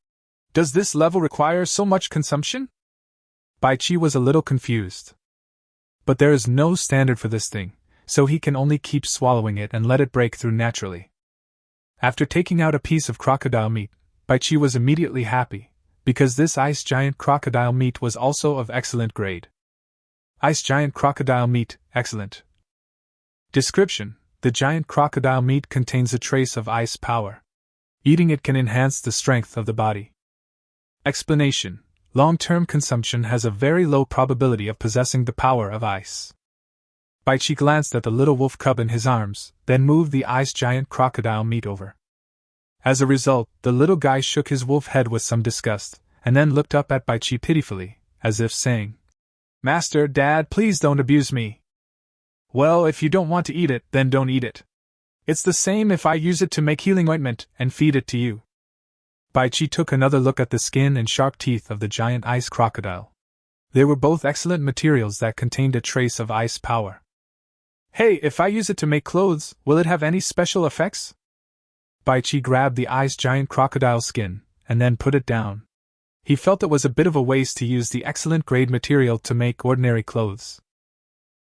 Does this level require so much consumption? Baichi was a little confused. But there is no standard for this thing, so he can only keep swallowing it and let it break through naturally. After taking out a piece of crocodile meat, Baichi was immediately happy, because this ice giant crocodile meat was also of excellent grade. Ice giant crocodile meat, excellent. Description: the giant crocodile meat contains a trace of ice power. Eating it can enhance the strength of the body. Explanation: long-term consumption has a very low probability of possessing the power of ice. Baichi glanced at the little wolf cub in his arms, then moved the ice giant crocodile meat over. As a result, the little guy shook his wolf head with some disgust, and then looked up at Baichi pitifully, as if saying, "Master, Dad, please don't abuse me." "Well, if you don't want to eat it, then don't eat it. It's the same if I use it to make healing ointment and feed it to you." Baichi took another look at the skin and sharp teeth of the giant ice crocodile. They were both excellent materials that contained a trace of ice power. "Hey, if I use it to make clothes, will it have any special effects?" Baichi grabbed the ice giant crocodile skin, and then put it down. He felt it was a bit of a waste to use the excellent grade material to make ordinary clothes.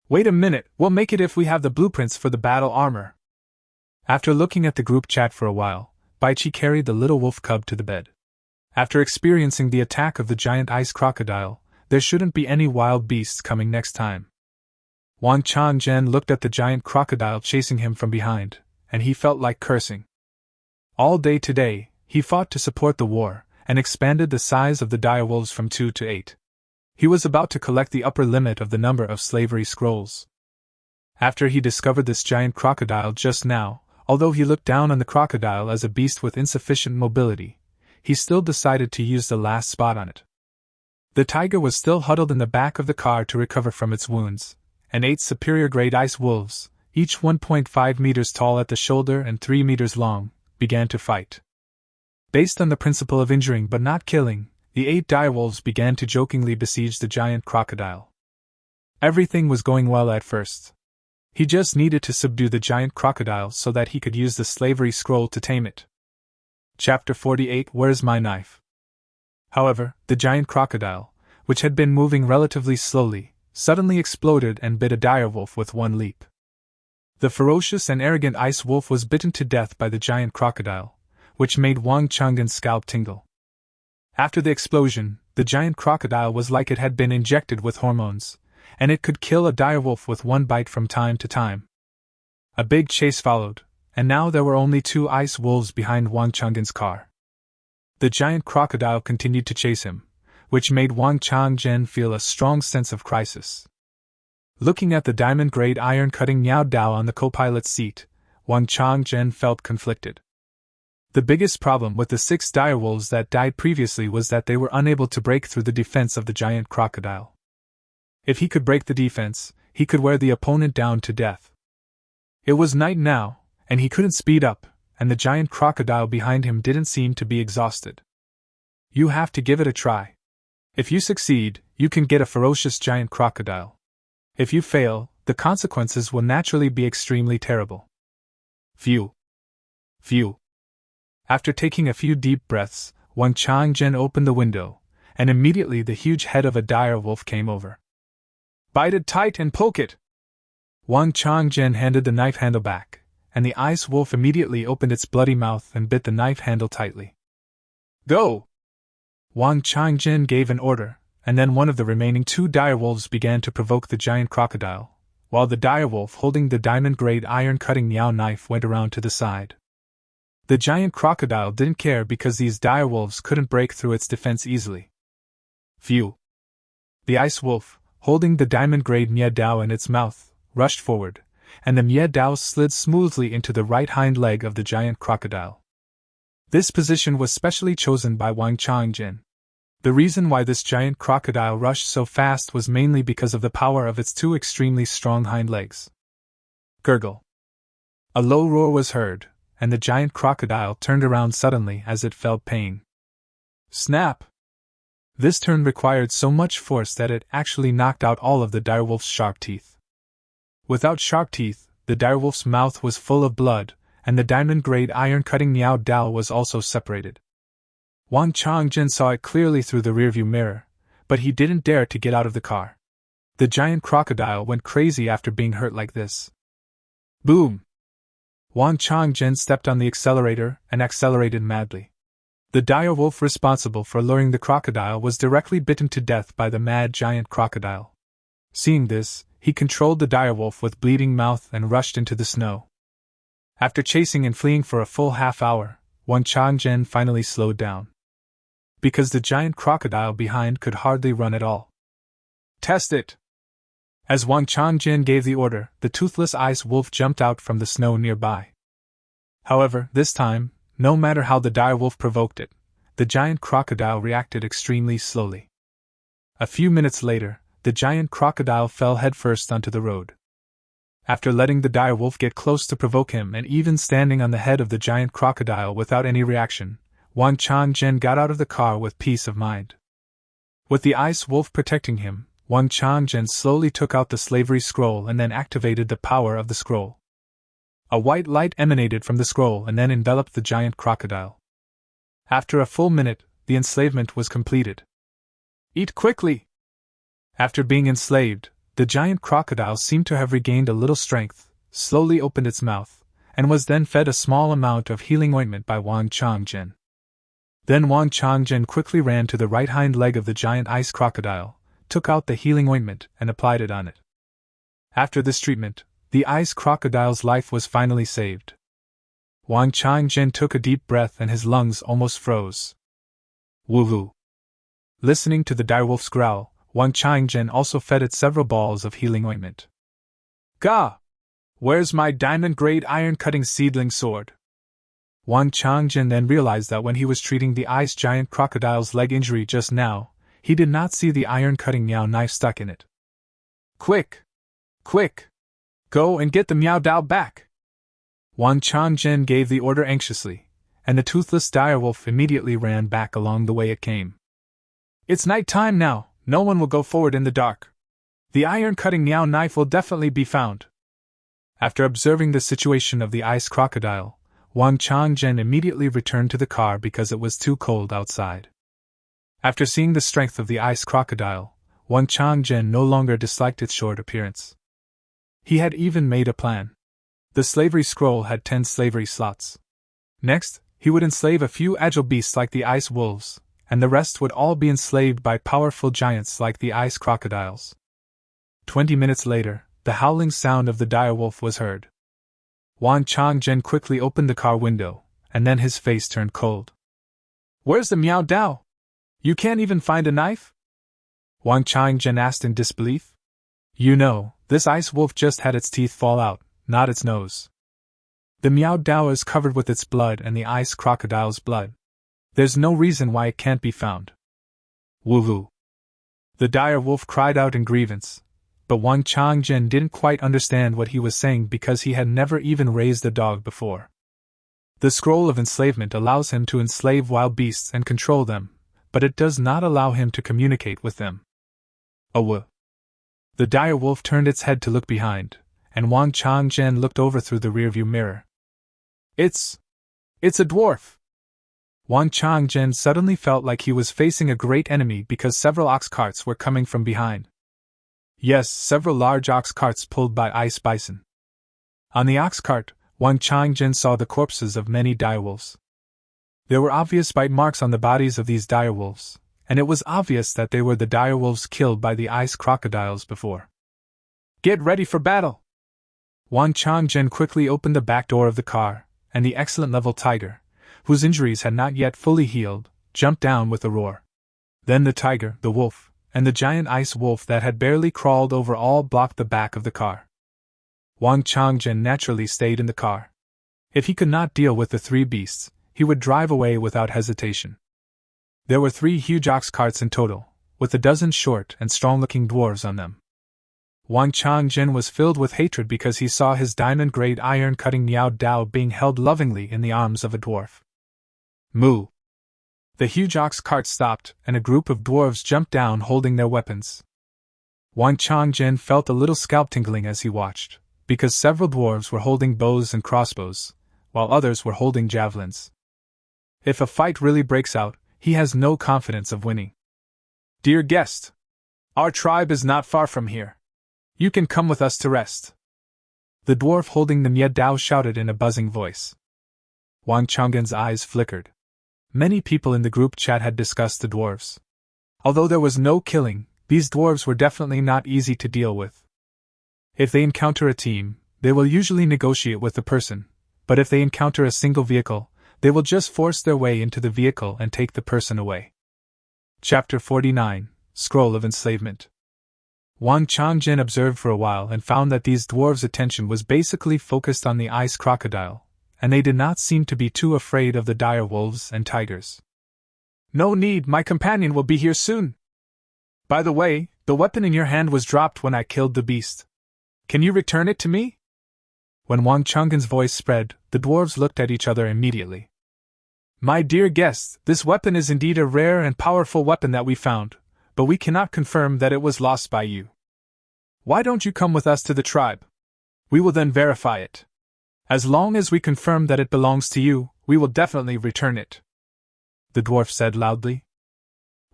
"Wait a minute, we'll make it if we have the blueprints for the battle armor." After looking at the group chat for a while, Baichi carried the little wolf cub to the bed. After experiencing the attack of the giant ice crocodile, there shouldn't be any wild beasts coming next time. Wang Changzhen looked at the giant crocodile chasing him from behind, and he felt like cursing. All day today, he fought to support the war, and expanded the size of the direwolves from 2 to 8. He was about to collect the upper limit of the number of slavery scrolls. After he discovered this giant crocodile just now, although he looked down on the crocodile as a beast with insufficient mobility, he still decided to use the last spot on it. The tiger was still huddled in the back of the car to recover from its wounds, and 8 superior-grade ice wolves, each 1.5 meters tall at the shoulder and 3 meters long, began to fight. Based on the principle of injuring but not killing, the 8 direwolves began to jokingly besiege the giant crocodile. Everything was going well at first. He just needed to subdue the giant crocodile so that he could use the slavery scroll to tame it. Chapter 48: Where's my knife? However, the giant crocodile, which had been moving relatively slowly, suddenly exploded and bit a direwolf with one leap. The ferocious and arrogant ice wolf was bitten to death by the giant crocodile, which made Wang Changgen's scalp tingle. After the explosion, the giant crocodile was like it had been injected with hormones, and it could kill a direwolf with one bite from time to time. A big chase followed, and now there were only 2 ice wolves behind Wang Changgen's car. The giant crocodile continued to chase him, which made Wang Changzhen feel a strong sense of crisis. Looking at the diamond-grade iron-cutting Niao Dao on the co-pilot's seat, Wang Changzhen felt conflicted. The biggest problem with the 6 direwolves that died previously was that they were unable to break through the defense of the giant crocodile. If he could break the defense, he could wear the opponent down to death. It was night now, and he couldn't speed up, and the giant crocodile behind him didn't seem to be exhausted. You have to give it a try. If you succeed, you can get a ferocious giant crocodile. If you fail, the consequences will naturally be extremely terrible. Phew. Phew. After taking a few deep breaths, Wang Changzhen opened the window, and immediately the huge head of a dire wolf came over. "Bite it tight and poke it!" Wang Changzhen handed the knife handle back, and the ice wolf immediately opened its bloody mouth and bit the knife handle tightly. "Go!" Wang Changzhen gave an order, and then one of the remaining 2 dire wolves began to provoke the giant crocodile, while the dire wolf holding the diamond-grade iron-cutting Niao knife went around to the side. The giant crocodile didn't care because these dire wolves couldn't break through its defense easily. Phew! The ice wolf, holding the diamond-grade Miedao in its mouth, rushed forward, and the Miedao slid smoothly into the right hind leg of the giant crocodile. This position was specially chosen by Wang Changzhen. The reason why this giant crocodile rushed so fast was mainly because of the power of its 2 extremely strong hind legs. Gurgle! A low roar was heard, and the giant crocodile turned around suddenly as it felt pain. Snap! This turn required so much force that it actually knocked out all of the direwolf's sharp teeth. Without sharp teeth, the direwolf's mouth was full of blood, and the diamond-grade iron-cutting Niao Dao was also separated. Wang Changzhen saw it clearly through the rearview mirror, but he didn't dare to get out of the car. The giant crocodile went crazy after being hurt like this. Boom! Wang Changzhen stepped on the accelerator and accelerated madly. The dire wolf responsible for luring the crocodile was directly bitten to death by the mad giant crocodile. Seeing this, he controlled the dire wolf with bleeding mouth and rushed into the snow. After chasing and fleeing for a full half hour, Wang Changzhen finally slowed down. Because the giant crocodile behind could hardly run at all. Test it! As Wang Changzhen gave the order, the toothless ice wolf jumped out from the snow nearby. However, this time, no matter how the dire wolf provoked it, the giant crocodile reacted extremely slowly. A few minutes later, the giant crocodile fell headfirst onto the road. After letting the dire wolf get close to provoke him and even standing on the head of the giant crocodile without any reaction, Wang Changzhen got out of the car with peace of mind. With the ice wolf protecting him, Wang Changzhen slowly took out the slavery scroll and then activated the power of the scroll. A white light emanated from the scroll and then enveloped the giant crocodile. After a full minute, the enslavement was completed. Eat quickly! After being enslaved, the giant crocodile seemed to have regained a little strength, slowly opened its mouth, and was then fed a small amount of healing ointment by Wang Changzhen. Then Wang Changzhen quickly ran to the right hind leg of the giant ice crocodile, took out the healing ointment and applied it on it. After this treatment, the ice crocodile's life was finally saved. Wang Changzhen took a deep breath and his lungs almost froze. Woohoo! Listening to the direwolf's growl, Wang Changzhen also fed it several balls of healing ointment. Gah! Where's my diamond-grade iron-cutting seedling sword? Wang Changzhen then realized that when he was treating the ice giant crocodile's leg injury just now, he did not see the iron-cutting Miao knife stuck in it. Quick! Quick! Go and get the Miao Dao back! Wang Changzhen gave the order anxiously, and the toothless direwolf immediately ran back along the way it came. It's night time now, no one will go forward in the dark. The iron-cutting Miao knife will definitely be found. After observing the situation of the ice crocodile, Wang Changzhen immediately returned to the car because it was too cold outside. After seeing the strength of the ice crocodile, Wang Changzhen no longer disliked its short appearance. He had even made a plan. The slavery scroll had 10 slavery slots. Next, he would enslave a few agile beasts like the ice wolves, and the rest would all be enslaved by powerful giants like the ice crocodiles. 20 minutes later, the howling sound of the direwolf was heard. Wang Changzhen quickly opened the car window, and then his face turned cold. Where's the Miao Dao? You can't even find a knife? Wang Changzhen asked in disbelief. You know, this ice wolf just had its teeth fall out, not its nose. The Miao Dao is covered with its blood and the ice crocodile's blood. There's no reason why it can't be found. Woohoo! The dire wolf cried out in grievance, but Wang Changzhen didn't quite understand what he was saying because he had never even raised a dog before. The scroll of enslavement allows him to enslave wild beasts and control them, but it does not allow him to communicate with them. Oh! The dire wolf turned its head to look behind, and Wang Changzhen looked over through the rearview mirror. It's a dwarf! Wang Changjin suddenly felt like he was facing a great enemy because several ox carts were coming from behind. Yes, several large ox carts pulled by ice bison. On the ox cart, Wang Changjin saw the corpses of many direwolves. There were obvious bite marks on the bodies of these direwolves, and it was obvious that they were the direwolves killed by the ice crocodiles before. Get ready for battle! Wang Changjin quickly opened the back door of the car, and the excellent level tiger, whose injuries had not yet fully healed, jumped down with a roar. Then the tiger, the wolf, and the giant ice wolf that had barely crawled over all blocked the back of the car. Wang Changjin naturally stayed in the car. If he could not deal with the three beasts, he would drive away without hesitation. There were 3 huge ox carts in total, with a dozen short and strong-looking dwarves on them. Wang Changjin was filled with hatred because he saw his diamond-grade iron-cutting Miao Dao being held lovingly in the arms of a dwarf. Moo! The huge ox cart stopped, and a group of dwarves jumped down holding their weapons. Wang Changjin felt a little scalp tingling as he watched, because several dwarves were holding bows and crossbows, while others were holding javelins. If a fight really breaks out, he has no confidence of winning. Dear guest, our tribe is not far from here. You can come with us to rest. The dwarf holding the Mie Dao shouted in a buzzing voice. Wang Changjin's eyes flickered. Many people in the group chat had discussed the dwarves. Although there was no killing, these dwarves were definitely not easy to deal with. If they encounter a team, they will usually negotiate with the person, but if they encounter a single vehicle, they will just force their way into the vehicle and take the person away. Chapter 49, Scroll of Enslavement. Wang Changjin observed for a while and found that these dwarves' attention was basically focused on the ice crocodile, and they did not seem to be too afraid of the dire wolves and tigers. No need, my companion will be here soon. By the way, the weapon in your hand was dropped when I killed the beast. Can you return it to me? When Wang Changjin's voice spread, the dwarves looked at each other immediately. My dear guest, this weapon is indeed a rare and powerful weapon that we found, but we cannot confirm that it was lost by you. Why don't you come with us to the tribe? We will then verify it. As long as we confirm that it belongs to you, we will definitely return it. The dwarf said loudly.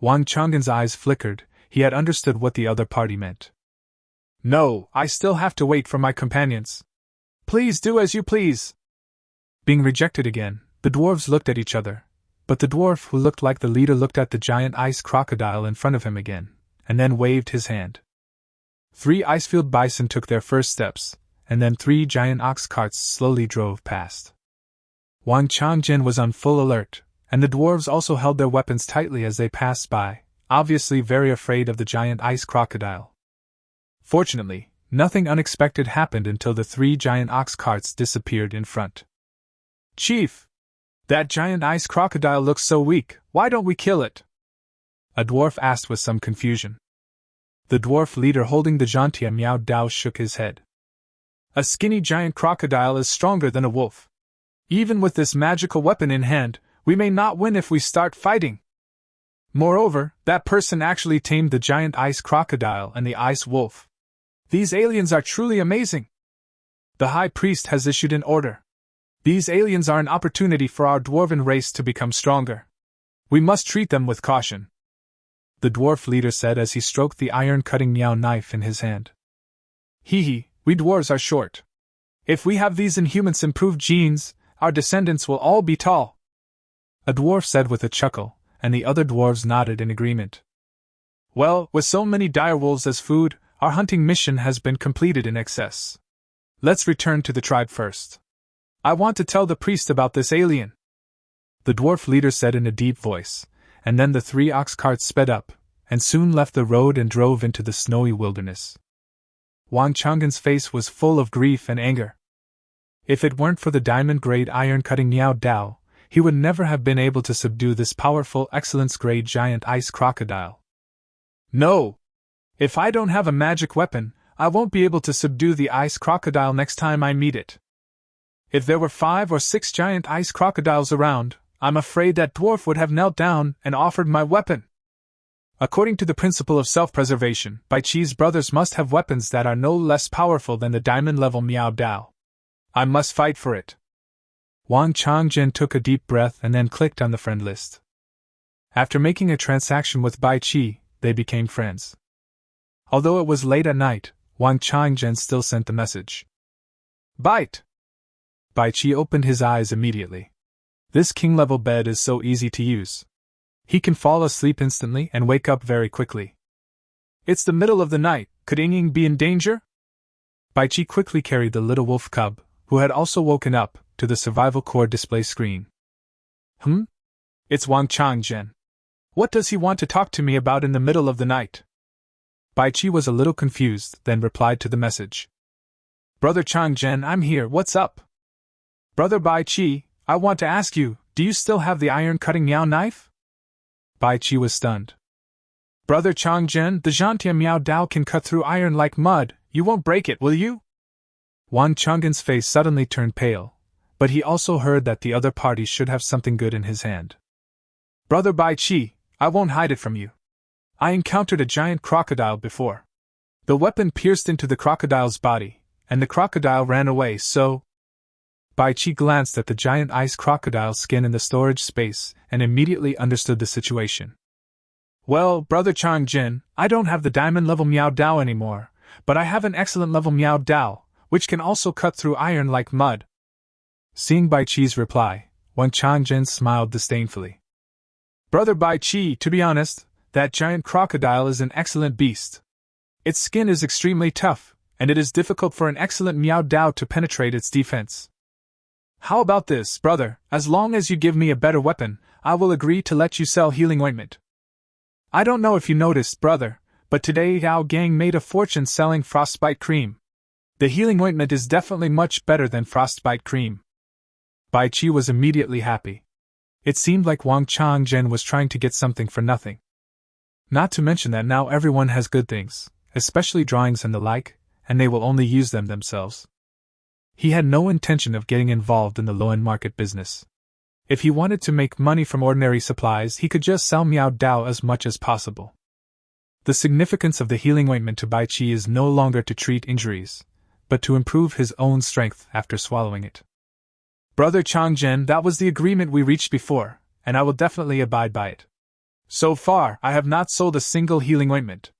Wang Changjin's eyes flickered. He had understood what the other party meant. No, I still have to wait for my companions. Please do as you please. Being rejected again, the dwarves looked at each other, but the dwarf who looked like the leader looked at the giant ice crocodile in front of him again, and then waved his hand. 3 ice-field bison took their first steps, and then 3 giant ox carts slowly drove past. Wang Changjin was on full alert, and the dwarves also held their weapons tightly as they passed by, obviously very afraid of the giant ice crocodile. Fortunately, nothing unexpected happened until the 3 giant ox carts disappeared in front. Chief! That giant ice crocodile looks so weak, why don't we kill it? A dwarf asked with some confusion. The dwarf leader holding the Jantia Miao Dao shook his head. A skinny giant crocodile is stronger than a wolf. Even with this magical weapon in hand, we may not win if we start fighting. Moreover, that person actually tamed the giant ice crocodile and the ice wolf. These aliens are truly amazing. The High Priest has issued an order. These aliens are an opportunity for our dwarven race to become stronger. We must treat them with caution. The dwarf leader said as he stroked the iron-cutting Miao knife in his hand. Hee, we dwarves are short. If we have these Inhumans' improved genes, our descendants will all be tall. A dwarf said with a chuckle, and the other dwarves nodded in agreement. Well, with so many direwolves as food, our hunting mission has been completed in excess. Let's return to the tribe first. I want to tell the priest about this alien. The dwarf leader said in a deep voice, and then the 3 ox carts sped up, and soon left the road and drove into the snowy wilderness. Wang Changjin's face was full of grief and anger. If it weren't for the diamond-grade iron-cutting Miao Dao, he would never have been able to subdue this powerful excellence-grade giant ice crocodile. No! If I don't have a magic weapon, I won't be able to subdue the ice crocodile next time I meet it. If there were 5 or 6 giant ice crocodiles around, I'm afraid that dwarf would have knelt down and offered my weapon. According to the principle of self-preservation, Bai Chi's brothers must have weapons that are no less powerful than the diamond-level Miao Dao. I must fight for it. Wang Changzhen took a deep breath and then clicked on the friend list. After making a transaction with Bai Qi, they became friends. Although it was late at night, Wang Changzhen still sent the message. Bite! Bai Qi opened his eyes immediately. This king-level bed is so easy to use. He can fall asleep instantly and wake up very quickly. It's the middle of the night, could Ying be in danger? Bai Qi quickly carried the little wolf cub, who had also woken up, to the survival core display screen. It's Wang Changzhen. What does he want to talk to me about in the middle of the night? Bai Qi was a little confused, then replied to the message. Brother Changzhen, I'm here, what's up? Brother Bai Qi, I want to ask you, do you still have the iron cutting meow knife? Bai Qi was stunned. Brother Changzhen, the Zhantia Miao Dao can cut through iron like mud, you won't break it, will you? Wang Changzhen's face suddenly turned pale, but he also heard that the other party should have something good in his hand. Brother Bai Qi, I won't hide it from you. I encountered a giant crocodile before. The weapon pierced into the crocodile's body, and the crocodile ran away, so... Bai Qi glanced at the giant ice crocodile's skin in the storage space and immediately understood the situation. Well, Brother Changzhen, I don't have the diamond level Miao Dao anymore, but I have an excellent level Miao Dao, which can also cut through iron like mud. Seeing Bai Qi's reply, Wang Changzhen smiled disdainfully. Brother Bai Qi, to be honest, that giant crocodile is an excellent beast. Its skin is extremely tough, and it is difficult for an excellent Miao Dao to penetrate its defense. How about this, brother, as long as you give me a better weapon, I will agree to let you sell healing ointment. I don't know if you noticed, brother, but today Yao Gang made a fortune selling frostbite cream. The healing ointment is definitely much better than frostbite cream. Bai Qi was immediately happy. It seemed like Wang Changzhen was trying to get something for nothing. Not to mention that now everyone has good things, especially drawings and the like, and they will only use them themselves. He had no intention of getting involved in the low-end market business. If he wanted to make money from ordinary supplies, he could just sell Miao Dao as much as possible. The significance of the healing ointment to Bai Qi is no longer to treat injuries, but to improve his own strength after swallowing it. Brother Changzhen, that was the agreement we reached before, and I will definitely abide by it. So far, I have not sold a single healing ointment.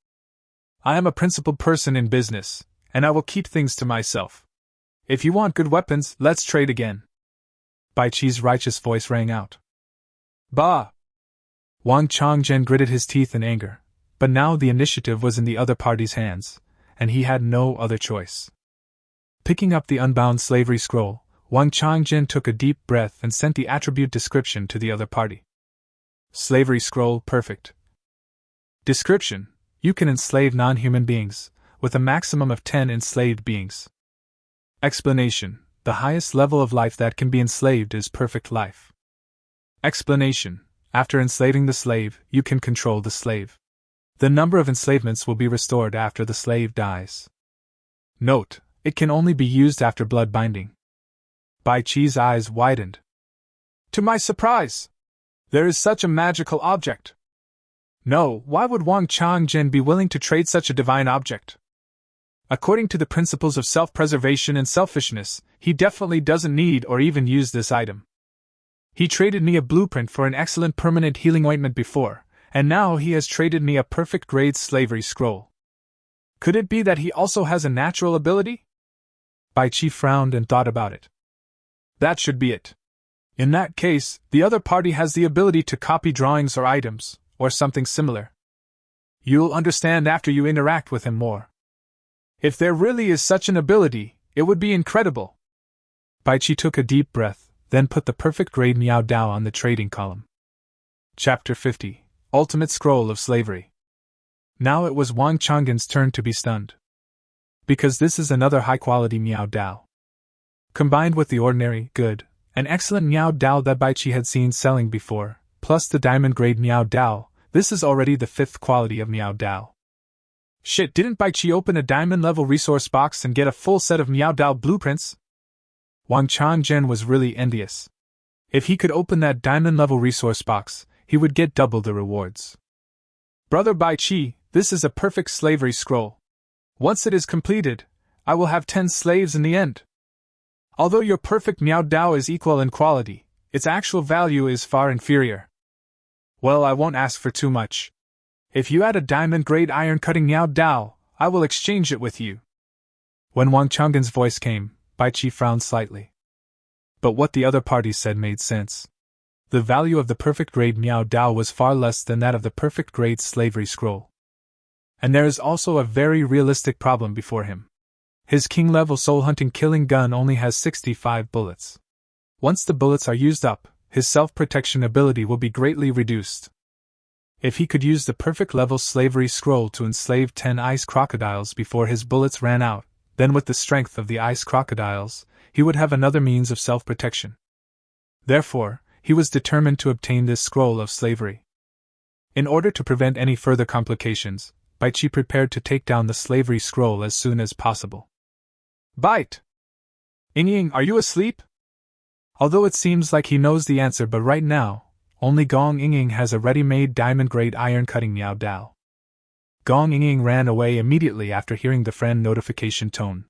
I am a principled person in business, and I will keep things to myself. If you want good weapons, let's trade again. Bai Qi's righteous voice rang out. Bah! Wang Changzhen gritted his teeth in anger, but now the initiative was in the other party's hands, and he had no other choice. Picking up the unbound slavery scroll, Wang Changzhen took a deep breath and sent the attribute description to the other party. Slavery scroll perfect. Description: you can enslave non-human beings, with a maximum of 10 enslaved beings. Explanation: the highest level of life that can be enslaved is perfect life. Explanation: after enslaving the slave, you can control the slave. The number of enslavements will be restored after the slave dies. Note: it can only be used after blood binding. Bai Qi's eyes widened. To my surprise! There is such a magical object. No, why would Wang Changzhen be willing to trade such a divine object? According to the principles of self-preservation and selfishness, he definitely doesn't need or even use this item. He traded me a blueprint for an excellent permanent healing ointment before, and now he has traded me a perfect grade slavery scroll. Could it be that he also has a natural ability? Bai Qi frowned and thought about it. That should be it. In that case, the other party has the ability to copy drawings or items, or something similar. You'll understand after you interact with him more. If there really is such an ability, it would be incredible. Bai Qi took a deep breath, then put the perfect grade Miao Dao on the trading column. Chapter 50: Ultimate Scroll of Slavery. Now it was Wang Changzhen's turn to be stunned. Because this is another high-quality Miao Dao. Combined with the ordinary, good, and excellent Miao Dao that Bai Qi had seen selling before, plus the diamond-grade Miao Dao, this is already the 5th quality of Miao Dao. Shit, didn't Bai Qi open a diamond-level resource box and get a full set of Miao Dao blueprints? Wang Changzhen was really envious. If he could open that diamond-level resource box, he would get double the rewards. Brother Bai Qi, this is a perfect slavery scroll. Once it is completed, I will have 10 slaves in the end. Although your perfect Miao Dao is equal in quality, its actual value is far inferior. Well, I won't ask for too much. If you add a diamond-grade iron-cutting Miao Dao, I will exchange it with you. When Wang Changgen's voice came, Bai Qi frowned slightly. But what the other party said made sense. The value of the perfect-grade Miao Dao was far less than that of the perfect-grade slavery scroll. And there is also a very realistic problem before him. His king-level soul-hunting killing gun only has 65 bullets. Once the bullets are used up, his self-protection ability will be greatly reduced. If he could use the perfect-level slavery scroll to enslave 10 ice crocodiles before his bullets ran out, then with the strength of the ice crocodiles, he would have another means of self-protection. Therefore, he was determined to obtain this scroll of slavery. In order to prevent any further complications, Bai Qi prepared to take down the slavery scroll as soon as possible. Bite! Ying, are you asleep? Although it seems like he knows the answer, but right now, only Gong Ying has a ready-made diamond-grade iron-cutting Miao Dao. Gong Ying ran away immediately after hearing the friend notification tone.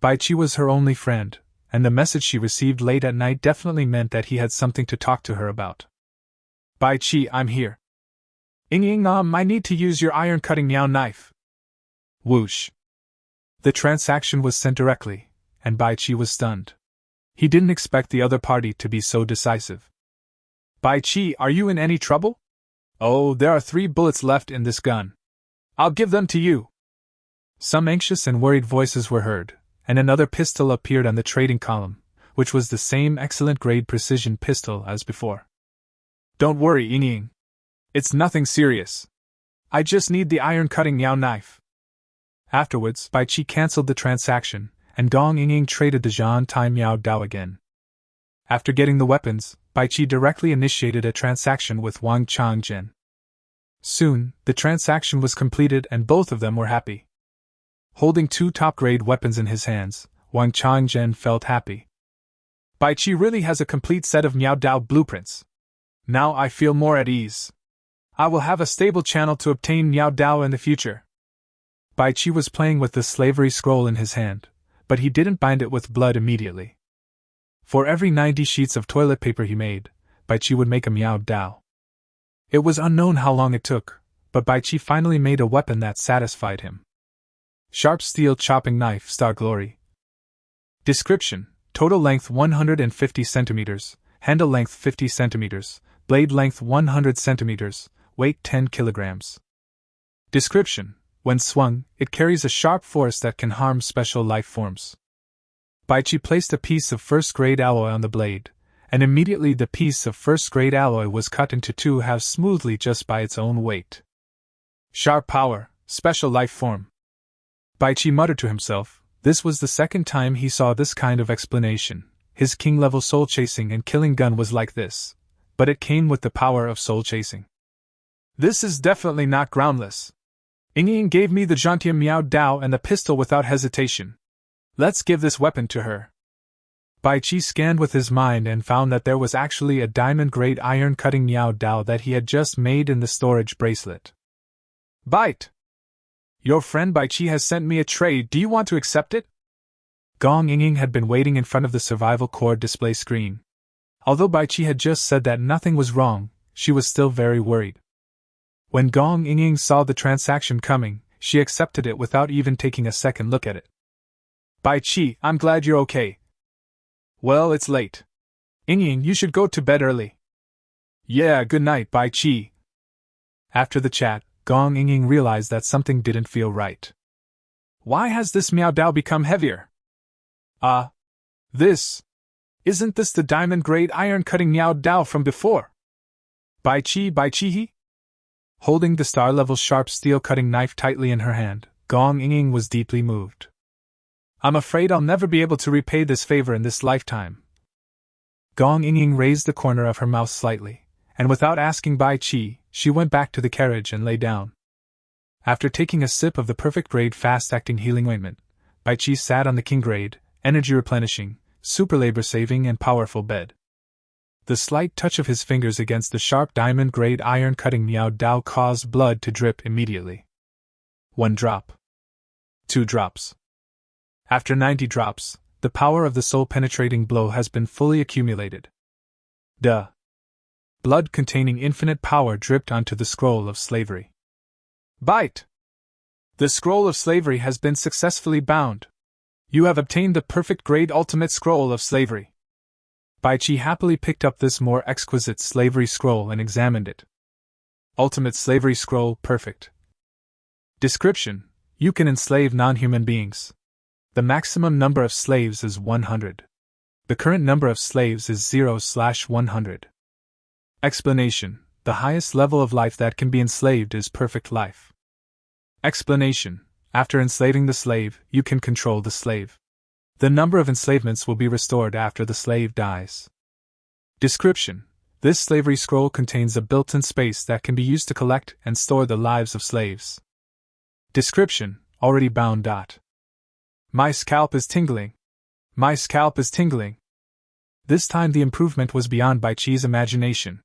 Bai Qi was her only friend, and the message she received late at night definitely meant that he had something to talk to her about. Bai Qi, I'm here. Ying, I need to use your iron-cutting Miao knife. Whoosh. The transaction was sent directly, and Bai Qi was stunned. He didn't expect the other party to be so decisive. Bai Qi, are you in any trouble? Oh, there are 3 bullets left in this gun. I'll give them to you. Some anxious and worried voices were heard, and another pistol appeared on the trading column, which was the same excellent-grade precision pistol as before. Don't worry, Ying. It's nothing serious. I just need the iron-cutting Miao knife. Afterwards, Bai Qi cancelled the transaction, and Gong Ying traded the Zhan Tai Miao Dao again. After getting the weapons, Bai Qi directly initiated a transaction with Wang Changgen. Soon, the transaction was completed and both of them were happy. Holding 2 top-grade weapons in his hands, Wang Changgen felt happy. Bai Qi really has a complete set of Miao Dao blueprints. Now I feel more at ease. I will have a stable channel to obtain Miao Dao in the future. Bai Qi was playing with the slavery scroll in his hand, but he didn't bind it with blood immediately. For every 90 sheets of toilet paper he made, Bai Qi would make a Miao Dao. It was unknown how long it took, but Bai Qi finally made a weapon that satisfied him. Sharp steel chopping knife, Star Glory. Description: total length 150 centimeters, handle length 50 centimeters, blade length 100 centimeters, weight 10 kilograms. Description: when swung, it carries a sharp force that can harm special life forms. Bai Qi placed a piece of first-grade alloy on the blade, and immediately the piece of first-grade alloy was cut into 2 halves smoothly just by its own weight. Sharp power, special life form. Bai Qi muttered to himself. This was the second time he saw this kind of explanation. His king-level soul-chasing and killing gun was like this, but it came with the power of soul-chasing. This is definitely not groundless. Ying gave me the Zhantian Miao Dao and the pistol without hesitation. Let's give this weapon to her. Bai Qi scanned with his mind and found that there was actually a diamond-grade iron-cutting Miao Dao that he had just made in the storage bracelet. Bite! Your friend Bai Qi has sent me a tray, do you want to accept it? Gong Ying had been waiting in front of the survival core display screen. Although Bai Qi had just said that nothing was wrong, she was still very worried. When Gong Ying saw the transaction coming, she accepted it without even taking a second look at it. Bai Qi, I'm glad you're okay. Well, it's late. Ying, you should go to bed early. Yeah, good night, Bai Qi. After the chat, Gong Ying realized that something didn't feel right. Why has this Miao Dao become heavier? Isn't this the diamond-grade iron-cutting Miao Dao from before? Bai Qi. Holding the star-level sharp steel-cutting knife tightly in her hand, Gong Ying was deeply moved. I'm afraid I'll never be able to repay this favor in this lifetime. Gong Ying raised the corner of her mouth slightly, and without asking Bai Qi, she went back to the carriage and lay down. After taking a sip of the perfect-grade fast-acting healing ointment, Bai Qi sat on the king-grade, energy-replenishing, super-labor-saving and powerful bed. The slight touch of his fingers against the sharp diamond-grade iron-cutting Miao Dao caused blood to drip immediately. 1 drop. 2 drops. After 90 drops, the power of the soul-penetrating blow has been fully accumulated. Duh. Blood containing infinite power dripped onto the scroll of slavery. Bite! The scroll of slavery has been successfully bound. You have obtained the perfect grade ultimate scroll of slavery. Bai Qi happily picked up this more exquisite slavery scroll and examined it. Ultimate slavery scroll, perfect. Description: you can enslave non-human beings. The maximum number of slaves is 100. The current number of slaves is 0/100. Explanation: the highest level of life that can be enslaved is perfect life. Explanation: after enslaving the slave, you can control the slave. The number of enslavements will be restored after the slave dies. Description: this slavery scroll contains a built-in space that can be used to collect and store the lives of slaves. Description: already bound. My scalp is tingling. My scalp is tingling. This time the improvement was beyond Bai Qi's imagination.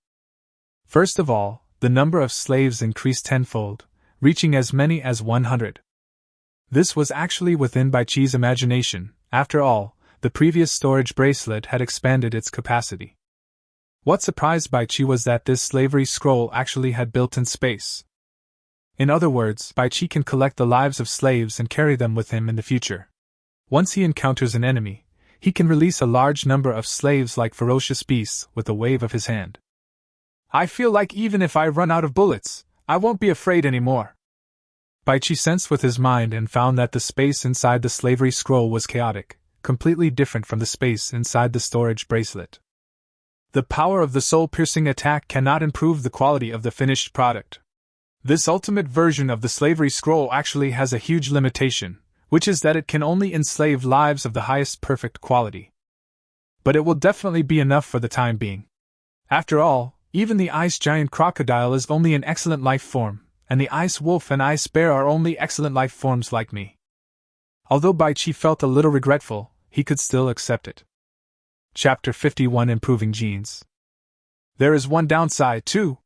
First of all, the number of slaves increased tenfold, reaching as many as 100. This was actually within Bai Qi's imagination. After all, the previous storage bracelet had expanded its capacity. What surprised Bai Qi was that this slavery scroll actually had built-in space. In other words, Bai Qi can collect the lives of slaves and carry them with him in the future. Once he encounters an enemy, he can release a large number of slaves like ferocious beasts with a wave of his hand. I feel like even if I run out of bullets, I won't be afraid anymore. Bai Qi sensed with his mind and found that the space inside the slavery scroll was chaotic, completely different from the space inside the storage bracelet. The power of the soul-piercing attack cannot improve the quality of the finished product. This ultimate version of the slavery scroll actually has a huge limitation, which is that it can only enslave lives of the highest perfect quality. But it will definitely be enough for the time being. After all, even the ice giant crocodile is only an excellent life form, and the ice wolf and ice bear are only excellent life forms like me. Although Bai Qi felt a little regretful, he could still accept it. Chapter 51: Improving Genes. There is one downside, too.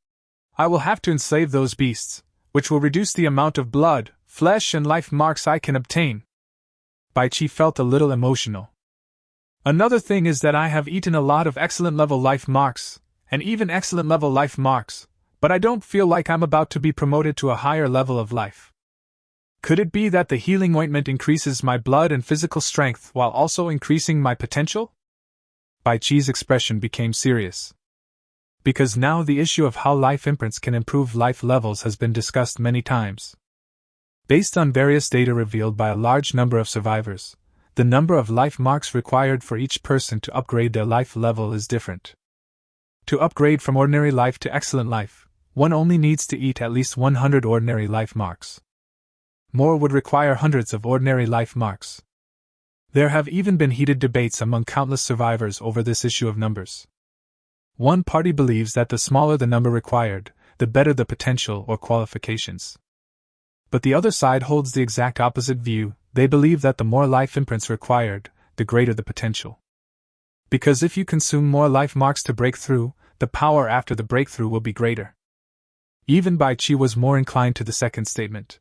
I will have to enslave those beasts, which will reduce the amount of blood, flesh, and life marks I can obtain. Bai Qi felt a little emotional. Another thing is that I have eaten a lot of excellent level life marks, and even excellent level life marks, but I don't feel like I'm about to be promoted to a higher level of life. Could it be that the healing ointment increases my blood and physical strength while also increasing my potential? Bai Qi's expression became serious. Because now the issue of how life imprints can improve life levels has been discussed many times. Based on various data revealed by a large number of survivors, the number of life marks required for each person to upgrade their life level is different. To upgrade from ordinary life to excellent life, one only needs to eat at least 100 ordinary life marks. More would require hundreds of ordinary life marks. There have even been heated debates among countless survivors over this issue of numbers. One party believes that the smaller the number required, the better the potential or qualifications. But the other side holds the exact opposite view. They believe that the more life imprints required, the greater the potential. Because if you consume more life marks to break through, the power after the breakthrough will be greater. Even Bai Qi was more inclined to the second statement.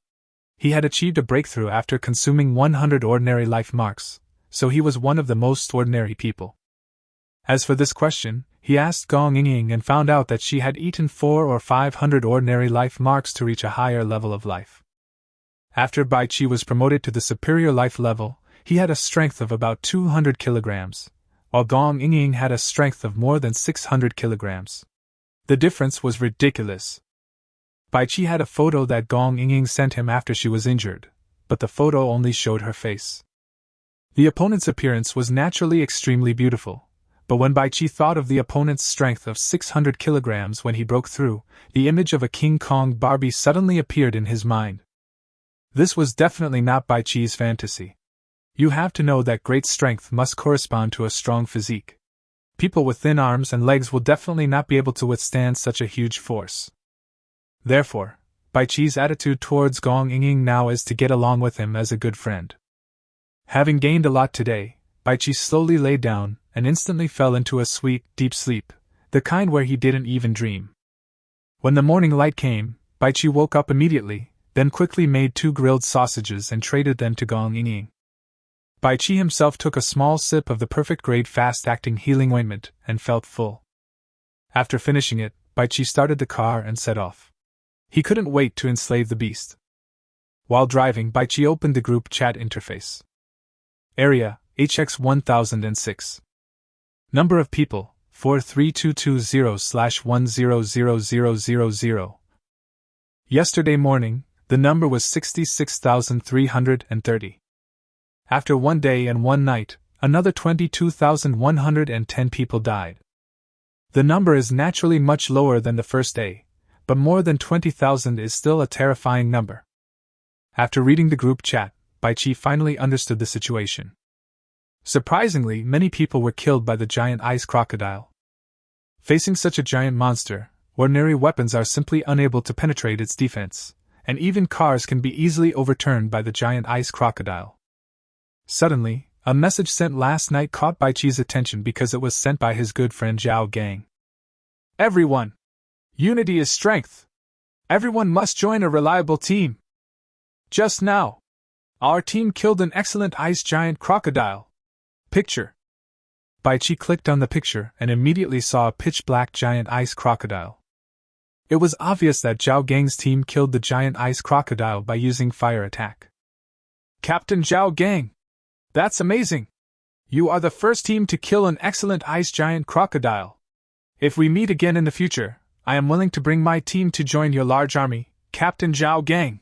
He had achieved a breakthrough after consuming 100 ordinary life marks, so he was one of the most ordinary people. As for this question, he asked Gong Yingying and found out that she had eaten 400 or 500 ordinary life marks to reach a higher level of life. After Bai Qi was promoted to the superior life level, he had a strength of about 200 kilograms, while Gong Yingying had a strength of more than 600 kilograms. The difference was ridiculous. Bai Qi had a photo that Gong Yingying sent him after she was injured, but the photo only showed her face. The opponent's appearance was naturally extremely beautiful, but when Bai Qi thought of the opponent's strength of 600 kilograms when he broke through, the image of a King Kong Barbie suddenly appeared in his mind. This was definitely not Bai Qi's fantasy. You have to know that great strength must correspond to a strong physique. People with thin arms and legs will definitely not be able to withstand such a huge force. Therefore, Bai Qi's attitude towards Gong Yingying now is to get along with him as a good friend. Having gained a lot today, Bai Qi slowly lay down and instantly fell into a sweet, deep sleep, the kind where he didn't even dream. When the morning light came, Bai Qi woke up immediately, then quickly made 2 grilled sausages and traded them to Gong Yingying. Bai Qi himself took a small sip of the perfect-grade fast-acting healing ointment and felt full. After finishing it, Bai Qi started the car and set off. He couldn't wait to enslave the beast. While driving, Bai Qi opened the group chat interface. Area, HX1006. Number of people, 43220/100000. Yesterday morning, the number was 66,330. After 1 day and 1 night, another 22,110 people died. The number is naturally much lower than the first day, but more than 20,000 is still a terrifying number. After reading the group chat, Bai Qi finally understood the situation. Surprisingly, many people were killed by the giant ice crocodile. Facing such a giant monster, ordinary weapons are simply unable to penetrate its defense, and even cars can be easily overturned by the giant ice crocodile. Suddenly, a message sent last night caught Bai Qi's attention because it was sent by his good friend Zhao Gang. Everyone! Unity is strength! Everyone must join a reliable team! Just now! Our team killed an excellent ice giant crocodile! Picture. Bai Qi clicked on the picture and immediately saw a pitch-black giant ice crocodile. It was obvious that Zhao Gang's team killed the giant ice crocodile by using fire attack. Captain Zhao Gang! That's amazing! You are the first team to kill an excellent ice giant crocodile. If we meet again in the future, I am willing to bring my team to join your large army, Captain Zhao Gang.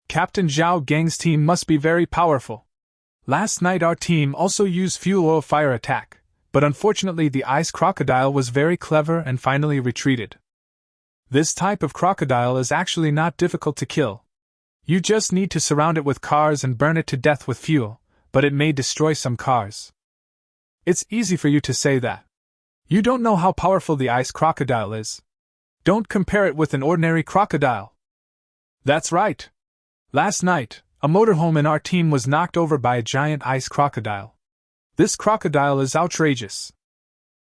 Captain Zhao Gang's team must be very powerful. Last night our team also used fuel oil fire attack, but unfortunately the ice crocodile was very clever and finally retreated. This type of crocodile is actually not difficult to kill. You just need to surround it with cars and burn it to death with fuel, but it may destroy some cars. It's easy for you to say that. You don't know how powerful the ice crocodile is. Don't compare it with an ordinary crocodile. That's right. Last night, a motorhome in our team was knocked over by a giant ice crocodile. This crocodile is outrageous.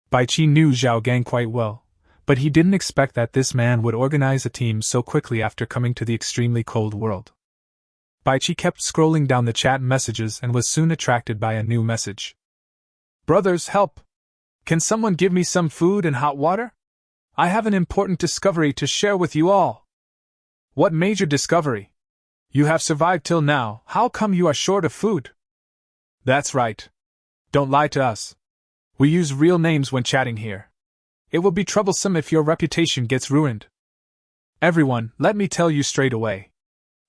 Bai Qi knew Zhao Gang quite well, but he didn't expect that this man would organize a team so quickly after coming to the extremely cold world. Bai Qi kept scrolling down the chat messages and was soon attracted by a new message. Brothers, help! Can someone give me some food and hot water? I have an important discovery to share with you all. What major discovery? You have survived till now, how come you are short of food? That's right. Don't lie to us. We use real names when chatting here. It will be troublesome if your reputation gets ruined. Everyone, let me tell you straight away.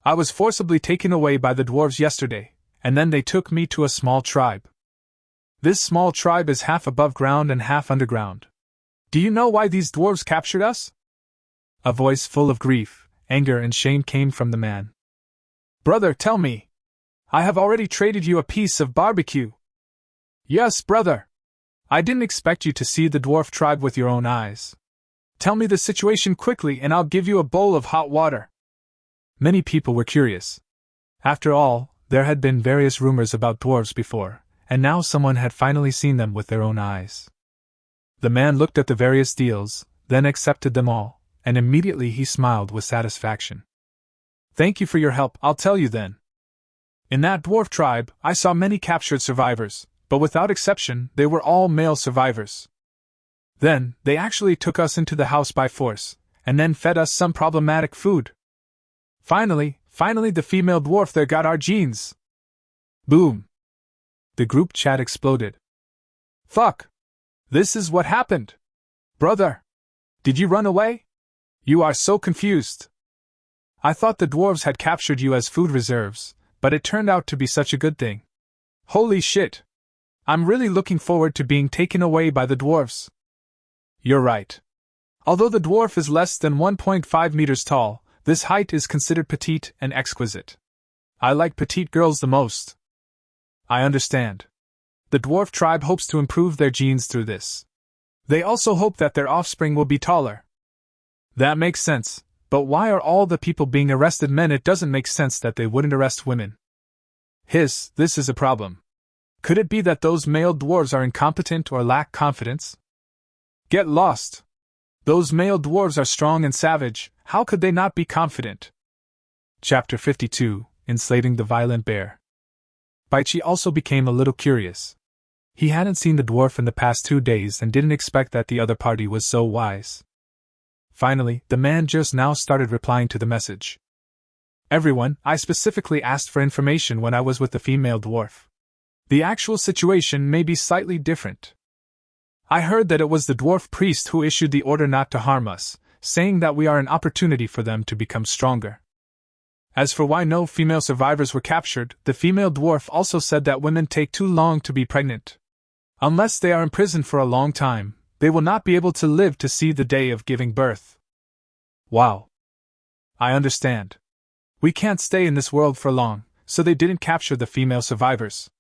I was forcibly taken away by the dwarves yesterday, and then they took me to a small tribe. This small tribe is half above ground and half underground. Do you know why these dwarves captured us? A voice full of grief, anger and shame came from the man. Brother, tell me. I have already traded you a piece of barbecue. Yes, brother. I didn't expect you to see the dwarf tribe with your own eyes. Tell me the situation quickly and I'll give you a bowl of hot water. Many people were curious. After all, there had been various rumors about dwarves before, and now someone had finally seen them with their own eyes. The man looked at the various deals, then accepted them all, and immediately he smiled with satisfaction. Thank you for your help, I'll tell you then. In that dwarf tribe, I saw many captured survivors, but without exception, they were all male survivors. Then, they actually took us into the house by force, and then fed us some problematic food. Finally the female dwarf there got our genes. Boom. The group chat exploded. Fuck. This is what happened. Brother. Did you run away? You are so confused. I thought the dwarves had captured you as food reserves, but it turned out to be such a good thing. Holy shit. I'm really looking forward to being taken away by the dwarves. You're right. Although the dwarf is less than 1.5 meters tall, this height is considered petite and exquisite. I like petite girls the most. I understand. The dwarf tribe hopes to improve their genes through this. They also hope that their offspring will be taller. That makes sense, but why are all the people being arrested men? It doesn't make sense that they wouldn't arrest women. This is a problem. Could it be that those male dwarves are incompetent or lack confidence? Get lost. Those male dwarves are strong and savage, how could they not be confident? Chapter 52, Enslaving the Violent Bear. Baichi also became a little curious. He hadn't seen the dwarf in the past 2 days and didn't expect that the other party was so wise. Finally, the man just now started replying to the message. Everyone, I specifically asked for information when I was with the female dwarf. The actual situation may be slightly different. I heard that it was the dwarf priest who issued the order not to harm us, saying that we are an opportunity for them to become stronger. As for why no female survivors were captured, the female dwarf also said that women take too long to be pregnant. Unless they are imprisoned for a long time, they will not be able to live to see the day of giving birth. Wow. I understand. We can't stay in this world for long, so they didn't capture the female survivors.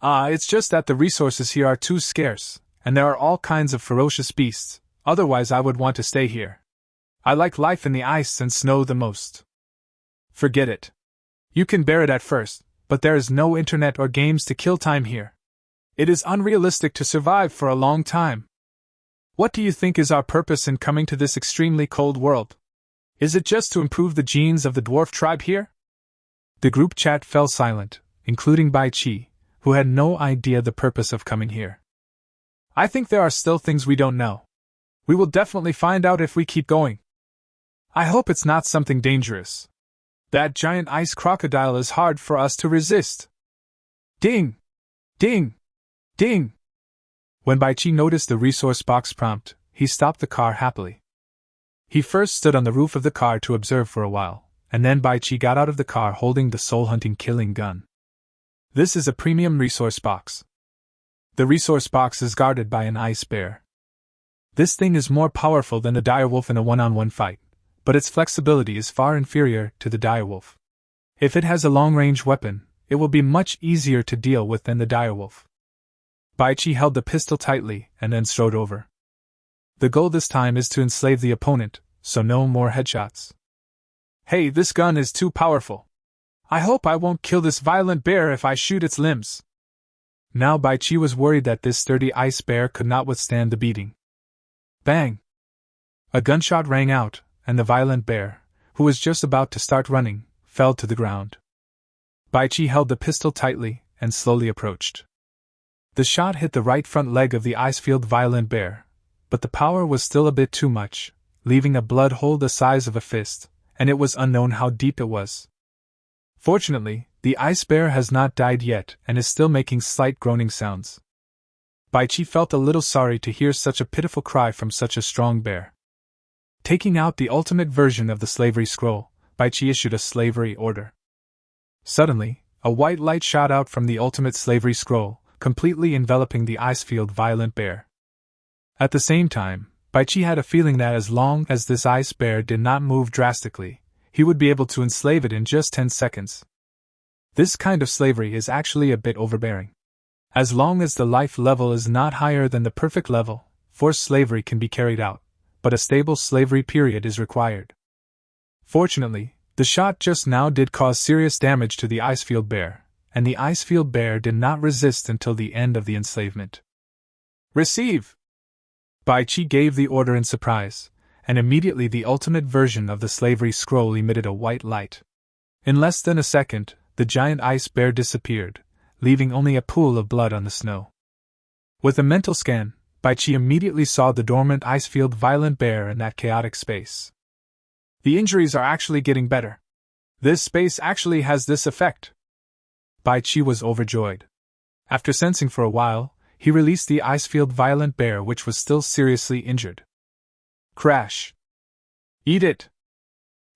It's just that the resources here are too scarce, and there are all kinds of ferocious beasts, otherwise I would want to stay here. I like life in the ice and snow the most. Forget it. You can bear it at first, but there is no internet or games to kill time here. It is unrealistic to survive for a long time. What do you think is our purpose in coming to this extremely cold world? Is it just to improve the genes of the dwarf tribe here? The group chat fell silent, including Baichi, who had no idea the purpose of coming here. I think there are still things we don't know. We will definitely find out if we keep going. I hope it's not something dangerous. That giant ice crocodile is hard for us to resist. Ding! Ding! Ding! When Baichi noticed the resource box prompt, he stopped the car happily. He first stood on the roof of the car to observe for a while, and then Baichi got out of the car holding the soul-hunting killing gun. This is a premium resource box. The resource box is guarded by an ice bear. This thing is more powerful than the direwolf in a one-on-one fight, but its flexibility is far inferior to the direwolf. If it has a long-range weapon, it will be much easier to deal with than the direwolf. Baichi held the pistol tightly and then strode over. The goal this time is to enslave the opponent, so no more headshots. Hey, this gun is too powerful. I hope I won't kill this violent bear if I shoot its limbs. Now Baichi was worried that this sturdy ice bear could not withstand the beating. Bang! A gunshot rang out, and the violent bear, who was just about to start running, fell to the ground. Baichi held the pistol tightly and slowly approached. The shot hit the right front leg of the ice-filled violent bear, but the power was still a bit too much, leaving a blood hole the size of a fist, and it was unknown how deep it was. Fortunately, the ice bear has not died yet and is still making slight groaning sounds. Baichi felt a little sorry to hear such a pitiful cry from such a strong bear. Taking out the ultimate version of the slavery scroll, Baichi issued a slavery order. Suddenly, a white light shot out from the ultimate slavery scroll, completely enveloping the ice-filled violent bear. At the same time, Baichi had a feeling that as long as this ice bear did not move drastically, he would be able to enslave it in just 10 seconds. This kind of slavery is actually a bit overbearing. As long as the life level is not higher than the perfect level, forced slavery can be carried out, but a stable slavery period is required. Fortunately, the shot just now did cause serious damage to the ice-filled bear, and the ice-filled bear did not resist until the end of the enslavement. Receive! Baichi gave the order in surprise, and immediately the ultimate version of the slavery scroll emitted a white light. In less than a second, the giant ice bear disappeared, leaving only a pool of blood on the snow. With a mental scan, Baichi immediately saw the dormant ice-filled violent bear in that chaotic space. The injuries are actually getting better. This space actually has this effect. Baichi was overjoyed. After sensing for a while, he released the ice-filled violent bear which was still seriously injured. Crash! Eat it!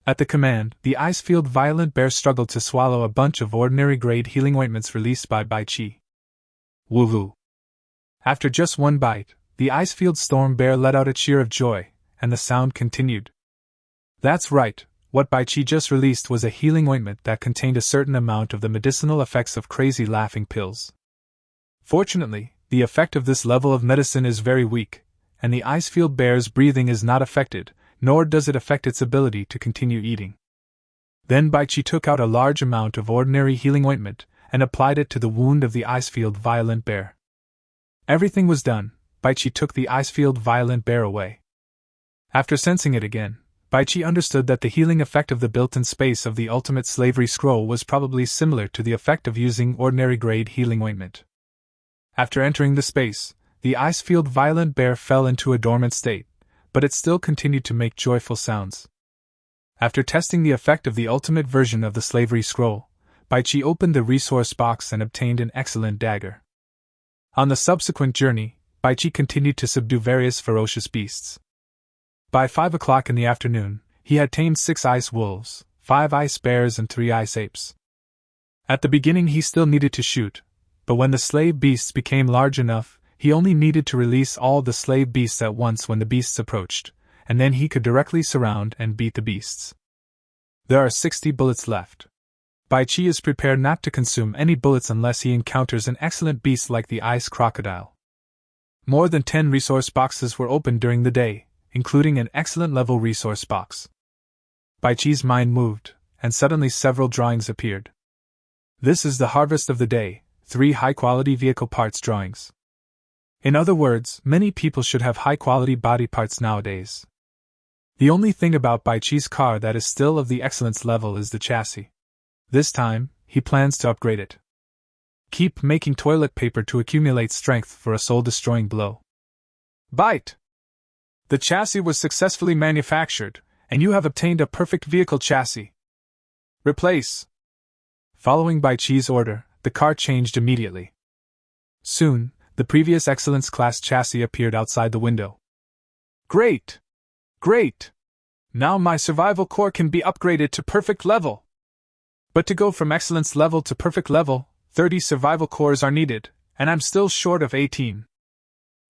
At the command, the ice-filled violent bear struggled to swallow a bunch of ordinary-grade healing ointments released by Baichi. Woohoo! After just one bite, the ice-filled storm bear let out a cheer of joy, and the sound continued. That's right, what Baichi just released was a healing ointment that contained a certain amount of the medicinal effects of crazy laughing pills. Fortunately, the effect of this level of medicine is very weak, and the ice-filled bear's breathing is not affected, nor does it affect its ability to continue eating. Then Baichi took out a large amount of ordinary healing ointment and applied it to the wound of the ice-filled violent bear. Everything was done. Baichi took the ice-filled violent bear away. After sensing it again, Baichi understood that the healing effect of the built-in space of the ultimate slavery scroll was probably similar to the effect of using ordinary-grade healing ointment. After entering the space, the ice field violent bear fell into a dormant state, but it still continued to make joyful sounds. After testing the effect of the ultimate version of the slavery scroll, Baichi opened the resource box and obtained an excellent dagger. On the subsequent journey, Baichi continued to subdue various ferocious beasts. By 5 o'clock in the afternoon, he had tamed 6 ice wolves, 5 ice bears and 3 ice apes. At the beginning he still needed to shoot, but when the slave beasts became large enough, he only needed to release all the slave beasts at once when the beasts approached, and then he could directly surround and beat the beasts. There are 60 bullets left. Baichi is prepared not to consume any bullets unless he encounters an excellent beast like the ice crocodile. More than 10 resource boxes were opened during the day, including an excellent level resource box. Baichi's mind moved, and suddenly several drawings appeared. This is the harvest of the day, 3 high-quality vehicle parts drawings. In other words, many people should have high-quality body parts nowadays. The only thing about Baichi's car that is still of the excellence level is the chassis. This time, he plans to upgrade it. Keep making toilet paper to accumulate strength for a soul-destroying blow. Bite! The chassis was successfully manufactured, and you have obtained a perfect vehicle chassis. Replace. Following Baichi's order, the car changed immediately. Soon, the previous Excellence Class chassis appeared outside the window. Great! Great! Now my survival core can be upgraded to perfect level. But to go from Excellence level to perfect level, 30 survival cores are needed, and I'm still short of 18.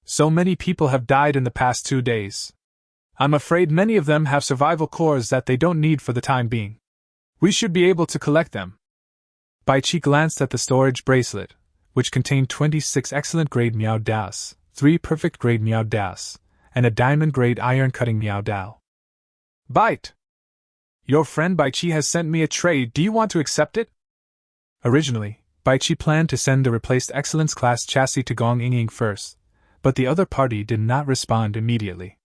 So many people have died in the past 2 days. I'm afraid many of them have survival cores that they don't need for the time being. We should be able to collect them. Baichi glanced at the storage bracelet, which contained 26 excellent grade Miao Daos, 3 perfect grade Miao Daos, and a diamond grade iron cutting Miao Dao. Bite! Your friend Baichi has sent me a trade. Do you want to accept it? Originally, Baichi planned to send the replaced Excellence Class chassis to Gong Yingying first, but the other party did not respond immediately.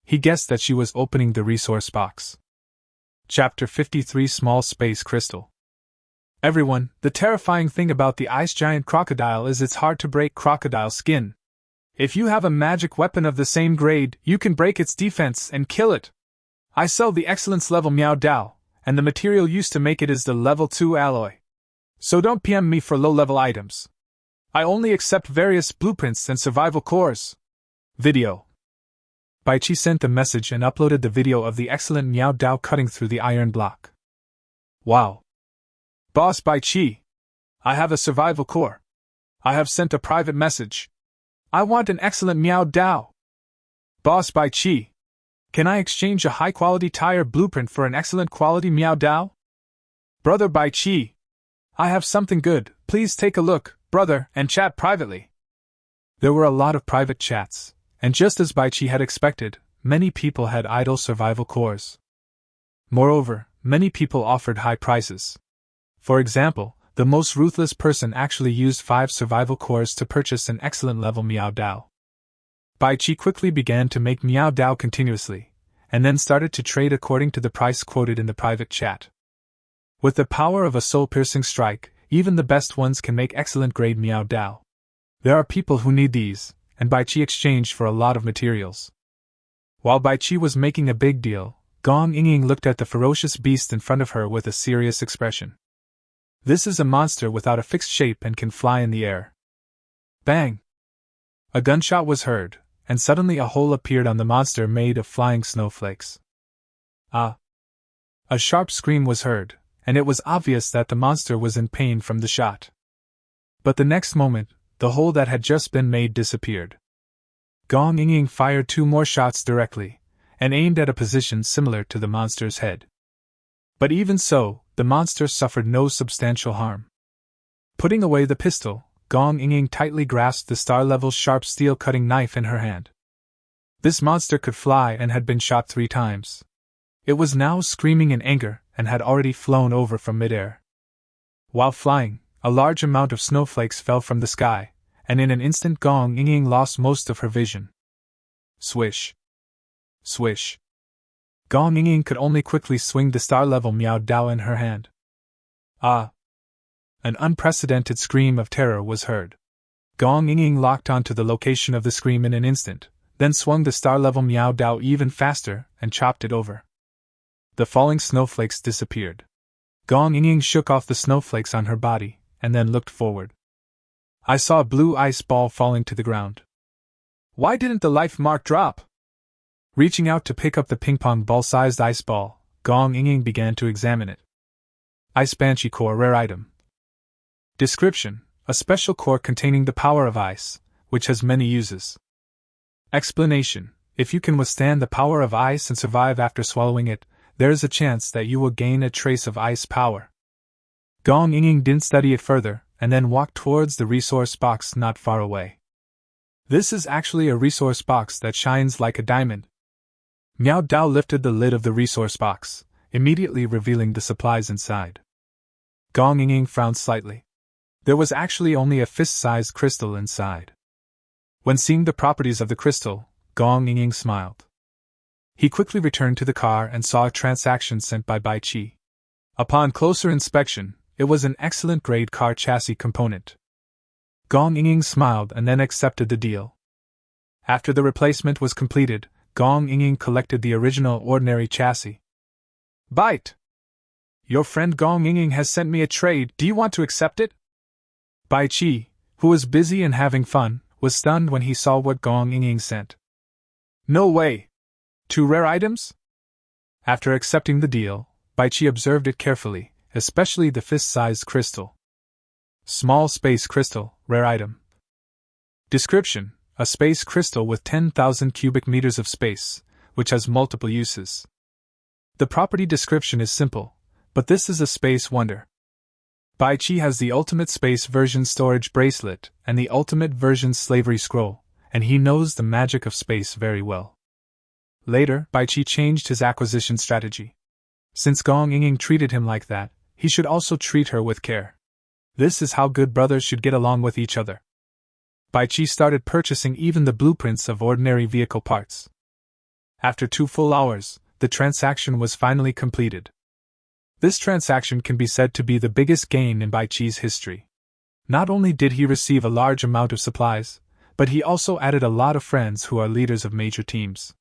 He guessed that she was opening the resource box. Chapter 53 Small Space Crystal. Everyone, the terrifying thing about the ice giant crocodile is it's hard to break crocodile skin. If you have a magic weapon of the same grade, you can break its defense and kill it. I sell the excellence level Miao Dao, and the material used to make it is the level 2 alloy. So don't PM me for low-level items. I only accept various blueprints and survival cores. Video. Baichi sent the message and uploaded the video of the excellent Miao Dao cutting through the iron block. Wow. Boss Baichi. I have a survival core. I have sent a private message. I want an excellent Miao Dao. Boss Baichi. Can I exchange a high-quality tire blueprint for an excellent quality Miao Dao? Brother Baichi. I have something good, please take a look, brother, and chat privately. There were a lot of private chats, and just as Baichi had expected, many people had idle survival cores. Moreover, many people offered high prices. For example, the most ruthless person actually used 5 survival cores to purchase an excellent level Miao Dao. Baichi quickly began to make Miao Dao continuously, and then started to trade according to the price quoted in the private chat. With the power of a soul-piercing strike, even the best ones can make excellent grade Miao Dao. There are people who need these, and Baichi exchanged for a lot of materials. While Baichi was making a big deal, Gong Yingying looked at the ferocious beast in front of her with a serious expression. This is a monster without a fixed shape and can fly in the air. Bang! A gunshot was heard, and suddenly a hole appeared on the monster made of flying snowflakes. Ah! A sharp scream was heard, and it was obvious that the monster was in pain from the shot. But the next moment, the hole that had just been made disappeared. Gong Yingying fired 2 more shots directly, and aimed at a position similar to the monster's head. But even so, the monster suffered no substantial harm. Putting away the pistol, Gong Yingying tightly grasped the star-level sharp steel cutting knife in her hand. This monster could fly and had been shot 3 times. It was now screaming in anger and had already flown over from midair. While flying, a large amount of snowflakes fell from the sky, and in an instant Gong Yingying lost most of her vision. Swish. Swish. Gong Ying could only quickly swing the star-level Miao Dao in her hand. Ah! An unprecedented scream of terror was heard. Gong Ying locked onto the location of the scream in an instant, then swung the star-level Miao Dao even faster and chopped it over. The falling snowflakes disappeared. Gong Ying shook off the snowflakes on her body, and then looked forward. I saw a blue ice ball falling to the ground. Why didn't the life mark drop? Reaching out to pick up the ping-pong ball-sized ice ball, Gong Ying began to examine it. Ice Banshee Core rare item. Description: a special core containing the power of ice, which has many uses. Explanation: if you can withstand the power of ice and survive after swallowing it, there is a chance that you will gain a trace of ice power. Gong Ying didn't study it further, and then walked towards the resource box not far away. This is actually a resource box that shines like a diamond. Miao Dao lifted the lid of the resource box, immediately revealing the supplies inside. Gong Ying frowned slightly. There was actually only a fist-sized crystal inside. When seeing the properties of the crystal, Gong Ying smiled. He quickly returned to the car and saw a transaction sent by Bai Qi. Upon closer inspection, it was an excellent grade car chassis component. Gong Ying smiled and then accepted the deal. After the replacement was completed, Gong Ying collected the original ordinary chassis. Bite! Your friend Gong Ying has sent me a trade, do you want to accept it? Bai Qi, who was busy and having fun, was stunned when he saw what Gong Ying sent. No way! 2 rare items? After accepting the deal, Bai Qi observed it carefully, especially the fist-sized crystal. Small space crystal, rare item. Description: a space crystal with 10,000 cubic meters of space, which has multiple uses. The property description is simple, but this is a space wonder. Bai Qi has the ultimate space version storage bracelet and the ultimate version slavery scroll, and he knows the magic of space very well. Later, Bai Qi changed his acquisition strategy. Since Gong Ying treated him like that, he should also treat her with care. This is how good brothers should get along with each other. Bai Qi started purchasing even the blueprints of ordinary vehicle parts. After 2 full hours, the transaction was finally completed. This transaction can be said to be the biggest gain in Bai Qi's history. Not only did he receive a large amount of supplies, but he also added a lot of friends who are leaders of major teams.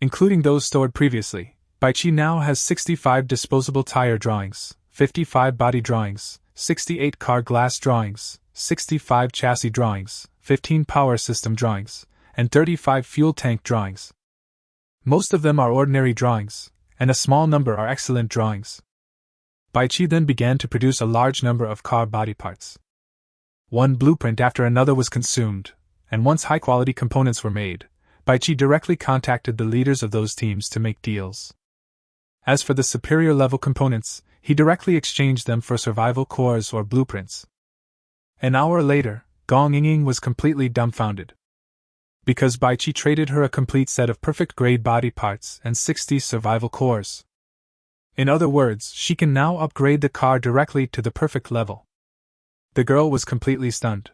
Including those stored previously, Bai Qi now has 65 disposable tire drawings, 55 body drawings, 68 car glass drawings, 65 chassis drawings, 15 power system drawings, and 35 fuel tank drawings. Most of them are ordinary drawings, and a small number are excellent drawings. Bai Qi then began to produce a large number of car body parts. One blueprint after another was consumed, and once high-quality components were made, Bai Qi directly contacted the leaders of those teams to make deals. As for the superior-level components, he directly exchanged them for survival cores or blueprints. An hour later, Gong Ying was completely dumbfounded. Because Bai Qi traded her a complete set of perfect-grade body parts and 60 survival cores. In other words, she can now upgrade the car directly to the perfect level. The girl was completely stunned.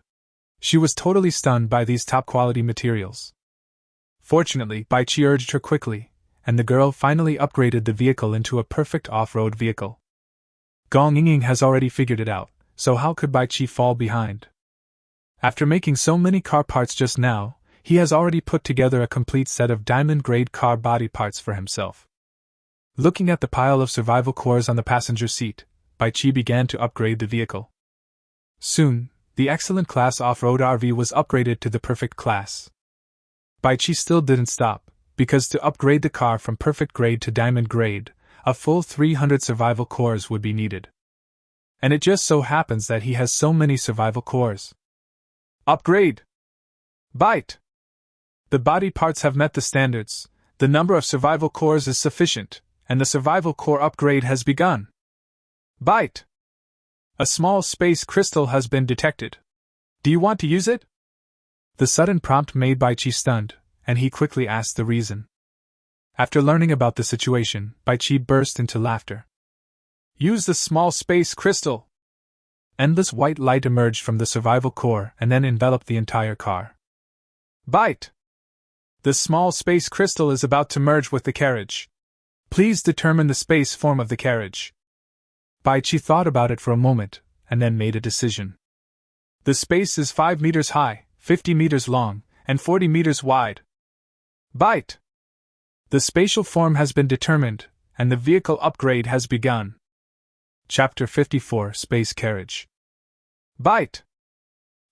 She was totally stunned by these top-quality materials. Fortunately, Bai Qi urged her quickly, and the girl finally upgraded the vehicle into a perfect off-road vehicle. Gong Ying has already figured it out, so how could Bai Qi fall behind? After making so many car parts just now, he has already put together a complete set of diamond-grade car body parts for himself. Looking at the pile of survival cores on the passenger seat, Bai Qi began to upgrade the vehicle. Soon, the excellent class off-road RV was upgraded to the perfect class. Bai Qi still didn't stop, because to upgrade the car from perfect grade to diamond grade, a full 300 survival cores would be needed. And it just so happens that he has so many survival cores. Upgrade! Bite! The body parts have met the standards, the number of survival cores is sufficient, and the survival core upgrade has begun. Bite! A small space crystal has been detected. Do you want to use it? The sudden prompt made Bai Qi stunned, and he quickly asked the reason. After learning about the situation, Bai Qi burst into laughter. Use the small space crystal! Endless white light emerged from the survival core and then enveloped the entire car. Bite! The small space crystal is about to merge with the carriage. Please determine the space form of the carriage. Bai Qi thought about it for a moment, and then made a decision. The space is 5 meters high, 50 meters long, and 40 meters wide. Bite! The spatial form has been determined, and the vehicle upgrade has begun. Chapter 54 Space Carriage. Bite!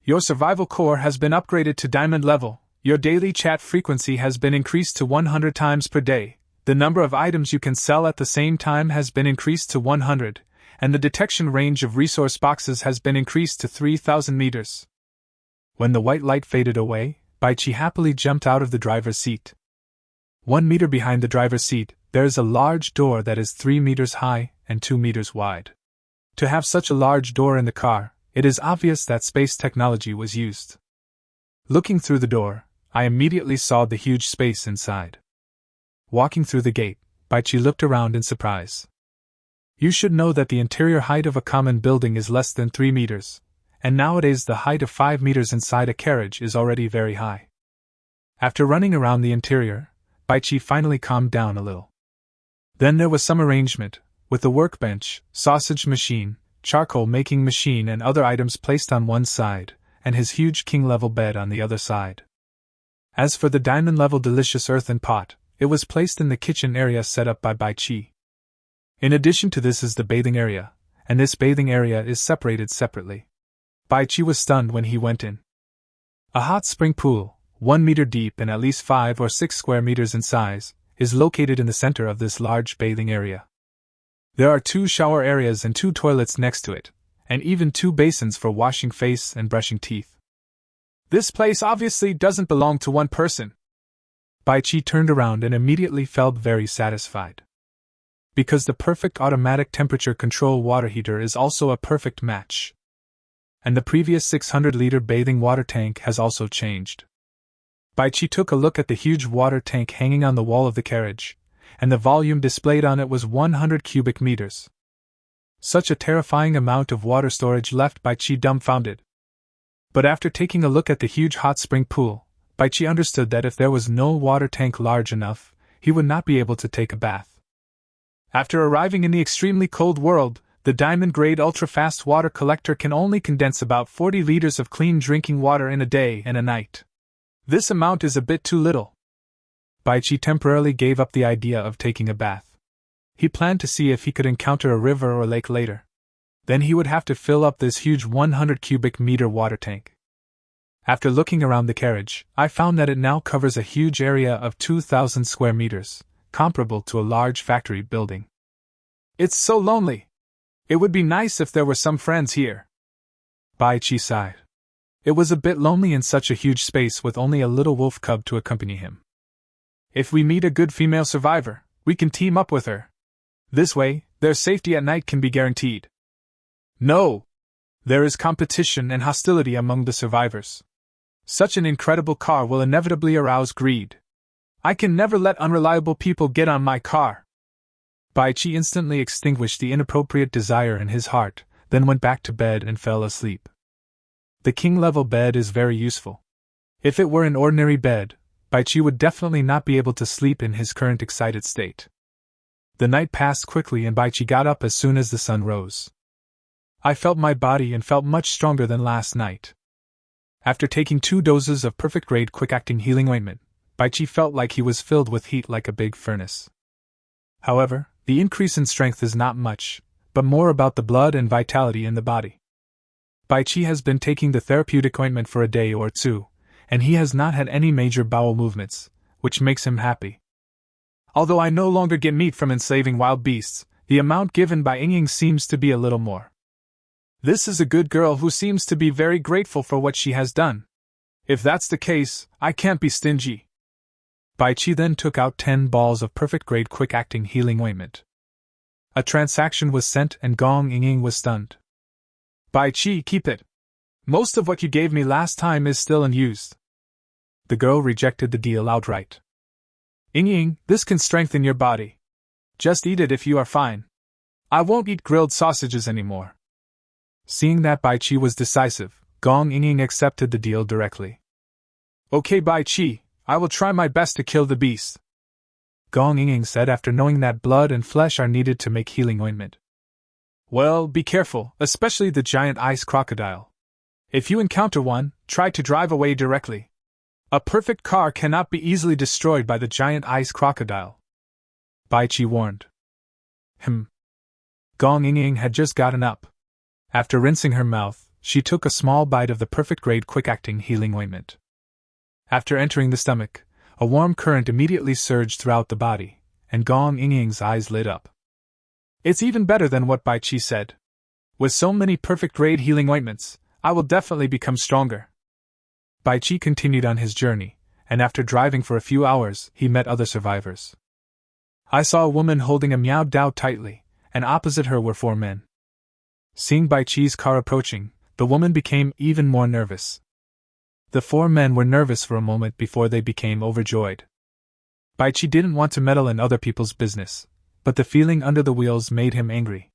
Your survival core has been upgraded to diamond level, your daily chat frequency has been increased to 100 times per day, the number of items you can sell at the same time has been increased to 100, and the detection range of resource boxes has been increased to 3,000 meters. When the white light faded away, Bai Qi happily jumped out of the driver's seat. 1 meter behind the driver's seat, there is a large door that is 3 meters high and 2 meters wide. To have such a large door in the car, it is obvious that space technology was used. Looking through the door, I immediately saw the huge space inside. Walking through the gate, Bai Qi looked around in surprise. You should know that the interior height of a common building is less than 3 meters, and nowadays the height of 5 meters inside a carriage is already very high. After running around the interior, Bai Qi finally calmed down a little. Then there was some arrangement, with the workbench, sausage machine, charcoal making machine and other items placed on one side, and his huge king-level bed on the other side. As for the diamond-level delicious earthen pot, it was placed in the kitchen area set up by Bai Qi. In addition to this is the bathing area, and this bathing area is separated separately. Bai Qi was stunned when he went in. A hot spring pool, 1 meter deep and at least 5 or 6 square meters in size, is located in the center of this large bathing area. There are 2 shower areas and 2 toilets next to it, and even 2 basins for washing face and brushing teeth. This place obviously doesn't belong to one person. Bai Qi turned around and immediately felt very satisfied. Because the perfect automatic temperature control water heater is also a perfect match. And the previous 600-liter bathing water tank has also changed. Bai Qi took a look at the huge water tank hanging on the wall of the carriage, and the volume displayed on it was 100 cubic meters. Such a terrifying amount of water storage left Bai Qi dumbfounded. But after taking a look at the huge hot spring pool, Bai Qi understood that if there was no water tank large enough, he would not be able to take a bath. After arriving in the extremely cold world, the diamond-grade ultra-fast water collector can only condense about 40 liters of clean drinking water in a day and a night. This amount is a bit too little. Bai Qi temporarily gave up the idea of taking a bath. He planned to see if he could encounter a river or lake later. Then he would have to fill up this huge 100 cubic meter water tank. After looking around the carriage, I found that it now covers a huge area of 2,000 square meters, comparable to a large factory building. It's so lonely. It would be nice if there were some friends here. Bai Qi sighed. It was a bit lonely in such a huge space with only a little wolf cub to accompany him. If we meet a good female survivor, we can team up with her. This way, their safety at night can be guaranteed. No! There is competition and hostility among the survivors. Such an incredible car will inevitably arouse greed. I can never let unreliable people get on my car. Bai Qi instantly extinguished the inappropriate desire in his heart, then went back to bed and fell asleep. The king-level bed is very useful. If it were an ordinary bed, Bai Qi would definitely not be able to sleep in his current excited state. The night passed quickly and Bai Qi got up as soon as the sun rose. I felt my body and felt much stronger than last night. After taking 2 doses of perfect-grade quick-acting healing ointment, Bai Qi felt like he was filled with heat like a big furnace. However, the increase in strength is not much, but more about the blood and vitality in the body. Bai Qi has been taking the therapeutic ointment for a day or 2, and he has not had any major bowel movements, which makes him happy. Although I no longer get meat from enslaving wild beasts, the amount given by Ying seems to be a little more. This is a good girl who seems to be very grateful for what she has done. If that's the case, I can't be stingy. Bai Qi then took out 10 balls of perfect-grade quick-acting healing ointment. A transaction was sent and Gong Ying was stunned. Bai Qi, keep it. Most of what you gave me last time is still unused. The girl rejected the deal outright. Ying, this can strengthen your body. Just eat it if you are fine. I won't eat grilled sausages anymore. Seeing that Bai Qi was decisive, Gong Ying accepted the deal directly. Okay Bai Qi, I will try my best to kill the beast. Gong Ying said after knowing that blood and flesh are needed to make healing ointment. Well, be careful, especially the giant ice crocodile. If you encounter one, try to drive away directly. A perfect car cannot be easily destroyed by the giant ice crocodile, Bai Qi warned. Gong Ying had just gotten up. After rinsing her mouth, she took a small bite of the perfect-grade quick-acting healing ointment. After entering the stomach, a warm current immediately surged throughout the body, and Gong Ying's eyes lit up. It's even better than what Bai Qi said. With so many perfect-grade healing ointments, I will definitely become stronger. Bai Qi continued on his journey, and after driving for a few hours, he met other survivors. I saw a woman holding a Miao Dao tightly, and opposite her were 4 men. Seeing Bai Qi's car approaching, the woman became even more nervous. The 4 men were nervous for a moment before they became overjoyed. Bai Qi didn't want to meddle in other people's business, but the feeling under the wheels made him angry.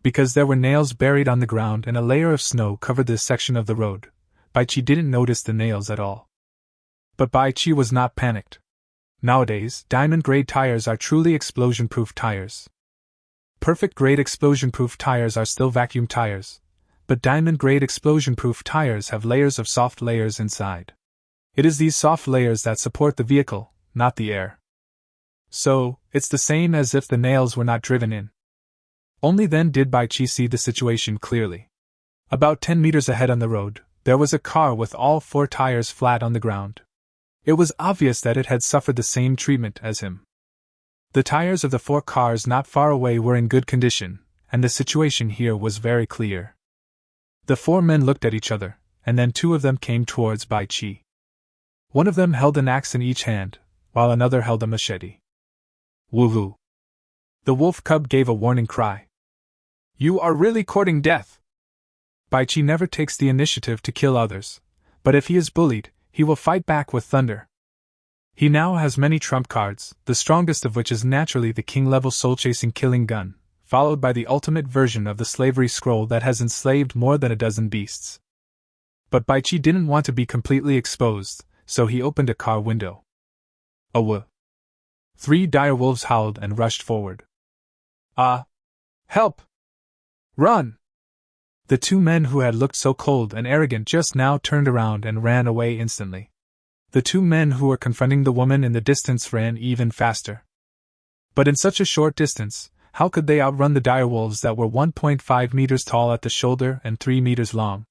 Because there were nails buried on the ground and a layer of snow covered this section of the road, Bai Qi didn't notice the nails at all. But Bai Qi was not panicked. Nowadays, diamond-grade tires are truly explosion-proof tires. Perfect-grade explosion-proof tires are still vacuum tires, but diamond-grade explosion-proof tires have layers of soft layers inside. It is these soft layers that support the vehicle, not the air. So, it's the same as if the nails were not driven in. Only then did Bai Qi see the situation clearly. About 10 meters ahead on the road, there was a car with all 4 tires flat on the ground. It was obvious that it had suffered the same treatment as him. The tires of the 4 cars not far away were in good condition, and the situation here was very clear. The 4 men looked at each other, and then 2 of them came towards Bai Qi. One of them held an axe in each hand, while another held a machete. Woohoo! The wolf cub gave a warning cry. You are really courting death! Bai Qi never takes the initiative to kill others, but if he is bullied, he will fight back with thunder. He now has many trump cards, the strongest of which is naturally the king-level soul-chasing killing gun, followed by the ultimate version of the slavery scroll that has enslaved more than a dozen beasts. But Bai Qi didn't want to be completely exposed, so he opened a car window. Aww! 3 direwolves howled and rushed forward. Help! Run! The 2 men who had looked so cold and arrogant just now turned around and ran away instantly. The 2 men who were confronting the woman in the distance ran even faster. But in such a short distance, how could they outrun the direwolves that were 1.5 meters tall at the shoulder and 3 meters long?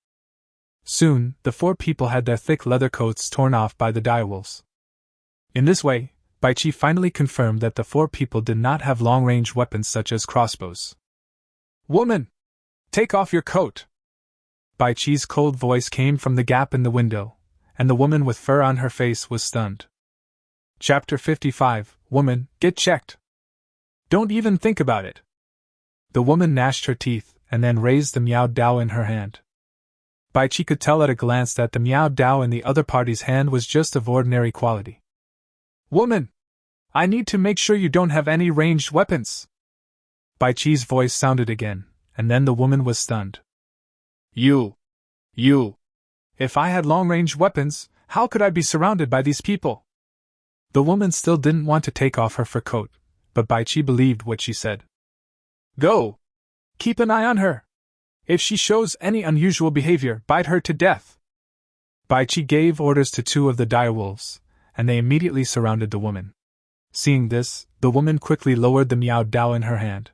Soon, the 4 people had their thick leather coats torn off by the direwolves. In this way, Bai Qi finally confirmed that the 4 people did not have long-range weapons such as crossbows. Woman! Take off your coat! Bai Qi's cold voice came from the gap in the window, and the woman with fur on her face was stunned. Chapter 55, Woman, get checked! Don't even think about it! The woman gnashed her teeth, and then raised the Miao Dao in her hand. Bai Qi could tell at a glance that the Miao Dao in the other party's hand was just of ordinary quality. Woman! I need to make sure you don't have any ranged weapons! Bai Qi's voice sounded again, and then the woman was stunned. You! If I had long-range weapons, how could I be surrounded by these people? The woman still didn't want to take off her fur coat, but Bai Qi believed what she said. Go! Keep an eye on her! If she shows any unusual behavior, bite her to death! Bai Qi gave orders to 2 of the direwolves, and they immediately surrounded the woman. Seeing this, the woman quickly lowered the Miao Dao in her hand.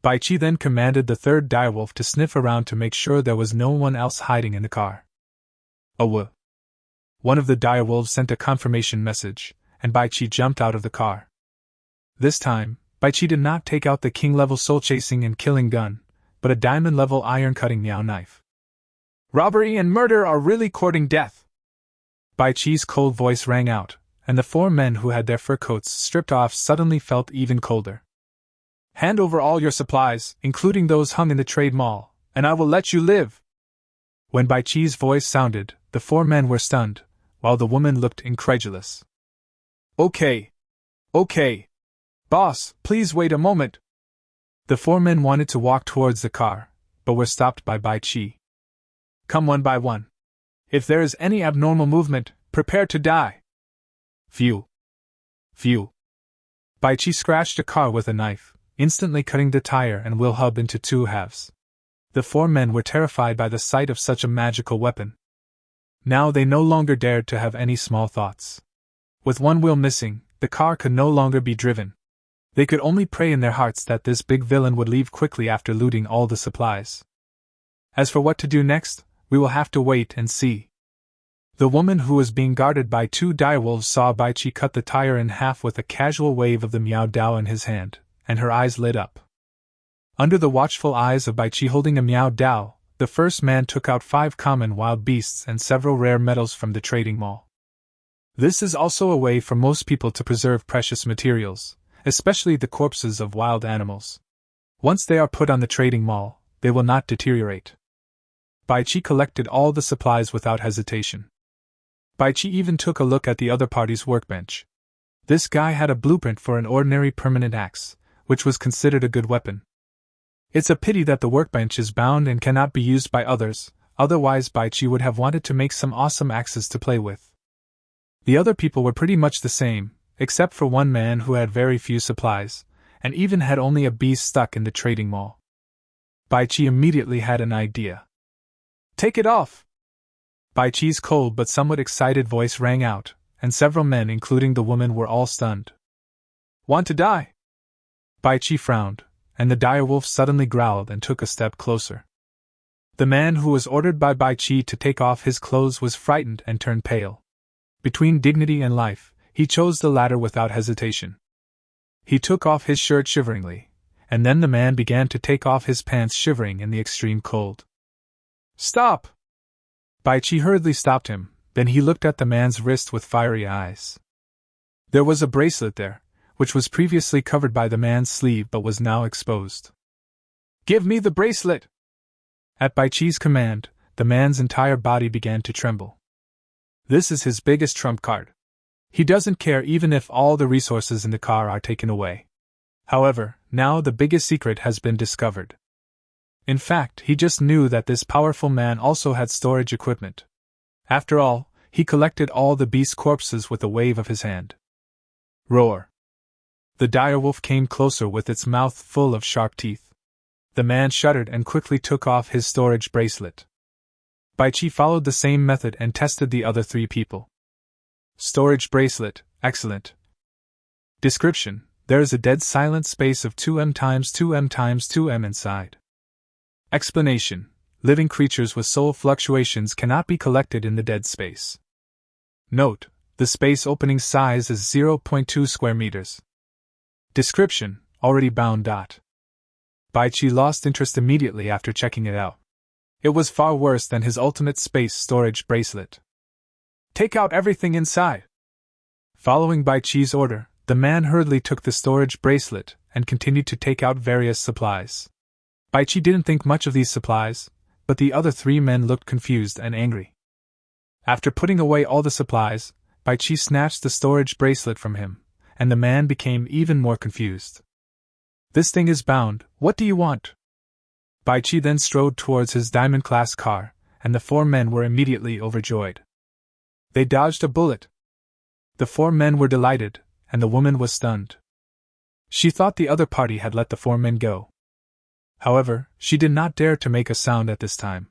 Bai Qi then commanded the 3rd direwolf to sniff around to make sure there was no one else hiding in the car. Aww! One of the direwolves sent a confirmation message, and Bai Qi jumped out of the car. This time, Bai Qi did not take out the king-level soul-chasing and killing gun, but a diamond-level iron-cutting Miao knife. Robbery and murder are really courting death! Bai Qi's cold voice rang out, and the 4 men who had their fur coats stripped off suddenly felt even colder. Hand over all your supplies, including those hung in the trade mall, and I will let you live! When Bai Qi's voice sounded, the 4 men were stunned, while the woman looked incredulous. Okay. Boss, please wait a moment. The 4 men wanted to walk towards the car, but were stopped by Bai Qi. Come one by one. If there is any abnormal movement, prepare to die. Phew. Bai Chi scratched a car with a knife, instantly cutting the tire and wheel hub into two halves. The four men were terrified by the sight of such a magical weapon. Now they no longer dared to have any small thoughts. With one wheel missing, the car could no longer be driven. They could only pray in their hearts that this big villain would leave quickly after looting all the supplies. As for what to do next, we will have to wait and see. The woman who was being guarded by two direwolves saw Bai Chi cut the tire in half with a casual wave of the Miao Dao in his hand, and her eyes lit up. Under the watchful eyes of Bai Chi holding a Miao Dao, the first man took out 5 common wild beasts and several rare metals from the trading mall. This is also a way for most people to preserve precious materials, especially the corpses of wild animals. Once they are put on the trading mall, they will not deteriorate. Bai Chi collected all the supplies without hesitation. Bai Chi even took a look at the other party's workbench. This guy had a blueprint for an ordinary permanent axe, which was considered a good weapon. It's a pity that the workbench is bound and cannot be used by others, otherwise Bai Chi would have wanted to make some awesome axes to play with. The other people were pretty much the same, except for one man who had very few supplies, and even had only a beast stuck in the trading mall. Bai Chi immediately had an idea. "Take it off!" Bai Chi's cold but somewhat excited voice rang out, and several men, including the woman, were all stunned. "Want to die?" Bai Chi frowned, and the direwolf suddenly growled and took a step closer. The man who was ordered by Bai Chi to take off his clothes was frightened and turned pale. Between dignity and life, he chose the latter without hesitation. He took off his shirt shiveringly, and then the man began to take off his pants shivering in the extreme cold. "Stop!" Bai Chi hurriedly stopped him, then he looked at the man's wrist with fiery eyes. There was a bracelet there, which was previously covered by the man's sleeve but was now exposed. "Give me the bracelet!" At Bai Chi's command, the man's entire body began to tremble. This is his biggest trump card. He doesn't care even if all the resources in the car are taken away. However, now the biggest secret has been discovered. In fact, he just knew that this powerful man also had storage equipment. After all, he collected all the beast corpses with a wave of his hand. Roar! The direwolf came closer with its mouth full of sharp teeth. The man shuddered and quickly took off his storage bracelet. Bai Chi followed the same method and tested the other 3 people. Storage bracelet, excellent. Description: there is a dead silent space of 2m times 2m times 2m inside. Explanation: living creatures with soul fluctuations cannot be collected in the dead space. Note: the space opening size is 0.2 square meters. Description: already bound. Bai Chi lost interest immediately after checking it out. It was far worse than his ultimate space storage bracelet. "Take out everything inside!" Following Bai Chi's order, the man hurriedly took the storage bracelet and continued to take out various supplies. Bai Chi didn't think much of these supplies, but the other 3 men looked confused and angry. After putting away all the supplies, Bai Chi snatched the storage bracelet from him, and the man became even more confused. "This thing is bound, what do you want?" Bai Chi then strode towards his diamond-class car, and the 4 men were immediately overjoyed. They dodged a bullet. The 4 men were delighted, and the woman was stunned. She thought the other party had let the 4 men go. However, she did not dare to make a sound at this time.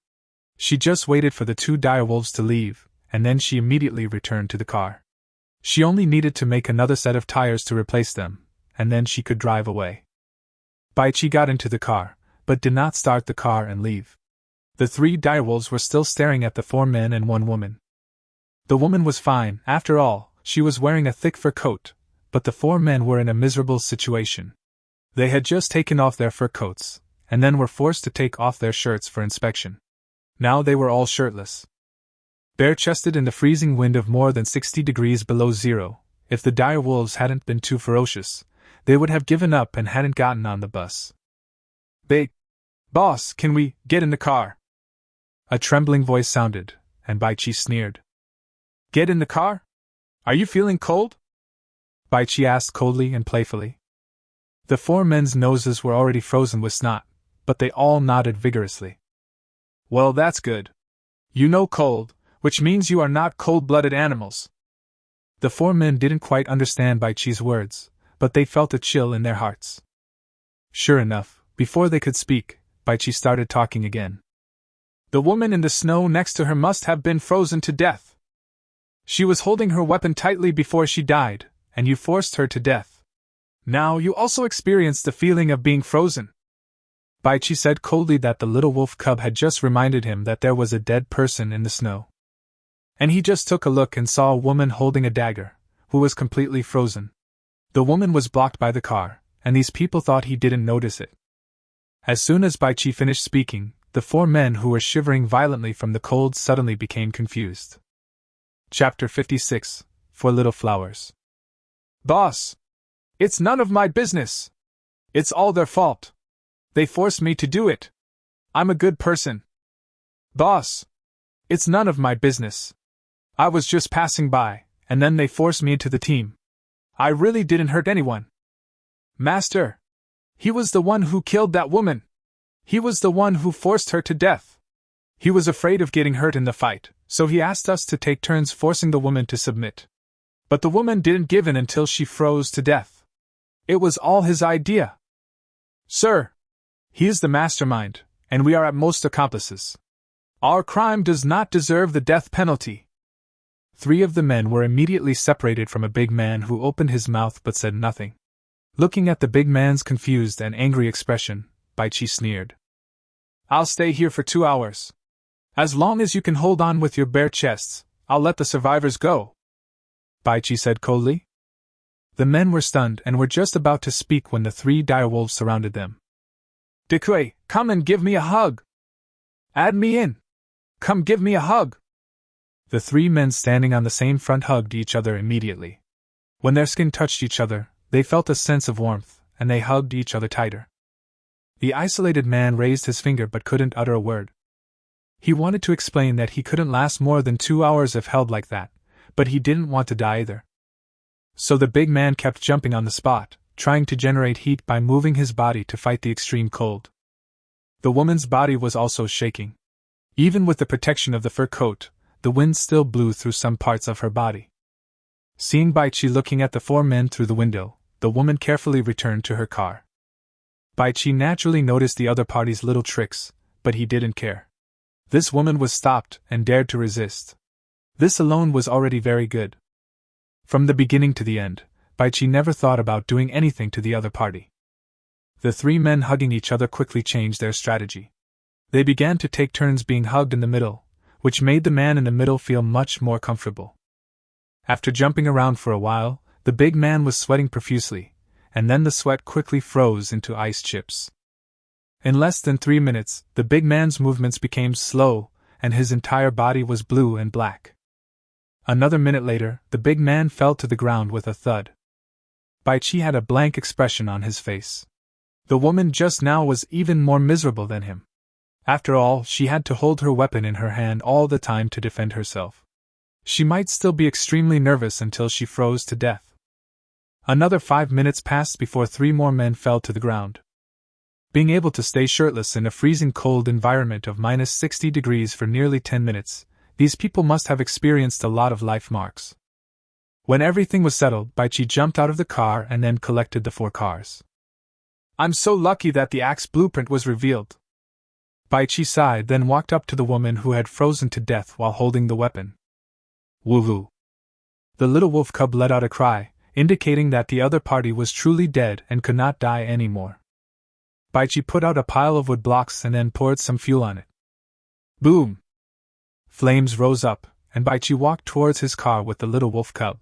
She just waited for the 2 direwolves to leave, and then she immediately returned to the car. She only needed to make another set of tires to replace them, and then she could drive away. Bai Chi got into the car, but did not start the car and leave. The 3 direwolves were still staring at the 4 men and 1 woman. The woman was fine, after all, she was wearing a thick fur coat, but the 4 men were in a miserable situation. They had just taken off their fur coats, and then were forced to take off their shirts for inspection. Now they were all shirtless. Bare-chested in the freezing wind of more than 60 degrees below zero, if the direwolves hadn't been too ferocious, they would have given up and hadn't gotten on the bus. "Big boss, can we get in the car?" A trembling voice sounded, and Bai Chi sneered. "Get in the car? Are you feeling cold?" Bai Chi asked coldly and playfully. The 4 men's noses were already frozen with snot, but they all nodded vigorously. "Well, that's good. You know cold, which means you are not cold-blooded animals." The 4 men didn't quite understand Bai Chi's words, but they felt a chill in their hearts. Sure enough, before they could speak, Baichi started talking again. The woman in the snow next to her must have been frozen to death. She was holding her weapon tightly before she died, and you forced her to death. Now you also experienced the feeling of being frozen. Baichi said coldly that the little wolf cub had just reminded him that there was a dead person in the snow. And he just took a look and saw a woman holding a dagger, who was completely frozen. The woman was blocked by the car, and these people thought he didn't notice it. As soon as Baichi finished speaking, the 4 men who were shivering violently from the cold suddenly became confused. Chapter 56, For Little Flowers. Boss! It's none of my business! It's all their fault! They forced me to do it! I'm a good person! Boss! It's none of my business! I was just passing by, and then they forced me into the team. I really didn't hurt anyone. Master! He was the one who killed that woman! He was the one who forced her to death! He was afraid of getting hurt in the fight, so he asked us to take turns forcing the woman to submit. But the woman didn't give in until she froze to death. It was all his idea. Sir! He is the mastermind, and we are at most accomplices. Our crime does not deserve the death penalty. 3 of the men were immediately separated from a big man who opened his mouth but said nothing. Looking at the big man's confused and angry expression, Baichi sneered. I'll stay here for 2 hours. As long as you can hold on with your bare chests, I'll let the survivors go. Baichi said coldly. The men were stunned and were just about to speak when the 3 direwolves surrounded them. Dekui, come and give me a hug! Add me in! Come give me a hug! The 3 men standing on the same front hugged each other immediately. When their skin touched each other, they felt a sense of warmth, and they hugged each other tighter. The isolated man raised his finger but couldn't utter a word. He wanted to explain that he couldn't last more than 2 hours if held like that, but he didn't want to die either. So the big man kept jumping on the spot, trying to generate heat by moving his body to fight the extreme cold. The woman's body was also shaking. Even with the protection of the fur coat, the wind still blew through some parts of her body. Seeing Baichi looking at the 4 men through the window, the woman carefully returned to her car. Baichi naturally noticed the other party's little tricks, but he didn't care. This woman was stopped and dared to resist. This alone was already very good. From the beginning to the end, Baichi never thought about doing anything to the other party. The 3 men hugging each other quickly changed their strategy. They began to take turns being hugged in the middle, which made the man in the middle feel much more comfortable. After jumping around for a while, the big man was sweating profusely, and then the sweat quickly froze into ice chips. In less than 3 minutes, the big man's movements became slow, and his entire body was blue and black. Another minute later, the big man fell to the ground with a thud. Baichi had a blank expression on his face. The woman just now was even more miserable than him. After all, she had to hold her weapon in her hand all the time to defend herself. She might still be extremely nervous until she froze to death. Another 5 minutes passed before 3 more men fell to the ground. Being able to stay shirtless in a freezing cold environment of minus 60 degrees for nearly 10 minutes, these people must have experienced a lot of life marks. When everything was settled, Baichi jumped out of the car and then collected the 4 cars. I'm so lucky that the axe blueprint was revealed. Baichi sighed, then walked up to the woman who had frozen to death while holding the weapon. Woohoo! The little wolf cub let out a cry, indicating that the other party was truly dead and could not die anymore. Baichi put out a pile of wood blocks and then poured some fuel on it. Boom! Flames rose up, and Baichi walked towards his car with the little wolf cub.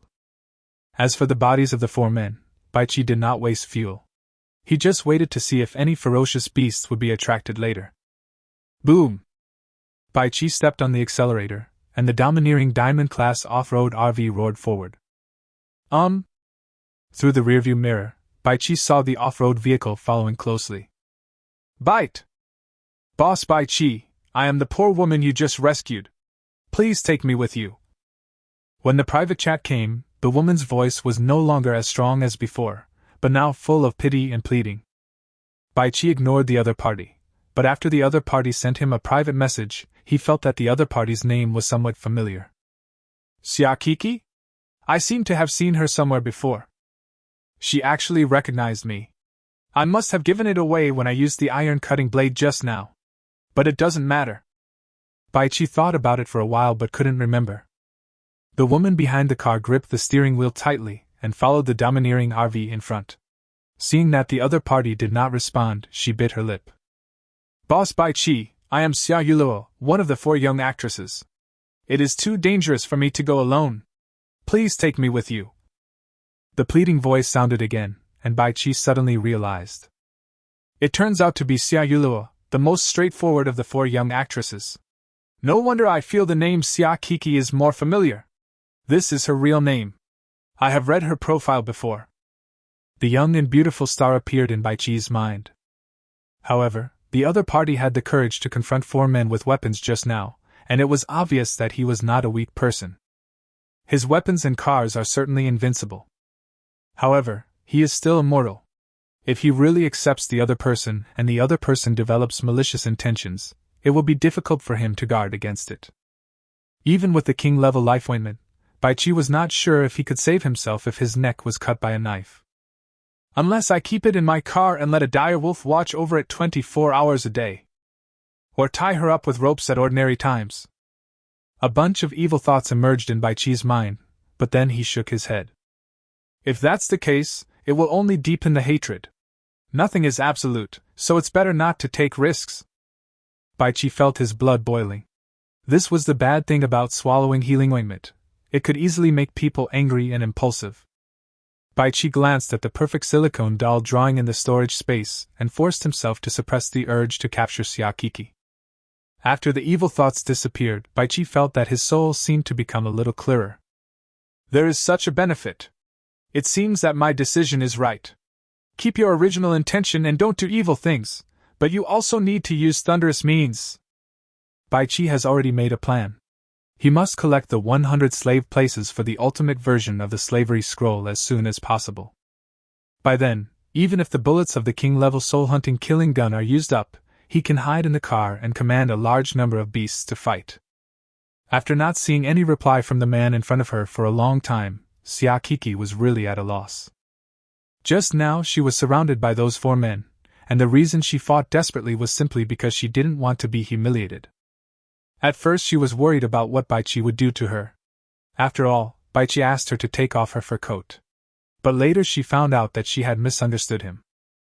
As for the bodies of the 4 men, Baichi did not waste fuel. He just waited to see if any ferocious beasts would be attracted later. Boom! Baichi stepped on the accelerator, and the domineering Diamond-class off-road RV roared forward. Through the rearview mirror, Baichi saw the off-road vehicle following closely. Bite! Boss Baichi, I am the poor woman you just rescued. Please take me with you. When the private chat came, the woman's voice was no longer as strong as before, but now full of pity and pleading. Baichi ignored the other party, but after the other party sent him a private message, he felt that the other party's name was somewhat familiar. Xiakiki? I seem to have seen her somewhere before. She actually recognized me. I must have given it away when I used the iron cutting blade just now. But it doesn't matter. Baichi thought about it for a while but couldn't remember. The woman behind the car gripped the steering wheel tightly and followed the domineering RV in front. Seeing that the other party did not respond, she bit her lip. Boss Baichi, I am Xia Yuluo, one of the 4 young actresses. It is too dangerous for me to go alone. Please take me with you. The pleading voice sounded again, and Baichi suddenly realized. It turns out to be Xia Yuluo, the most straightforward of the 4 young actresses. No wonder I feel the name Xia Kiki is more familiar. This is her real name. I have read her profile before. The young and beautiful star appeared in Baichi's mind. However, the other party had the courage to confront 4 men with weapons just now, and it was obvious that he was not a weak person. His weapons and cars are certainly invincible. However, he is still immortal. If he really accepts the other person and the other person develops malicious intentions, it will be difficult for him to guard against it. Even with the king-level life ointment, Baichi was not sure if he could save himself if his neck was cut by a knife. Unless I keep it in my car and let a direwolf watch over it 24 hours a day. Or tie her up with ropes at ordinary times. A bunch of evil thoughts emerged in Baichi's mind, but then he shook his head. If that's the case, it will only deepen the hatred. Nothing is absolute, so it's better not to take risks. Baichi felt his blood boiling. This was the bad thing about swallowing healing ointment. It could easily make people angry and impulsive. Baichi glanced at the perfect silicone doll drawing in the storage space and forced himself to suppress the urge to capture Xia Kiki. After the evil thoughts disappeared, Baichi felt that his soul seemed to become a little clearer. There is such a benefit. It seems that my decision is right. Keep your original intention and don't do evil things, but you also need to use thunderous means. Baichi has already made a plan. He must collect the 100 slave places for the ultimate version of the slavery scroll as soon as possible. By then, even if the bullets of the king-level soul-hunting killing gun are used up, he can hide in the car and command a large number of beasts to fight. After not seeing any reply from the man in front of her for a long time, Xia Kiki was really at a loss. Just now she was surrounded by those 4 men, and the reason she fought desperately was simply because she didn't want to be humiliated. At first she was worried about what Baichi would do to her. After all, Baichi asked her to take off her fur coat. But later she found out that she had misunderstood him.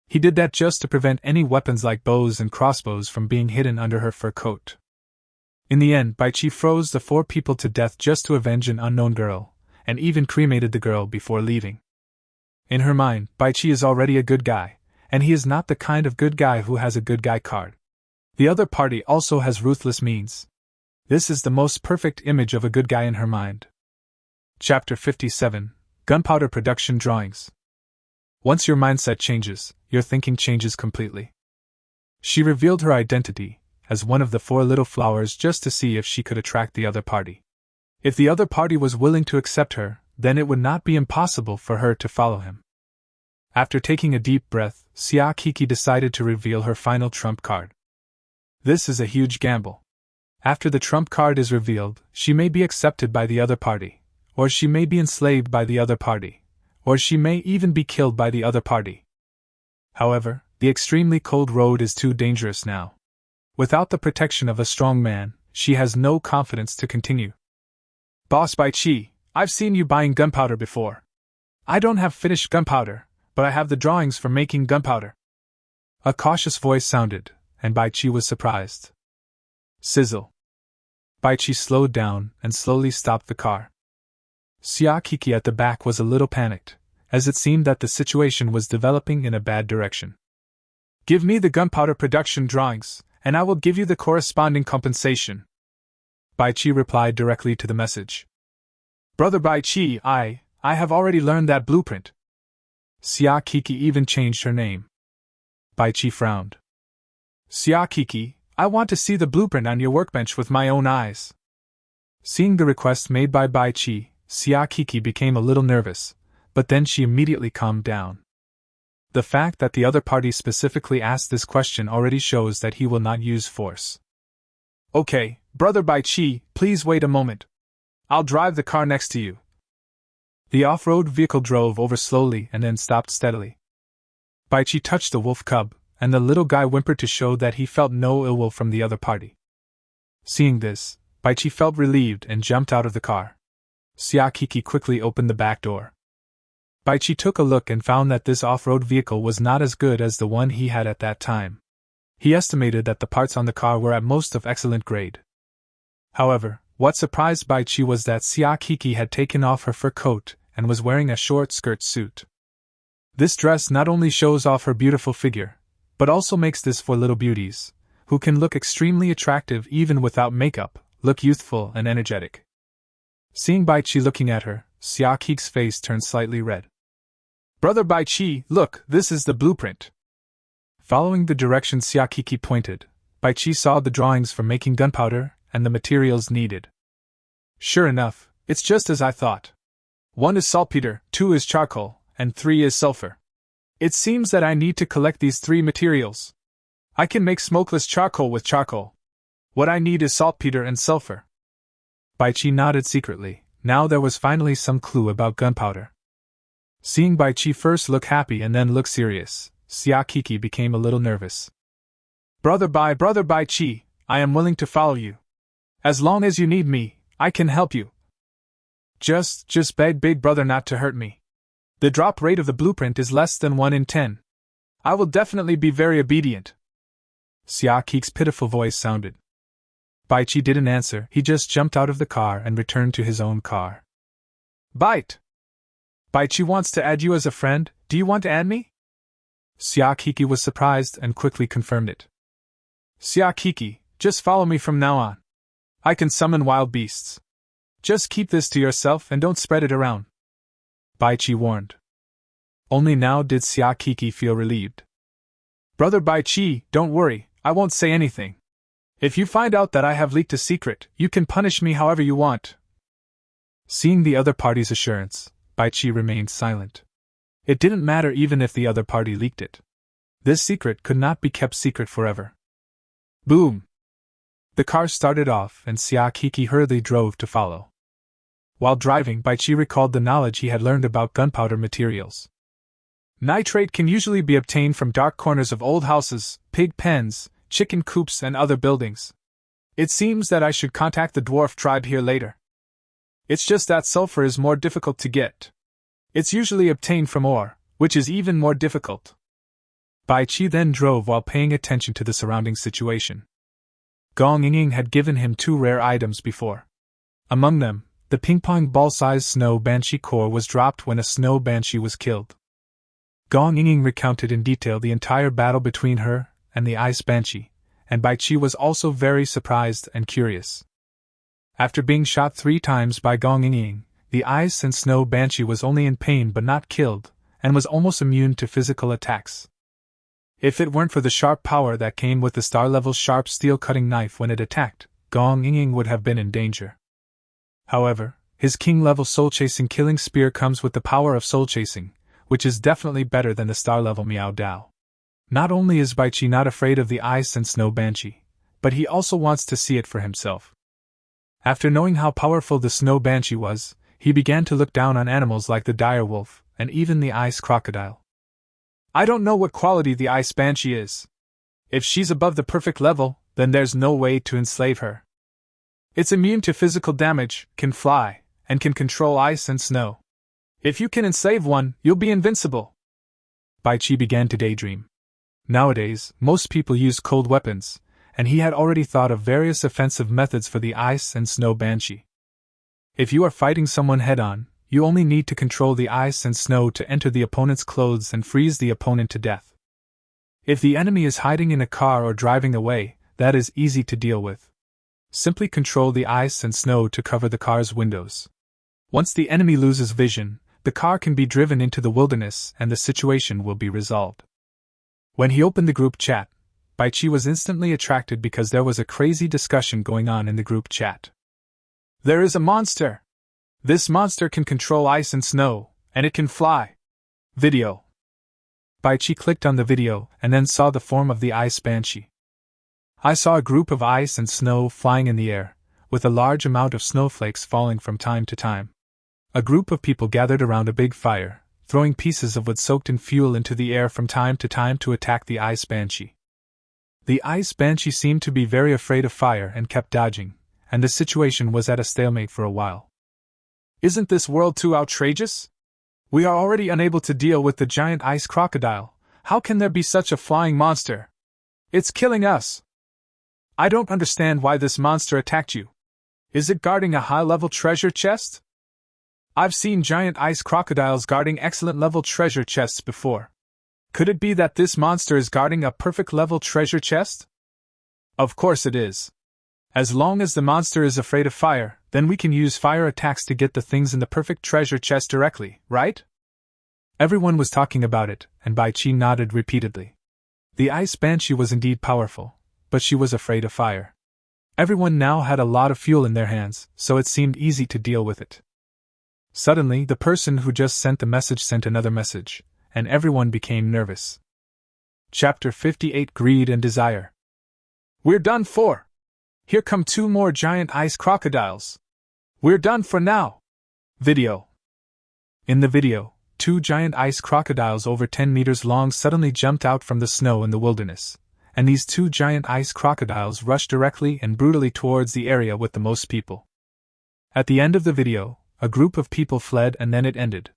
He did that just to prevent any weapons like bows and crossbows from being hidden under her fur coat. In the end, Baichi froze the 4 people to death just to avenge an unknown girl, and even cremated the girl before leaving. In her mind, Baichi is already a good guy, and he is not the kind of good guy who has a good guy card. The other party also has ruthless means. This is the most perfect image of a good guy in her mind. Chapter 57, Gunpowder Production Drawings. Once your mindset changes, your thinking changes completely. She revealed her identity as one of the 4 little flowers just to see if she could attract the other party. If the other party was willing to accept her, then it would not be impossible for her to follow him. After taking a deep breath, Xia Kiki decided to reveal her final trump card. This is a huge gamble. After the trump card is revealed, she may be accepted by the other party, or she may be enslaved by the other party, or she may even be killed by the other party. However, the extremely cold road is too dangerous now. Without the protection of a strong man, she has no confidence to continue. Boss Baichi, I've seen you buying gunpowder before. I don't have finished gunpowder, but I have the drawings for making gunpowder. A cautious voice sounded, and Baichi was surprised. Sizzle. Baichi slowed down and slowly stopped the car. Xia Kiki at the back was a little panicked, as it seemed that the situation was developing in a bad direction. Give me the gunpowder production drawings, and I will give you the corresponding compensation. Baichi replied directly to the message. Brother Baichi, I have already learned that blueprint. Xia Kiki even changed her name. Baichi frowned. Xia Kiki, I want to see the blueprint on your workbench with my own eyes. Seeing the request made by Baichi, Xia Kiki became a little nervous, but then she immediately calmed down. The fact that the other party specifically asked this question already shows that he will not use force. Okay, Brother Baichi, please wait a moment. I'll drive the car next to you. The off-road vehicle drove over slowly and then stopped steadily. Baichi touched the wolf cub, and the little guy whimpered to show that he felt no ill will from the other party. Seeing this, Baichi felt relieved and jumped out of the car. Siakiki quickly opened the back door. Baichi took a look and found that this off-road vehicle was not as good as the one he had at that time. He estimated that the parts on the car were at most of excellent grade. However, what surprised Baichi was that Siakiki had taken off her fur coat and was wearing a short skirt suit. This dress not only shows off her beautiful figure, but also makes this for little beauties, who can look extremely attractive even without makeup, look youthful and energetic. Seeing Baichi looking at her, Siakiki's face turned slightly red. "Brother Baichi, look, this is the blueprint." Following the direction Siakiki pointed, Baichi saw the drawings for making gunpowder and the materials needed. "Sure enough, it's just as I thought. 1 is saltpeter, 2 is charcoal, and 3 is sulfur. It seems that I need to collect these 3 materials. I can make smokeless charcoal with charcoal. What I need is saltpeter and sulfur." Baichi nodded secretly. Now there was finally some clue about gunpowder. Seeing Baichi first look happy and then look serious, Siakiki became a little nervous. Brother Baichi, I am willing to follow you. As long as you need me, I can help you. Just beg big brother not to hurt me. The drop rate of the blueprint is less than 1 in 10. I will definitely be very obedient." Siakiki's pitiful voice sounded. Baichi didn't answer, he just jumped out of the car and returned to his own car. Baichi wants to add you as a friend, do you want to add me?" Siakiki was surprised and quickly confirmed it. "Siakiki, just follow me from now on. I can summon wild beasts. Just keep this to yourself and don't spread it around," Baichi warned. Only now did Siakiki feel relieved. "Brother Baichi, don't worry, I won't say anything. If you find out that I have leaked a secret, you can punish me however you want." Seeing the other party's assurance, Baichi remained silent. It didn't matter even if the other party leaked it. This secret could not be kept secret forever. Boom! The car started off and Siakiki hurriedly drove to follow. While driving, Baichi recalled the knowledge he had learned about gunpowder materials. Nitrate can usually be obtained from dark corners of old houses, pig pens, chicken coops and other buildings. It seems that I should contact the dwarf tribe here later. It's just that sulfur is more difficult to get. It's usually obtained from ore, which is even more difficult. Baichi then drove while paying attention to the surrounding situation. Gong Ying had given him 2 rare items before. Among them, the ping-pong ball-sized snow banshee core was dropped when a snow banshee was killed. Gong Ying recounted in detail the entire battle between her and the ice banshee, and Baichi was also very surprised and curious. After being shot 3 times by Gong Ying, the ice and snow banshee was only in pain but not killed, and was almost immune to physical attacks. If it weren't for the sharp power that came with the star-level sharp steel-cutting knife when it attacked, Gong Ying would have been in danger. However, his king-level soul-chasing killing spear comes with the power of soul-chasing, which is definitely better than the star-level Miao Dao. Not only is Baichi not afraid of the ice and snow banshee, but he also wants to see it for himself. After knowing how powerful the snow banshee was, he began to look down on animals like the dire wolf, and even the ice crocodile. I don't know what quality the ice banshee is. If she's above the perfect level, then there's no way to enslave her. It's immune to physical damage, can fly, and can control ice and snow. If you can enslave one, you'll be invincible. Baichi began to daydream. Nowadays, most people use cold weapons, and he had already thought of various offensive methods for the ice and snow banshee. If you are fighting someone head-on, you only need to control the ice and snow to enter the opponent's clothes and freeze the opponent to death. If the enemy is hiding in a car or driving away, that is easy to deal with. Simply control the ice and snow to cover the car's windows. Once the enemy loses vision, the car can be driven into the wilderness and the situation will be resolved. When he opened the group chat, Baichi was instantly attracted because there was a crazy discussion going on in the group chat. There is a monster! This monster can control ice and snow, and it can fly. Video. Baichi clicked on the video and then saw the form of the ice banshee. I saw a group of ice and snow flying in the air, with a large amount of snowflakes falling from time to time. A group of people gathered around a big fire, throwing pieces of wood soaked in fuel into the air from time to attack the ice banshee. The ice banshee seemed to be very afraid of fire and kept dodging, and the situation was at a stalemate for a while. Isn't this world too outrageous? We are already unable to deal with the giant ice crocodile. How can there be such a flying monster? It's killing us. I don't understand why this monster attacked you. Is it guarding a high-level treasure chest? I've seen giant ice crocodiles guarding excellent-level treasure chests before. Could it be that this monster is guarding a perfect-level treasure chest? Of course it is. As long as the monster is afraid of fire, then we can use fire attacks to get the things in the perfect treasure chest directly, right? Everyone was talking about it, and Bai Qi nodded repeatedly. The ice banshee was indeed powerful, but she was afraid of fire. Everyone now had a lot of fuel in their hands, so it seemed easy to deal with it. Suddenly, the person who just sent the message sent another message, and everyone became nervous. Chapter 58: Greed and Desire. We're done for! Here come 2 more giant ice crocodiles. We're done for now! Video. In the video, 2 giant ice crocodiles over 10 meters long suddenly jumped out from the snow in the wilderness, and these 2 giant ice crocodiles rushed directly and brutally towards the area with the most people. At the end of the video, a group of people fled and then it ended.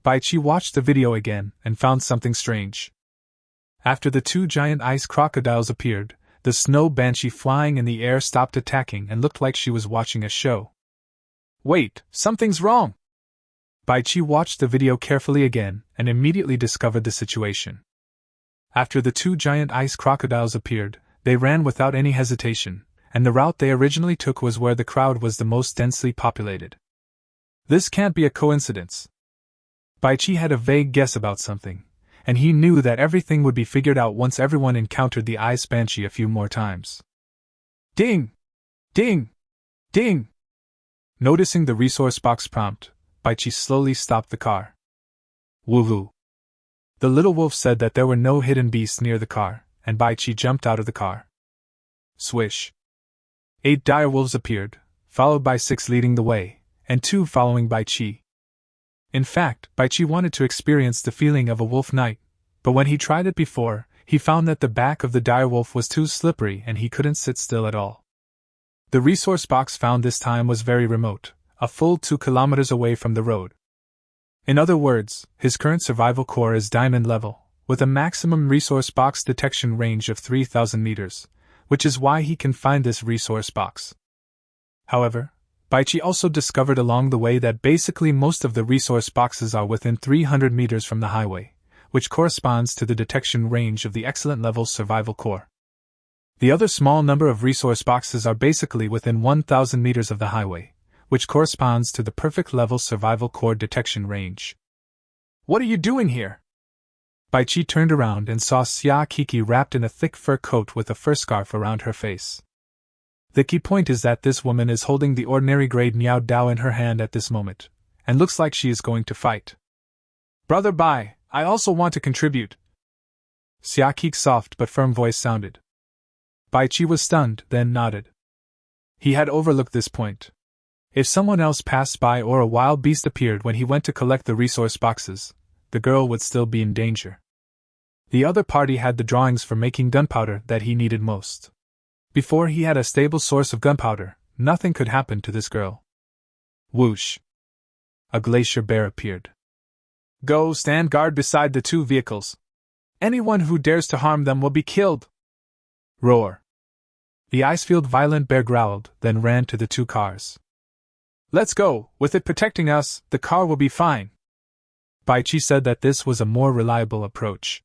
Bai Qi watched the video again and found something strange. After the 2 giant ice crocodiles appeared, the snow banshee flying in the air stopped attacking and looked like she was watching a show. Wait, something's wrong! Bai Qi watched the video carefully again and immediately discovered the situation. After the 2 giant ice crocodiles appeared, they ran without any hesitation, and the route they originally took was where the crowd was the most densely populated. This can't be a coincidence. Bai Qi had a vague guess about something, and he knew that everything would be figured out once everyone encountered the ice banshee a few more times. Ding! Ding! Ding! Noticing the resource box prompt, Bai Qi slowly stopped the car. Woohoo! The little wolf said that there were no hidden beasts near the car, and Bai Qi jumped out of the car. Swish! 8 direwolves appeared, followed by 6 leading the way, and 2 following Bai Qi. In fact, Bai Qi wanted to experience the feeling of a wolf night, but when he tried it before, he found that the back of the direwolf was too slippery and he couldn't sit still at all. The resource box found this time was very remote, a full 2 kilometers away from the road. In other words, his current survival core is diamond level, with a maximum resource box detection range of 3,000 meters, which is why he can find this resource box. However, Bai Qi also discovered along the way that basically most of the resource boxes are within 300 meters from the highway, which corresponds to the detection range of the excellent level survival core. The other small number of resource boxes are basically within 1,000 meters of the highway, which corresponds to the perfect level survival core detection range. What are you doing here? Bai Qi turned around and saw Xia Kiki wrapped in a thick fur coat with a fur scarf around her face. The key point is that this woman is holding the ordinary grade Miao Dao in her hand at this moment, and looks like she is going to fight. Brother Bai, I also want to contribute. Xia Kiki's soft but firm voice sounded. Bai Qi was stunned, then nodded. He had overlooked this point. If someone else passed by or a wild beast appeared when he went to collect the resource boxes, the girl would still be in danger. The other party had the drawings for making gunpowder that he needed most. Before he had a stable source of gunpowder, nothing could happen to this girl. Whoosh! A glacier bear appeared. Go stand guard beside the 2 vehicles. Anyone who dares to harm them will be killed. Roar! The ice-filled violent bear growled, then ran to the 2 cars. Let's go, with it protecting us, the car will be fine. Bai Qi said that this was a more reliable approach.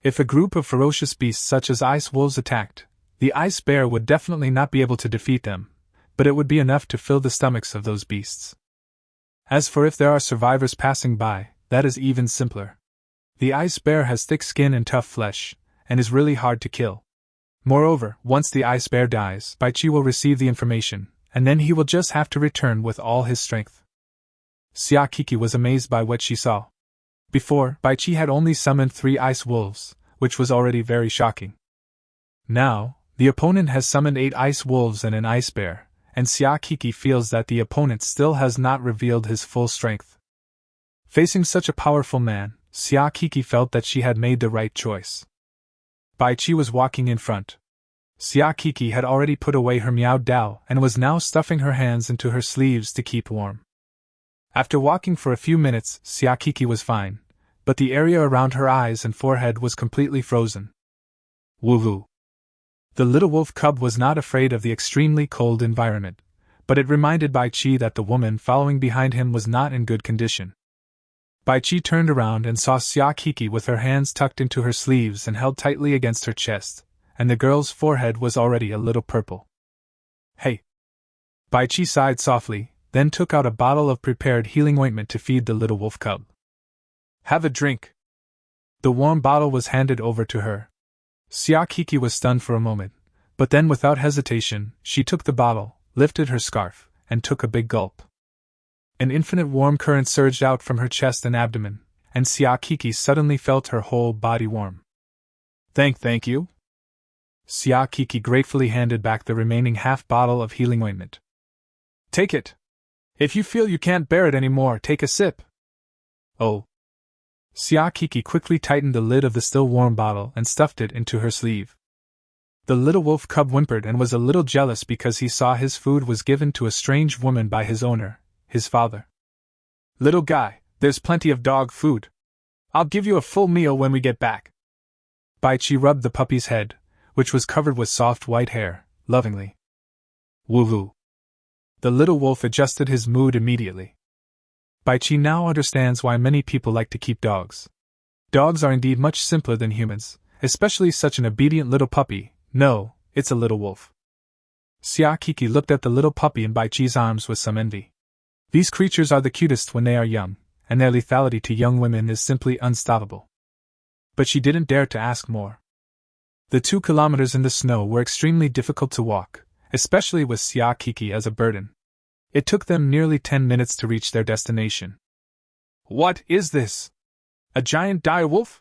If a group of ferocious beasts such as ice wolves attacked, the ice bear would definitely not be able to defeat them, but it would be enough to fill the stomachs of those beasts. As for if there are survivors passing by, that is even simpler. The ice bear has thick skin and tough flesh, and is really hard to kill. Moreover, once the ice bear dies, Bai Qi will receive the information, and then he will just have to return with all his strength. Xia Kiki was amazed by what she saw. Before, Bai Qi had only summoned 3 ice wolves, which was already very shocking. Now, the opponent has summoned 8 ice wolves and an ice bear, and Xia Kiki feels that the opponent still has not revealed his full strength. Facing such a powerful man, Xia Kiki felt that she had made the right choice. Bai Qi was walking in front. Xia Kiki had already put away her Miao Dao and was now stuffing her hands into her sleeves to keep warm. After walking for a few minutes, Xia Kiki was fine, but the area around her eyes and forehead was completely frozen. Woo-hoo. The little wolf cub was not afraid of the extremely cold environment, but it reminded Bai Qi that the woman following behind him was not in good condition. Bai Qi turned around and saw Xia Kiki with her hands tucked into her sleeves and held tightly against her chest, and the girl's forehead was already a little purple. Hey! Bai Qi sighed softly, then took out a bottle of prepared healing ointment to feed the little wolf cub. Have a drink. The warm bottle was handed over to her. Xia Kiki was stunned for a moment, but then without hesitation, she took the bottle, lifted her scarf, and took a big gulp. An infinite warm current surged out from her chest and abdomen, and Xia Kiki suddenly felt her whole body warm. Thank you. Xia Kiki gratefully handed back the remaining half bottle of healing ointment. Take it. If you feel you can't bear it anymore, take a sip. Oh. Xia Kiki quickly tightened the lid of the still warm bottle and stuffed it into her sleeve. The little wolf cub whimpered and was a little jealous because he saw his food was given to a strange woman by his owner, his father. Little guy, there's plenty of dog food. I'll give you a full meal when we get back. Bai Qi rubbed the puppy's head, which was covered with soft white hair, lovingly. Woo-hoo. The little wolf adjusted his mood immediately. Bai Qi now understands why many people like to keep dogs. Dogs are indeed much simpler than humans, especially such an obedient little puppy. No, it's a little wolf. Xia Kiki looked at the little puppy in Bai Qi's arms with some envy. These creatures are the cutest when they are young, and their lethality to young women is simply unstoppable. But she didn't dare to ask more. The 2 kilometers in the snow were extremely difficult to walk, especially with Xia Kiki as a burden. It took them nearly 10 minutes to reach their destination. What is this? A giant direwolf?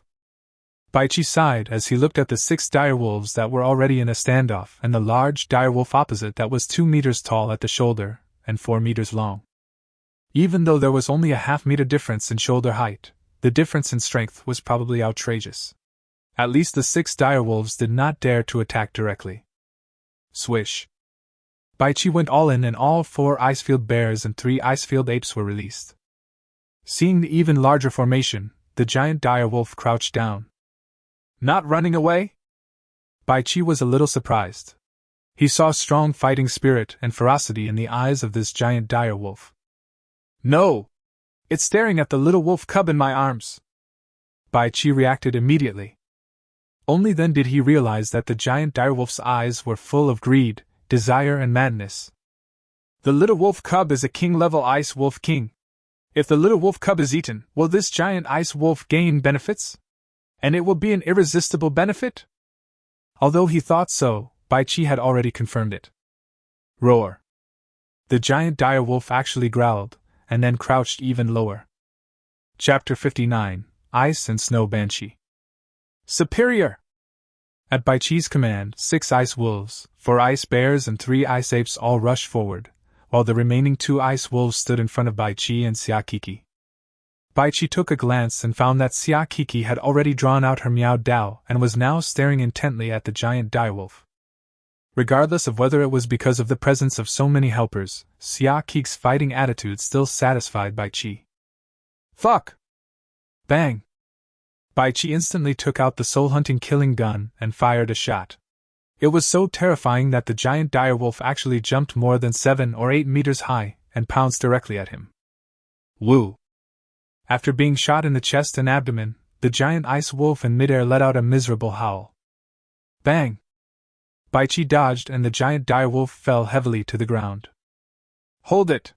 Bai Qi sighed as he looked at the 6 direwolves that were already in a standoff and the large direwolf opposite that was 2 meters tall at the shoulder and 4 meters long. Even though there was only a half-meter difference in shoulder height, the difference in strength was probably outrageous. At least the 6 direwolves did not dare to attack directly. Swish. Bai Qi went all in and all 4 Icefield bears and 3 Icefield apes were released. Seeing the even larger formation, the giant direwolf crouched down. Not running away? Bai Qi was a little surprised. He saw strong fighting spirit and ferocity in the eyes of this giant direwolf. No! It's staring at the little wolf cub in my arms. Bai Qi reacted immediately. Only then did he realize that the giant direwolf's eyes were full of greed, desire and madness. The little wolf cub is a king-level ice wolf king. If the little wolf cub is eaten, will this giant ice wolf gain benefits? And it will be an irresistible benefit? Although he thought so, Bai Qi had already confirmed it. Roar. The giant direwolf actually growled, and then crouched even lower. Chapter 59, Ice and Snow Banshee. Superior! At Bai Qi's command, 6 ice wolves, 4 ice bears and 3 ice apes all rushed forward, while the remaining 2 ice wolves stood in front of Bai Qi and Xia Kiki. Bai Qi took a glance and found that Xia Kiki had already drawn out her Miao Dao and was now staring intently at the giant direwolf. Regardless of whether it was because of the presence of so many helpers, Xia Kiki's fighting attitude still satisfied Bai Qi. Fuck! Bang! Bai Qi instantly took out the soul-hunting killing gun and fired a shot. It was so terrifying that the giant direwolf actually jumped more than 7 or 8 meters high and pounced directly at him. Woo! After being shot in the chest and abdomen, the giant ice wolf in midair let out a miserable howl. Bang! Bai Qi dodged and the giant direwolf fell heavily to the ground. Hold it!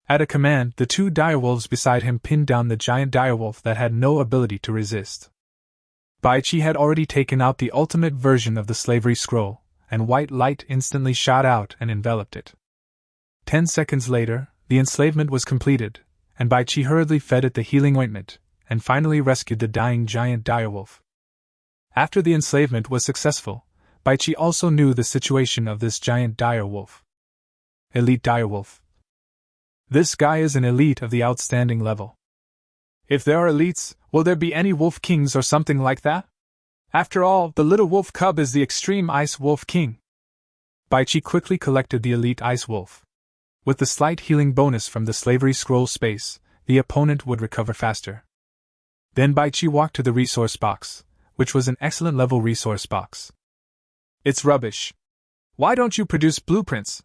At a command, the 2 direwolves beside him pinned down the giant direwolf that had no ability to resist. Bai Qi had already taken out the ultimate version of the slavery scroll, and white light instantly shot out and enveloped it. 10 seconds later, the enslavement was completed, and Bai Qi hurriedly fed it the healing ointment, and finally rescued the dying giant direwolf. After the enslavement was successful, Bai Qi also knew the situation of this giant direwolf. elite direwolf. This guy is an elite of the outstanding level. If there are elites, will there be any wolf kings or something like that? After all, the little wolf cub is the extreme ice wolf king. Baichi quickly collected the elite ice wolf. With the slight healing bonus from the slavery scroll space, the opponent would recover faster. Then Baichi walked to the resource box, which was an excellent level resource box. It's rubbish. Why don't you produce blueprints?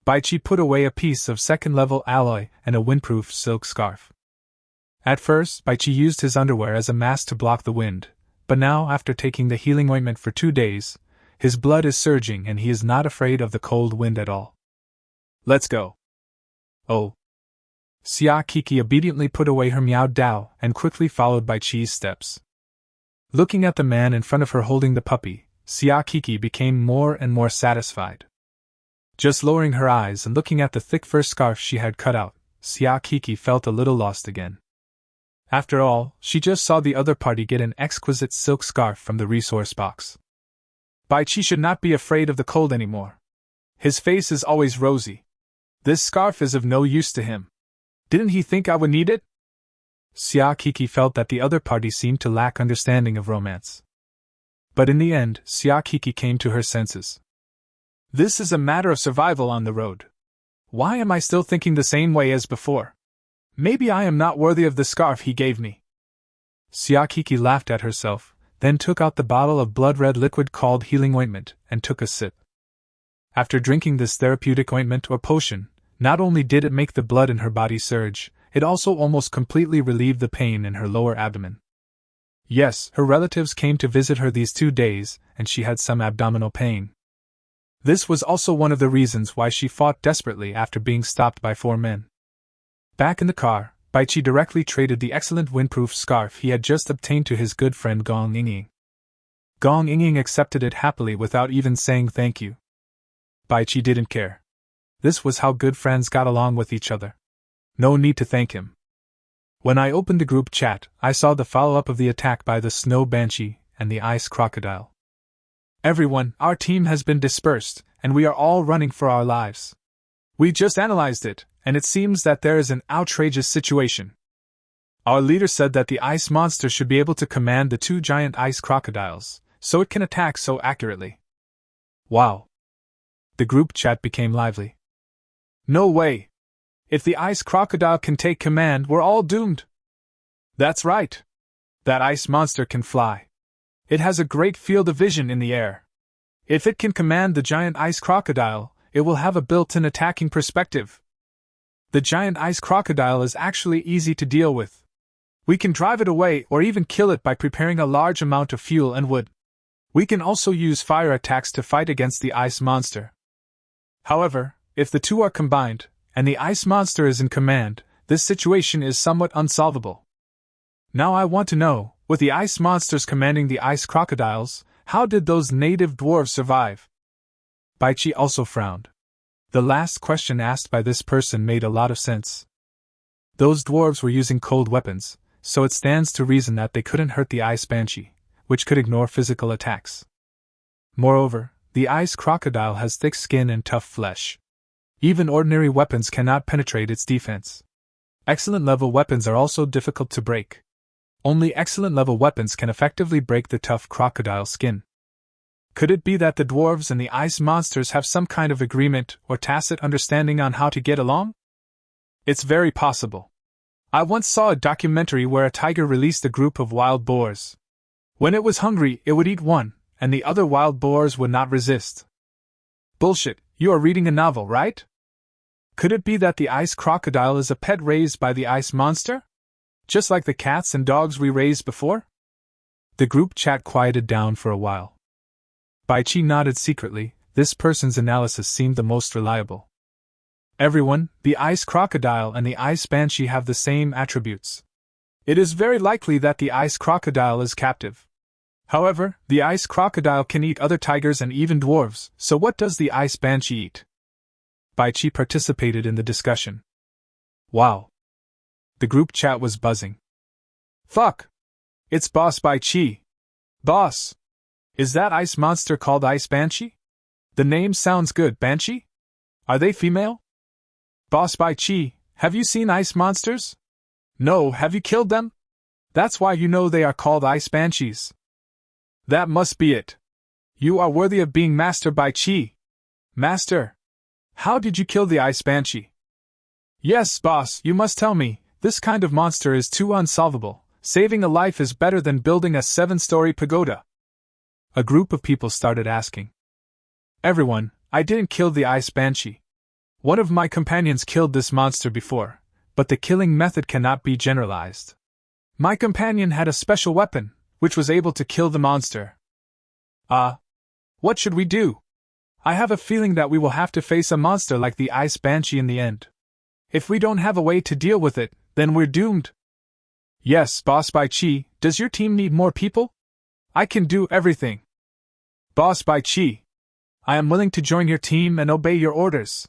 Baichi put away a piece of second-level alloy and a windproof silk scarf. At first, Baichi used his underwear as a mask to block the wind, but now, after taking the healing ointment for 2 days, his blood is surging and he is not afraid of the cold wind at all. Let's go. Oh. Xia Kiki obediently put away her Miao Dao and quickly followed Baichi's steps. Looking at the man in front of her holding the puppy, Xia Kiki became more and more satisfied. Just lowering her eyes and looking at the thick fur scarf she had cut out, Xia Kiki felt a little lost again. After all, she just saw the other party get an exquisite silk scarf from the resource box. Baichi should not be afraid of the cold anymore. His face is always rosy. This scarf is of no use to him. Didn't he think I would need it? Xia Kiki felt that the other party seemed to lack understanding of romance. But in the end, Xia Kiki came to her senses. This is a matter of survival on the road. Why am I still thinking the same way as before? Maybe I am not worthy of the scarf he gave me. Xia Kiki laughed at herself, then took out the bottle of blood-red liquid called healing ointment and took a sip. After drinking this therapeutic ointment or potion, not only did it make the blood in her body surge, it also almost completely relieved the pain in her lower abdomen. Yes, her relatives came to visit her these 2 days, and she had some abdominal pain. This was also one of the reasons why she fought desperately after being stopped by 4 men. Back in the car, Baichi directly traded the excellent windproof scarf he had just obtained to his good friend Gong Yingying. Gong Yingying accepted it happily without even saying thank you. Baichi didn't care. This was how good friends got along with each other. No need to thank him. When I opened the group chat, I saw the follow-up of the attack by the snow banshee and the ice crocodile. Everyone, our team has been dispersed, and we are all running for our lives. We just analyzed it, and it seems that there is an outrageous situation. Our leader said that the ice monster should be able to command the 2 giant ice crocodiles, so it can attack so accurately. Wow. The group chat became lively. No way! If the ice crocodile can take command, we're all doomed! That's right! That ice monster can fly. It has a great field of vision in the air. If it can command the giant ice crocodile, it will have a built-in attacking perspective. The giant ice crocodile is actually easy to deal with. We can drive it away or even kill it by preparing a large amount of fuel and wood. We can also use fire attacks to fight against the ice monster. However, if the two are combined, and the ice monster is in command, this situation is somewhat unsolvable. Now I want to know, with the ice monsters commanding the ice crocodiles, how did those native dwarves survive? Baichi also frowned. The last question asked by this person made a lot of sense. Those dwarves were using cold weapons, so it stands to reason that they couldn't hurt the ice banshee, which could ignore physical attacks. Moreover, the ice crocodile has thick skin and tough flesh. Even ordinary weapons cannot penetrate its defense. Excellent level weapons are also difficult to break. Only excellent level weapons can effectively break the tough crocodile skin. Could it be that the dwarves and the ice monsters have some kind of agreement or tacit understanding on how to get along? It's very possible. I once saw a documentary where a tiger released a group of wild boars. When it was hungry, it would eat one, and the other wild boars would not resist. Bullshit, you are reading a novel, right? Could it be that the ice crocodile is a pet raised by the ice monster? Just like the cats and dogs we raised before? The group chat quieted down for a while. Baichi nodded secretly. This person's analysis seemed the most reliable. Everyone, the ice crocodile and the ice banshee have the same attributes. It is very likely that the ice crocodile is captive. However, the ice crocodile can eat other tigers and even dwarves, so what does the ice banshee eat? Baichi participated in the discussion. Wow. The group chat was buzzing. Fuck! It's Boss Baichi. Boss! Is that ice monster called Ice Banshee? The name sounds good, Banshee? Are they female? Boss Bai Chi, have you seen ice monsters? No, have you killed them? That's why you know they are called ice banshees. That must be it. You are worthy of being Master Bai Chi. Master, how did you kill the ice banshee? Yes, boss, you must tell me. This kind of monster is too unsolvable. Saving a life is better than building a 7-story pagoda. A group of people started asking. Everyone, I didn't kill the ice banshee. One of my companions killed this monster before, but the killing method cannot be generalized. My companion had a special weapon, which was able to kill the monster. What should we do? I have a feeling that we will have to face a monster like the ice banshee in the end. If we don't have a way to deal with it, then we're doomed. Yes, Boss Bai Chi, does your team need more people? I can do everything. Boss Bai Chi, I am willing to join your team and obey your orders.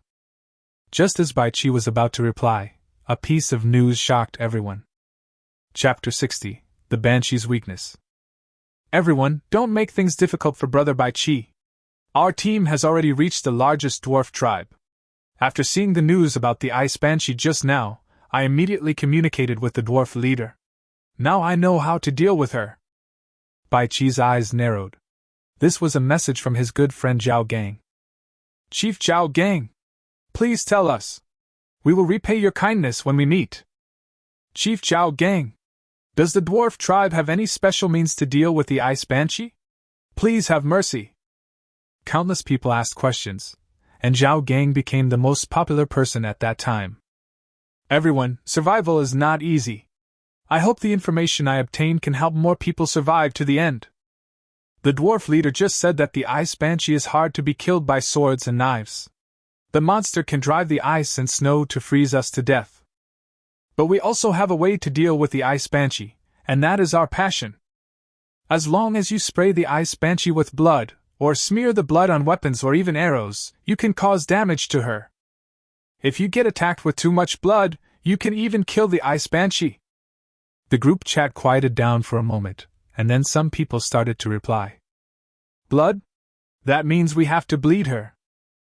Just as Bai Chi was about to reply, a piece of news shocked everyone. Chapter 60, The Banshee's Weakness. Everyone, don't make things difficult for Brother Bai Chi. Our team has already reached the largest dwarf tribe. After seeing the news about the ice banshee just now, I immediately communicated with the dwarf leader. Now I know how to deal with her. Bai Chi's eyes narrowed. This was a message from his good friend Zhao Gang. Chief Zhao Gang, please tell us. We will repay your kindness when we meet. Chief Zhao Gang, does the dwarf tribe have any special means to deal with the ice banshee? Please have mercy. Countless people asked questions, and Zhao Gang became the most popular person at that time. Everyone, survival is not easy. I hope the information I obtained can help more people survive to the end. The dwarf leader just said that the ice banshee is hard to be killed by swords and knives. The monster can drive the ice and snow to freeze us to death. But we also have a way to deal with the ice banshee, and that is our passion. As long as you spray the ice banshee with blood, or smear the blood on weapons or even arrows, you can cause damage to her. If you get attacked with too much blood, you can even kill the ice banshee. The group chat quieted down for a moment, and then some people started to reply. Blood? That means we have to bleed her.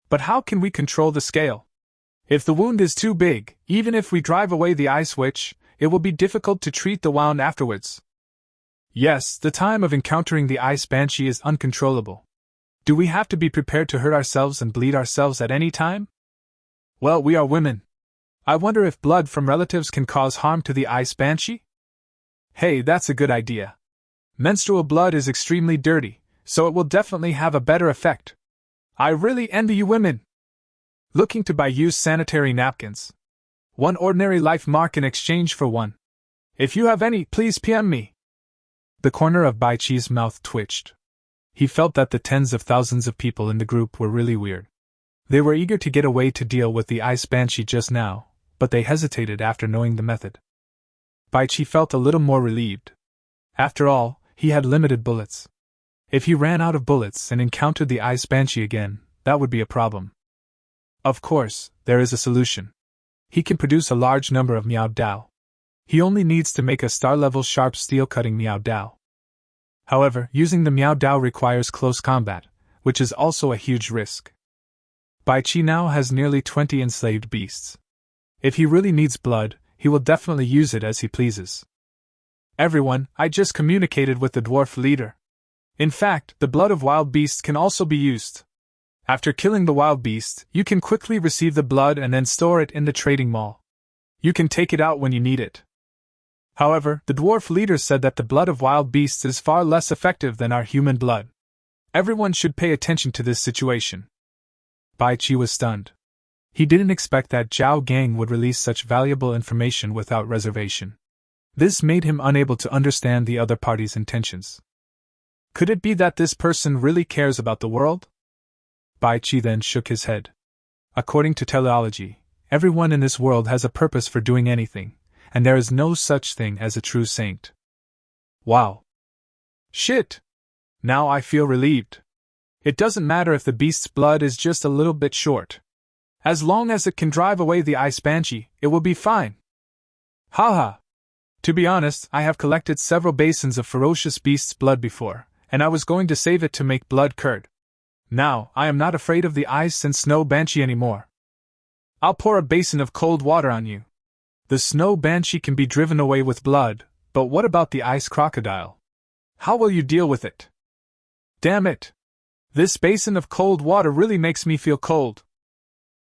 But how can we control the scale? If the wound is too big, even if we drive away the ice witch, it will be difficult to treat the wound afterwards. Yes, the time of encountering the ice banshee is uncontrollable. Do we have to be prepared to hurt ourselves and bleed ourselves at any time? Well, we are women. I wonder if blood from relatives can cause harm to the ice banshee? Hey, that's a good idea. Menstrual blood is extremely dirty, so it will definitely have a better effect. I really envy you women. Looking to buy used sanitary napkins. 1 ordinary life mark in exchange for 1. If you have any, please PM me. The corner of Bai Chi's mouth twitched. He felt that the tens of thousands of people in the group were really weird. They were eager to get a way to deal with the ice banshee just now, but they hesitated after knowing the method. Bai Chi felt a little more relieved. After all, he had limited bullets. If he ran out of bullets and encountered the ice banshee again, that would be a problem. Of course, there is a solution. He can produce a large number of Miao Dao. He only needs to make a star-level sharp steel-cutting Miao Dao. However, using the Miao Dao requires close combat, which is also a huge risk. Bai Chi now has nearly 20 enslaved beasts. If he really needs blood, he will definitely use it as he pleases. Everyone, I just communicated with the dwarf leader. In fact, the blood of wild beasts can also be used. After killing the wild beast, you can quickly receive the blood and then store it in the trading mall. You can take it out when you need it. However, the dwarf leader said that the blood of wild beasts is far less effective than our human blood. Everyone should pay attention to this situation. Bai Chi was stunned. He didn't expect that Zhao Gang would release such valuable information without reservation. This made him unable to understand the other party's intentions. Could it be that this person really cares about the world? Bai Chi then shook his head. According to teleology, everyone in this world has a purpose for doing anything, and there is no such thing as a true saint. Wow. Shit! Now I feel relieved. It doesn't matter if the beast's blood is just a little bit short. As long as it can drive away the ice banshee, it will be fine. Haha! To be honest, I have collected several basins of ferocious beast's blood before, and I was going to save it to make blood curd. Now, I am not afraid of the ice and snow banshee anymore. I'll pour a basin of cold water on you. The snow banshee can be driven away with blood, but what about the ice crocodile? How will you deal with it? Damn it! This basin of cold water really makes me feel cold.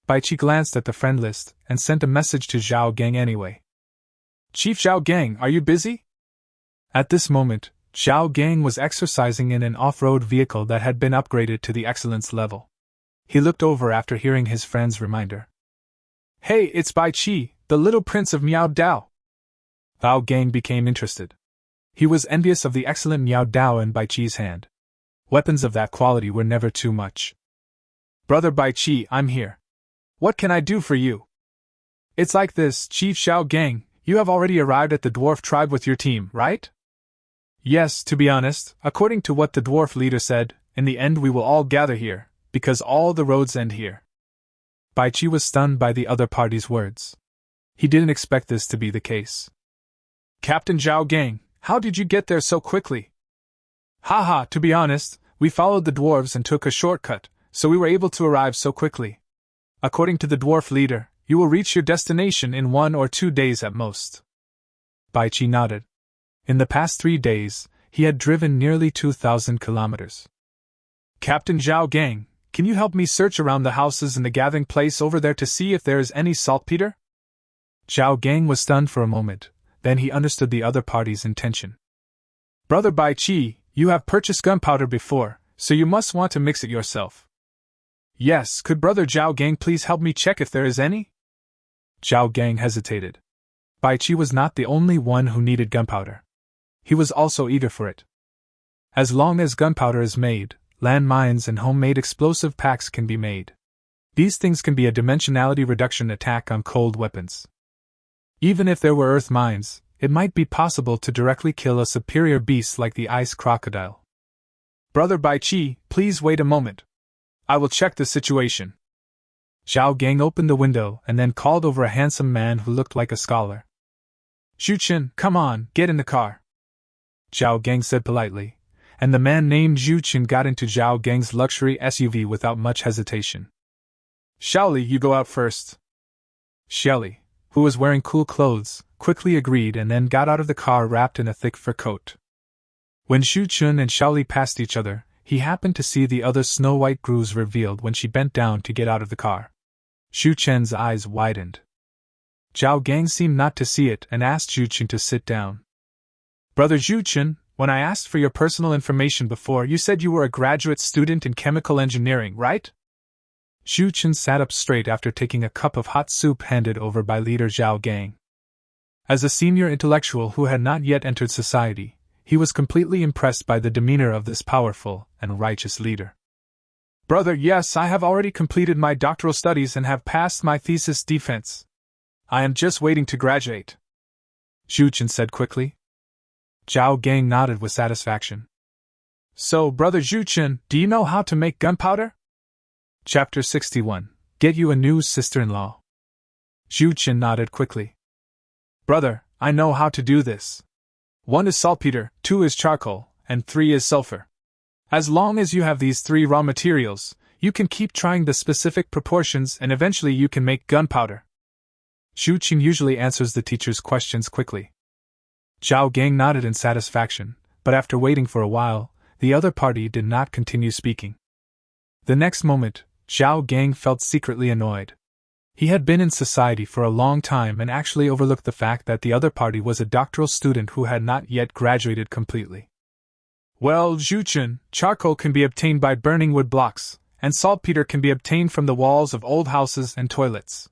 Baichi glanced at the friend list and sent a message to Zhao Gang anyway. Chief Zhao Gang, are you busy? At this moment, Zhao Gang was exercising in an off-road vehicle that had been upgraded to the excellence level. He looked over after hearing his friend's reminder. Hey, it's Baichi, the little prince of Miao Dao. Zhao Gang became interested. He was envious of the excellent Miao Dao in Baichi's hand. Weapons of that quality were never too much. Brother Baichi, I'm here. What can I do for you? It's like this, Chief Zhao Gang, you have already arrived at the dwarf tribe with your team, right? Yes, to be honest, according to what the dwarf leader said, in the end we will all gather here, because all the roads end here. Baichi was stunned by the other party's words. He didn't expect this to be the case. Captain Zhao Gang, how did you get there so quickly? Haha, to be honest, we followed the dwarves and took a shortcut, so we were able to arrive so quickly. According to the dwarf leader, you will reach your destination in 1 or 2 days at most. Baichi nodded. In the past 3 days, he had driven nearly 2,000 kilometers. Captain Zhao Gang, can you help me search around the houses in the gathering place over there to see if there is any saltpeter? Zhao Gang was stunned for a moment, then he understood the other party's intention. Brother Baichi, you have purchased gunpowder before, so you must want to mix it yourself. Yes, could Brother Zhao Gang please help me check if there is any? Zhao Gang hesitated. Baichi was not the only one who needed gunpowder. He was also eager for it. As long as gunpowder is made, landmines and homemade explosive packs can be made. These things can be a dimensionality reduction attack on cold weapons. Even if there were earth mines, it might be possible to directly kill a superior beast like the ice crocodile. Brother Baichi, please wait a moment. I will check the situation. Zhao Gang opened the window and then called over a handsome man who looked like a scholar. Zhu-Chen, come on, get in the car. Zhao Gang said politely, and the man named Zhu-Chen got into Zhao Gang's luxury SUV without much hesitation. Xiaoli, you go out first. Xiaoli, who was wearing cool clothes, quickly agreed and then got out of the car wrapped in a thick fur coat. When Zhu-Chen and Xiaoli passed each other, he happened to see the other's snow-white grooves revealed when she bent down to get out of the car. Zhu-Chen's eyes widened. Zhao Gang seemed not to see it and asked Zhu-Chen to sit down. Brother Zhu-Chen, when I asked for your personal information before, you said you were a graduate student in chemical engineering, right? Zhu-Chen sat up straight after taking a cup of hot soup handed over by leader Zhao Gang. As a senior intellectual who had not yet entered society, he was completely impressed by the demeanor of this powerful and righteous leader. Brother, yes, I have already completed my doctoral studies and have passed my thesis defense. I am just waiting to graduate. Zhu-Chen said quickly. Zhao Gang nodded with satisfaction. So, Brother Zhu-Chen, do you know how to make gunpowder? Chapter 61. Get you a new sister-in-law. Zhu-Chen nodded quickly. Brother, I know how to do this. 1 is saltpeter, 2 is charcoal, and 3 is sulfur. As long as you have these 3 raw materials, you can keep trying the specific proportions and eventually you can make gunpowder. Zhu-Chen usually answers the teacher's questions quickly. Zhao Gang nodded in satisfaction, but after waiting for a while, the other party did not continue speaking. The next moment, Zhao Gang felt secretly annoyed. He had been in society for a long time and actually overlooked the fact that the other party was a doctoral student who had not yet graduated completely. Well, Zhu-Chen, charcoal can be obtained by burning wood blocks, and saltpeter can be obtained from the walls of old houses and toilets.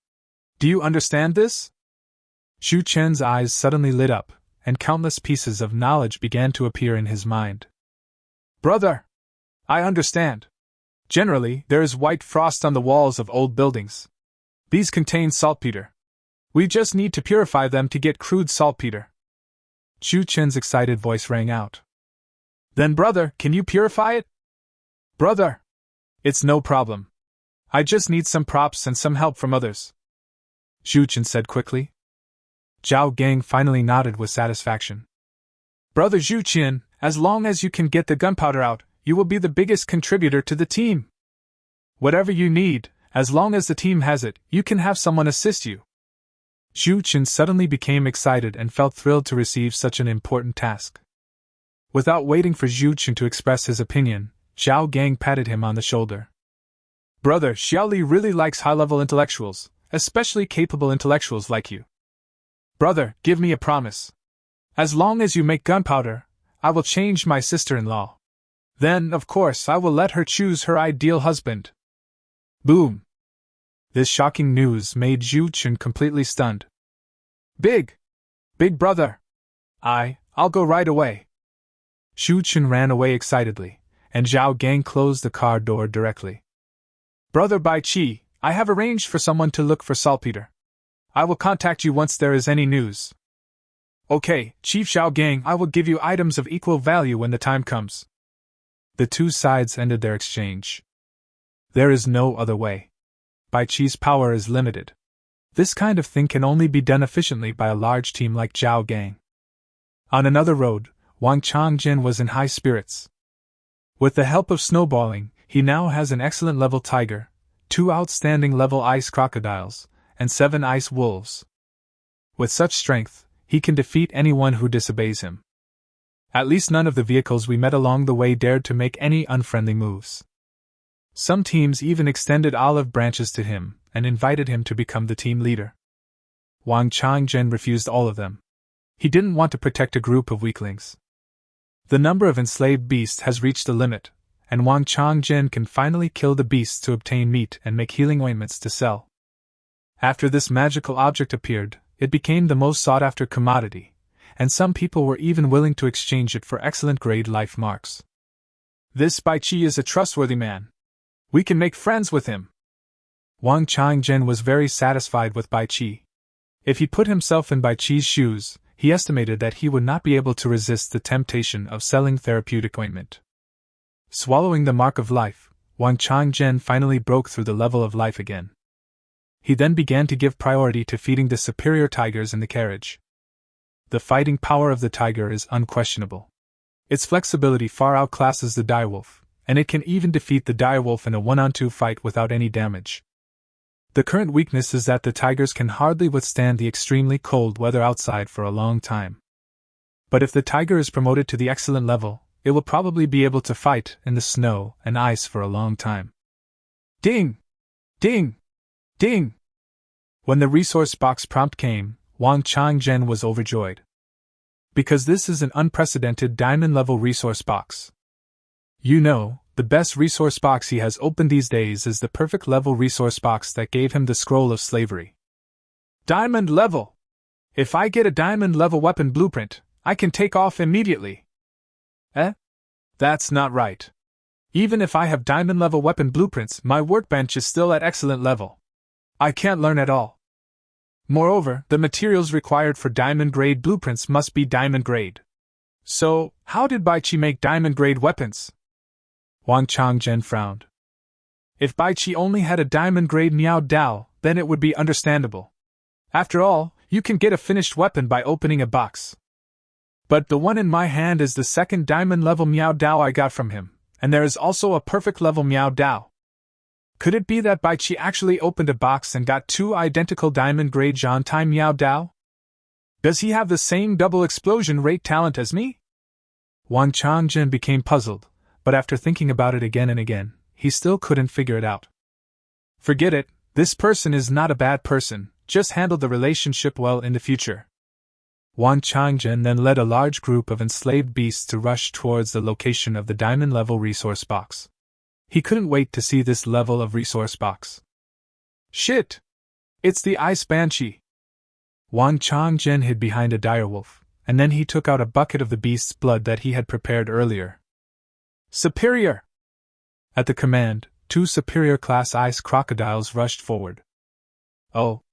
Do you understand this? Zhu-Chen's eyes suddenly lit up, and countless pieces of knowledge began to appear in his mind. Brother! I understand. Generally, there is white frost on the walls of old buildings. These contain saltpeter. We just need to purify them to get crude saltpeter. Zhu-Chen's excited voice rang out. Then, brother, can you purify it? Brother! It's no problem. I just need some props and some help from others. Zhu-Chen said quickly. Zhao Gang finally nodded with satisfaction. Brother Zhu-Chen, as long as you can get the gunpowder out, you will be the biggest contributor to the team. Whatever you need, As long as the team has it, you can have someone assist you. Zhu Chen suddenly became excited and felt thrilled to receive such an important task. Without waiting for Zhu Chen to express his opinion, Zhao Gang patted him on the shoulder. Brother, Xiao Li really likes high-level intellectuals, especially capable intellectuals like you. Brother, give me a promise. As long as you make gunpowder, I will change my sister-in-law. Then, of course, I will let her choose her ideal husband. Boom! This shocking news made Zhu Chen completely stunned. Big brother! I'll go right away. Zhu Chen ran away excitedly, and Zhao Gang closed the car door directly. Brother Bai Qi, I have arranged for someone to look for saltpeter. I will contact you once there is any news. Okay, Chief Zhao Gang, I will give you items of equal value when the time comes. The two sides ended their exchange. There is no other way. Bai Qi's power is limited. This kind of thing can only be done efficiently by a large team like Zhao Gang. On another road, Wang Changjin was in high spirits. With the help of snowballing, he now has an excellent level tiger, 2 outstanding level ice crocodiles, and 7 ice wolves. With such strength, he can defeat anyone who disobeys him. At least none of the vehicles we met along the way dared to make any unfriendly moves. Some teams even extended olive branches to him and invited him to become the team leader. Wang Changjin refused all of them. He didn't want to protect a group of weaklings. The number of enslaved beasts has reached a limit, and Wang Changjin can finally kill the beasts to obtain meat and make healing ointments to sell. After this magical object appeared, it became the most sought-after commodity, and some people were even willing to exchange it for excellent-grade life marks. This Bai Qi is a trustworthy man. We can make friends with him. Wang Changjin was very satisfied with Bai Qi. If he put himself in Bai Qi's shoes, he estimated that he would not be able to resist the temptation of selling therapeutic ointment. Swallowing the mark of life, Wang Changjin finally broke through the level of life again. He then began to give priority to feeding the superior tigers in the carriage. The fighting power of the tiger is unquestionable. Its flexibility far outclasses the direwolf, and it can even defeat the direwolf in a 1-on-2 fight without any damage. The current weakness is that the tigers can hardly withstand the extremely cold weather outside for a long time. But if the tiger is promoted to the excellent level, it will probably be able to fight in the snow and ice for a long time. Ding! Ding! Ding! When the resource box prompt came, Wang Changjin was overjoyed. Because this is an unprecedented diamond-level resource box. You know, the best resource box he has opened these days is the perfect level resource box that gave him the scroll of slavery. Diamond level! If I get a diamond level weapon blueprint, I can take off immediately. That's not right. Even if I have diamond level weapon blueprints, my workbench is still at excellent level. I can't learn at all. Moreover, the materials required for diamond grade blueprints must be diamond grade. So, how did Bai Qi make diamond grade weapons? Wang Changjin frowned. If Bai Qi only had a diamond grade Miao Dao, then it would be understandable. After all, you can get a finished weapon by opening a box. But the one in my hand is the second diamond level Miao Dao I got from him, and there is also a perfect level Miao Dao. Could it be that Bai Qi actually opened a box and got 2 identical diamond grade Zhantai Miao Dao? Does he have the same double explosion rate talent as me? Wang Changjin became puzzled, but after thinking about it again and again, he still couldn't figure it out. Forget it, this person is not a bad person, just handle the relationship well in the future. Wang Changjin then led a large group of enslaved beasts to rush towards the location of the diamond-level resource box. He couldn't wait to see this level of resource box. Shit! It's the Ice Banshee! Wang Changjin hid behind a direwolf, and then he took out a bucket of the beast's blood that he had prepared earlier. Superior! At the command, 2 superior-class ice crocodiles rushed forward. Oh!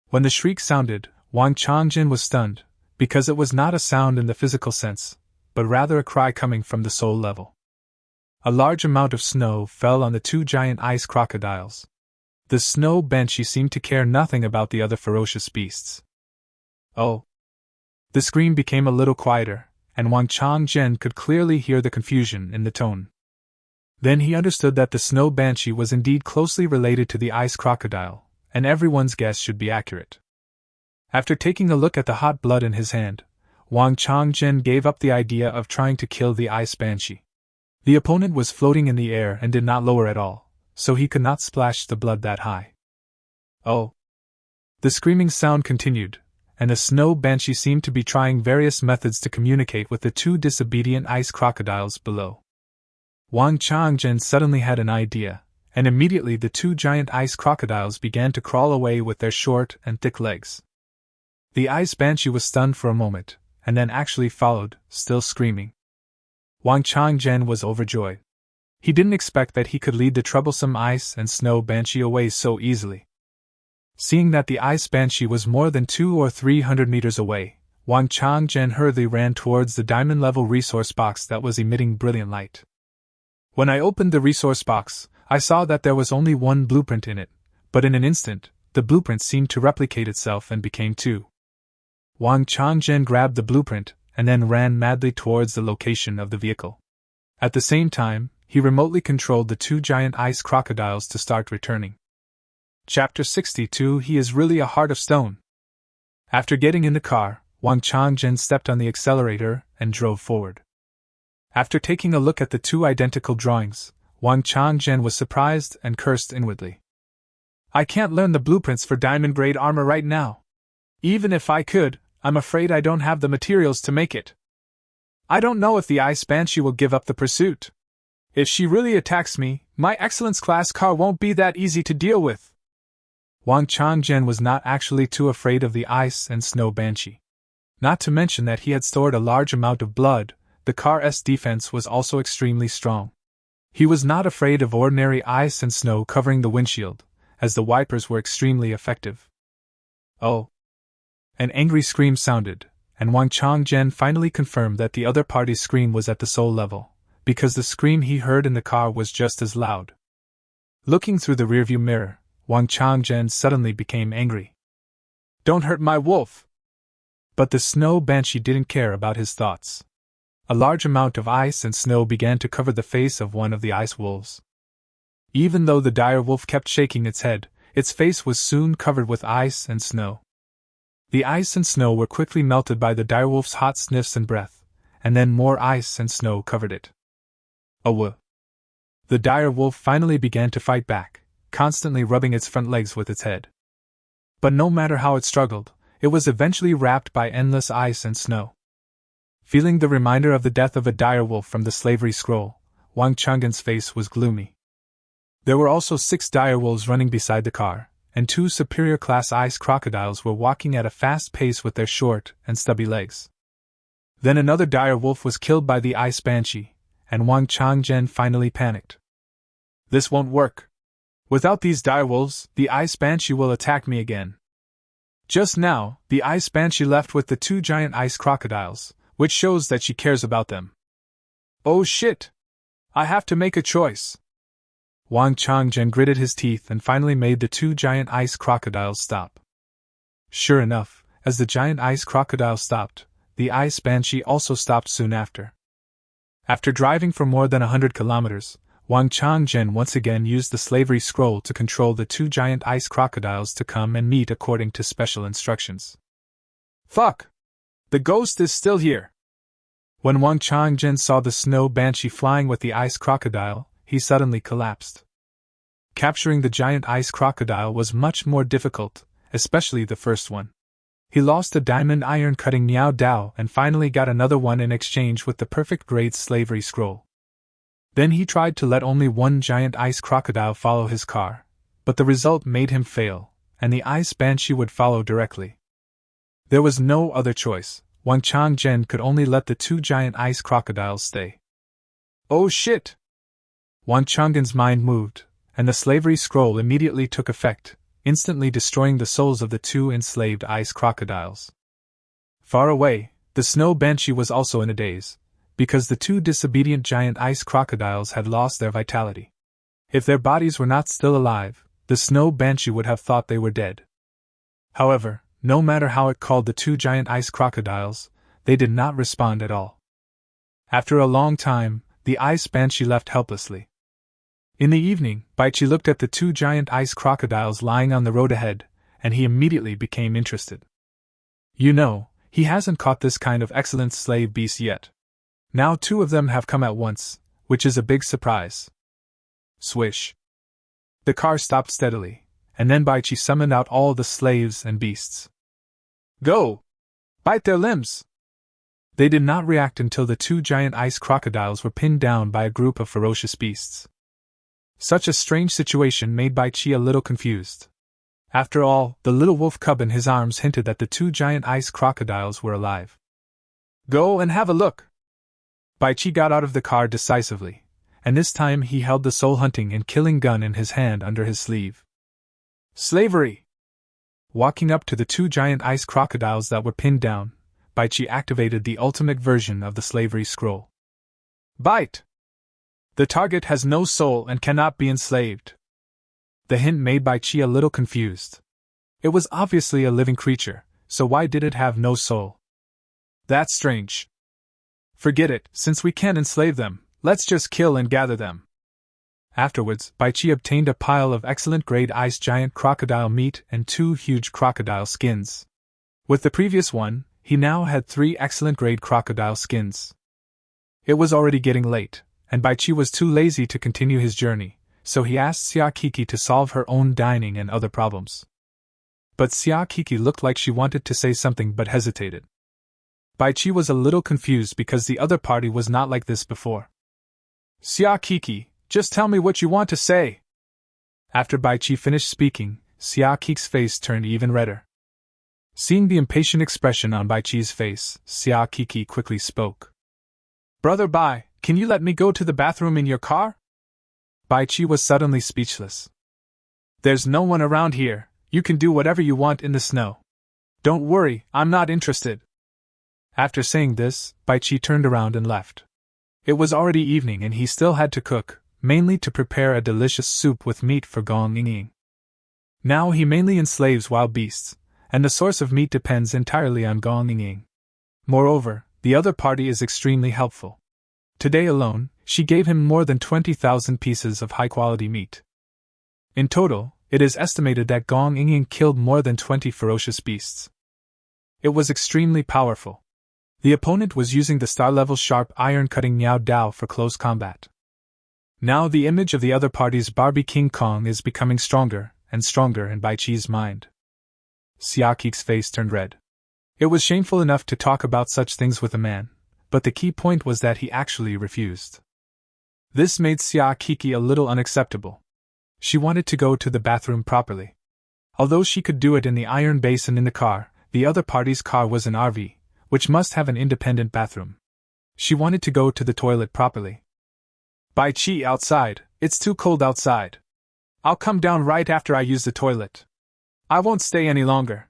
When the shriek sounded, Wang Changjin was stunned, because it was not a sound in the physical sense, but rather a cry coming from the soul level. A large amount of snow fell on the 2 giant ice crocodiles. The snow banshee seemed to care nothing about the other ferocious beasts. Oh! The scream became a little quieter, and Wang Changjin could clearly hear the confusion in the tone. Then he understood that the snow banshee was indeed closely related to the ice crocodile, and everyone's guess should be accurate. After taking a look at the hot blood in his hand, Wang Changzhen gave up the idea of trying to kill the ice banshee. The opponent was floating in the air and did not lower at all, so he could not splash the blood that high. Oh! The screaming sound continued, and the snow banshee seemed to be trying various methods to communicate with the two disobedient ice crocodiles below. Wang Changzhen suddenly had an idea, and immediately the two giant ice crocodiles began to crawl away with their short and thick legs. The ice banshee was stunned for a moment, and then actually followed, still screaming. Wang Changzhen was overjoyed. He didn't expect that he could lead the troublesome ice and snow banshee away so easily. Seeing that the ice banshee was more than 200 or 300 meters away, Wang Changzhen hurriedly ran towards the diamond-level resource box that was emitting brilliant light. When I opened the resource box, I saw that there was only one blueprint in it, but in an instant, the blueprint seemed to replicate itself and became two. Wang Changzhen grabbed the blueprint and then ran madly towards the location of the vehicle. At the same time, he remotely controlled the two giant ice crocodiles to start returning. Chapter 62 He is really a heart of stone. After getting in the car, Wang Changzhen stepped on the accelerator and drove forward. After taking a look at the two identical drawings, Wang Changzhen was surprised and cursed inwardly. I can't learn the blueprints for diamond-grade armor right now. Even if I could, I'm afraid I don't have the materials to make it. I don't know if the ice banshee will give up the pursuit. If she really attacks me, my excellence-class car won't be that easy to deal with. Wang Changzhen was not actually too afraid of the ice and snow banshee. Not to mention that he had stored a large amount of blood, the car's defense was also extremely strong. He was not afraid of ordinary ice and snow covering the windshield, as the wipers were extremely effective. Oh! An angry scream sounded, and Wang Changzhen finally confirmed that the other party's scream was at the soul level, because the scream he heard in the car was just as loud. Looking through the rearview mirror, Wang Changzhen suddenly became angry. Don't hurt my wolf! But the snow banshee didn't care about his thoughts. A large amount of ice and snow began to cover the face of one of the ice wolves. Even though the dire wolf kept shaking its head, its face was soon covered with ice and snow. The ice and snow were quickly melted by the direwolf's hot sniffs and breath, and then more ice and snow covered it. Oh! The direwolf finally began to fight back, constantly rubbing its front legs with its head. But no matter how it struggled, it was eventually wrapped by endless ice and snow. Feeling the reminder of the death of a direwolf from the slavery scroll, Wang Changzhen's face was gloomy. There were also 6 direwolves running beside the car, and 2 superior-class ice crocodiles were walking at a fast pace with their short and stubby legs. Then another direwolf was killed by the ice banshee, and Wang Changzhen finally panicked. This won't work. Without these direwolves, the ice banshee will attack me again. Just now, the ice banshee left with the 2 giant ice crocodiles, which shows that she cares about them. Oh shit! I have to make a choice. Wang Changzhen gritted his teeth and finally made the 2 giant ice crocodiles stop. Sure enough, as the giant ice crocodile stopped, the ice banshee also stopped soon after. After driving for more than 100 kilometers, Wang Changzhen once again used the slavery scroll to control the 2 giant ice crocodiles to come and meet according to special instructions. Fuck! The ghost is still here! When Wang Changzhen saw the snow banshee flying with the ice crocodile, he suddenly collapsed. Capturing the giant ice crocodile was much more difficult, especially the first one. He lost a diamond iron cutting Miao Dao and finally got another one in exchange with the perfect grade slavery scroll. Then he tried to let only one giant ice crocodile follow his car, but the result made him fail, and the ice banshee would follow directly. There was no other choice. Wang Changzhen could only let the 2 giant ice crocodiles stay. Oh shit! Wang Changzhen's mind moved, and the slavery scroll immediately took effect, instantly destroying the souls of the 2 enslaved ice crocodiles. Far away, the snow banshee was also in a daze, because the 2 disobedient giant ice crocodiles had lost their vitality. If their bodies were not still alive, the snow banshee would have thought they were dead. However, no matter how it called the 2 giant ice crocodiles, they did not respond at all. After a long time, the ice banshee left helplessly. In the evening, Baichi looked at the two giant ice crocodiles lying on the road ahead, and he immediately became interested. You know, he hasn't caught this kind of excellent slave beast yet. Now two of them have come at once, which is a big surprise. Swish. The car stopped steadily, and then Baichi summoned out all the slaves and beasts. Go! Bite their limbs! They did not react until the two giant ice crocodiles were pinned down by a group of ferocious beasts. Such a strange situation made Baichi a little confused. After all, the little wolf cub in his arms hinted that the two giant ice crocodiles were alive. Go and have a look! Baichi got out of the car decisively, and this time he held the soul hunting and killing gun in his hand under his sleeve. Slavery! Walking up to the two giant ice crocodiles that were pinned down, Baichi activated the ultimate version of the slavery scroll. Bite! The target has no soul and cannot be enslaved. The hint made Baichi a little confused. It was obviously a living creature, so why did it have no soul? That's strange. Forget it, since we can't enslave them, let's just kill and gather them. Afterwards, Baichi obtained a pile of excellent grade ice giant crocodile meat and 2 huge crocodile skins. With the previous one, he now had 3 excellent grade crocodile skins. It was already getting late, and Baichi was too lazy to continue his journey, so he asked Xia Kiki to solve her own dining and other problems. But Xia Kiki looked like she wanted to say something but hesitated. Baichi was a little confused because the other party was not like this before. Xia Kiki, just tell me what you want to say. After Baichi finished speaking, Xia Kiki's face turned even redder. Seeing the impatient expression on Baichi's face, Xia Kiki quickly spoke. Brother Bai, can you let me go to the bathroom in your car? Baichi was suddenly speechless. There's no one around here, you can do whatever you want in the snow. Don't worry, I'm not interested. After saying this, Baichi turned around and left. It was already evening and he still had to cook, mainly to prepare a delicious soup with meat for Gong Ying. Now he mainly enslaves wild beasts, and the source of meat depends entirely on Gong Ying. Moreover, the other party is extremely helpful. Today alone, she gave him more than 20,000 pieces of high-quality meat. In total, it is estimated that Gong Ying killed more than 20 ferocious beasts. It was extremely powerful. The opponent was using the star-level sharp iron-cutting Miao Dao for close combat. Now the image of the other party's Barbie King Kong is becoming stronger and stronger in Baichi's mind. Xia Kiki's face turned red. It was shameful enough to talk about such things with a man, but the key point was that he actually refused. This made Xia Kiki a little unacceptable. She wanted to go to the bathroom properly. Although she could do it in the iron basin in the car, the other party's car was an RV, which must have an independent bathroom. She wanted to go to the toilet properly. Baichi, outside, it's too cold outside. I'll come down right after I use the toilet. I won't stay any longer.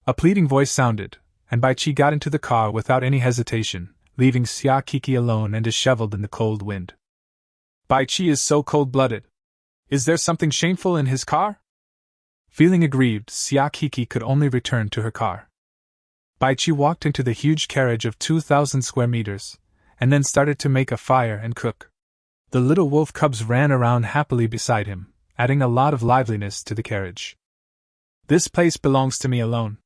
A pleading voice sounded, and Baichi got into the car without any hesitation, leaving Xia Kiki alone and disheveled in the cold wind. Baichi is so cold-blooded. Is there something shameful in his car? Feeling aggrieved, Xia Kiki could only return to her car. Baichi walked into the huge carriage of 2,000 square meters, and then started to make a fire and cook. The little wolf cubs ran around happily beside him, adding a lot of liveliness to the carriage. This place belongs to me alone.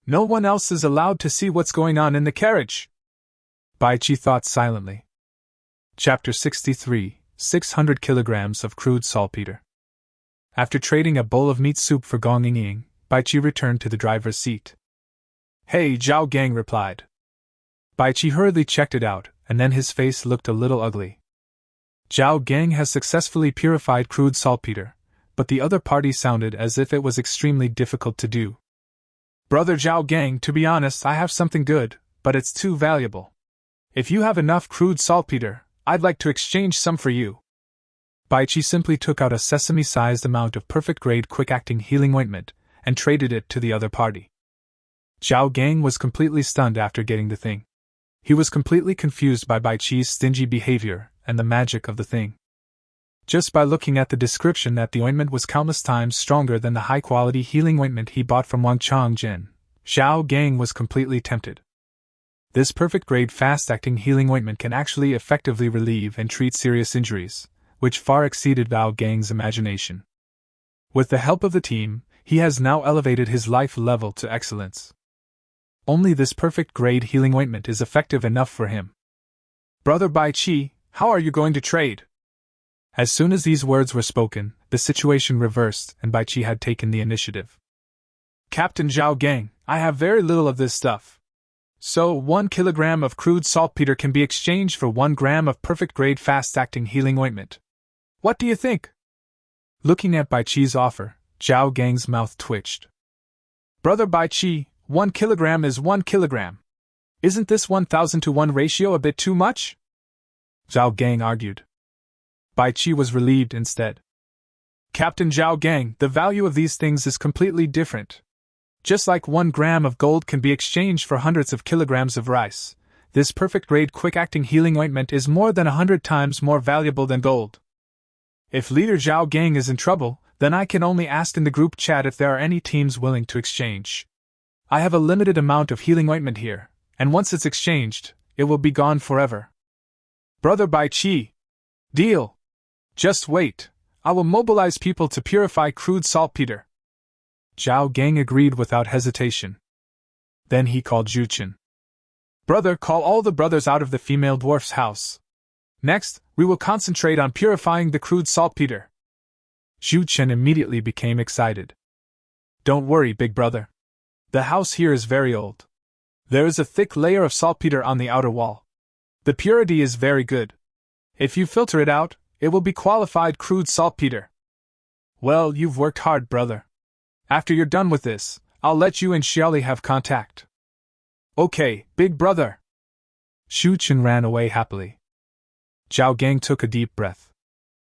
No one else is allowed to see what's going on in the carriage. Baichi thought silently. Chapter 63, 600 kilograms of crude saltpeter. After trading a bowl of meat soup for Gong Ying, Baichi returned to the driver's seat. Hey, Zhao Gang replied. Baichi hurriedly checked it out, and then his face looked a little ugly. Zhao Gang has successfully purified crude saltpeter, but the other party sounded as if it was extremely difficult to do. Brother Zhao Gang, to be honest, I have something good, but it's too valuable. If you have enough crude saltpeter, I'd like to exchange some for you. Baichi simply took out a sesame-sized amount of perfect-grade quick-acting healing ointment and traded it to the other party. Zhao Gang was completely stunned after getting the thing. He was completely confused by Baichi's stingy behavior and the magic of the thing. Just by looking at the description that the ointment was countless times stronger than the high-quality healing ointment he bought from Wangchang Jin, Zhao Gang was completely tempted. This perfect-grade fast-acting healing ointment can actually effectively relieve and treat serious injuries, which far exceeded Bao Gang's imagination. With the help of the team, he has now elevated his life level to excellence. Only this perfect grade healing ointment is effective enough for him. Brother Bai Chi, how are you going to trade? As soon as these words were spoken, the situation reversed and Bai Chi had taken the initiative. Captain Zhao Gang, I have very little of this stuff. So, 1 kilogram of crude saltpeter can be exchanged for 1 gram of perfect grade fast-acting healing ointment. What do you think? Looking at Bai Chi's offer, Zhao Gang's mouth twitched. Brother Bai Chi, 1 kilogram is 1 kilogram. Isn't this 1,000 to 1 ratio a bit too much? Zhao Gang argued. Bai Chi was relieved instead. Captain Zhao Gang, the value of these things is completely different. Just like 1 gram of gold can be exchanged for hundreds of kilograms of rice, this perfect grade quick-acting healing ointment is more than 100 times more valuable than gold. If Leader Zhao Gang is in trouble, then I can only ask in the group chat if there are any teams willing to exchange. I have a limited amount of healing ointment here, and once it's exchanged, it will be gone forever. Brother Bai Chi. Deal. Just wait, I will mobilize people to purify crude saltpeter. Zhao Gang agreed without hesitation. Then he called Zhu Chen. Brother, call all the brothers out of the female dwarf's house. Next, we will concentrate on purifying the crude saltpeter. Zhu Chen immediately became excited. Don't worry, big brother. The house here is very old. There is a thick layer of saltpeter on the outer wall. The purity is very good. If you filter it out, it will be qualified crude saltpeter. Well, you've worked hard, brother. After you're done with this, I'll let you and Xiaoli have contact. Okay, big brother. Zhu Chen ran away happily. Zhao Gang took a deep breath.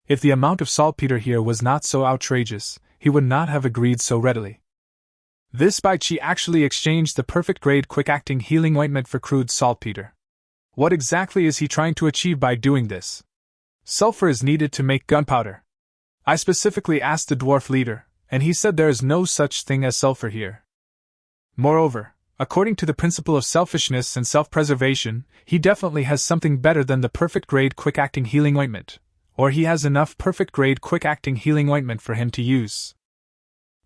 If the amount of saltpeter here was not so outrageous, he would not have agreed so readily. This Bai Chi actually exchanged the perfect grade quick-acting healing ointment for crude saltpeter. What exactly is he trying to achieve by doing this? Sulfur is needed to make gunpowder. I specifically asked the dwarf leader, and he said there is no such thing as sulfur here. Moreover, according to the principle of selfishness and self-preservation, he definitely has something better than the perfect grade quick-acting healing ointment, or he has enough perfect grade quick-acting healing ointment for him to use.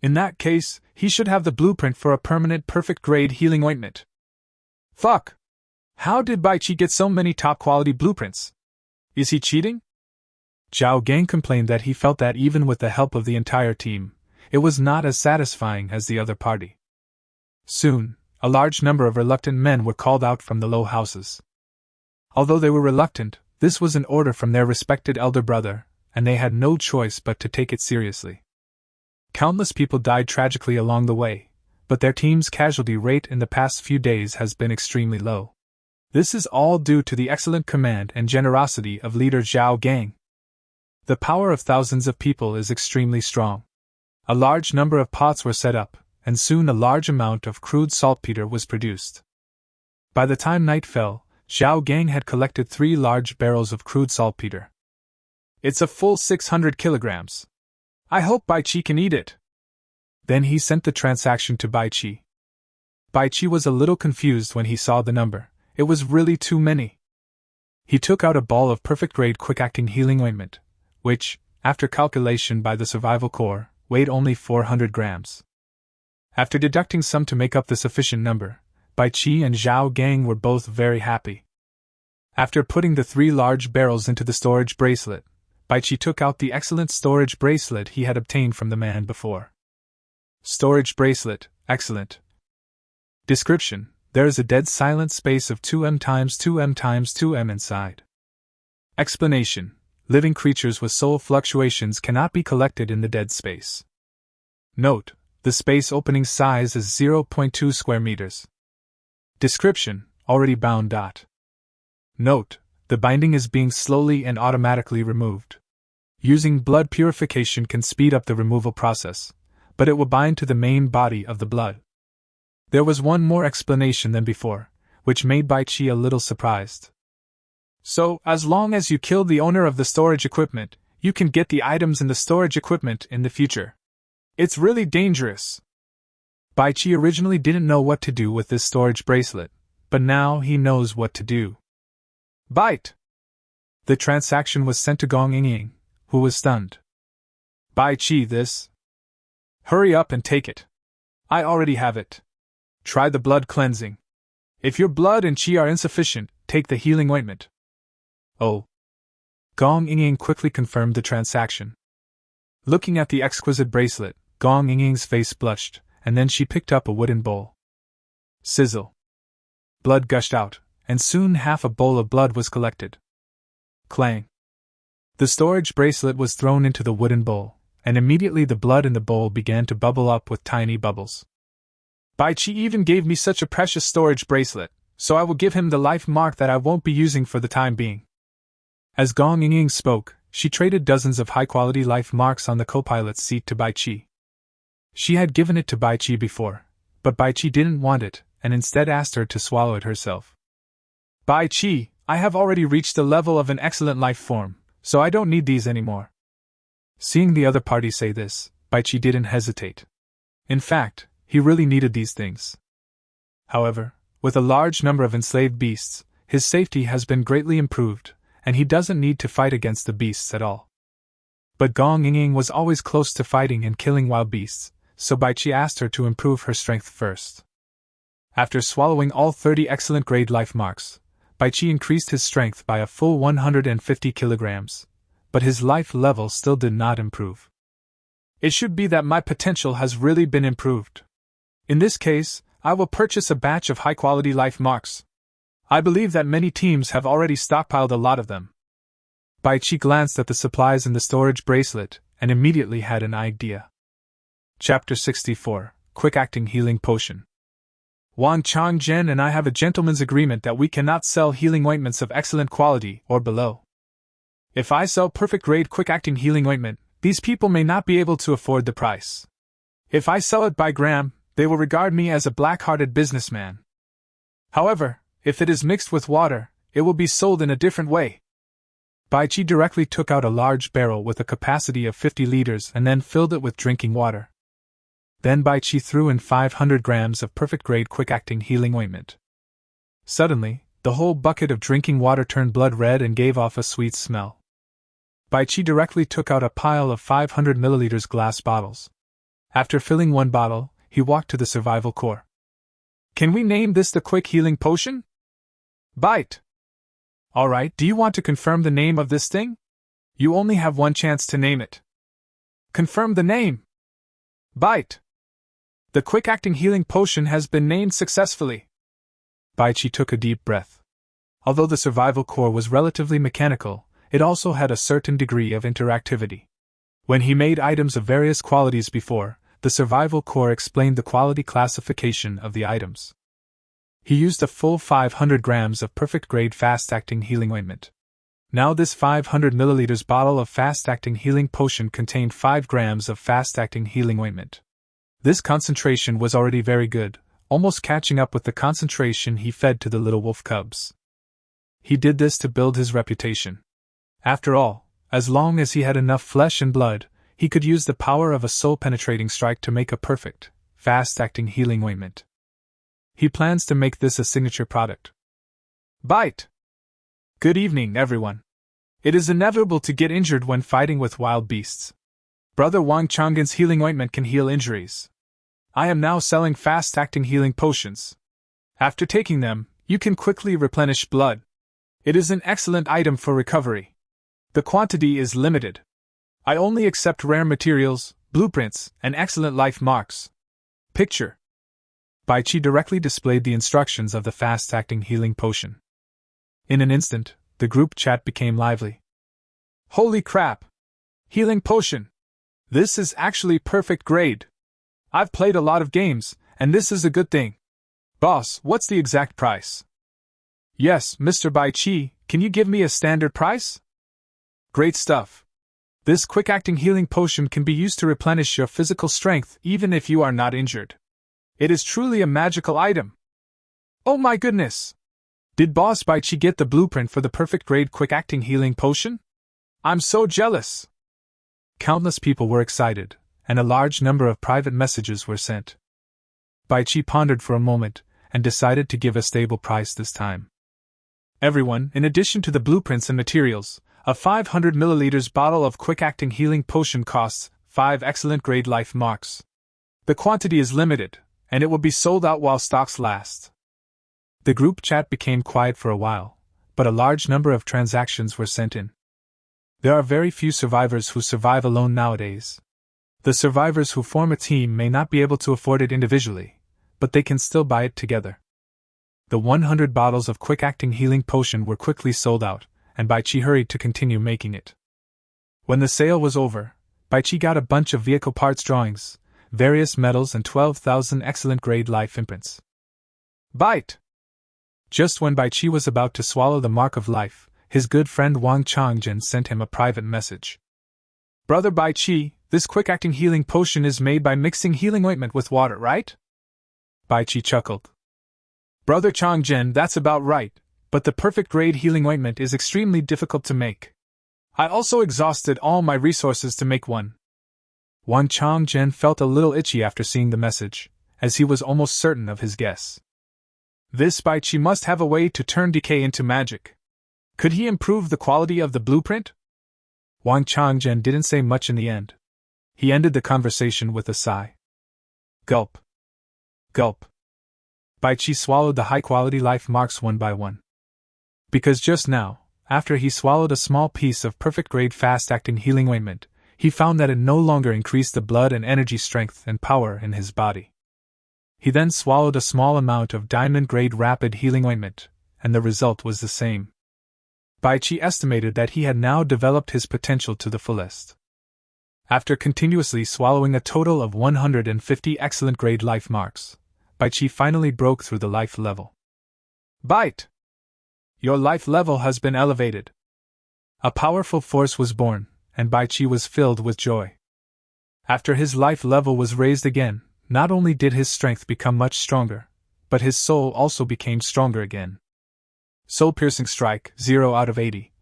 In that case, he should have the blueprint for a permanent perfect grade healing ointment. Fuck! How did Bai Chi get so many top-quality blueprints? Is he cheating? Zhao Gang complained that he felt that even with the help of the entire team, it was not as satisfying as the other party. Soon, a large number of reluctant men were called out from the low houses. Although they were reluctant, this was an order from their respected elder brother, and they had no choice but to take it seriously. Countless people died tragically along the way, but their team's casualty rate in the past few days has been extremely low. This is all due to the excellent command and generosity of leader Zhao Gang. The power of thousands of people is extremely strong. A large number of pots were set up, and soon a large amount of crude saltpeter was produced. By the time night fell, Zhao Gang had collected 3 large barrels of crude saltpeter. It's a full 600 kilograms. I hope Bai Chi can eat it. Then he sent the transaction to Bai Chi. Bai Chi was a little confused when he saw the number. It was really too many. He took out a ball of perfect-grade quick-acting healing ointment, which, after calculation by the survival core, weighed only 400 grams. After deducting some to make up the sufficient number, Bai Chi and Zhao Gang were both very happy. After putting the 3 large barrels into the storage bracelet, Bai Chi took out the excellent storage bracelet he had obtained from the man before. Storage bracelet, excellent. Description: there is a dead silent space of 2m times 2m times 2m inside. Explanation: living creatures with soul fluctuations cannot be collected in the dead space. Note: the space opening size is 0.2 square meters. Description: already bound. Note: the binding is being slowly and automatically removed. Using blood purification can speed up the removal process, but it will bind to the main body of the blood. There was one more explanation than before, which made Bai Chi a little surprised. So, as long as you kill the owner of the storage equipment, you can get the items in the storage equipment in the future. It's really dangerous. Bai Chi originally didn't know what to do with this storage bracelet, but now he knows what to do. Bite! The transaction was sent to Gong Yingying, who was stunned. Bai Qi, this. Hurry up and take it. I already have it. Try the blood cleansing. If your blood and qi are insufficient, take the healing ointment. Oh. Gong Yingying quickly confirmed the transaction. Looking at the exquisite bracelet, Gong Yingying's face blushed, and then she picked up a wooden bowl. Sizzle. Blood gushed out, and soon half a bowl of blood was collected. Clang. The storage bracelet was thrown into the wooden bowl, and immediately the blood in the bowl began to bubble up with tiny bubbles. Bai Qi even gave me such a precious storage bracelet, so I will give him the life mark that I won't be using for the time being. As Gong Yingying spoke, she traded dozens of high-quality life marks on the co-pilot's seat to Bai Qi. She had given it to Bai Qi before, but Bai Qi didn't want it, and instead asked her to swallow it herself. Bai Qi, I have already reached the level of an excellent life form, so I don't need these anymore. Seeing the other party say this, Bai Qi didn't hesitate. In fact, he really needed these things. However, with a large number of enslaved beasts, his safety has been greatly improved, and he doesn't need to fight against the beasts at all. But Gong Yingying was always close to fighting and killing wild beasts, so Bai Qi asked her to improve her strength first. After swallowing all 30 excellent grade life marks, Bai Qi increased his strength by a full 150 kilograms, but his life level still did not improve. It should be that my potential has really been improved. In this case, I will purchase a batch of high-quality life marks. I believe that many teams have already stockpiled a lot of them. Bai Qi glanced at the supplies in the storage bracelet and immediately had an idea. Chapter 64, Quick-Acting Healing Potion. Wang Changzhen and I have a gentleman's agreement that we cannot sell healing ointments of excellent quality or below. If I sell perfect-grade quick-acting healing ointment, these people may not be able to afford the price. If I sell it by gram, they will regard me as a black-hearted businessman. However, if it is mixed with water, it will be sold in a different way. Bai Qi directly took out a large barrel with a capacity of 50 liters and then filled it with drinking water. Then Bai Qi threw in 500 grams of perfect-grade quick-acting healing ointment. Suddenly, the whole bucket of drinking water turned blood red and gave off a sweet smell. Bai Qi directly took out a pile of 500 milliliters glass bottles. After filling one bottle, he walked to the survival core. Can we name this the quick healing potion? Bite. Alright, do you want to confirm the name of this thing? You only have one chance to name it. Confirm the name. Bite. The quick-acting healing potion has been named successfully. Bai Qi took a deep breath. Although the survival core was relatively mechanical, it also had a certain degree of interactivity. When he made items of various qualities before, the survival core explained the quality classification of the items. He used a full 500 grams of perfect-grade fast-acting healing ointment. Now this 500 milliliters bottle of fast-acting healing potion contained 5 grams of fast-acting healing ointment. This concentration was already very good, almost catching up with the concentration he fed to the little wolf cubs. He did this to build his reputation. After all, as long as he had enough flesh and blood, he could use the power of a soul-penetrating strike to make a perfect, fast-acting healing ointment. He plans to make this a signature product. Bite! Good evening, everyone. It is inevitable to get injured when fighting with wild beasts. Brother Wang Changgen's healing ointment can heal injuries. I am now selling fast-acting healing potions. After taking them, you can quickly replenish blood. It is an excellent item for recovery. The quantity is limited. I only accept rare materials, blueprints, and excellent life marks. Picture. Bai Qi directly displayed the instructions of the fast-acting healing potion. In an instant, the group chat became lively. Holy crap! Healing potion! This is actually perfect grade. I've played a lot of games, and this is a good thing. Boss, what's the exact price? Yes, Mr. Bai Qi, can you give me a standard price? Great stuff. This quick-acting healing potion can be used to replenish your physical strength even if you are not injured. It is truly a magical item. Oh my goodness! Did Boss Bai Qi get the blueprint for the perfect-grade quick-acting healing potion? I'm so jealous! Countless people were excited, and a large number of private messages were sent. Bai Qi pondered for a moment, and decided to give a stable price this time. Everyone, in addition to the blueprints and materials, A 500 milliliters bottle of quick-acting healing potion costs 5 excellent grade life marks. The quantity is limited, and it will be sold out while stocks last. The group chat became quiet for a while, but a large number of transactions were sent in. There are very few survivors who survive alone nowadays. The survivors who form a team may not be able to afford it individually, but they can still buy it together. The 100 bottles of quick-acting healing potion were quickly sold out, and Baichi hurried to continue making it. When the sale was over, Baichi got a bunch of vehicle parts drawings, various medals and 12,000 excellent grade life imprints. Bite! Just when Baichi was about to swallow the mark of life, his good friend Wang Changjin sent him a private message. Brother Baichi, this quick-acting healing potion is made by mixing healing ointment with water, right? Baichi chuckled. Brother Changjin, that's about right, but the perfect grade healing ointment is extremely difficult to make. I also exhausted all my resources to make one. Wang Changjin felt a little itchy after seeing the message, as he was almost certain of his guess. This Baichi must have a way to turn decay into magic. Could he improve the quality of the blueprint? Wang Changjin didn't say much in the end. He ended the conversation with a sigh. Gulp. Gulp. Baichi swallowed the high-quality life marks one by one. Because just now, after he swallowed a small piece of perfect-grade fast-acting healing ointment, he found that it no longer increased the blood and energy strength and power in his body. He then swallowed a small amount of diamond-grade rapid healing ointment, and the result was the same. Baichi estimated that he had now developed his potential to the fullest. After continuously swallowing a total of 150 excellent grade life marks, Baichi finally broke through the life level. Bite! Your life level has been elevated. A powerful force was born, and Baichi was filled with joy. After his life level was raised again, not only did his strength become much stronger, but his soul also became stronger again. Soul-piercing strike, 0 out of 80.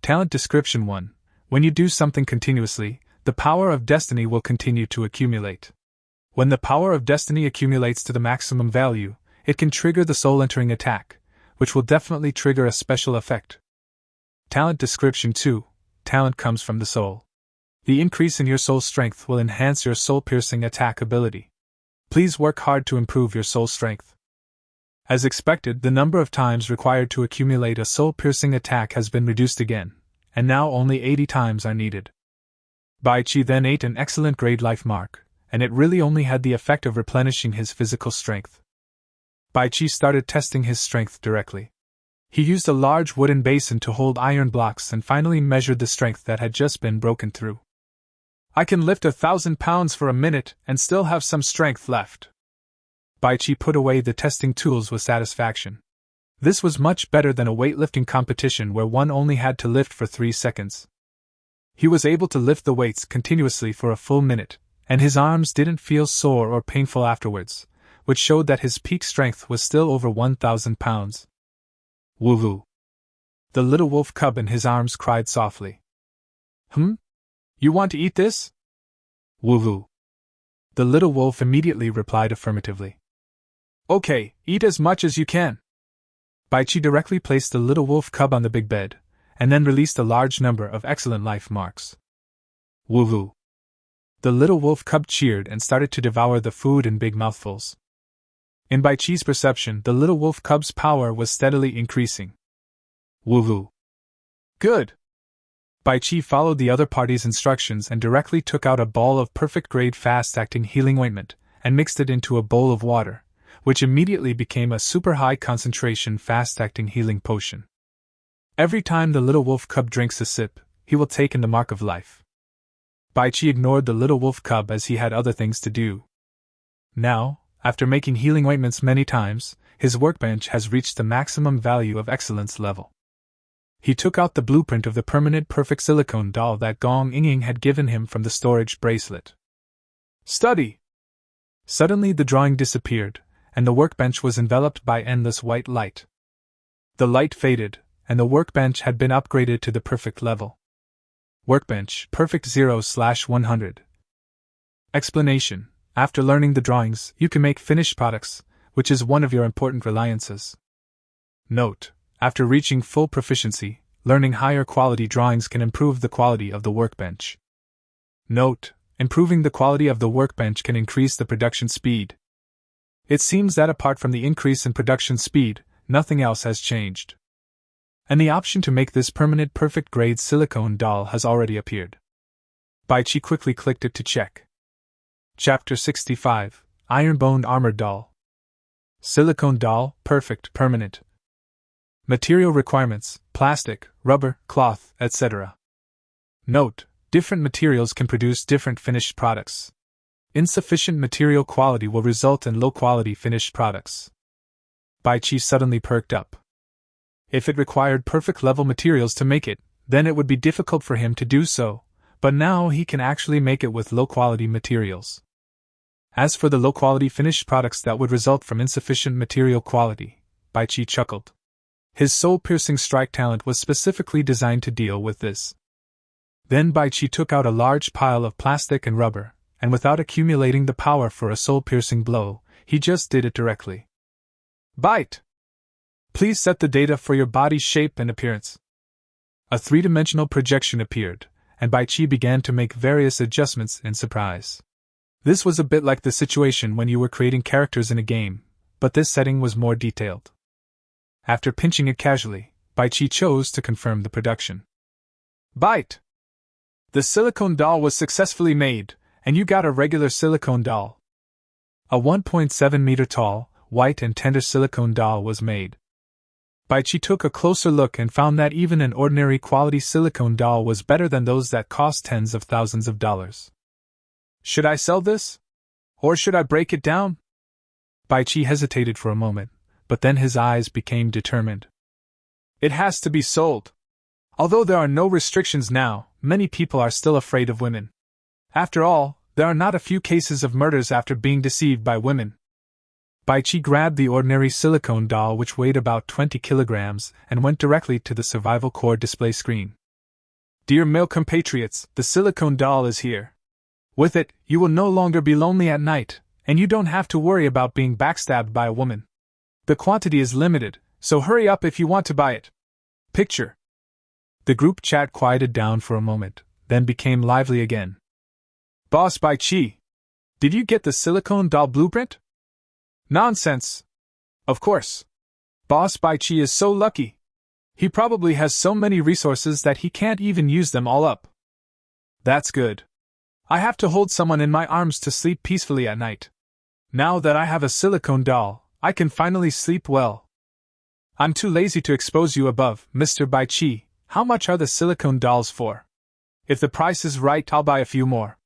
Talent description 1. When you do something continuously, the power of destiny will continue to accumulate. When the power of destiny accumulates to the maximum value, it can trigger the soul-entering attack, which will definitely trigger a special effect. Talent description 2. Talent comes from the soul. The increase in your soul strength will enhance your soul-piercing attack ability. Please work hard to improve your soul strength. As expected, the number of times required to accumulate a soul-piercing attack has been reduced again, and now only 80 times are needed. Baichi then ate an excellent grade life mark, and it really only had the effect of replenishing his physical strength. Baichi started testing his strength directly. He used a large wooden basin to hold iron blocks and finally measured the strength that had just been broken through. I can lift 1,000 pounds for a minute and still have some strength left. Baichi put away the testing tools with satisfaction. This was much better than a weightlifting competition where one only had to lift for 3 seconds. He was able to lift the weights continuously for a full minute, and his arms didn't feel sore or painful afterwards, which showed that his peak strength was still over 1,000 pounds. Woo-hoo! The little wolf cub in his arms cried softly. You want to eat this? Woo-hoo! The little wolf immediately replied affirmatively. Okay, eat as much as you can. Baichi directly placed the little wolf cub on the big bed, and then released a large number of excellent life marks. Woo-hoo! The little wolf cub cheered and started to devour the food in big mouthfuls. In Baichi's perception, the little wolf cub's power was steadily increasing. Woo-hoo! Good! Baichi followed the other party's instructions and directly took out a ball of perfect-grade fast-acting healing ointment and mixed it into a bowl of water, which immediately became a super-high-concentration fast-acting healing potion. Every time the little wolf cub drinks a sip, he will take in the mark of life. Baichi ignored the little wolf cub as he had other things to do. Now, after making healing ointments many times, his workbench has reached the maximum value of excellence level. He took out the blueprint of the permanent perfect silicone doll that Gong Ying had given him from the storage bracelet. Study! Suddenly the drawing disappeared, and the workbench was enveloped by endless white light. The light faded, and the workbench had been upgraded to the perfect level. Workbench, perfect 0/100. Explanation: after learning the drawings, you can make finished products, which is one of your important reliances. Note: after reaching full proficiency, learning higher quality drawings can improve the quality of the workbench. Note: improving the quality of the workbench can increase the production speed. It seems that apart from the increase in production speed, nothing else has changed. And the option to make this permanent perfect grade silicone doll has already appeared. Baichi quickly clicked it to check. Chapter 65: Iron-boned armored doll. Silicone doll, perfect, permanent. Material requirements: plastic, rubber, cloth, etc. Note: different materials can produce different finished products. Insufficient material quality will result in low-quality finished products. Baichi suddenly perked up. If it required perfect level materials to make it, then it would be difficult for him to do so, but now he can actually make it with low-quality materials. As for the low-quality finished products that would result from insufficient material quality, Baichi chuckled. His soul-piercing strike talent was specifically designed to deal with this. Then Baichi took out a large pile of plastic and rubber, and without accumulating the power for a soul-piercing blow, he just did it directly. Bite! Please set the data for your body's shape and appearance. A three-dimensional projection appeared, and Baichi began to make various adjustments in surprise. This was a bit like the situation when you were creating characters in a game, but this setting was more detailed. After pinching it casually, Baichi chose to confirm the production. Bite! The silicone doll was successfully made, and you got a regular silicone doll. A 1.7 meter tall, white and tender silicone doll was made. Baichi took a closer look and found that even an ordinary quality silicone doll was better than those that cost tens of thousands of dollars. Should I sell this? Or should I break it down? Baichi hesitated for a moment, but then his eyes became determined. It has to be sold. Although there are no restrictions now, many people are still afraid of women. After all, there are not a few cases of murders after being deceived by women. Baichi grabbed the ordinary silicone doll, which weighed about 20 kilograms, and went directly to the survival core display screen. Dear male compatriots, the silicone doll is here. With it, you will no longer be lonely at night, and you don't have to worry about being backstabbed by a woman. The quantity is limited, so hurry up if you want to buy it. Picture. The group chat quieted down for a moment, then became lively again. Boss Baichi, did you get the silicone doll blueprint? Nonsense. Of course. Boss Baichi is so lucky. He probably has so many resources that he can't even use them all up. That's good. I have to hold someone in my arms to sleep peacefully at night. Now that I have a silicone doll, I can finally sleep well. I'm too lazy to expose you above, Mr. Baichi. How much are the silicone dolls for? If the price is right, I'll buy a few more.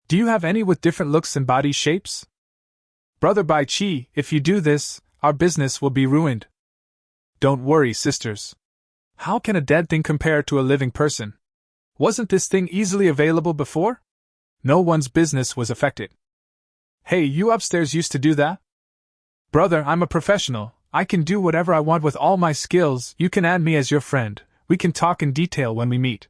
Do you have any with different looks and body shapes? Brother Baichi, if you do this, our business will be ruined. Don't worry, sisters. How can a dead thing compare to a living person? Wasn't this thing easily available before? No one's business was affected. Hey, you upstairs used to do that? Brother, I'm a professional. I can do whatever I want with all my skills. You can add me as your friend. We can talk in detail when we meet.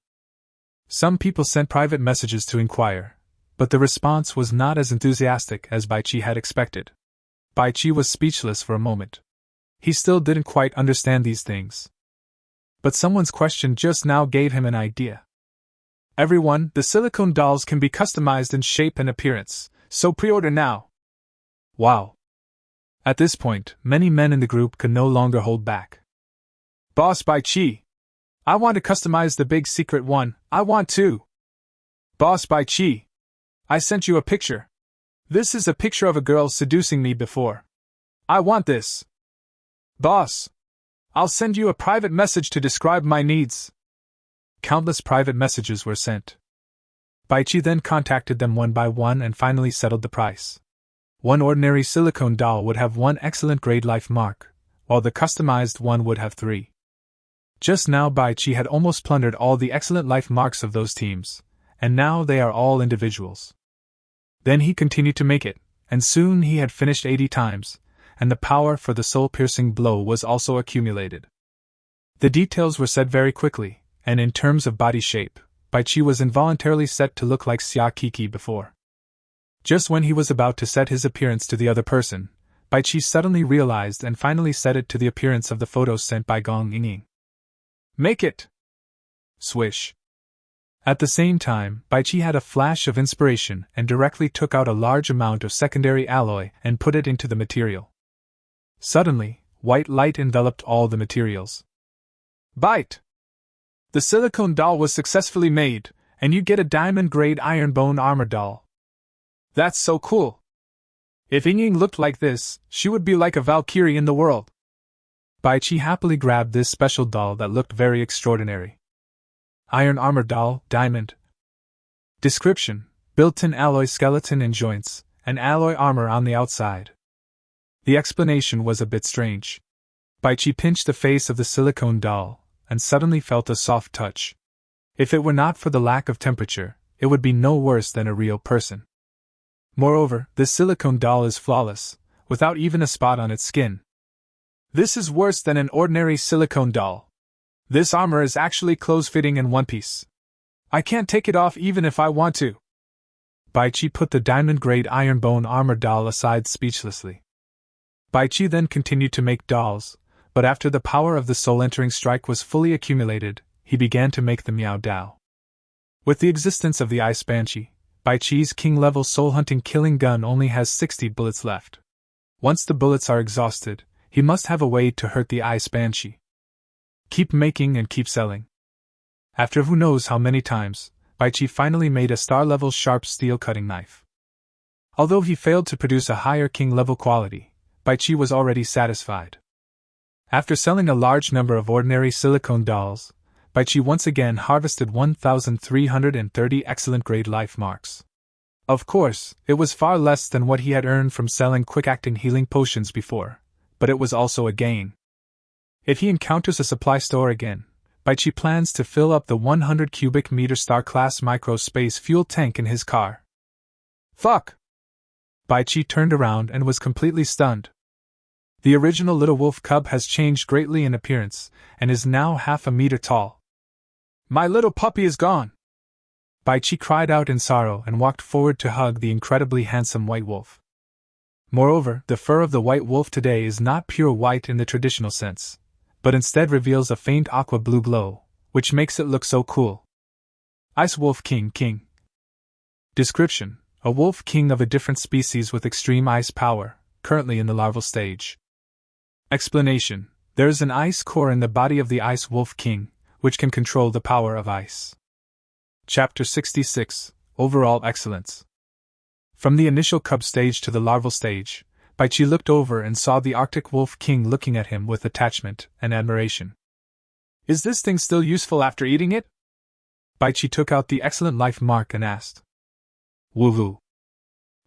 Some people sent private messages to inquire, but the response was not as enthusiastic as Baichi had expected. Baichi was speechless for a moment. He still didn't quite understand these things. But someone's question just now gave him an idea. Everyone, the silicone dolls can be customized in shape and appearance, so pre-order now. Wow. At this point, many men in the group could no longer hold back. Boss Baichi, I want to customize the big secret one. I want to. Boss Baichi, I sent you a picture. This is a picture of a girl seducing me before. I want this. Boss, I'll send you a private message to describe my needs. Countless private messages were sent. Baichi then contacted them one by one and finally settled the price. One ordinary silicone doll would have 1 excellent grade life mark, while the customized one would have 3. Just now Baichi had almost plundered all the excellent life marks of those teams, and now they are all individuals. Then he continued to make it, and soon he had finished 80 times, and the power for the soul-piercing blow was also accumulated. The details were said very quickly, and in terms of body shape, Baichi was involuntarily set to look like Xia Kiki before. Just when he was about to set his appearance to the other person, Baichi suddenly realized and finally set it to the appearance of the photos sent by Gong Yingying. Make it! Swish. At the same time, Baichi had a flash of inspiration and directly took out a large amount of secondary alloy and put it into the material. Suddenly, white light enveloped all the materials. Bite! The silicone doll was successfully made, and you get a diamond-grade iron bone armor doll. That's so cool! If Ying looked like this, she would be like a Valkyrie in the world. Baichi happily grabbed this special doll that looked very extraordinary. Iron armor doll, diamond. Description: built-in alloy skeleton and joints, and alloy armor on the outside. The explanation was a bit strange. Baichi pinched the face of the silicone doll, and suddenly felt a soft touch. If it were not for the lack of temperature, it would be no worse than a real person. Moreover, this silicone doll is flawless, without even a spot on its skin. This is worse than an ordinary silicone doll. This armor is actually close-fitting in one piece. I can't take it off even if I want to. Baichi put the diamond-grade iron bone armor doll aside speechlessly. Baichi then continued to make dolls, but after the power of the soul-entering strike was fully accumulated, he began to make the Miao Dao. With the existence of the Ice Banshee, Baichi's king-level soul-hunting killing gun only has 60 bullets left. Once the bullets are exhausted, he must have a way to hurt the Ice Banshee. Keep making and keep selling. After who knows how many times, Baichi finally made a star-level sharp steel cutting knife. Although he failed to produce a higher king-level quality, Baichi was already satisfied. After selling a large number of ordinary silicone dolls, Baichi once again harvested 1,330 excellent-grade life marks. Of course, it was far less than what he had earned from selling quick-acting healing potions before, but it was also a gain. If he encounters a supply store again, Baichi plans to fill up the 100 cubic meter star-class micro-space fuel tank in his car. Fuck! Baichi turned around and was completely stunned. The original little wolf cub has changed greatly in appearance, and is now half a meter tall. My little puppy is gone! Baichi cried out in sorrow and walked forward to hug the incredibly handsome white wolf. Moreover, the fur of the white wolf today is not pure white in the traditional sense, but instead reveals a faint aqua-blue glow, which makes it look so cool. Ice Wolf King. Description: a wolf king of a different species with extreme ice power, currently in the larval stage. Explanation: there is an ice core in the body of the Ice Wolf King, which can control the power of ice. Chapter 66: Overall Excellence. From the initial cub stage to the larval stage, Baichi looked over and saw the Arctic Wolf King looking at him with attachment and admiration. Is this thing still useful after eating it? Baichi took out the excellent life mark and asked. Woo-woo.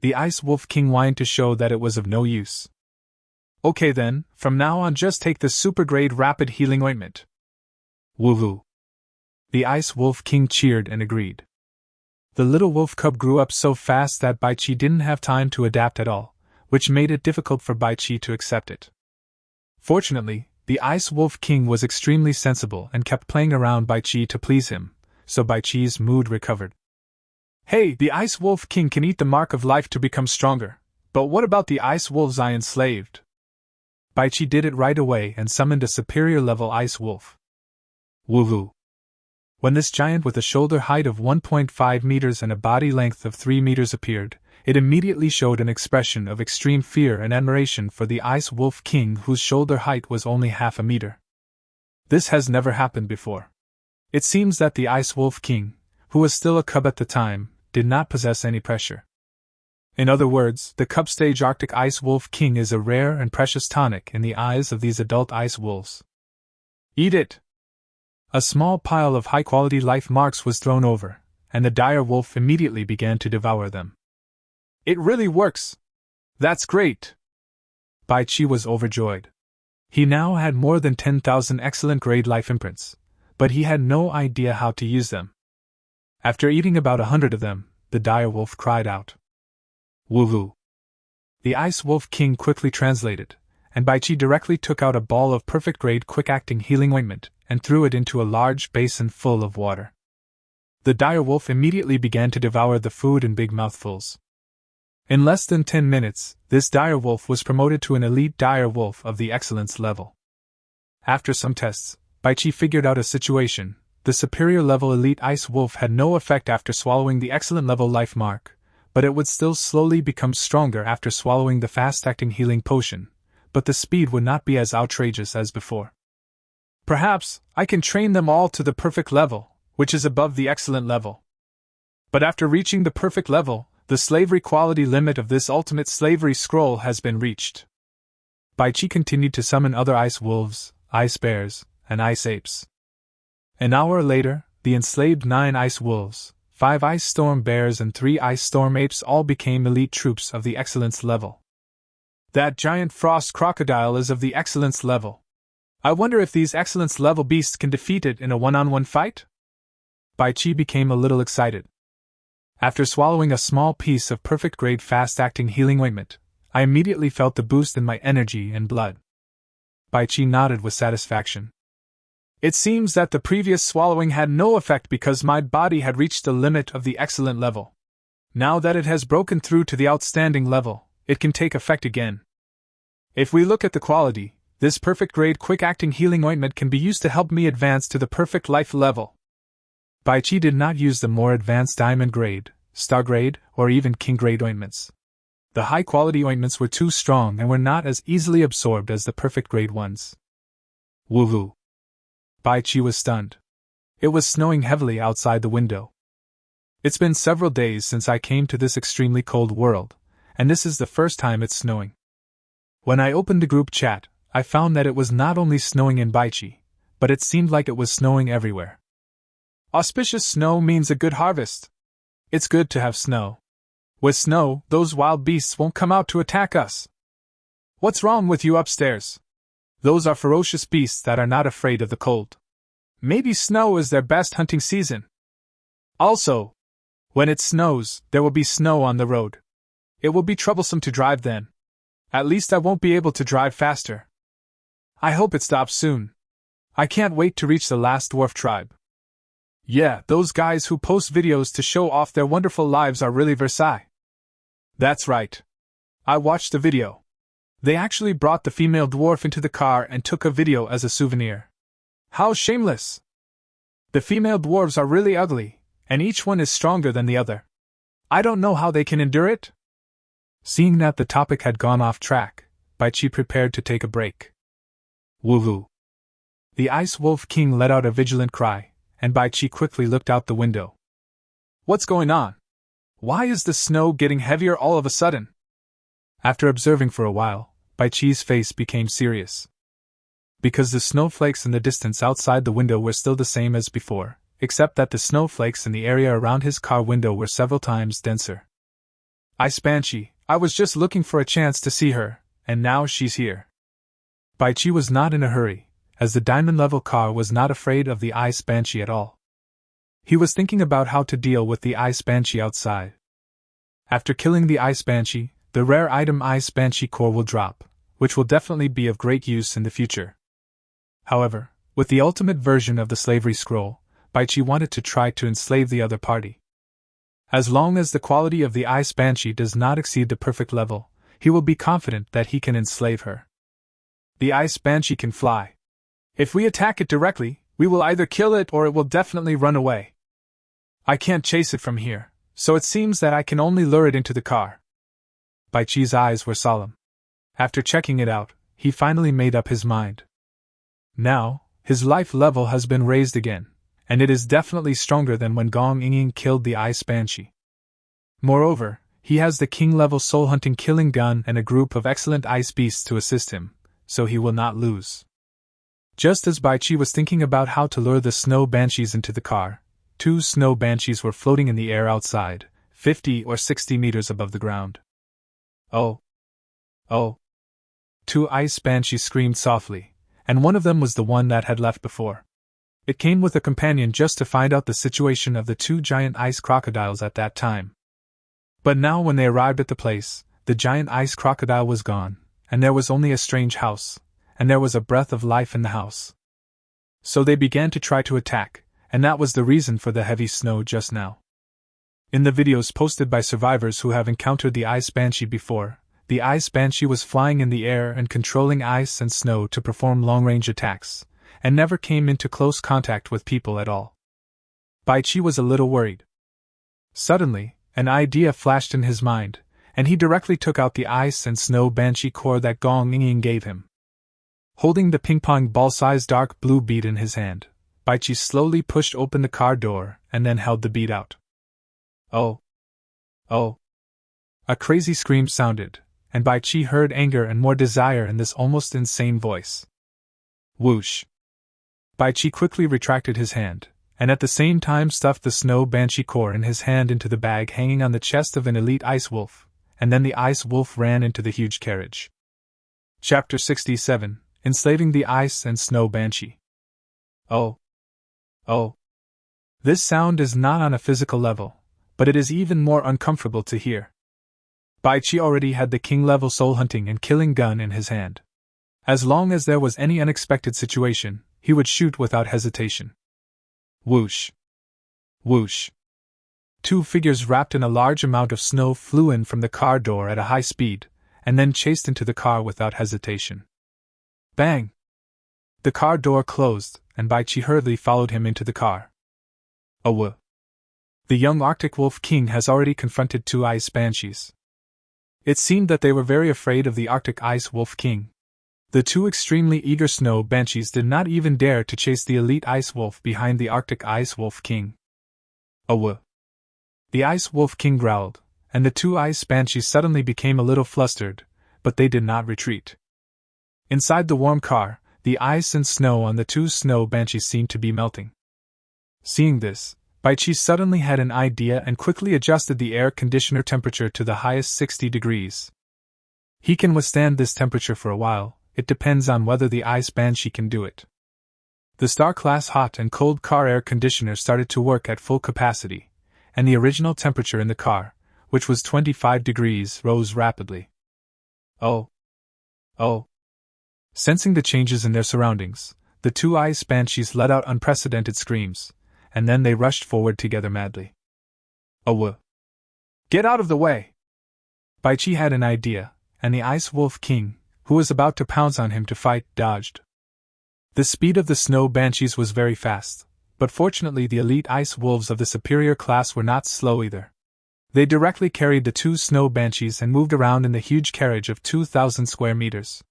The Ice Wolf King whined to show that it was of no use. Okay then, from now on just take the super-grade rapid healing ointment. Woo-woo. The Ice Wolf King cheered and agreed. The little wolf cub grew up so fast that Baichi didn't have time to adapt at all, which made it difficult for Baichi to accept it. Fortunately, the Ice Wolf King was extremely sensible and kept playing around Baichi to please him, so Baichi's mood recovered. Hey, the Ice Wolf King can eat the mark of life to become stronger, but what about the ice wolves I enslaved? Baichi did it right away and summoned a superior-level ice wolf. Woo-woo. When this giant with a shoulder height of 1.5 meters and a body length of 3 meters appeared, it immediately showed an expression of extreme fear and admiration for the Ice Wolf King, whose shoulder height was only half a meter. This has never happened before. It seems that the Ice Wolf King, who was still a cub at the time, did not possess any pressure. In other words, the cub stage Arctic Ice Wolf King is a rare and precious tonic in the eyes of these adult ice wolves. Eat it! A small pile of high-quality life marks was thrown over, and the dire wolf immediately began to devour them. It really works! That's great! Baichi was overjoyed. He now had more than 10,000 excellent-grade life imprints, but he had no idea how to use them. After eating about 100 of them, the dire wolf cried out. Woo-woo. The Ice Wolf King quickly translated, and Baichi directly took out a ball of perfect-grade quick-acting healing ointment and threw it into a large basin full of water. The dire wolf immediately began to devour the food in big mouthfuls. In less than 10 minutes, this dire wolf was promoted to an elite dire wolf of the excellence level. After some tests, Baichi figured out a situation. the superior level elite ice wolf had no effect after swallowing the excellent level life mark, but it would still slowly become stronger after swallowing the fast-acting healing potion, but the speed would not be as outrageous as before. Perhaps I can train them all to the perfect level, which is above the excellent level. But after reaching the perfect level, the slavery quality limit of this ultimate slavery scroll has been reached. Baichi continued to summon other ice wolves, ice bears, and ice apes. An hour later, the enslaved 9 ice wolves, 5 ice storm bears and 3 ice storm apes all became elite troops of the excellence level. That giant frost crocodile is of the excellence level. I wonder if these excellence level beasts can defeat it in a one-on-one fight? Baichi became a little excited. After swallowing a small piece of perfect grade fast-acting healing ointment, I immediately felt the boost in my energy and blood. Baichi nodded with satisfaction. It seems that the previous swallowing had no effect because my body had reached the limit of the excellent level. Now that it has broken through to the outstanding level, it can take effect again. If we look at the quality, this perfect grade quick-acting healing ointment can be used to help me advance to the perfect life level. Baichi did not use the more advanced diamond grade, star grade, or even king grade ointments. The high-quality ointments were too strong and were not as easily absorbed as the perfect grade ones. Woohoo! Baichi was stunned. It was snowing heavily outside the window. It's been several days since I came to this extremely cold world, and this is the first time it's snowing. When I opened the group chat, I found that it was not only snowing in Baichi, but it seemed like it was snowing everywhere. Auspicious snow means a good harvest. It's good to have snow. With snow, those wild beasts won't come out to attack us. What's wrong with you upstairs? Those are ferocious beasts that are not afraid of the cold. Maybe snow is their best hunting season. Also, when it snows, there will be snow on the road. It will be troublesome to drive then. At least I won't be able to drive faster. I hope it stops soon. I can't wait to reach the last dwarf tribe. Yeah, those guys who post videos to show off their wonderful lives are really Versailles. That's right. I watched the video. They actually brought the female dwarf into the car and took a video as a souvenir. How shameless! The female dwarves are really ugly, and each one is stronger than the other. I don't know how they can endure it. Seeing that the topic had gone off track, Baichi prepared to take a break. Woohoo! The Ice Wolf King let out a vigilant cry, and Baichi quickly looked out the window. What's going on? Why is the snow getting heavier all of a sudden? After observing for a while, Baichi's face became serious. Because the snowflakes in the distance outside the window were still the same as before, except that the snowflakes in the area around his car window were several times denser. Ice Banshee, I was just looking for a chance to see her, and now she's here. Baichi was not in a hurry, as the diamond-level car was not afraid of the Ice Banshee at all. He was thinking about how to deal with the Ice Banshee outside. After killing the Ice Banshee, the rare item Ice Banshee core will drop, which will definitely be of great use in the future. However, with the ultimate version of the slavery scroll, Baichi wanted to try to enslave the other party. As long as the quality of the Ice Banshee does not exceed the perfect level, he will be confident that he can enslave her. The Ice Banshee can fly. If we attack it directly, we will either kill it or it will definitely run away. I can't chase it from here, so it seems that I can only lure it into the car. Baichi's eyes were solemn. After checking it out, he finally made up his mind. Now, his life level has been raised again, and it is definitely stronger than when Gong Yingying killed the Ice Banshee. Moreover, he has the king-level soul-hunting killing gun and a group of excellent ice beasts to assist him, so he will not lose. Just as Baichi was thinking about how to lure the snow banshees into the car, 2 snow banshees were floating in the air outside, 50 or 60 meters above the ground. Oh! Oh! 2 ice banshees screamed softly, and one of them was the one that had left before. It came with a companion just to find out the situation of the 2 giant ice crocodiles at that time. But now when they arrived at the place, the giant ice crocodile was gone, and there was only a strange house, and there was a breath of life in the house. So they began to try to attack, and that was the reason for the heavy snow just now. In the videos posted by survivors who have encountered the Ice Banshee before, the Ice Banshee was flying in the air and controlling ice and snow to perform long-range attacks, and never came into close contact with people at all. Baichi was a little worried. Suddenly, an idea flashed in his mind, and he directly took out the ice and snow banshee core that Gong Ying gave him. Holding the ping-pong ball-sized dark blue bead in his hand, Baichi slowly pushed open the car door and then held the bead out. Oh! Oh! A crazy scream sounded, and Baichi heard anger and more desire in this almost insane voice. Whoosh! Baichi quickly retracted his hand, and at the same time stuffed the snow banshee core in his hand into the bag hanging on the chest of an elite ice wolf, and then the ice wolf ran into the huge carriage. Chapter 67: Enslaving the Ice and Snow Banshee. Oh! Oh! This sound is not on a physical level, but it is even more uncomfortable to hear. Baichi already had the king-level soul-hunting and killing gun in his hand. As long as there was any unexpected situation, he would shoot without hesitation. Whoosh! Whoosh! Two figures wrapped in a large amount of snow flew in from the car door at a high speed, and then chased into the car without hesitation. Bang! The car door closed, and Baichi hurriedly followed him into the car. Oh! The young Arctic Wolf King has already confronted two ice banshees. It seemed that they were very afraid of the Arctic Ice Wolf King. The two extremely eager snow banshees did not even dare to chase the elite ice wolf behind the Arctic Ice Wolf King. Oh! The Ice Wolf King growled, and the two ice banshees suddenly became a little flustered, but they did not retreat. Inside the warm car, the ice and snow on the two snow banshees seemed to be melting. Seeing this, Baichi suddenly had an idea and quickly adjusted the air conditioner temperature to the highest 60 degrees. He can withstand this temperature for a while, it depends on whether the ice banshee can do it. The Star-class hot and cold car air conditioner started to work at full capacity, and the original temperature in the car, which was 25 degrees, rose rapidly. Oh! Oh! Sensing the changes in their surroundings, the two ice banshees let out unprecedented screams, and then they rushed forward together madly. Oh! Get out of the way! Baichi had an idea, and the Ice Wolf King, who was about to pounce on him to fight, dodged. The speed of the snow banshees was very fast, but fortunately the elite ice wolves of the superior class were not slow either. They directly carried the two snow banshees and moved around in the huge carriage of 2,000 square meters.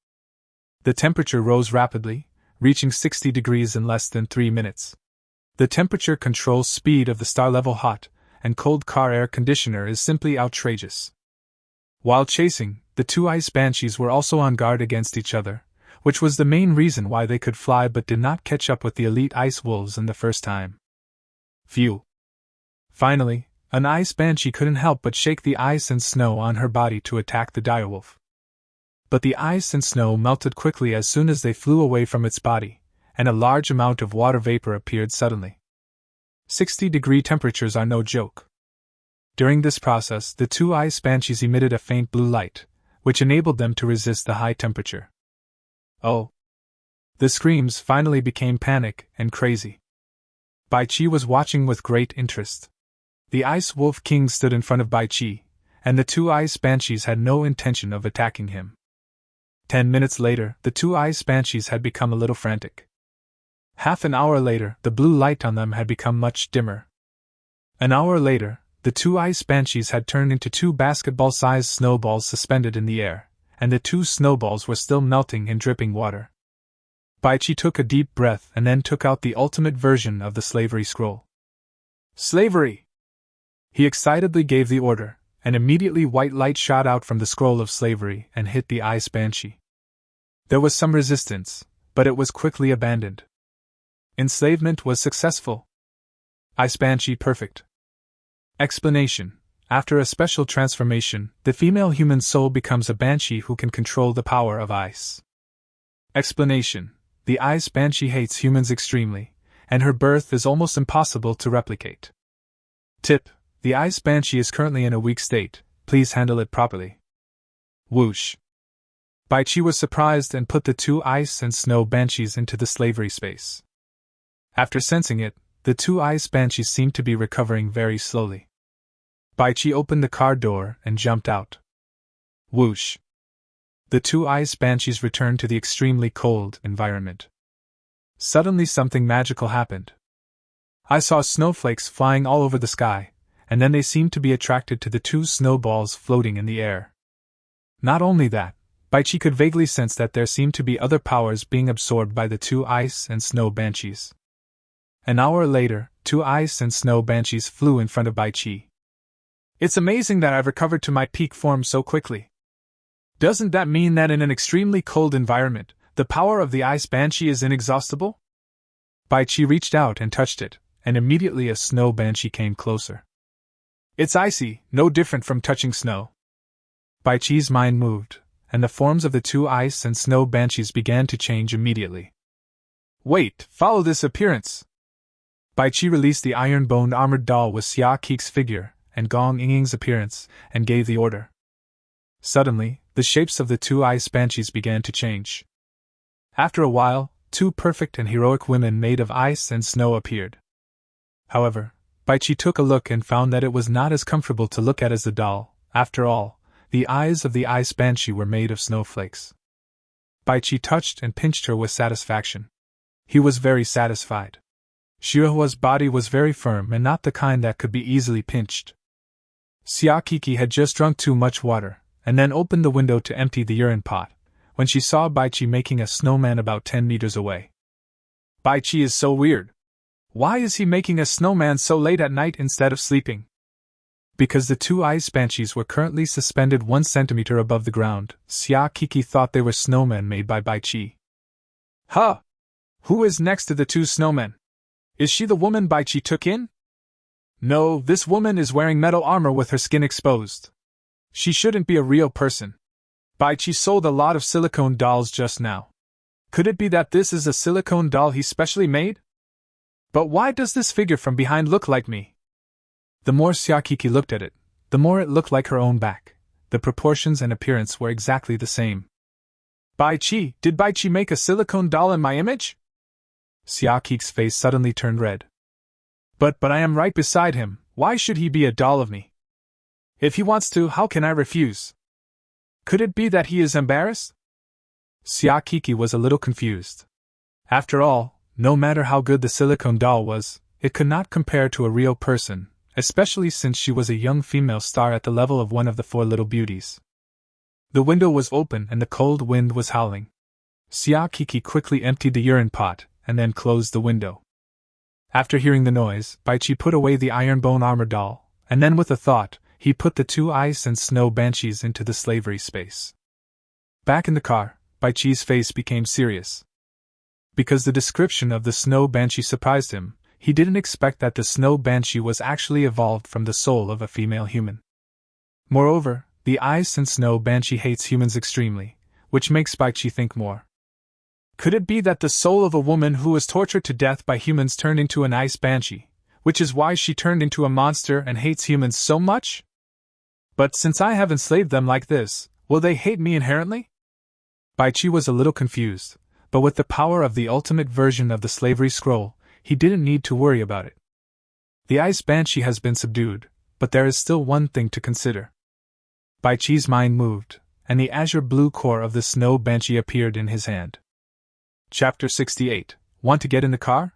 The temperature rose rapidly, reaching 60 degrees in less than 3 minutes. The temperature control speed of the star-level hot and cold car air conditioner is simply outrageous. While chasing, the two ice banshees were also on guard against each other, which was the main reason why they could fly but did not catch up with the elite ice wolves in the first time. Phew! Finally, an ice banshee couldn't help but shake the ice and snow on her body to attack the direwolf. But the ice and snow melted quickly as soon as they flew away from its body, and a large amount of water vapor appeared suddenly. 60-degree temperatures are no joke. During this process, the two ice banshees emitted a faint blue light, which enabled them to resist the high temperature. Oh! The screams finally became panic and crazy. Baichi was watching with great interest. The Ice Wolf King stood in front of Baichi, and the two ice banshees had no intention of attacking him. 10 minutes later, the two ice banshees had become a little frantic. Half an hour later, the blue light on them had become much dimmer. An hour later, the two ice banshees had turned into two basketball-sized snowballs suspended in the air, and the two snowballs were still melting in dripping water. Baichi took a deep breath and then took out the ultimate version of the slavery scroll. Slavery! He excitedly gave the order, and immediately white light shot out from the scroll of slavery and hit the ice banshee. There was some resistance, but it was quickly abandoned. Enslavement was successful. Ice banshee perfect. Explanation: after a special transformation, the female human soul becomes a banshee who can control the power of ice. Explanation: the ice banshee hates humans extremely, and her birth is almost impossible to replicate. Tip: the ice banshee is currently in a weak state, please handle it properly. Whoosh! Baichi was surprised and put the two ice and snow banshees into the slavery space. After sensing it, the two ice banshees seemed to be recovering very slowly. Baichi opened the car door and jumped out. Whoosh! The two ice banshees returned to the extremely cold environment. Suddenly something magical happened. I saw snowflakes flying all over the sky, and then they seemed to be attracted to the two snowballs floating in the air. Not only that, Baichi could vaguely sense that there seemed to be other powers being absorbed by the two ice and snow banshees. An hour later, two ice and snow banshees flew in front of Baichi. It's amazing that I've recovered to my peak form so quickly. Doesn't that mean that in an extremely cold environment, the power of the ice banshee is inexhaustible? Baichi reached out and touched it, and immediately a snow banshee came closer. It's icy, no different from touching snow. Baichi's mind moved, and the forms of the two ice and snow banshees began to change immediately. Wait, follow this appearance! Baichi released the iron-boned armored doll with Xia Kik's figure and Gong Ying's appearance, and gave the order. Suddenly, the shapes of the two ice banshees began to change. After a while, two perfect and heroic women made of ice and snow appeared. However, Baichi took a look and found that it was not as comfortable to look at as the doll. After all, the eyes of the ice banshee were made of snowflakes. Baichi touched and pinched her with satisfaction. He was very satisfied. Shirohua's body was very firm and not the kind that could be easily pinched. Xia Kiki had just drunk too much water, and then opened the window to empty the urine pot, when she saw Baichi making a snowman about 10 meters away. Baichi is so weird. Why is he making a snowman so late at night instead of sleeping? Because the two ice banshees were currently suspended 1 centimeter above the ground, Xia Kiki thought they were snowmen made by Baichi. Huh! Who is next to the two snowmen? Is she the woman Baichi took in? No, this woman is wearing metal armor with her skin exposed. She shouldn't be a real person. Baichi sold a lot of silicone dolls just now. Could it be that this is a silicone doll he specially made? But why does this figure from behind look like me? The more Xia Kiki looked at it, the more it looked like her own back. The proportions and appearance were exactly the same. Baichi, did Baichi make a silicone doll in my image? Xia Kiki's face suddenly turned red. But I am right beside him, why should he be a doll of me? If he wants to, how can I refuse? Could it be that he is embarrassed? Xia Kiki was a little confused. After all, no matter how good the silicone doll was, it could not compare to a real person, especially since she was a young female star at the level of one of the four little beauties. The window was open and the cold wind was howling. Xia Kiki quickly emptied the urine pot, and then closed the window. After hearing the noise, Baichi put away the iron-bone armor doll, and then with a thought, he put the two ice and snow banshees into the slavery space. Back in the car, Baichi's face became serious. Because the description of the snow banshee surprised him, he didn't expect that the snow banshee was actually evolved from the soul of a female human. Moreover, the ice and snow banshee hates humans extremely, which makes Baichi think more. Could it be that the soul of a woman who was tortured to death by humans turned into an ice banshee, which is why she turned into a monster and hates humans so much? But since I have enslaved them like this, will they hate me inherently? Baichi was a little confused, but with the power of the ultimate version of the slavery scroll, he didn't need to worry about it. The ice banshee has been subdued, but there is still one thing to consider. Baichi's mind moved, and the azure blue core of the snow banshee appeared in his hand. Chapter 68. Want to get in the car?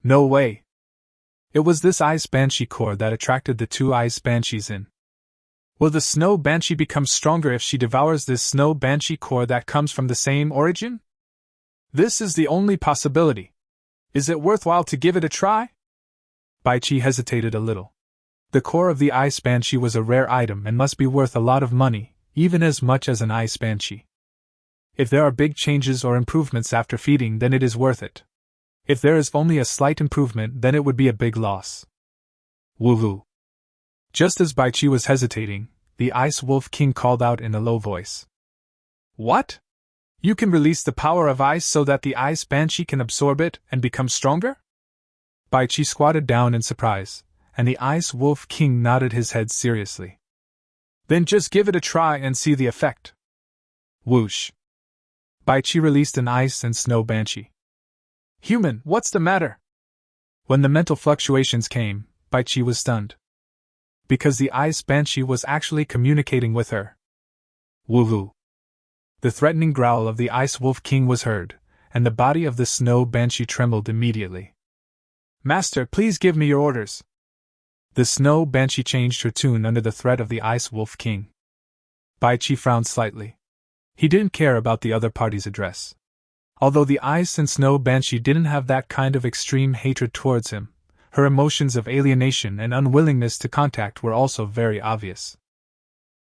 No way. It was this ice banshee core that attracted the two ice banshees in. Will the snow banshee become stronger if she devours this snow banshee core that comes from the same origin? This is the only possibility. Is it worthwhile to give it a try? Baichi hesitated a little. The core of the ice banshee was a rare item and must be worth a lot of money, even as much as an ice banshee. If there are big changes or improvements after feeding, then it is worth it. If there is only a slight improvement, then it would be a big loss. Woohoo! Just as Baichi was hesitating, the Ice Wolf King called out in a low voice. What? You can release the power of ice so that the ice banshee can absorb it and become stronger? Baichi squatted down in surprise, and the Ice Wolf King nodded his head seriously. Then just give it a try and see the effect. Whoosh! Baichi released an ice and snow banshee. Human, what's the matter? When the mental fluctuations came, Baichi was stunned. Because the ice banshee was actually communicating with her. Woohoo! The threatening growl of the Ice Wolf King was heard, and the body of the snow banshee trembled immediately. Master, please give me your orders. The snow banshee changed her tune under the threat of the Ice Wolf King. Baichi frowned slightly. He didn't care about the other party's address. Although the Ice and Snow Banshee didn't have that kind of extreme hatred towards him, her emotions of alienation and unwillingness to contact were also very obvious.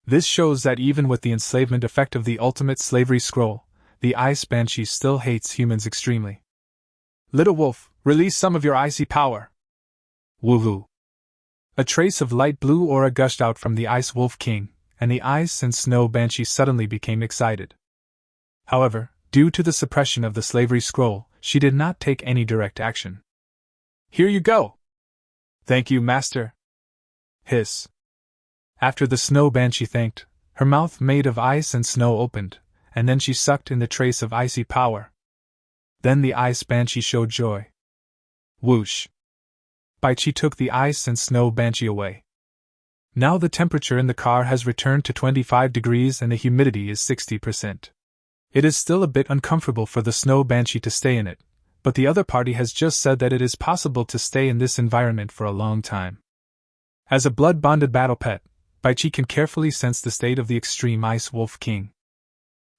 This shows that even with the enslavement effect of the ultimate slavery scroll, the Ice Banshee still hates humans extremely. Little Wolf, release some of your icy power. Woohoo! A trace of light blue aura gushed out from the Ice Wolf King, and the Ice and Snow Banshee suddenly became excited. However, due to the suppression of the slavery scroll, she did not take any direct action. Here you go! Thank you, Master. Hiss. After the Snow Banshee thanked, her mouth made of ice and snow opened, and then she sucked in the trace of icy power. Then the Ice Banshee showed joy. Whoosh! Baichi took the Ice and Snow Banshee away. Now the temperature in the car has returned to 25 degrees and the humidity is 60%. It is still a bit uncomfortable for the Snow Banshee to stay in it, but the other party has just said that it is possible to stay in this environment for a long time. As a blood-bonded battle pet, Baichi can carefully sense the state of the extreme Ice Wolf King.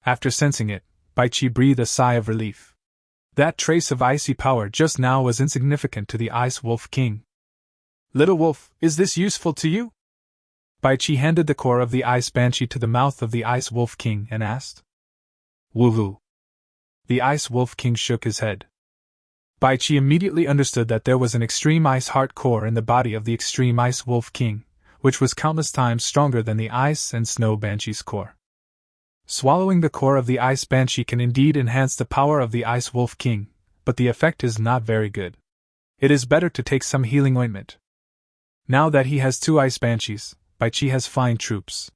After sensing it, Baichi breathed a sigh of relief. That trace of icy power just now was insignificant to the Ice Wolf King. Little Wolf, is this useful to you? Baichi handed the core of the Ice Banshee to the mouth of the Ice Wolf King and asked. Woohoo! The Ice Wolf King shook his head. Baichi immediately understood that there was an extreme ice heart core in the body of the extreme Ice Wolf King, which was countless times stronger than the Ice and Snow Banshee's core. Swallowing the core of the Ice Banshee can indeed enhance the power of the Ice Wolf King, but the effect is not very good. It is better to take some healing ointment. Now that he has 2 Ice Banshees, Baichi has fine troops.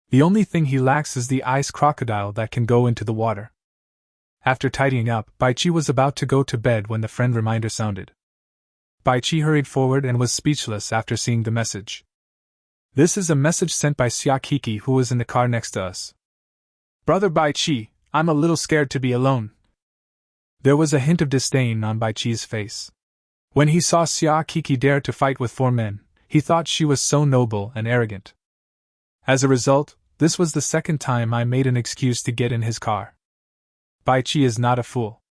The only thing he lacks is the ice crocodile that can go into the water. After tidying up, Baichi was about to go to bed when the friend reminder sounded. Baichi hurried forward and was speechless after seeing the message. This is a message sent by Xiakiki, who was in the car next to us. Brother Baichi, I'm a little scared to be alone. There was a hint of disdain on Baichi's face. When he saw Xiakiki dare to fight with 4 men, he thought she was so noble and arrogant. As a result, this was the second time I made an excuse to get in his car. Baichi is not a fool.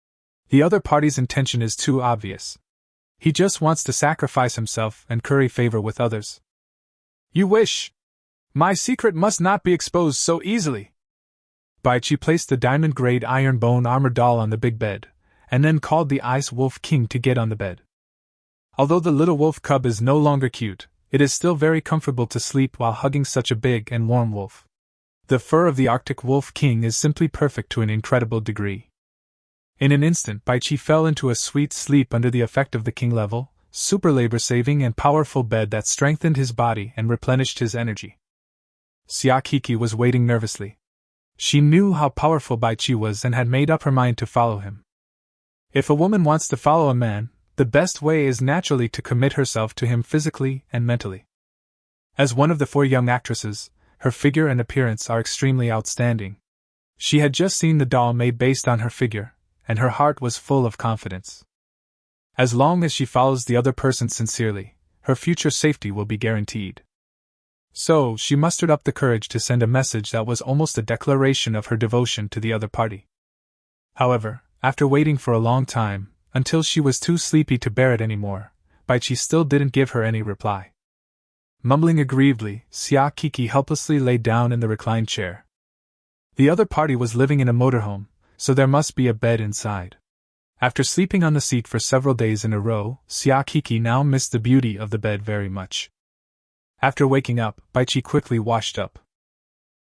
The other party's intention is too obvious. He just wants to sacrifice himself and curry favor with others. You wish. My secret must not be exposed so easily. Baichi placed the diamond-grade iron bone armor doll on the big bed, and then called the Ice Wolf King to get on the bed. Although the little wolf cub is no longer cute, it is still very comfortable to sleep while hugging such a big and warm wolf. The fur of the Arctic Wolf King is simply perfect to an incredible degree. In an instant, Baichi fell into a sweet sleep under the effect of the king level, super labor-saving and powerful bed that strengthened his body and replenished his energy. Xiakiki was waiting nervously. She knew how powerful Baichi was and had made up her mind to follow him. If a woman wants to follow a man, the best way is naturally to commit herself to him physically and mentally. As one of the 4 young actresses, her figure and appearance are extremely outstanding. She had just seen the doll made based on her figure, and her heart was full of confidence. As long as she follows the other person sincerely, her future safety will be guaranteed. So, she mustered up the courage to send a message that was almost a declaration of her devotion to the other party. However, after waiting for a long time, until she was too sleepy to bear it anymore, Baichi still didn't give her any reply. Mumbling aggrievedly, Xiakiki helplessly lay down in the reclined chair. The other party was living in a motorhome, so there must be a bed inside. After sleeping on the seat for several days in a row, Xiakiki now missed the beauty of the bed very much. After waking up, Baichi quickly washed up.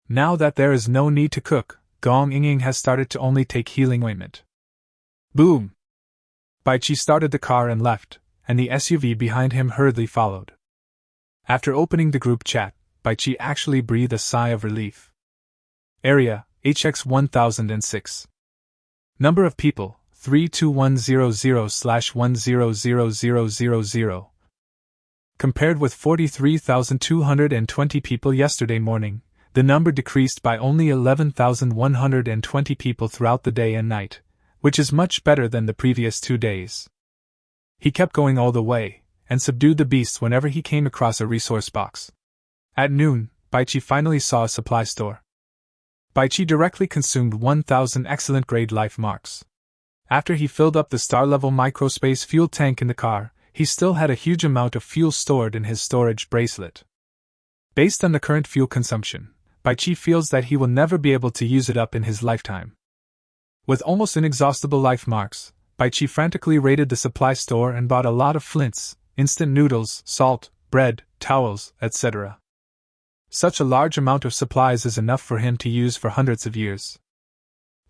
Now that there is no need to cook, Gong Ying has started to only take healing ointment. Boom! Baichi started the car and left, and the SUV behind him hurriedly followed. After opening the group chat, Baichi actually breathed a sigh of relief. Area, HX1006. Number of people, 32100/100000. Compared with 43,220 people yesterday morning, the number decreased by only 11,120 people throughout the day and night, which is much better than the previous 2 days. He kept going all the way, and subdued the beasts whenever he came across a resource box. At noon, Baichi finally saw a supply store. Baichi directly consumed 1,000 excellent grade life marks. After he filled up the star-level microspace fuel tank in the car, he still had a huge amount of fuel stored in his storage bracelet. Based on the current fuel consumption, Baichi feels that he will never be able to use it up in his lifetime. With almost inexhaustible life marks, Baichi frantically raided the supply store and bought a lot of flints, instant noodles, salt, bread, towels, etc. Such a large amount of supplies is enough for him to use for hundreds of years.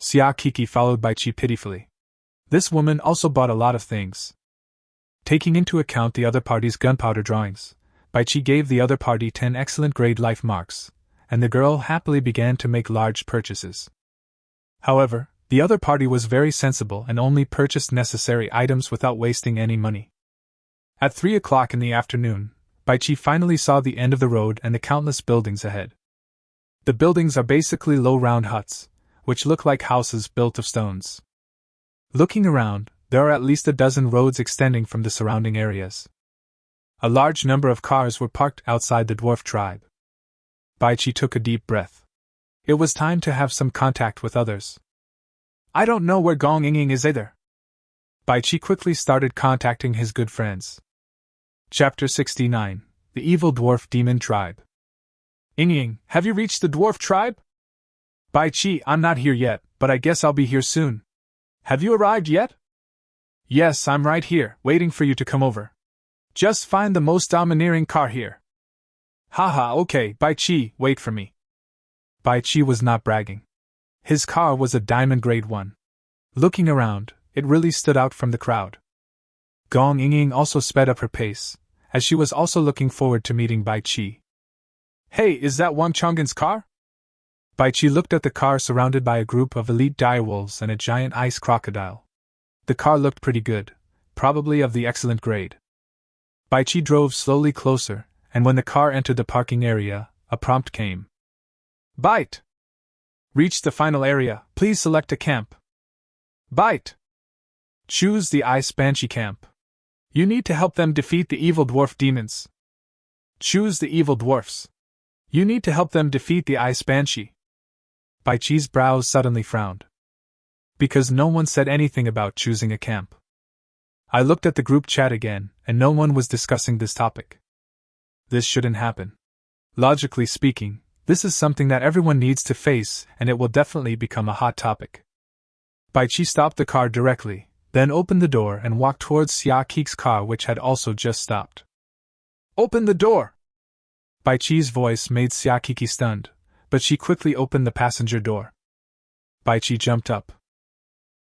Xia Kiki followed Baichi pitifully. This woman also bought a lot of things. Taking into account the other party's gunpowder drawings, Baichi gave the other party 10 excellent grade life marks, and the girl happily began to make large purchases. However, the other party was very sensible and only purchased necessary items without wasting any money. At 3 o'clock in the afternoon, Baichi finally saw the end of the road and the countless buildings ahead. The buildings are basically low round huts, which look like houses built of stones. Looking around, there are at least a dozen roads extending from the surrounding areas. A large number of cars were parked outside the dwarf tribe. Baichi took a deep breath. It was time to have some contact with others. I don't know where Gong Ying is either. Baichi quickly started contacting his good friends. Chapter 69: The Evil Dwarf Demon Tribe. Ying, have you reached the dwarf tribe? Baichi, I'm not here yet, but I guess I'll be here soon. Have you arrived yet? Yes, I'm right here, waiting for you to come over. Just find the most domineering car here. Haha, okay, Baichi, wait for me. Baichi was not bragging. His car was a diamond grade one. Looking around, it really stood out from the crowd. Gong Ying also sped up her pace, as she was also looking forward to meeting Baichi. Hey, is that Wang Chong'an's car? Baichi looked at the car surrounded by a group of elite direwolves and a giant ice crocodile. The car looked pretty good, probably of the excellent grade. Baichi drove slowly closer, and when the car entered the parking area, a prompt came. Bite! Reach the final area, please select a camp. Bite! Choose the Ice Banshee camp. You need to help them defeat the evil dwarf demons. Choose the evil dwarfs. You need to help them defeat the Ice Banshee. Baichi's brows suddenly frowned. Because no one said anything about choosing a camp. I looked at the group chat again, and no one was discussing this topic. This shouldn't happen. Logically speaking, this is something that everyone needs to face, and it will definitely become a hot topic. Baichi stopped the car directly, then opened the door and walked towards Xia Kiki's car, which had also just stopped. Open the door! Baichi's voice made Xia Kiki stunned, but she quickly opened the passenger door. Baichi jumped up.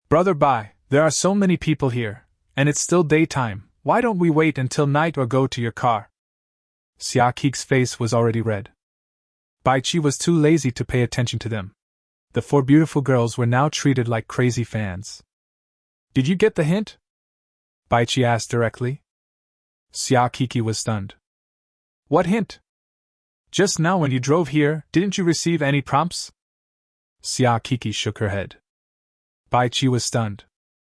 Brother Bai, there are so many people here, and it's still daytime, why don't we wait until night or go to your car? Xia Kiki's face was already red. Baichi was too lazy to pay attention to them. The 4 beautiful girls were now treated like crazy fans. Did you get the hint? Baichi asked directly. Xia Kiki was stunned. What hint? Just now when you drove here, didn't you receive any prompts? Xia Kiki shook her head. Baichi was stunned.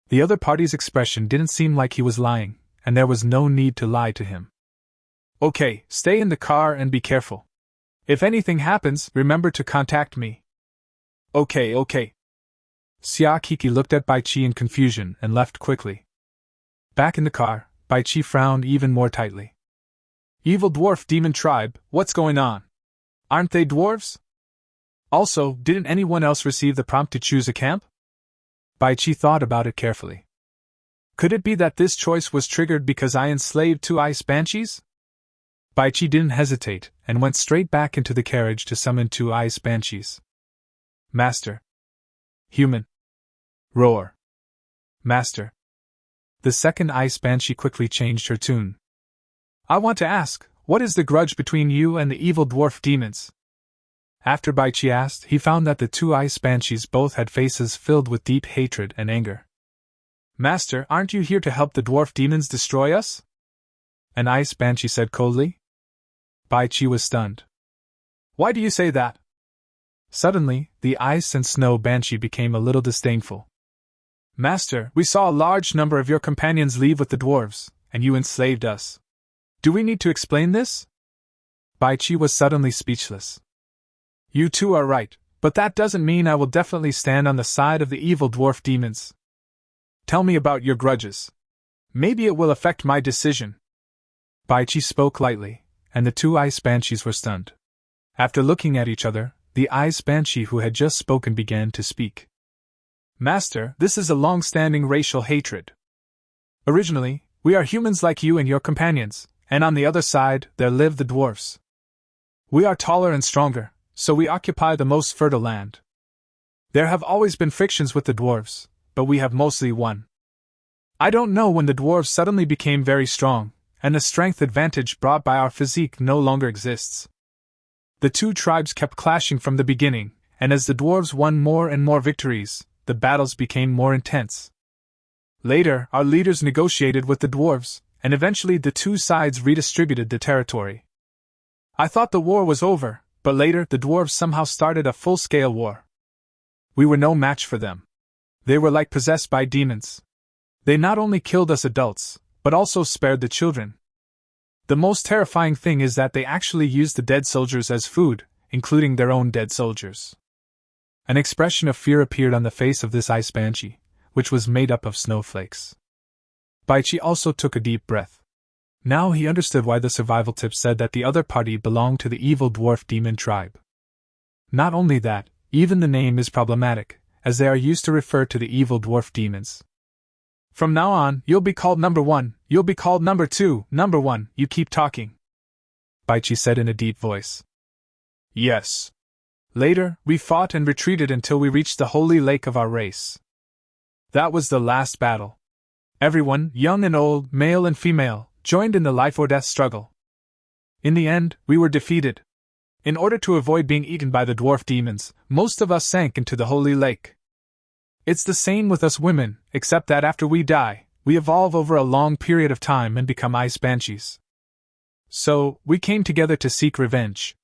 The other party's expression didn't seem like he was lying, and there was no need to lie to him. Okay, stay in the car and be careful. If anything happens, remember to contact me. Okay. Xia Kiki looked at Baichi in confusion and left quickly. Back in the car, Baichi frowned even more tightly. Evil dwarf demon tribe, what's going on? Aren't they dwarves? Also, didn't anyone else receive the prompt to choose a camp? Baichi thought about it carefully. Could it be that this choice was triggered because I enslaved 2 ice banshees? Baichi didn't hesitate, and went straight back into the carriage to summon 2 ice banshees. Master. Human. Roar. Master. The second ice banshee quickly changed her tune. I want to ask, what is the grudge between you and the evil dwarf demons? After Baichi asked, he found that the 2 ice banshees both had faces filled with deep hatred and anger. Master, aren't you here to help the dwarf demons destroy us? An ice banshee said coldly. Baichi was stunned. Why do you say that? Suddenly, the ice and snow banshee became a little disdainful. Master, we saw a large number of your companions leave with the dwarves, and you enslaved us. Do we need to explain this? Baichi was suddenly speechless. You two are right, but that doesn't mean I will definitely stand on the side of the evil dwarf demons. Tell me about your grudges. Maybe it will affect my decision. Baichi spoke lightly, and the two ice banshees were stunned. After looking at each other, the ice banshee who had just spoken began to speak. Master, this is a long-standing racial hatred. Originally, we are humans like you and your companions, and on the other side, there live the dwarfs. We are taller and stronger, so we occupy the most fertile land. There have always been frictions with the dwarves, but we have mostly won. I don't know when the dwarves suddenly became very strong, and the strength advantage brought by our physique no longer exists. The two tribes kept clashing from the beginning, and as the dwarves won more and more victories, the battles became more intense. Later, our leaders negotiated with the dwarves, and eventually the two sides redistributed the territory. I thought the war was over, but later the dwarves somehow started a full-scale war. We were no match for them. They were like possessed by demons. They not only killed us adults, but also spared the children. The most terrifying thing is that they actually used the dead soldiers as food, including their own dead soldiers. An expression of fear appeared on the face of this ice banshee, which was made up of snowflakes. Baichi also took a deep breath. Now he understood why the survival tip said that the other party belonged to the evil dwarf demon tribe. Not only that, even the name is problematic, as they are used to refer to the evil dwarf demons. From now on, you'll be called number 1, you'll be called number 2, number 1, you keep talking. Baichi said in a deep voice. Yes. Later, we fought and retreated until we reached the holy lake of our race. That was the last battle. Everyone, young and old, male and female, joined in the life-or-death struggle. In the end, we were defeated. In order to avoid being eaten by the dwarf demons, most of us sank into the holy lake. It's the same with us women, except that after we die, we evolve over a long period of time and become ice banshees. So, we came together to seek revenge.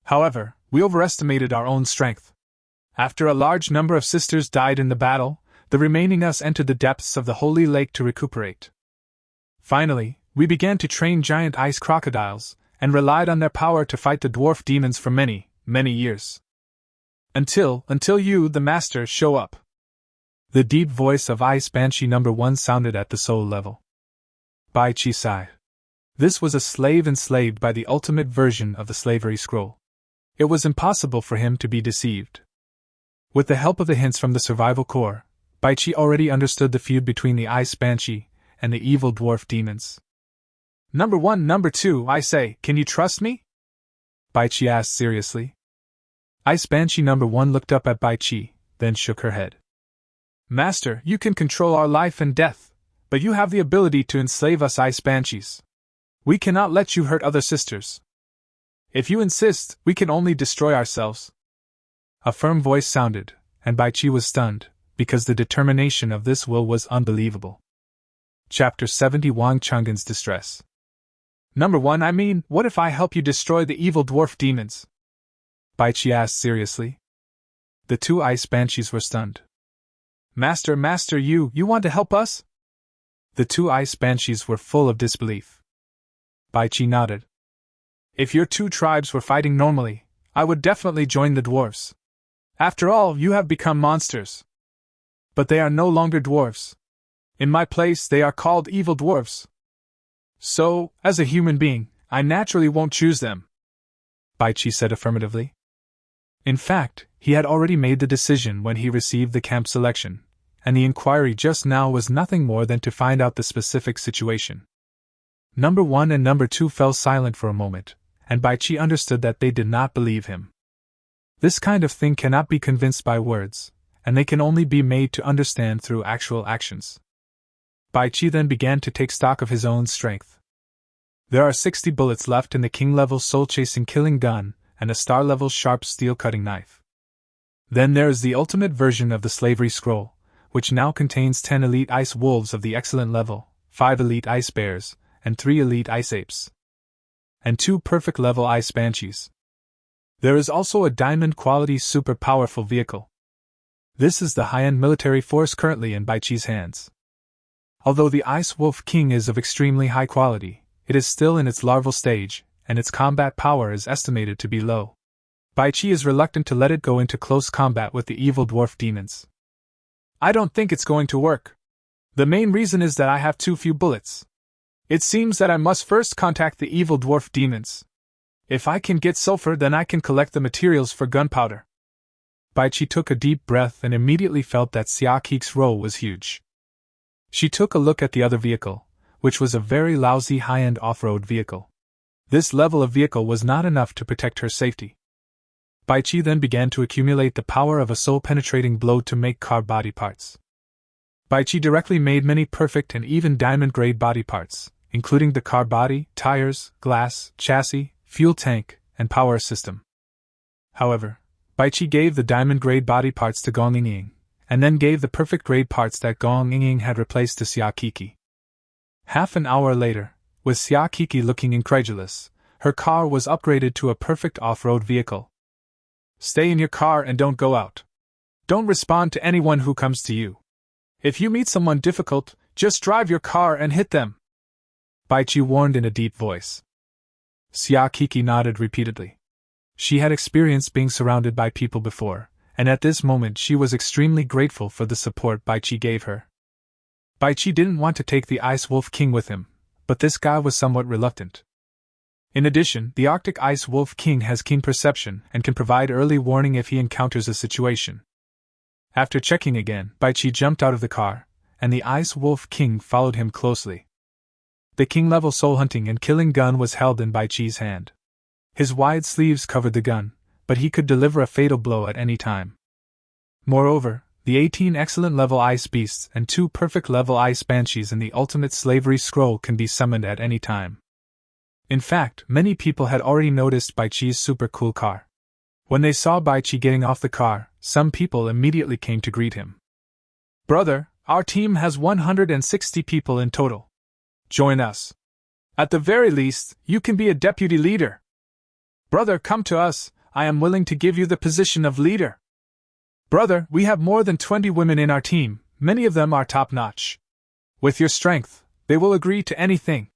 However, we overestimated our own strength. After a large number of sisters died in the battle, the remaining us entered the depths of the holy lake to recuperate. Finally, we began to train giant ice crocodiles, and relied on their power to fight the dwarf demons for many, many years. Until you, the master, show up. The deep voice of Ice Banshee number 1 sounded at the soul level. Baichi sighed. This was a slave enslaved by the ultimate version of the slavery scroll. It was impossible for him to be deceived. With the help of the hints from the survival core, Baichi already understood the feud between the Ice Banshee and the evil dwarf demons. Number 1, number 2, I say, can you trust me? Baichi asked seriously. Ice Banshee number 1 looked up at Baichi, then shook her head. Master, you can control our life and death, but you have the ability to enslave us Ice Banshees. We cannot let you hurt other sisters. If you insist, we can only destroy ourselves. A firm voice sounded, and Baichi was stunned, because the determination of this will was unbelievable. Chapter 70 Wang Chang'an's Distress. Number 1, I mean, what if I help you destroy the evil dwarf demons? Baichi asked seriously. The two ice banshees were stunned. Master, you want to help us? The two ice banshees were full of disbelief. Baichi nodded. If your two tribes were fighting normally, I would definitely join the dwarves. After all, you have become monsters. But they are no longer dwarves. In my place, they are called evil dwarves. So, as a human being, I naturally won't choose them. Baichi said affirmatively. In fact, he had already made the decision when he received the camp selection, and the inquiry just now was nothing more than to find out the specific situation. Number 1 and number 2 fell silent for a moment, and Baichi understood that they did not believe him. This kind of thing cannot be convinced by words, and they can only be made to understand through actual actions. Baichi then began to take stock of his own strength. There are 60 bullets left in the king-level soul-chasing killing gun, and a star-level sharp steel-cutting knife. Then there is the ultimate version of the slavery scroll, which now contains 10 elite ice wolves of the excellent level, 5 elite ice bears, and 3 elite ice apes. And 2 perfect level ice banshees. There is also a diamond quality super powerful vehicle. This is the high-end military force currently in Baichi's hands. Although the Ice Wolf King is of extremely high quality, it is still in its larval stage, and its combat power is estimated to be low. Baichi is reluctant to let it go into close combat with the evil dwarf demons. I don't think it's going to work. The main reason is that I have too few bullets. It seems that I must first contact the evil dwarf demons. If I can get sulfur, then I can collect the materials for gunpowder. Baichi took a deep breath and immediately felt that Xiaqi's role was huge. She took a look at the other vehicle, which was a very lousy high-end off-road vehicle. This level of vehicle was not enough to protect her safety. Baichi then began to accumulate the power of a soul-penetrating blow to make car body parts. Baichi directly made many perfect and even diamond-grade body parts, including the car body, tires, glass, chassis, fuel tank, and power system. However, Baichi gave the diamond-grade body parts to Gong Yingying, and then gave the perfect-grade parts that Gong Yingying had replaced to Xiaqiqi. Half an hour later, with Xiaqiqi looking incredulous, her car was upgraded to a perfect off-road vehicle. Stay in your car and don't go out. Don't respond to anyone who comes to you. If you meet someone difficult, just drive your car and hit them, Baichi warned in a deep voice. Xiaqiqi nodded repeatedly. She had experienced being surrounded by people before, and at this moment she was extremely grateful for the support Baichi gave her. Baichi didn't want to take the Ice Wolf King with him, but this guy was somewhat reluctant. In addition, the Arctic Ice Wolf King has keen perception and can provide early warning if he encounters a situation. After checking again, Baichi jumped out of the car, and the Ice Wolf King followed him closely. The king-level soul hunting and killing gun was held in Baichi's hand. His wide sleeves covered the gun, but he could deliver a fatal blow at any time. Moreover, the 18 excellent level ice beasts and 2 perfect level ice banshees in the ultimate slavery scroll can be summoned at any time. In fact, many people had already noticed Baichi's super cool car. When they saw Baichi getting off the car, some people immediately came to greet him. Brother, our team has 160 people in total. Join us. At the very least, you can be a deputy leader. Brother, come to us, I am willing to give you the position of leader. Brother, we have more than 20 women in our team, many of them are top-notch. With your strength, they will agree to anything.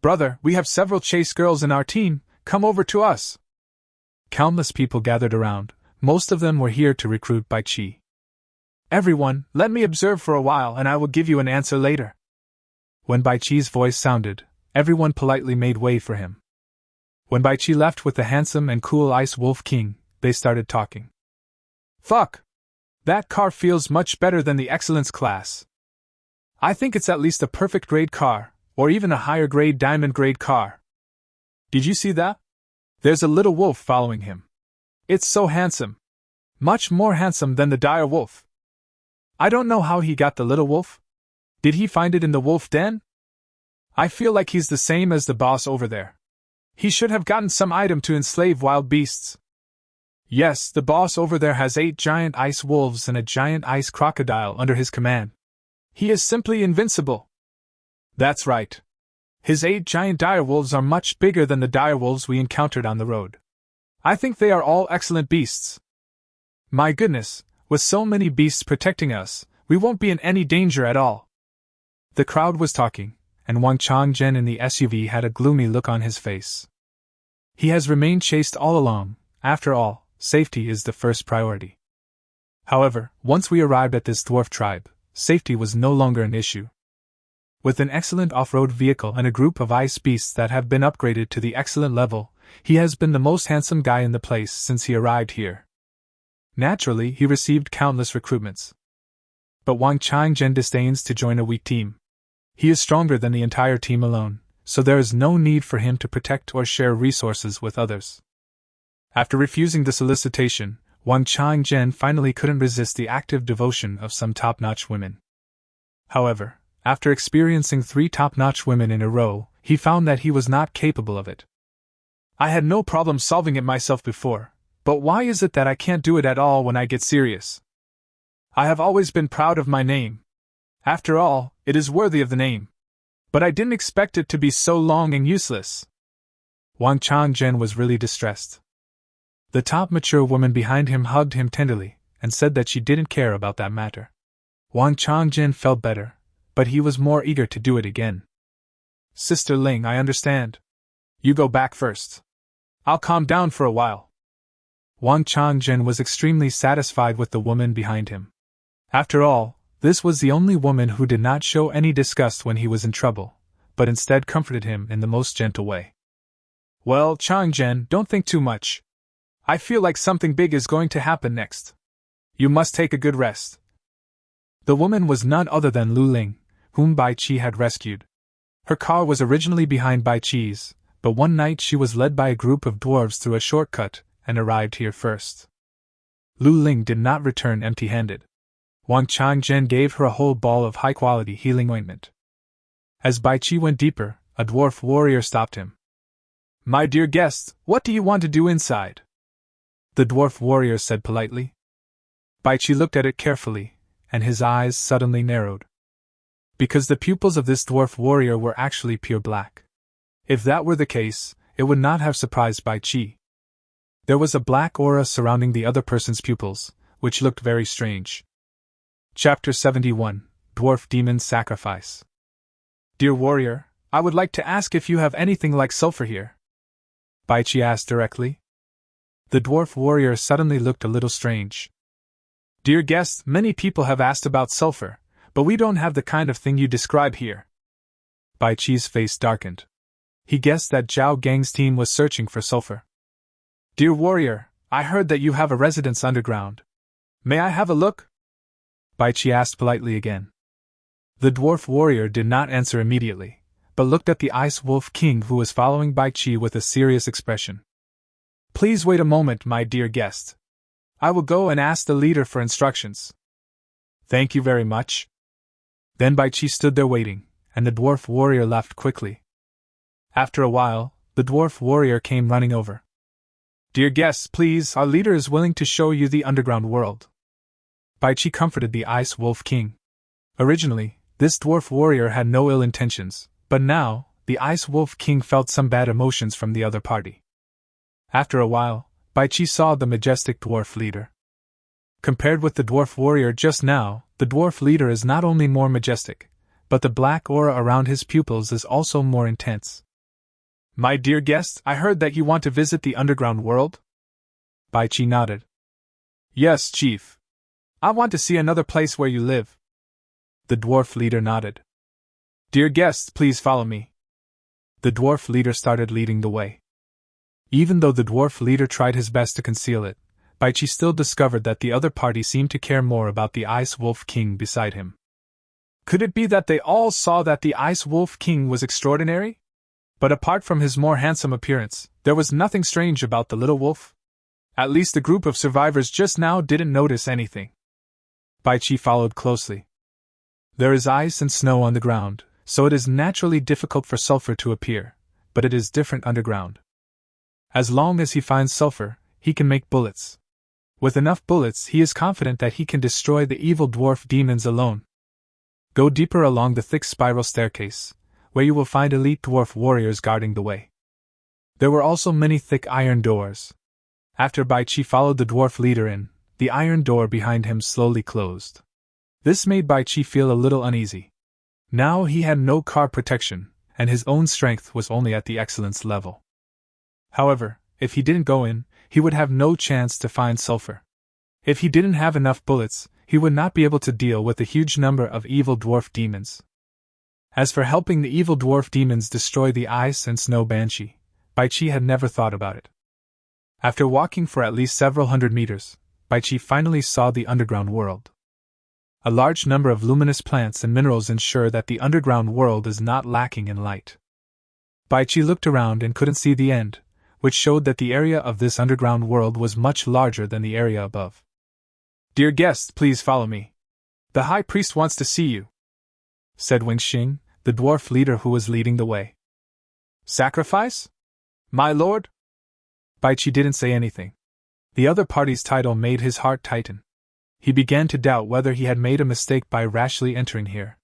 Brother, we have several chase girls in our team, come over to us. Countless people gathered around, most of them were here to recruit Baichi. Everyone, let me observe for a while and I will give you an answer later. When Baichi's voice sounded, everyone politely made way for him. When Baichi left with the handsome and cool Ice Wolf King, they started talking. Fuck! That car feels much better than the Excellence class. I think it's at least a perfect grade car, or even a higher grade diamond grade car. Did you see that? There's a little wolf following him. It's so handsome. Much more handsome than the dire wolf. I don't know how he got the little wolf. Did he find it in the wolf den? I feel like he's the same as the boss over there. He should have gotten some item to enslave wild beasts. Yes, the boss over there has 8 giant ice wolves and a giant ice crocodile under his command. He is simply invincible. That's right. His 8 giant direwolves are much bigger than the direwolves we encountered on the road. I think they are all excellent beasts. My goodness, with so many beasts protecting us, we won't be in any danger at all. The crowd was talking, and Wang Changzhen in the SUV had a gloomy look on his face. He has remained chaste all along. After all, safety is the first priority. However, once we arrived at this dwarf tribe, safety was no longer an issue. With an excellent off-road vehicle and a group of ice beasts that have been upgraded to the excellent level, he has been the most handsome guy in the place since he arrived here. Naturally, he received countless recruitments. But Wang Changzhen disdains to join a weak team. He is stronger than the entire team alone, so there is no need for him to protect or share resources with others. After refusing the solicitation, Wang Changzhen finally couldn't resist the active devotion of some top-notch women. However, after experiencing 3 top-notch women in a row, he found that he was not capable of it. I had no problem solving it myself before, but why is it that I can't do it at all when I get serious? I have always been proud of my name. After all, it is worthy of the name. But I didn't expect it to be so long and useless. Wang Changzhen was really distressed. The top mature woman behind him hugged him tenderly, and said that she didn't care about that matter. Wang Changjin felt better, but he was more eager to do it again. Sister Ling, I understand. You go back first. I'll calm down for a while. Wang Changjin was extremely satisfied with the woman behind him. After all, this was the only woman who did not show any disgust when he was in trouble, but instead comforted him in the most gentle way. Well, Changjin, don't think too much. I feel like something big is going to happen next. You must take a good rest. The woman was none other than Lu Ling, whom Bai Qi had rescued. Her car was originally behind Bai Qi's, but one night she was led by a group of dwarves through a shortcut and arrived here first. Lu Ling did not return empty-handed. Wang Changjin gave her a whole ball of high-quality healing ointment. As Bai Qi went deeper, a dwarf warrior stopped him. My dear guest, what do you want to do inside? The dwarf warrior said politely. Bai Qi looked at it carefully, and his eyes suddenly narrowed. Because the pupils of this dwarf warrior were actually pure black. If that were the case, it would not have surprised Bai Qi. There was a black aura surrounding the other person's pupils, which looked very strange. Chapter 71, Dwarf Demon Sacrifice. Dear warrior, I would like to ask if you have anything like sulfur here. Bai Qi asked directly. The dwarf warrior suddenly looked a little strange. Dear guest, many people have asked about sulfur, but we don't have the kind of thing you describe here. Bai Qi's face darkened. He guessed that Zhao Gang's team was searching for sulfur. Dear warrior, I heard that you have a residence underground. May I have a look? Bai Qi asked politely again. The dwarf warrior did not answer immediately, but looked at the Ice Wolf King who was following Bai Qi with a serious expression. Please wait a moment, my dear guest. I will go and ask the leader for instructions. Thank you very much. Then Bai Qi stood there waiting, and the dwarf warrior left quickly. After a while, the dwarf warrior came running over. Dear guests, please, our leader is willing to show you the underground world. Bai Qi comforted the Ice Wolf King. Originally, this dwarf warrior had no ill intentions, but now, the Ice Wolf King felt some bad emotions from the other party. After a while, Bai Qi saw the majestic dwarf leader. Compared with the dwarf warrior just now, the dwarf leader is not only more majestic, but the black aura around his pupils is also more intense. My dear guest, I heard that you want to visit the underground world? Bai Qi nodded. Yes, chief. I want to see another place where you live. The dwarf leader nodded. Dear guests, please follow me. The dwarf leader started leading the way. Even though the dwarf leader tried his best to conceal it, Bai Qi still discovered that the other party seemed to care more about the Ice Wolf King beside him. Could it be that they all saw that the Ice Wolf King was extraordinary? But apart from his more handsome appearance, there was nothing strange about the little wolf. At least the group of survivors just now didn't notice anything. Bai Qi followed closely. There is ice and snow on the ground, so it is naturally difficult for sulfur to appear, but it is different underground. As long as he finds sulfur, he can make bullets. With enough bullets, he is confident that he can destroy the evil dwarf demons alone. Go deeper along the thick spiral staircase, where you will find elite dwarf warriors guarding the way. There were also many thick iron doors. After Bai Qi followed the dwarf leader in, the iron door behind him slowly closed. This made Bai Qi feel a little uneasy. Now he had no car protection, and his own strength was only at the excellence level. However, if he didn't go in, he would have no chance to find sulfur. If he didn't have enough bullets, he would not be able to deal with the huge number of evil dwarf demons. As for helping the evil dwarf demons destroy the ice and snow banshee, Bai Qi had never thought about it. After walking for at least several hundred meters, Bai Qi finally saw the underground world. A large number of luminous plants and minerals ensure that the underground world is not lacking in light. Bai Qi looked around and couldn't see the end, which showed that the area of this underground world was much larger than the area above. Dear guests, please follow me. The high priest wants to see you, said Wing Xing, the dwarf leader who was leading the way. Sacrifice? My lord? Bai Qi didn't say anything. The other party's title made his heart tighten. He began to doubt whether he had made a mistake by rashly entering here.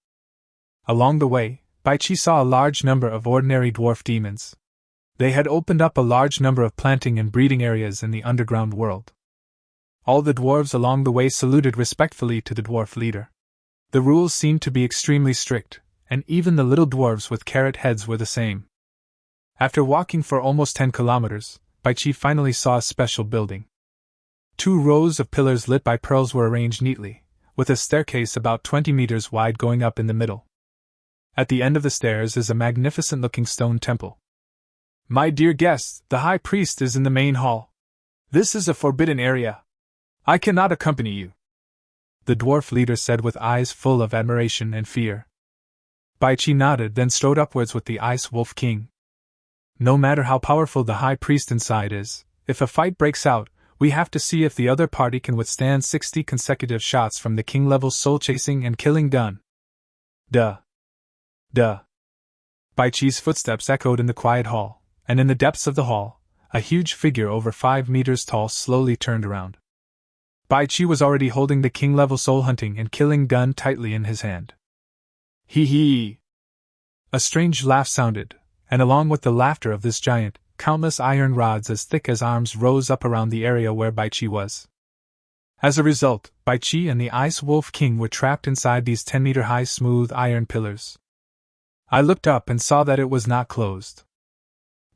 Along the way, Bai Qi saw a large number of ordinary dwarf demons. They had opened up a large number of planting and breeding areas in the underground world. All the dwarves along the way saluted respectfully to the dwarf leader. The rules seemed to be extremely strict, and even the little dwarves with carrot heads were the same. After walking for almost 10 kilometers, Baichi finally saw a special building. 2 rows of pillars lit by pearls were arranged neatly, with a staircase about 20 meters wide going up in the middle. At the end of the stairs is a magnificent-looking stone temple. My dear guests, the high priest is in the main hall. This is a forbidden area. I cannot accompany you, the dwarf leader said with eyes full of admiration and fear. Baichi nodded, then strode upwards with the Ice Wolf King. No matter how powerful the high priest inside is, if a fight breaks out, we have to see if the other party can withstand 60 consecutive shots from the king-level soul-chasing and killing gun. Duh. Baichi's footsteps echoed in the quiet hall, and in the depths of the hall, a huge figure over 5 meters tall slowly turned around. Baichi was already holding the king-level soul-hunting and killing gun tightly in his hand. Hee hee! A strange laugh sounded, and along with the laughter of this giant, countless iron rods as thick as arms rose up around the area where Baichi was. As a result, Baichi and the Ice Wolf King were trapped inside these 10-meter-high smooth iron pillars. I looked up and saw that it was not closed.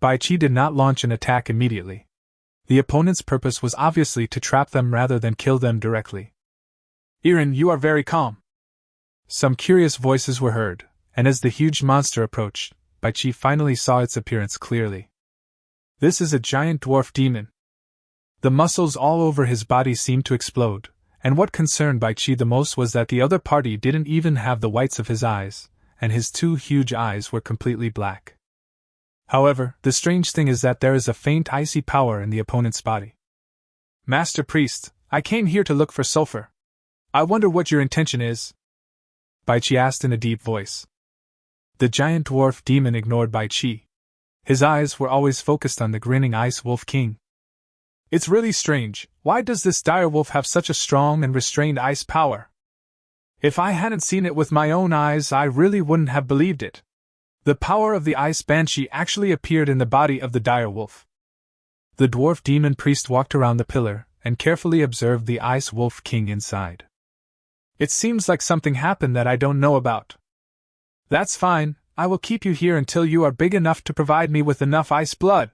Baichi did not launch an attack immediately. The opponent's purpose was obviously to trap them rather than kill them directly. Irin, you are very calm. Some curious voices were heard, and as the huge monster approached, Baichi finally saw its appearance clearly. This is a giant dwarf demon. The muscles all over his body seemed to explode, and what concerned Baichi the most was that the other party didn't even have the whites of his eyes, and his 2 huge eyes were completely black. However, the strange thing is that there is a faint icy power in the opponent's body. Master Priest, I came here to look for sulfur. I wonder what your intention is? Baichi asked in a deep voice. The giant dwarf demon ignored Baichi. His eyes were always focused on the grinning Ice Wolf King. It's really strange, why does this dire wolf have such a strong and restrained ice power? If I hadn't seen it with my own eyes, I really wouldn't have believed it. The power of the ice banshee actually appeared in the body of the dire wolf. The dwarf demon priest walked around the pillar and carefully observed the Ice Wolf King inside. It seems like something happened that I don't know about. That's fine, I will keep you here until you are big enough to provide me with enough ice blood.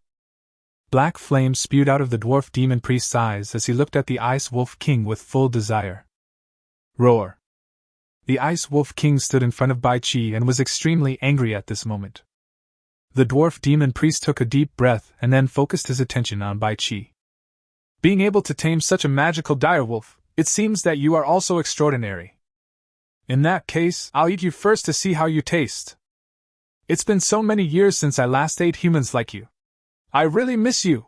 Black flames spewed out of the dwarf demon priest's eyes as he looked at the Ice Wolf King with full desire. Roar! The Ice Wolf King stood in front of Baichi and was extremely angry at this moment. The dwarf demon priest took a deep breath and then focused his attention on Baichi. Being able to tame such a magical direwolf, it seems that you are also extraordinary. In that case, I'll eat you first to see how you taste. It's been so many years since I last ate humans like you. I really miss you,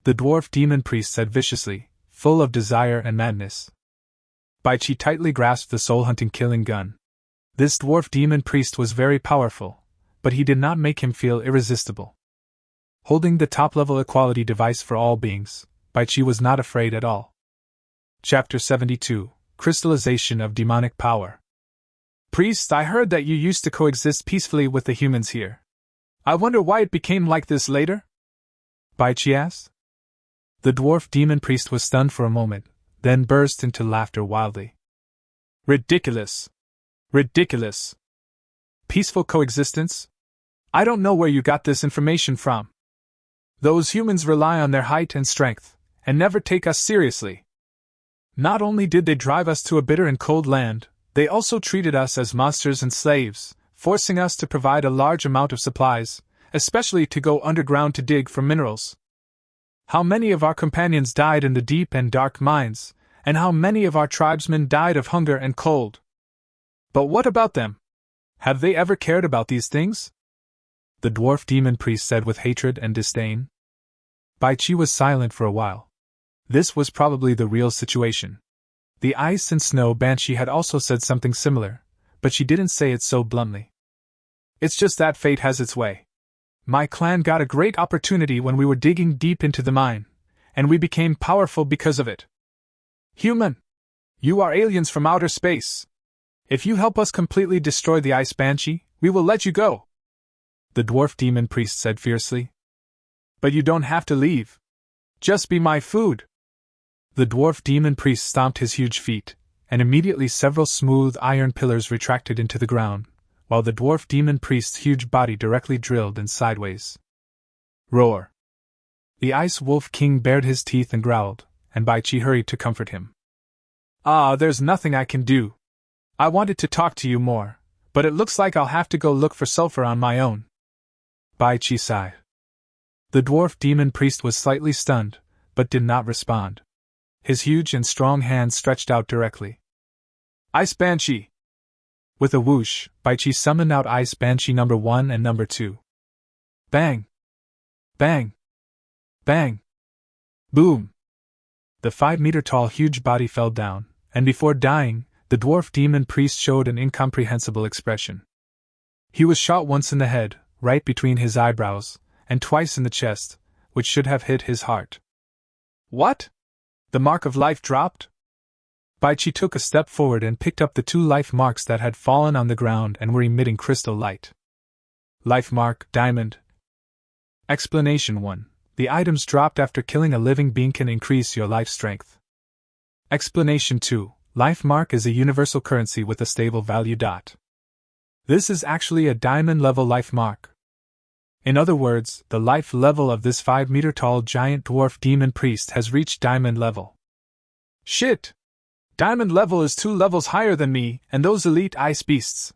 the dwarf demon priest said viciously, full of desire and madness. Baichi tightly grasped the soul-hunting killing gun. This dwarf demon priest was very powerful, but he did not make him feel irresistible. Holding the top-level equality device for all beings, Baichi was not afraid at all. Chapter 72, Crystallization of Demonic Power. Priest, I heard that you used to coexist peacefully with the humans here. I wonder why it became like this later? Baichi asked. The dwarf demon priest was stunned for a moment, then burst into laughter wildly. Ridiculous! Ridiculous! Peaceful coexistence? I don't know where you got this information from. Those humans rely on their height and strength, and never take us seriously. Not only did they drive us to a bitter and cold land, they also treated us as monsters and slaves, forcing us to provide a large amount of supplies, especially to go underground to dig for minerals. How many of our companions died in the deep and dark mines, and how many of our tribesmen died of hunger and cold. But what about them? Have they ever cared about these things? The dwarf demon priest said with hatred and disdain. Baichi was silent for a while. This was probably the real situation. The ice and snow banshee had also said something similar, but she didn't say it so bluntly. It's just that fate has its way. My clan got a great opportunity when we were digging deep into the mine, and we became powerful because of it. Human! You are aliens from outer space. If you help us completely destroy the ice banshee, we will let you go, the dwarf demon priest said fiercely. But you don't have to leave. Just be my food. The dwarf demon priest stomped his huge feet, and immediately several smooth iron pillars retracted into the ground, while the dwarf demon priest's huge body directly drilled in sideways. Roar! The Ice Wolf King bared his teeth and growled, and Bai Qi hurried to comfort him. There's nothing I can do. I wanted to talk to you more, but it looks like I'll have to go look for sulfur on my own. Bai Qi sighed. The dwarf demon priest was slightly stunned, but did not respond. His huge and strong hands stretched out directly. Ice Banshee! With a whoosh, Bai Qi summoned out Ice Banshee number 1 and number 2. Bang! Bang! Bang! Boom! The 5-meter-tall huge body fell down, and before dying, the dwarf demon priest showed an incomprehensible expression. He was shot once in the head, right between his eyebrows, and twice in the chest, which should have hit his heart. What? The mark of life dropped? Bai Qi took a step forward and picked up the 2 life marks that had fallen on the ground and were emitting crystal light. Life mark, diamond. Explanation 1. The items dropped after killing a living being can increase your life strength. Explanation 2. Life mark is a universal currency with a stable value. This is actually a diamond level life mark. In other words, the life level of this 5-meter-tall giant dwarf demon priest has reached diamond level. Shit! Diamond level is 2 levels higher than me and those elite ice beasts.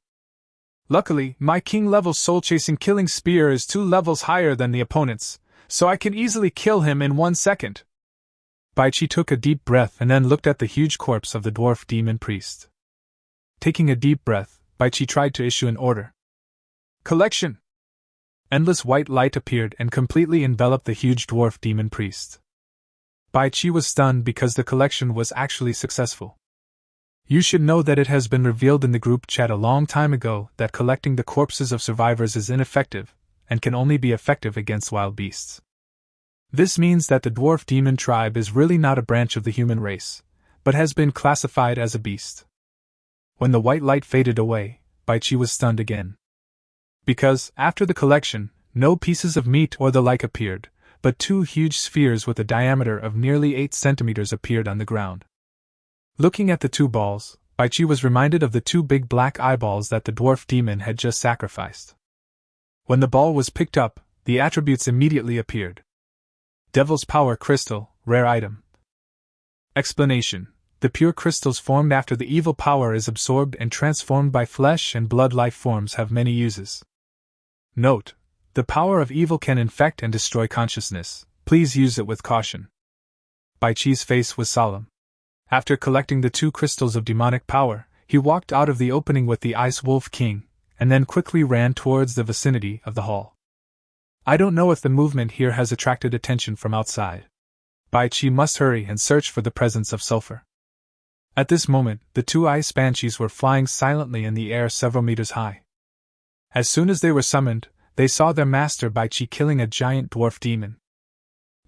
Luckily, my king level soul-chasing killing spear is 2 levels higher than the opponent's, so I can easily kill him in 1 second. Bai Qi took a deep breath and then looked at the huge corpse of the dwarf demon priest. Taking a deep breath, Bai Qi tried to issue an order. Collection! Endless white light appeared and completely enveloped the huge dwarf demon priest. Bai Qi was stunned because the collection was actually successful. You should know that it has been revealed in the group chat a long time ago that collecting the corpses of survivors is ineffective, and can only be effective against wild beasts. This means that the dwarf demon tribe is really not a branch of the human race, but has been classified as a beast. When the white light faded away, Bai Qi was stunned again. Because, after the collection, no pieces of meat or the like appeared, but 2 huge spheres with a diameter of nearly 8 centimeters appeared on the ground. Looking at the 2 balls, Bai Qi was reminded of the 2 big black eyeballs that the dwarf demon had just sacrificed. When the ball was picked up, the attributes immediately appeared. Devil's Power Crystal, rare item. Explanation: the pure crystals formed after the evil power is absorbed and transformed by flesh and blood life forms have many uses. Note: the power of evil can infect and destroy consciousness, please use it with caution. Bai Qi's face was solemn. After collecting the 2 crystals of demonic power, he walked out of the opening with the Ice Wolf King, and then quickly ran towards the vicinity of the hall. I don't know if the movement here has attracted attention from outside. Bai Qi must hurry and search for the presence of sulfur. At this moment, the 2 ice banshees were flying silently in the air several meters high. As soon as they were summoned, they saw their master Bai Qi killing a giant dwarf demon.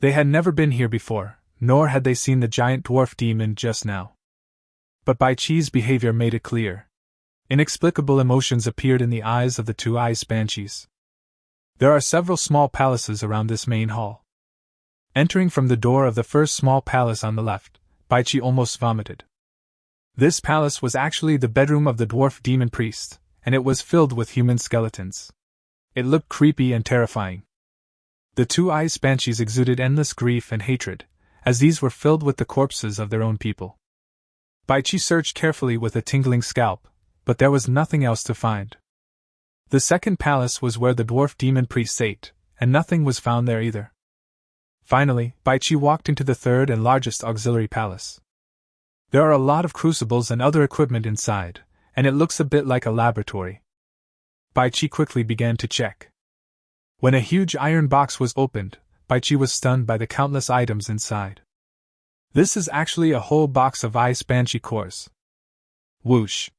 They had never been here before, nor had they seen the giant dwarf demon just now. But Bai Qi's behavior made it clear. Inexplicable emotions appeared in the eyes of the 2 ice banshees. There are several small palaces around this main hall. Entering from the door of the first small palace on the left, Bai Qi almost vomited. This palace was actually the bedroom of the dwarf demon priest, and it was filled with human skeletons. It looked creepy and terrifying. The 2 ice banshees exuded endless grief and hatred, as these were filled with the corpses of their own people. Bai Qi searched carefully with a tingling scalp, but there was nothing else to find. The second palace was where the dwarf demon priest ate, and nothing was found there either. Finally, Bai Qi walked into the third and largest auxiliary palace. There are a lot of crucibles and other equipment inside, and it looks a bit like a laboratory. Bai Qi quickly began to check. When a huge iron box was opened, Bai Qi was stunned by the countless items inside. This is actually a whole box of ice banshee cores. Whoosh!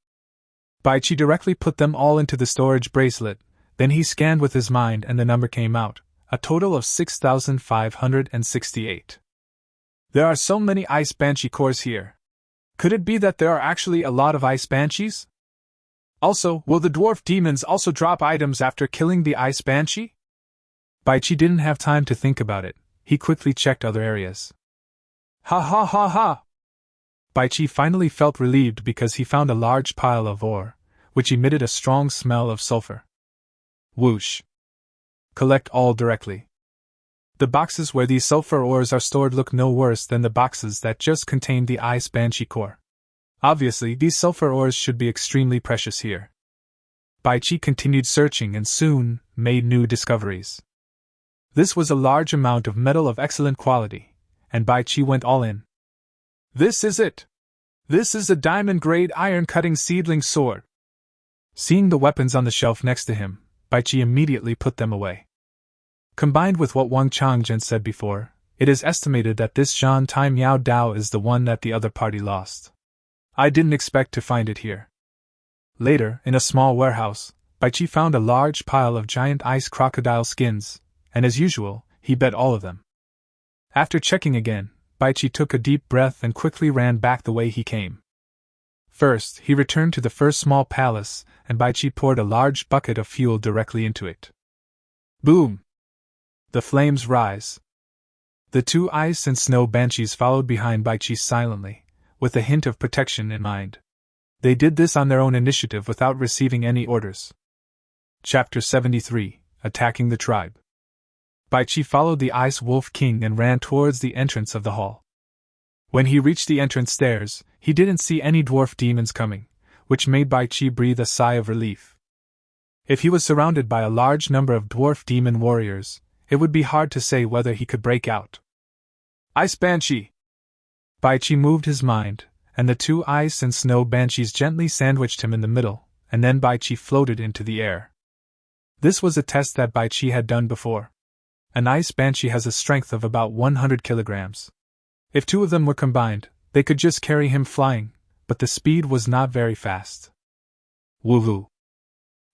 Bai Qi directly put them all into the storage bracelet, then he scanned with his mind and the number came out, a total of 6,568. There are so many ice banshee cores here. Could it be that there are actually a lot of ice banshees? Also, will the dwarf demons also drop items after killing the ice banshee? Bai Qi didn't have time to think about it, he quickly checked other areas. Ha ha ha ha! Baichi finally felt relieved because he found a large pile of ore, which emitted a strong smell of sulfur. Whoosh! Collect all directly. The boxes where these sulfur ores are stored look no worse than the boxes that just contain the ice banshee core. Obviously, these sulfur ores should be extremely precious here. Baichi continued searching and soon made new discoveries. This was a large amount of metal of excellent quality, and Baichi went all in. This is it! This is a diamond-grade iron-cutting seedling sword! Seeing the weapons on the shelf next to him, Baichi immediately put them away. Combined with what Wang Changjian said before, it is estimated that this Zhan Tai Miao Dao is the one that the other party lost. I didn't expect to find it here. Later, in a small warehouse, Baichi found a large pile of giant ice crocodile skins, and as usual, he bet all of them. After checking again, Baichi took a deep breath and quickly ran back the way he came. First, he returned to the first small palace, and Baichi poured a large bucket of fuel directly into it. Boom! The flames rise. The two ice and snow banshees followed behind Baichi silently, with a hint of protection in mind. They did this on their own initiative without receiving any orders. Chapter 73: Attacking the Tribe. Baichi followed the Ice Wolf King and ran towards the entrance of the hall. When he reached the entrance stairs, he didn't see any dwarf demons coming, which made Baichi breathe a sigh of relief. If he was surrounded by a large number of dwarf demon warriors, it would be hard to say whether he could break out. Ice Banshee! Baichi moved his mind, and the two ice and snow banshees gently sandwiched him in the middle, and then Baichi floated into the air. This was a test that Baichi had done before. An ice banshee has a strength of about 100 kilograms. If two of them were combined, they could just carry him flying, but the speed was not very fast. Woohoo!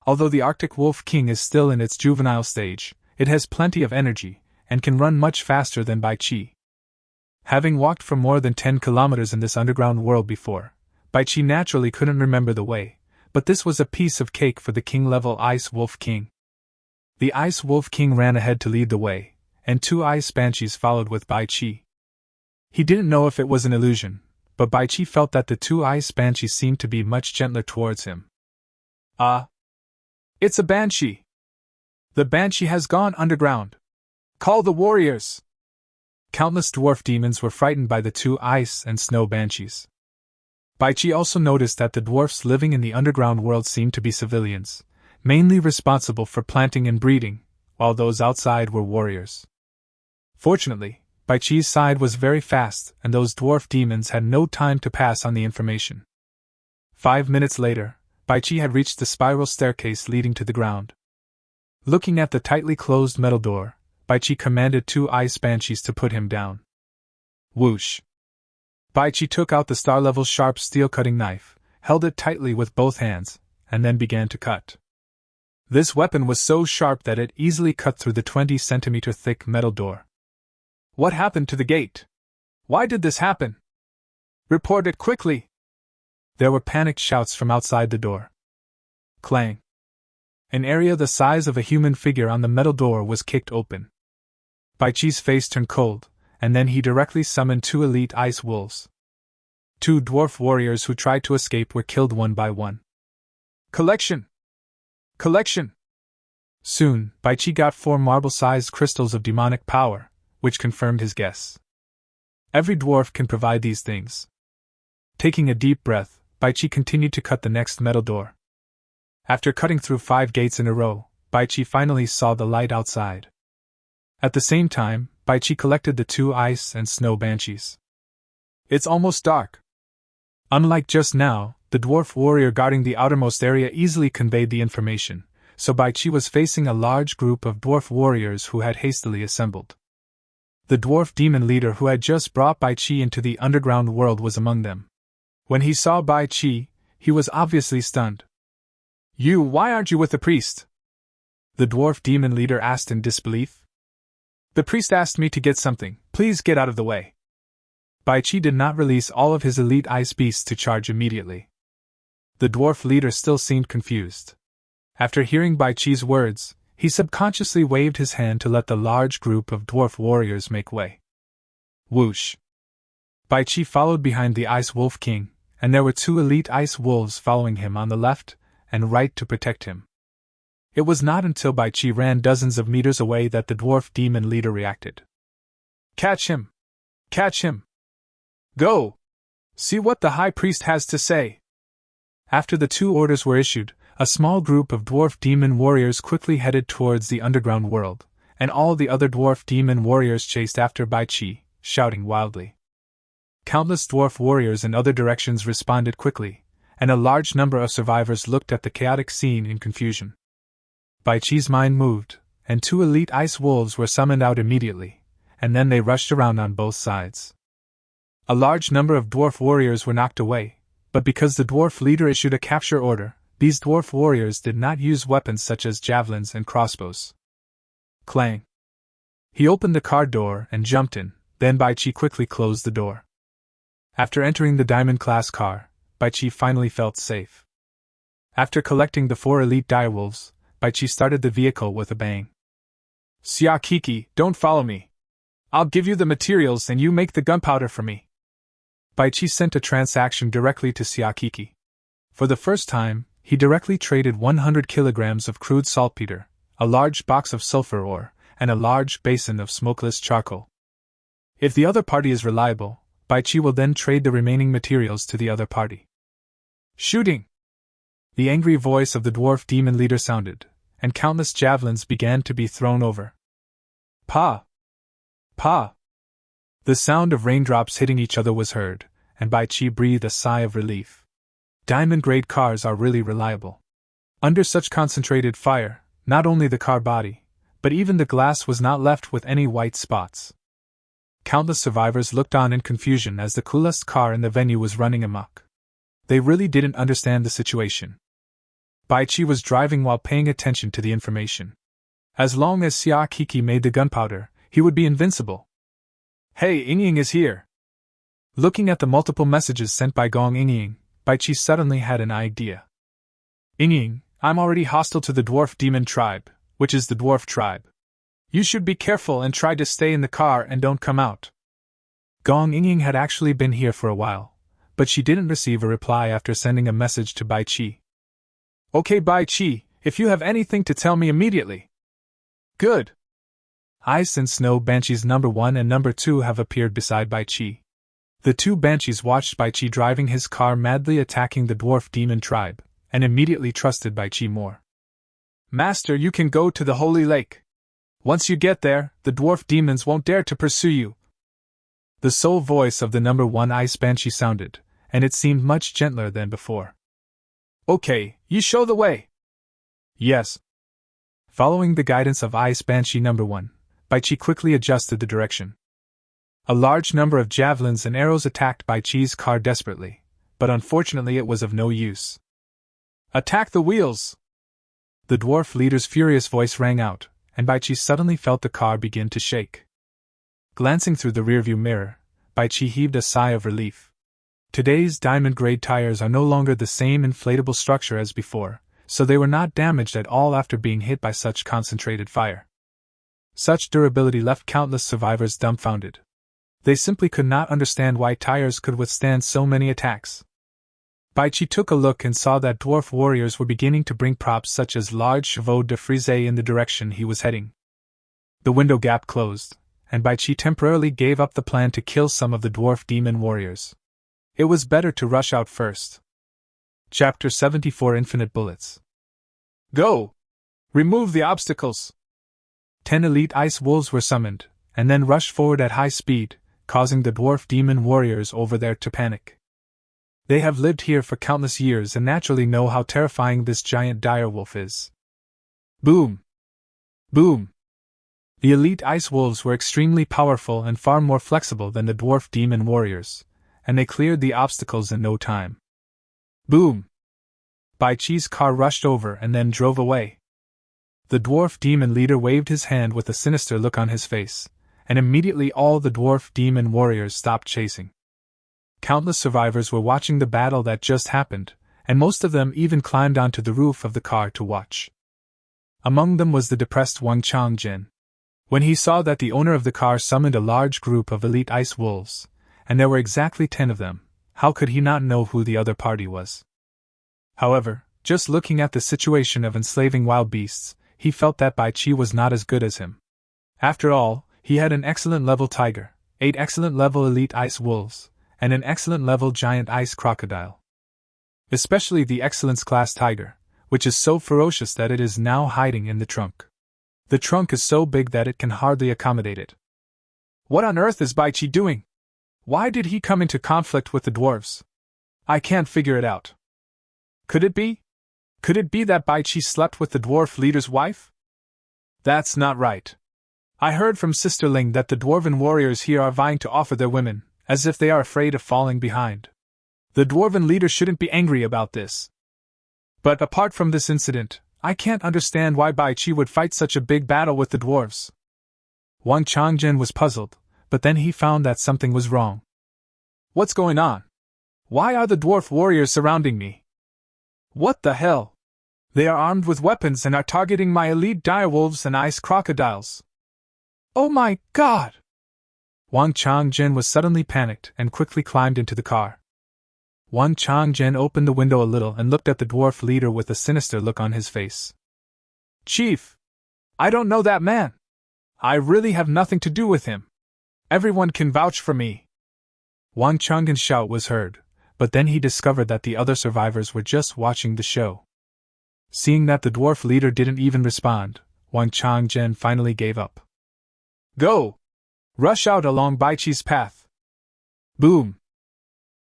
Although the Arctic Wolf King is still in its juvenile stage, it has plenty of energy, and can run much faster than Baichi. Having walked for more than 10 kilometers in this underground world before, Baichi naturally couldn't remember the way, but this was a piece of cake for the king-level Ice Wolf King. The Ice Wolf King ran ahead to lead the way, and two ice banshees followed with Baichi. He didn't know if it was an illusion, but Baichi felt that the two ice banshees seemed to be much gentler towards him. It's a banshee! The banshee has gone underground! Call the warriors! Countless dwarf demons were frightened by the two ice and snow banshees. Baichi also noticed that the dwarfs living in the underground world seemed to be civilians, mainly responsible for planting and breeding, while those outside were warriors. Fortunately, Baichi's side was very fast, and those dwarf demons had no time to pass on the information. 5 minutes later, Baichi had reached the spiral staircase leading to the ground. Looking at the tightly closed metal door, Baichi commanded two ice banshees to put him down. Whoosh! Baichi took out the star-level sharp steel-cutting knife, held it tightly with both hands, and then began to cut. This weapon was so sharp that it easily cut through the 20-centimeter thick metal door. What happened to the gate? Why did this happen? Report it quickly! There were panicked shouts from outside the door. Clang! An area the size of a human figure on the metal door was kicked open. Baichi's face turned cold, and then he directly summoned two elite ice wolves. Two dwarf warriors who tried to escape were killed one by one. Collection! Collection! Soon, Baichi got 4 marble-sized crystals of demonic power, which confirmed his guess. Every dwarf can provide these things. Taking a deep breath, Baichi continued to cut the next metal door. After cutting through 5 gates in a row, Baichi finally saw the light outside. At the same time, Baichi collected the two ice and snow banshees. It's almost dark. Unlike just now, the dwarf warrior guarding the outermost area easily conveyed the information, so Baichi was facing a large group of dwarf warriors who had hastily assembled. The dwarf demon leader who had just brought Baichi into the underground world was among them. When he saw Baichi, he was obviously stunned. Why aren't you with the priest? The dwarf demon leader asked in disbelief. The priest asked me to get something, please get out of the way. Baichi did not release all of his elite ice beasts to charge immediately. The dwarf leader still seemed confused. After hearing Baichi's words, he subconsciously waved his hand to let the large group of dwarf warriors make way. Whoosh! Bai Qi followed behind the Ice Wolf King, and there were 2 elite ice wolves following him on the left and right to protect him. It was not until Bai Qi ran dozens of meters away that the dwarf demon leader reacted. Catch him! Catch him! Go! See what the high priest has to say! After the 2 orders were issued, a small group of dwarf demon warriors quickly headed towards the underground world, and all the other dwarf demon warriors chased after Bai Qi, shouting wildly. Countless dwarf warriors in other directions responded quickly, and a large number of survivors looked at the chaotic scene in confusion. Bai Qi's mind moved, and 2 elite ice wolves were summoned out immediately, and then they rushed around on both sides. A large number of dwarf warriors were knocked away, but because the dwarf leader issued a capture order, these dwarf warriors did not use weapons such as javelins and crossbows. Clang! He opened the car door and jumped in, then Bai Qi quickly closed the door. After entering the diamond-class car, Bai Qi finally felt safe. After collecting the 4 elite direwolves, Bai Qi started the vehicle with a bang. Xia Kiki, don't follow me. I'll give you the materials and you make the gunpowder for me. Bai Qi sent a transaction directly to Xia Kiki. For the first time, he directly traded 100 kilograms of crude saltpeter, a large box of sulfur ore, and a large basin of smokeless charcoal. If the other party is reliable, Bai Qi will then trade the remaining materials to the other party. Shooting! The angry voice of the dwarf demon leader sounded, and countless javelins began to be thrown over. Pa! Pa! The sound of raindrops hitting each other was heard, and Bai Qi breathed a sigh of relief. Diamond-grade cars are really reliable. Under such concentrated fire, not only the car body, but even the glass was not left with any white spots. Countless survivors looked on in confusion as the coolest car in the venue was running amok. They really didn't understand the situation. Bai Qi was driving while paying attention to the information. As long as Xia Kiki made the gunpowder, he would be invincible. Hey, Yingying is here! Looking at the multiple messages sent by Gong Yingying, Bai Qi suddenly had an idea. Yingying, I'm already hostile to the dwarf demon tribe, which is the dwarf tribe. You should be careful and try to stay in the car and don't come out. Gong Yingying had actually been here for a while, but she didn't receive a reply after sending a message to Bai Qi. Okay, Bai Qi, if you have anything to tell me immediately. Good. Ice and Snow Banshees number 1 and number 2 have appeared beside Bai Qi. The 2 Banshees watched Bai Qi driving his car madly attacking the dwarf demon tribe, and immediately trusted Bai Qi more. Master, you can go to the Holy Lake. Once you get there, the dwarf demons won't dare to pursue you. The sole voice of the number 1 Ice Banshee sounded, and it seemed much gentler than before. Okay, you show the way. Yes. Following the guidance of Ice Banshee number 1, Bai Qi quickly adjusted the direction. A large number of javelins and arrows attacked Bai Qi's car desperately, but unfortunately it was of no use. Attack the wheels! The dwarf leader's furious voice rang out, and Bai Qi suddenly felt the car begin to shake. Glancing through the rearview mirror, Bai Qi heaved a sigh of relief. Today's diamond-grade tires are no longer the same inflatable structure as before, so they were not damaged at all after being hit by such concentrated fire. Such durability left countless survivors dumbfounded. They simply could not understand why tires could withstand so many attacks. Bai Qi took a look and saw that dwarf warriors were beginning to bring props such as large chevaux de frise in the direction he was heading. The window gap closed, and Bai Qi temporarily gave up the plan to kill some of the dwarf demon warriors. It was better to rush out first. Chapter 74 Infinite Bullets. Go! Remove the obstacles! 10 elite ice wolves were summoned, and then rushed forward at high speed, causing the dwarf demon warriors over there to panic. They have lived here for countless years and naturally know how terrifying this giant direwolf is. Boom! Boom! The elite ice wolves were extremely powerful and far more flexible than the dwarf demon warriors, and they cleared the obstacles in no time. Boom! Bai Qi's car rushed over and then drove away. The dwarf demon leader waved his hand with a sinister look on his face, and immediately all the dwarf demon warriors stopped chasing. Countless survivors were watching the battle that just happened, and most of them even climbed onto the roof of the car to watch. Among them was the depressed Wang Changjin. When he saw that the owner of the car summoned a large group of elite ice wolves, and there were exactly 10 of them. How could he not know who the other party was? However, just looking at the situation of enslaving wild beasts, he felt that Bai Qi was not as good as him. After all, he had an excellent level tiger, 8 excellent level elite ice wolves, and an excellent level giant ice crocodile. Especially the excellence class tiger, which is so ferocious that it is now hiding in the trunk. The trunk is so big that it can hardly accommodate it. What on earth is Bai Qi doing? Why did he come into conflict with the dwarves? I can't figure it out. Could it be that Bai Qi slept with the dwarf leader's wife? That's not right. I heard from Sister Ling that the dwarven warriors here are vying to offer their women, as if they are afraid of falling behind. The dwarven leader shouldn't be angry about this. But apart from this incident, I can't understand why Bai Qi would fight such a big battle with the dwarves. Wang Changzhen was puzzled, but then he found that something was wrong. What's going on? Why are the dwarf warriors surrounding me? What the hell? They are armed with weapons and are targeting my elite direwolves and ice crocodiles. Oh my god! Wang Changzhen was suddenly panicked and quickly climbed into the car. Wang Changzhen opened the window a little and looked at the dwarf leader with a sinister look on his face. Chief! I don't know that man! I really have nothing to do with him. Everyone can vouch for me. Wang Changzhen's shout was heard, but then he discovered that the other survivors were just watching the show. Seeing that the dwarf leader didn't even respond, Wang Changzhen finally gave up. Go! Rush out along Bai Qi's path. Boom!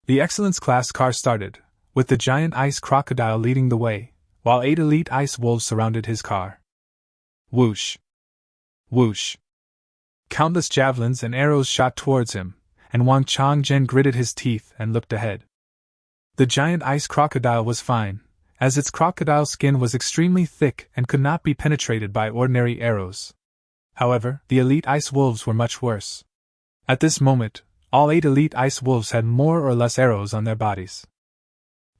The excellence class car started, with the giant ice crocodile leading the way, while 8 elite ice wolves surrounded his car. Whoosh! Whoosh! Countless javelins and arrows shot towards him, and Wang Changzhen gritted his teeth and looked ahead. The giant ice crocodile was fine, as its crocodile skin was extremely thick and could not be penetrated by ordinary arrows. However, the elite ice wolves were much worse. At this moment, all 8 elite ice wolves had more or less arrows on their bodies.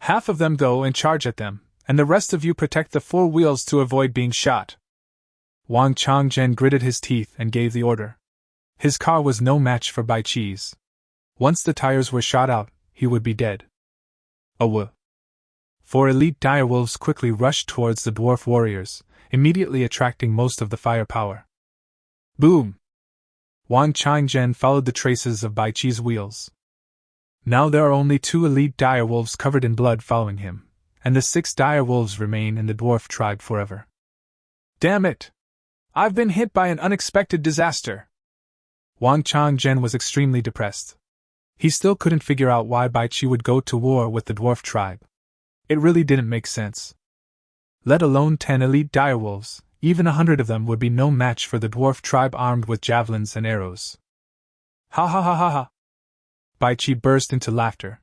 Half of them go and charge at them, and the rest of you protect the 4 wheels to avoid being shot. Wang Changzhen gritted his teeth and gave the order. His car was no match for Bai Qi's. Once the tires were shot out, he would be dead. 4 elite direwolves quickly rushed towards the dwarf warriors, immediately attracting most of the firepower. Boom! Wang Changzhen followed the traces of Bai Qi's wheels. Now there are only 2 elite direwolves covered in blood following him, and the 6 direwolves remain in the dwarf tribe forever. Damn it! I've been hit by an unexpected disaster! Wang Changzhen was extremely depressed. He still couldn't figure out why Bai Qi would go to war with the dwarf tribe. It really didn't make sense. Let alone 10 elite direwolves, even 100 of them would be no match for the dwarf tribe armed with javelins and arrows. Ha ha ha ha ha! Bai Qi burst into laughter.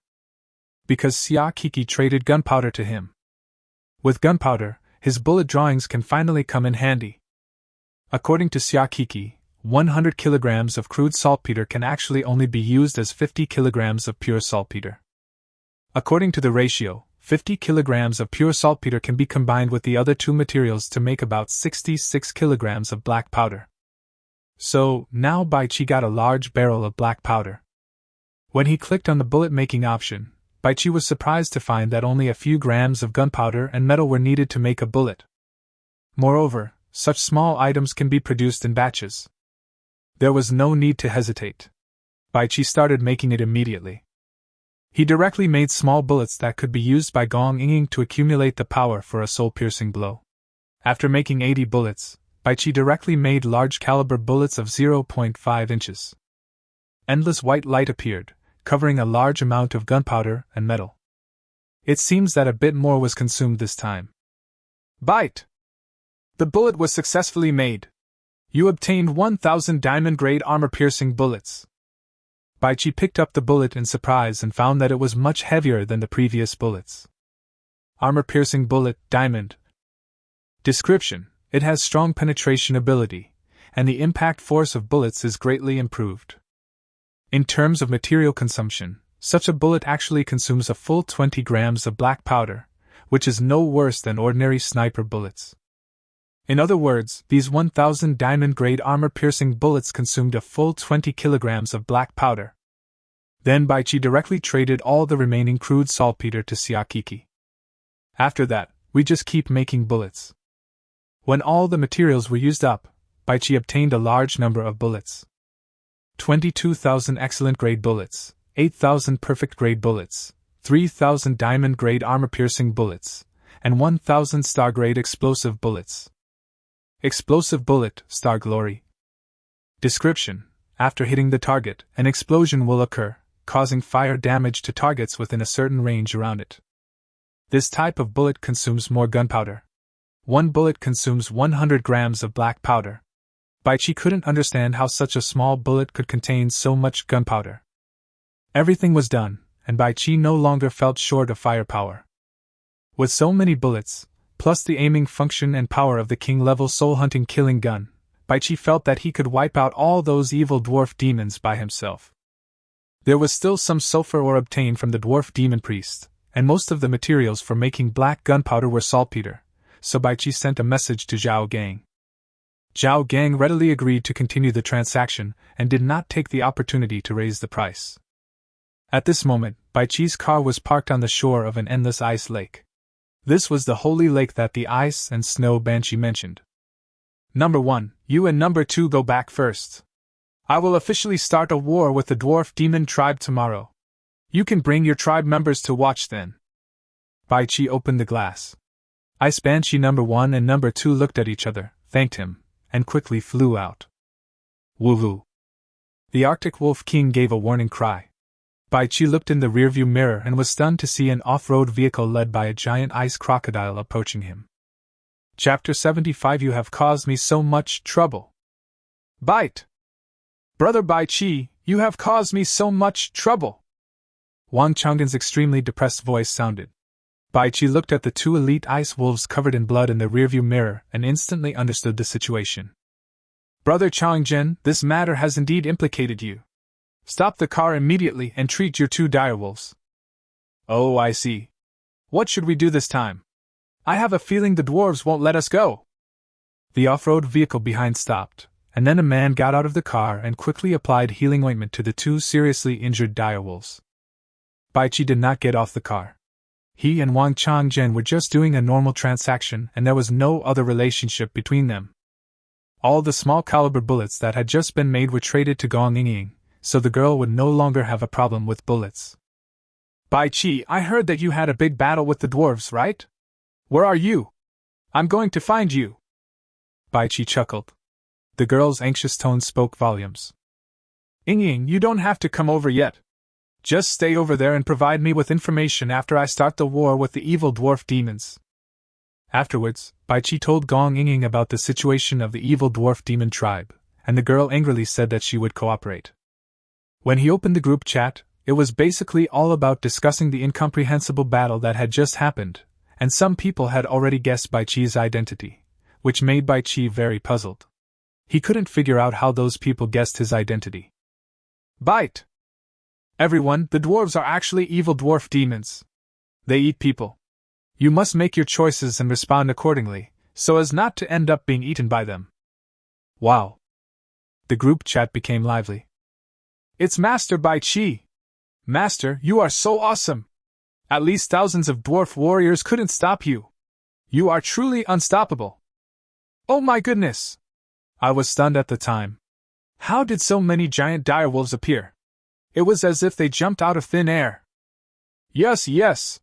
Because Xia Kiki traded gunpowder to him. With gunpowder, his bullet drawings can finally come in handy. According to Xia Kiki, 100 kilograms of crude saltpeter can actually only be used as 50 kilograms of pure saltpeter. According to the ratio, 50 kilograms of pure saltpeter can be combined with the other 2 materials to make about 66 kilograms of black powder. So, now Bai Qi got a large barrel of black powder. When he clicked on the bullet-making option, Bai Qi was surprised to find that only a few grams of gunpowder and metal were needed to make a bullet. Moreover, such small items can be produced in batches. There was no need to hesitate. Bai Qi started making it immediately. He directly made small bullets that could be used by Gong Ying to accumulate the power for a soul-piercing blow. After making 80 bullets, Bai Qi directly made large-caliber bullets of 0.5 inches. Endless white light appeared, covering a large amount of gunpowder and metal. It seems that a bit more was consumed this time. Bite! The bullet was successfully made. You obtained 1,000 diamond-grade armor-piercing bullets. Bai Qi picked up the bullet in surprise and found that it was much heavier than the previous bullets. Armor-piercing bullet, diamond. Description: it has strong penetration ability, and the impact force of bullets is greatly improved. In terms of material consumption, such a bullet actually consumes a full 20 grams of black powder, which is no worse than ordinary sniper bullets. In other words, these 1,000 diamond-grade armor-piercing bullets consumed a full 20 kilograms of black powder. Then Baichi directly traded all the remaining crude saltpeter to Siakiki. After that, we just keep making bullets. When all the materials were used up, Baichi obtained a large number of bullets. 22,000 excellent grade bullets, 8,000 perfect grade bullets, 3,000 diamond grade armor-piercing bullets, and 1,000 star grade explosive bullets. Explosive bullet, star glory. Description: after hitting the target, an explosion will occur, causing fire damage to targets within a certain range around it. This type of bullet consumes more gunpowder. One bullet consumes 100 grams of black powder. Baichi couldn't understand how such a small bullet could contain so much gunpowder. Everything was done, and Baichi no longer felt short of firepower. With so many bullets, plus the aiming function and power of the king-level soul-hunting killing gun, Baichi felt that he could wipe out all those evil dwarf demons by himself. There was still some sulfur ore obtained from the dwarf demon priest, and most of the materials for making black gunpowder were saltpeter, so Baichi sent a message to Zhao Gang. Zhao Gang readily agreed to continue the transaction and did not take the opportunity to raise the price. At this moment, Baichi's car was parked on the shore of an endless ice lake. This was the holy lake that the ice and snow banshee mentioned. Number 1, you and Number 2 go back first. I will officially start a war with the dwarf demon tribe tomorrow. You can bring your tribe members to watch then. Baichi opened the glass. Ice Banshee Number 1 and Number 2 looked at each other, thanked him, and quickly flew out. Woohoo! The Arctic Wolf King gave a warning cry. Baichi looked in the rearview mirror and was stunned to see an off-road vehicle led by a giant ice crocodile approaching him. Chapter 75. You have caused me so much trouble. Bite! Brother Baichi, you have caused me so much trouble. Wang Chang'an's extremely depressed voice sounded. Baichi looked at the two elite ice wolves covered in blood in the rearview mirror and instantly understood the situation. Brother Chang'an, this matter has indeed implicated you. Stop the car immediately and treat your two direwolves. Oh, I see. What should we do this time? I have a feeling the dwarves won't let us go. The off-road vehicle behind stopped, and then a man got out of the car and quickly applied healing ointment to the two seriously injured direwolves. Baichi did not get off the car. He and Wang Chang'an were just doing a normal transaction and there was no other relationship between them. All the small caliber bullets that had just been made were traded to Gong Yingying, so the girl would no longer have a problem with bullets. Baichi, I heard that you had a big battle with the dwarves, right? Where are you? I'm going to find you. Baichi chuckled. The girl's anxious tone spoke volumes. Yingying, you don't have to come over yet. Just stay over there and provide me with information after I start the war with the evil dwarf demons. Afterwards, Baichi told Gong Yingying about the situation of the evil dwarf demon tribe, and the girl angrily said that she would cooperate. When he opened the group chat, it was basically all about discussing the incomprehensible battle that had just happened, and some people had already guessed Baichi's identity, which made Baichi very puzzled. He couldn't figure out how those people guessed his identity. Bite! Everyone, the dwarves are actually evil dwarf demons. They eat people. You must make your choices and respond accordingly, so as not to end up being eaten by them. Wow! The group chat became lively. It's Master Baichi! Master, you are so awesome! At least thousands of dwarf warriors couldn't stop you. You are truly unstoppable. Oh my goodness! I was stunned at the time. How did so many giant direwolves appear? It was as if they jumped out of thin air. Yes.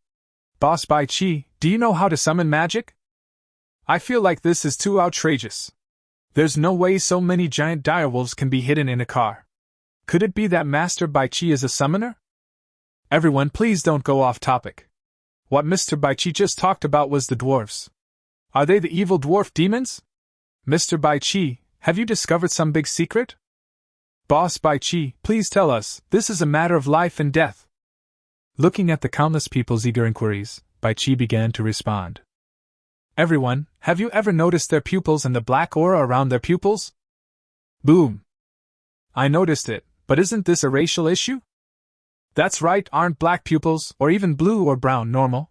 Boss Baichi, do you know how to summon magic? I feel like this is too outrageous. There's no way so many giant direwolves can be hidden in a car. Could it be that Master Baichi is a summoner? Everyone, please don't go off topic. What Mr. Baichi just talked about was the dwarves. Are they the evil dwarf demons? Mr. Baichi, have you discovered some big secret? Boss Baichi, please tell us, this is a matter of life and death. Looking at the countless people's eager inquiries, Baichi began to respond. Everyone, have you ever noticed their pupils and the black aura around their pupils? Boom. I noticed it, but isn't this a racial issue? That's right, aren't black pupils, or even blue or brown, normal?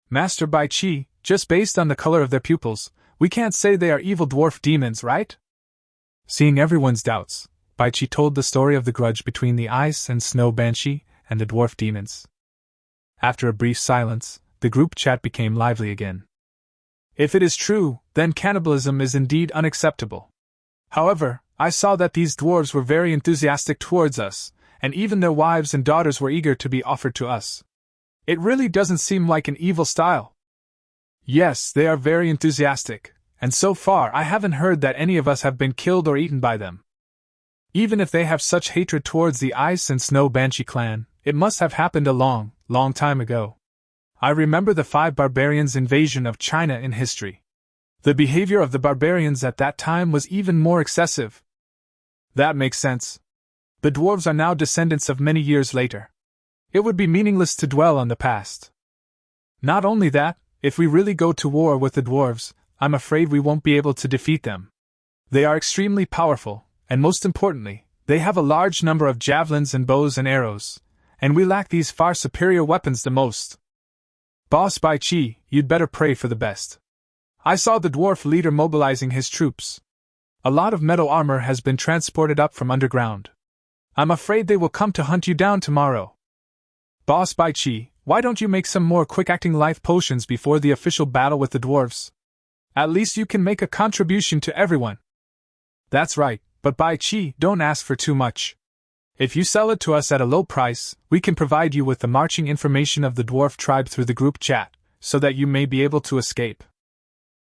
Master Baichi, just based on the color of their pupils, we can't say they are evil dwarf demons, right? Seeing everyone's doubts, Baichi told the story of the grudge between the ice and snow banshee and the dwarf demons. After a brief silence, the group chat became lively again. If it is true, then cannibalism is indeed unacceptable. However, I saw that these dwarves were very enthusiastic towards us, and even their wives and daughters were eager to be offered to us. It really doesn't seem like an evil style. Yes, they are very enthusiastic, and so far I haven't heard that any of us have been killed or eaten by them. Even if they have such hatred towards the Ice and Snow Banshee clan, it must have happened a long, long time ago. I remember the 5 barbarians' invasion of China in history. The behavior of the barbarians at that time was even more excessive. That makes sense. The dwarves are now descendants of many years later. It would be meaningless to dwell on the past. Not only that, if we really go to war with the dwarves, I'm afraid we won't be able to defeat them. They are extremely powerful, and most importantly, they have a large number of javelins and bows and arrows, and we lack these far superior weapons the most. Boss Baichi, you'd better pray for the best. I saw the dwarf leader mobilizing his troops. A lot of metal armor has been transported up from underground. I'm afraid they will come to hunt you down tomorrow. Boss Baichi, why don't you make some more quick-acting life potions before the official battle with the dwarves? At least you can make a contribution to everyone. That's right, but Baichi, don't ask for too much. If you sell it to us at a low price, we can provide you with the marching information of the dwarf tribe through the group chat, so that you may be able to escape.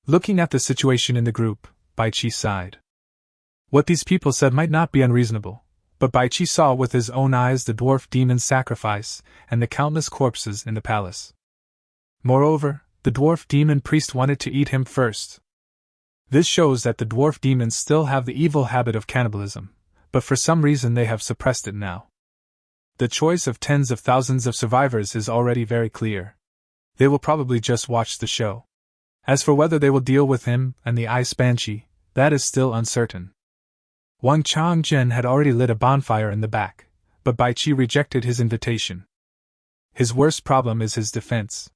Looking at the situation in the group, Baichi sighed. What these people said might not be unreasonable, but Baichi saw with his own eyes the dwarf demon's sacrifice and the countless corpses in the palace. Moreover, the dwarf demon priest wanted to eat him first. This shows that the dwarf demons still have the evil habit of cannibalism, but for some reason they have suppressed it now. The choice of tens of thousands of survivors is already very clear. They will probably just watch the show. As for whether they will deal with him and the Ice Banshee, that is still uncertain. Wang Changzhen had already lit a bonfire in the back, but Baichi rejected his invitation. His worst problem is his defense.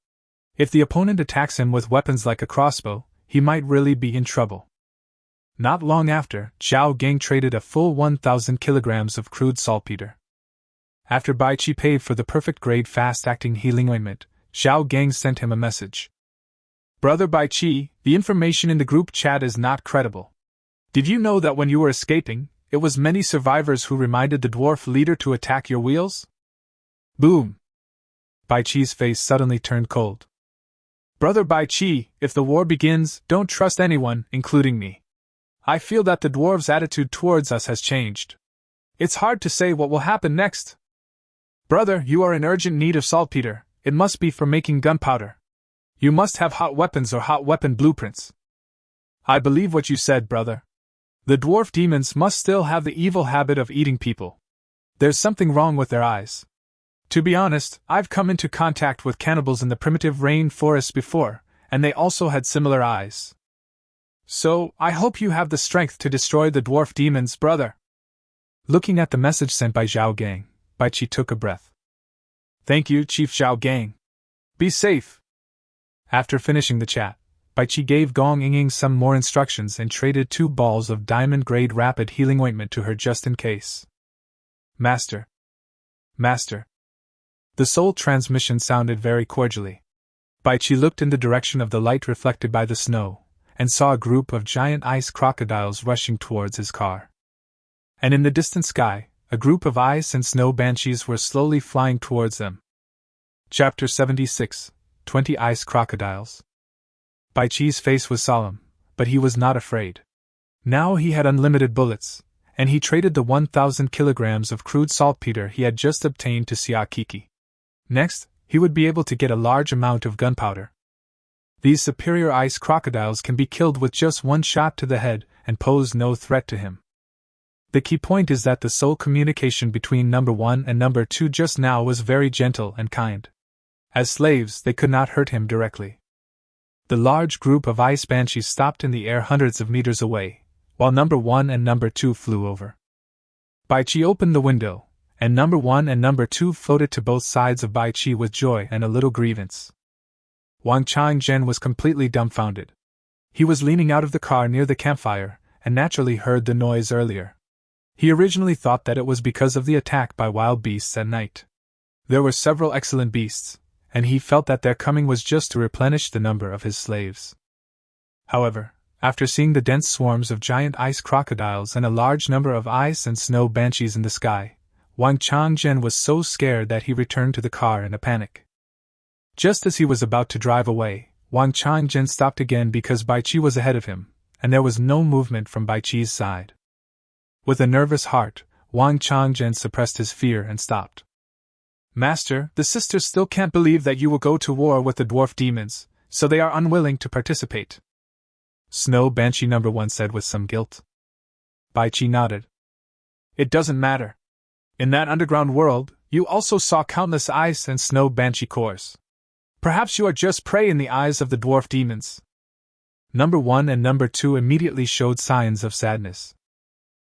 If the opponent attacks him with weapons like a crossbow, he might really be in trouble. Not long after, Zhao Gang traded a full 1,000 kilograms of crude saltpeter. After Baichi paid for the perfect-grade fast-acting healing ointment, Zhao Gang sent him a message. Brother Baichi, the information in the group chat is not credible. Did you know that when you were escaping, it was many survivors who reminded the dwarf leader to attack your wheels? Boom! Baichi's face suddenly turned cold. Brother Baichi, if the war begins, don't trust anyone, including me. I feel that the dwarves' attitude towards us has changed. It's hard to say what will happen next. Brother, you are in urgent need of saltpeter. It must be for making gunpowder. You must have hot weapons or hot weapon blueprints. I believe what you said, brother. The dwarf demons must still have the evil habit of eating people. There's something wrong with their eyes. To be honest, I've come into contact with cannibals in the primitive rain forests before, and they also had similar eyes. So, I hope you have the strength to destroy the dwarf demons, brother. Looking at the message sent by Zhao Gang, Baichi took a breath. Thank you, Chief Zhao Gang. Be safe. After finishing the chat, Baichi gave Gong Yingying some more instructions and traded 2 balls of diamond-grade rapid healing ointment to her just in case. Master. Master. The soul transmission sounded very cordially. Baichi looked in the direction of the light reflected by the snow, and saw a group of giant ice crocodiles rushing towards his car. And in the distant sky, a group of ice and snow banshees were slowly flying towards them. Chapter 76. 20 Ice Crocodiles. Baichi's face was solemn, but he was not afraid. Now he had unlimited bullets, and he traded the 1,000 kilograms of crude saltpeter he had just obtained to Xia Kiki. Next, he would be able to get a large amount of gunpowder. These superior ice crocodiles can be killed with just 1 shot to the head and pose no threat to him. The key point is that the soul communication between number 1 and number 2 just now was very gentle and kind. As slaves, they could not hurt him directly. The large group of ice banshees stopped in the air hundreds of meters away, while number 1 and number 2 flew over. Baichi opened the window, and number 1 and number 2 floated to both sides of Baichi with joy and a little grievance. Wang Changzhen was completely dumbfounded. He was leaning out of the car near the campfire, and naturally heard the noise earlier. He originally thought that it was because of the attack by wild beasts at night. There were several excellent beasts, and he felt that their coming was just to replenish the number of his slaves. However, after seeing the dense swarms of giant ice crocodiles and a large number of ice and snow banshees in the sky, Wang Changzhen was so scared that he returned to the car in a panic. Just as he was about to drive away, Wang Changzhen stopped again because Bai Qi was ahead of him, and there was no movement from Bai Qi's side. With a nervous heart, Wang Changzhen suppressed his fear and stopped. Master, the sisters still can't believe that you will go to war with the dwarf demons, so they are unwilling to participate. Snow Banshee number 1 said with some guilt. Bai Qi nodded. It doesn't matter. In that underground world, you also saw countless ice and snow banshee cores. Perhaps you are just prey in the eyes of the dwarf demons. Number 1 and number 2 immediately showed signs of sadness.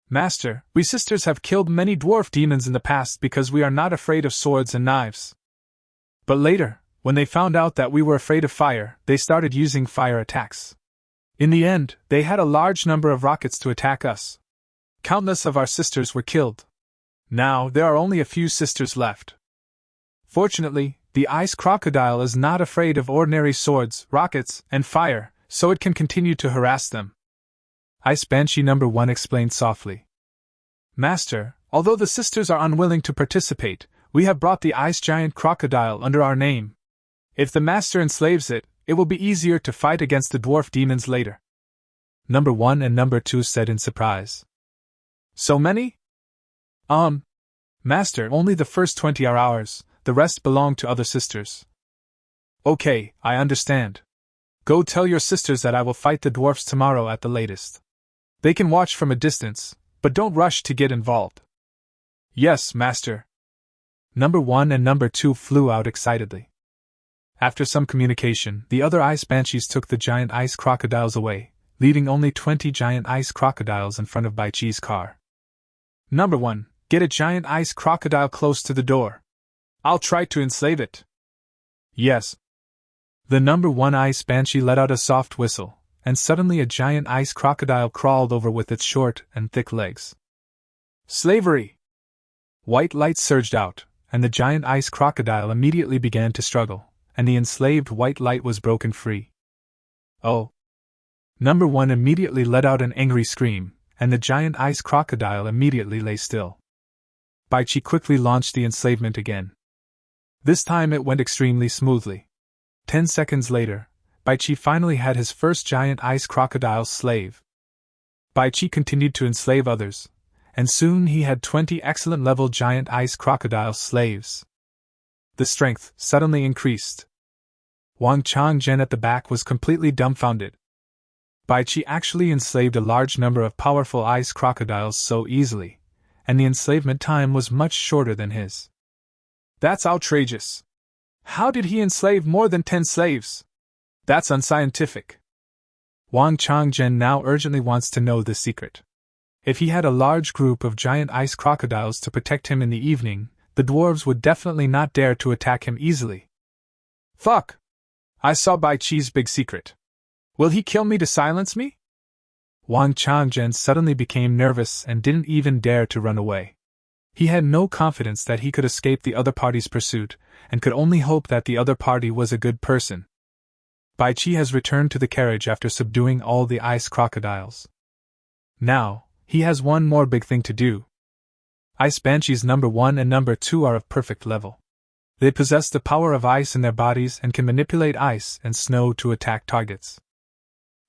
Master, we sisters have killed many dwarf demons in the past because we are not afraid of swords and knives. But later, when they found out that we were afraid of fire, they started using fire attacks. In the end, they had a large number of rockets to attack us. Countless of our sisters were killed. Now, there are only a few sisters left. Fortunately, the ice crocodile is not afraid of ordinary swords, rockets, and fire, so it can continue to harass them. Ice Banshee number 1 explained softly. Master, although the sisters are unwilling to participate, we have brought the ice giant crocodile under our name. If the master enslaves it, it will be easier to fight against the dwarf demons later. Number 1 and number 2 said in surprise. So many? Master, only the first 20 are ours, the rest belong to other sisters. Okay, I understand. Go tell your sisters that I will fight the dwarfs tomorrow at the latest. They can watch from a distance, but don't rush to get involved. Yes, Master. Number 1 and number 2 flew out excitedly. After some communication, the other ice banshees took the giant ice crocodiles away, leaving only 20 giant ice crocodiles in front of Bai Qi's car. Number 1, get a giant ice crocodile close to the door. I'll try to enslave it. Yes. The number 1 ice banshee let out a soft whistle, and suddenly a giant ice crocodile crawled over with its short and thick legs. Slavery! White light surged out, and the giant ice crocodile immediately began to struggle, and the enslaved white light was broken free. Oh! Number 1 immediately let out an angry scream, and the giant ice crocodile immediately lay still. Bai Qi quickly launched the enslavement again. This time it went extremely smoothly. 10 seconds later, Bai Qi finally had his first giant ice crocodile slave. Bai Qi continued to enslave others, and soon he had 20 excellent-level giant ice crocodile slaves. The strength suddenly increased. Wang Changzhen at the back was completely dumbfounded. Bai Qi actually enslaved a large number of powerful ice crocodiles so easily, and the enslavement time was much shorter than his. That's outrageous. How did he enslave more than 10 slaves? That's unscientific. Wang Changzhen now urgently wants to know the secret. If he had a large group of giant ice crocodiles to protect him in the evening, the dwarves would definitely not dare to attack him easily. Fuck! I saw Bai Qi's big secret. Will he kill me to silence me? Wang Changzhen suddenly became nervous and didn't even dare to run away. He had no confidence that he could escape the other party's pursuit, and could only hope that the other party was a good person. Bai Qi has returned to the carriage after subduing all the ice crocodiles. Now, he has one more big thing to do. Ice Banshees number 1 and number 2 are of perfect level. They possess the power of ice in their bodies and can manipulate ice and snow to attack targets.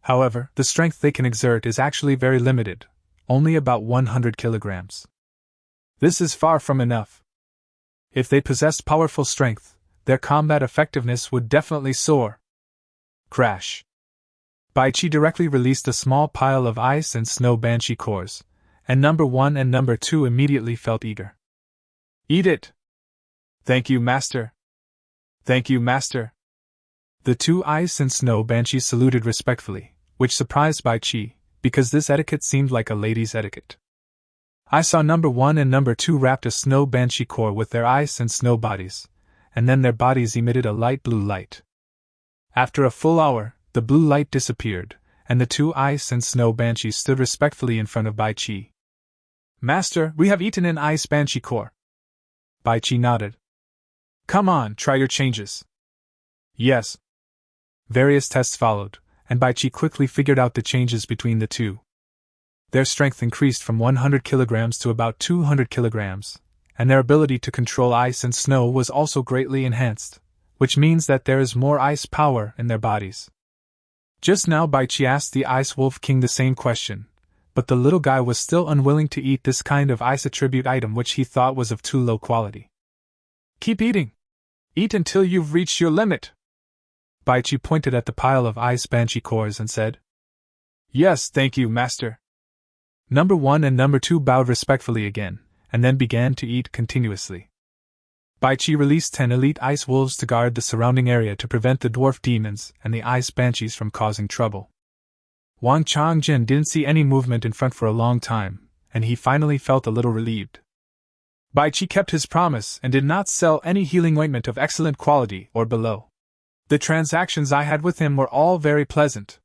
However, the strength they can exert is actually very limited, only about 100 kilograms. This is far from enough. If they possessed powerful strength, their combat effectiveness would definitely soar. Crash! Bai Qi directly released a small pile of ice and snow banshee cores, and number 1 and number 2 immediately felt eager. Eat it! Thank you, Master! Thank you, Master! The 2 ice and snow banshees saluted respectfully, which surprised Bai Qi, because this etiquette seemed like a lady's etiquette. I saw number 1 and number 2 wrapped a snow banshee core with their ice and snow bodies, and then their bodies emitted a light blue light. After a full hour, the blue light disappeared, and the 2 ice and snow banshees stood respectfully in front of Bai Qi. Master, we have eaten an ice banshee core. Baichi nodded. Come on, try your changes. Yes. Various tests followed, and Baichi quickly figured out the changes between the two. Their strength increased from 100 kilograms to about 200 kilograms, and their ability to control ice and snow was also greatly enhanced, which means that there is more ice power in their bodies. Just now Baichi asked the Ice Wolf King the same question, but the little guy was still unwilling to eat this kind of ice attribute item which he thought was of too low quality. Keep eating. Eat until you've reached your limit. Baichi pointed at the pile of ice banshee cores and said, Yes, thank you, Master. Number 1 and Number 2 bowed respectfully again, and then began to eat continuously. Baichi released 10 elite ice wolves to guard the surrounding area to prevent the dwarf demons and the ice banshees from causing trouble. Wang Changjin didn't see any movement in front for a long time, and he finally felt a little relieved. Baichi kept his promise and did not sell any healing ointment of excellent quality or below. The transactions I had with him were all very pleasant.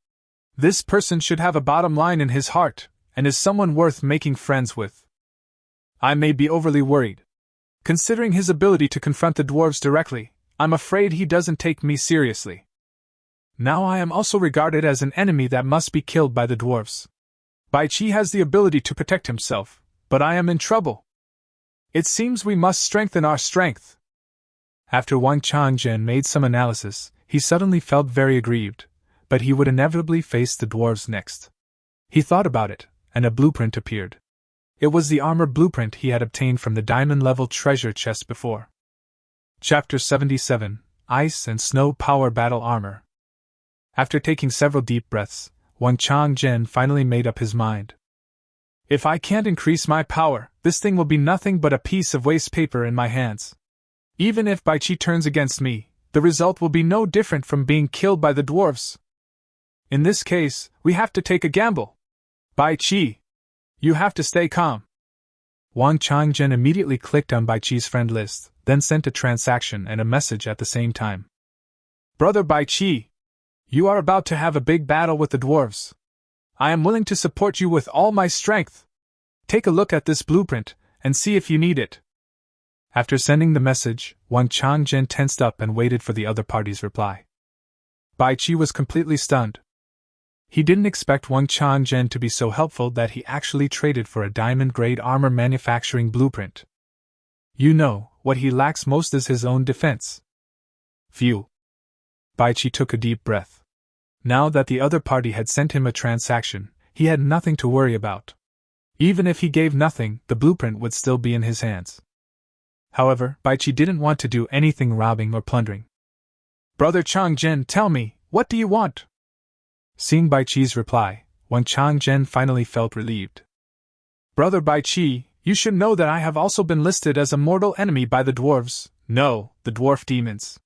This person should have a bottom line in his heart, and is someone worth making friends with. I may be overly worried. Considering his ability to confront the dwarves directly, I'm afraid he doesn't take me seriously. Now I am also regarded as an enemy that must be killed by the dwarves. Baichi has the ability to protect himself, but I am in trouble. It seems we must strengthen our strength. After Wang Changzhen made some analysis, he suddenly felt very aggrieved, but he would inevitably face the dwarves next. He thought about it, and a blueprint appeared. It was the armor blueprint he had obtained from the diamond-level treasure chest before. Chapter 77, Ice and Snow Power Battle Armor. After taking several deep breaths, Wang Changzhen finally made up his mind. If I can't increase my power, this thing will be nothing but a piece of waste paper in my hands. Even if Baichi turns against me, the result will be no different from being killed by the dwarves. In this case, we have to take a gamble. Baichi, you have to stay calm. Wang Changzhen immediately clicked on Baichi's friend list, then sent a transaction and a message at the same time. Brother Baichi, you are about to have a big battle with the dwarves. I am willing to support you with all my strength. Take a look at this blueprint, and see if you need it. After sending the message, Wang Changzhen tensed up and waited for the other party's reply. Baichi was completely stunned. He didn't expect Wang Changzhen to be so helpful that he actually traded for a diamond-grade armor manufacturing blueprint. You know, what he lacks most is his own defense. Phew. Baichi took a deep breath. Now that the other party had sent him a transaction, he had nothing to worry about. Even if he gave nothing, the blueprint would still be in his hands. However, Baichi didn't want to do anything robbing or plundering. Brother Changzhen, tell me, what do you want? Seeing Baichi's reply, Wang Changzhen finally felt relieved. Brother Baichi, you should know that I have also been listed as a mortal enemy by the dwarves, no, the dwarf demons.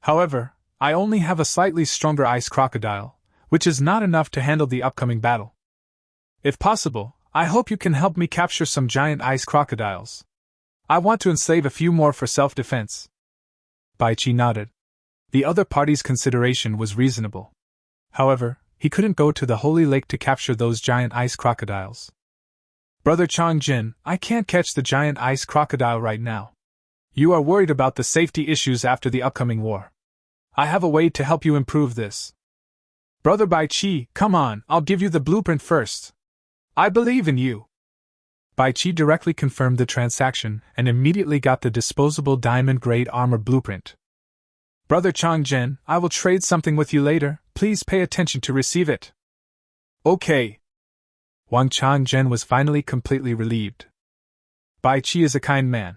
However, I only have a slightly stronger ice crocodile, which is not enough to handle the upcoming battle. If possible, I hope you can help me capture some giant ice crocodiles. I want to enslave a few more for self-defense. Baichi nodded. The other party's consideration was reasonable. However, he couldn't go to the Holy Lake to capture those giant ice crocodiles. Brother Changjin, I can't catch the giant ice crocodile right now. You are worried about the safety issues after the upcoming war. I have a way to help you improve this. Brother Baichi, come on, I'll give you the blueprint first. I believe in you. Baichi directly confirmed the transaction and immediately got the disposable diamond-grade armor blueprint. Brother Changjin, I will trade something with you later, please pay attention to receive it. Okay. Wang Changjin was finally completely relieved. Baichi is a kind man.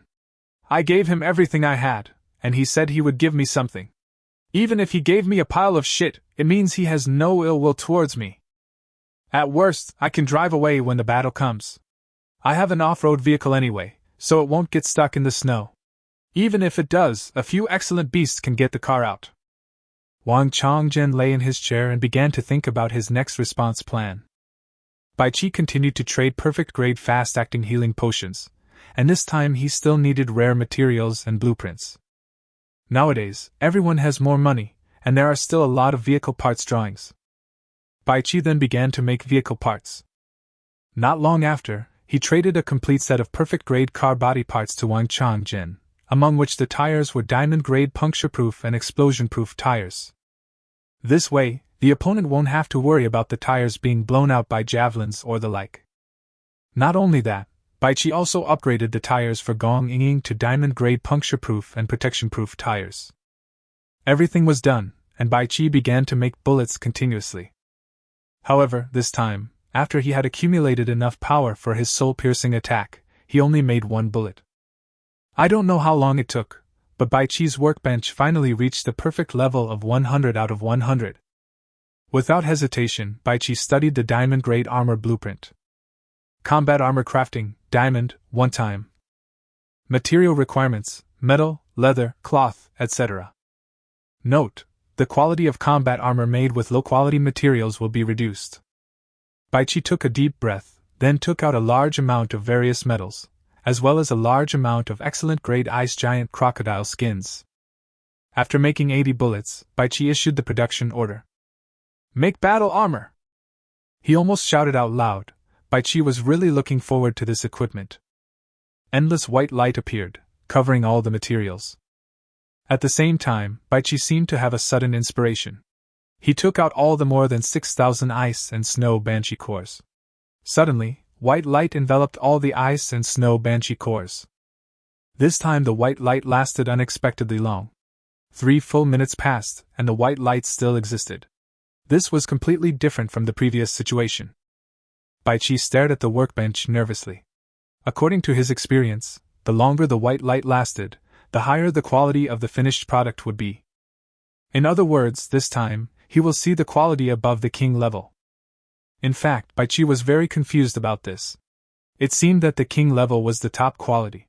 I gave him everything I had, and he said he would give me something. Even if he gave me a pile of shit, it means he has no ill will towards me. At worst, I can drive away when the battle comes. I have an off-road vehicle anyway, so it won't get stuck in the snow. Even if it does, a few excellent beasts can get the car out. Wang Changjin lay in his chair and began to think about his next response plan. Baichi continued to trade perfect-grade fast-acting healing potions, and this time he still needed rare materials and blueprints. Nowadays, everyone has more money, and there are still a lot of vehicle parts drawings. Baichi then began to make vehicle parts. Not long after, he traded a complete set of perfect-grade car body parts to Wang Changjin, among which the tires were diamond-grade puncture-proof and explosion-proof tires. This way, the opponent won't have to worry about the tires being blown out by javelins or the like. Not only that, Baichi also upgraded the tires for Gong Ying to diamond-grade puncture-proof and protection-proof tires. Everything was done, and Baichi began to make bullets continuously. However, this time, after he had accumulated enough power for his soul-piercing attack, he only made one bullet. I don't know how long it took, but Baichi's workbench finally reached the perfect level of 100 out of 100. Without hesitation, Baichi studied the diamond-grade armor blueprint. Combat armor crafting, diamond, 1 time. Material requirements, metal, leather, cloth, etc. Note: the quality of combat armor made with low-quality materials will be reduced. Baichi took a deep breath, then took out a large amount of various metals, as well as a large amount of excellent-grade ice giant crocodile skins. After making 80 bullets, Baichi issued the production order. "Make battle armor!" He almost shouted out loud. Baichi was really looking forward to this equipment. Endless white light appeared, covering all the materials. At the same time, Baichi seemed to have a sudden inspiration. He took out all the more than 6,000 ice and snow banshee cores. Suddenly, white light enveloped all the ice and snow banshee cores. This time the white light lasted unexpectedly long. 3 full minutes passed, and the white light still existed. This was completely different from the previous situation. Baichi stared at the workbench nervously. According to his experience, the longer the white light lasted, the higher the quality of the finished product would be. In other words, this time, he will see the quality above the king level. In fact, Baichi was very confused about this. It seemed that the king level was the top quality.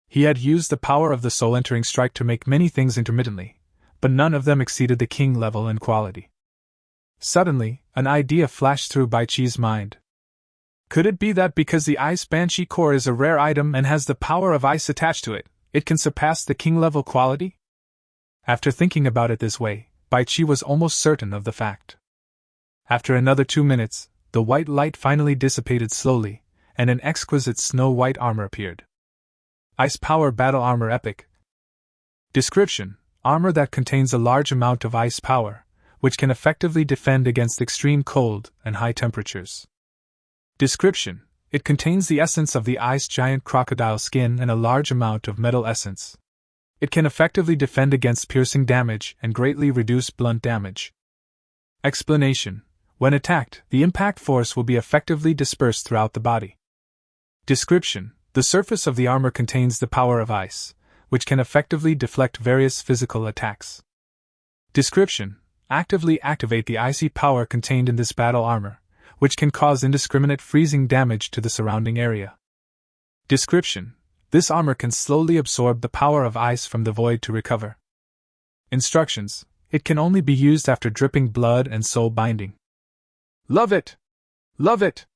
He had used the power of the soul entering strike to make many things intermittently, but none of them exceeded the king level in quality. Suddenly, an idea flashed through Baichi's mind. Could it be that because the Ice Banshee core is a rare item and has the power of ice attached to it, it can surpass the king-level quality? After thinking about it this way, Baichi was almost certain of the fact. After another 2 minutes, the white light finally dissipated slowly, and an exquisite snow-white armor appeared. Ice Power Battle Armor Epic. Description: armor that contains a large amount of ice power, which can effectively defend against extreme cold and high temperatures. Description: it contains the essence of the ice giant crocodile skin and a large amount of metal essence. It can effectively defend against piercing damage and greatly reduce blunt damage. Explanation: when attacked, the impact force will be effectively dispersed throughout the body. Description: the surface of the armor contains the power of ice, which can effectively deflect various physical attacks. Description: actively activate the icy power contained in this battle armor, which can cause indiscriminate freezing damage to the surrounding area. Description: this armor can slowly absorb the power of ice from the void to recover. Instructions: it can only be used after dripping blood and soul binding. Love it! Love it!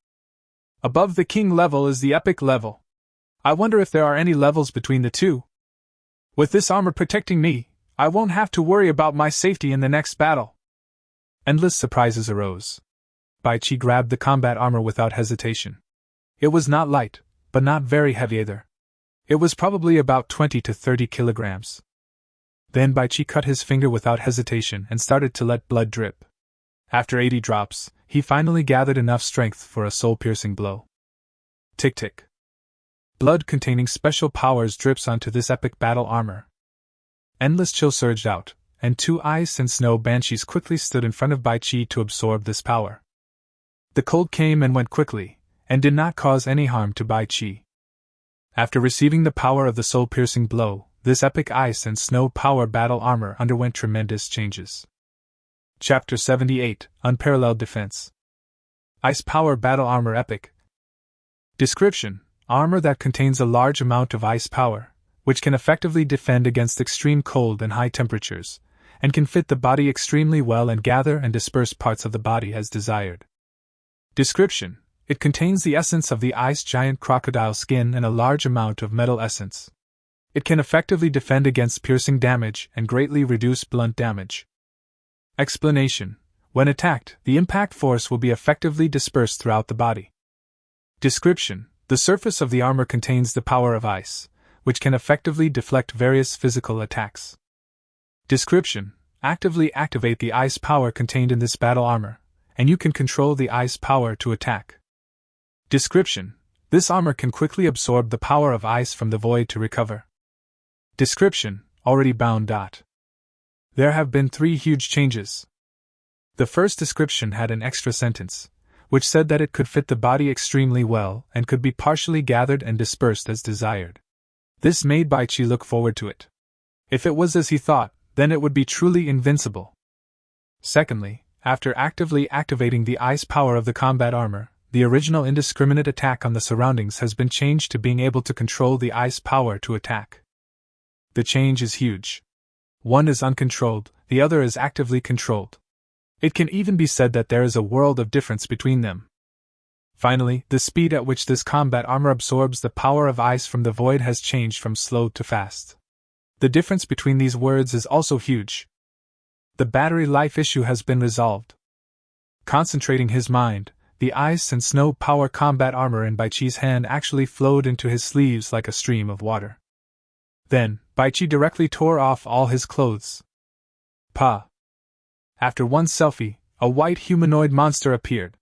Above the king level is the epic level. I wonder if there are any levels between the two. With this armor protecting me, I won't have to worry about my safety in the next battle. Endless surprises arose. Baichi grabbed the combat armor without hesitation. It was not light, but not very heavy either. It was probably about 20 to 30 kilograms. Then Baichi cut his finger without hesitation and started to let blood drip. After 80 drops, he finally gathered enough strength for a soul-piercing blow. Tick-tick. Blood containing special powers drips onto this epic battle armor. Endless chill surged out, and 2 ice and snow banshees quickly stood in front of Baichi to absorb this power. The cold came and went quickly, and did not cause any harm to Baichi. After receiving the power of the soul-piercing blow, this epic ice and snow power battle armor underwent tremendous changes. Chapter 78, Unparalleled Defense. Ice Power Battle Armor Epic. Description: armor that contains a large amount of ice power, which can effectively defend against extreme cold and high temperatures, and can fit the body extremely well and gather and disperse parts of the body as desired. Description: it contains the essence of the ice giant crocodile skin and a large amount of metal essence. It can effectively defend against piercing damage and greatly reduce blunt damage. Explanation: when attacked, the impact force will be effectively dispersed throughout the body. Description: The surface of the armor contains the power of ice, which can effectively deflect various physical attacks. Description: actively activate the ice power contained in this battle armor, and you can control the ice power to attack. Description: this armor can quickly absorb the power of ice from the void to recover. Description: already bound. There have been 3 huge changes. The first description had an extra sentence, which said that it could fit the body extremely well and could be partially gathered and dispersed as desired. This made Baichi look forward to it. If it was as he thought, then it would be truly invincible. Secondly, after actively activating the ice power of the combat armor, the original indiscriminate attack on the surroundings has been changed to being able to control the ice power to attack. The change is huge. One is uncontrolled, the other is actively controlled. It can even be said that there is a world of difference between them. Finally, the speed at which this combat armor absorbs the power of ice from the void has changed from slow to fast. The difference between these words is also huge. The battery life issue has been resolved. Concentrating his mind, the ice and snow power combat armor in Baichi's hand actually flowed into his sleeves like a stream of water. Then, Baichi directly tore off all his clothes. Pa! After one selfie, a white humanoid monster appeared.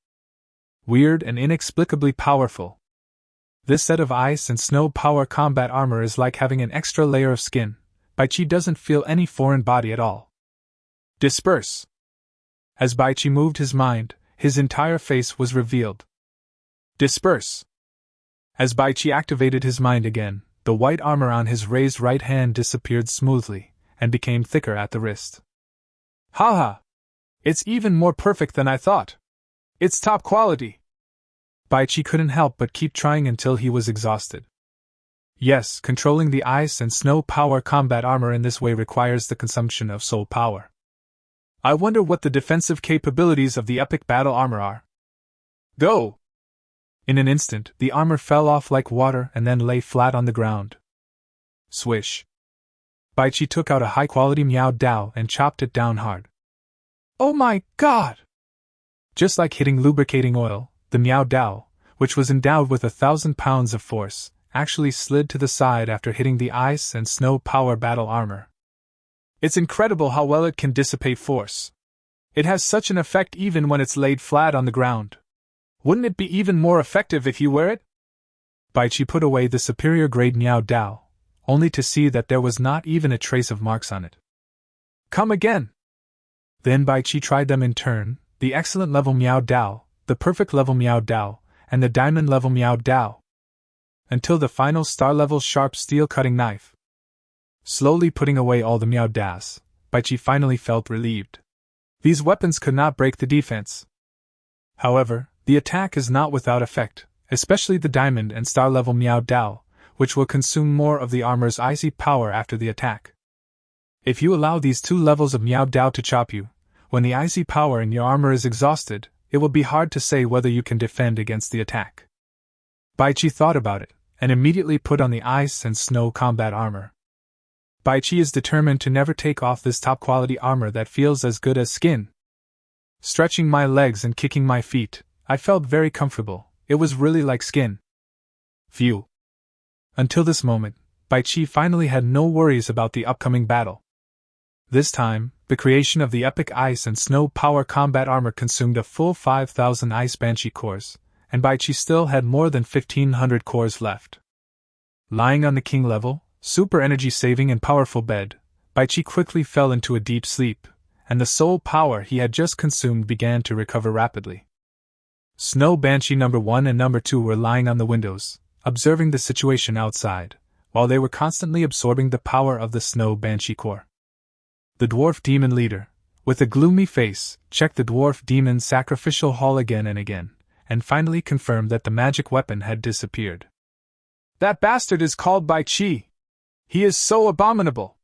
Weird and inexplicably powerful. This set of ice and snow power combat armor is like having an extra layer of skin. Baichi doesn't feel any foreign body at all. Disperse! As Baichi moved his mind, his entire face was revealed. Disperse! As Baichi activated his mind again, the white armor on his raised right hand disappeared smoothly, and became thicker at the wrist. Haha! It's even more perfect than I thought. It's top quality. Baichi couldn't help but keep trying until he was exhausted. Yes, controlling the ice and snow power combat armor in this way requires the consumption of soul power. I wonder what the defensive capabilities of the epic battle armor are. Go! In an instant, the armor fell off like water and then lay flat on the ground. Swish! Baichi took out a high-quality Miao Dao and chopped it down hard. Oh my god! Just like hitting lubricating oil, the Miao Dao, which was endowed with 1,000 pounds of force, actually slid to the side after hitting the ice and snow power battle armor. It's incredible how well it can dissipate force. It has such an effect even when it's laid flat on the ground. Wouldn't it be even more effective if you wear it? Baichi put away the superior grade Miao Dao, only to see that there was not even a trace of marks on it. Come again! Then Baichi tried them in turn, the excellent level Miao Dao, the perfect level Miao Dao, and the diamond level Miao Dao, until the final star level sharp steel cutting knife. Slowly putting away all the Miao Daos, Baichi finally felt relieved. These weapons could not break the defense. However, the attack is not without effect, especially the diamond and star level Miao Dao, which will consume more of the armor's icy power after the attack. If you allow these 2 levels of Miao Dao to chop you, when the icy power in your armor is exhausted, it will be hard to say whether you can defend against the attack. Baichi thought about it, and immediately put on the ice and snow combat armor. Baichi is determined to never take off this top-quality armor that feels as good as skin. Stretching my legs and kicking my feet, I felt very comfortable. It was really like skin. Phew. Until this moment, Baichi finally had no worries about the upcoming battle. This time, the creation of the epic ice and snow power combat armor consumed a full 5,000 ice banshee cores, and Baichi still had more than 1,500 cores left. Lying on the king level, super energy saving and powerful bed, Baichi quickly fell into a deep sleep, and the soul power he had just consumed began to recover rapidly. Snow Banshee number 1 and number 2 were lying on the windows, observing the situation outside, while they were constantly absorbing the power of the Snow Banshee core. The dwarf demon leader, with a gloomy face, checked the dwarf demon's sacrificial hall again and again, and finally confirmed that the magic weapon had disappeared. That bastard is called Baichi. He is so abominable.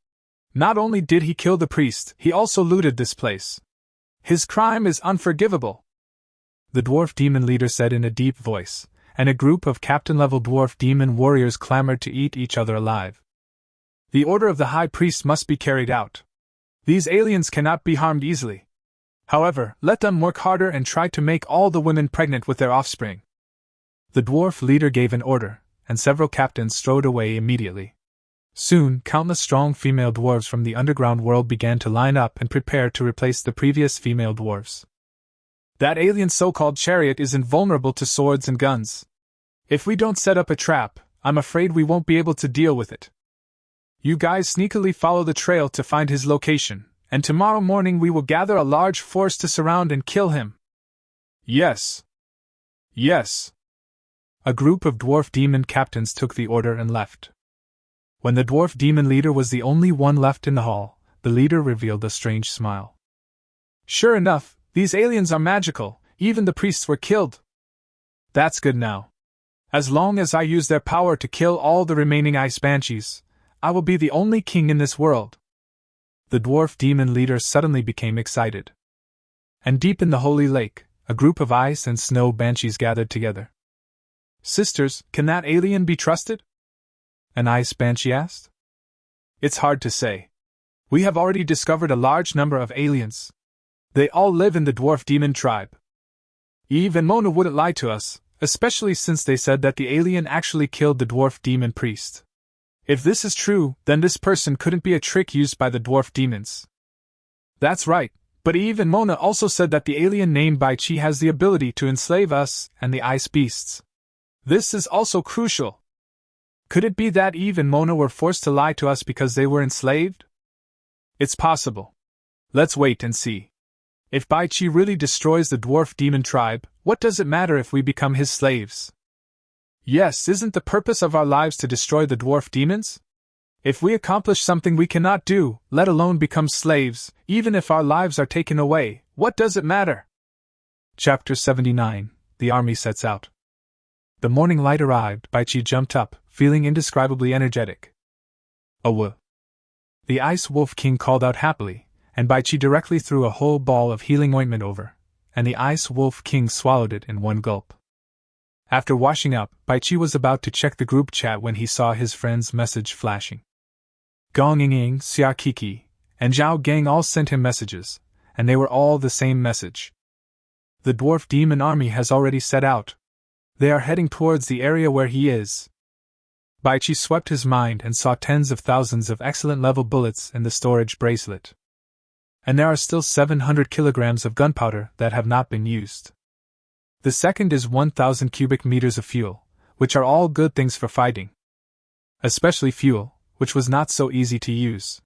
Not only did he kill the priest, he also looted this place. His crime is unforgivable, the dwarf demon leader said in a deep voice, and a group of captain-level dwarf demon warriors clamored to eat each other alive. The order of the high priest must be carried out. These aliens cannot be harmed easily. However, let them work harder and try to make all the women pregnant with their offspring. The dwarf leader gave an order, and several captains strode away immediately. Soon, countless strong female dwarves from the underground world began to line up and prepare to replace the previous female dwarves. That alien so-called chariot is invulnerable to swords and guns. If we don't set up a trap, I'm afraid we won't be able to deal with it. You guys sneakily follow the trail to find his location, and tomorrow morning we will gather a large force to surround and kill him. Yes. Yes. A group of dwarf demon captains took the order and left. When the dwarf demon leader was the only one left in the hall, the leader revealed a strange smile. Sure enough, these aliens are magical, even the priests were killed. That's good now. As long as I use their power to kill all the remaining ice banshees, I will be the only king in this world. The dwarf demon leader suddenly became excited. And deep in the holy lake, a group of ice and snow banshees gathered together. Sisters, can that alien be trusted? An ice banshee asked. It's hard to say. We have already discovered a large number of aliens. They all live in the dwarf demon tribe. Eve and Mona wouldn't lie to us, especially since they said that the alien actually killed the dwarf demon priest. If this is true, then this person couldn't be a trick used by the dwarf demons. That's right, but Eve and Mona also said that the alien named Bai Chi has the ability to enslave us and the ice beasts. This is also crucial. Could it be that Eve and Mona were forced to lie to us because they were enslaved? It's possible. Let's wait and see. If Bai Chi really destroys the dwarf demon tribe, what does it matter if we become his slaves? Yes, isn't the purpose of our lives to destroy the dwarf demons? If we accomplish something we cannot do, let alone become slaves, even if our lives are taken away, what does it matter? Chapter 79. The Army Sets Out. The morning light arrived. Bai Chi jumped up, feeling indescribably energetic. "Awa!" The Ice Wolf King called out happily, and Bai Chi directly threw a whole ball of healing ointment over, and the Ice Wolf King swallowed it in one gulp. After washing up, Bai Chi was about to check the group chat when he saw his friend's message flashing. Gong Ying, Xia Kiki, and Zhao Gang all sent him messages, and they were all the same message. The dwarf demon army has already set out. They are heading towards the area where he is. Bai Chi swept his mind and saw tens of thousands of excellent level bullets in the storage bracelet. And there are still 700 kilograms of gunpowder that have not been used. The second is 1,000 cubic meters of fuel, which are all good things for fighting. Especially fuel, which was not so easy to use.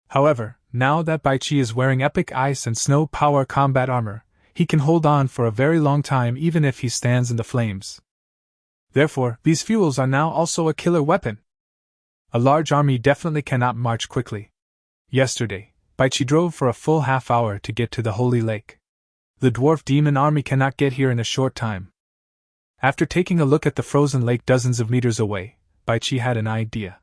However, now that Bai Chi is wearing epic ice and snow power combat armor, he can hold on for a very long time even if he stands in the flames. Therefore, these fuels are now also a killer weapon. A large army definitely cannot march quickly. Yesterday, Bai Chi drove for a full half hour to get to the Holy Lake. The dwarf demon army cannot get here in a short time. After taking a look at the frozen lake dozens of meters away, Bai Chi had an idea.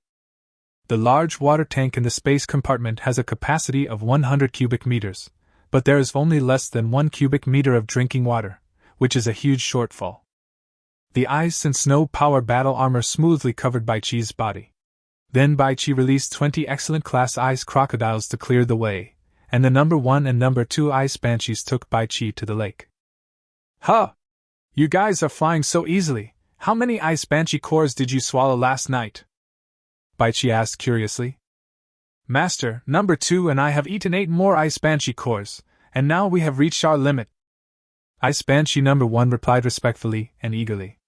The large water tank in the space compartment has a capacity of 100 cubic meters, but there is only less than 1 cubic meter of drinking water, which is a huge shortfall. The ice and snow power battle armor smoothly covered Bai Chi's body. Then Bai Chi released 20 excellent class ice crocodiles to clear the way, and the number 1 and number 2 ice banshees took Bai Chi to the lake. Huh! You guys are flying so easily. How many ice banshee cores did you swallow last night? Bai Chi asked curiously. Master, number 2 and I have eaten 8 more ice banshee cores, and now we have reached our limit. Ice banshee number 1 replied respectfully and eagerly.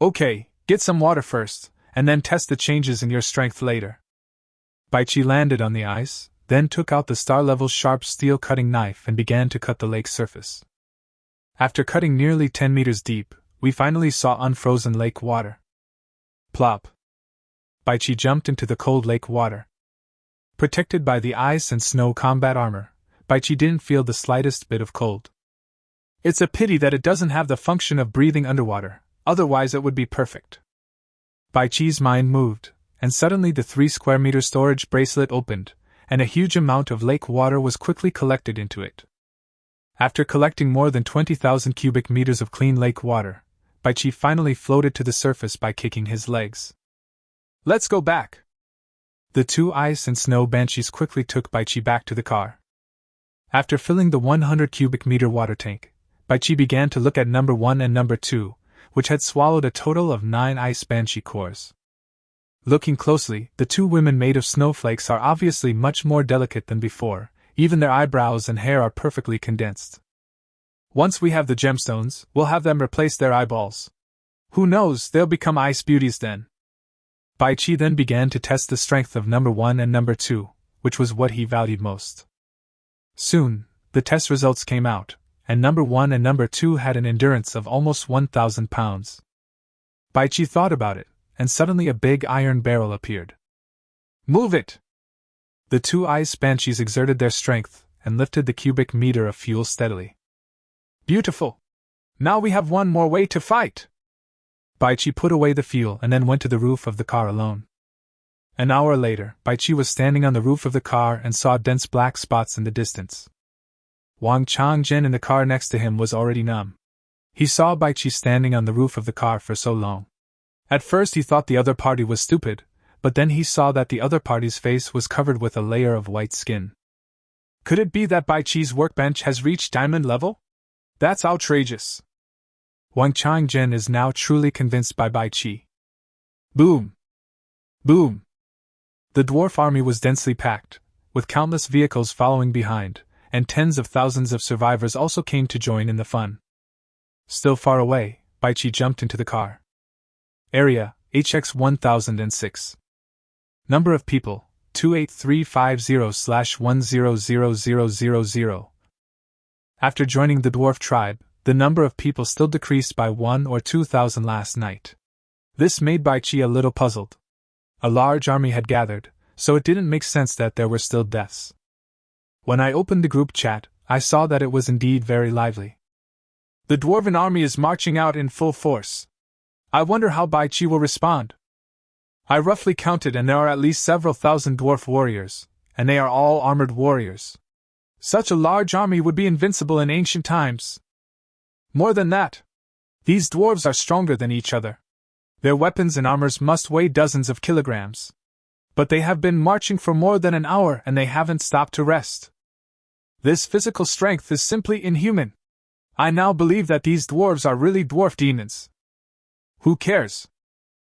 Okay, get some water first, and then test the changes in your strength later. Bai Chi landed on the ice, then took out the star-level sharp steel cutting knife and began to cut the lake's surface. After cutting nearly 10 meters deep, we finally saw unfrozen lake water. Plop! Bai Chi jumped into the cold lake water. Protected by the ice and snow combat armor, Bai Chi didn't feel the slightest bit of cold. It's a pity that it doesn't have the function of breathing underwater, otherwise it would be perfect. Bai Chi's mind moved, and suddenly the 3 square meter storage bracelet opened, and a huge amount of lake water was quickly collected into it. After collecting more than 20,000 cubic meters of clean lake water, Bai Chi finally floated to the surface by kicking his legs. Let's go back! The 2 ice and snow banshees quickly took Bai Chi back to the car. After filling the 100 cubic meter water tank, Bai Chi began to look at number 1 and number 2, which had swallowed a total of 9 ice banshee cores. Looking closely, the 2 women made of snowflakes are obviously much more delicate than before, even their eyebrows and hair are perfectly condensed. Once we have the gemstones, we'll have them replace their eyeballs. Who knows, they'll become ice beauties then. Bai Qi then began to test the strength of number 1 and number 2, which was what he valued most. Soon, the test results came out, and number 1 and number 2 had an endurance of almost 1,000 pounds. Bai Qi thought about it, and suddenly a big iron barrel appeared. Move it! The 2 ice banshees exerted their strength and lifted the cubic meter of fuel steadily. Beautiful! Now we have one more way to fight! Bai Qi put away the fuel and then went to the roof of the car alone. An hour later, Bai Qi was standing on the roof of the car and saw dense black spots in the distance. Wang Changzhen in the car next to him was already numb. He saw Bai Qi standing on the roof of the car for so long. At first he thought the other party was stupid, but then he saw that the other party's face was covered with a layer of white skin. Could it be that Bai Qi's workbench has reached diamond level? That's outrageous. Wang Changzhen is now truly convinced by Bai Qi. Boom! Boom! The dwarf army was densely packed, with countless vehicles following behind, and tens of thousands of survivors also came to join in the fun. Still far away, Bai Qi jumped into the car. Area, HX 1006. Number of people, 28350/100000. After joining the dwarf tribe, the number of people still decreased by 1 or 2,000 last night. This made Bai Qi a little puzzled. A large army had gathered, so it didn't make sense that there were still deaths. When I opened the group chat, I saw that it was indeed very lively. The dwarven army is marching out in full force. I wonder how Bai Qi will respond. I roughly counted and there are at least several thousand dwarf warriors, and they are all armored warriors. Such a large army would be invincible in ancient times. More than that, these dwarves are stronger than each other. Their weapons and armors must weigh dozens of kilograms. But they have been marching for more than an hour and they haven't stopped to rest. This physical strength is simply inhuman. I now believe that these dwarves are really dwarf demons. Who cares?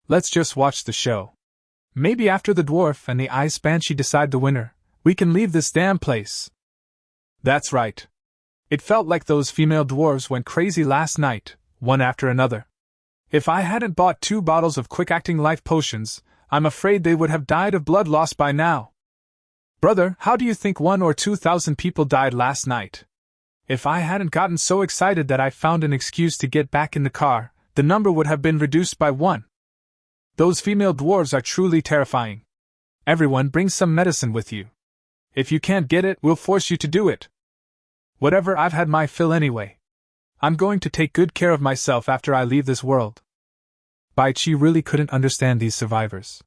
Let's just watch the show. Maybe after the dwarf and the ice banshee decide the winner, we can leave this damn place. That's right. It felt like those female dwarves went crazy last night, one after another. If I hadn't bought 2 bottles of quick-acting life potions, I'm afraid they would have died of blood loss by now. Brother, how do you think 1 or 2,000 people died last night? If I hadn't gotten so excited that I found an excuse to get back in the car, the number would have been reduced by 1. Those female dwarves are truly terrifying. Everyone bring some medicine with you. If you can't get it, we'll force you to do it. Whatever, I've had my fill anyway. I'm going to take good care of myself after I leave this world. Bai Qi really couldn't understand these survivors.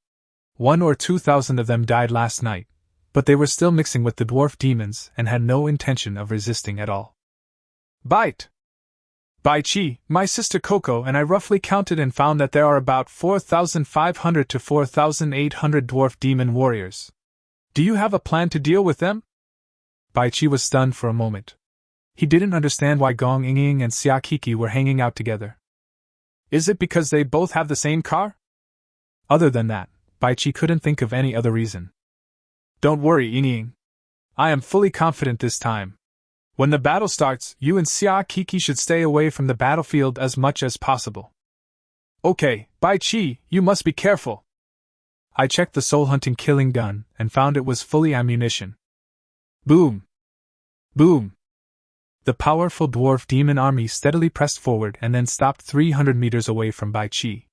1 or 2,000 of them died last night, but they were still mixing with the dwarf demons and had no intention of resisting at all. Bite! Bai Qi, my sister Coco and I roughly counted and found that there are about 4,500 to 4,800 dwarf demon warriors. Do you have a plan to deal with them? Bai Qi was stunned for a moment. He didn't understand why Gong Yingying and Xia Kiki were hanging out together. Is it because they both have the same car? Other than that, Bai Qi couldn't think of any other reason. Don't worry, Yingying. I am fully confident this time. When the battle starts, you and Xia Kiki should stay away from the battlefield as much as possible. Okay, Bai Qi, you must be careful. I checked the soul-hunting killing gun and found it was fully ammunition. Boom! Boom! The powerful dwarf demon army steadily pressed forward and then stopped 300 meters away from Bai Qi.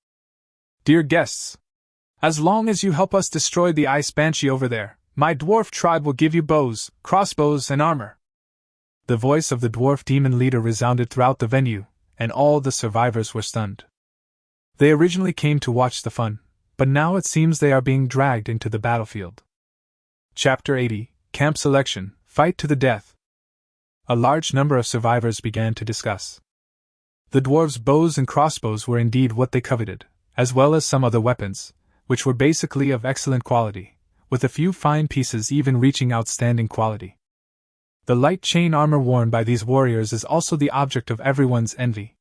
Dear guests, as long as you help us destroy the ice banshee over there, my dwarf tribe will give you bows, crossbows, and armor. The voice of the dwarf demon leader resounded throughout the venue, and all the survivors were stunned. They originally came to watch the fun, but now it seems they are being dragged into the battlefield. Chapter 80, Camp Selection, Fight to the Death. A large number of survivors began to discuss. The dwarves' bows and crossbows were indeed what they coveted, as well as some other weapons, which were basically of excellent quality, with a few fine pieces even reaching outstanding quality. The light chain armor worn by these warriors is also the object of everyone's envy.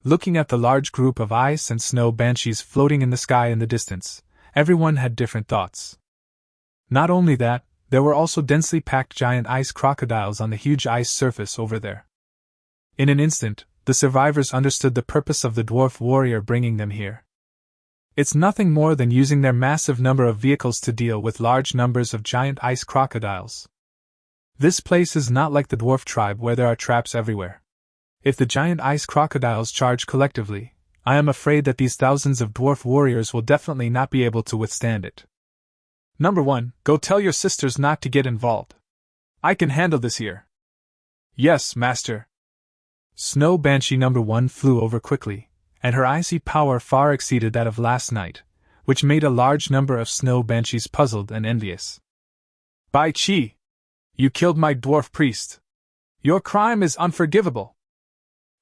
Looking at the large group of ice and snow banshees floating in the sky in the distance, everyone had different thoughts. Not only that, there were also densely packed giant ice crocodiles on the huge ice surface over there. In an instant, the survivors understood the purpose of the dwarf warrior bringing them here. It's nothing more than using their massive number of vehicles to deal with large numbers of giant ice crocodiles. This place is not like the dwarf tribe where there are traps everywhere. If the giant ice crocodiles charge collectively, I am afraid that these thousands of dwarf warriors will definitely not be able to withstand it. Number 1, go tell your sisters not to get involved. I can handle this here. Yes, master. Snow Banshee number 1 flew over quickly, and her icy power far exceeded that of last night, which made a large number of snow banshees puzzled and envious. Bai Chi! You killed my dwarf priest. Your crime is unforgivable.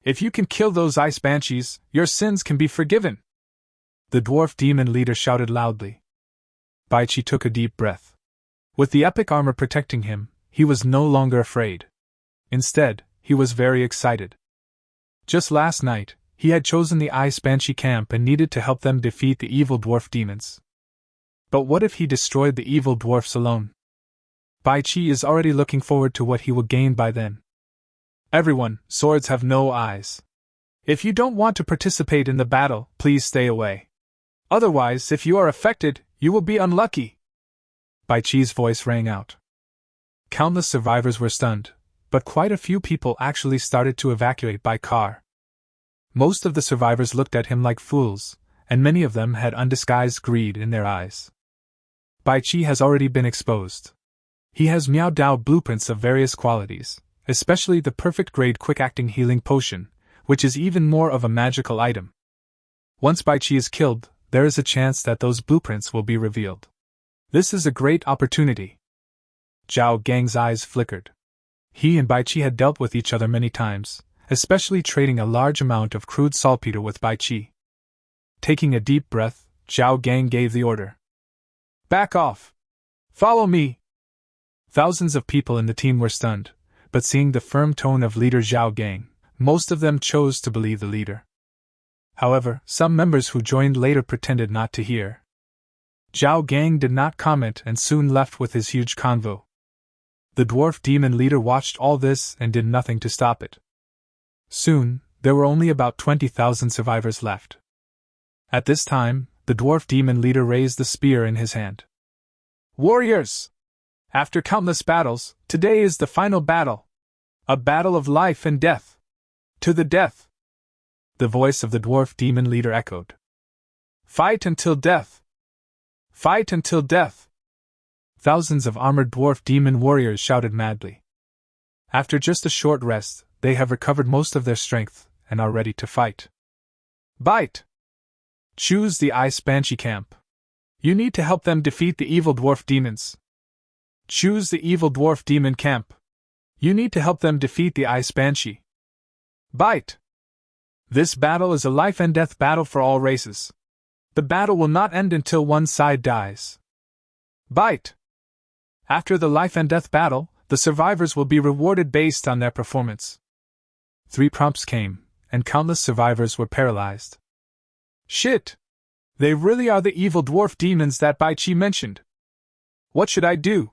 If you can kill those ice banshees, your sins can be forgiven. The dwarf demon leader shouted loudly. Bai Chi took a deep breath. With the epic armor protecting him, he was no longer afraid. Instead, he was very excited. Just last night, he had chosen the Ice Banshee camp and needed to help them defeat the evil dwarf demons. But what if he destroyed the evil dwarfs alone? Bai Chi is already looking forward to what he will gain by then. Everyone, swords have no eyes. If you don't want to participate in the battle, please stay away. Otherwise, if you are affected, you will be unlucky. Bai Chi's voice rang out. Countless survivors were stunned, but quite a few people actually started to evacuate by car. Most of the survivors looked at him like fools, and many of them had undisguised greed in their eyes. Bai Chi has already been exposed. He has Miao Dao blueprints of various qualities, especially the perfect grade quick-acting healing potion, which is even more of a magical item. Once Bai Chi is killed, there is a chance that those blueprints will be revealed. This is a great opportunity. Zhao Gang's eyes flickered. He and Bai Chi had dealt with each other many times, especially trading a large amount of crude saltpeter with Bai Chi. Taking a deep breath, Zhao Gang gave the order. Back off! Follow me! Thousands of people in the team were stunned, but seeing the firm tone of leader Zhao Gang, most of them chose to believe the leader. However, some members who joined later pretended not to hear. Zhao Gang did not comment and soon left with his huge convoy. The dwarf demon leader watched all this and did nothing to stop it. Soon, there were only about 20,000 survivors left. At this time, the dwarf demon leader raised the spear in his hand. Warriors! After countless battles, today is the final battle. A battle of life and death. To the death! The voice of the dwarf demon leader echoed. Fight until death! Fight until death! Thousands of armored dwarf demon warriors shouted madly. After just a short rest, they have recovered most of their strength and are ready to fight. Bite! Choose the Ice Banshee camp. You need to help them defeat the evil dwarf demons. Choose the evil dwarf demon camp. You need to help them defeat the Ice Banshee. Bite! This battle is a life and death battle for all races. The battle will not end until one side dies. Bite! After the life and death battle, the survivors will be rewarded based on their performance. 3 prompts came, and countless survivors were paralyzed. Shit! They really are the evil dwarf demons that Bai Chi mentioned. What should I do?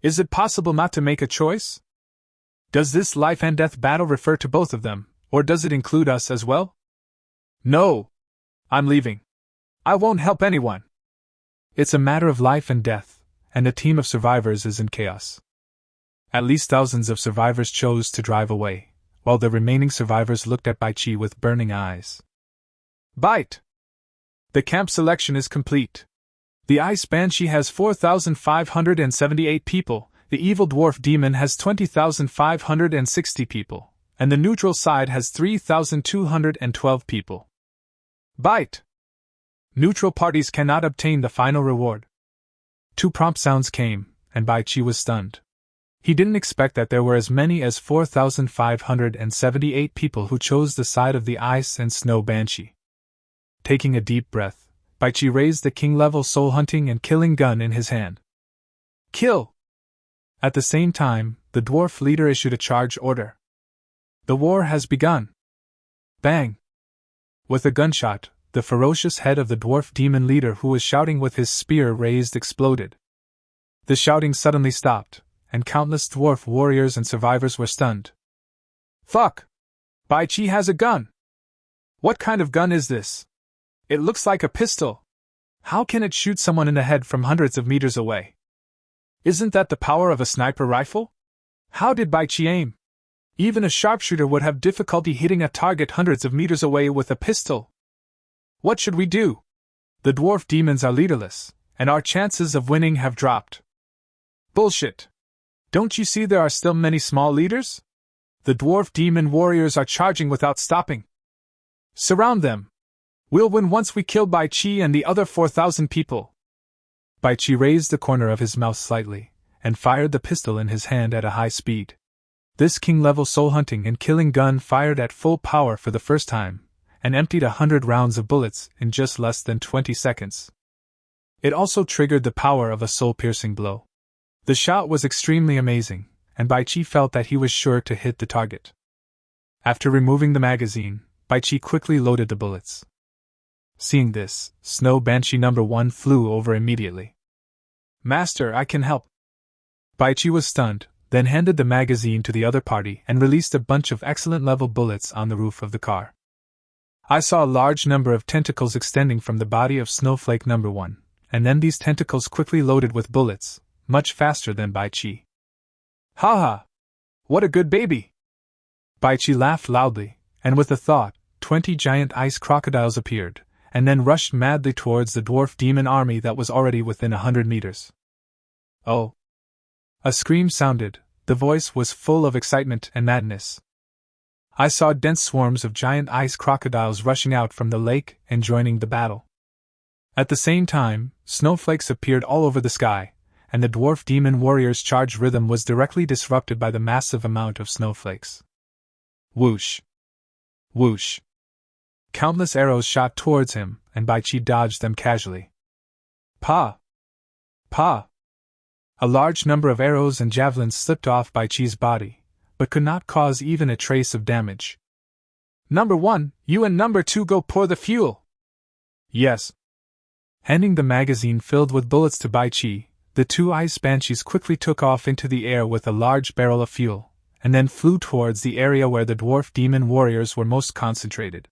Is it possible not to make a choice? Does this life and death battle refer to both of them, or does it include us as well? No! I'm leaving. I won't help anyone. It's a matter of life and death, and the team of survivors is in chaos. At least thousands of survivors chose to drive away, while the remaining survivors looked at Bai Chi with burning eyes. Bite! The camp selection is complete. The Ice Banshee has 4,578 people, the evil dwarf demon has 20,560 people, and the neutral side has 3,212 people. Bite! Neutral parties cannot obtain the final reward. 2 prompt sounds came, and Bai Chi was stunned. He didn't expect that there were as many as 4,578 people who chose the side of the Ice and Snow Banshee. Taking a deep breath, Bai Chi raised the king-level soul-hunting and killing gun in his hand. Kill! At the same time, the dwarf leader issued a charge order. The war has begun. Bang! With a gunshot, the ferocious head of the dwarf demon leader who was shouting with his spear raised exploded. The shouting suddenly stopped, and countless dwarf warriors and survivors were stunned. Fuck! Bai Chi has a gun! What kind of gun is this? It looks like a pistol. How can it shoot someone in the head from hundreds of meters away? Isn't that the power of a sniper rifle? How did Bai Chi aim? Even a sharpshooter would have difficulty hitting a target hundreds of meters away with a pistol. What should we do? The dwarf demons are leaderless, and our chances of winning have dropped. Bullshit! Don't you see there are still many small leaders? The dwarf demon warriors are charging without stopping. Surround them! We'll win once we kill Bai Chi and the other 4,000 people. Bai Chi raised the corner of his mouth slightly, and fired the pistol in his hand at a high speed. This king-level soul-hunting and killing gun fired at full power for the first time, and emptied 100 rounds of bullets in just less than 20 seconds. It also triggered the power of a soul-piercing blow. The shot was extremely amazing, and Bai Chi felt that he was sure to hit the target. After removing the magazine, Bai Chi quickly loaded the bullets. Seeing this, Snow Banshee No. 1 flew over immediately. Master, I can help. Bai Chi was stunned, then handed the magazine to the other party and released a bunch of excellent level bullets on the roof of the car. I saw a large number of tentacles extending from the body of Snowflake No. 1, and then these tentacles quickly loaded with bullets, much faster than Bai Chi. Ha ha! What a good baby! Bai Chi laughed loudly, and with a thought, 20 giant ice crocodiles appeared, and then rushed madly towards the dwarf demon army that was already within 100 meters. Oh! A scream sounded. The voice was full of excitement and madness. I saw dense swarms of giant ice crocodiles rushing out from the lake and joining the battle. At the same time, snowflakes appeared all over the sky, and the dwarf demon warrior's charge rhythm was directly disrupted by the massive amount of snowflakes. Whoosh! Whoosh! Countless arrows shot towards him, and Bai Chi dodged them casually. Pa! Pa! A large number of arrows and javelins slipped off Bai Chi's body, but could not cause even a trace of damage. Number 1, you and Number 2 go pour the fuel. Yes. Handing the magazine filled with bullets to Bai Chi, the 2 ice banshees quickly took off into the air with a large barrel of fuel, and then flew towards the area where the dwarf demon warriors were most concentrated.